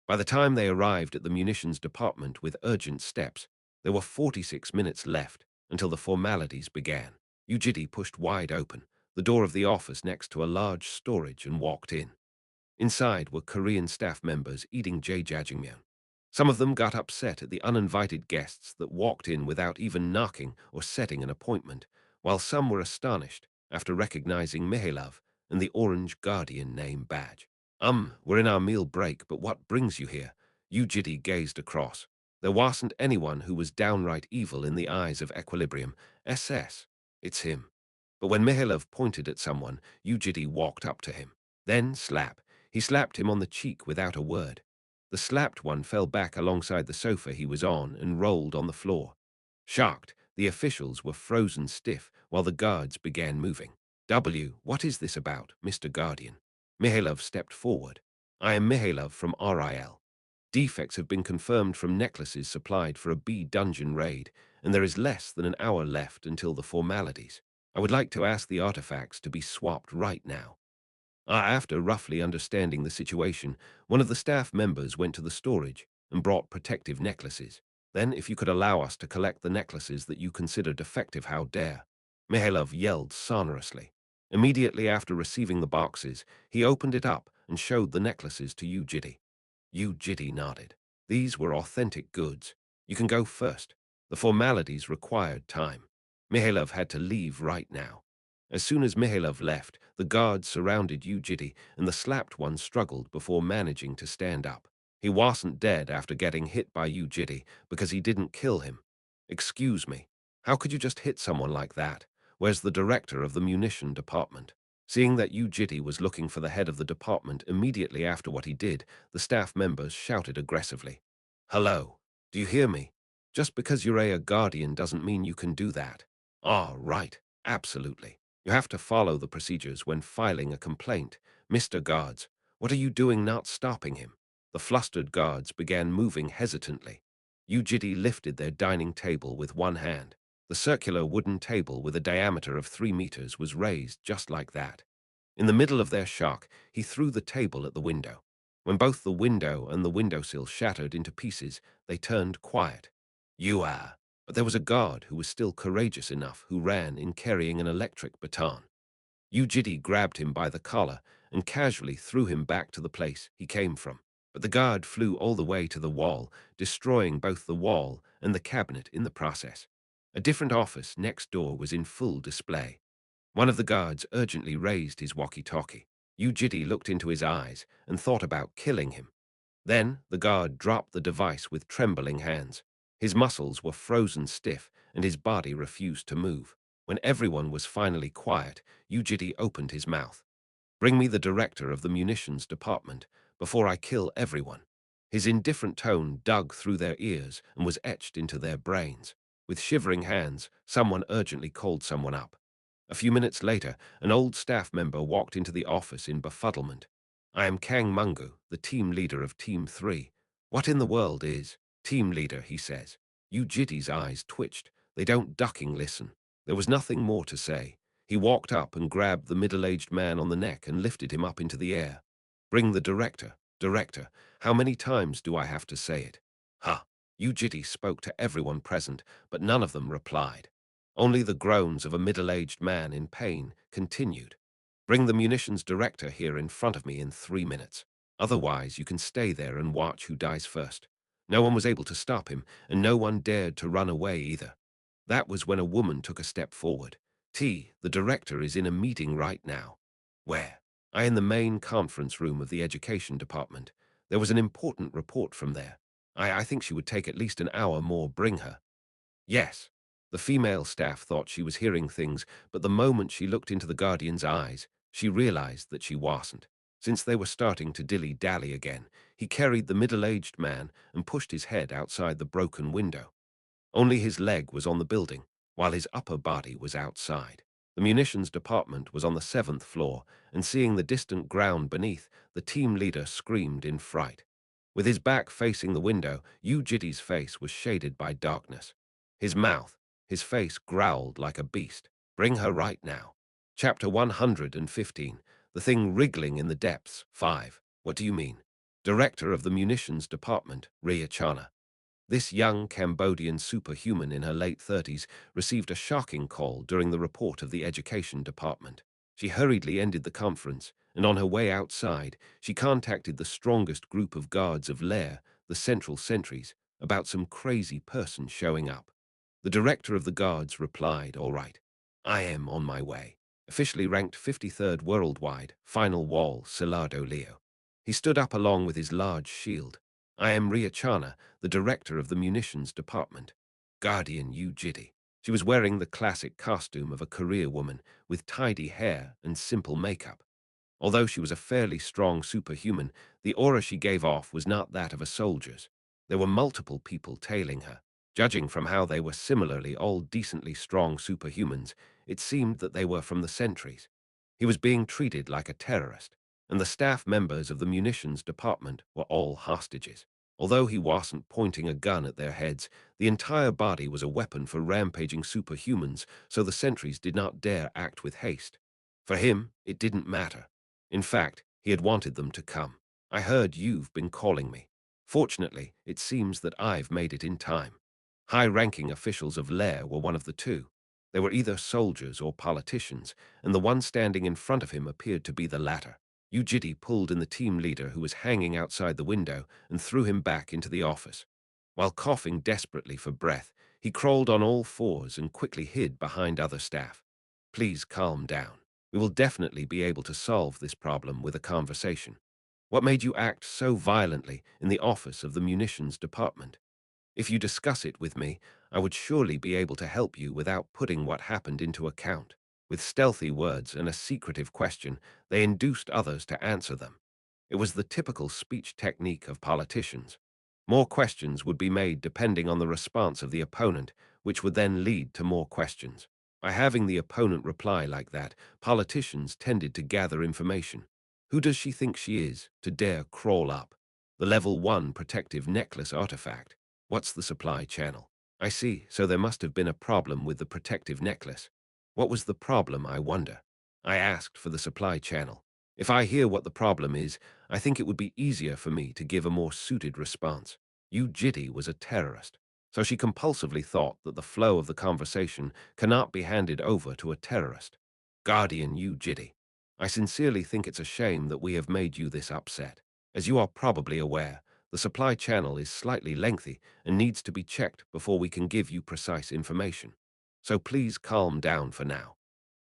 By the time they arrived at the munitions department with urgent steps, there were 46 minutes left until the formalities began. Yu Jitae pushed wide open the door of the office next to a large storage and walked in. Inside were Korean staff members eating jjajangmyeon. Some of them got upset at the uninvited guests that walked in without even knocking or setting an appointment, while some were astonished after recognizing Mihailov and the orange guardian name badge. We're in our meal break, but what brings you here? Yu Jitae gazed across. There wasn't anyone who was downright evil in the eyes of Equilibrium. SS. It's him. But when Mihailov pointed at someone, Yu Jitae walked up to him. Then slap. He slapped him on the cheek without a word. The slapped one fell back alongside the sofa he was on and rolled on the floor. Shocked, the officials were frozen stiff while the guards began moving. What is this about, Mr. Guardian? Mihailov stepped forward. I am Mihailov from RIL. Defects have been confirmed from necklaces supplied for a B dungeon raid, and there is less than an hour left until the formalities. I would like to ask the artifacts to be swapped right now. After roughly understanding the situation, one of the staff members went to the storage and brought protective necklaces. Then, if you could allow us to collect the necklaces that you consider defective, how dare? Mihailov yelled sonorously. Immediately after receiving the boxes, he opened it up and showed the necklaces to Yu Jitae. Yu Jitae nodded. These were authentic goods. You can go first. The formalities required time. Mihailov had to leave right now. As soon as Mihailov left, the guards surrounded Yu Jitae, and the slapped one struggled before managing to stand up. He wasn't dead after getting hit by Yu Jitae because he didn't kill him. Excuse me, how could you just hit someone like that? Where's the director of the munition department? Seeing that Yu Jitae was looking for the head of the department immediately after what he did, the staff members shouted aggressively. Hello, do you hear me? Just because you're a guardian doesn't mean you can do that. Right, absolutely. You have to follow the procedures when filing a complaint. Mr. Guards, what are you doing not stopping him? The flustered guards began moving hesitantly. Yu Jitae lifted their dining table with one hand. The circular wooden table with a diameter of 3 meters was raised just like that. In the middle of their shock, he threw the table at the window. When both the window and the windowsill shattered into pieces, they turned quiet. You are. But there was a guard who was still courageous enough who ran in carrying an electric baton. Yu Jitae grabbed him by the collar and casually threw him back to the place he came from. But the guard flew all the way to the wall, destroying both the wall and the cabinet in the process. A different office next door was in full display. One of the guards urgently raised his walkie-talkie. Yu Jitae looked into his eyes and thought about killing him. Then the guard dropped the device with trembling hands. His muscles were frozen stiff and his body refused to move. When everyone was finally quiet, Yu Jitae opened his mouth. Bring me the director of the munitions department before I kill everyone. His indifferent tone dug through their ears and was etched into their brains. With shivering hands, someone urgently called someone up. A few minutes later, an old staff member walked into the office in befuddlement. I am Kang Mungu, the team leader of Team 3. What in the world is team leader, he says. Yu Jitae's eyes twitched. They don't ducking listen. There was nothing more to say. He walked up and grabbed the middle-aged man on the neck and lifted him up into the air. Bring the director. Director, how many times do I have to say it? Huh. Yu Jitae spoke to everyone present, but none of them replied. Only the groans of a middle-aged man in pain continued. Bring the munitions director here in front of me in 3 minutes. Otherwise, you can stay there and watch who dies first. No one was able to stop him, and no one dared to run away either. That was when a woman took a step forward. The director is in a meeting right now. Where? In the main conference room of the education department. There was an important report from there. I think she would take at least an hour more. Bring her. Yes. The female staff thought she was hearing things, but the moment she looked into the Guardian's eyes, she realized that she wasn't. Since they were starting to dilly-dally again, he carried the middle-aged man and pushed his head outside the broken window. Only his leg was on the building, while his upper body was outside. The munitions department was on the 7th floor, and seeing the distant ground beneath, the team leader screamed in fright. With his back facing the window, Yu Jitae's face was shaded by darkness. His face growled like a beast. Bring her right now. Chapter 115. The thing wriggling in the depths. 5. What do you mean? Director of the munitions department, Rhea Chana. This young Cambodian superhuman in her late 30s received a shocking call during the report of the education department. She hurriedly ended the conference, and on her way outside, she contacted the strongest group of guards of Lair, the Central Sentries, about some crazy person showing up. The director of the guards replied, "All right, I am on my way." Officially ranked 53rd worldwide, final wall, Celado Leo. He stood up along with his large shield. I am Rhea Chana, the director of the munitions department. Guardian Yu Jitae. She was wearing the classic costume of a career woman with tidy hair and simple makeup. Although she was a fairly strong superhuman, the aura she gave off was not that of a soldier's. There were multiple people tailing her. Judging from how they were similarly all decently strong superhumans, it seemed that they were from the sentries. He was being treated like a terrorist, and the staff members of the munitions department were all hostages. Although he wasn't pointing a gun at their heads, the entire body was a weapon for rampaging superhumans, so the sentries did not dare act with haste. For him, it didn't matter. In fact, he had wanted them to come. I heard you've been calling me. Fortunately, it seems that I've made it in time. High-ranking officials of Lair were one of the two. They were either soldiers or politicians, and the one standing in front of him appeared to be the latter. Yu Jitae pulled in the team leader who was hanging outside the window and threw him back into the office. While coughing desperately for breath, he crawled on all fours and quickly hid behind other staff. Please calm down. We will definitely be able to solve this problem with a conversation. What made you act so violently in the office of the munitions department? If you discuss it with me, I would surely be able to help you without putting what happened into account. With stealthy words and a secretive question, they induced others to answer them. It was the typical speech technique of politicians. More questions would be made depending on the response of the opponent, which would then lead to more questions. By having the opponent reply like that, politicians tended to gather information. Who does she think she is, to dare crawl up? The level 1 protective necklace artifact. What's the supply channel? I see, so there must have been a problem with the protective necklace. What was the problem, I wonder? I asked for the supply channel. If I hear what the problem is, I think it would be easier for me to give a more suited response. Yu Jitae was a terrorist, so she compulsively thought that the flow of the conversation cannot be handed over to a terrorist. Guardian Yu Jitae, I sincerely think it's a shame that we have made you this upset. As you are probably aware, the supply channel is slightly lengthy and needs to be checked before we can give you precise information. So please calm down for now.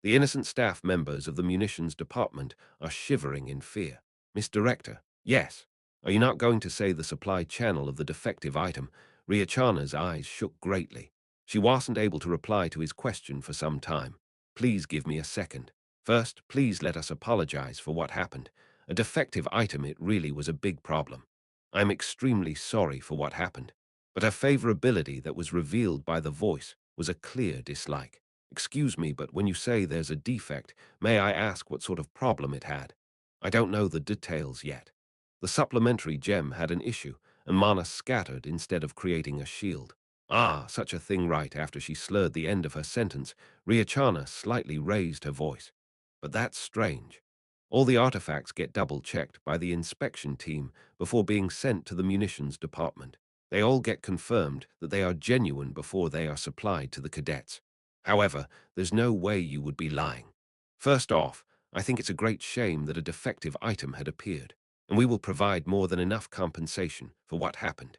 The innocent staff members of the munitions department are shivering in fear. Miss Director, yes. Are you not going to say the supply channel of the defective item? Riachana's eyes shook greatly. She wasn't able to reply to his question for some time. Please give me a second. First, please let us apologize for what happened. A defective item, it really was a big problem. I'm extremely sorry for what happened. But her favorability that was revealed by the voice was a clear dislike. Excuse me, but when you say there's a defect, may I ask what sort of problem it had? I don't know the details yet. The supplementary gem had an issue, and Mana scattered instead of creating a shield. Ah, such a thing. Right after she slurred the end of her sentence, Riachana slightly raised her voice. But that's strange. All the artifacts get double-checked by the inspection team before being sent to the munitions department. They all get confirmed that they are genuine before they are supplied to the cadets. However, there's no way you would be lying. First off, I think it's a great shame that a defective item had appeared, and we will provide more than enough compensation for what happened.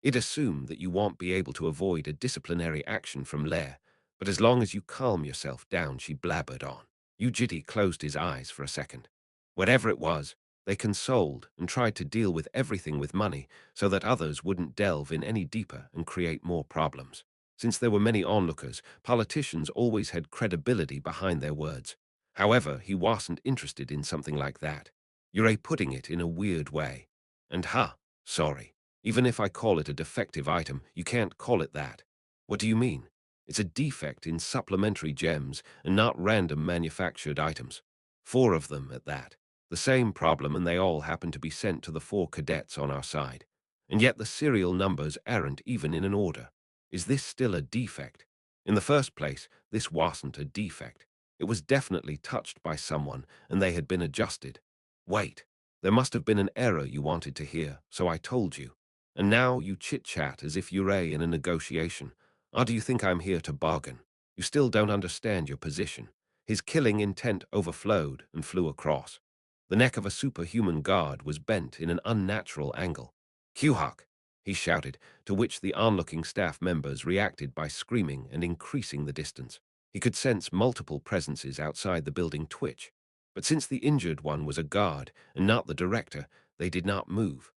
It assumed that you won't be able to avoid a disciplinary action from Lair, but as long as you calm yourself down, she blabbered on. Yu Jitae closed his eyes for a second. Whatever it was, they consoled and tried to deal with everything with money so that others wouldn't delve in any deeper and create more problems. Since there were many onlookers, politicians always had credibility behind their words. However, he wasn't interested in something like that. You're putting it in a weird way. And sorry. Even if I call it a defective item, you can't call it that. What do you mean? It's a defect in supplementary gems and not random manufactured items. 4 of them at that. The same problem, and they all happen to be sent to the 4 cadets on our side. And yet the serial numbers aren't even in an order. Is this still a defect? In the first place, this wasn't a defect. It was definitely touched by someone, and they had been adjusted. Wait, there must have been an error you wanted to hear, so I told you. And now you chit-chat as if you're in a negotiation. Or do you think I'm here to bargain? You still don't understand your position. His killing intent overflowed and flew across. The neck of a superhuman guard was bent in an unnatural angle. Huhak, he shouted, to which the onlooking staff members reacted by screaming and increasing the distance. He could sense multiple presences outside the building twitch. But since the injured one was a guard and not the director, they did not move.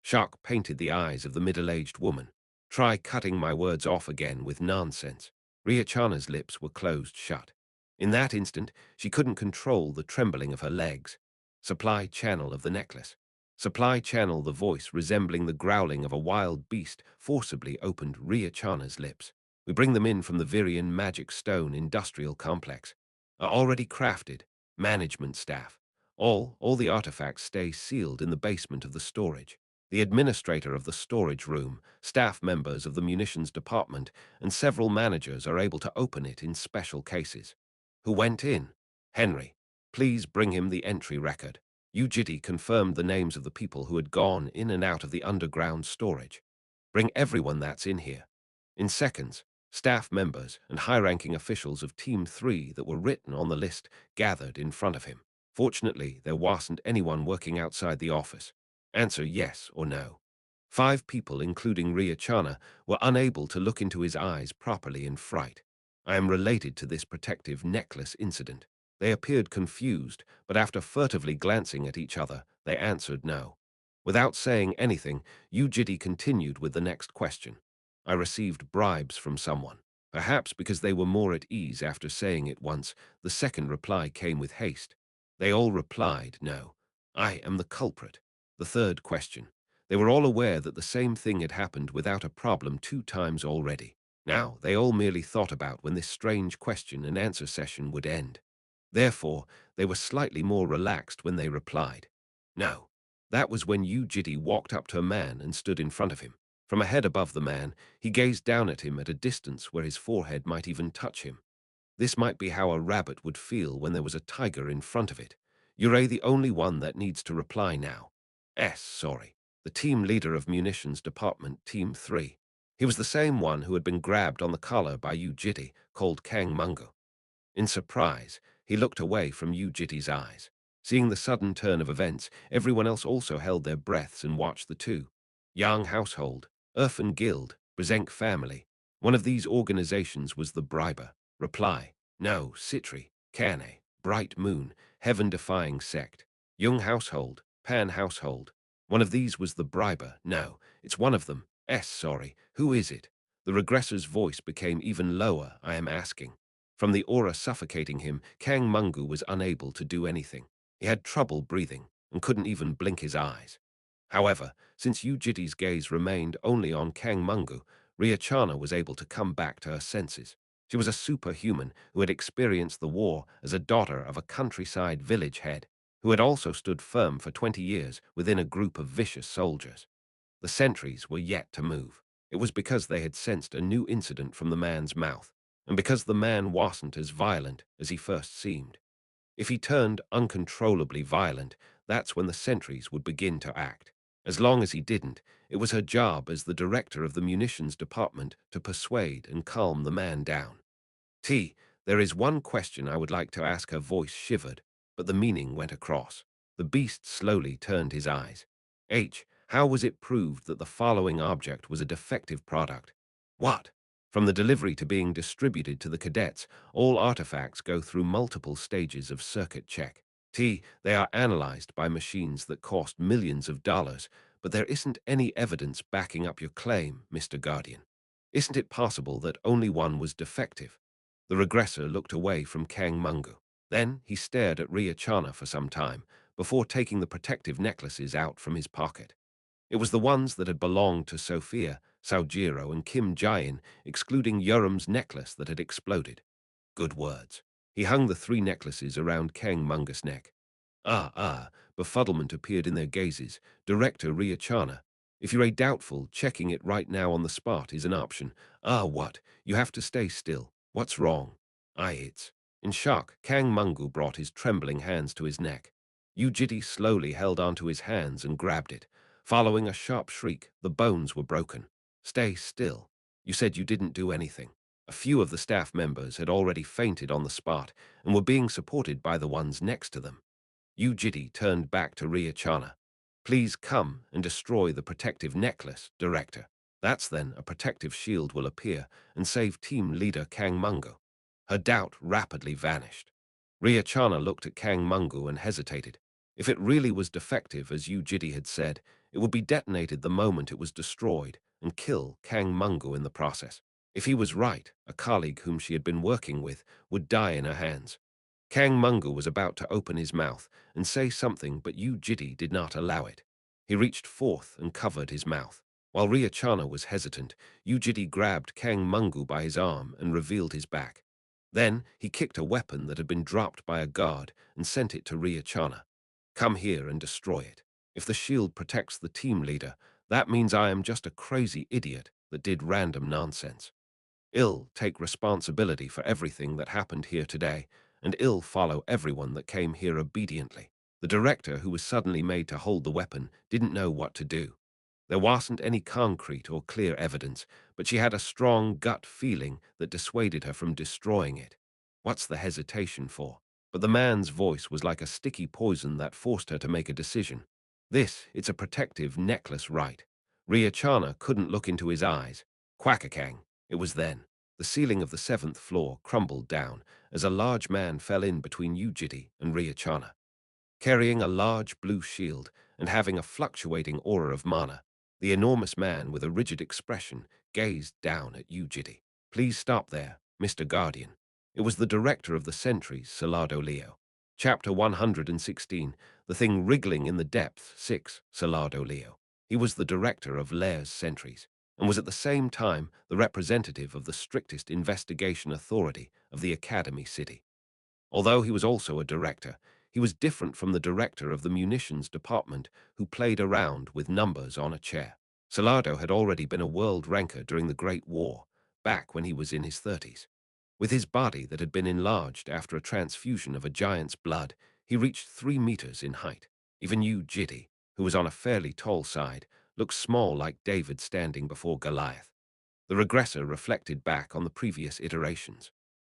Shock painted the eyes of the middle-aged woman. Try cutting my words off again with nonsense. Riachana's lips were closed shut. In that instant, she couldn't control the trembling of her legs. Supply channel of the necklace. Supply channel, the voice resembling the growling of a wild beast forcibly opened Riachana's lips. We bring them in from the Virian Magic Stone Industrial Complex. Are already crafted. Management staff. All the artifacts stay sealed in the basement of the storage. The administrator of the storage room, staff members of the munitions department, and several managers are able to open it in special cases. Who went in? Henry. Please bring him the entry record. Yu Jitae confirmed the names of the people who had gone in and out of the underground storage. Bring everyone that's in here. In seconds, staff members and high-ranking officials of Team 3 that were written on the list gathered in front of him. Fortunately, there wasn't anyone working outside the office. Answer yes or no. 5 people, including Riachana, were unable to look into his eyes properly in fright. I am related to this protective necklace incident. They appeared confused, but after furtively glancing at each other, they answered no. Without saying anything, Yu Jitae continued with the next question. I received bribes from someone. Perhaps because they were more at ease after saying it once, the second reply came with haste. They all replied no. I am the culprit. The third question. They were all aware that the same thing had happened without a problem 2 times already. Now, they all merely thought about when this strange question and answer session would end. Therefore, they were slightly more relaxed when they replied. No. That was when Yu Jitae walked up to a man and stood in front of him. From a head above the man, he gazed down at him at a distance where his forehead might even touch him. This might be how a rabbit would feel when there was a tiger in front of it. You're the only one that needs to reply now. Sorry. The team leader of Munitions Department, Team 3. He was the same one who had been grabbed on the collar by Yu Jitae, called Kang Mungo. In surprise, he looked away from Yu Jitae's eyes. Seeing the sudden turn of events, everyone else also held their breaths and watched the two. Yang Household, Urfan Guild, Brzenk Family. One of these organizations was the Briber. Reply. No, Citri, Kane, Bright Moon, Heaven-defying sect. Young Household, Pan Household. One of these was the Briber. No, it's one of them. Sorry, who is it? The regressor's voice became even lower. I am asking. From the aura suffocating him, Kang Mungu was unable to do anything. He had trouble breathing and couldn't even blink his eyes. However, since Yu Jitae's gaze remained only on Kang Mungu, Riachana was able to come back to her senses. She was a superhuman who had experienced the war as a daughter of a countryside village head, who had also stood firm for 20 years within a group of vicious soldiers. The sentries were yet to move. It was because they had sensed a new incident from the man's mouth, and because the man wasn't as violent as he first seemed. If he turned uncontrollably violent, that's when the sentries would begin to act. As long as he didn't, it was her job as the director of the munitions department to persuade and calm the man down. T, there is one question I would like to ask. Her voice shivered, but the meaning went across. The beast slowly turned his eyes. H, how was it proved that the following object was a defective product? What? From the delivery to being distributed to the cadets, all artifacts go through multiple stages of circuit check. T, they are analyzed by machines that cost millions of dollars, but there isn't any evidence backing up your claim, Mr. Guardian. Isn't it possible that only one was defective? The regressor looked away from Kang Mungu. Then he stared at Ria Chana for some time, before taking the protective necklaces out from his pocket. It was the ones that had belonged to Sophia, Saojiro, and Kim Jain, excluding Yoram's necklace that had exploded. Good words. He hung the 3 necklaces around Kang Mungu's neck. Befuddlement appeared in their gazes. Director Ria Chana. If you're doubtful, checking it right now on the spot is an option. What? You have to stay still. What's wrong? It's. In shock, Kang Mungu brought his trembling hands to his neck. Yu Jitae slowly held onto his hands and grabbed it. Following a sharp shriek, the bones were broken. Stay still. You said you didn't do anything. A few of the staff members had already fainted on the spot and were being supported by the ones next to them. Yu Jitae turned back to Ria Chana. Please come and destroy the protective necklace, Director. That's then a protective shield will appear and save team leader Kang Mungu. Her doubt rapidly vanished. Ria Chana looked at Kang Mungu and hesitated. If it really was defective, as Yu Jitae had said, it would be detonated the moment it was destroyed and kill Kang Mungu in the process. If he was right, a colleague whom she had been working with would die in her hands. Kang Mungu was about to open his mouth and say something, but Yu Jitae did not allow it. He reached forth and covered his mouth. While Ria Chana was hesitant, Yu Jitae grabbed Kang Mungu by his arm and revealed his back. Then he kicked a weapon that had been dropped by a guard and sent it to Ria Chana. Come here and destroy it. If the shield protects the team leader, that means I am just a crazy idiot that did random nonsense. I'll take responsibility for everything that happened here today, and I'll follow everyone that came here obediently. The director, who was suddenly made to hold the weapon, didn't know what to do. There wasn't any concrete or clear evidence, but she had a strong gut feeling that dissuaded her from destroying it. What's the hesitation for? But the man's voice was like a sticky poison that forced her to make a decision. It's a protective necklace, right? Ria Chana couldn't look into his eyes. Quackakang. It was then. The ceiling of the 7th floor crumbled down as a large man fell in between Yu Jitae and Ria Chana. Carrying a large blue shield and having a fluctuating aura of mana, the enormous man with a rigid expression gazed down at Yu Jitae. Please stop there, Mr. Guardian. It was the director of the sentries, Salado Leo. Chapter 116, The Thing Wriggling in the Depths, 6, Salado Leo. He was the director of Lair's sentries, and was at the same time the representative of the strictest investigation authority of the Academy City. Although he was also a director, he was different from the director of the munitions department who played around with numbers on a chair. Salado had already been a world ranker during the Great War, back when he was in his 30s. With his body that had been enlarged after a transfusion of a giant's blood, he reached 3 meters in height. Even Yu Jitae, who was on a fairly tall side, looked small like David standing before Goliath. The regressor reflected back on the previous iterations.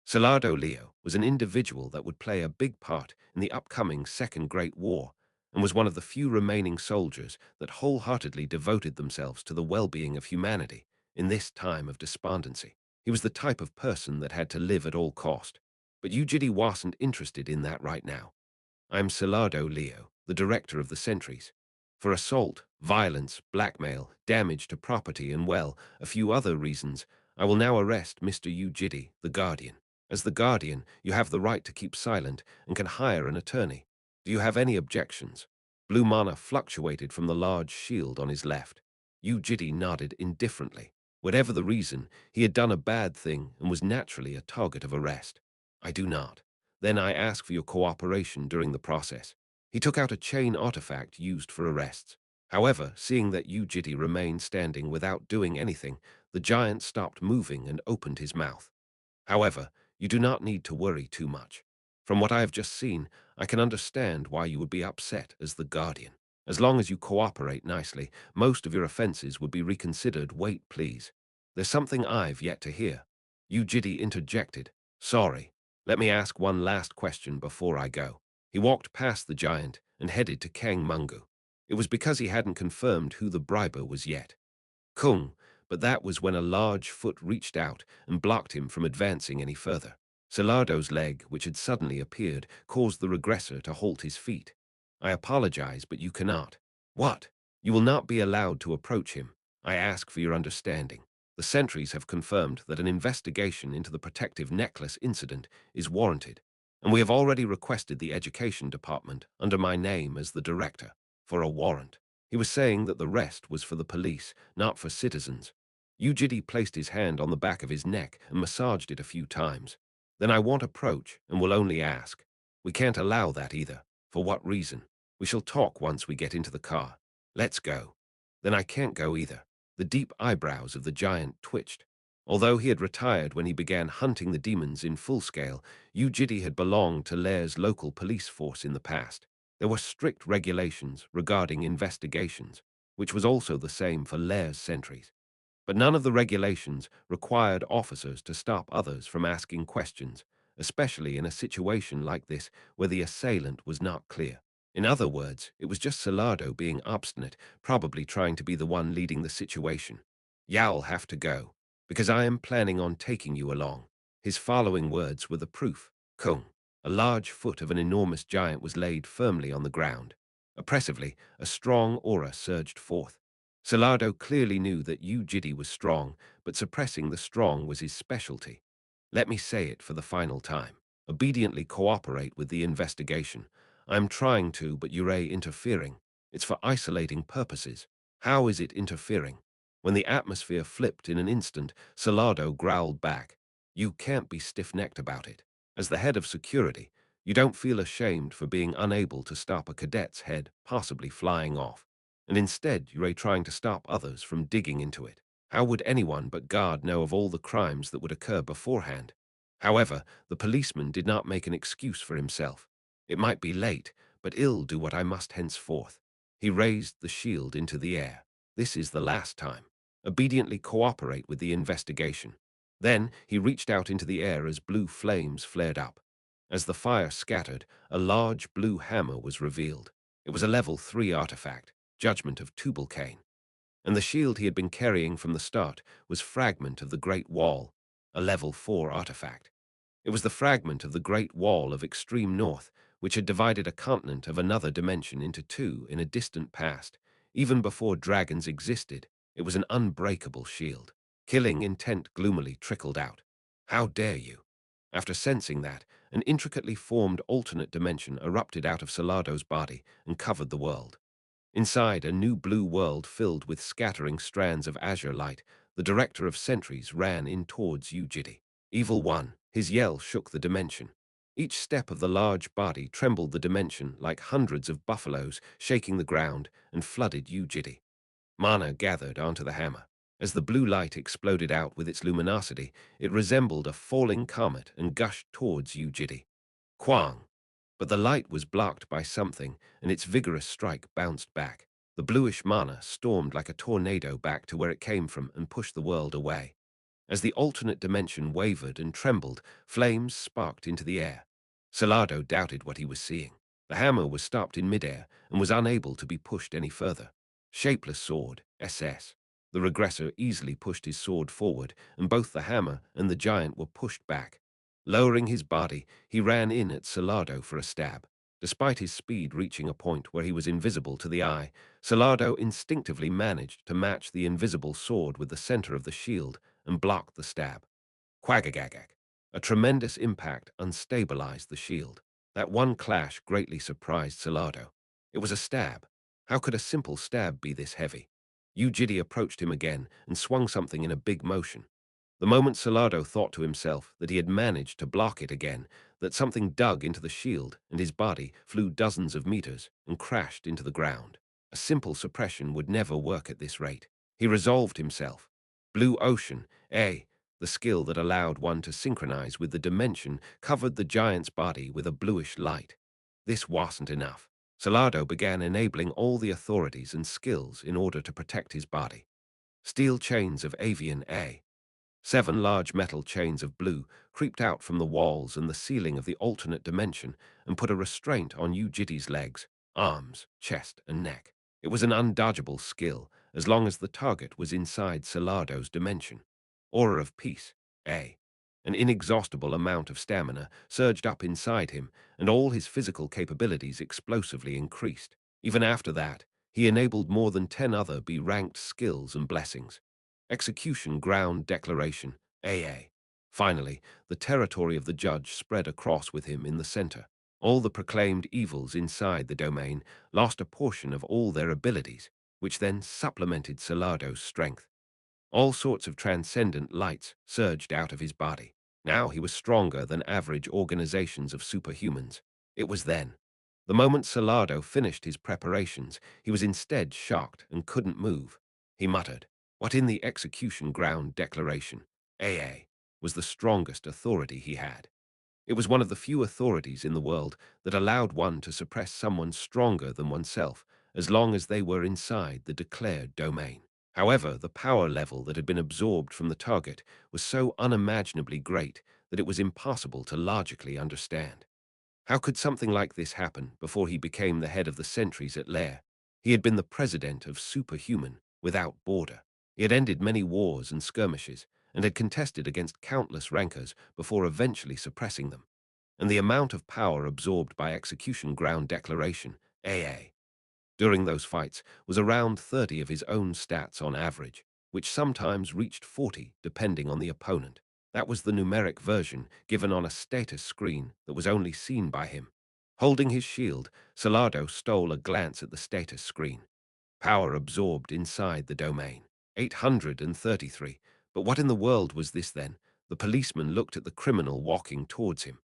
Salado Leo was an individual that would play a big part in the upcoming Second Great War, and was one of the few remaining soldiers that wholeheartedly devoted themselves to the well-being of humanity in this time of despondency. He was the type of person that had to live at all cost, but Yu Jitae wasn't interested in that right now. I'm Salado Leo, the director of the sentries. For assault, violence, blackmail, damage to property, and a few other reasons, I will now arrest Mr. Yu Jitae, the Guardian. As the Guardian, you have the right to keep silent and can hire an attorney. Do you have any objections? Blue mana fluctuated from the large shield on his left. Yu Jitae nodded indifferently. Whatever the reason, he had done a bad thing and was naturally a target of arrest. I do not. Then I ask for your cooperation during the process. He took out a chain artifact used for arrests. However, seeing that Yu Jitae remained standing without doing anything, the giant stopped moving and opened his mouth. However, you do not need to worry too much. From what I have just seen, I can understand why you would be upset as the guardian. As long as you cooperate nicely, most of your offenses would be reconsidered. Wait, please. There's something I've yet to hear. Yu Jitae interjected. Sorry. Let me ask one last question before I go. He walked past the giant and headed to Kang Mungu. It was because he hadn't confirmed who the briber was yet. Kung, but that was when a large foot reached out and blocked him from advancing any further. Salardo's leg, which had suddenly appeared, caused the regressor to halt his feet. I apologize, but you cannot. What? You will not be allowed to approach him. I ask for your understanding. The sentries have confirmed that an investigation into the protective necklace incident is warranted, and we have already requested the education department, under my name as the director, for a warrant. He was saying that the rest was for the police, not for citizens. Yu Jitae placed his hand on the back of his neck and massaged it a few times. Then I won't approach and will only ask. We can't allow that either. For what reason? We shall talk once we get into the car. Let's go. Then I can't go either. The deep eyebrows of the giant twitched. Although he had retired when he began hunting the demons in full scale, Yu Jitae had belonged to Lair's local police force in the past. There were strict regulations regarding investigations, which was also the same for Lair's sentries. But none of the regulations required officers to stop others from asking questions, especially in a situation like this where the assailant was not clear. In other words, it was just Salardo being obstinate, probably trying to be the one leading the situation. You'll have to go, because I am planning on taking you along. His following words were the proof. Kung. A large foot of an enormous giant was laid firmly on the ground. Oppressively, a strong aura surged forth. Salardo clearly knew that Yu Jitae was strong, but suppressing the strong was his specialty. Let me say it for the final time. Obediently cooperate with the investigation. I'm trying to, but you're interfering. It's for isolating purposes. How is it interfering? When the atmosphere flipped in an instant, Salardo growled back. You can't be stiff-necked about it. As the head of security, you don't feel ashamed for being unable to stop a cadet's head possibly flying off, and instead you're trying to stop others from digging into it. How would anyone but God know of all the crimes that would occur beforehand? However, the policeman did not make an excuse for himself. It might be late, but I'll do what I must henceforth. He raised the shield into the air. This is the last time. Obediently cooperate with the investigation. Then he reached out into the air as blue flames flared up. As the fire scattered, a large blue hammer was revealed. It was a level 3 artifact, Judgment of Tubal-Cain. And the shield he had been carrying from the start was Fragment of the Great Wall, a level 4 artifact. It was the fragment of the Great Wall of Extreme North, which had divided a continent of another dimension into two in a distant past. Even before dragons existed, it was an unbreakable shield. Killing intent gloomily trickled out. How dare you? After sensing that, an intricately formed alternate dimension erupted out of Salardo's body and covered the world. Inside a new blue world filled with scattering strands of azure light, the director of sentries ran in towards Yu Jitae. Evil One, his yell shook the dimension. Each step of the large body trembled the dimension like hundreds of buffaloes shaking the ground and flooded Yu Jitae. Mana gathered onto the hammer. As the blue light exploded out with its luminosity, it resembled a falling comet and gushed towards Yu Jitae. Quang! But the light was blocked by something, and its vigorous strike bounced back. The bluish mana stormed like a tornado back to where it came from and pushed the world away. As the alternate dimension wavered and trembled, flames sparked into the air. Salardo doubted what he was seeing. The hammer was stopped in midair and was unable to be pushed any further. Shapeless sword, SS. The regressor easily pushed his sword forward, and both the hammer and the giant were pushed back. Lowering his body, he ran in at Salardo for a stab. Despite his speed reaching a point where he was invisible to the eye, Salardo instinctively managed to match the invisible sword with the center of the shield and block the stab. Quagagagag. A tremendous impact unstabilized the shield. That one clash greatly surprised Salardo. It was a stab. How could a simple stab be this heavy? Yu Jitae approached him again and swung something in a big motion. The moment Salado thought to himself that he had managed to block it again, that something dug into the shield and his body flew dozens of meters and crashed into the ground. A simple suppression would never work at this rate. He resolved himself. Blue Ocean, the skill that allowed one to synchronize with the dimension, covered the giant's body with a bluish light. This wasn't enough. Salado began enabling all the authorities and skills in order to protect his body. Steel chains of avian A. 7 large metal chains of blue creeped out from the walls and the ceiling of the alternate dimension and put a restraint on Yu Jitae's legs, arms, chest, and neck. It was an undodgeable skill as long as the target was inside Salado's dimension. Aura of Peace, A. An inexhaustible amount of stamina surged up inside him, and all his physical capabilities explosively increased. Even after that, he enabled more than 10 other B-ranked skills and blessings. Execution Ground Declaration, AA. Finally, the territory of the judge spread across with him in the center. All the proclaimed evils inside the domain lost a portion of all their abilities, which then supplemented Salado's strength. All sorts of transcendent lights surged out of his body. Now he was stronger than average organizations of superhumans. It was then. The moment Salado finished his preparations, he was instead shocked and couldn't move. He muttered, "What in the execution ground declaration, AA, was the strongest authority he had?" It was one of the few authorities in the world that allowed one to suppress someone stronger than oneself as long as they were inside the declared domain. However, the power level that had been absorbed from the target was so unimaginably great that it was impossible to logically understand. How could something like this happen before he became the head of the sentries at Lair? He had been the president of Superhuman without border. He had ended many wars and skirmishes, and had contested against countless rankers before eventually suppressing them. And the amount of power absorbed by Execution Ground Declaration, AA, during those fights was around 30 of his own stats on average, which sometimes reached 40 depending on the opponent. That was the numeric version given on a status screen that was only seen by him. Holding his shield, Salado stole a glance at the status screen. Power absorbed inside the domain. 833. But what in the world was this then? The policeman looked at the criminal walking towards him.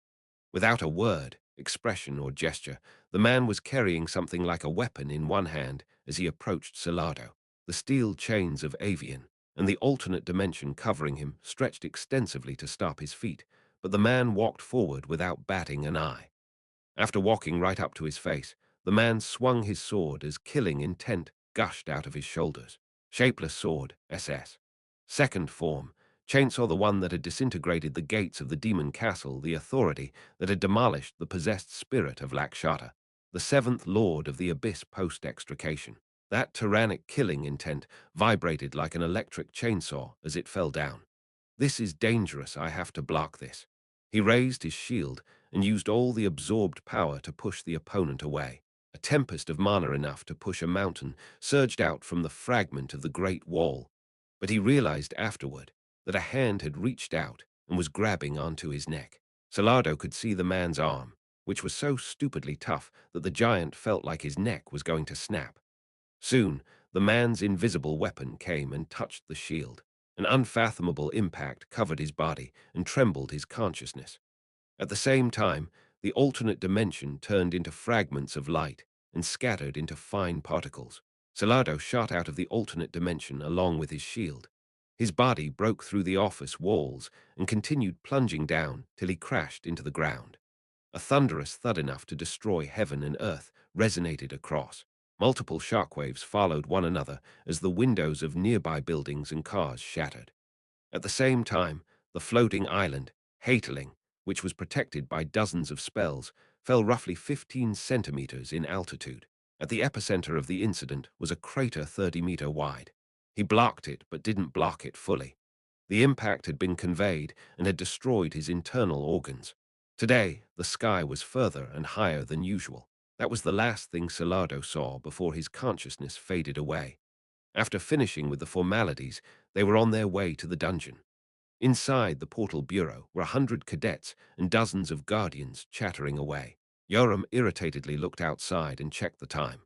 Without a word, expression, or gesture, the man was carrying something like a weapon in one hand as he approached Salado. The steel chains of Avian and the alternate dimension covering him stretched extensively to stop his feet, but the man walked forward without batting an eye. After walking right up to his face, the man swung his sword as killing intent gushed out of his shoulders. Shapeless sword, SS. Second form, chainsaw, the one that had disintegrated the gates of the demon castle, the authority that had demolished the possessed spirit of Lakshata, the seventh lord of the abyss post-extrication. That tyrannic killing intent vibrated like an electric chainsaw as it fell down. This is dangerous, I have to block this. He raised his shield and used all the absorbed power to push the opponent away. A tempest of mana enough to push a mountain surged out from the fragment of the great wall, but he realized afterward that a hand had reached out and was grabbing onto his neck. Salado could see the man's arm, which was so stupidly tough that the giant felt like his neck was going to snap. Soon, the man's invisible weapon came and touched the shield. An unfathomable impact covered his body and trembled his consciousness. At the same time, the alternate dimension turned into fragments of light and scattered into fine particles. Salado shot out of the alternate dimension along with his shield. His body broke through the office walls and continued plunging down till he crashed into the ground. A thunderous thud enough to destroy heaven and earth resonated across. Multiple shockwaves followed one another as the windows of nearby buildings and cars shattered. At the same time, the floating island, Hateling, which was protected by dozens of spells, fell roughly 15 centimeters in altitude. At the epicenter of the incident was a crater 30-meter wide. He blocked it, but didn't block it fully. The impact had been conveyed and had destroyed his internal organs. Today, the sky was further and higher than usual. That was the last thing Salado saw before his consciousness faded away. After finishing with the formalities, they were on their way to the dungeon. Inside the portal bureau were 100 cadets and dozens of guardians chattering away. Yoram irritatedly looked outside and checked the time.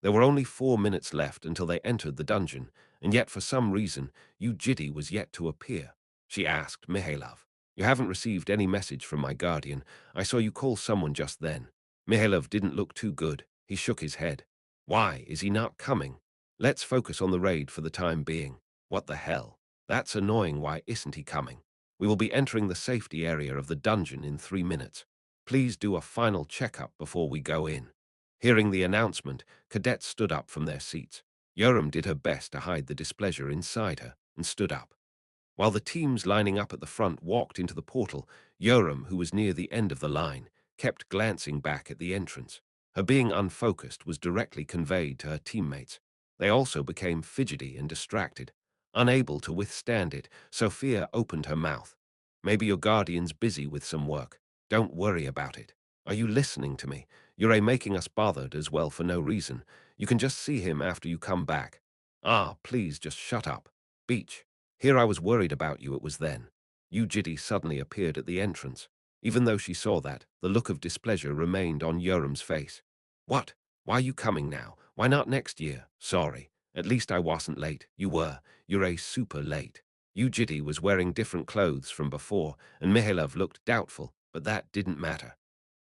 There were only 4 minutes left until they entered the dungeon, and yet for some reason, Yu Jitae was yet to appear. She asked Mihailov, "You haven't received any message from my guardian. I saw you call someone just then." Mihailov didn't look too good. He shook his head. "Why is he not coming? Let's focus on the raid for the time being." "What the hell? That's annoying. Why isn't he coming? We will be entering the safety area of the dungeon in 3 minutes. Please do a final checkup before we go in." Hearing the announcement, cadets stood up from their seats. Yoram did her best to hide the displeasure inside her and stood up. While the teams lining up at the front walked into the portal, Yoram, who was near the end of the line, kept glancing back at the entrance. Her being unfocused was directly conveyed to her teammates. They also became fidgety and distracted. Unable to withstand it, Sophia opened her mouth. "Maybe your guardian's busy with some work. Don't worry about it. Are you listening to me? You're making us bothered as well for no reason. You can just see him after you come back. Ah, please just shut up. Beach. Here I was worried about you, it was then." Yu Jitae suddenly appeared at the entrance. Even though she saw that, the look of displeasure remained on Yoram's face. "What? Why are you coming now? Why not next year?" "Sorry. At least I wasn't late." "You were. You're super late." Yu Jitae was wearing different clothes from before, and Mihailov looked doubtful, but that didn't matter.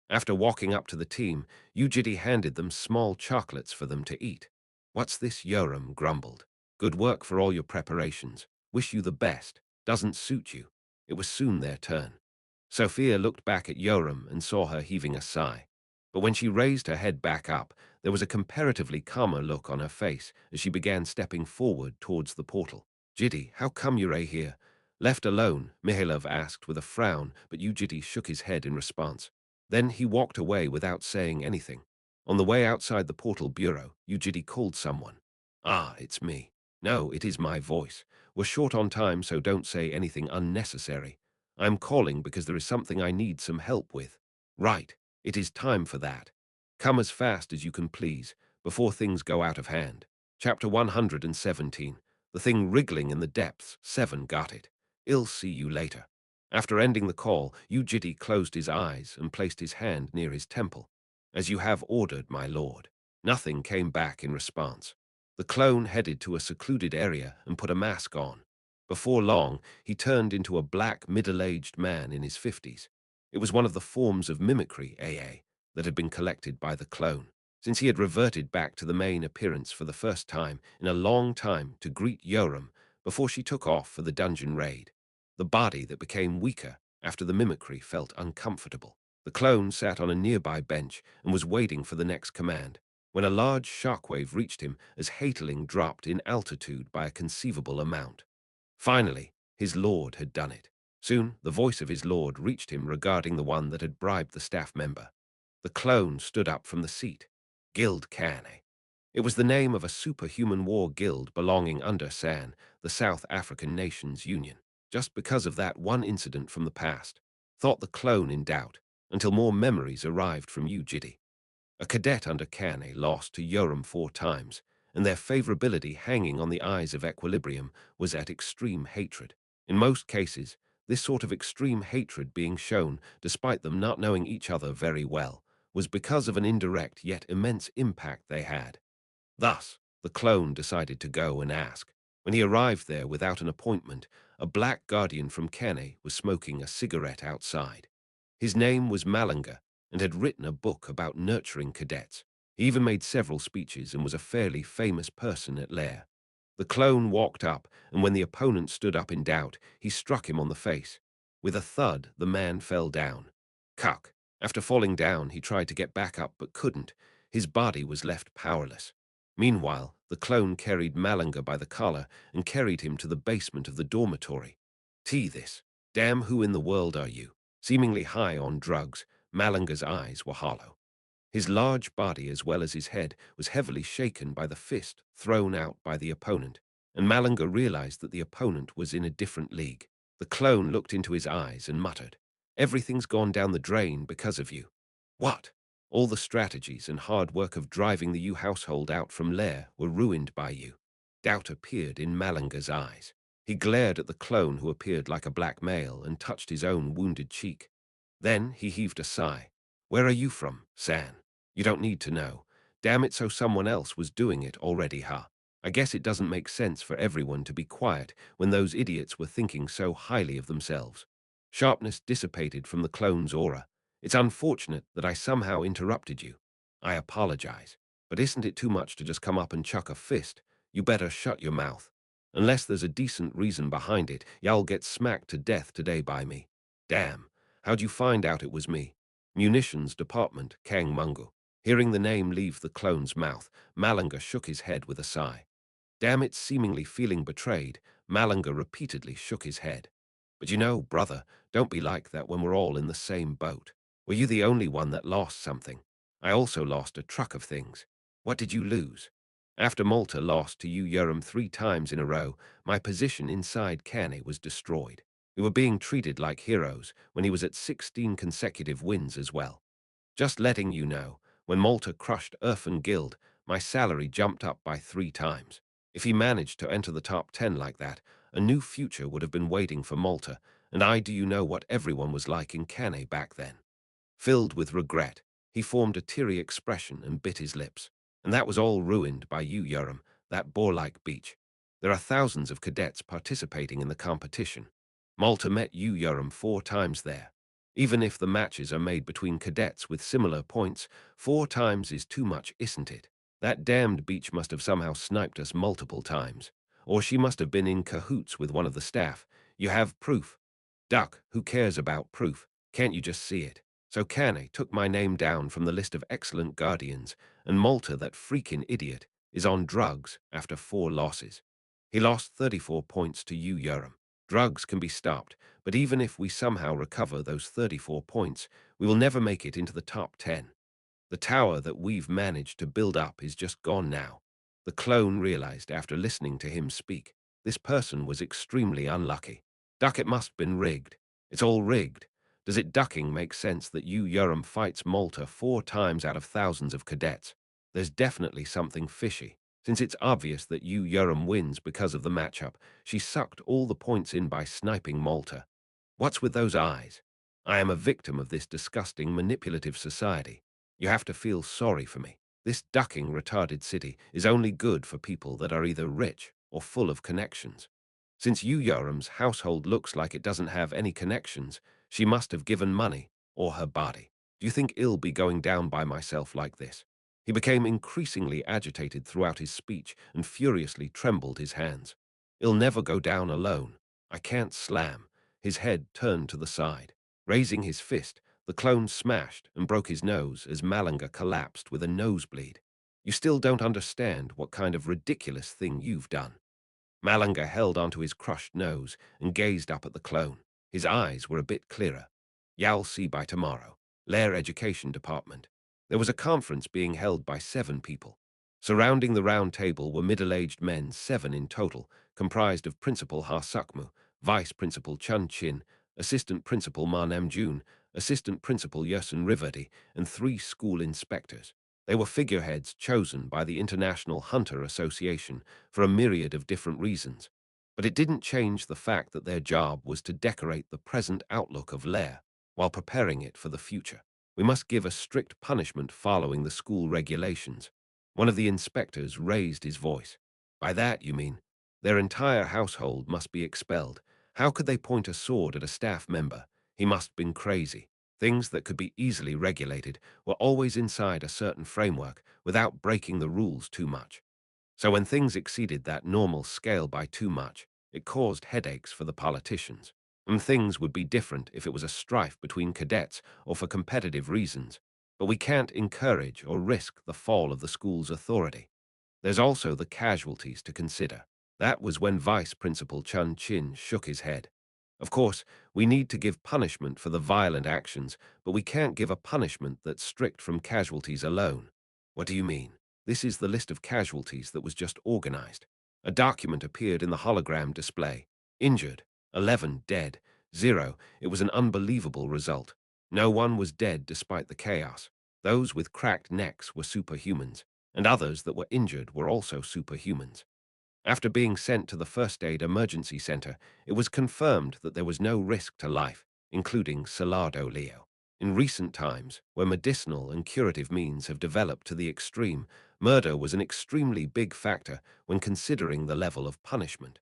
After walking up to the team, Yu Jitae handed them small chocolates for them to eat. "What's this?" Yoram grumbled. "Good work for all your preparations. Wish you the best. Doesn't suit you." It was soon their turn. Sophia looked back at Yoram and saw her heaving a sigh. But when she raised her head back up, there was a comparatively calmer look on her face as she began stepping forward towards the portal. "Jitae, how come you're here?" "Left alone?" Mihailov asked with a frown, but Yu Jitae shook his head in response. Then he walked away without saying anything. On the way outside the portal bureau, Yu Jitae called someone. "Ah, it's me." "No, it is my voice. We're short on time, so don't say anything unnecessary. I'm calling because there is something I need some help with." "Right, it is time for that. Come as fast as you can, please, before things go out of hand." Chapter 117. The thing wriggling in the depths. 7 got it. "I'll see you later." After ending the call, Yu Jitae closed his eyes and placed his hand near his temple. "As you have ordered, my lord." Nothing came back in response. The clone headed to a secluded area and put a mask on. Before long, he turned into a black, middle-aged man in his 50s. It was one of the forms of mimicry, that had been collected by the clone, since he had reverted back to the main appearance for the first time in a long time to greet Yoram before she took off for the dungeon raid. The body that became weaker after the mimicry felt uncomfortable. The clone sat on a nearby bench and was waiting for the next command, when a large shockwave reached him as Hateling dropped in altitude by a conceivable amount. Finally, his lord had done it. Soon, the voice of his lord reached him regarding the one that had bribed the staff member. The clone stood up from the seat. Guild Kane. It was the name of a superhuman war guild belonging under SAN, the South African Nations Union. Just because of that one incident from the past, thought the clone in doubt, until more memories arrived from Yu Jitae. A cadet under Kane lost to Yoram 4 times, and their favorability hanging on the eyes of equilibrium was at extreme hatred. In most cases, this sort of extreme hatred being shown, despite them not knowing each other very well, was because of an indirect yet immense impact they had. Thus, the clone decided to go and ask. When he arrived there without an appointment, a black guardian from Kane was smoking a cigarette outside. His name was Malanga, and had written a book about nurturing cadets. He even made several speeches and was a fairly famous person at Lair. The clone walked up, and when the opponent stood up in doubt, he struck him on the face. With a thud, the man fell down. Cuck. After falling down, he tried to get back up but couldn't. His body was left powerless. Meanwhile, the clone carried Malanga by the collar and carried him to the basement of the dormitory. This. Damn, who in the world are you? Seemingly high on drugs, Malanga's eyes were hollow. His large body, as well as his head, was heavily shaken by the fist thrown out by the opponent, and Malanga realized that the opponent was in a different league. The clone looked into his eyes and muttered, "Everything's gone down the drain because of you." "What?" "All the strategies and hard work of driving the Yu household out from Lair were ruined by you." Doubt appeared in Malanga's eyes. He glared at the clone, who appeared like a black male, and touched his own wounded cheek. Then he heaved a sigh. "Where are you from, San?" "You don't need to know. Damn it, so someone else was doing it already, huh? I guess it doesn't make sense for everyone to be quiet when those idiots were thinking so highly of themselves. Sharpness dissipated from the clone's aura. It's unfortunate that I somehow interrupted you. I apologize. But isn't it too much to just come up and chuck a fist? You better shut your mouth. Unless there's a decent reason behind it, y'all get smacked to death today by me. Damn. How'd you find out it was me? Munitions Department, Kang Mungu. Hearing the name leave the clone's mouth, Malanga shook his head with a sigh. Damn it, seemingly feeling betrayed, Malanga repeatedly shook his head. But you know, brother, don't be like that when we're all in the same boat. Were you the only one that lost something? I also lost a truck of things. What did you lose? After Malta lost to Urim 3 times in a row, my position inside Canny was destroyed. We were being treated like heroes when he was at 16 consecutive wins as well. Just letting you know, when Malta crushed Irfan Guild, my salary jumped up by 3 times. If he managed to enter the top 10 like that, a new future would have been waiting for Malta, and do you know what everyone was like in Cannes back then? Filled with regret, he formed a teary expression and bit his lips. And that was all ruined by you, Urim, that boar-like beach. There are thousands of cadets participating in the competition. Malta met you, Urim, 4 times there. Even if the matches are made between cadets with similar points, 4 times is too much, isn't it? That damned beach must have somehow sniped us multiple times. Or she must have been in cahoots with one of the staff. You have proof. Duck, who cares about proof? Can't you just see it? So Kane took my name down from the list of excellent guardians, and Malta, that freaking idiot, is on drugs after 4 losses. He lost 34 points to you, Urim. Drugs can be stopped, but even if we somehow recover those 34 points, we will never make it into the top 10. The tower that we've managed to build up is just gone now. The clone realized after listening to him speak. This person was extremely unlucky. Duck, it must been rigged. It's all rigged. Does it ducking make sense that Urim fights Malta 4 times out of thousands of cadets? There's definitely something fishy. Since it's obvious that Urim wins because of the matchup, she sucked all the points in by sniping Malta. What's with those eyes? I am a victim of this disgusting manipulative society. You have to feel sorry for me. This ducking retarded city is only good for people that are either rich or full of connections. Since Urim's household looks like it doesn't have any connections, she must have given money, or her body. Do you think I'll be going down by myself like this? He became increasingly agitated throughout his speech and furiously trembled his hands. I'll never go down alone. I can't slam. His head turned to the side. Raising his fist, the clone smashed and broke his nose as Malanga collapsed with a nosebleed. You still don't understand what kind of ridiculous thing you've done. Malanga held onto his crushed nose and gazed up at the clone. His eyes were a bit clearer. You'll see by tomorrow. Lair Education Department. There was a conference being held by 7 people. Surrounding the round table were middle-aged men, 7 in total, comprised of Principal Ha Sukmu, Vice Principal Chun Chin, Assistant Principal Ma Namjoon, Assistant Principal Yersin Rivedi, and 3 school inspectors. They were figureheads chosen by the International Hunter Association for a myriad of different reasons, but it didn't change the fact that their job was to decorate the present outlook of Lair while preparing it for the future. We must give a strict punishment following the school regulations. One of the inspectors raised his voice. By that you mean, their entire household must be expelled. How could they point a sword at a staff member? He must have been crazy. Things that could be easily regulated were always inside a certain framework without breaking the rules too much. So when things exceeded that normal scale by too much, it caused headaches for the politicians. And things would be different if it was a strife between cadets or for competitive reasons. But we can't encourage or risk the fall of the school's authority. There's also the casualties to consider. That was when Vice Principal Chun Chin shook his head. Of course, we need to give punishment for the violent actions, but we can't give a punishment that's strict from casualties alone. What do you mean? This is the list of casualties that was just organized. A document appeared in the hologram display. Injured, 11 dead, 0. It was an unbelievable result. No one was dead despite the chaos. Those with cracked necks were superhumans, and others that were injured were also superhumans. After being sent to the first aid emergency center, it was confirmed that there was no risk to life, including Salado Leo. In recent times, where medicinal and curative means have developed to the extreme, murder was an extremely big factor when considering the level of punishment.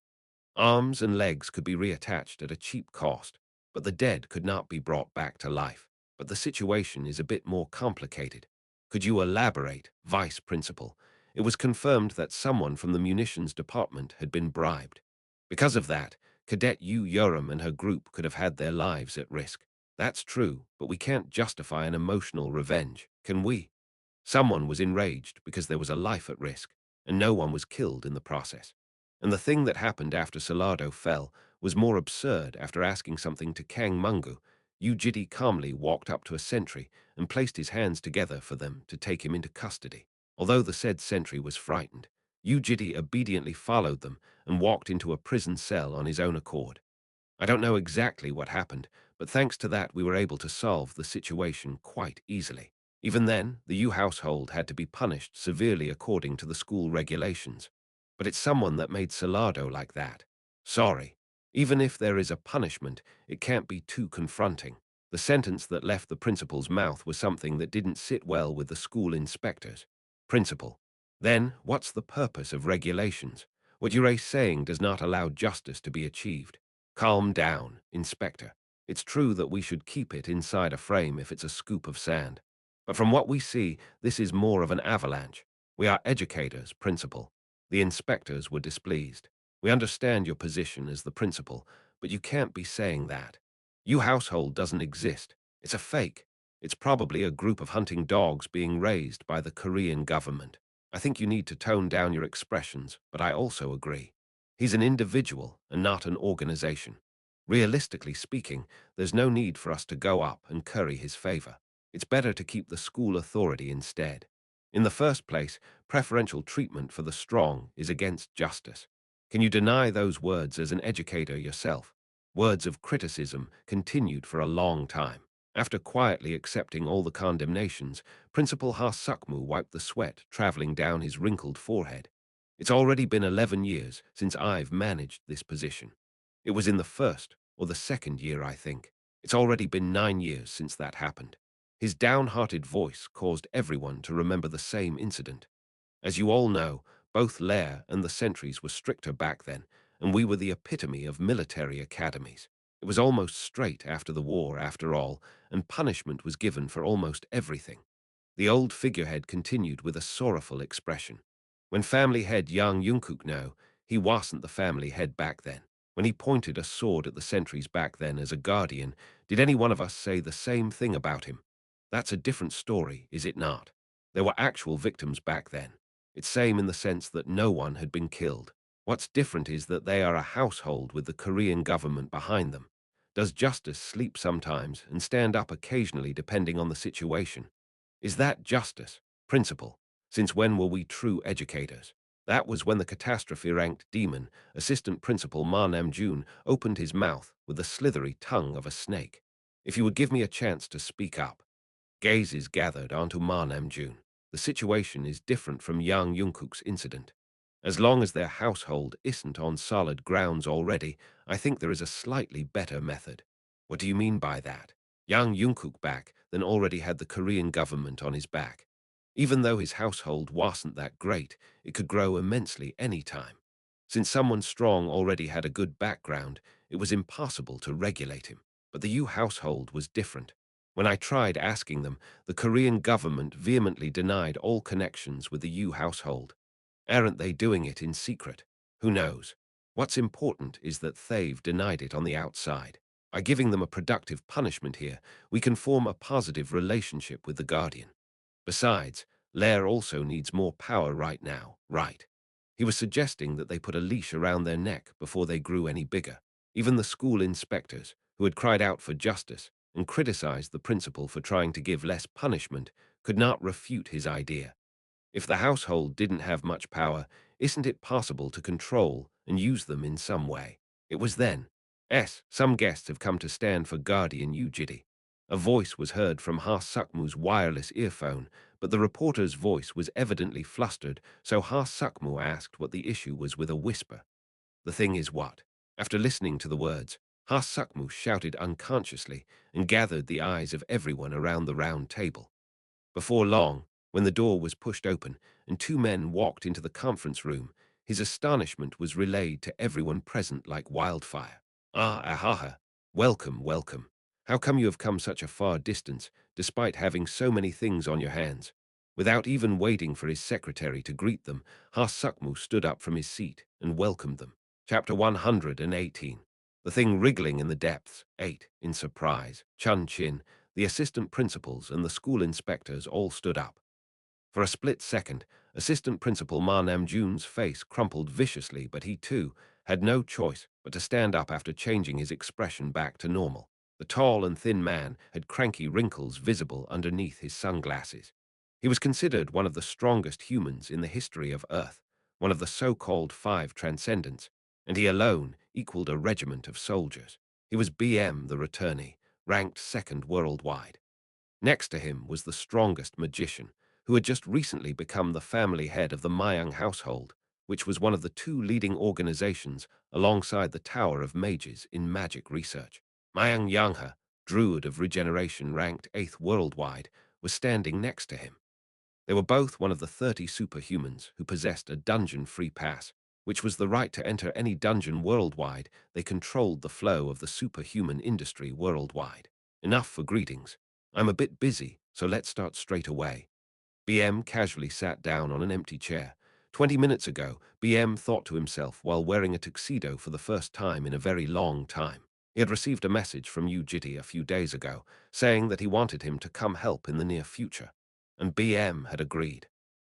Arms and legs could be reattached at a cheap cost, but the dead could not be brought back to life. But the situation is a bit more complicated. Could you elaborate, Vice Principal? It was confirmed that someone from the munitions department had been bribed. Because of that, Cadet Yu Yoram and her group could have had their lives at risk. That's true, but we can't justify an emotional revenge, can we? Someone was enraged because there was a life at risk, and no one was killed in the process. And the thing that happened after Salado fell was more absurd. After asking something to Kang Mungu, Yu Jitae calmly walked up to a sentry and placed his hands together for them to take him into custody. Although the said sentry was frightened, Yu Jitae obediently followed them and walked into a prison cell on his own accord. I don't know exactly what happened, but thanks to that we were able to solve the situation quite easily. Even then, the Yu household had to be punished severely according to the school regulations. But it's someone that made Salado like that. Sorry. Even if there is a punishment, it can't be too confronting. The sentence that left the principal's mouth was something that didn't sit well with the school inspectors. Principal. Then, what's the purpose of regulations? What you're saying does not allow justice to be achieved. Calm down, Inspector. It's true that we should keep it inside a frame if it's a scoop of sand. But from what we see, this is more of an avalanche. We are educators, Principal. The inspectors were displeased. We understand your position as the principal, but you can't be saying that. You household doesn't exist. It's a fake. It's probably a group of hunting dogs being raised by the Korean government. I think you need to tone down your expressions, but I also agree. He's an individual and not an organization. Realistically speaking, there's no need for us to go up and curry his favor. It's better to keep the school authority instead. In the first place, preferential treatment for the strong is against justice. Can you deny those words as an educator yourself? Words of criticism continued for a long time. After quietly accepting all the condemnations, Principal Ha Sukmu wiped the sweat traveling down his wrinkled forehead. It's already been 11 years since I've managed this position. It was in the first or the second year, I think. It's already been 9 years since that happened. His downhearted voice caused everyone to remember the same incident. As you all know, both Lair and the sentries were stricter back then, and we were the epitome of military academies. It was almost straight after the war, after all, and punishment was given for almost everything. The old figurehead continued with a sorrowful expression. When family head Yang Jungkook know, he wasn't the family head back then. When he pointed a sword at the sentries back then as a guardian, did any one of us say the same thing about him? That's a different story, is it not? There were actual victims back then. It's same in the sense that no one had been killed. What's different is that they are a household with the Korean government behind them. Does justice sleep sometimes and stand up occasionally depending on the situation? Is that justice? Principle. Since when were we true educators? That was when the catastrophe-ranked demon, Assistant Principal Ma Namjoon, opened his mouth with the slithery tongue of a snake. If you would give me a chance to speak up. Gazes gathered onto Ma Namjoon. The situation is different from Yang Jungkook's incident. As long as their household isn't on solid grounds already, I think there is a slightly better method. What do you mean by that? Yang Jungkook back then already had the Korean government on his back. Even though his household wasn't that great, it could grow immensely any time. Since someone strong already had a good background, it was impossible to regulate him. But the Yu household was different. When I tried asking them, the Korean government vehemently denied all connections with the Yu household. Aren't they doing it in secret? Who knows? What's important is that they've denied it on the outside. By giving them a productive punishment here, we can form a positive relationship with the Guardian. Besides, Lair also needs more power right now, right? He was suggesting that they put a leash around their neck before they grew any bigger. Even the school inspectors, who had cried out for justice and criticized the principal for trying to give less punishment, could not refute his idea. If the household didn't have much power, isn't it possible to control and use them in some way? It was then. Some guests have come to stand for Guardian Yu Jitae. A voice was heard from Ha Sukmu's wireless earphone, but the reporter's voice was evidently flustered, so Ha Sukmu asked what the issue was with a whisper. The thing is what? After listening to the words, Ha-Sukmu shouted unconsciously and gathered the eyes of everyone around the round table. Before long, when the door was pushed open and two men walked into the conference room, his astonishment was relayed to everyone present like wildfire. Ah, ahaha, welcome, welcome. How come you have come such a far distance, despite having so many things on your hands? Without even waiting for his secretary to greet them, Ha-Sukmu stood up from his seat and welcomed them. Chapter 118. The thing wriggling in the depths. 8. In surprise, Chun Chin, the assistant principals, and the school inspectors all stood up. For a split second, Assistant Principal Ma Namjoon's face crumpled viciously, but he, too, had no choice but to stand up after changing his expression back to normal. The tall and thin man had cranky wrinkles visible underneath his sunglasses. He was considered one of the strongest humans in the history of Earth, one of the so-called five transcendents, and he alone equaled a regiment of soldiers. He was BM the returnee, ranked second worldwide. Next to him was the strongest magician, who had just recently become the family head of the Mayang household, which was one of the two leading organizations alongside the Tower of Mages in magic research. Mayang Yanghe, druid of regeneration ranked 8th worldwide, was standing next to him. They were both one of the 30 superhumans who possessed a dungeon-free pass, which was the right to enter any dungeon worldwide. They controlled the flow of the superhuman industry worldwide. Enough for greetings. I'm a bit busy, so let's start straight away. BM casually sat down on an empty chair. 20 minutes ago, BM thought to himself while wearing a tuxedo for the first time in a very long time. He had received a message from Yu Jitae a few days ago, saying that he wanted him to come help in the near future, and BM had agreed.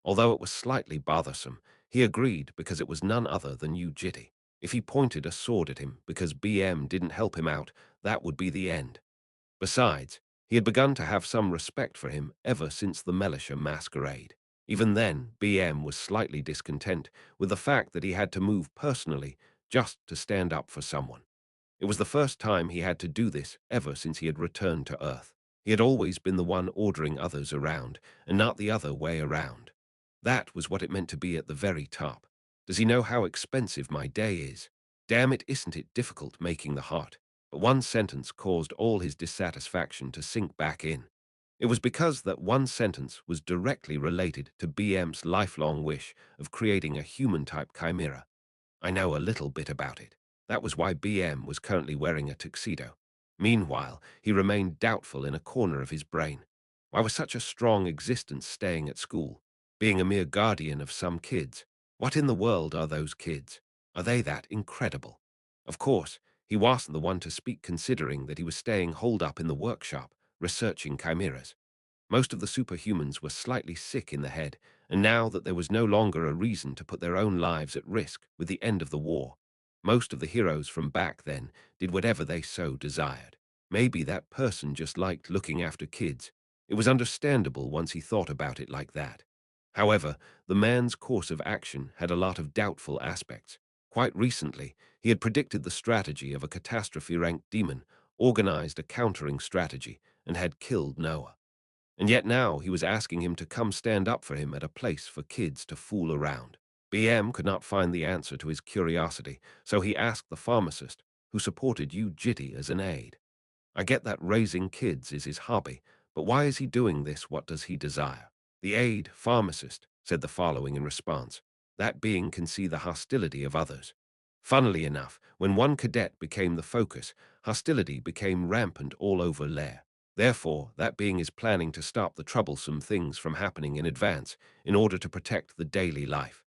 Although it was slightly bothersome, he agreed because it was none other than Yu Jitae. If he pointed a sword at him because BM didn't help him out, that would be the end. Besides, he had begun to have some respect for him ever since the militia masquerade. Even then, BM was slightly discontent with the fact that he had to move personally just to stand up for someone. It was the first time he had to do this ever since he had returned to Earth. He had always been the one ordering others around, and not the other way around. That was what it meant to be at the very top. Does he know how expensive my day is? Damn it, isn't it difficult making the heart? But one sentence caused all his dissatisfaction to sink back in. It was because that one sentence was directly related to BM's lifelong wish of creating a human-type chimera. I know a little bit about it. That was why BM was currently wearing a tuxedo. Meanwhile, he remained doubtful in a corner of his brain. Why was such a strong existence staying at school, being a mere guardian of some kids? What in the world are those kids? Are they that incredible? Of course, he wasn't the one to speak considering that he was staying holed up in the workshop, researching chimeras. Most of the superhumans were slightly sick in the head, and now that there was no longer a reason to put their own lives at risk with the end of the war, most of the heroes from back then did whatever they so desired. Maybe that person just liked looking after kids. It was understandable once he thought about it like that. However, the man's course of action had a lot of doubtful aspects. Quite recently, he had predicted the strategy of a catastrophe-ranked demon, organized a countering strategy, and had killed Noah. And yet now he was asking him to come stand up for him at a place for kids to fool around. BM could not find the answer to his curiosity, so he asked the pharmacist, who supported Yu Jitae as an aide. I get that raising kids is his hobby, but why is he doing this? What does he desire? The aide pharmacist said the following in response. That being can see the hostility of others. Funnily enough, when one cadet became the focus, hostility became rampant all over Lair. Therefore, that being is planning to stop the troublesome things from happening in advance in order to protect the daily life.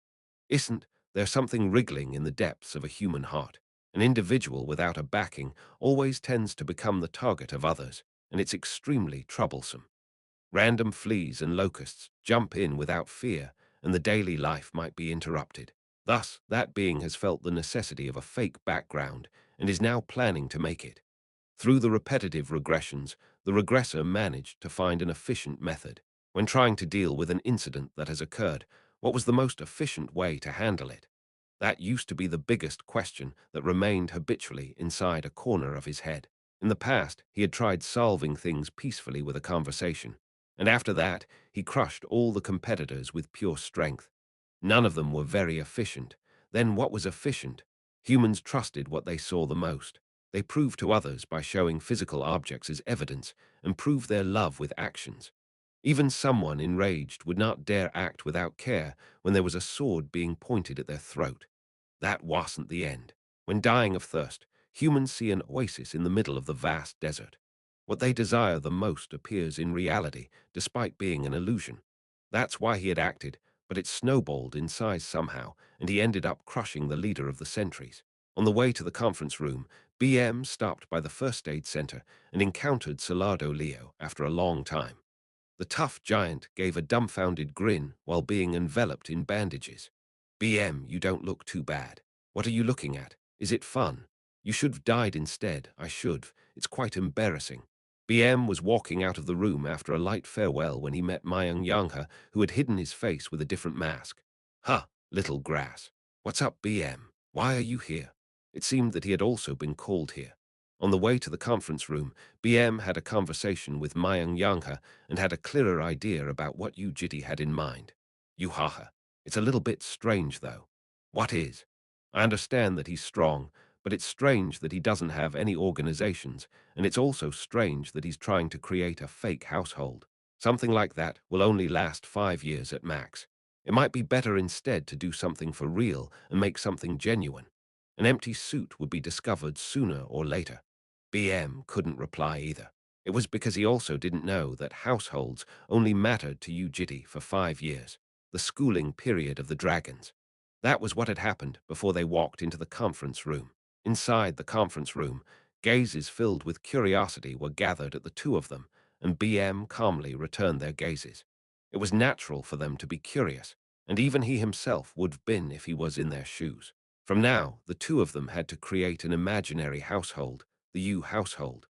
Isn't there something wriggling in the depths of a human heart? An individual without a backing always tends to become the target of others, and it's extremely troublesome. Random fleas and locusts jump in without fear, and the daily life might be interrupted. Thus, that being has felt the necessity of a fake background and is now planning to make it. Through the repetitive regressions, the regressor managed to find an efficient method. When trying to deal with an incident that has occurred, what was the most efficient way to handle it? That used to be the biggest question that remained habitually inside a corner of his head. In the past, he had tried solving things peacefully with a conversation, and after that, he crushed all the competitors with pure strength. None of them were very efficient. Then what was efficient? Humans trusted what they saw the most. They prove to others by showing physical objects as evidence and prove their love with actions. Even someone enraged would not dare act without care when there was a sword being pointed at their throat. That wasn't the end. When dying of thirst, humans see an oasis in the middle of the vast desert. What they desire the most appears in reality, despite being an illusion. That's why he had acted, but it snowballed in size somehow, and he ended up crushing the leader of the sentries. On the way to the conference room, BM stopped by the first aid center and encountered Salado Leo after a long time. The tough giant gave a dumbfounded grin while being enveloped in bandages. BM, you don't look too bad. What are you looking at? Is it fun? You should've died instead. I should've. It's quite embarrassing. BM was walking out of the room after a light farewell when he met Mayang Yanghe, who had hidden his face with a different mask. Huh, little grass. What's up, BM? Why are you here? It seemed that he had also been called here. On the way to the conference room, BM had a conversation with Mayang Yanghe and had a clearer idea about what Yu Jitae had in mind. Yuhaha. It's a little bit strange, though. What is? I understand that he's strong, but it's strange that he doesn't have any organizations, and it's also strange that he's trying to create a fake household. Something like that will only last 5 years at max. It might be better instead to do something for real and make something genuine. An empty suit would be discovered sooner or later. BM couldn't reply either. It was because he also didn't know that households only mattered to Yu Jitae for 5 years, the schooling period of the dragons. That was what had happened before they walked into the conference room. Inside the conference room, gazes filled with curiosity were gathered at the two of them, and BM calmly returned their gazes. It was natural for them to be curious, and even he himself would have been if he was in their shoes. From now, the two of them had to create an imaginary household, the Yu household.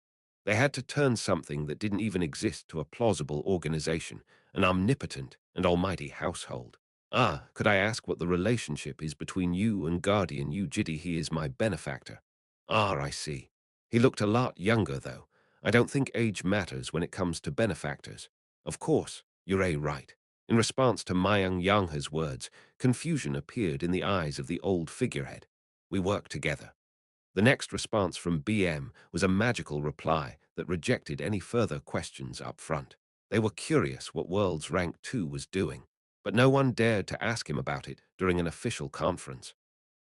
They had to turn something that didn't even exist to a plausible organization, an omnipotent and almighty household. Ah, could I ask what the relationship is between you and Guardian Yu Jitae? He is my benefactor. Ah, I see. He looked a lot younger, though. I don't think age matters when it comes to benefactors. Of course, you're right. In response to Mayang Yanghe's words, confusion appeared in the eyes of the old figurehead. We work together. The next response from BM was a magical reply that rejected any further questions up front. They were curious what World's Rank 2 was doing, but no one dared to ask him about it during an official conference.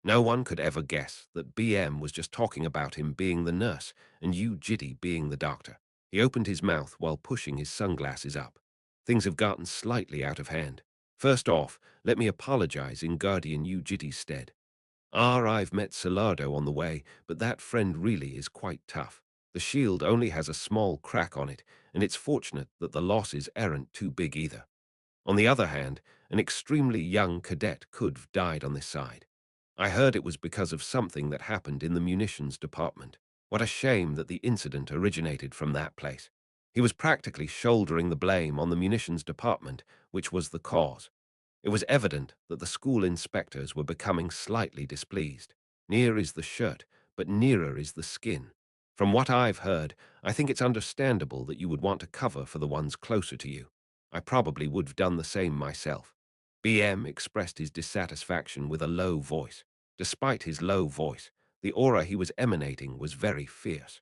No one could ever guess that BM was just talking about him being the nurse and Yu Jitae being the doctor. He opened his mouth while pushing his sunglasses up. Things have gotten slightly out of hand. First off, let me apologize in Guardian Yu Jitae's stead. I've met Salado on the way, but that friend really is quite tough. The shield only has a small crack on it, and it's fortunate that the losses aren't too big either. On the other hand, an extremely young cadet could have died on this side. I heard it was because of something that happened in the munitions department. What a shame that the incident originated from that place. He was practically shouldering the blame on the munitions department, which was the cause. It was evident that the school inspectors were becoming slightly displeased. Near is the shirt, but nearer is the skin. From what I've heard, I think it's understandable that you would want to cover for the ones closer to you. I probably would have done the same myself. BM expressed his dissatisfaction with a low voice. Despite his low voice, the aura he was emanating was very fierce.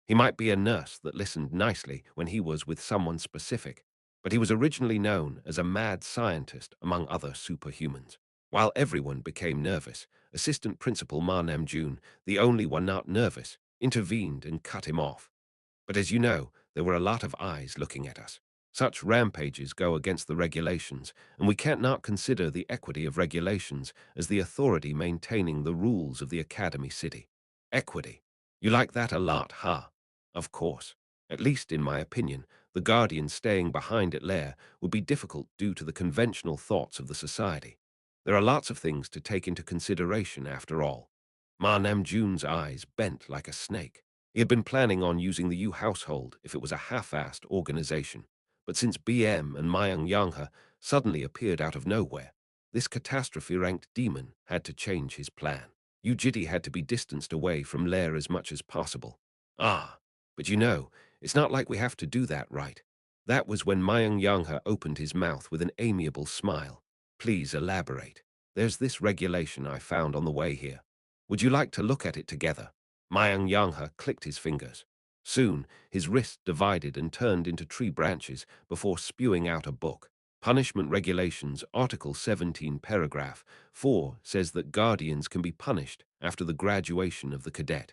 He might be a nurse that listened nicely when he was with someone specific, but he was originally known as a mad scientist among other superhumans. While everyone became nervous, Assistant Principal Ma Namjoon, the only one not nervous, intervened and cut him off. But as you know, there were a lot of eyes looking at us. Such rampages go against the regulations, and we can't not consider the equity of regulations as the authority maintaining the rules of the Academy City. Equity. You like that a lot, huh? Of course. At least in my opinion, the Guardian staying behind at Lair would be difficult due to the conventional thoughts of the society. There are lots of things to take into consideration after all. Ma Namjoon's eyes bent like a snake. He had been planning on using the Yu household if it was a half-assed organization. But since BM and Mayang Yanghe suddenly appeared out of nowhere, this catastrophe-ranked demon had to change his plan. Yu Jitae had to be distanced away from Lair as much as possible. Ah, but you know, it's not like we have to do that, right? That was when Mayang Yanghe opened his mouth with an amiable smile. Please elaborate. There's this regulation I found on the way here. Would you like to look at it together? Myung Yanghe clicked his fingers. Soon, his wrist divided and turned into tree branches before spewing out a book. Punishment Regulations, Article 17, Paragraph 4 says that guardians can be punished after the graduation of the cadet.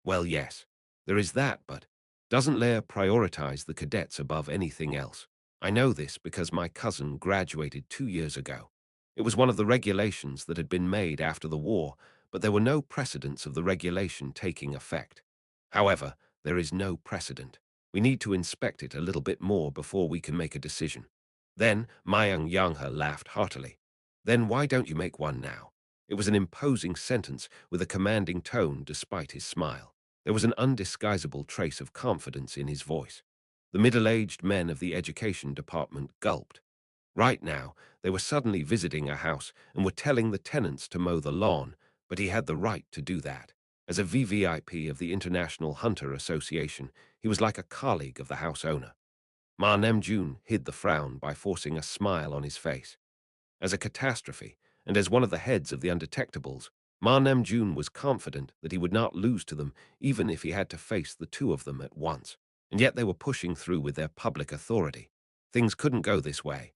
Well, yes, there is that, but doesn't Lair prioritize the cadets above anything else? I know this because my cousin graduated 2 years ago. It was one of the regulations that had been made after the war, but there were no precedents of the regulation taking effect. However, there is no precedent. We need to inspect it a little bit more before we can make a decision. Then Mayang Yanghe laughed heartily. Then why don't you make one now? It was an imposing sentence with a commanding tone despite his smile. There was an undisguisable trace of confidence in his voice. The middle-aged men of the education department gulped. Right now, they were suddenly visiting a house and were telling the tenants to mow the lawn, but he had the right to do that. As a VVIP of the International Hunter Association, he was like a colleague of the house owner. Ma Namjoon hid the frown by forcing a smile on his face. As a catastrophe, and as one of the heads of the Undetectables, Ma Namjoon was confident that he would not lose to them even if he had to face the two of them at once. And yet they were pushing through with their public authority. Things couldn't go this way.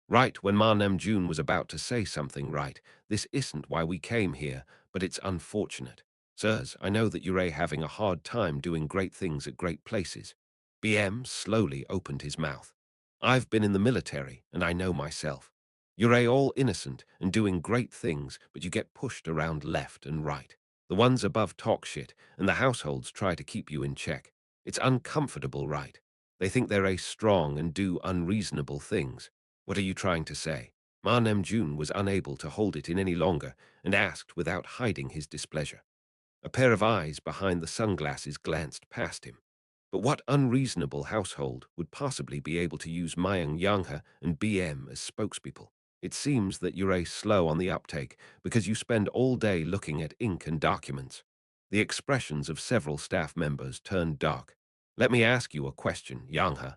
Right when Ma Namjoon was about to say something right, this isn't why we came here, but it's unfortunate. Sirs, I know that you're having a hard time doing great things at great places. BM slowly opened his mouth. I've been in the military, and I know myself. You're all innocent and doing great things, but you get pushed around left and right. The ones above talk shit, and the households try to keep you in check. It's uncomfortable, right? They think they're strong and do unreasonable things. What are you trying to say? Ma Namjoon was unable to hold it in any longer and asked without hiding his displeasure. A pair of eyes behind the sunglasses glanced past him. But what unreasonable household would possibly be able to use Mayang Yanghe and BM as spokespeople? It seems that you're slow on the uptake because you spend all day looking at ink and documents. The expressions of several staff members turned dark. Let me ask you a question, Yanghe.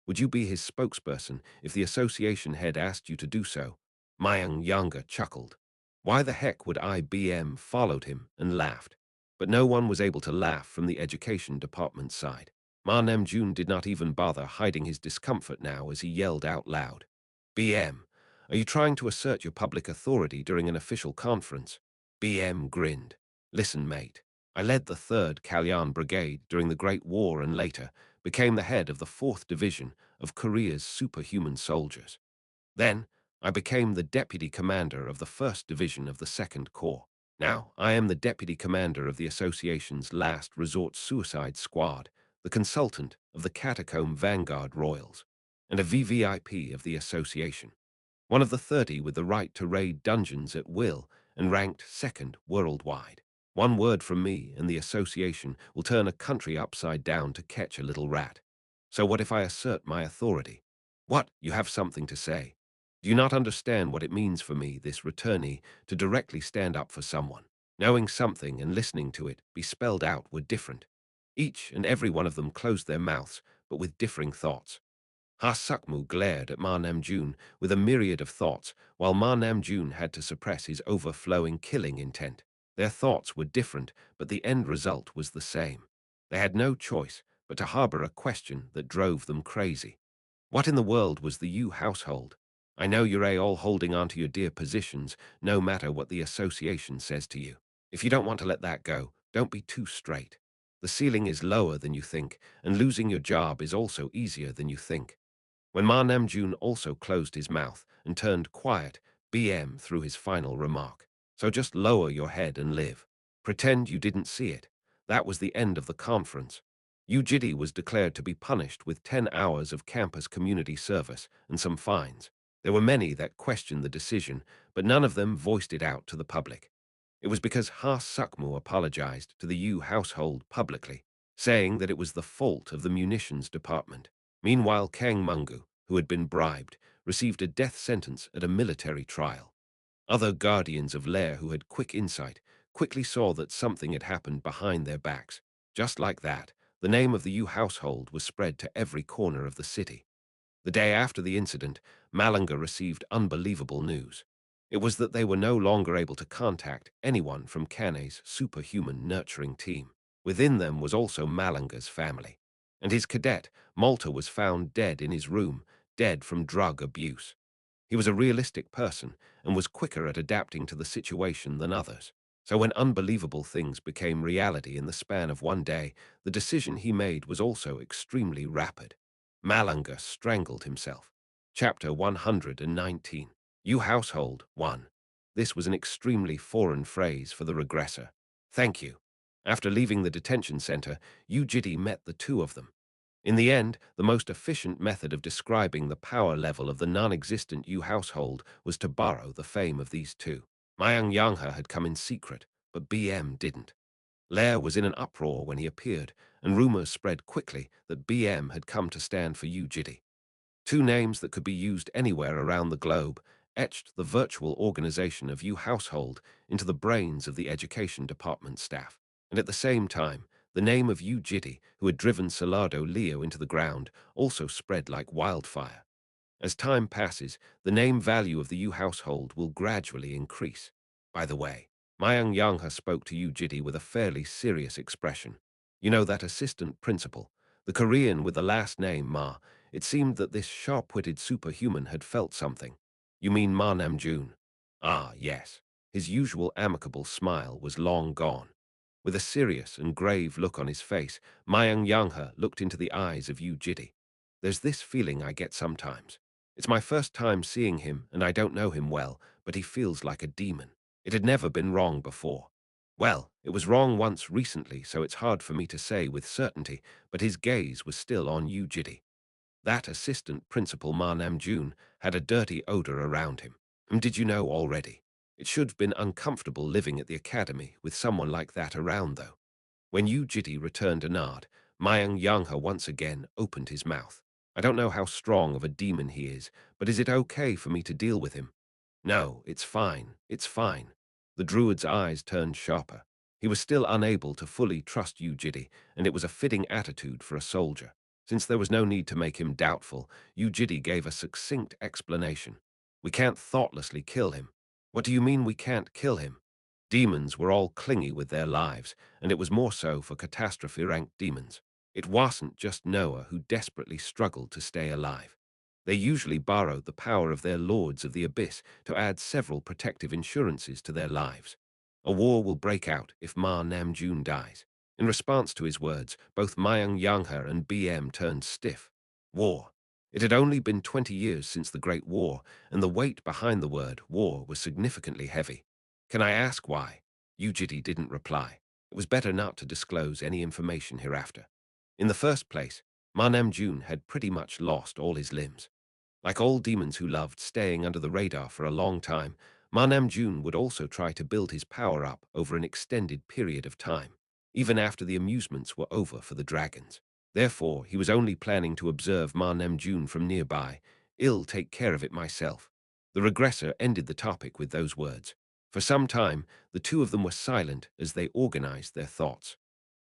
Would you be his spokesperson if the association head asked you to do so? Mayang Yanghe chuckled. Why the heck would IBM followed him and laughed? But no one was able to laugh from the education department's side. Ma Namjoon did not even bother hiding his discomfort now as he yelled out loud. BM, are you trying to assert your public authority during an official conference? BM grinned. Listen, mate. I led the 3rd Kalyan Brigade during the Great War and later became the head of the 4th Division of Korea's superhuman soldiers. Then, I became the deputy commander of the 1st Division of the 2nd Corps. Now, I am the deputy commander of the association's last resort suicide squad, the consultant of the Catacomb Vanguard Royals, and a VVIP of the association. One of the 30 with the right to raid dungeons at will and ranked 2nd worldwide. One word from me and the association will turn a country upside down to catch a little rat. So what if I assert my authority? What? You have something to say? Do you not understand what it means for me, this returnee, to directly stand up for someone? Knowing something and listening to it be spelled out were different. Each and every one of them closed their mouths, but with differing thoughts. Ha Sukmu glared at Ma Namjoon with a myriad of thoughts, while Ma Namjoon had to suppress his overflowing killing intent. Their thoughts were different, but the end result was the same. They had no choice but to harbor a question that drove them crazy. What in the world was the Yu household? I know you're all holding on to your dear positions, no matter what the association says to you. If you don't want to let that go, don't be too straight. The ceiling is lower than you think, and losing your job is also easier than you think. When Ma Namjoon also closed his mouth and turned quiet, BM threw his final remark. So just lower your head and live. Pretend you didn't see it. That was the end of the conference. Yu Jitae was declared to be punished with 10 hours of campus community service and some fines. There were many that questioned the decision, but none of them voiced it out to the public. It was because Ha Sukmu apologized to the Yu household publicly, saying that it was the fault of the munitions department. Meanwhile, Kang Mungu, who had been bribed, received a death sentence at a military trial. Other guardians of Lair who had quick insight quickly saw that something had happened behind their backs. Just like that, the name of the Yu household was spread to every corner of the city. The day after the incident, Malanga received unbelievable news. It was that they were no longer able to contact anyone from Kane's superhuman nurturing team. Within them was also Malanga's family. And his cadet, Malta, was found dead in his room, dead from drug abuse. He was a realistic person and was quicker at adapting to the situation than others. So when unbelievable things became reality in the span of one day, the decision he made was also extremely rapid. Malanga strangled himself. Chapter 119. You Household 1. This was an extremely foreign phrase for the regressor. Thank you. After leaving the detention center, Yu Jitae met the two of them. In the end, the most efficient method of describing the power level of the non-existent Yu household was to borrow the fame of these two. Mayang Yanghe had come in secret, but BM didn't. Lair was in an uproar when he appeared, and rumors spread quickly that BM had come to stand for Yu Jitae. Two names that could be used anywhere around the globe etched the virtual organization of Yu Household into the brains of the education department staff. And at the same time, the name of Yu Jitae, who had driven Salado Leo into the ground, also spread like wildfire. As time passes, the name value of the Yu household will gradually increase. By the way, Mayang Yanghe spoke to Yu Jitae with a fairly serious expression. You know that assistant principal, the Korean with the last name Ma. It seemed that this sharp-witted superhuman had felt something. You mean Ma Namjoon? Ah, yes. His usual amicable smile was long gone. With a serious and grave look on his face, Mayang Yanghe looked into the eyes of Yu Jitae. There's this feeling I get sometimes. It's my first time seeing him, and I don't know him well, but he feels like a demon. It had never been wrong before. Well, it was wrong once recently, so it's hard for me to say with certainty, but his gaze was still on Yu Jitae. That assistant principal Ma Namjoon had a dirty odor around him. And did you know already? It should have been uncomfortable living at the academy with someone like that around, though. When Yu Jitae returned a nod, Mayang Yanghe once again opened his mouth. I don't know how strong of a demon he is, but is it okay for me to deal with him? No, it's fine, it's fine. The druid's eyes turned sharper. He was still unable to fully trust Yu Jitae, and it was a fitting attitude for a soldier. Since there was no need to make him doubtful, Yu Jitae gave a succinct explanation. We can't thoughtlessly kill him. What do you mean we can't kill him? Demons were all clingy with their lives, and it was more so for catastrophe-ranked demons. It wasn't just Noah who desperately struggled to stay alive. They usually borrowed the power of their lords of the abyss to add several protective insurances to their lives. A war will break out if Ma Namjoon dies. In response to his words, both Mayang Yanghe and BM turned stiff. War. It had only been 20 years since the Great War, and the weight behind the word war was significantly heavy. Can I ask why? Yu Jitae didn't reply. It was better not to disclose any information hereafter. In the first place, Ma Namjoon had pretty much lost all his limbs. Like all demons who loved staying under the radar for a long time, Ma Namjoon would also try to build his power up over an extended period of time, even after the amusements were over for the dragons. Therefore, he was only planning to observe Ma Namjoon from nearby. I'll take care of it myself. The regressor ended the topic with those words. For some time, the two of them were silent as they organized their thoughts.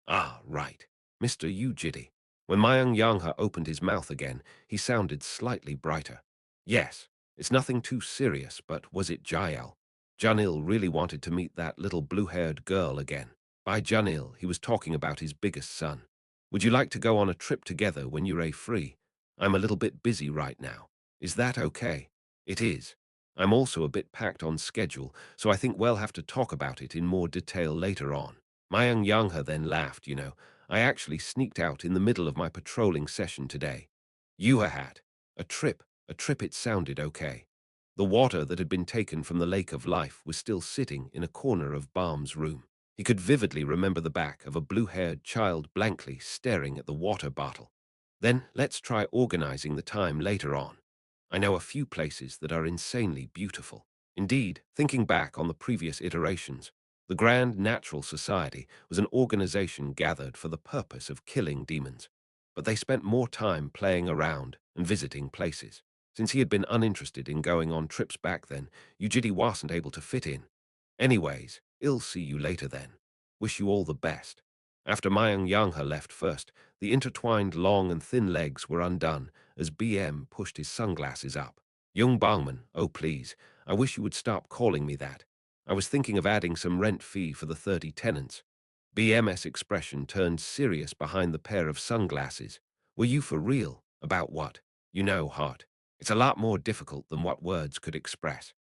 Ah, right. Mr. Yu Jitae. When Mayang Yanghe opened his mouth again, he sounded slightly brighter. Yes, it's nothing too serious, but was it Jael? Janil really wanted to meet that little blue-haired girl again. By Janil, he was talking about his biggest son. Would you like to go on a trip together when you're free? I'm a little bit busy right now. Is that okay? It is. I'm also a bit packed on schedule, so I think we'll have to talk about it in more detail later on. Mayang Yanghe then laughed, I actually sneaked out in the middle of my patrolling session today. Yuha hat. A trip. It sounded okay. The water that had been taken from the lake of life was still sitting in a corner of Balm's room. He could vividly remember the back of a blue-haired child blankly staring at the water bottle. Then let's try organizing the time later on. I know a few places that are insanely beautiful. Indeed, thinking back on the previous iterations, the Grand Natural Society was an organization gathered for the purpose of killing demons, but they spent more time playing around and visiting places. Since he had been uninterested in going on trips back then, Yu Jitae wasn't able to fit in. Anyways, I'll see you later then. Wish you all the best. After Mayang Yanghe left first, the intertwined long and thin legs were undone as BM pushed his sunglasses up. Young Bangman, oh please, I wish you would stop calling me that. I was thinking of adding some rent fee for the 30 tenants. BM's expression turned serious behind the pair of sunglasses. Were you for real? About what? You know, Hart. It's a lot more difficult than what words could express.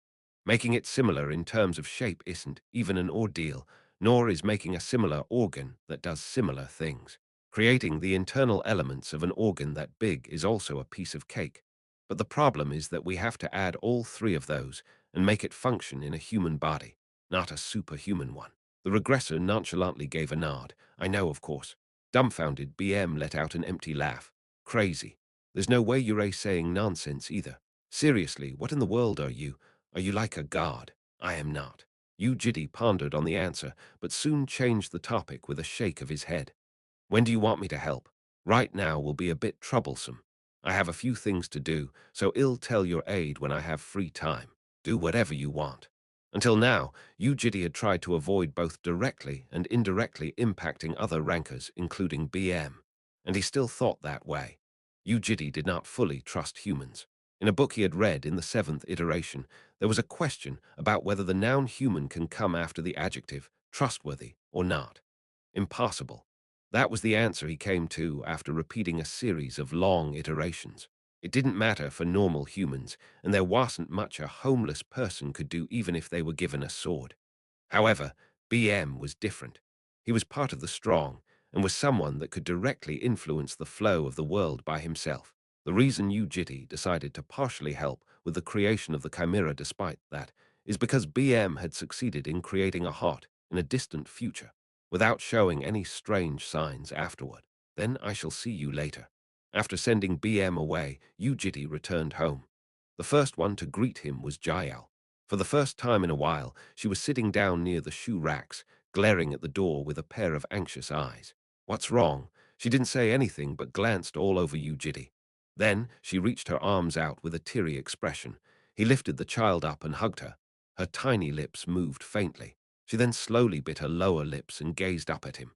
Making it similar in terms of shape isn't even an ordeal, nor is making a similar organ that does similar things. Creating the internal elements of an organ that big is also a piece of cake. But the problem is that we have to add all three of those and make it function in a human body, not a superhuman one. The regressor nonchalantly gave a nod. I know, of course. Dumbfounded, BM let out an empty laugh. Crazy. There's no way you're saying nonsense either. Seriously, what in the world are you? Are you like a god? I am not. Yu Jitae pondered on the answer, but soon changed the topic with a shake of his head. When do you want me to help? Right now will be a bit troublesome. I have a few things to do, so I'll tell your aide when I have free time. Do whatever you want. Until now, Yu Jitae had tried to avoid both directly and indirectly impacting other rankers, including BM. And he still thought that way. Yu Jitae did not fully trust humans. In a book he had read in the 7th iteration, there was a question about whether the noun human can come after the adjective trustworthy or not. Impossible. That was the answer he came to after repeating a series of long iterations. It didn't matter for normal humans, and there wasn't much a homeless person could do even if they were given a sword. However, BM was different. He was part of the strong, and was someone that could directly influence the flow of the world by himself. The reason Yu Jitae decided to partially help with the creation of the Chimera despite that is because BM had succeeded in creating a heart in a distant future, without showing any strange signs afterward. Then I shall see you later. After sending BM away, Yu Jitae returned home. The first one to greet him was Jael. For the first time in a while, she was sitting down near the shoe racks, glaring at the door with a pair of anxious eyes. What's wrong? She didn't say anything but glanced all over Yu Jitae. Then she reached her arms out with a teary expression. He lifted the child up and hugged her. Her tiny lips moved faintly. She then slowly bit her lower lips and gazed up at him.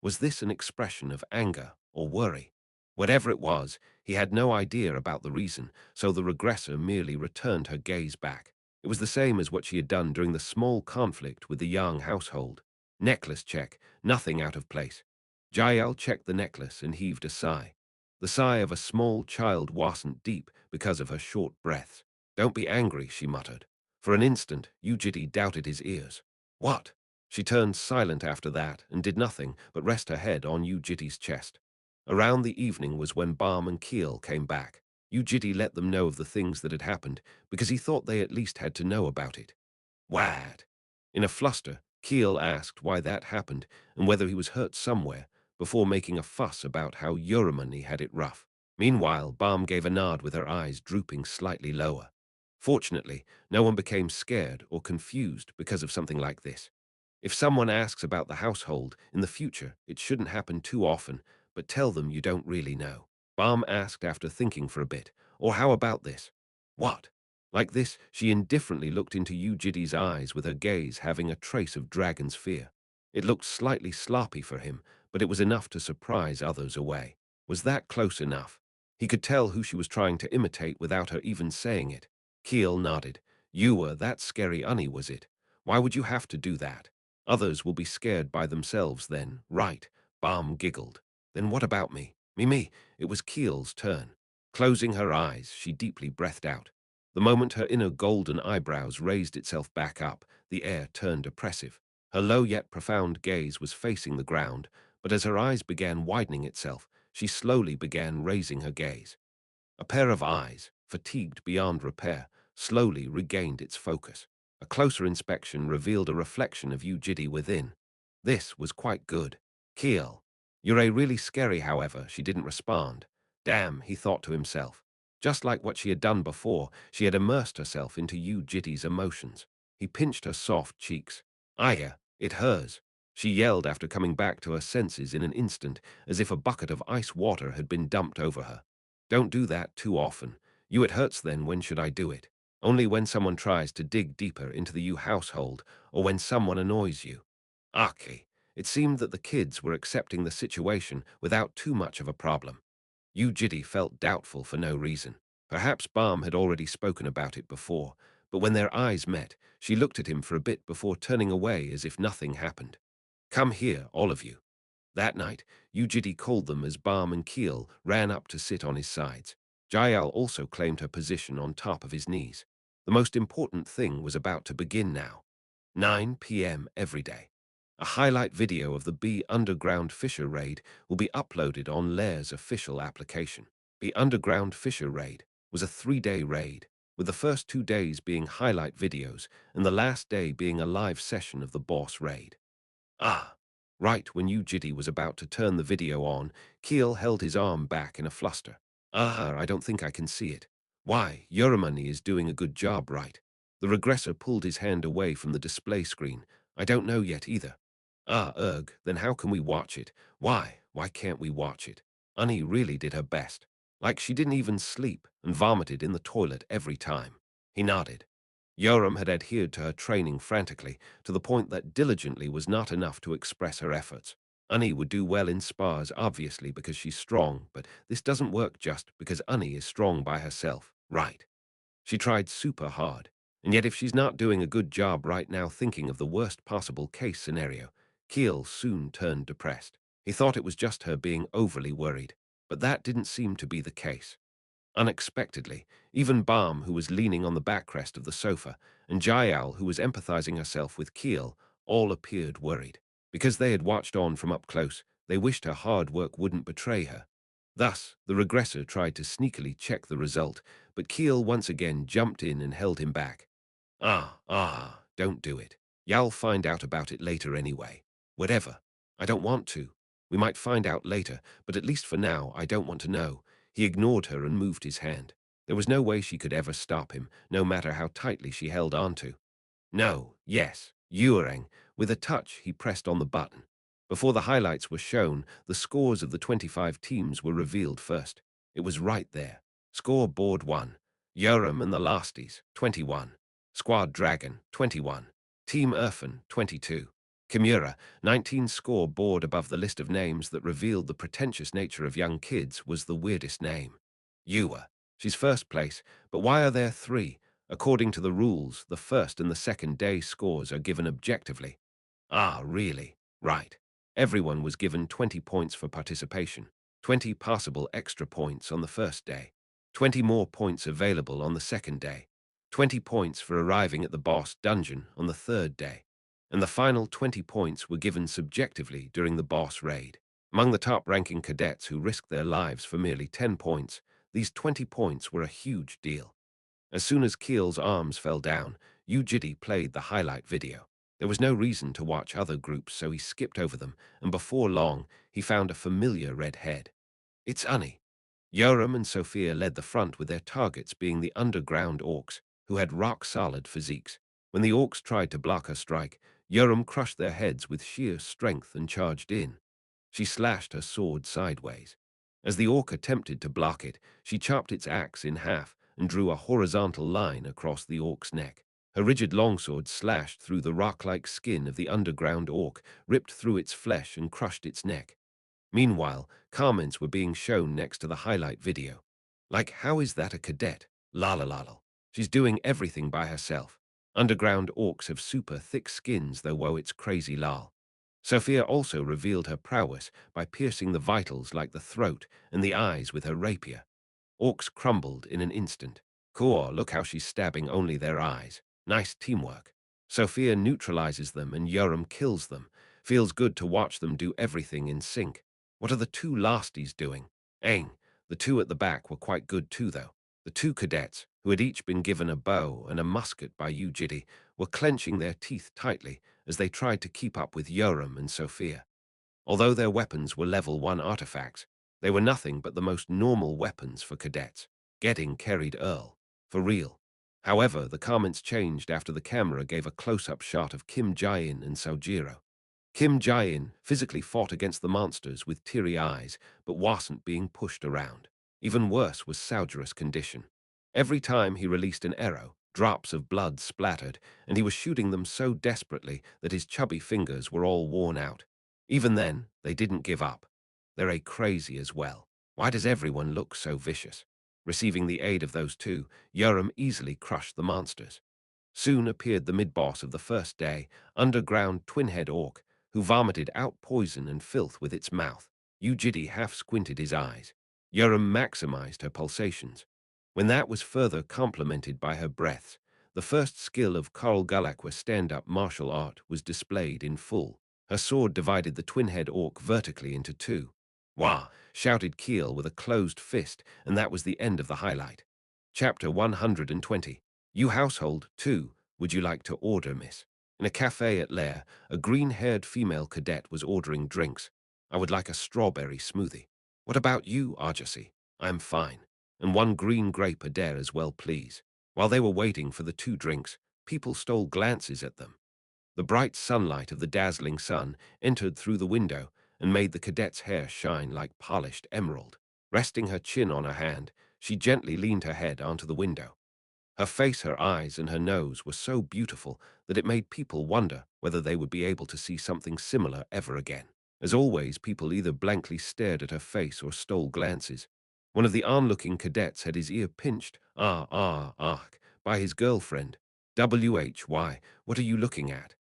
Was this an expression of anger or worry? Whatever it was, he had no idea about the reason, so the regressor merely returned her gaze back. It was the same as what she had done during the small conflict with the young household. Necklace check, nothing out of place. Jael checked the necklace and heaved a sigh. The sigh of a small child wasn't deep because of her short breaths. Don't be angry, she muttered. For an instant, Yu Jitae doubted his ears. What? She turned silent after that and did nothing but rest her head on Yu Jitae's chest. Around the evening was when Balm and Keel came back. Yu Jitae let them know of the things that had happened because he thought they at least had to know about it. What? In a fluster, Keel asked why that happened and whether he was hurt somewhere before making a fuss about how Eurimony had it rough. Meanwhile, Balm gave a nod with her eyes drooping slightly lower. Fortunately, no one became scared or confused because of something like this. If someone asks about the household in the future, it shouldn't happen too often, but tell them you don't really know. Balm asked after thinking for a bit, or how about this? What? Like this, she indifferently looked into Yu Jitae's eyes with her gaze having a trace of dragon's fear. It looked slightly sloppy for him, but it was enough to surprise others away. Was that close enough? He could tell who she was trying to imitate without her even saying it. Keel nodded. You were that scary unny, was it? Why would you have to do that? Others will be scared by themselves then, right? Balm giggled. Then what about me? Me. It was Keel's turn. Closing her eyes, she deeply breathed out. The moment her inner golden eyebrows raised itself back up, the air turned oppressive. Her low yet profound gaze was facing the ground, but as her eyes began widening itself, she slowly began raising her gaze. A pair of eyes, fatigued beyond repair, slowly regained its focus. A closer inspection revealed a reflection of Yu Jitae within. This was quite good. Keel. You're really scary, however, she didn't respond. Damn, he thought to himself. Just like what she had done before, she had immersed herself into Yu Jitae's emotions. He pinched her soft cheeks. Aya, it hers. She yelled after coming back to her senses in an instant, as if a bucket of ice water had been dumped over her. Don't do that too often. You, it hurts then. When should I do it? Only when someone tries to dig deeper into the Yu household, or when someone annoys you. Aki. It seemed that the kids were accepting the situation without too much of a problem. Yu Jitae felt doubtful for no reason. Perhaps Balm had already spoken about it before, but when their eyes met, she looked at him for a bit before turning away as if nothing happened. "Come here, all of you." That night, Yu Jitae called them as Balm and Keel ran up to sit on his sides. Jael also claimed her position on top of his knees. The most important thing was about to begin now. 9 p.m. every day. A highlight video of the B Underground Fisher Raid will be uploaded on Lair's official application. The Underground Fisher Raid was a 3-day raid, with the first 2 days being highlight videos and the last day being a live session of the boss raid. Ah! Right when Yu Jitae was about to turn the video on, Keel held his arm back in a fluster. I don't think I can see it. Why, Yoramani is doing a good job, right? The regressor pulled his hand away from the display screen. I don't know yet either. Then how can we watch it? Why can't we watch it? Annie really did her best. Like she didn't even sleep and vomited in the toilet every time. He nodded. Yoram had adhered to her training frantically, to the point that diligently was not enough to express her efforts. Annie would do well in spars, obviously, because she's strong, but this doesn't work just because Annie is strong by herself, right? She tried super hard, and yet if she's not doing a good job right now thinking of the worst possible case scenario, Keel soon turned depressed. He thought it was just her being overly worried, but that didn't seem to be the case. Unexpectedly, even Balm, who was leaning on the backrest of the sofa, and Jael, who was empathizing herself with Keel, all appeared worried. Because they had watched on from up close, they wished her hard work wouldn't betray her. Thus, the regressor tried to sneakily check the result, but Keel once again jumped in and held him back. Don't do it. Y'all find out about it later anyway. Whatever. I don't want to. We might find out later, but at least for now, I don't want to know. He ignored her and moved his hand. There was no way she could ever stop him, no matter how tightly she held on to. No, yes, Yuerang. With a touch, he pressed on the button. Before the highlights were shown, the scores of the 25 teams were revealed first. It was right there. Scoreboard 1. Yoram and the Lasties, 21. Squad Dragon, 21. Team Urfan, 22. Kimura, 19. Scoreboard above the list of names that revealed the pretentious nature of young kids was the weirdest name. Yua. She's first place, but why are there 3? According to the rules, the first and the second day scores are given objectively. Really? Right. Everyone was given 20 points for participation, 20 possible extra points on the first day, 20 more points available on the second day, 20 points for arriving at the boss dungeon on the third day, and the final 20 points were given subjectively during the boss raid. Among the top-ranking cadets who risked their lives for merely 10 points, these 20 points were a huge deal. As soon as Keel's arms fell down, Yu Jitae played the highlight video. There was no reason to watch other groups, so he skipped over them, and before long, he found a familiar red head. It's Annie. Yoram and Sophia led the front with their targets being the underground orcs, who had rock-solid physiques. When the orcs tried to block her strike, Yoram crushed their heads with sheer strength and charged in. She slashed her sword sideways. As the orc attempted to block it, she chopped its axe in half and drew a horizontal line across the orc's neck. Her rigid longsword slashed through the rock-like skin of the underground orc, ripped through its flesh and crushed its neck. Meanwhile, comments were being shown next to the highlight video. Like, how is that a cadet? Lalalalal. She's doing everything by herself. Underground orcs have super thick skins, though whoa, it's crazy lol. Sophia also revealed her prowess by piercing the vitals like the throat and the eyes with her rapier. Orcs crumbled in an instant. Cool, look how she's stabbing only their eyes. Nice teamwork. Sophia neutralizes them and Yoram kills them. Feels good to watch them do everything in sync. What are the 2 lasties doing? Aang. The 2 at the back were quite good too, though. The 2 cadets, who had each been given a bow and a musket by Yu Jitae, were clenching their teeth tightly as they tried to keep up with Yoram and Sophia. Although their weapons were level 1 artifacts, they were nothing but the most normal weapons for cadets. Getting carried Earl. For real. However, the comments changed after the camera gave a close-up shot of Kim Jae-in and Sojiro. Kim Jae-in physically fought against the monsters with teary eyes, but wasn't being pushed around. Even worse was Sojiro's condition. Every time he released an arrow, drops of blood splattered, and he was shooting them so desperately that his chubby fingers were all worn out. Even then, they didn't give up. They're a crazy as well. Why does everyone look so vicious? Receiving the aid of those 2, Yoram easily crushed the monsters. Soon appeared the mid-boss of the first day, underground twin-head orc, who vomited out poison and filth with its mouth. Yu Jitae half squinted his eyes. Yurim maximized her pulsations. When that was further complemented by her breaths, the first skill of Karl Galakwa's stand-up martial art was displayed in full. Her sword divided the twin-head orc vertically into two. "Wah!" shouted Keel with a closed fist, and that was the end of the highlight. Chapter 120. You household, too. Would you like to order, miss? In a cafe at Lair, a green-haired female cadet was ordering drinks. I would like a strawberry smoothie. What about you, Arjasi? I'm fine. And one green grape a dare as well, please. While they were waiting for the two drinks, people stole glances at them. The bright sunlight of the dazzling sun entered through the window and made the cadet's hair shine like polished emerald. Resting her chin on her hand, she gently leaned her head onto the window. Her face, her eyes, and her nose were so beautiful that it made people wonder whether they would be able to see something similar ever again. As always, people either blankly stared at her face or stole glances. One of the onlooking cadets had his ear pinched, by his girlfriend. "Why, what are you looking at?"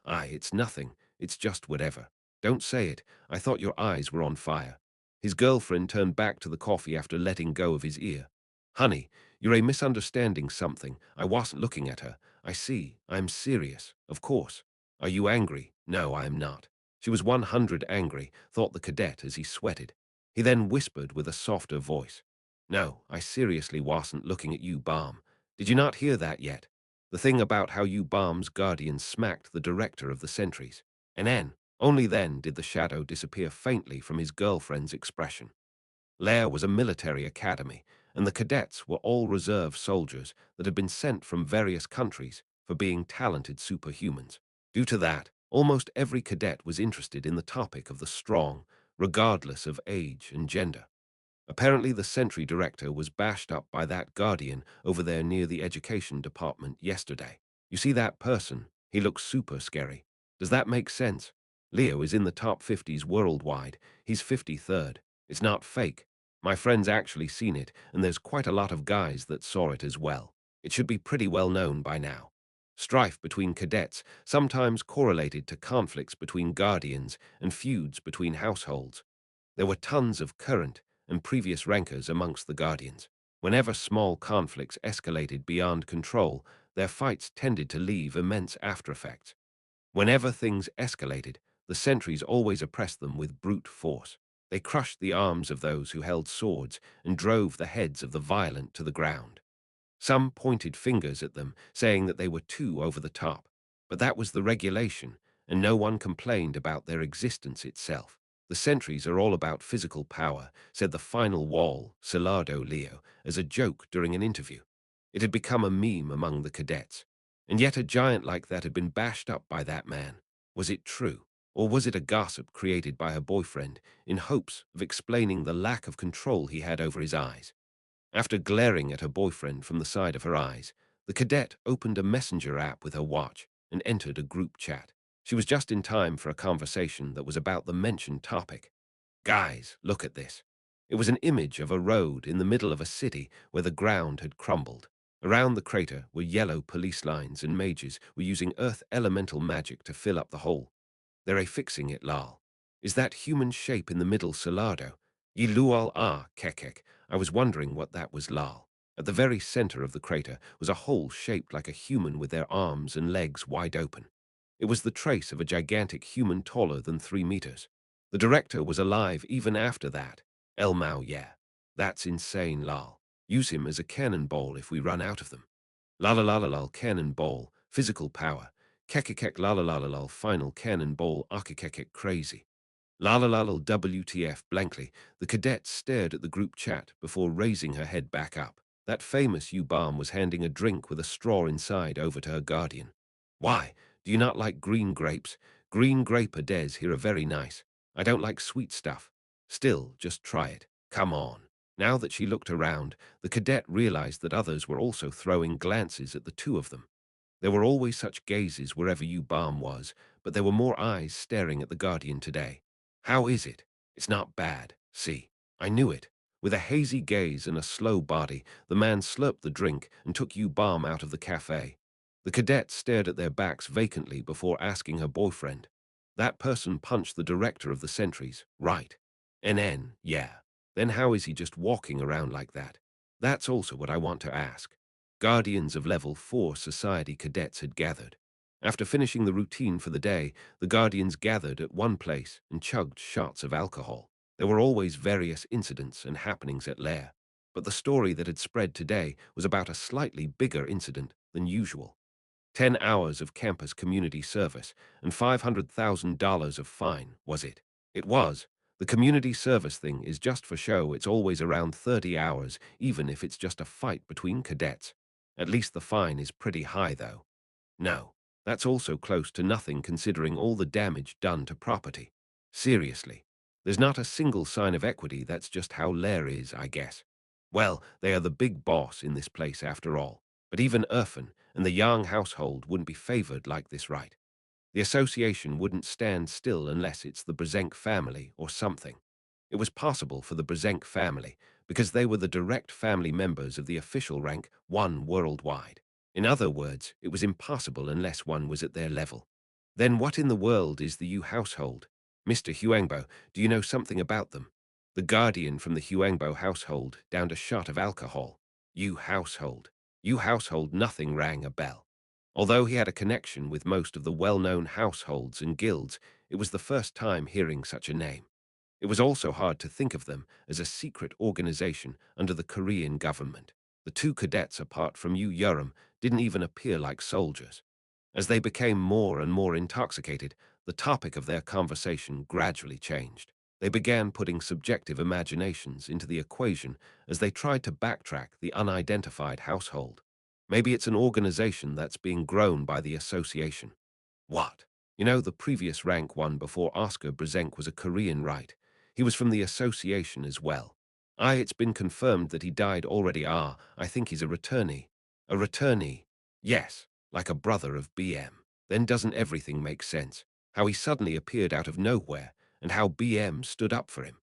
It's nothing. It's just whatever." "Don't say it. I thought your eyes were on fire." His girlfriend turned back to the coffee after letting go of his ear. "Honey, you're a misunderstanding something. I wasn't looking at her. I see. I'm serious. Of course. Are you angry?" "No, I am not." She was 100 angry, thought the cadet as he sweated. He then whispered with a softer voice. "No, I seriously wasn't looking at you, Balm. Did you not hear that yet? The thing about how you Balm's guardian smacked the director of the sentries." And then, only then did the shadow disappear faintly from his girlfriend's expression. Lair was a military academy, and the cadets were all reserve soldiers that had been sent from various countries for being talented superhumans. Due to that, almost every cadet was interested in the topic of the strong, regardless of age and gender. Apparently the sentry director was bashed up by that guardian over there near the education department yesterday. "You see that person? He looks super scary. Does that make sense? Leo is in the top 50s worldwide. He's 53rd. It's not fake. My friend's actually seen it, and there's quite a lot of guys that saw it as well. It should be pretty well known by now." Strife between cadets sometimes correlated to conflicts between guardians and feuds between households. There were tons of current and previous rankers amongst the guardians. Whenever small conflicts escalated beyond control, their fights tended to leave immense aftereffects. Whenever things escalated, the sentries always oppressed them with brute force. They crushed the arms of those who held swords and drove the heads of the violent to the ground. Some pointed fingers at them, saying that they were too over the top. But that was the regulation, and no one complained about their existence itself. "The sentries are all about physical power," said the final wall, Silardo Leo, as a joke during an interview. It had become a meme among the cadets. And yet a giant like that had been bashed up by that man. Was it true? Or was it a gossip created by her boyfriend in hopes of explaining the lack of control he had over his eyes? After glaring at her boyfriend from the side of her eyes, the cadet opened a messenger app with her watch and entered a group chat. She was just in time for a conversation that was about the mentioned topic. "Guys, look at this." It was an image of a road in the middle of a city where the ground had crumbled. Around the crater were yellow police lines, and mages were using earth elemental magic to fill up the hole. "They're fixing it, lol. Is that human shape in the middle Salado? Ye lual kekek. I was wondering what that was, lol." At the very center of the crater was a hole shaped like a human with their arms and legs wide open. It was the trace of a gigantic human taller than 3 meters. The director was alive even after that. Elmao, yeah. That's insane, lol. Use him as a cannonball if we run out of them. La la la la la cannonball, physical power. Kekekek la la la la la final cannonball akekekek crazy. La la la la WTF blankly, the cadet stared at the group chat before raising her head back up. That famous U-Balm was handing a drink with a straw inside over to her guardian. "Why, do you not like green grapes? Green grape ades here are very nice. I don't like sweet stuff. Still, just try it. Come on." Now that she looked around, the cadet realized that others were also throwing glances at the two of them. There were always such gazes wherever U-Balm was, but there were more eyes staring at the guardian today. "How is it?" "It's not bad. See, I knew it." With a hazy gaze and a slow body, the man slurped the drink and took U-Balm out of the cafe. The cadet stared at their backs vacantly before asking her boyfriend. That person punched the director of the sentries, right? NN, yeah. Then how is he just walking around like that? That's also what I want to ask. Guardians of Level 4 Society cadets had gathered. After finishing the routine for the day, the Guardians gathered at one place and chugged shots of alcohol. There were always various incidents and happenings at Lair, but the story that had spread today was about a slightly bigger incident than usual. 10 hours of campus community service and $500,000 of fine, was it? It was. The community service thing is just for show. It's always around 30 hours, even if it's just a fight between cadets. At least the fine is pretty high, though. No, that's also close to nothing considering all the damage done to property. Seriously, there's not a single sign of equity. That's just how Lair is, I guess. Well, they are the big boss in this place after all. But even Irfan and the Yang household wouldn't be favored like this, right? The association wouldn't stand still unless it's the Brzenk family or something. It was possible for the Brzenk family because they were the direct family members of the official rank 1 worldwide. In other words, it was impossible unless one was at their level. Then what in the world is the Yu household? Mr. Huangbo, do you know something about them? The guardian from the Huangbo household downed a shot of alcohol. Yu household. Yu household, nothing rang a bell. Although he had a connection with most of the well-known households and guilds, it was the first time hearing such a name. It was also hard to think of them as a secret organization under the Korean government. The two cadets, apart from Yu Yurim, didn't even appear like soldiers. As they became more and more intoxicated, the topic of their conversation gradually changed. They began putting subjective imaginations into the equation as they tried to backtrack the unidentified household. Maybe it's an organization that's being grown by the association. What? You know, the previous rank one before Oscar Brzenk was a Korean, right? He was from the association as well. It's been confirmed that he died already. I think he's a returnee. A returnee? Yes, like a brother of BM. Then doesn't everything make sense? How he suddenly appeared out of nowhere, and how BM stood up for him.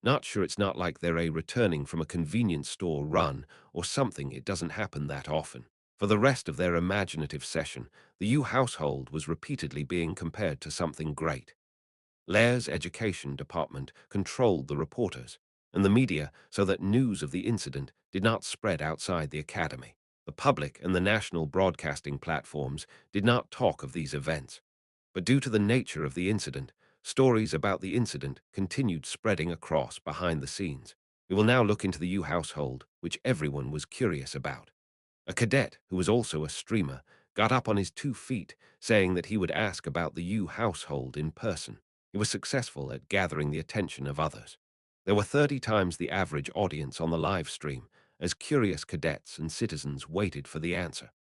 Not sure. It's not like they're returning from a convenience store run or something. It doesn't happen that often. For the rest of their imaginative session, the Yu household was repeatedly being compared to something great. Lair's education department controlled the reporters and the media so that news of the incident did not spread outside the academy. The public and the national broadcasting platforms did not talk of these events. But due to the nature of the incident, stories about the incident continued spreading across behind the scenes. We will now look into the Yu household, which everyone was curious about. A cadet, who was also a streamer, got up on his 2 feet, saying that he would ask about the Yu household in person. He was successful at gathering the attention of others. There were 30 times the average audience on the live stream, as curious cadets and citizens waited for the answer.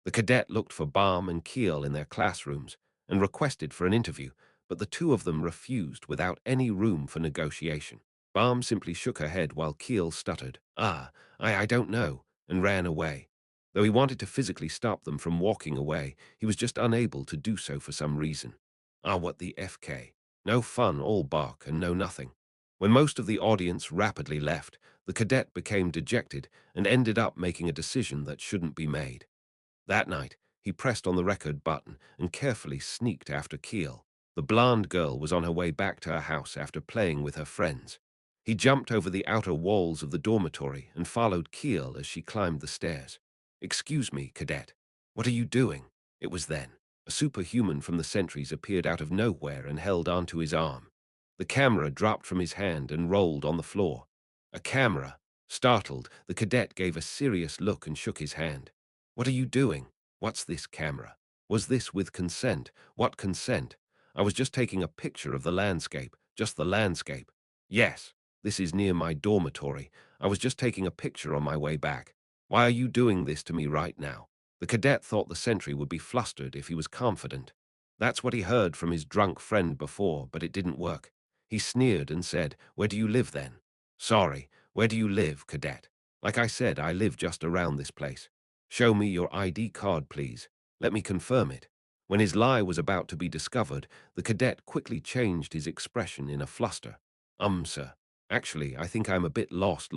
The cadet looked for Baum and Keel in their classrooms and requested for an interview, but the two of them refused without any room for negotiation. Baum simply shook her head while Keel stuttered, I don't know, and ran away. Though he wanted to physically stop them from walking away, he was just unable to do so for some reason. What the FK. No fun, all bark and no nothing. When most of the audience rapidly left, the cadet became dejected and ended up making a decision that shouldn't be made. That night, he pressed on the record button and carefully sneaked after Keel. The blonde girl was on her way back to her house after playing with her friends. He jumped over the outer walls of the dormitory and followed Keel as she climbed the stairs. Excuse me, cadet. What are you doing? It was then. A superhuman from the sentries appeared out of nowhere and held onto his arm. The camera dropped from his hand and rolled on the floor. A camera? Startled, the cadet gave a serious look and shook his hand. What are you doing? What's this camera? Was this with consent? What consent? I was just taking a picture of the landscape, just the landscape. Yes, this is near my dormitory. I was just taking a picture on my way back. Why are you doing this to me right now? The cadet thought the sentry would be flustered if he was confident. That's what he heard from his drunk friend before, but it didn't work. He sneered and said, "Where do you live then?" "Sorry, where do you live, cadet?" "Like I said, I live just around this place." "Show me your ID card, please. Let me confirm it." When his lie was about to be discovered, the cadet quickly changed his expression in a fluster. Sir. Actually, I think I'm a bit lost.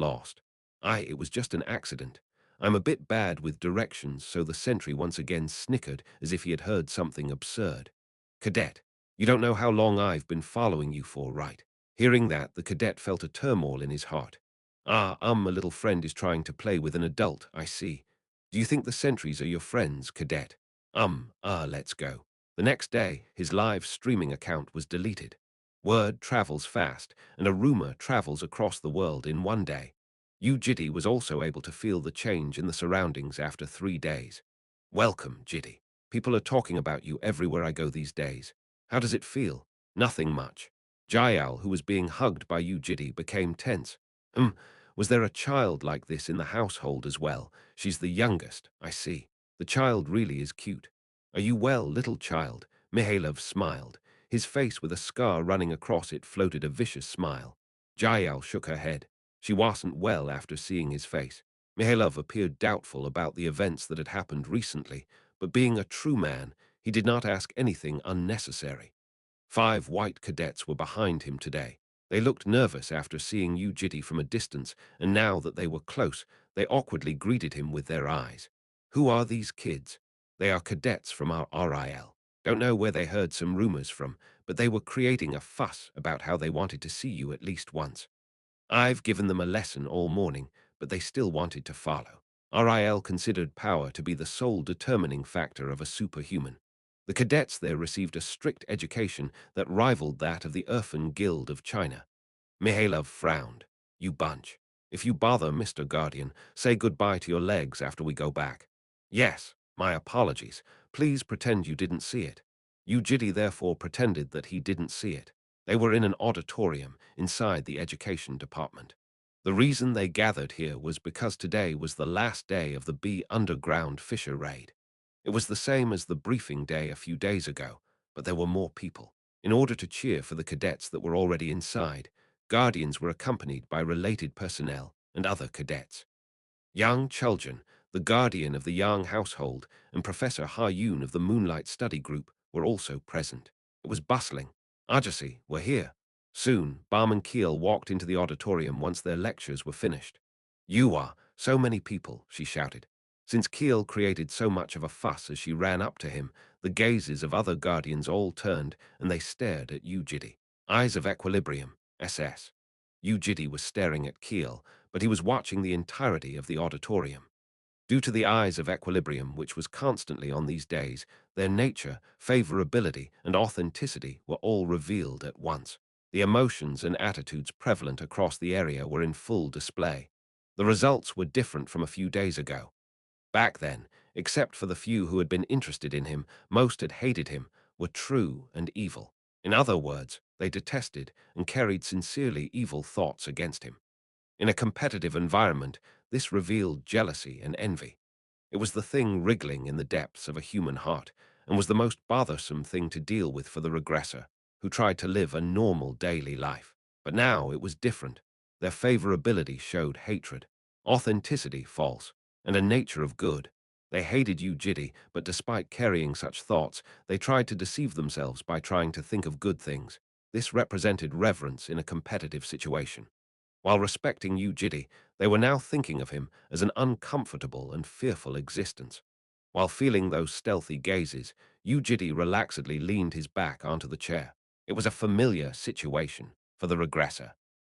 It was just an accident. I'm a bit bad with directions, so the sentry once again snickered as if he had heard something absurd. Cadet, you don't know how long I've been following you for, right? Hearing that, the cadet felt a turmoil in his heart. A little friend is trying to play with an adult, I see. Do you think the sentries are your friends, cadet? Let's go. The next day, his live streaming account was deleted. Word travels fast, and a rumor travels across the world in one day. Yu Jitae was also able to feel the change in the surroundings after 3 days. Welcome, Jitae. People are talking about you everywhere I go these days. How does it feel? Nothing much. Jael, who was being hugged by Yu Jitae, became tense. Um, was there a child like this in the household as well? She's the youngest, I see. The child really is cute. Are you well, little child? Mihailov smiled. His face with a scar running across it floated a vicious smile. Jael shook her head. She wasn't well after seeing his face. Mihailov appeared doubtful about the events that had happened recently, but being a true man, he did not ask anything unnecessary. 5 white cadets were behind him today. They looked nervous after seeing Yu Jitae from a distance, and now that they were close, they awkwardly greeted him with their eyes. Who are these kids? They are cadets from our RIL. Don't know where they heard some rumors from, but they were creating a fuss about how they wanted to see you at least once. I've given them a lesson all morning, but they still wanted to follow. RIL considered power to be the sole determining factor of a superhuman. The cadets there received a strict education that rivaled that of the Urfan Guild of China. Mihailov frowned. You bunch. If you bother, Mr. Guardian, say goodbye to your legs after we go back. Yes, my apologies. Please pretend you didn't see it. Yu Jitae therefore pretended that he didn't see it. They were in an auditorium inside the education department. The reason they gathered here was because today was the last day of the B underground Fisher raid. It was the same as the briefing day a few days ago, but there were more people. In order to cheer for the cadets that were already inside, guardians were accompanied by related personnel and other cadets. Yang Chuljan, the guardian of the Yang household, and Professor Ha Yun of the Moonlight Study Group were also present. It was bustling. Ajasi, we're here. Soon, Barman Keel walked into the auditorium once their lectures were finished. You are, so many people, she shouted. Since Keel created so much of a fuss as she ran up to him, the gazes of other guardians all turned, and they stared at Yu Jitae. Eyes of equilibrium, SS. Yu Jitae was staring at Keel, but he was watching the entirety of the auditorium. Due to the eyes of equilibrium, which was constantly on these days, their nature, favorability, and authenticity were all revealed at once. The emotions and attitudes prevalent across the area were in full display. The results were different from a few days ago. Back then, except for the few who had been interested in him, most had hated him, were true and evil. In other words, they detested and carried sincerely evil thoughts against him. In a competitive environment, this revealed jealousy and envy. It was the thing wriggling in the depths of a human heart, and was the most bothersome thing to deal with for the regressor, who tried to live a normal daily life. But now it was different. Their favorability showed hatred, authenticity false, and a nature of good. They hated Yu Jitae, but despite carrying such thoughts, they tried to deceive themselves by trying to think of good things. This represented reverence in a competitive situation. While respecting Yu Jitae, they were now thinking of him as an uncomfortable and fearful existence. While feeling those stealthy gazes, Yu Jitae relaxedly leaned his back onto the chair. It was a familiar situation for the regressor.